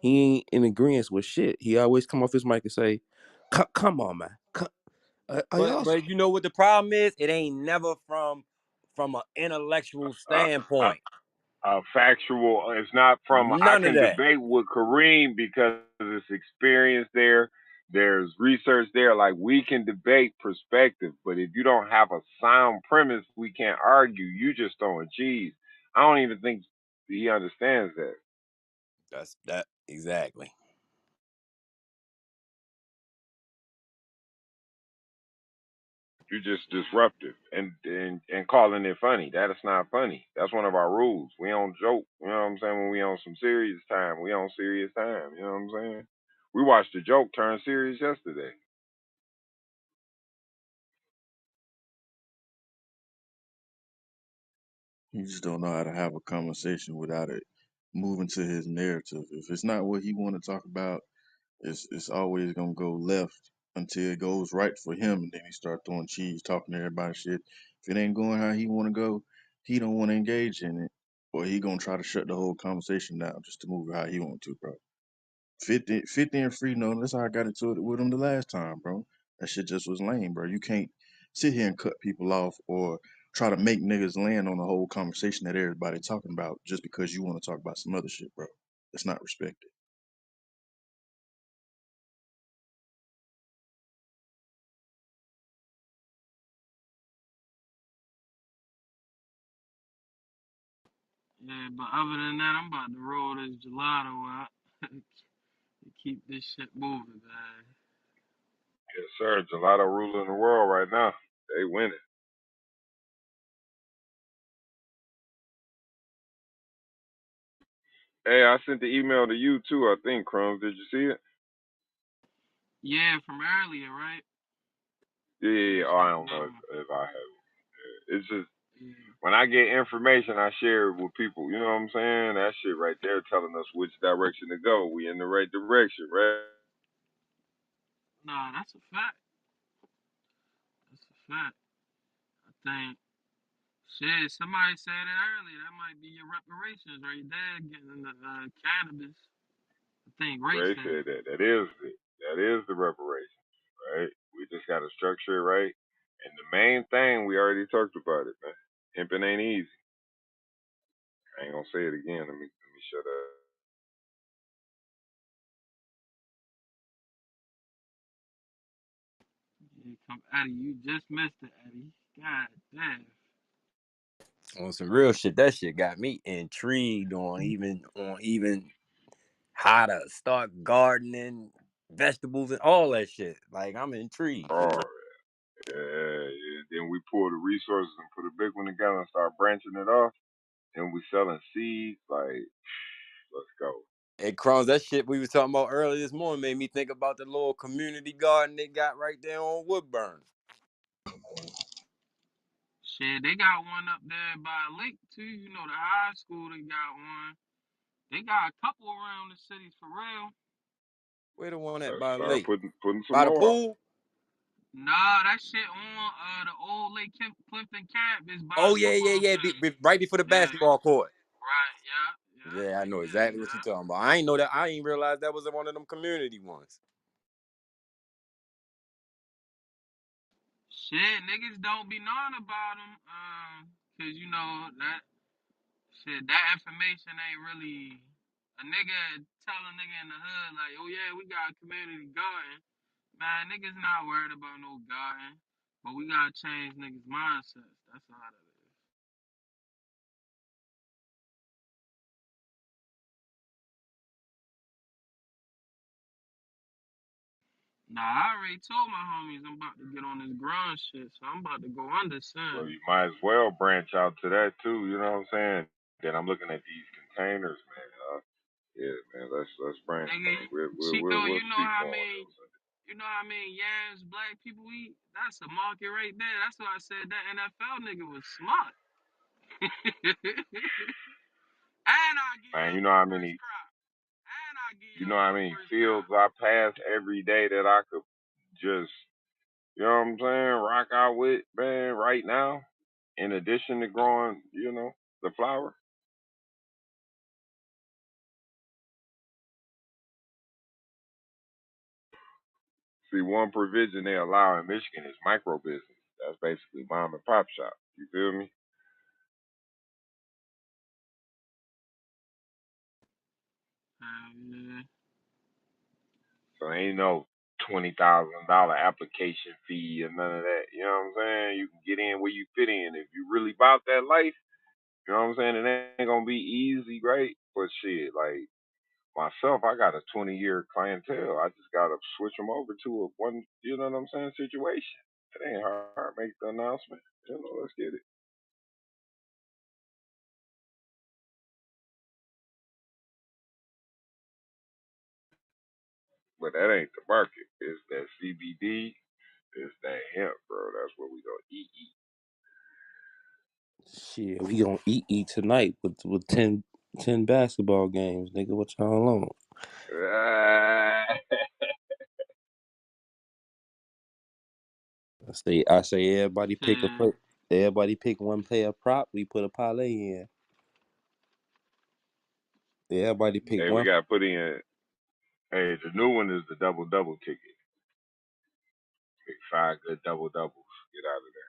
he ain't in agreement with shit. He always come off his mic and say, Come on, man. Are y'all?" But you know what the problem is? It ain't never from an intellectual Uh, standpoint. factual. It's not from. I None of can that. debate with Kareem because it's experience there. There's research there. Like we can debate perspective, but if you don't have a sound premise, we can't argue. You just throwing cheese. I don't even think he understands that. That's that exactly. You're just disruptive and calling it funny. That is not funny. That's one of our rules. We don't joke. You know what I'm saying? When we on some serious time, we on serious time. You know what I'm saying? We watched the joke turn serious yesterday. he just don't know how to have a conversation without it moving to his narrative. If it's not what he want to talk about, it's always gonna go left until it goes right for him, and then he start throwing cheese, talking to everybody shit. If it ain't going how he want to go, he don't want to engage in it, or he gonna try to shut the whole conversation down just to move it how he want to, bro. 50 and free, no, that's how I got into it with him the last time, bro. That shit just was lame, bro. You can't sit here and cut people off or try to make niggas land on the whole conversation that everybody talking about just because you want to talk about some other shit, bro. That's not respected. Yeah, but other than that, I'm about to roll this gelato out and keep this shit moving, man. Yes, sir. Gelato ruling the world right now. They winning. Hey, I sent the email to you too. I think Crumbs. Did you see it? Yeah, from earlier, right? Yeah, Let yeah, me yeah. Oh, check I it don't know now. if I have it. It's just Yeah. when I get information, I share it with people. You know what I'm saying? That shit right there telling us which direction to go. We in the right direction, right? Nah, that's a fact. That's a fact. I think, shit, somebody said it earlier. That might be your reparations right there, getting the cannabis. I think Ray Ray said said it. that. That is it. That is the reparations, right? We just got to structure it right. And the main thing, we already talked about it, man. Pimping ain't easy. I ain't gonna say it again. Let me shut up. Yeah, come Eddie, you just missed it, Eddie. God damn. On some real shit, that shit got me intrigued on even how to start gardening, vegetables and all that shit. Like I'm intrigued for Oh, real. yeah, yeah. Then we pull pull the resources and put a big one together and start branching it off, and we selling seeds, like, let's go. Hey, Crumbs, that shit we was talking about earlier this morning made me think about the little community garden they got right there on Woodburn. Shit, they got one up there by a lake too. You know, the high school they got one. They got a couple around the cities for real. Where the one at Let's by the start lake? putting some By the more. pool? Nah, that shit on the old Lake Plimpton campus by Oh, the yeah, yeah, football yeah. field. Right before the Yeah, basketball court. right. Yeah, yeah, Yeah, I right know there. exactly what you're Yeah. talking about. I ain't know that. I ain't realize that was one of them community ones. Shit, niggas don't be knowing about them. Cause you know that shit, that information ain't really a nigga tell a nigga in the hood like, oh yeah, we got a community garden. Man, niggas not worried about no garden, but we gotta change niggas' mindsets. That's all that is. Nah, I already told my homies I'm about to get on this grind shit, so I'm about to go under So sun. you might as well branch out to that too. You know what I'm saying? Then I'm looking at these containers, man. Yeah, man. Let's Nigga, brainstorm. Chico, We'll speak more on those. you know how many yams black people eat? That's a market right there. That's why I said that NFL nigga was smart. And I give Man, y'all you know my how first many crop. And I give you know y'all how my many first fields crop. I pass every day that I could just, you know what I'm saying, rock out with, man, right now. In addition to growing, the flower. See, one provision they allow in Michigan is micro business. That's basically mom and pop shop. You feel me? Yeah. So ain't no $20,000 application fee or none of that. You know what I'm saying? You can get in where you fit in. If you really about that life, you know what I'm saying? It ain't gonna be easy, right? But shit, like myself, I got a 20-year clientele. I just gotta switch them over to a one, you know what I'm saying, situation. It ain't hard. Make the announcement. Let's get it. But that ain't the market. It's that CBD. It's that hemp, bro. That's what we gonna eat. Shit, we gonna eat tonight with 10 basketball games, nigga. What y'all on? I say Shit. everybody pick one player prop. We put a parlay in. Everybody pick Hey, we one. gotta put in. Hey, the new one is the double double ticket. Pick 5 good double doubles. Get out of there.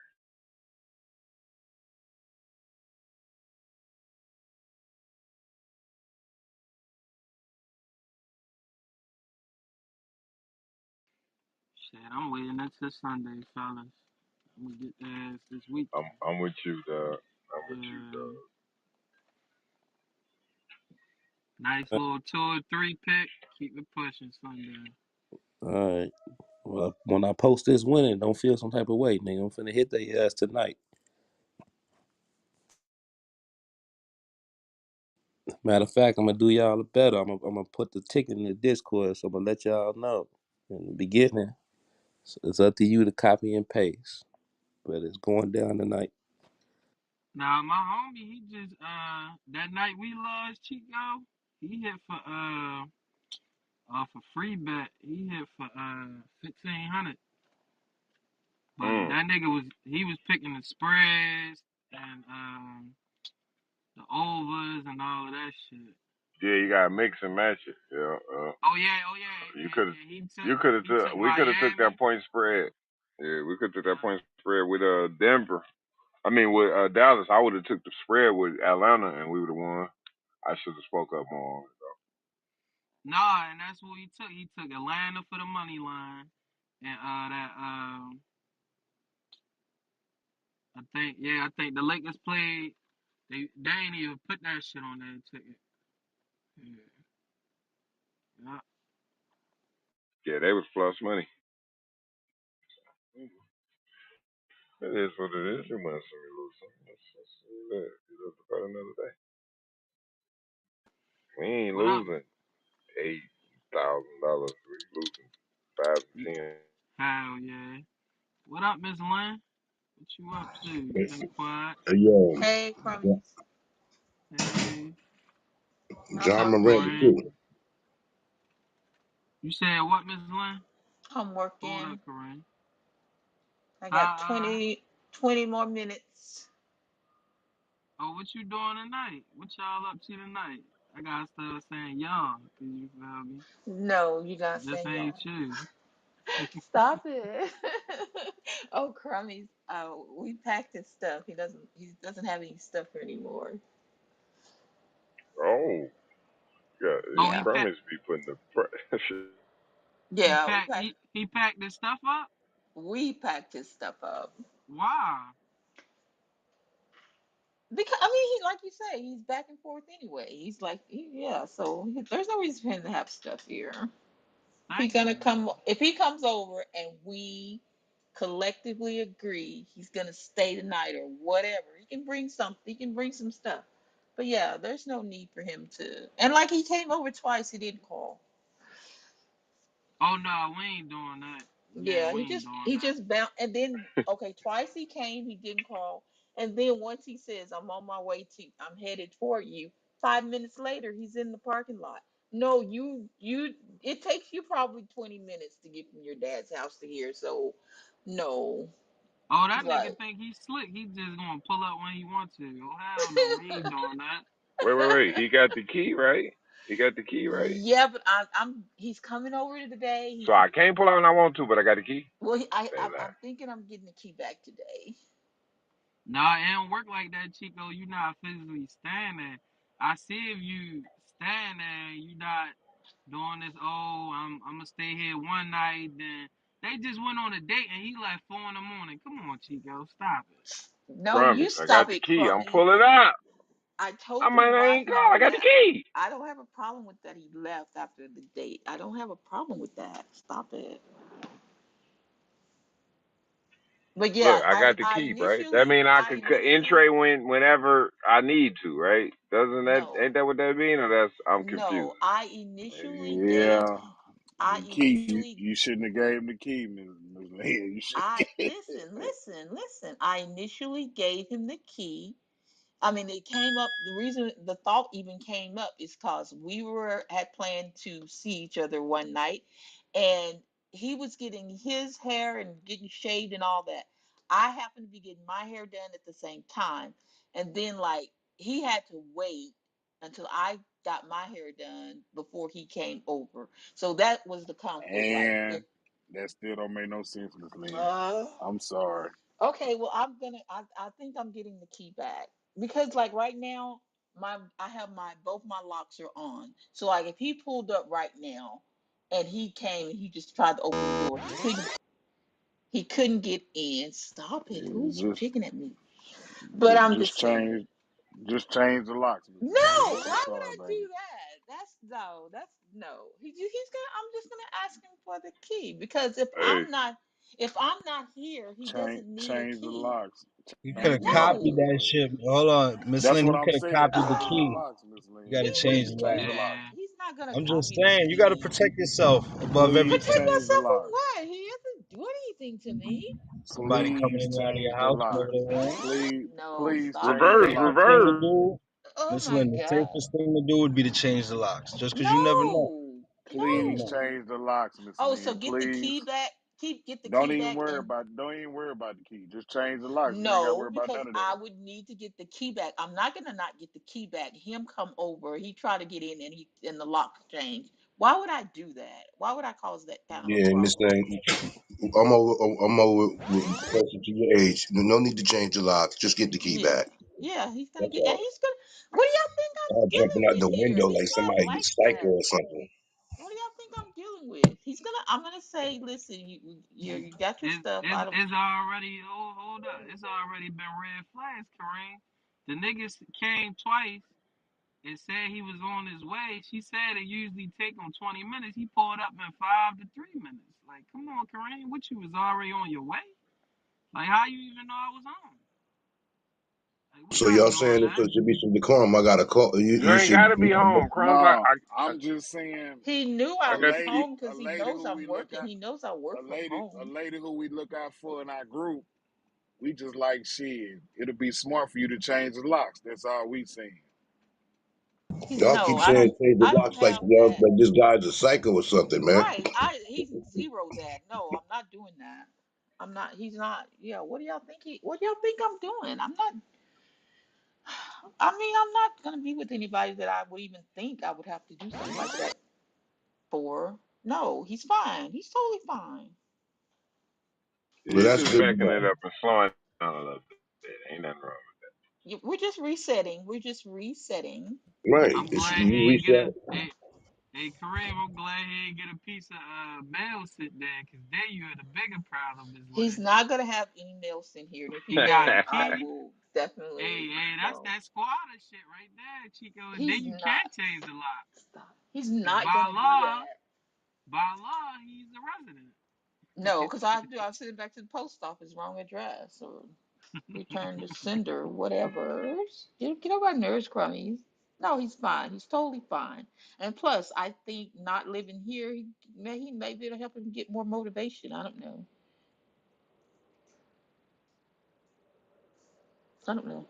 Shit, I'm waiting until Sunday, fellas. I'm gonna get their ass this weekend. I'm with you, dog. I'm with you, Uh, dog. nice little 2 or 3 pick. Keep it pushing Sunday. All right. Well, when I post this winning, don't feel some type of way, nigga. I'm finna hit their ass tonight. Matter of fact, I'm gonna do y'all a better. I'm gonna put the ticket in the Discord, so I'm gonna let y'all know in the beginning. So it's up to you to copy and paste, but it's going down tonight. Now my homie, he just that night we lost Chico, he hit for free bet. He hit for 1,500. But Mm. that nigga was picking the spreads and the overs and all of that shit. Yeah, you gotta mix and match it. Yeah. Oh yeah, You yeah, could have. yeah. You could have He took. took We could have took that Miami. point spread. Yeah, we could have took that Yeah. point spread with Denver. I mean with Dallas. I would have took the spread with Atlanta, and we would have won. I should have spoke up more on it Nah, and that's what he took. He took Atlanta for the money line, and I think the Lakers played. They ain't even put that shit on their ticket. Yeah, yeah. though. Yeah, they was plus money. It is what it is. You win some, you lose some. That's it. You live to fight another day. We ain't What up? losing $8,000. We losing five to ten. Hell yeah. What up, Miss Lynn? What you up to? You been quiet. Yo, Hey, Crumbs. Hey. What's John up, Morant Kareem? too. You said what, Miss Lynn? I'm Hold up, working. Kareem. I got Uh, 20 more minutes. oh, what you doing tonight? What y'all up to tonight? I gotta start saying y'all, cause you feel me? No, you gotta This say ain't y'all. you. Stop it. Oh, Crummies. We packed his stuff. He doesn't have any stuff anymore. Oh, yeah. Oh, Yeah. Crummage be putting the pressure. Yeah, we packed he packed this stuff up? we packed his stuff up. Why? Because I mean, he like you say, he's back and forth anyway. He's like, yeah. So there's no reason for him to have stuff here. Thank you. If he comes over and we collectively agree he's gonna stay the night or whatever, he can bring something. He can bring some stuff. But yeah, there's no need for him to. And like he came over twice, he didn't call. Oh no, we ain't doing that. Yeah, Yeah, we he ain't just doing he that. just bounced, and then okay, twice he came, he didn't call, and then once he says, "I'm on my way to, I'm headed for you." 5 minutes later, he's in the parking lot. No, it takes you probably 20 minutes to get from your dad's house to here. So, no, Oh, that nigga right. think he's slick. He just gonna pull up when he want to. Oh hell no, we ain't doing that. Wait. He got the key, right? He got the key, right? Yeah, but he's coming over today. So I can't pull out when I want to, but I got the key. Well, Say that. I'm thinking I'm getting the key back today. Nah, it don't work like that, Chico. You not physically standing. I see if you stand there, you not doing this. Oh, I'm gonna stay here one night. Then they just went on a date and he like 4 in the morning. Come on, Chico, stop it. No, you Crummies, I stop got the it, key. I'm Crummy. pulling up. I I told you might why ain't he call. I got the left. key. I don't have a problem with that he left after the date. I don't have a problem with that. Stop it. But yeah, Look, I got the key, right? That mean I I could initially, entry whenever I need to, right? Doesn't that no, ain't that what that mean, or that's I'm confused? no, Yeah, I the key. initially, You shouldn't have gave him the key, Miss Lynn. You should. listen. I initially gave him the key. I mean, it came up. The reason the thought even came up is because we were had planned to see each other one night, and he was getting his hair and getting shaved and all that. I happened to be getting my hair done at the same time, and then like he had to wait until I got my hair done before he came over. So that was the conflict. Like, if And that still don't make no sense, Miss Lynn. uh, I'm sorry. okay, well, I think I'm getting the key back because like right now I have my both my locks are on. So like if he pulled up right now and he came and he just tried to open the door, he couldn't get in. Stop it. Yeah, Who's just, picking at me? But I'm just just saying. just change the locks, Miss Lynn. No, why That's would all, I baby. do that? That's no. He's gonna I'm just gonna ask him for the key because Hey, if I'm not here, he doesn't need a Change the key. locks. You could Change have the locks, copied No. Miss that Lynn. shit. Hold on, Miss That's Lynn. what You I'm could have saying. copied the Change the key. Ah. locks, Miss You Lynn. got to He change Please the wouldn't lock. change do the that. locks. Yeah. He's not gonna I'm just copy the saying, you got to key. protect yourself above Please Protect everything. change the myself from locks. what? He hasn't do anything to me. Somebody coming Please in and out of change your the house whenever locks. they want. No, Please stop change the reverse, it. Safest locks, thing Miss to reverse. Lynn. do, Oh Miss my Lynn, the God. safest thing to do would be to change the locks. Just because you never know. No. You never Please No. know. change the locks, Miss Oh, so Lynn. get the Please. key back. Get the Don't key even back worry and about the key. Just change the locks. We ain't gotta no, worry about because none of that. I would need to get the key back. I'm not gonna not get the key back. Him come over, he tried to get in and the lock changed. Why would I do that? Why would I cause that kind of a Yeah, Miss problem? Thing. I'm over closer to your age. No need to change the locks. Just get the key Yeah. back. Yeah, he's gonna That's get and all. he's gonna what do y'all think I'm Not jumping dealing out with the here? window He's like not somebody like was psycho that. or something. What do y'all think I'm dealing with? I'm gonna say, listen, you got your stuff. I don't It's already hold up. It's already been red flags, Kareem. The niggas came twice and said he was on his way. She said it usually take him 20 minutes. He pulled up in 5 to 3 minutes. Like, come on, Kareem, what you was already on your way? Like, how you even know I was home? Like, we So not y'all doing saying that. there should be some decorum? I got a call. You You ain't should. gotta be home, Crumbs. No, I'm just saying He knew I I a got was you. lady, home a because he lady knows who I'm we look working. at, He knows I work from a home. lady who we look out for in our group. We just like shit. It'll be smart for you to change the locks. That's all we saying. He's Y'all no, keep saying change the I don't locks like have y'all that. like this guy's a psycho or something, man. Right. He's zero that. No, I'm not doing that. I'm not. He's not. Yeah. What do y'all think what do y'all think I'm doing? I'm not. I mean, I'm not gonna be with anybody that I would even think I would have to do something like that for. No, he's fine. He's totally fine. Well, You're that's just good to backing it know. up and slowing down a little bit. Ain't nothing wrong. We're just resetting. We're just resetting. Right. I'm It's, glad you he ain't get a. reset. Hey, Kareem, I'm glad he ain't get a piece of mail sit there, cause then you had a bigger problem is He's with. not gonna have any mails in here, and if he He got a does, I key. will Hey, definitely hey, that's know. that squatter shit right there, Chico. And He's then you not. can't change the lock, Stop. He's cause not gonna do that. by law, he's a resident. No, because I send it back to the post office, wrong address, or return to sender, whatever. Get over our nerves, crummies. No, he's fine. He's totally fine. And plus, I think not living here, he maybe it'll help him get more motivation. I don't know. I don't know.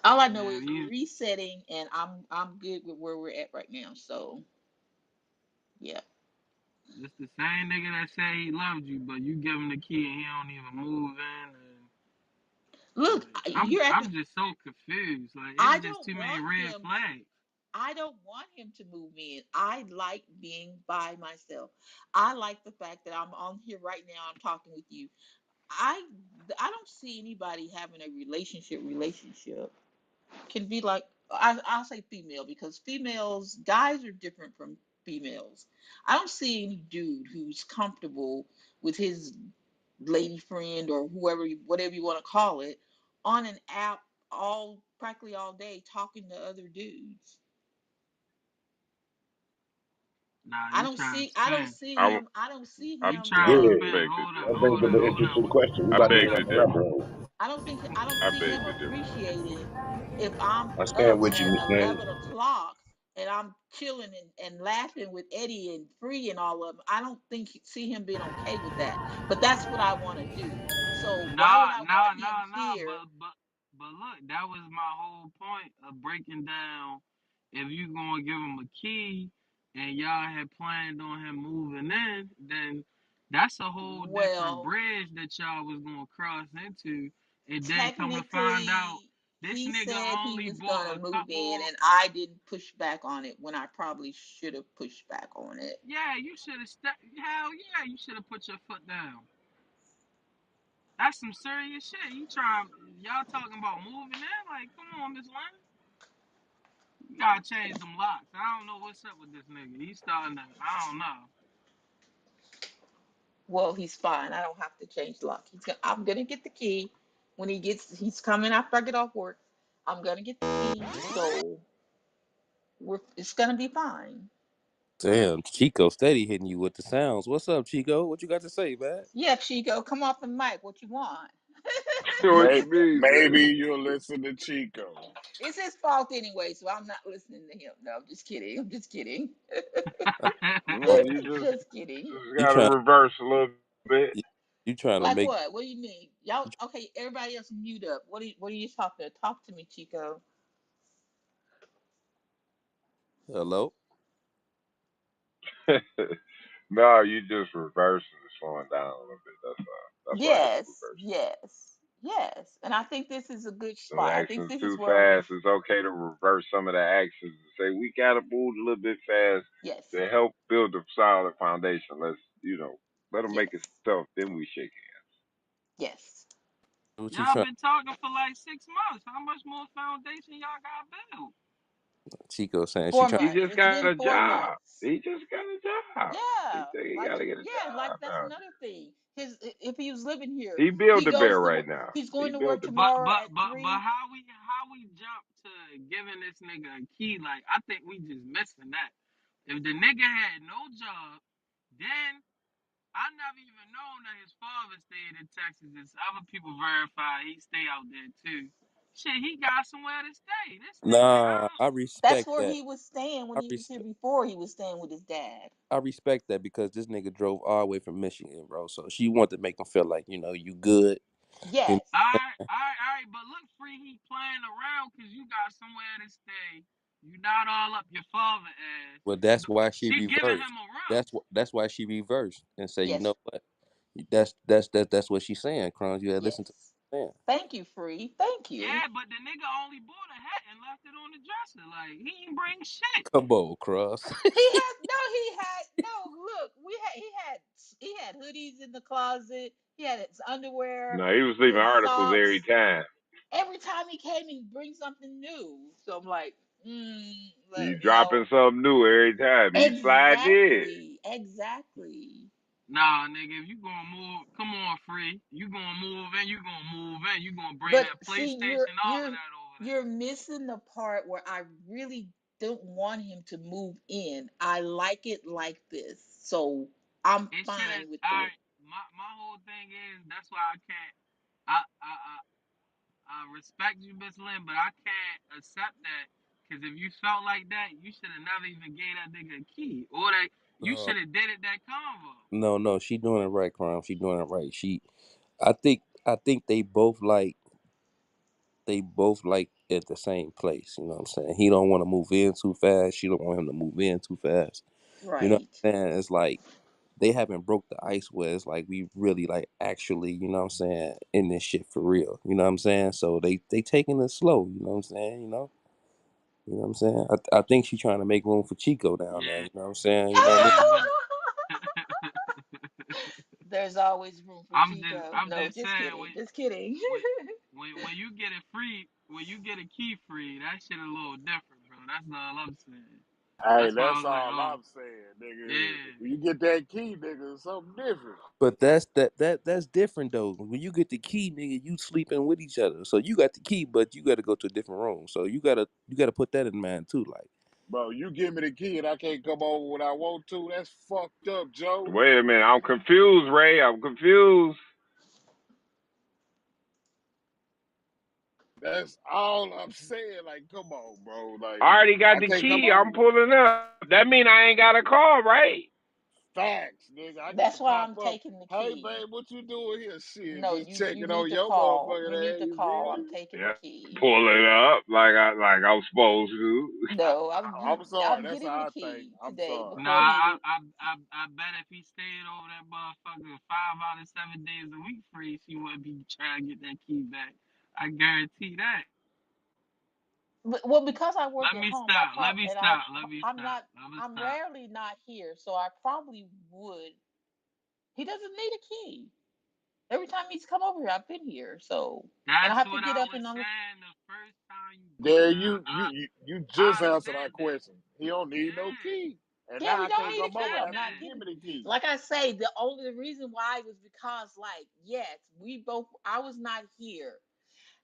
All I know Yeah, is we're these resetting, and I'm good with where we're at right now. So yeah. this the same nigga that say he loved you, but you give him the key and he don't even move in. And Look, like, you're at the. I'm just so confused. Like, it's I just don't too many want red him. flags. I don't want him to move in. I like being by myself. I like the fact that I'm on here right now. I'm talking with you. I I don't see anybody having a relationship can be like I'll say female because females guys are different from females. I don't see any dude who's comfortable with his lady friend or whoever whatever you want to call it on an app all practically all day talking to other dudes. Nah, I you don't trying to see I don't spin. see I, him I don't see I, You him trying I to Yeah. spin. beg to That differ. brings up an Hold interesting on. question. We I about to beg get to off the rabbit differ. hole. I don't I see beg him to differ. appreciating if I'm I stand up with you, at Miss Nanny. 11 o'clock and I'm chilling and laughing with Eddie and Free and all of them. I don't think see him being okay with that. But that's what I want to do. So why would Nah, I want nah, him nah, nah. here? But look, that was my whole point of breaking down. If you gonna give him a key, and y'all had planned on him moving in, then that's a whole different Well, bridge that y'all was gonna cross into. And then come to find out, technically, this he nigga said he only was bought gonna a move in, couple. and I didn't push back on it when I probably should have pushed back on it. Yeah, you should have stepped. Hell yeah, you should have put your foot down. That's some serious shit. Y'all talking about moving in? Like, come on, Miss Lynn. You gotta change them locks. I don't know what's up with this nigga. He's starting to. I don't know. Well, he's fine. I don't have to change the lock. I'm gonna get the key when he's coming after I get off work. I'm gonna get the key, so it's gonna be fine. Damn, Chico steady hitting you with the sounds. What's up, Chico? What you got to say, man? Yeah, Chico, come off the mic. What you want? what you mean, Maybe nigga? you'll listen to Chico. It's his fault anyway, so I'm not listening to him. No, I'm just kidding. I'm just kidding. No, you Just kidding. just You gotta trying reverse a little bit. you trying to Like make what? What do you mean? Y'all okay, everybody else mute up. What are you talking to? Talk to me, Chico. hello? No, you just reversing and slowing down a little bit. That's all. That's why I had to Yes, reverse. yes, yes. And I think this is a good Some spot. I think actions this is too where fast. It's okay to reverse some of the actions and say we gotta move a little bit fast yes, to help build a solid foundation. Let's let them make it yes, tough. Then we shake it. yes. What you Y'all trying been talking for like 6 months. How much more foundation y'all got built? Chico saying she Four trying He months. just It's got been a four job. months. He just got a job. He Yeah, think he like gotta get a yeah, like job that's now. another thing. His if he was living here, He build he a bear goes to right now. he's He going to built work a bear. But tomorrow but at but but 3. how we jump to giving this nigga a key? Like, I think we just missing that. If the nigga had no job, then I never even known that his father stayed in Texas. There's other people verify he stay out there too. Shit, he got somewhere to stay. This nigga, Nah, I That's respect where that. he was staying when I he was here respect. before. He was staying with his dad. I respect that because this nigga drove all the way from Michigan, bro. So she wanted to make him feel like you good. You know, Yes. all right. But look, free, he playing around because you got somewhere to stay. You not all up your father ass. but that's why she She giving reversed. him a run. That's why she reversed and say, you know Yes. what? That's what she's saying, Crons. You had to listen to Yes. what she's saying. Thank you, Free. Thank you. Yeah, but the nigga only bought a hat and left it on the dresser. Like he ain't bring shit. Come on, Cross. Look, he had hoodies in the closet. He had his underwear, No, he was leaving his articles every socks. time. Every time he came, he brings something new. So I'm like, He dropping something new every time. He sliding in. exactly. Nah, nigga, if you gonna move, come on, free. You gonna move in, you gonna move in. You gonna bring But that see, you're PlayStation, all of you're that over there. you're missing the part where I really don't want him to move in. I like it like this, so I'm It shouldn't. fine with All the. right, my whole thing is that's why I can't. I respect you, Miss Lynn, but I can't accept that because if you felt like that, you should have never even gave that nigga a key, or that you No, should have did it that convo. no, she doing it right, Crown. She doing it right. I think they both like at the same place. You know what I'm saying? He don't want to move in too fast. She don't want him to move in too fast. You know Right. what I'm saying? It's like they haven't broke the ice where it's like we really like actually, you know what I'm saying, in this shit for real. You know what I'm saying? So they taking it slow, you know what I'm saying, you know? You know what I'm saying? I think she's trying to make room for Chico down there, Yeah, you know what I'm saying? You know what I mean? yeah, but There's always room for I'm just, Chico. I'm No, just just saying kidding. Just kidding. when, when you get it free, when you get a key free, that shit a little different, bro. That's all I'm saying. Hey, That's why I that's was like, all oh, I'm saying, nigga. yeah. When you get that key, nigga, it's something different. But that's different though. When you get the key, nigga, you sleeping with each other. So you got the key, but you got to go to a different room. So you gotta put that in mind too. Like, Bro, you give me the key and I can't come over when I want to. That's fucked up, Joe. Wait a minute, I'm confused, Ray. I'm confused. That's all I'm saying. Like, come on, bro. Like, I already got I the can't come key. I'm over. pulling up. That mean I ain't got a call, right? Facts, nigga. I get to That's why pop I'm up. taking the Hey, key. babe, what you doing here? Shit, No, just you checking need on to your call. You motherfucking need ass. to You call. feel I'm me? taking the Yeah. key. Pull it up like I'm supposed to. No, I'm you. I'm sorry. I'm That's getting the how I think. key I'm today sorry. Nah, before he. I bet if he stayed over that motherfucker 5 out of 7 days a week free, she wouldn't be trying to get that key back. I guarantee that. Well, because I work Let at me home, I stop. Let probably me and stop. Let me I'm stop. not. Let me I'm stop. rarely not here, so I probably would. He doesn't need a key. Every time he's come over here, I've been here. So, and I That's have to what get I up was and I'm. saying the first time you There, brought it up. you just I answered said our that. question. He don't need no Yeah, key, and Yeah, now he I don't can't need I a come key. over said I'm after not you that. give giving. me the key. Like I say, the only reason why was because, like, yes, we both. I was not here.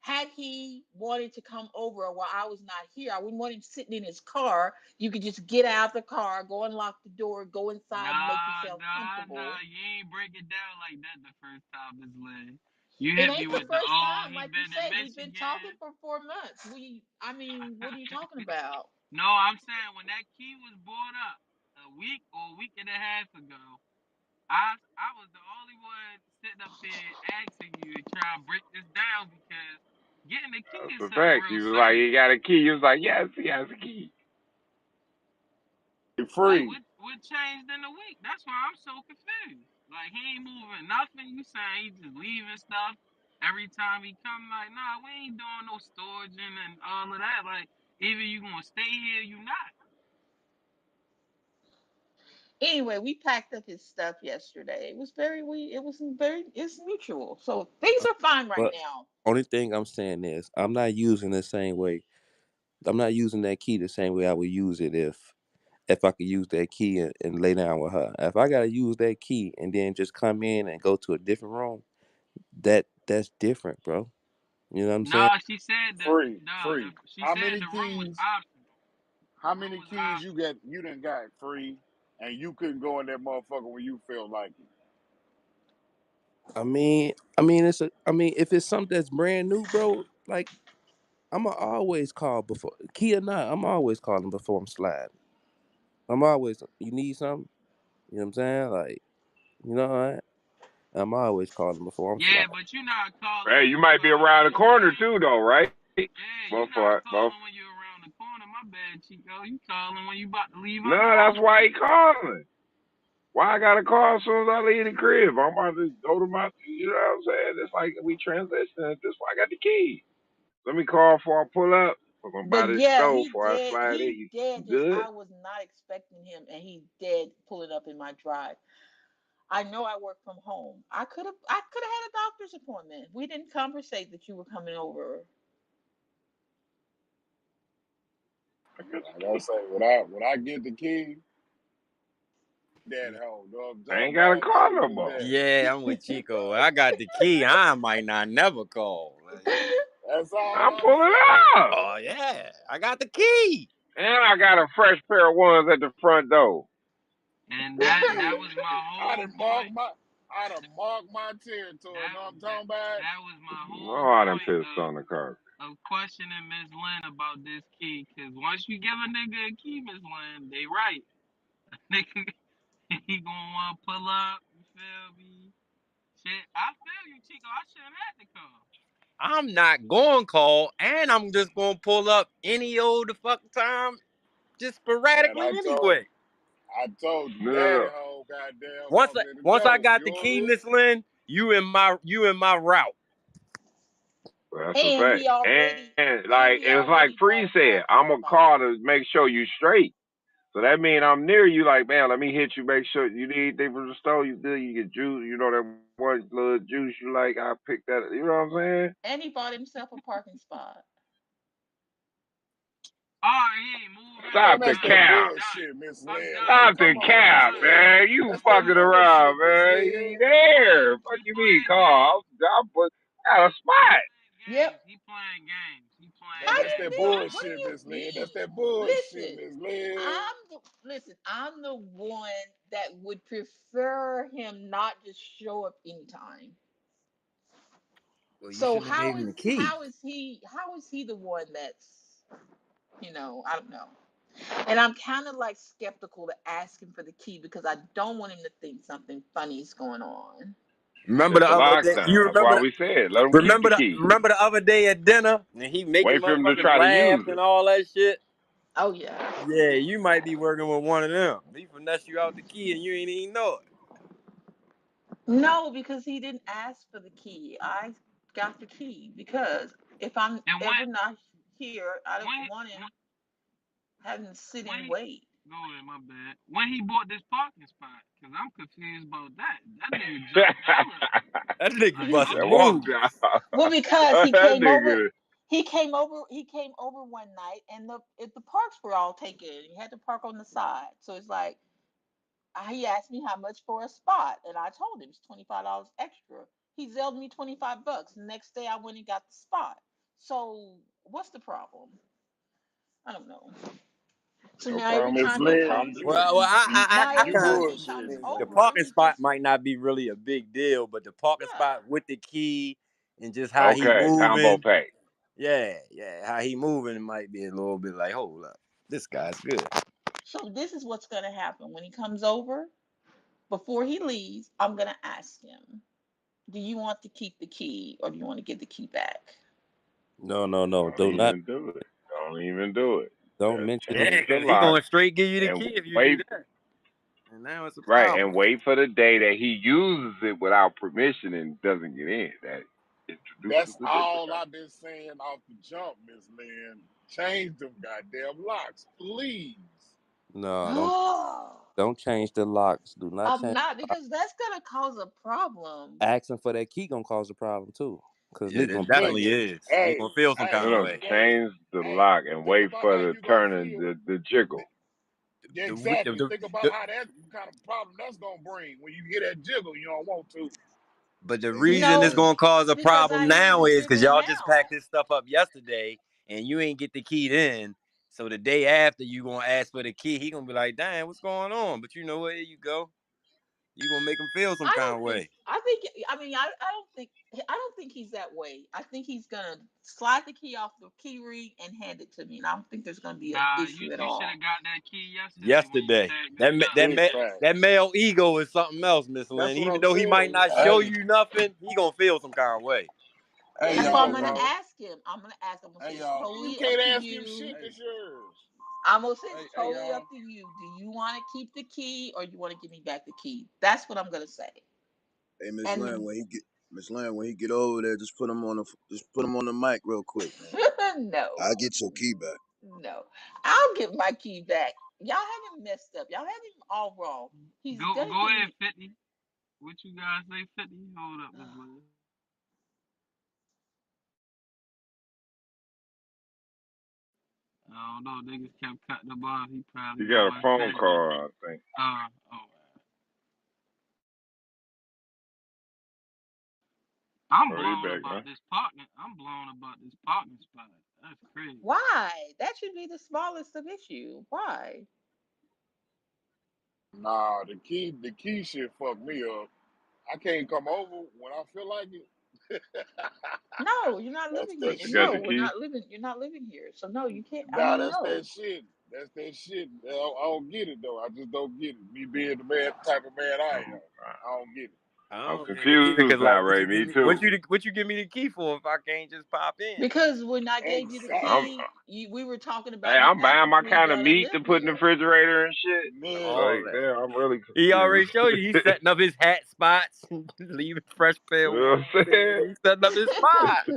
Had he wanted to come over while I was not here, I wouldn't want him sitting in his car. You could just get out of the car, go and lock the door, go inside and make Nah, yourself nah, nah. comfortable. You ain't break it down like that the first time, Miss Lynn. You It hit me ain't the with the first time, he like you been in say, we've been talking Michigan. for 4 months. I mean, what are you talking about? No, I'm saying when that key was brought up a week or a week and a half ago, I was the only one sitting up here asking you to try and break this down because getting the key is That's a something fact. He real was like, he serious. got a key. He was like, yes, he has a key. He Like free. what changed in a week? That's why I'm so confused. Like he ain't moving nothing. You saying he just leaving stuff every time he come? Like nah, we ain't doing no storage and all of that. Like either you gonna stay here, you not. Anyway, we packed up his stuff yesterday. It was very it's mutual. So things are fine right but now. only thing I'm saying is I'm not using the same way. I'm not using that key the same way I would use it if I could use that key and lay down with her. If I gotta use that key and then just come in and go to a different room, that's different, bro. You know what I'm saying? Nah, she said the Free, nah. free. She How said many the room was keys? optional. How The room many was keys you optional. got? You done got free, and you couldn't go in that motherfucker when you felt like it. If it's something that's brand new, bro, like I'ma always call before key or not. I'm always calling before I'm sliding. I'm always you need something. You know what I'm saying? Like you know what? I'm always calling before I'm Yeah, sliding. but you're not calling Hey, when you you might be around the already corner paid. too, though, right? Yeah, Both you're not for both. calling when you're around the corner. My bad, Chico. You calling when you about to leave out the No, that's house, why he nigga. calling. Why I got to call as soon as I leave the crib? I'm about to go to my, you know what I'm saying? It's like we transition. This why I got the key. Let me call before I pull up. I'm gonna buy But this yeah, stove before I slide in. He You dead. Just good? I was not expecting him, and he dead pulling up in my drive. I know I work from home. I could have had a doctor's appointment. We didn't conversate that you were coming over. I got Like the I key. say, when I get the key, daddy home. Know what I'm I talking ain't got to about? call Shit no is more. Yeah, I'm with Chico. I got the key. I might not never call. Like, That's all I'm I'm pulling saying, up. oh man. yeah, I got the key. And I got a fresh pair of ones at the front door. And that was my I whole done marked point. my I done marked my territory. That Know what I'm that talking about? that was my whole Oh, I done point pissed on the car. of questioning Miss Lynn about this key. Cause once you give a nigga a key, Miss Lynn, they right. Nigga, he gonna wanna pull up. You feel me? Shit, I feel you, Chico. I should have had to call. I'm not going to call, and I'm just going to pull up any old the fucking time, just Man, sporadically anyway. I told you, No, no, daddy no. home, goddamn, Once I, walking in the once I door. got You the know what key, I Miss Lynn, you in my route. Well, that's a and fact. And like he it's like already Free bought a said, parking I'm gonna spot. call to make sure you straight. So that means I'm near you. Like, man, let me hit you. Make sure you need anything from the store. You do. You get juice. You know that one little juice you like. I pick that. You know what I'm saying? And he bought himself a parking spot. Oh, he ain't moving. Man, Stop I'm the that's that done. I'm cap. done. bullshit, Miss I'm Lynn. done. Like, Stop come the on, I'm Miss cap, done. Lynn. man. You That's I'm that fucking done. around, bullshit, Miss man. He Lynn. there. Fuck He you mean, playing call? games. I got a spot. Yep. He playing games. He Man, playing How that's you that games. mean? What bullshit, Miss do you Lynn. That's mean? that bullshit, Listen, Miss Lynn. I'm the one that would prefer him not just show up anytime. Well, you So shouldn't have gave him the key. how is he the one that's I don't know. And I'm kind of like skeptical to ask him for the key because I don't want him to think something funny is going on. Remember It's the a other day? You lockdown. That's remember why the we said let him keep the key. remember the other day at dinner, and he making Wait for him to motherfuckers try to laugh use and it. all that shit. Oh yeah. Yeah, you might be working with one of them. He finesse you out the key, and you ain't even know it. No, because he didn't ask for the key. I got the key because if I'm And ever not here, I don't when want when him having to sit when and he wait. go ahead, my bad. When he bought this parking spot, cause I'm confused about that. That nigga jumped hella. That nigga Like busted I'm That walk moves. down. Well, because That nigga. he came over one night and the parks were all taken. He had to park on the side. So it's like he asked me how much for a spot and I told him it's $25 extra. He zelled me $25. The next day I went and got the spot. So what's the problem? I don't know. So No now every problem, Miss time he Lynn. comes Well, now I every You kind time of he comes bullshitting, the man. over, parking he spot just might not be really a big deal, but the parking yeah. spot with the key and just how he Okay, combo moving, pack. yeah, how he moving it might be a little bit like, hold up, this guy's good. So this is what's gonna happen when he comes over. Before he leaves, I'm gonna ask him, do you want to keep the key or do you want to give the key back? No. Don't Do not. even do it. Don't even do it. Don't Just mention it. Yeah, change the because he lock going straight give you the and key if you do wait. that, and now it's a Right, problem. and wait for the day that he uses it without permission and doesn't get in. That introduces That's the all difficulty. I've been saying off the jump, Miss Lynn. Change them goddamn locks, please. No, Oh, don't change the locks. Do not I'm change. not because that's gonna cause a problem. Asking for that key gonna cause a problem too, cause Yeah, nigga that gonna be like, definitely Nigga, is. You hey, gonna feel some No, kind of hey, no, way. hey, change the hey, lock and think wait about for how the you gonna turn feel. the jiggle. Yeah, The, exactly. the, Think about the, how that kind of problem that's gonna bring when you get that jiggle you don't want to. But the Nigga, reason it's No, gonna cause a because problem I need now the is because jiggle y'all just packed now. this stuff up yesterday and you ain't get the key then. So the day after you gonna ask for the key, he gonna be like, "Damn, what's going on?" But you know what? Here you go. You gonna make him feel some I kind don't of think. way. I think. I mean, I don't think. I don't think he's that way. I think he's gonna slide the key off the key ring and hand it to me, and I don't think there's gonna be an Nah, issue at you should have all. got that key yesterday when you Yesterday, said that good ma- luck. that Big ma- that facts. male ego is something else, Miss Lynn. That's what Even I'm though he might saying. not show Hey, you nothing, he gonna feel some kind of way. hey, That's why I'm y'all, gonna man. ask him. I'm gonna ask. I'm gonna say Hey, it's y'all. You totally can't up to ask him you. shit. That's yours. I'm gonna say it's Hey, totally y'all. up to you. Do you want to keep the key or you want to give me back the key? That's what I'm gonna say. Hey, Miss Land, And when he get Miss Land, when he get over there, just put him on the mic real quick, man. no, I get your key back. no, I'll give my key back. Y'all have him messed up. Y'all have him all wrong. He's gonna Go give ahead, me. 50. What you guys say, 50? Hold up, Miss Lynn. I don't know. Niggas kept cutting him off. He He probably got a wasn't phone finished. call, I think. Oh, I'm Oh, he blown back about now. this parking. I'm blown about this parking spot. That's crazy. Why? That should be the smallest of issue. Why? Nah, the key shit fucked me up. I can't come over when I feel like it. No, you're not That's living that here. You shit. got No, the we're key? not living. You're not living here. So no, you can't. I Nah, mean, that's no. that shit. That's that shit. I don't get it though. I just don't get it. Me being the man, type of man I am, I don't get it. I I'm don't get it either, cause confused like, now, Ray. Me what too. you give me the key for if I can't just pop in? Because when I gave you the Exactly. I'm key, we were talking Hey, about you I'm buying my actually kind of gonna meat to live put in the here. refrigerator and shit. Yeah. All Like, that. damn, I'm really He already confused. showed you. He's setting up his hat spots, leaving fresh pair You of know wood. what I'm saying? He's setting up his spot.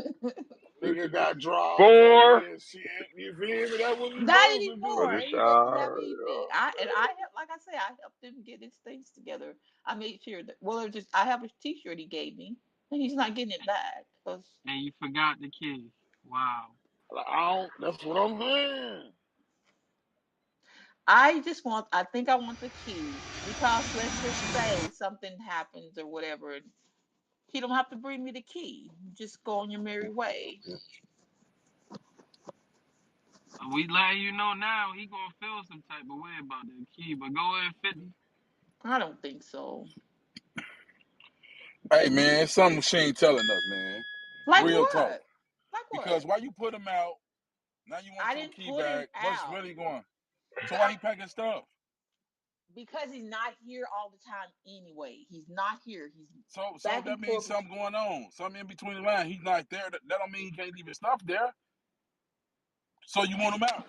Nigga got drawers over Four there and shit. You feel me? That's what we Not supposed to for do. anymore. the He doesn't have shower. anything. I helped, like I say, I helped him get his things together. I made sure that well, there's just I have a T-shirt he gave me, and he's not getting it back because And you forgot the key. Wow. Like, I don't. That's what I'm saying. I just want. I think I want the key because let's just say something happens or whatever, and he don't have to bring me the key. Just go on your merry way. We letting you know now he gonna feel some type of way about that key. But go ahead, 50. I don't think so. Hey man, it's something she ain't telling us, man. Like Real talk. what? Like Because what? why you put him out? Now you want I your didn't key put him back. What's out. really going? So why I he packing stuff? because he's not here all the time anyway. He's not here. He's So back that and means forth. something going on. Something in between the line. He's not there. That don't mean he can't leave his stuff there. So you want him out?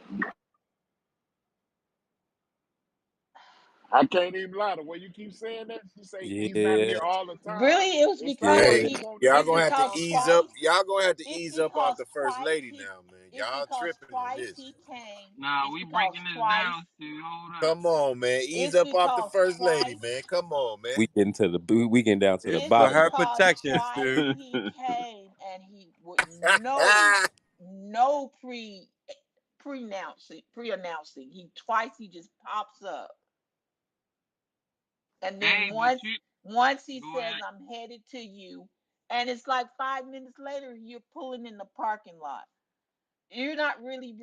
I can't even lie. The way you keep saying that, you say he's not Yeah, here all the time. Really, it was It sounds because like yeah. he Hey, he. want y'all It's gonna have to because ease up. twice. Y'all gonna have to It's ease up off because the first twice lady he. now, man. It's Y'all because tripping on twice this. he came. Nah, It's we because breaking this twice. down, Stu. Hold up. Come on, man. Ease It's up off the because first lady, twice. man. Come on, man. We getting down to the It's bottom It's of of the it. situation. because Protection, twice Stu. he came and he would no. No, pre-announcing. He just pops up, and then hey, but you once he go says ahead. I'm headed to you, and it's like 5 minutes later you're pulling in the parking lot. You're not really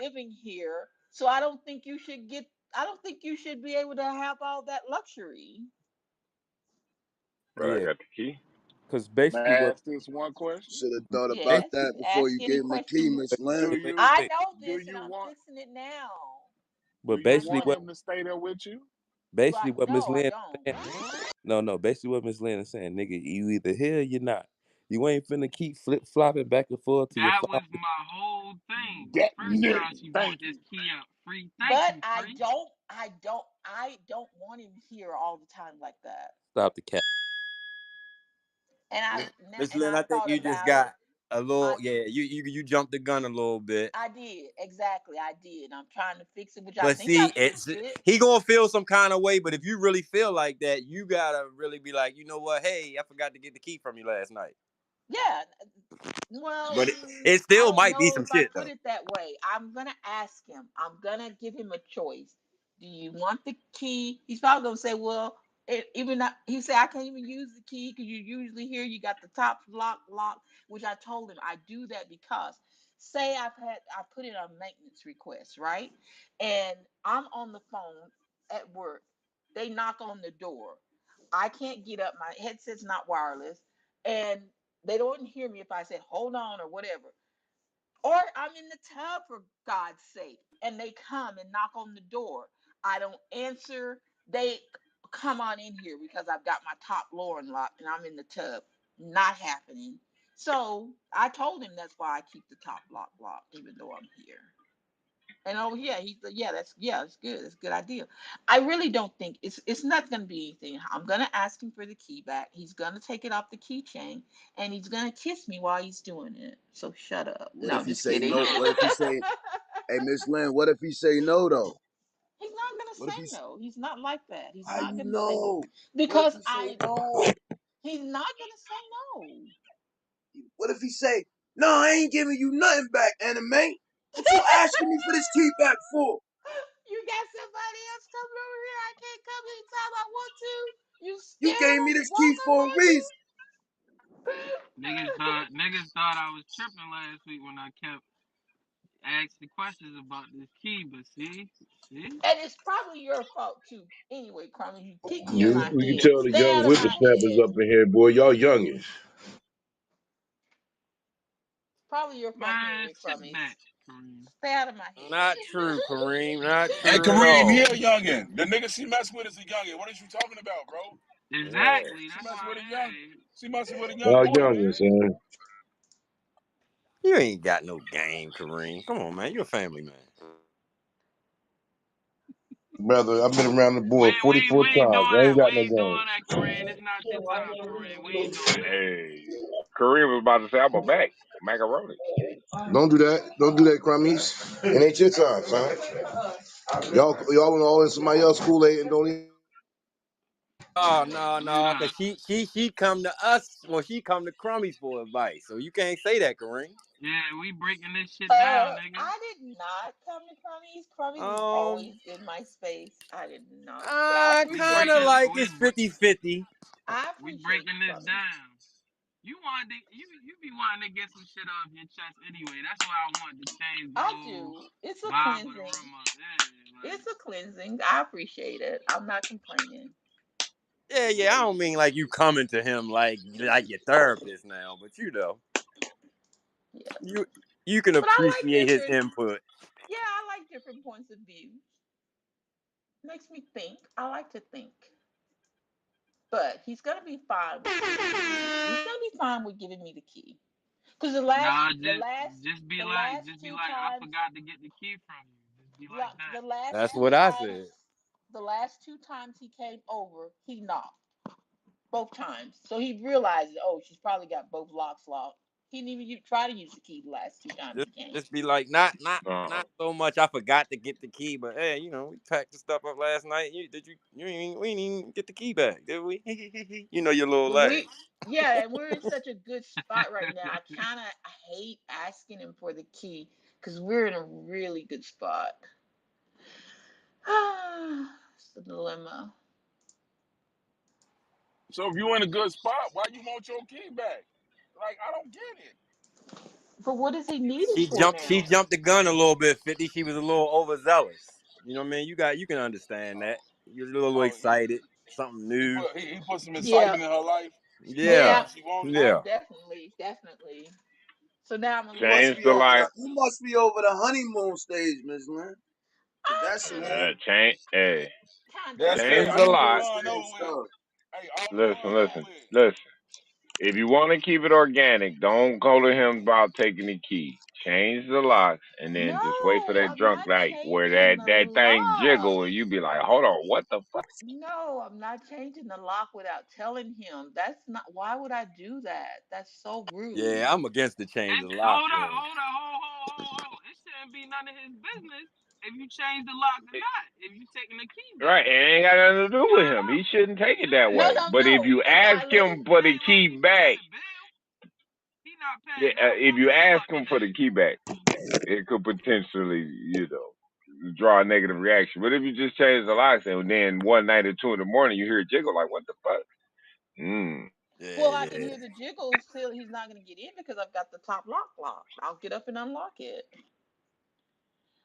living here, so I don't think you should get. I don't think you should be able to have all that luxury. But I Yeah, got the key. because May basically I what ask this one question? Should have thought about Yes, that before ask you any gave him the key, question. Miss Do Lynn. you I wait, know do this, and you I'm want fixing it now. do but you basically want what him to stay there with you? Do I? Miss No, I Lynn don't. is saying, no, basically what Miss Lynn is saying, nigga, you either here or you're not. You ain't finna keep flip flopping back and forth to your That was father. my whole thing. The That first time nigga. she brought Thank this you. key up, free. Thank But you, I free. don't. I don't want him here all the time like that. Stop the cat. And Miss and Lynn, I I think thought you just about it. got a little, I yeah, you jumped the gun a little bit. I did exactly. I did. I'm trying to fix it, which I But think I see, fixed it. he gonna feel some kind of way. But if you really feel like that, you gotta really be like, you know what? Hey, I forgot to get the key from you last night. Yeah. Well, But it I still don't might be know some if I shit put though. it that way. I'm gonna ask him. I'm gonna give him a choice. Do you want the key? He's probably gonna say, "Well, even not." He said, "I can't even use the key because you usually here you got the top lock." Which I told him I do that because, say I put in a maintenance request, right, and I'm on the phone at work. They knock on the door. I can't get up. My headset's not wireless, and they don't hear me if I say hold on or whatever. Or I'm in the tub for God's sake, and they come and knock on the door. I don't answer. They come on in here because I've got my top floor unlocked and I'm in the tub. Not happening. So I told him that's why I keep the top lock locked, even though I'm here. And oh yeah, he's that's good. That's a good idea. I really don't think it's not gonna be anything. I'm gonna ask him for the key back. He's gonna take it off the keychain and he's gonna kiss me while he's doing it. So shut up. What No, if I'm he just say kidding. no? What if he say, hey, Miss Lynn, what if he say no though? He's not gonna What if say he's, no. He's not like that. He's how not you gonna say no. know? What if Because he say I no? he's not gonna say no. What if he say, no, I ain't giving you nothing back, anime? What you asking me for this key back for? You got somebody else coming over here. I can't come anytime I want to. You You scared gave I'm me gonna this walk key up for a on you? reason. Niggas thought I was tripping last week when I kept asking questions about this key, but see, And it's probably your fault too. Anyway, Crummy, you keep me in You my can head. tell the Stay young out of my whippersnappers head. up in here, boy. Y'all youngins. Probably your fault man, anyway, sit Crummy. back, Kareem. Stay out of my Not head. true, Kareem. Not Hey, true at Kareem, he a all. youngin. The nigga she mess with is a youngin. What is you talking about, bro? Yeah. Exactly. She That's mess why. with a young. Hey, She messing with a young Y'all boy, youngins, man. son. You ain't got no game, Kareem. Come on, man. You're a family man. Brother, I've been around the we board we 44 we ain't times. doing I ain't that. We got no ain't game. doing that, Kareem. It's not your time, Kareem. We ain't doing that. Hey, Kareem was about to say, I'm a back. Macaroni. Don't do that. Don't do that, Crummies. It ain't your time, son. Y'all want all in somebody else Kool-Aid and don't even. Oh no, Mute no, up. cause she come to us. Well, she come to Crummies for advice. So you can't say that, Kareem. Yeah, we breaking this shit down, nigga. I did not come to Crummies. Crummies has Um, always been my space. I did not. But I appreciate kind of you. like it's 50-50. I We appreciate you, breaking this Crummies. down. You be wanting to get some shit off your chest anyway. That's why I wanted to change the I whole do. It's a vibe of the cleansing. room up. Yeah, like It's a cleansing. I appreciate it. I'm not complaining. Yeah, yeah. I don't mean like you coming to him like your therapist now, but Yeah. you you can But I like appreciate his different. input. Yeah, I like different points of view. Makes me think. I like to think. But he's gonna be fine with giving me the key. He's gonna be fine with giving me the key. Because nah, the last just be two like, I times, forgot to get the key from you. Just be like that. the last That's two what I times, said. the last two times he came over, he knocked both times. So he realized, oh, she's probably got both locks locked. He didn't even try to use the key the last two times Just he came. just be like, not not Uh-uh. not so much. I forgot to get the key, but hey, we packed the stuff up last night. We didn't even get the key back, did we? Your little laugh. Yeah, and we're in such a good spot right now. I kind of hate asking him for the key because we're in a really good spot. It's a dilemma. So if you in a good spot, why you want your key back? Like, I don't get it. But what does he need it She for jumped. She now? jumped the gun a little bit. 50. She was a little overzealous. You know what I mean? You can understand that. You're a little Oh, excited. Something new. he put some Yeah, excitement in her life. She wanted Yeah, yeah. it. She wanted it. Oh, yeah. definitely, definitely. So now I'm a You little must Change be the over nervous. the lock. you must be over the honeymoon stage, Miss Lynn. Cause that's some Kinda, Change. Hey, kinda. That's it. change the Honeymoon lock. advanced fun stage over with. stuff. Hey, all the Listen, fun over listen, with. listen. If you want to keep it organic, don't go to him about taking the key. Change the locks and then just wait for No, that I'm drunk not night where changing that the that thing lock. jiggle and you be like, hold on, what the fuck? No, I'm not changing the lock without telling him. That's not. Why would I do that? That's so Yeah, rude. I'm against the change And of lock, man. hold. It shouldn't be none of his business if you change the lock or not. If you taking the key back, Right, it ain't got nothing to do with y'all him. know. He shouldn't take it that Yeah, No, way. no, But if no. you No, ask I let him. him for it the ain't like key he back, paying bills. He not yeah, paying not if one you bill ask up to him for the date. key back, it could potentially, draw a negative reaction. But if you just change the locks and then one night at 2 in the morning you hear a jiggle, like, what the fuck? Mm. Yeah, Well, I can yeah. hear the jiggle. Still, he's not going to get in because I've got the top lock locked. I'll get up and unlock it.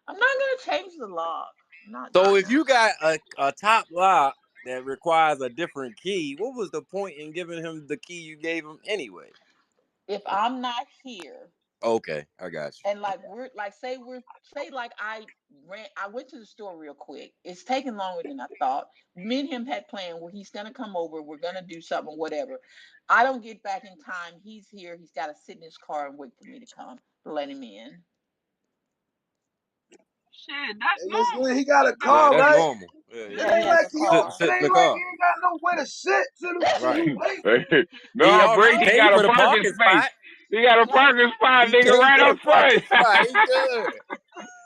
I'm not going to change the lock. I'm not So doing if you that. got a top lock, that requires a different key, what was the point in giving him the key you gave him anyway? If I'm not here, Okay, I got you. and like we're like say like I went to the store real quick. It's taking longer than I thought. Me and him had planned where he's gonna come over, we're gonna do something, whatever. I don't get back in time. He's here, he's gotta sit in his car and wait for me to come to let him in. Shit, that's Hey, Miss Lynn, normal. he got a He got Yeah, a car, that's right? car. normal. Yeah, It yeah, Yeah, he ain't yeah. has like a he Sit, don't. car. It sit in the ain't like car. he ain't got nowhere to sit Right. to wait. He No, Brick, already he paid got a for the parking parking space. spot. He got a parking spot, He nigga, paid right for the up front. parking spot. He good.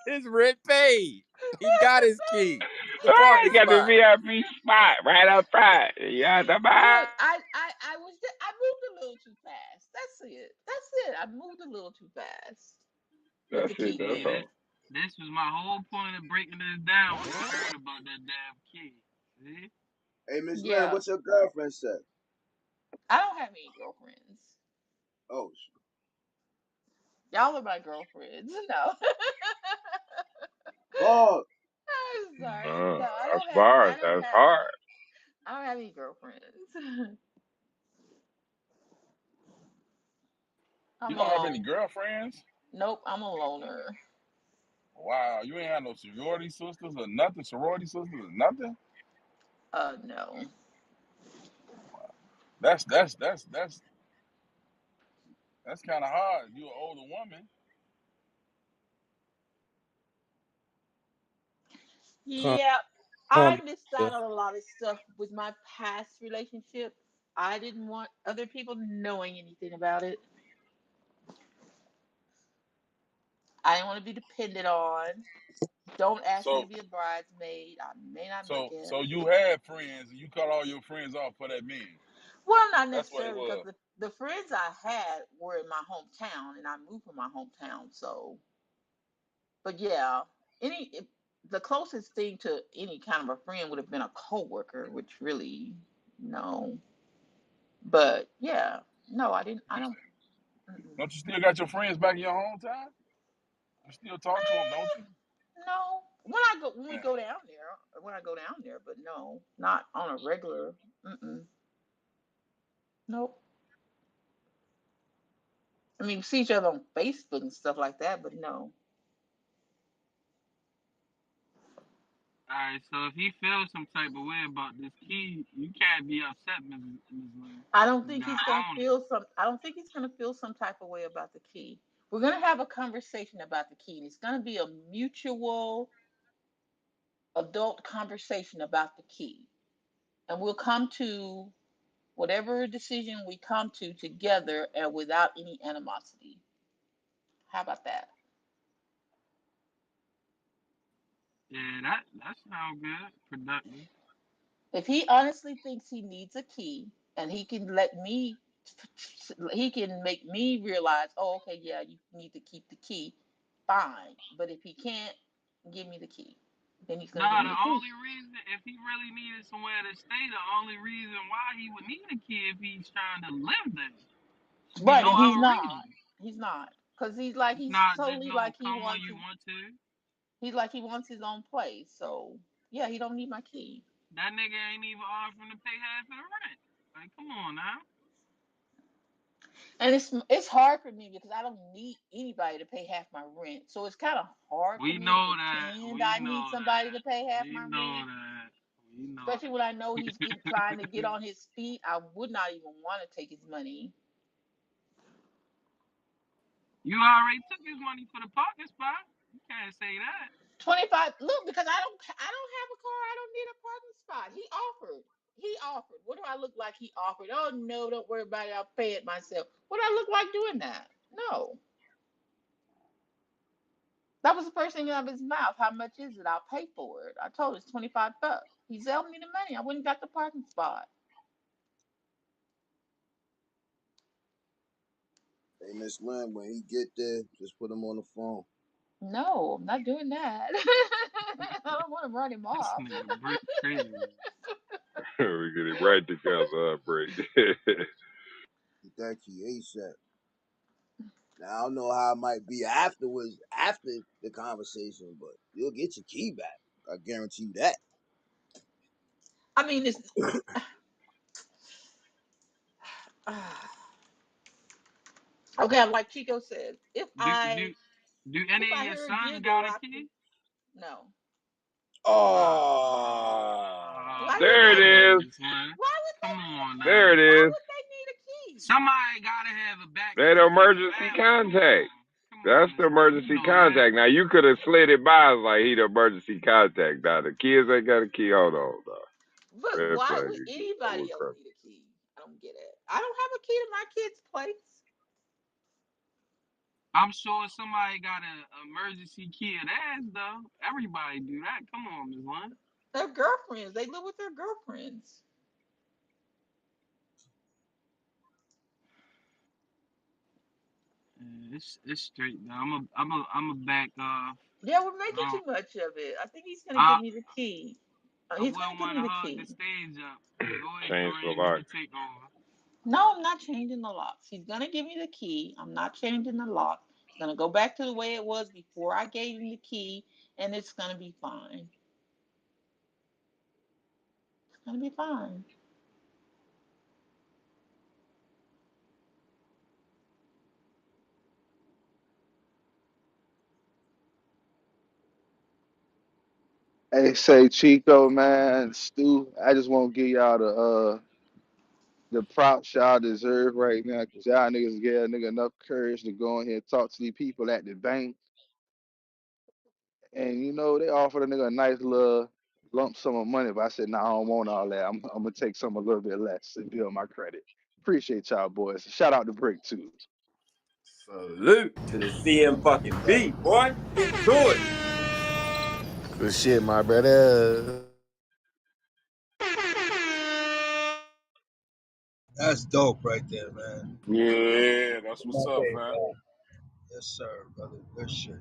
His rent paid. He got his key. The He parking got the spot. VIP spot right up front. Yeah, the Look, bar. I moved a little too fast. That's it. That's it. I moved a little too fast with That's the it. key That's See, thing. all. this was my whole point of breaking this down when I heard about that damn key. See? Hey, Miss Lynn, Yeah. what's your girlfriend say? I don't have any girlfriends. Oh, Y'all are my girlfriends. No. God. I'm sorry. Uh, No, I that's don't have bars. I don't That's have hard. any I don't have any girlfriends. You I'm don't have alone. any girlfriends? Nope, I'm a loner. Wow, you ain't had no sorority sisters or nothing, sorority sisters or nothing? No. That's kind of hard. You an older woman. Calm, Yeah, calm I missed down. out on a lot of stuff with my past relationship. I didn't want other people knowing anything about it. I didn't want to be depended on. Don't ask me to So be a bridesmaid. I may not make it. so you had friends and you cut all your friends off for that man. Well, not That's what it necessarily because was. the friends I had were in my hometown and I moved from my hometown. So, but yeah, any if, the closest thing to any kind of a friend would have been a coworker, which really no. But yeah, no, I didn't. I don't. Mm-mm. Don't you still got your friends back in your hometown? You still talk to them, don't you? No, when we Yeah. go down there, when I go down there, but no, not on a regular. Mm-mm. Nope. I mean, we see each other on Facebook and stuff like that, but no. Alright, so if he feels some type of way about this key, you can't be upset, Ms. Lynn. I don't You think gotta he's gonna own it. feel some. I don't think he's gonna feel some type of way about the key. We're gonna have a conversation about the key, and it's gonna be a mutual adult conversation about the key, and we'll come to whatever decision we come to together and without any animosity. How about that? Yeah, that sounds good. Productive. If he honestly thinks he needs a key and he can make me realize, oh, okay, yeah, you need to keep the key, fine. But if he can't give me the key, then he's No, going to give me the the key. only reason, if he really needed somewhere to stay, the only reason why he would need a key if he's trying to live there. Should be Right, no and he's other not. reason. He's not. Because It's he's not just totally no like come when you want to. he's like he wants his own place. So, yeah, he don't need my key. That nigga ain't even offering to pay half of the rent. Like, come on now. And it's hard for me because I don't need anybody to pay half my rent. So it's kind of hard for We me to know that. pretend We I need know somebody that. to pay half We my know rent. that. We know Especially when I know he's trying to get that. on his feet. I would not even want to take his money. You already took his money for the parking spot. You can't say that. 25. Look, because I don't have a car. I don't need a parking spot. He offered. He offered. What do I look like he offered? Oh no, don't worry about it. I'll pay it myself. What do I look like doing that? No. That was the first thing out of his mouth. How much is it? I'll pay for it. I told him it's 25 bucks. He sold me the money. I wouldn't got the parking spot. Hey, Miss Lynn, when he get there, just put him on the phone. No, I'm not doing that. I don't want to run him This off. nigga Brick crazy. We get it right together, Brick. Get that key ASAP. Now I don't know how it might be afterwards, after the conversation, but you'll get your key back. I guarantee you that. I mean, it's okay. Like Chico said, Do do do if any of I your hear a sons jiggle, got a I can key? no. Oh, Why would There they need? it Damn, is. Miss Lynn. Why would Come they need? on There now. Why it is. would they need a key? Somebody gotta have a backup That to take the emergency family. Come contact. on. Come on, That's the Miss Lynn. You emergency know that. contact. Now you could have slid it by as like he the emergency contact. Now the kids ain't got a key. Hold on, dog. But Fair why play. would You anybody else need a key? I don't get it. I don't have a key to my kid's place. I'm sure somebody got an emergency key of theirs though. Everybody do that. Come on, Miss Lynn. They're girlfriends. They live with their girlfriends. It's straight though. I'm a back off. Yeah, we're making I too much of it. I think he's gonna I give me the key. I He's gonna wouldn't give want me to the hug the key. stage up. Go ahead, change the Kareem. You lock. can take over. No, I'm not changing the locks. He's gonna give me the key. I'm not changing the lock. It's gonna go back to the way it was before I gave him the key, and it's gonna be fine. It's gonna be fine. Hey, say Chico, man, Stu. I just want to give y'all the props y'all deserve right now, cause y'all niggas gave a nigga enough courage to go in here and talk to these people at the bank, and you know they offered a nigga a nice little lump sum of money, but I said, nah, I don't want all that. I'm gonna take some a little bit less and build my credit. Appreciate y'all boys. Shout out to Brick too. Salute to the C.M.B, boy. Get to it. Good shit, my brother. That's dope right there, man. Yeah, that's My what's up, day, man. man. Yes, sir, brother. Good shit.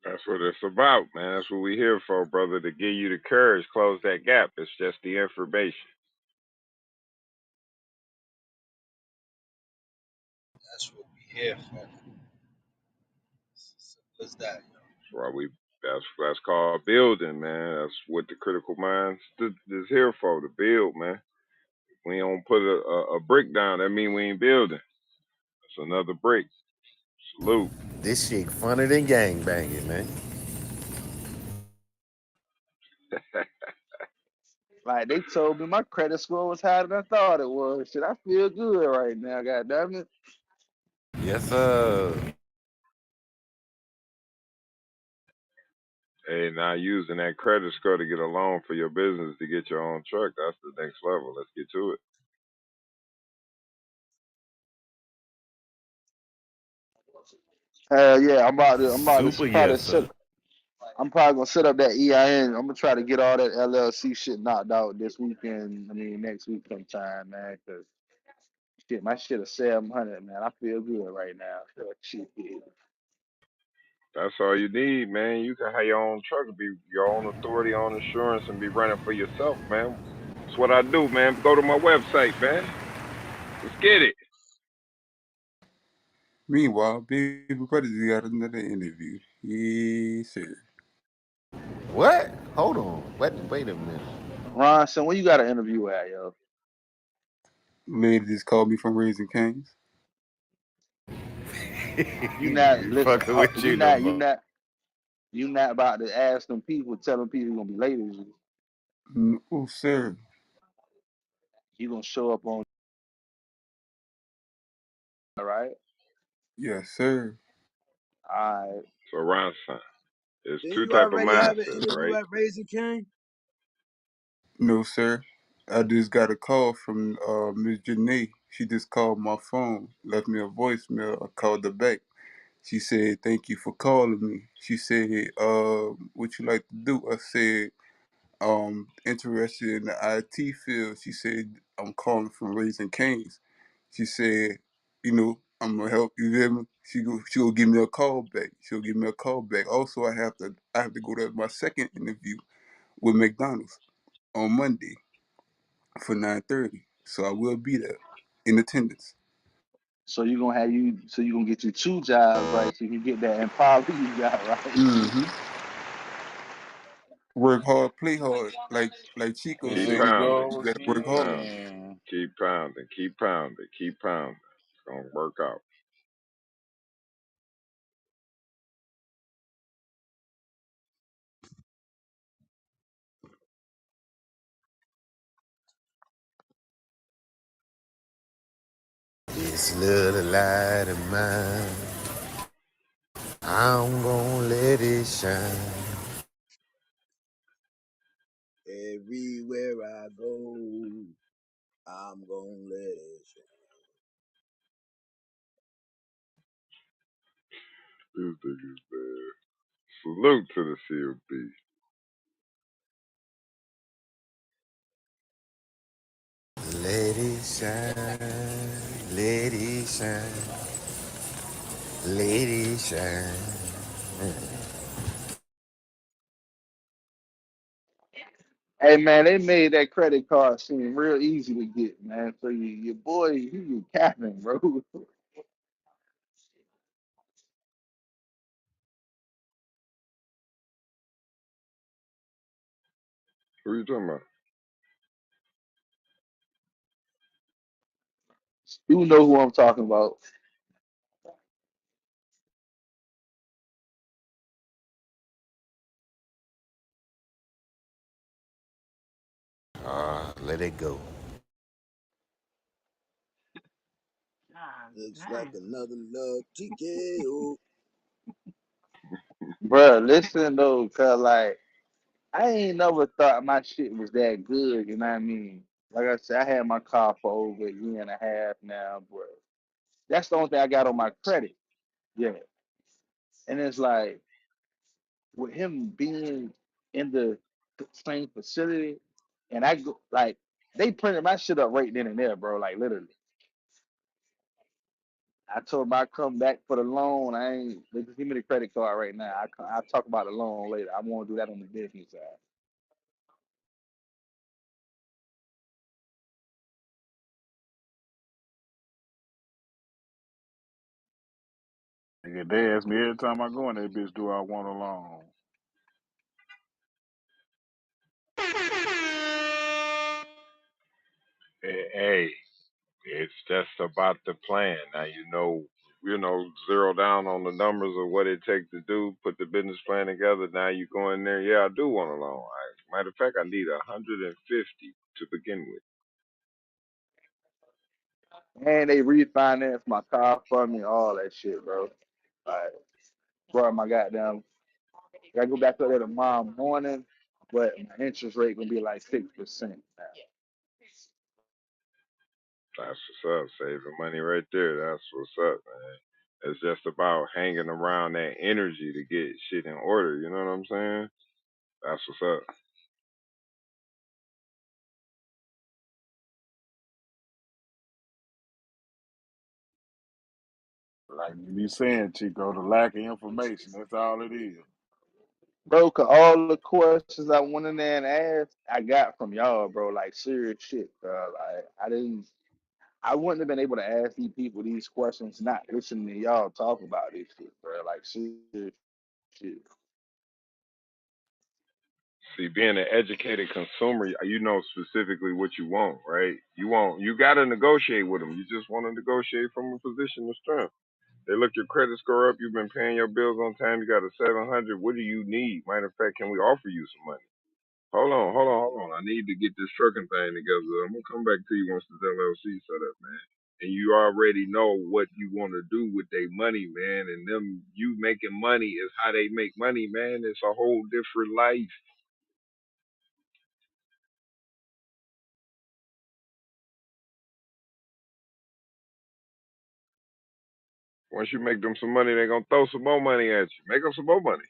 That's what it's about, man. That's what we here for, brother. To give you the courage, close that gap. It's just the information. That's what we here for. Simple as that, yo. That's why we. That's called building, man. That's what the critical mind is here for, to build, man. We don't put a brick down. That mean we ain't building. That's another brick. Salute. This shit funner than gang banging, man. Like they told me my credit score was higher than I thought it was. Shit, I feel good right now. God damn it. Yes, sir. Hey, now using that credit score to get a loan for your business to get your own truck, that's the next level. Let's get to it. Hell yeah, I'm about to Super probably yes, sit. sir. I'm probably gonna set up that EIN. I'm gonna try to get all that LLC shit knocked out this weekend. I mean next week sometime, man. Cause shit, my shit is 700, man. I feel good right now. Shit, yeah. That's all you need, man. You can have your own truck, be your own authority on insurance, and be running for yourself, man. That's what I do, man. Go to my website, man. Let's get it. Meanwhile, Baby Brother just got another interview. Yes, sir. What? Hold on. Wait a minute. Ron, son, when you got an interview at, yo? Lady just called me from Raising Cane's. You not He listen. fucking with You you no not. more. You not about to ask them people, tell them people you're gonna be late. Is you? No, sir. You gonna show up on, all right? Yes, sir. All right. So, Ronson, there's Did two you type of already have an mindsets, interview right? at Raising King? No, sir. I just got a call from Miss Janae. She just called my phone, left me a voicemail. I called her back. She said, "Thank you for calling me." She said, "What you like to do?" I said, interested in the IT field." She said, "I'm calling from Raising Cane's." She said, "I'm gonna help you." Hear me? She gonna give me a call back. She'll give me a call back. Also, I have to go to my second interview with McDonald's on Monday for 9:30. So I will be there in attendance. So you gonna so you gonna get you two jobs, right? So you can get that Impala you got, right? Mm-hmm. Work hard, play hard. Like Chico Keep said, There you pounding. you go, gotta work Keep hard. pounding. speaking. Keep pounding. Keep pounding. Keep pounding. It's gonna work out. This little light of mine, I'm gonna let it shine. Everywhere I go, I'm gonna let it These niggas, man. Salute to the C.M.B. Let it shine, let it shine, let it shine. Hey man, they made that credit card seem real easy to get, man. So your boy, he be capping, bro. Who you talking about? You know who I'm talking about. Let it go. God shine. Looks like dang. another love TKO. Bruh, listen though, cause like I ain't never thought my shit was that good, you know what I mean? Like I said, I had my car for over a year and a half now, bro. That's the only thing I got on my credit. Yeah. And it's like with him being in the same facility, and I go like they printed my shit up right then and there, bro. Like literally. I told him I come back for the loan. I ain't they just give me the credit card right now. I talk about the loan later. I want to do that on the business side. Nigga, they ask me every time I go in that bitch, do I want a loan? Hey, it's just about the plan. Now zero down on the numbers of what it takes to do, put the business plan together. Now you go in there, yeah, I do want a loan. Matter of fact, I need 150 to begin with. And they refinanced my car for me, all that shit, bro. Like, bro, my goddamn, I gotta go back up there tomorrow morning, but my interest rate gonna be like 6% now. That's what's up. Saving money right there. That's what's up, man. It's just about hanging around that energy to get shit in order. You know what I'm saying? That's what's up. Like you be saying, Chico, the lack of information. That's all it is. Bro, cause all the questions I went in there and asked, I got from y'all, bro. Like serious shit, bro. Like I wouldn't have been able to ask these people these questions not listening to y'all talk about this shit, bro. Like serious shit. See, being an educated consumer, you know specifically what you want, right? You got to negotiate with them. You just want to negotiate from a position of strength. They look your credit score up. You've been paying your bills on time. You got a 700. What do you need? Matter of fact, can we offer you some money? Hold on. I need to get this trucking thing together. I'm gonna come back to you once this LLC set up, man. And you already know what you want to do with their money, man. And them, you making money is how they make money, man. It's a whole different life. Once you make them some money, they gonna throw some more money at you. Make them some more money.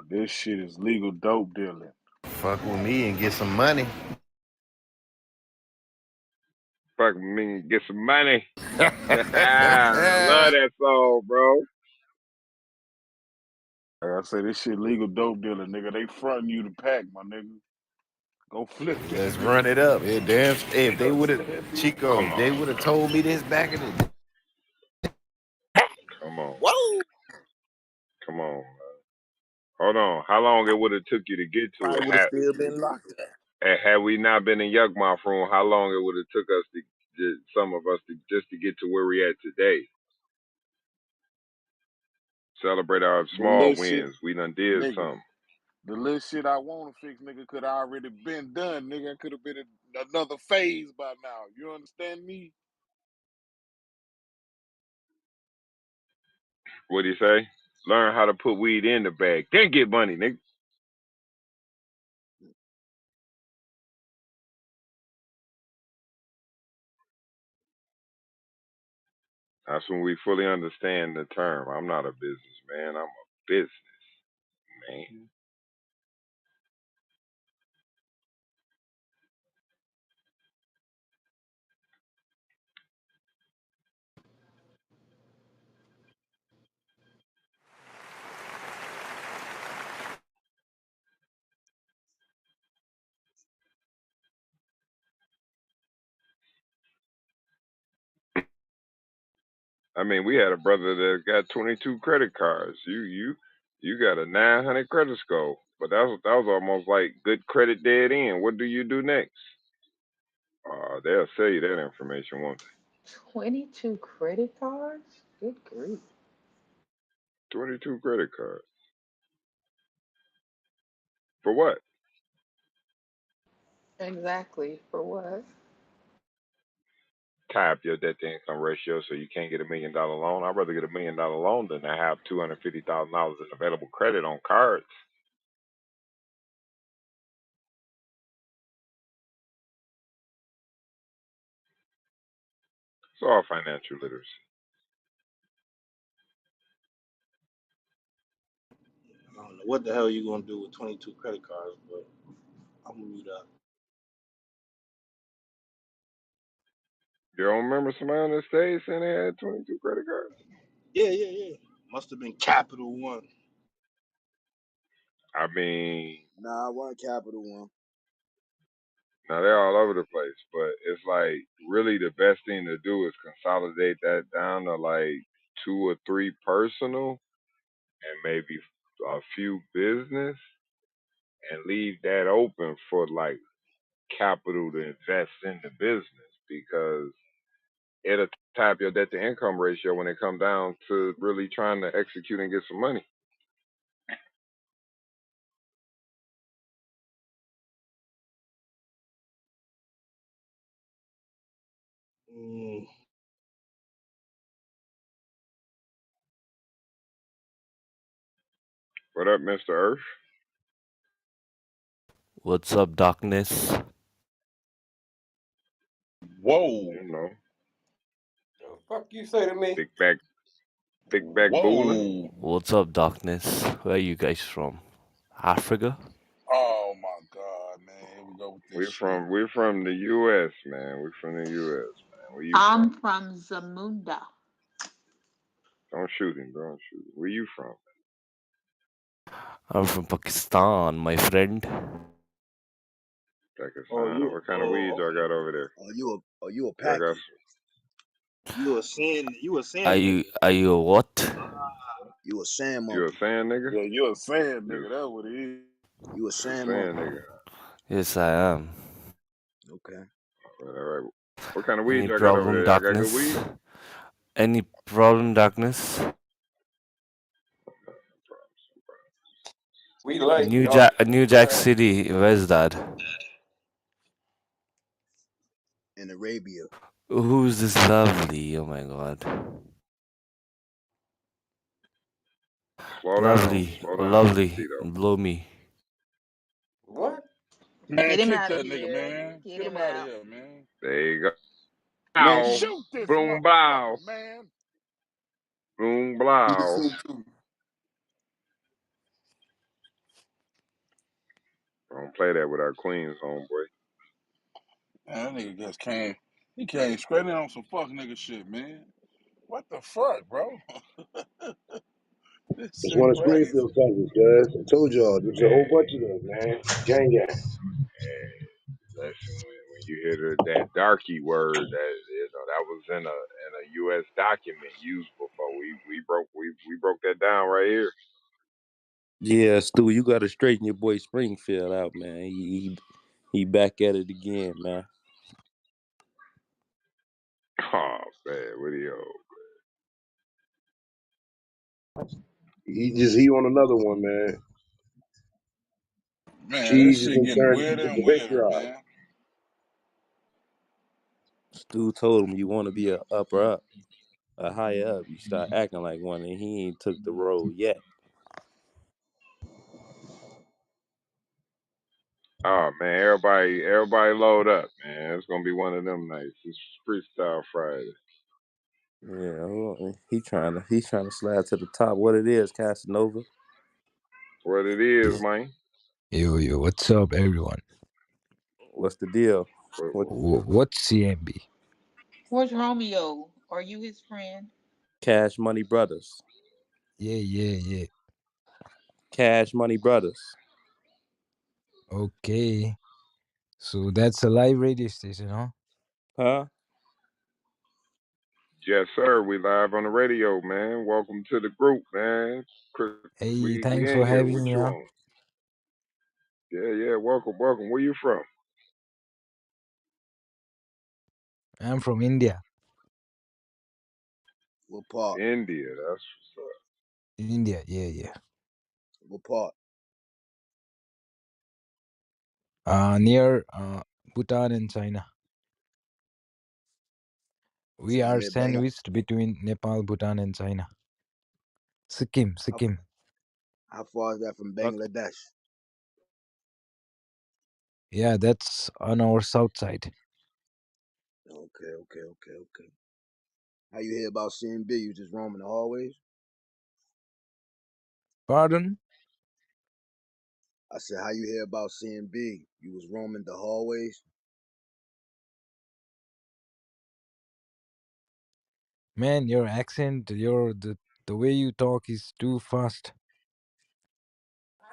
This shit is legal dope dealing. Fuck with me and get some money. Fuck me, get some money. I love that song, bro. Like I say, this shit legal dope dealing, nigga. They fronting you to pack, my nigga. Go flip that Let's bitch. run it up. Hey, damn, hey, if they would have, Chico, Come if they on. would have told me this back in the Come on. Hold on. How long it would have took you to get to Probably it? would have still been locked up. Had we not been in Yuckmouth room, how long it would have took us some of us to just to get to where we at today? Celebrate our The small little shit, wins. We done did nigga. something. The little shit I want to fix, nigga, could already been done, nigga. I could have been in another phase by now. You understand me? What do you say? Learn how to put weed in the bag. Then get money, nigga. That's when we fully understand the term. I'm not a businessman. I'm a businessman. I mean, we had a brother that got 22 credit cards. You got a 900 credit score, but that was almost like good credit dead end. What do you do next? They'll sell you that information, won't 22 credit cards? Good grief. they? 22 credit cards for what? Exactly. For what? Tie up your debt to income ratio so you can't get $1 million loan. I'd rather get $1 million loan than to have $250,000 in available credit on cards. It's all financial literacy. I don't know what the hell you gonna do with 22 credit cards, but I'm gonna mute up. You don't remember somebody on the stage saying they had 22 credit cards? Yeah, yeah, yeah. Must have been Capital One. I mean, Nah, I want Capital One. now they're all over the place, but it's like really the best thing to do is consolidate that down to like 2 or 3 personal and maybe a few business and leave that open for like capital to invest in the business because it'll tap your debt to income ratio when it come down to really trying to execute and get some money. Mm, What up, Mr. Earth? What's up, darkness? Whoa. You know, The fuck you say to me? big back, big back booling. Whoa. What's up, darkness? Where are you guys from? Africa? Oh my God, man. Here we go with this shit. We're from the U.S., man. We're from the U.S., man. Where you from? I'm from Zamunda. Don't shoot him. Don't shoot him. Where you from? I'm from Pakistan, my friend. oh, Pakistan. you, What kind of weed oh, y'all got over there? Are you a Y'all got Paki? you a Are sand nigga. you a what? You a sand you a monkey? sand nigga? Yeah, you're a saying, You nigga. That's what it is. You a you a sand sand monkey? nigga? Yes, I am. Okay. All right. What kind of weed Any y'all got over problem, there? Y'all got good darkness? weed? Any problem, darkness? We like dark New skinned Jack man. City. Where's that? In Arabia. Who's this lovely? Oh my god. Slow down. Lovely, Slow down, lovely. Tito. Blow me. What? Man, Get him kick out of that nigga, here. man. Get Get him him out of out. here, man. There you go. Man, Bow. shoot this Boom, blow. motherfucker, man. Boom, You can blow. shoot too. Don't play that with our queens, homeboy. Man, that nigga just came. He came straight in on some fuck nigga shit, man. What the fuck, bro? This It's shit one of crazy. Springfield cousins, guys. I told y'all, there's a whole bunch Hey, of them, man. Gang, gang. hey. Listen, when you hear that darky word, that was in a U.S. document used before. We broke that down right here. Yeah, Stu, you gotta straighten your boy Springfield out, man. He back at it again, man. Oh man, what do you? He on another one, man. Man, that Cheese is shit in getting turn weirder into and bench weirder, rod. man. Stu told him you want to be a upper up, a higher up. You start acting like one, and he ain't took the road yet. Oh man, everybody load up, man. It's gonna be one of them nights. It's Freestyle Friday. Yeah, well, he's trying to slide to the top. What it is, Casanova? What it is, Yo, man. yo, what's up, everyone? What's the deal? What, What What's C.M.B? Where's Romeo? Are you his friend? Cash Money Brothers? Yeah. Cash Money Brothers. Okay, so that's a live radio station, huh? Huh? yes, sir. We live on the radio, man. Welcome to the group, man. Chris, Hey, we thanks in for here. What having me, you huh? on? Yeah. Welcome. Where you from? I'm from India. What part? India. That's what's up. India, yeah. What part? Near Bhutan and China. So We you are hear bang? sandwiched between Nepal, Bhutan, and China. Sikkim, How, Sikkim. how far is that from Fuck. Bangladesh? Yeah, that's on our south side. Okay. How you hear about C.M.B? You just roaming the hallways? Pardon? I said, how you hear about C.M.B? You was roaming the hallways? Man, your accent, the way you talk is too fast.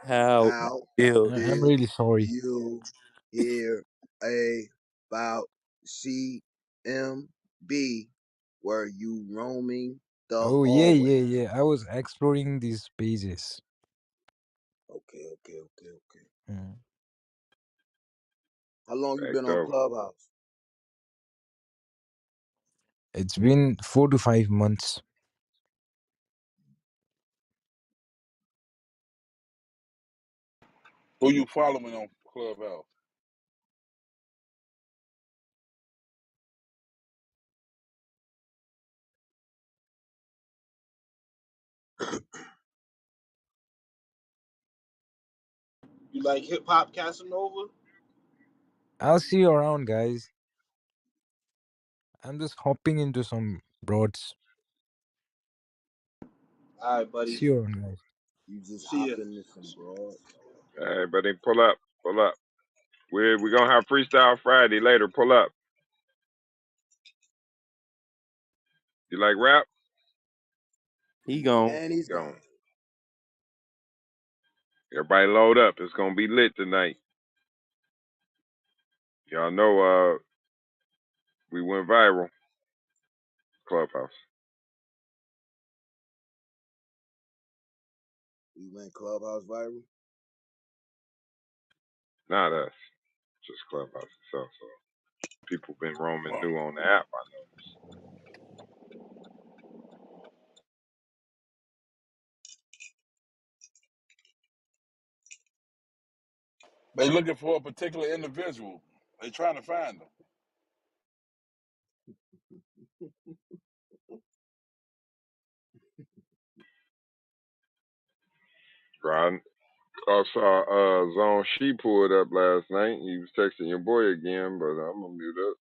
How How ill? I'm did really sorry. you hear about C.M.B? Were you roaming the Oh, hallway? yeah. I was exploring these pages. Okay. Mm. How long you been Backed on over. Clubhouse? It's been 4 to 5 months. Who you following on Clubhouse? You like hip hop, Casanova? I'll see you around, guys. I'm just hopping into some broads. All right, buddy. See you around, guys. You just See ya. hopped into some broad. Hey, buddy, pull up. We're gonna have Freestyle Friday later. Pull up. You like rap? He gone. And he's Gone. gone. Everybody load up. It's gonna be lit tonight. Y'all know we went viral. Clubhouse. We went Clubhouse viral. Not us. Just Clubhouse itself. So people been roaming through on the app, I noticed. They looking for a particular individual. They trying to find them. Right. I saw Zone She pulled up last night. He was texting your boy again, but I'm gonna mute up.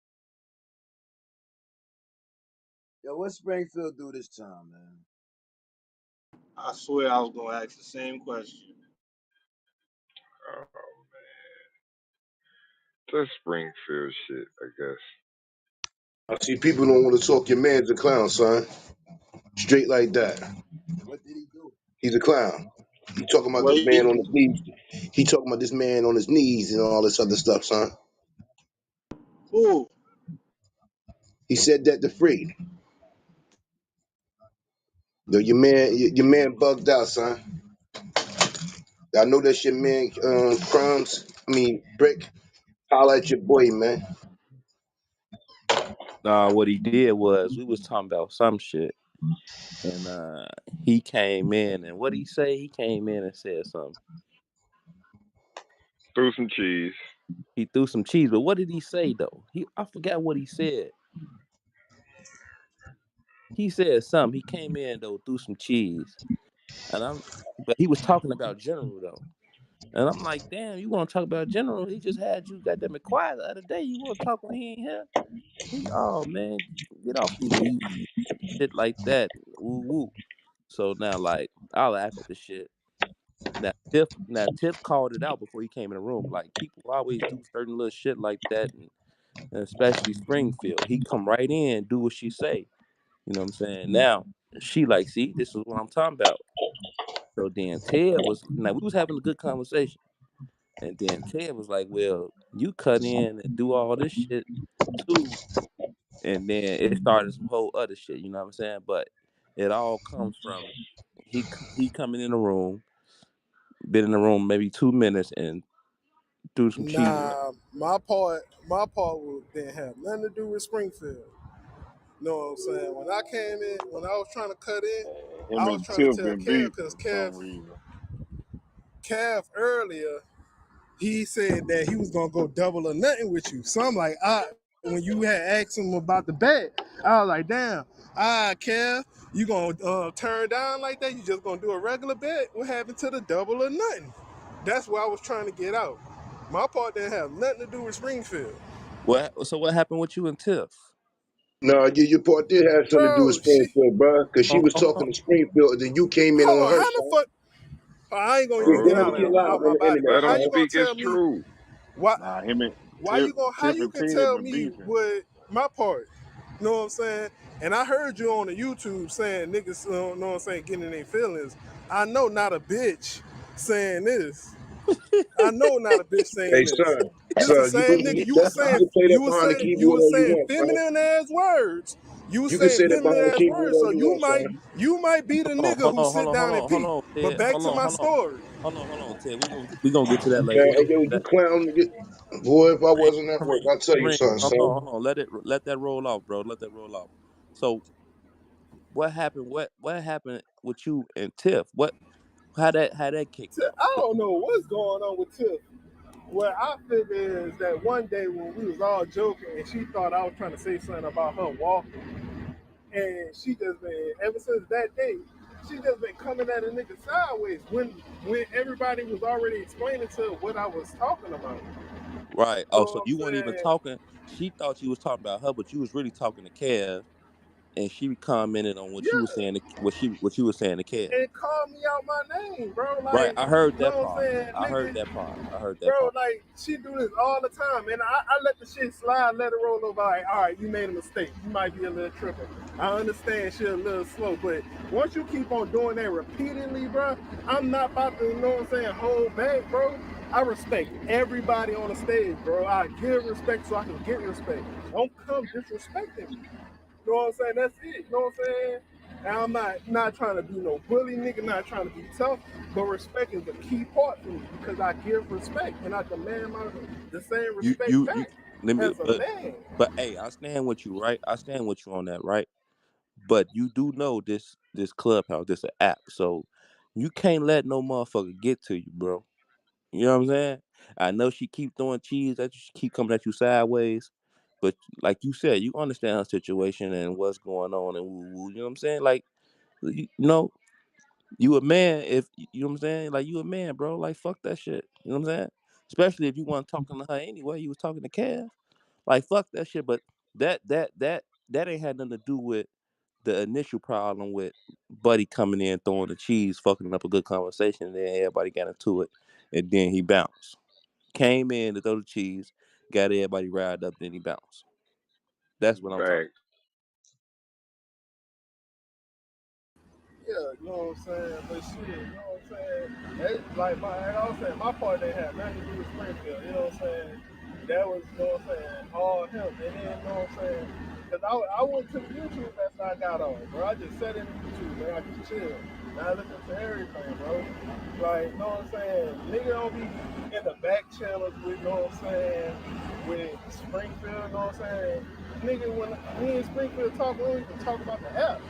Yo, what Springfield do this time, man? I swear I was gonna ask the same question. Oh man, just Springfield shit, I guess. I see people don't want to talk your man's a clown, son. Straight like that. What did he do? He's a clown. He talking about this What man on his knees. He talking about this man on his knees and all this other stuff, son. who? He said that to Free. Yo, your man bugged out, son. I know that's your man, Crumbs. I mean, Brick. Holla at your boy, man. Nah, what he did was we was talking about some shit, and he came in, and what he say? He came in and said something. Threw some cheese. He threw some cheese, but what did he say though? I forgot what he said. He said something. He came in though, threw some cheese, and but he was talking about General though, and I'm like, damn, you want to talk about General? He just had you goddamn it quiet the other day. You want to talk when he ain't here? Oh man, get off the you shit like that. Woo woo. So now like I laugh at the shit. Now Tiff called it out before he came in the room. Like people always do certain little shit like that, and especially Springfield. He come right in, do what she say. You know what I'm saying? Now she like, see, this is what I'm talking about. So then Ted was now we was having a good conversation, and then Ted was like, well, you cut in and do all this shit too, and then it started some whole other shit. You know what I'm saying? But it all comes from he coming in the room, been in the room maybe 2 minutes, and threw some cheese in it. Nah, my part didn't have nothing to do with Springfield. Know what I'm saying? When I came in, when I was trying to cut in, Him I was and trying to Tiff tell been Kev beefing because for some reason. Kev earlier he said that he was gonna go double or nothing with you. So I'm like, when you had asked him about the bet, I was like, damn, Kev, you gonna turn down like that? You just gonna do a regular bet? What happened to the double or nothing? That's what I was trying to get out. My part didn't have nothing to do with Springfield. What happened with you and Tiff? No, your part did have something to do with Bro, Springfield, bro. Because she Hold was on, hold talking on. to Springfield, and then you came in hold on on, her how the side. fuck? I ain't gonna Yeah, even go get ahead out and get of live out on my the body. internet, But Let how him you son. gonna speak his tell me truth. what? Nah, him and Why you gonna? How Tiff you and can Ted tell been me beefing. what my part? You know what I'm saying? And I heard you on the YouTube saying niggas, know what I'm saying, getting in their feelings. I know not a bitch saying this. I know not a bitch Hey, saying this. son, This the you same can nigga. you can play that behind the You keyboard was all you saying want, son. feminine ass words. You was You can saying say that feminine behind the ass keyboard words. all So you want, son. you might be the nigga Hold who on, hold sit on, hold down and on, hold peep. on, But Ted. back Hold to on, my hold on. story. Hold on, Ted. We gonna get to that later. Man, We hey, gonna yo, get to you that. clown, boy. If I Spring, wasn't at work, spring, I'll tell you spring. something, son. Hold on. Let that roll off, bro. Let that roll off. So what happened? What happened with you and Tiff? How that kicked off? I don't know what's going on with Tiff. What I figure is that one day when we was all joking and she thought I was trying to say something about her walking, and she just been ever since that day, she just been coming at a nigga sideways when everybody was already explaining to her what I was talking about. Right. You Oh, know so what I'm you weren't even saying? talking. She thought you was talking about her, but you was really talking to Kev, and she commented on what you was Yeah, saying. What you was saying to Kev. and call me out my name, bro. Right. Like, I heard you know that what I'm part. saying, I heard nigga? that part. I heard that Bro, part. like she do this all the time, and I let the shit slide, let it roll over. Like, all right, you made a mistake. You might be a little tripping. I understand shit a little slow, but once you keep on doing that repeatedly, bro, I'm not about to, you know what I'm saying, hold back, bro. I respect everybody on the stage, bro. I give respect so I can get respect. Don't come disrespecting me. You know what I'm saying? That's it. You know what I'm saying? And I'm not trying to be no bully nigga, not trying to be tough, but respect is the key part for me because I give respect and I demand the same You respect you you. back Let me. as a But man. but hey, I stand with you, right? I stand with you on that, right? But you do know this clubhouse, this an app, so you can't let no motherfucker get to you, bro. You know what I'm saying? I know she keep throwing cheese at you, she keep coming at you sideways, but like you said, you understand her situation and what's going on and woo woo. You know what I'm saying? Like you know, you a man if you know what I'm saying. Like you a man, bro. Like fuck that shit. You know what I'm saying? Especially if you want talking to her anyway. You was talking to Cav. Like fuck that shit. But that ain't had nothing to do with the initial problem with Buddy coming in throwing the cheese, fucking up a good conversation, and then everybody got into it, and then he bounced. Came in to throw the cheese, got everybody riled up, then he bounced. That's what I'm talking. Facts. Yeah, you know what I'm saying? But shit, you know what I'm saying? That's like like I was saying, my part didn't have nothing to do with Springfield, you know what I'm saying? That was, you know what I'm saying, all him. And then, you know what I'm saying? Because I went to the YouTube after I got on, bro. I just sat in the YouTube, man. I just chilled. Now listen to everything, bro. Like, you know what I'm saying? Nigga don't be in the back channels with, you know what I'm saying, with Springfield, you know what I'm saying? Nigga, when me and Springfield talk, we don't even talk about the app.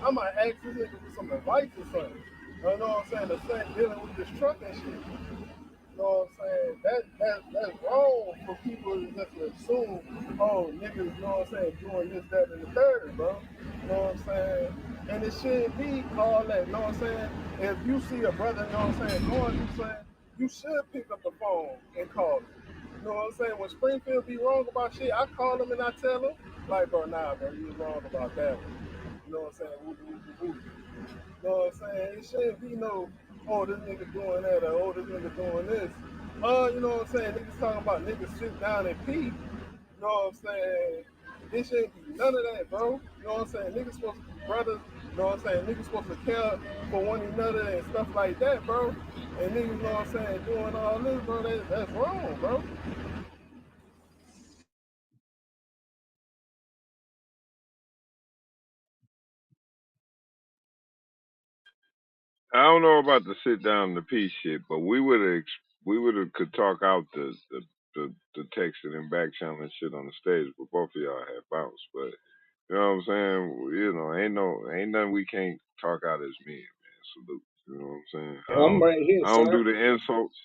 I might ask this nigga for some advice or something. You know what I'm saying? The same dealing with this truck and shit. You know what I'm saying? That's wrong for people to just assume, oh, niggas, you know what I'm saying, doing this, that, and the third, bro. You know what I'm saying? And it shouldn't be all that, you know what I'm saying? If you see a brother, you know what I'm saying, going through something, you should pick up the phone and call him. You know what I'm saying? When Springfield be wrong about shit, I call him and I tell him, like, bro, nah, bro, you was wrong about that one. You know what I'm saying? Woo, woo, woo, woo. You know what I'm saying? It shouldn't be no, oh, this nigga doing that or oh, this nigga doing this. You know what I'm saying? Niggas talking about niggas sit down and pee. You know what I'm saying? It shouldn't be none of that, bro. You know what I'm saying? Niggas supposed to be brothers. You know what I'm saying? Niggas supposed to care for one another and stuff like that, bro. And niggas, you know what I'm saying, doing all this, bro, that's wrong, bro. I don't know about the sit down the peace shit, but we would have could talk out the texting and back channel and shit on the stage, but both of y'all had bounced. But you know what I'm saying? Ain't nothing we can't talk out as men, man. Salute. You know what I'm saying? Yo, I'm right here, I don't do son. the insults.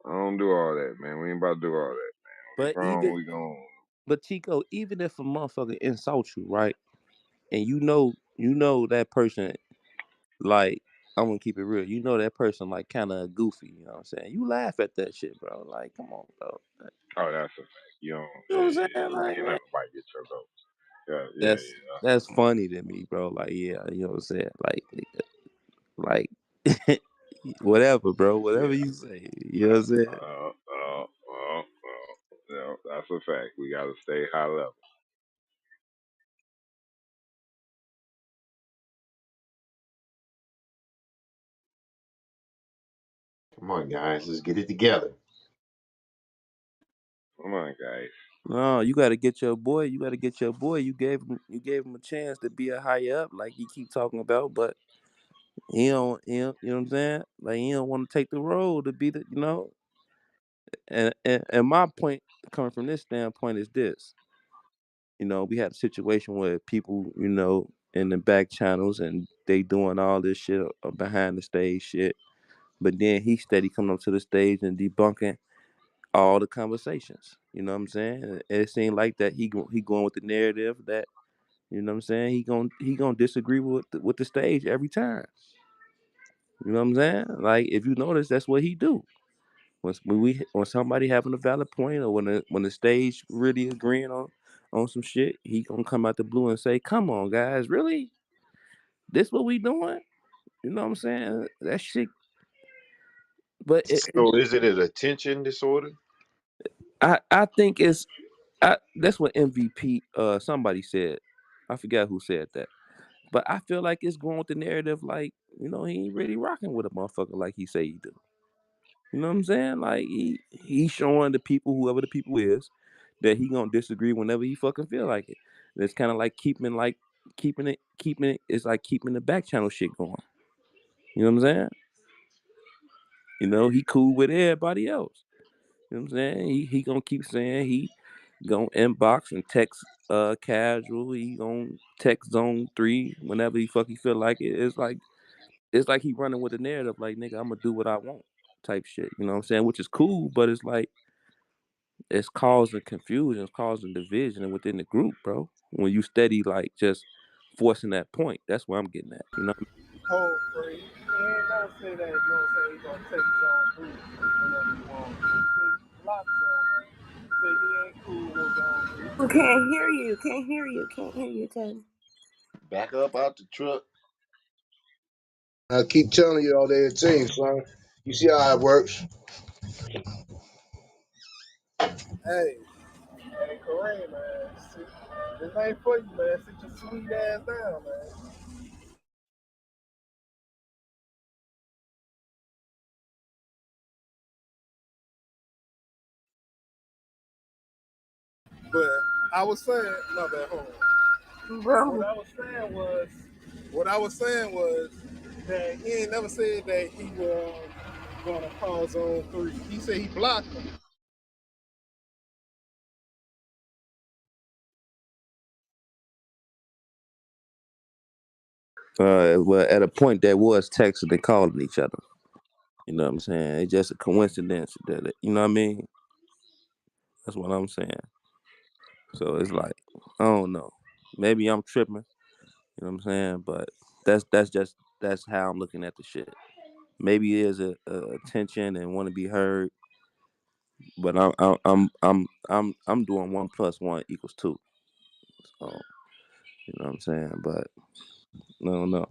I don't do all that, man. We ain't about to do all that. We But grown. even We gone. but Chico, even if a motherfucker insult you, right? And you know that person, like, I'm gonna keep it real. You know that person like kind of goofy. You know what I'm saying? You laugh at that shit, bro. Like, come on, bro. Oh, that's a fact. You know, You know what I'm saying? you Like, can't man, let nobody get your goat. Yeah, yeah, that's yeah. that's funny to me, bro. Like, yeah, you know what I'm saying? Like, whatever, bro. Whatever Yeah. you say. You know what I'm saying? Yeah, that's a fact. We got to stay high level. Come on, guys, let's get it together. Come on, guys. No, you got to get your boy. You got to get your boy. You gave him a chance to be a higher up, like you keep talking about, but you know what I'm saying? Like he don't want to take the road to be the, you know. And my point coming from this standpoint is this. You know, we had a situation where people, you know, in the back channels and they doing all this shit behind the stage shit. But then he steady coming up to the stage and debunking all the conversations. You know what I'm saying? And it seemed like that he going with the narrative that, you know what I'm saying, he gonna disagree with the stage every time. You know what I'm saying? Like if you notice, that's what he do. When somebody having a valid point or when the stage really agreeing on some shit, he gonna come out the blue and say, "Come on, guys, really? This what we doing?" You know what I'm saying? That shit. But So is it an attention disorder? I think that's what MVP somebody said. I forgot who said that. But I feel like it's going with the narrative like, you know, he ain't really rocking with a motherfucker like he say he do. You know what I'm saying? Like he's showing the people, whoever the people is, that he gonna disagree whenever he fucking feel like it. And it's kind of like keeping it. It's like keeping the back channel shit going. You know what I'm saying? You know he cool with everybody else. You know what I'm saying? He gonna keep saying he gonna inbox and text casual. He gonna text zone 3 whenever he fucking feel like it. It's like he running with the narrative like, nigga, I'm gonna do what I want type shit. You know what I'm saying? Which is cool, but it's like it's causing confusion, it's causing division within the group, bro. When you steady like just forcing that point, that's where I'm getting at. You know what Hold free. He ain't never say that, you know what I'm saying, he gonna take zone 3 whenever he want. He say block zone 1. He say he ain't cool with zone 3. Can't hear you. Can't hear you. Can't hear you, Ken. Back up out the truck. I keep telling you all day, team, son. You see how it works. Hey, hey, Kareem, man. This ain't for you, man. Sit your sweet ass down, man. But I was saying, my bad, hold on. What Bro. I was saying was, what I was saying was, that he ain't never said that he was gonna call Zone 3. He said he blocked him. Well, at a point, that was texting and calling each other. You know what I'm saying? It's just a coincidence that you know what I mean. That's what I'm saying. So it's like I don't know. Maybe I'm tripping. You know what I'm saying? But that's how I'm looking at the shit. Maybe there's a attention and want to be heard, but I'm doing 1 plus 1 equals 2. So you know what I'm saying? But no, no.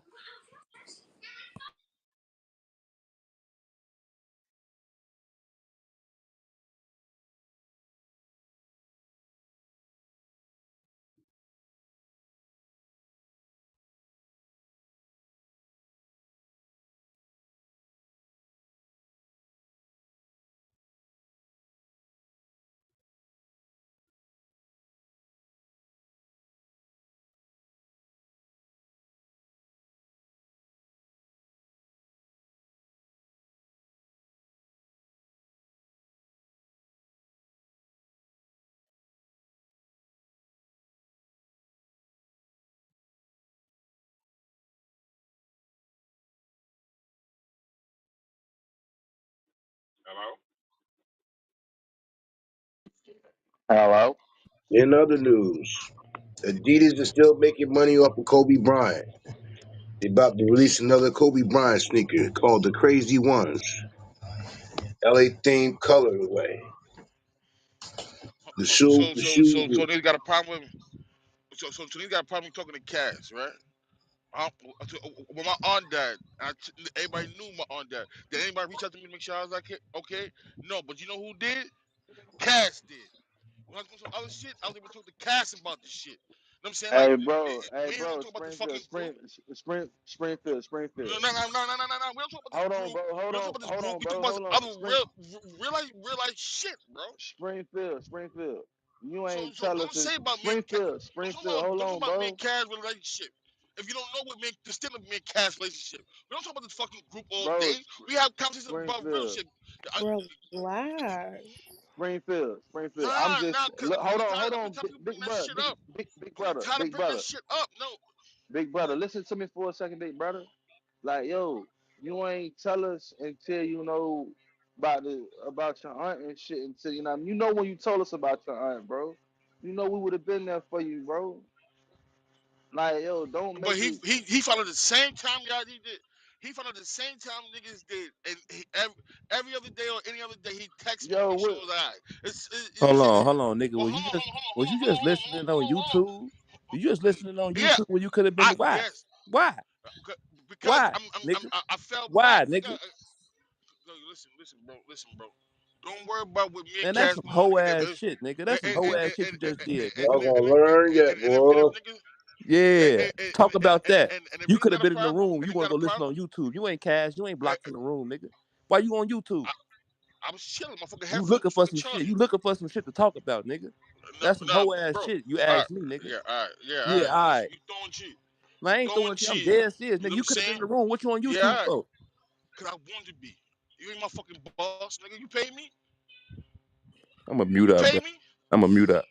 Hello? Hello. In other news, Adidas is still making money off of Kobe Bryant. They about to release another Kobe Bryant sneaker called the Crazy Ones, LA themed colorway. The shoe, So the so shoes. so so they got a problem with so they got a problem talking to cats, right? Um, when my aunt died, everybody knew my aunt died. Did anybody reach out to me to make sure I was like, okay? No, but you know who did? Cass did. When I was going some other shit, I was able to talk to Cass about the shit. You know what I'm saying? Like, Hey, we ain't gonna bro. talk about the fucking group. Springfield. No. We don't talk about this Hold on, group. bro. We don't talk about this Hold group. on, We talk bro. about Hold some on. other real life shit, bro. Springfield. You So ain't so tell us don't it. say about me and Cass. Springfield. Hold Don't talk on, about me bro. and Cass relationship. If you don't know what the stem of me and Cass relationship, we don't talk about this fucking group all Bro, day. We have conversations about real Springfield. shit. I, Relax. Springfield. I'm nah, just cause look. I'm getting Hold tired. I'm on, getting tired of people big bringing that brother, shit up. big I'm getting brother, tired of big bringing that brother, shit up. No, big brother. Listen to me for a second, big brother. Like, yo, you ain't tell us until you know about your aunt and shit until you know. You know when you told us about your aunt, bro. You know we would have been there for you, bro. Like, yo, don't but make it. he followed the same time y'all he did. He followed the same time niggas did, and every other day or any other day he texts me to Yo, make sure what? it was alright. Hold on, nigga. Well, hold on, Was you just listening on YouTube? You just listening on yeah, YouTube when you could have been why? yes, Why? because Why, nigga? I fell back, Why, nigga. nigga? No, listen, bro. Don't worry about what me and Man, that's Cass some doing, hoe nigga. ass shit, nigga. That's some hoe ass shit you just did, Y'all nigga. gonna learn yet, And if boy. niggas Yeah. Talk about that. and if You niggas could have got a been in the problem, room. and You niggas want got to a go listen problem, on YouTube. You ain't cash. You ain't I, blocked from the room, nigga. Why you on YouTube? I, I was chilling, my fucking You headphones looking was for fucking some shit. charging. You looking for some shit to talk about, nigga. No, That's some no, hoe ass bro. shit. You All right, ask me, nigga. yeah, all right, yeah, all Yeah, right. all right. You throwing cheese. Man, You I ain't throwing throwing shit. I'm cheese. dead serious, You know nigga. what You I'm could have been saying? in the room. What you on Yeah, YouTube all right. for? Cause I want to be. You ain't my fucking boss, nigga. You pay me? I'm a mute You up, pay bro. me? I'm a mute up.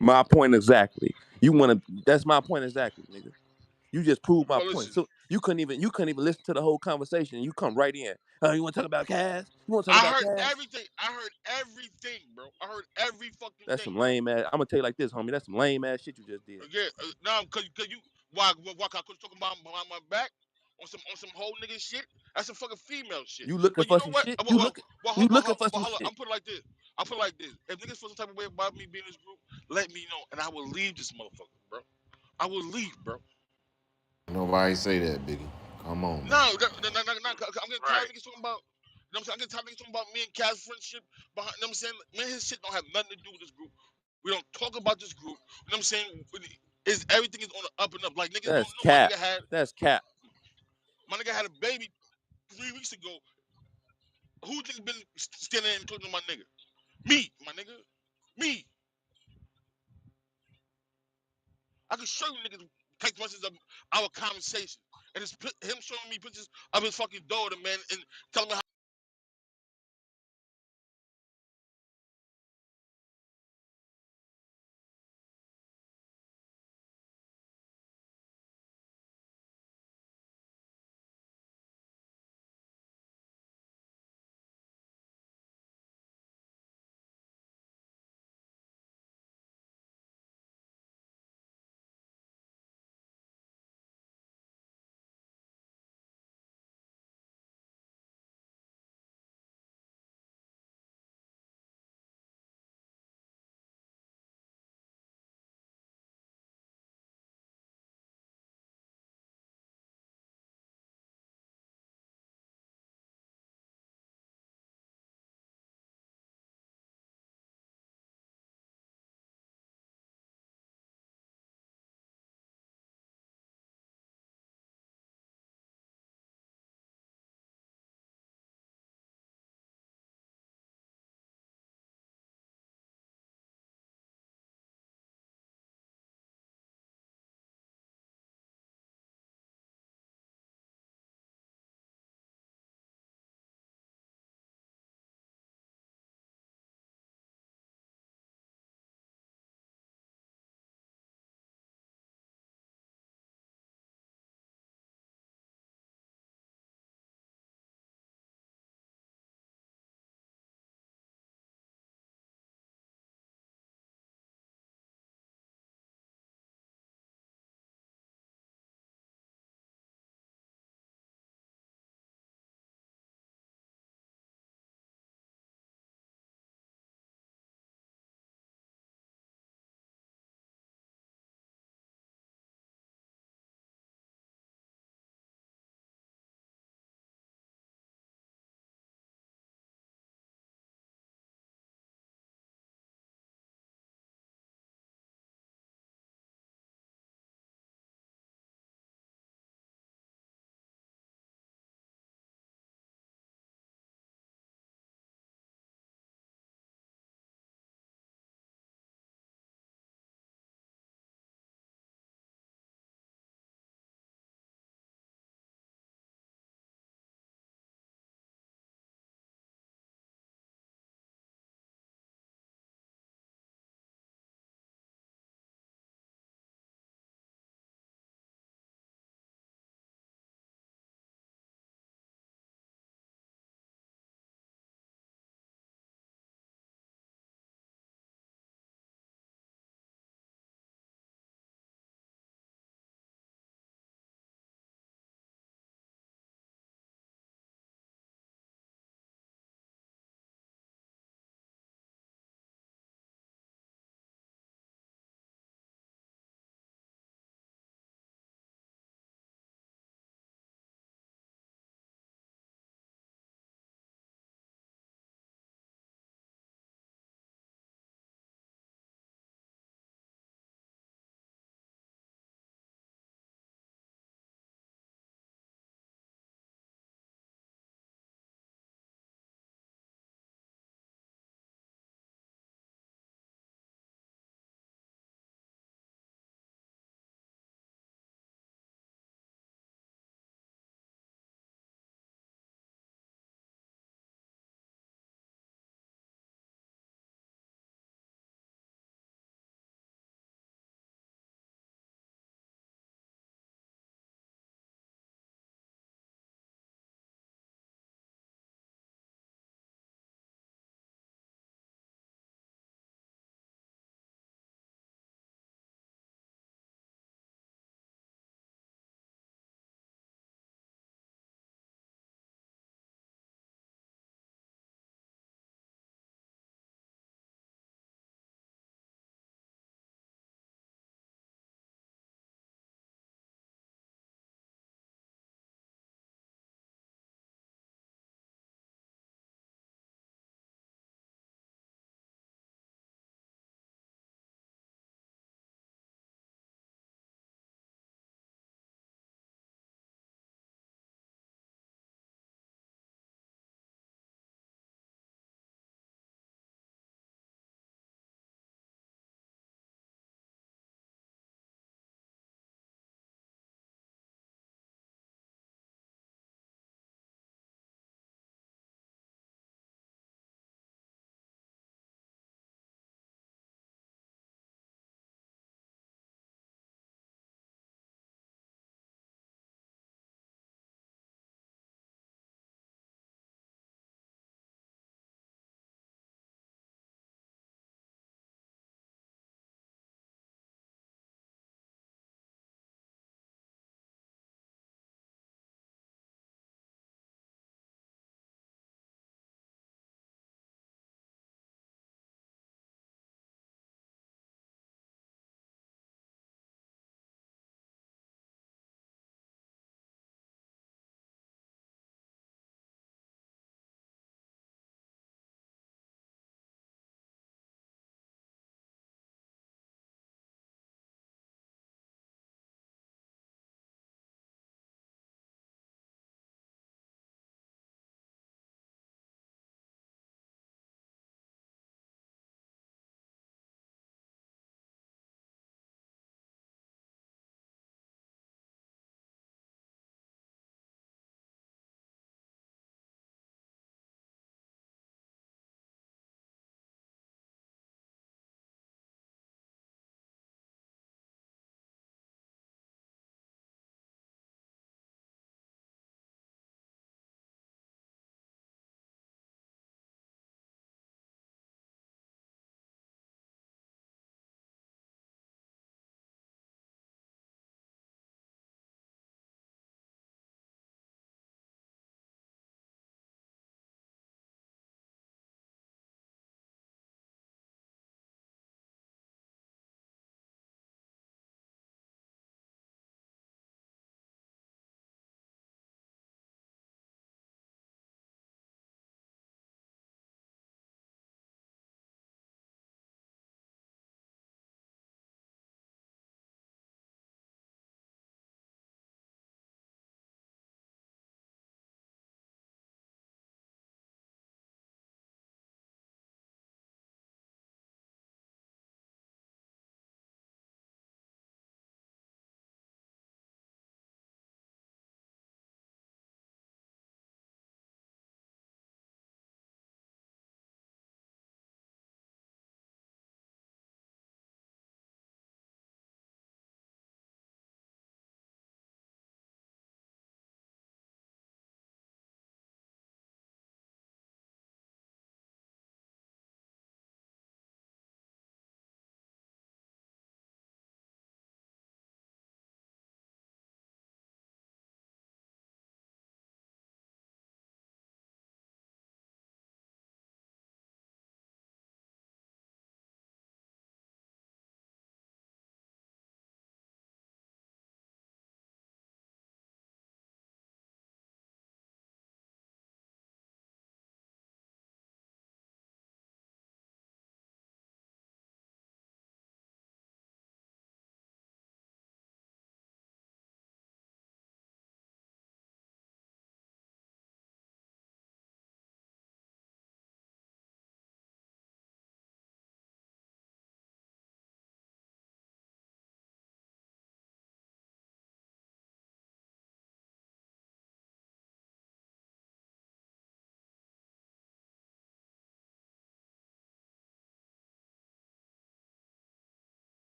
My point exactly. You want to? That's my point exactly, nigga. You just proved my Well, point. listen. So you couldn't even listen to the whole conversation. And you come right in. Oh, you want to talk about Cass? You want to talk I about heard Cass? everything. I heard everything, bro. I heard every fucking That's thing, some bro. lame ass. I'm gonna tell you like this, homie. That's some lame ass shit you just did. Yeah, now cause you why I could talking about behind my back on some whole nigga shit. That's some fucking female shit. You looking But you for know some what? shit? You looking for some Hold up. shit? I'm putting it like this. I put it like this. If niggas feel some type of way about me being in this group, let me know, and I will leave this motherfucker, bro. I will leave, bro. Nobody say that, Biggie. Come on, man. No, no. 'Cause I'm getting tired Right. of niggas talking about. You know what I'm saying? I'm getting tired of niggas talking about me and Kaz friendship. Behind, you know what I'm saying? Man, his shit don't have nothing to do with this group. We don't talk about this group. You know what I'm saying? Is everything is on the up and up. Like niggas don't That's know my cap. nigga had That's cap. a baby 3 weeks ago. Who you think been standing and talking to my nigga? Me, my nigga. Me. I can show you niggas. text messages of our conversation. And it's him showing me pictures of his fucking daughter, man, and telling me how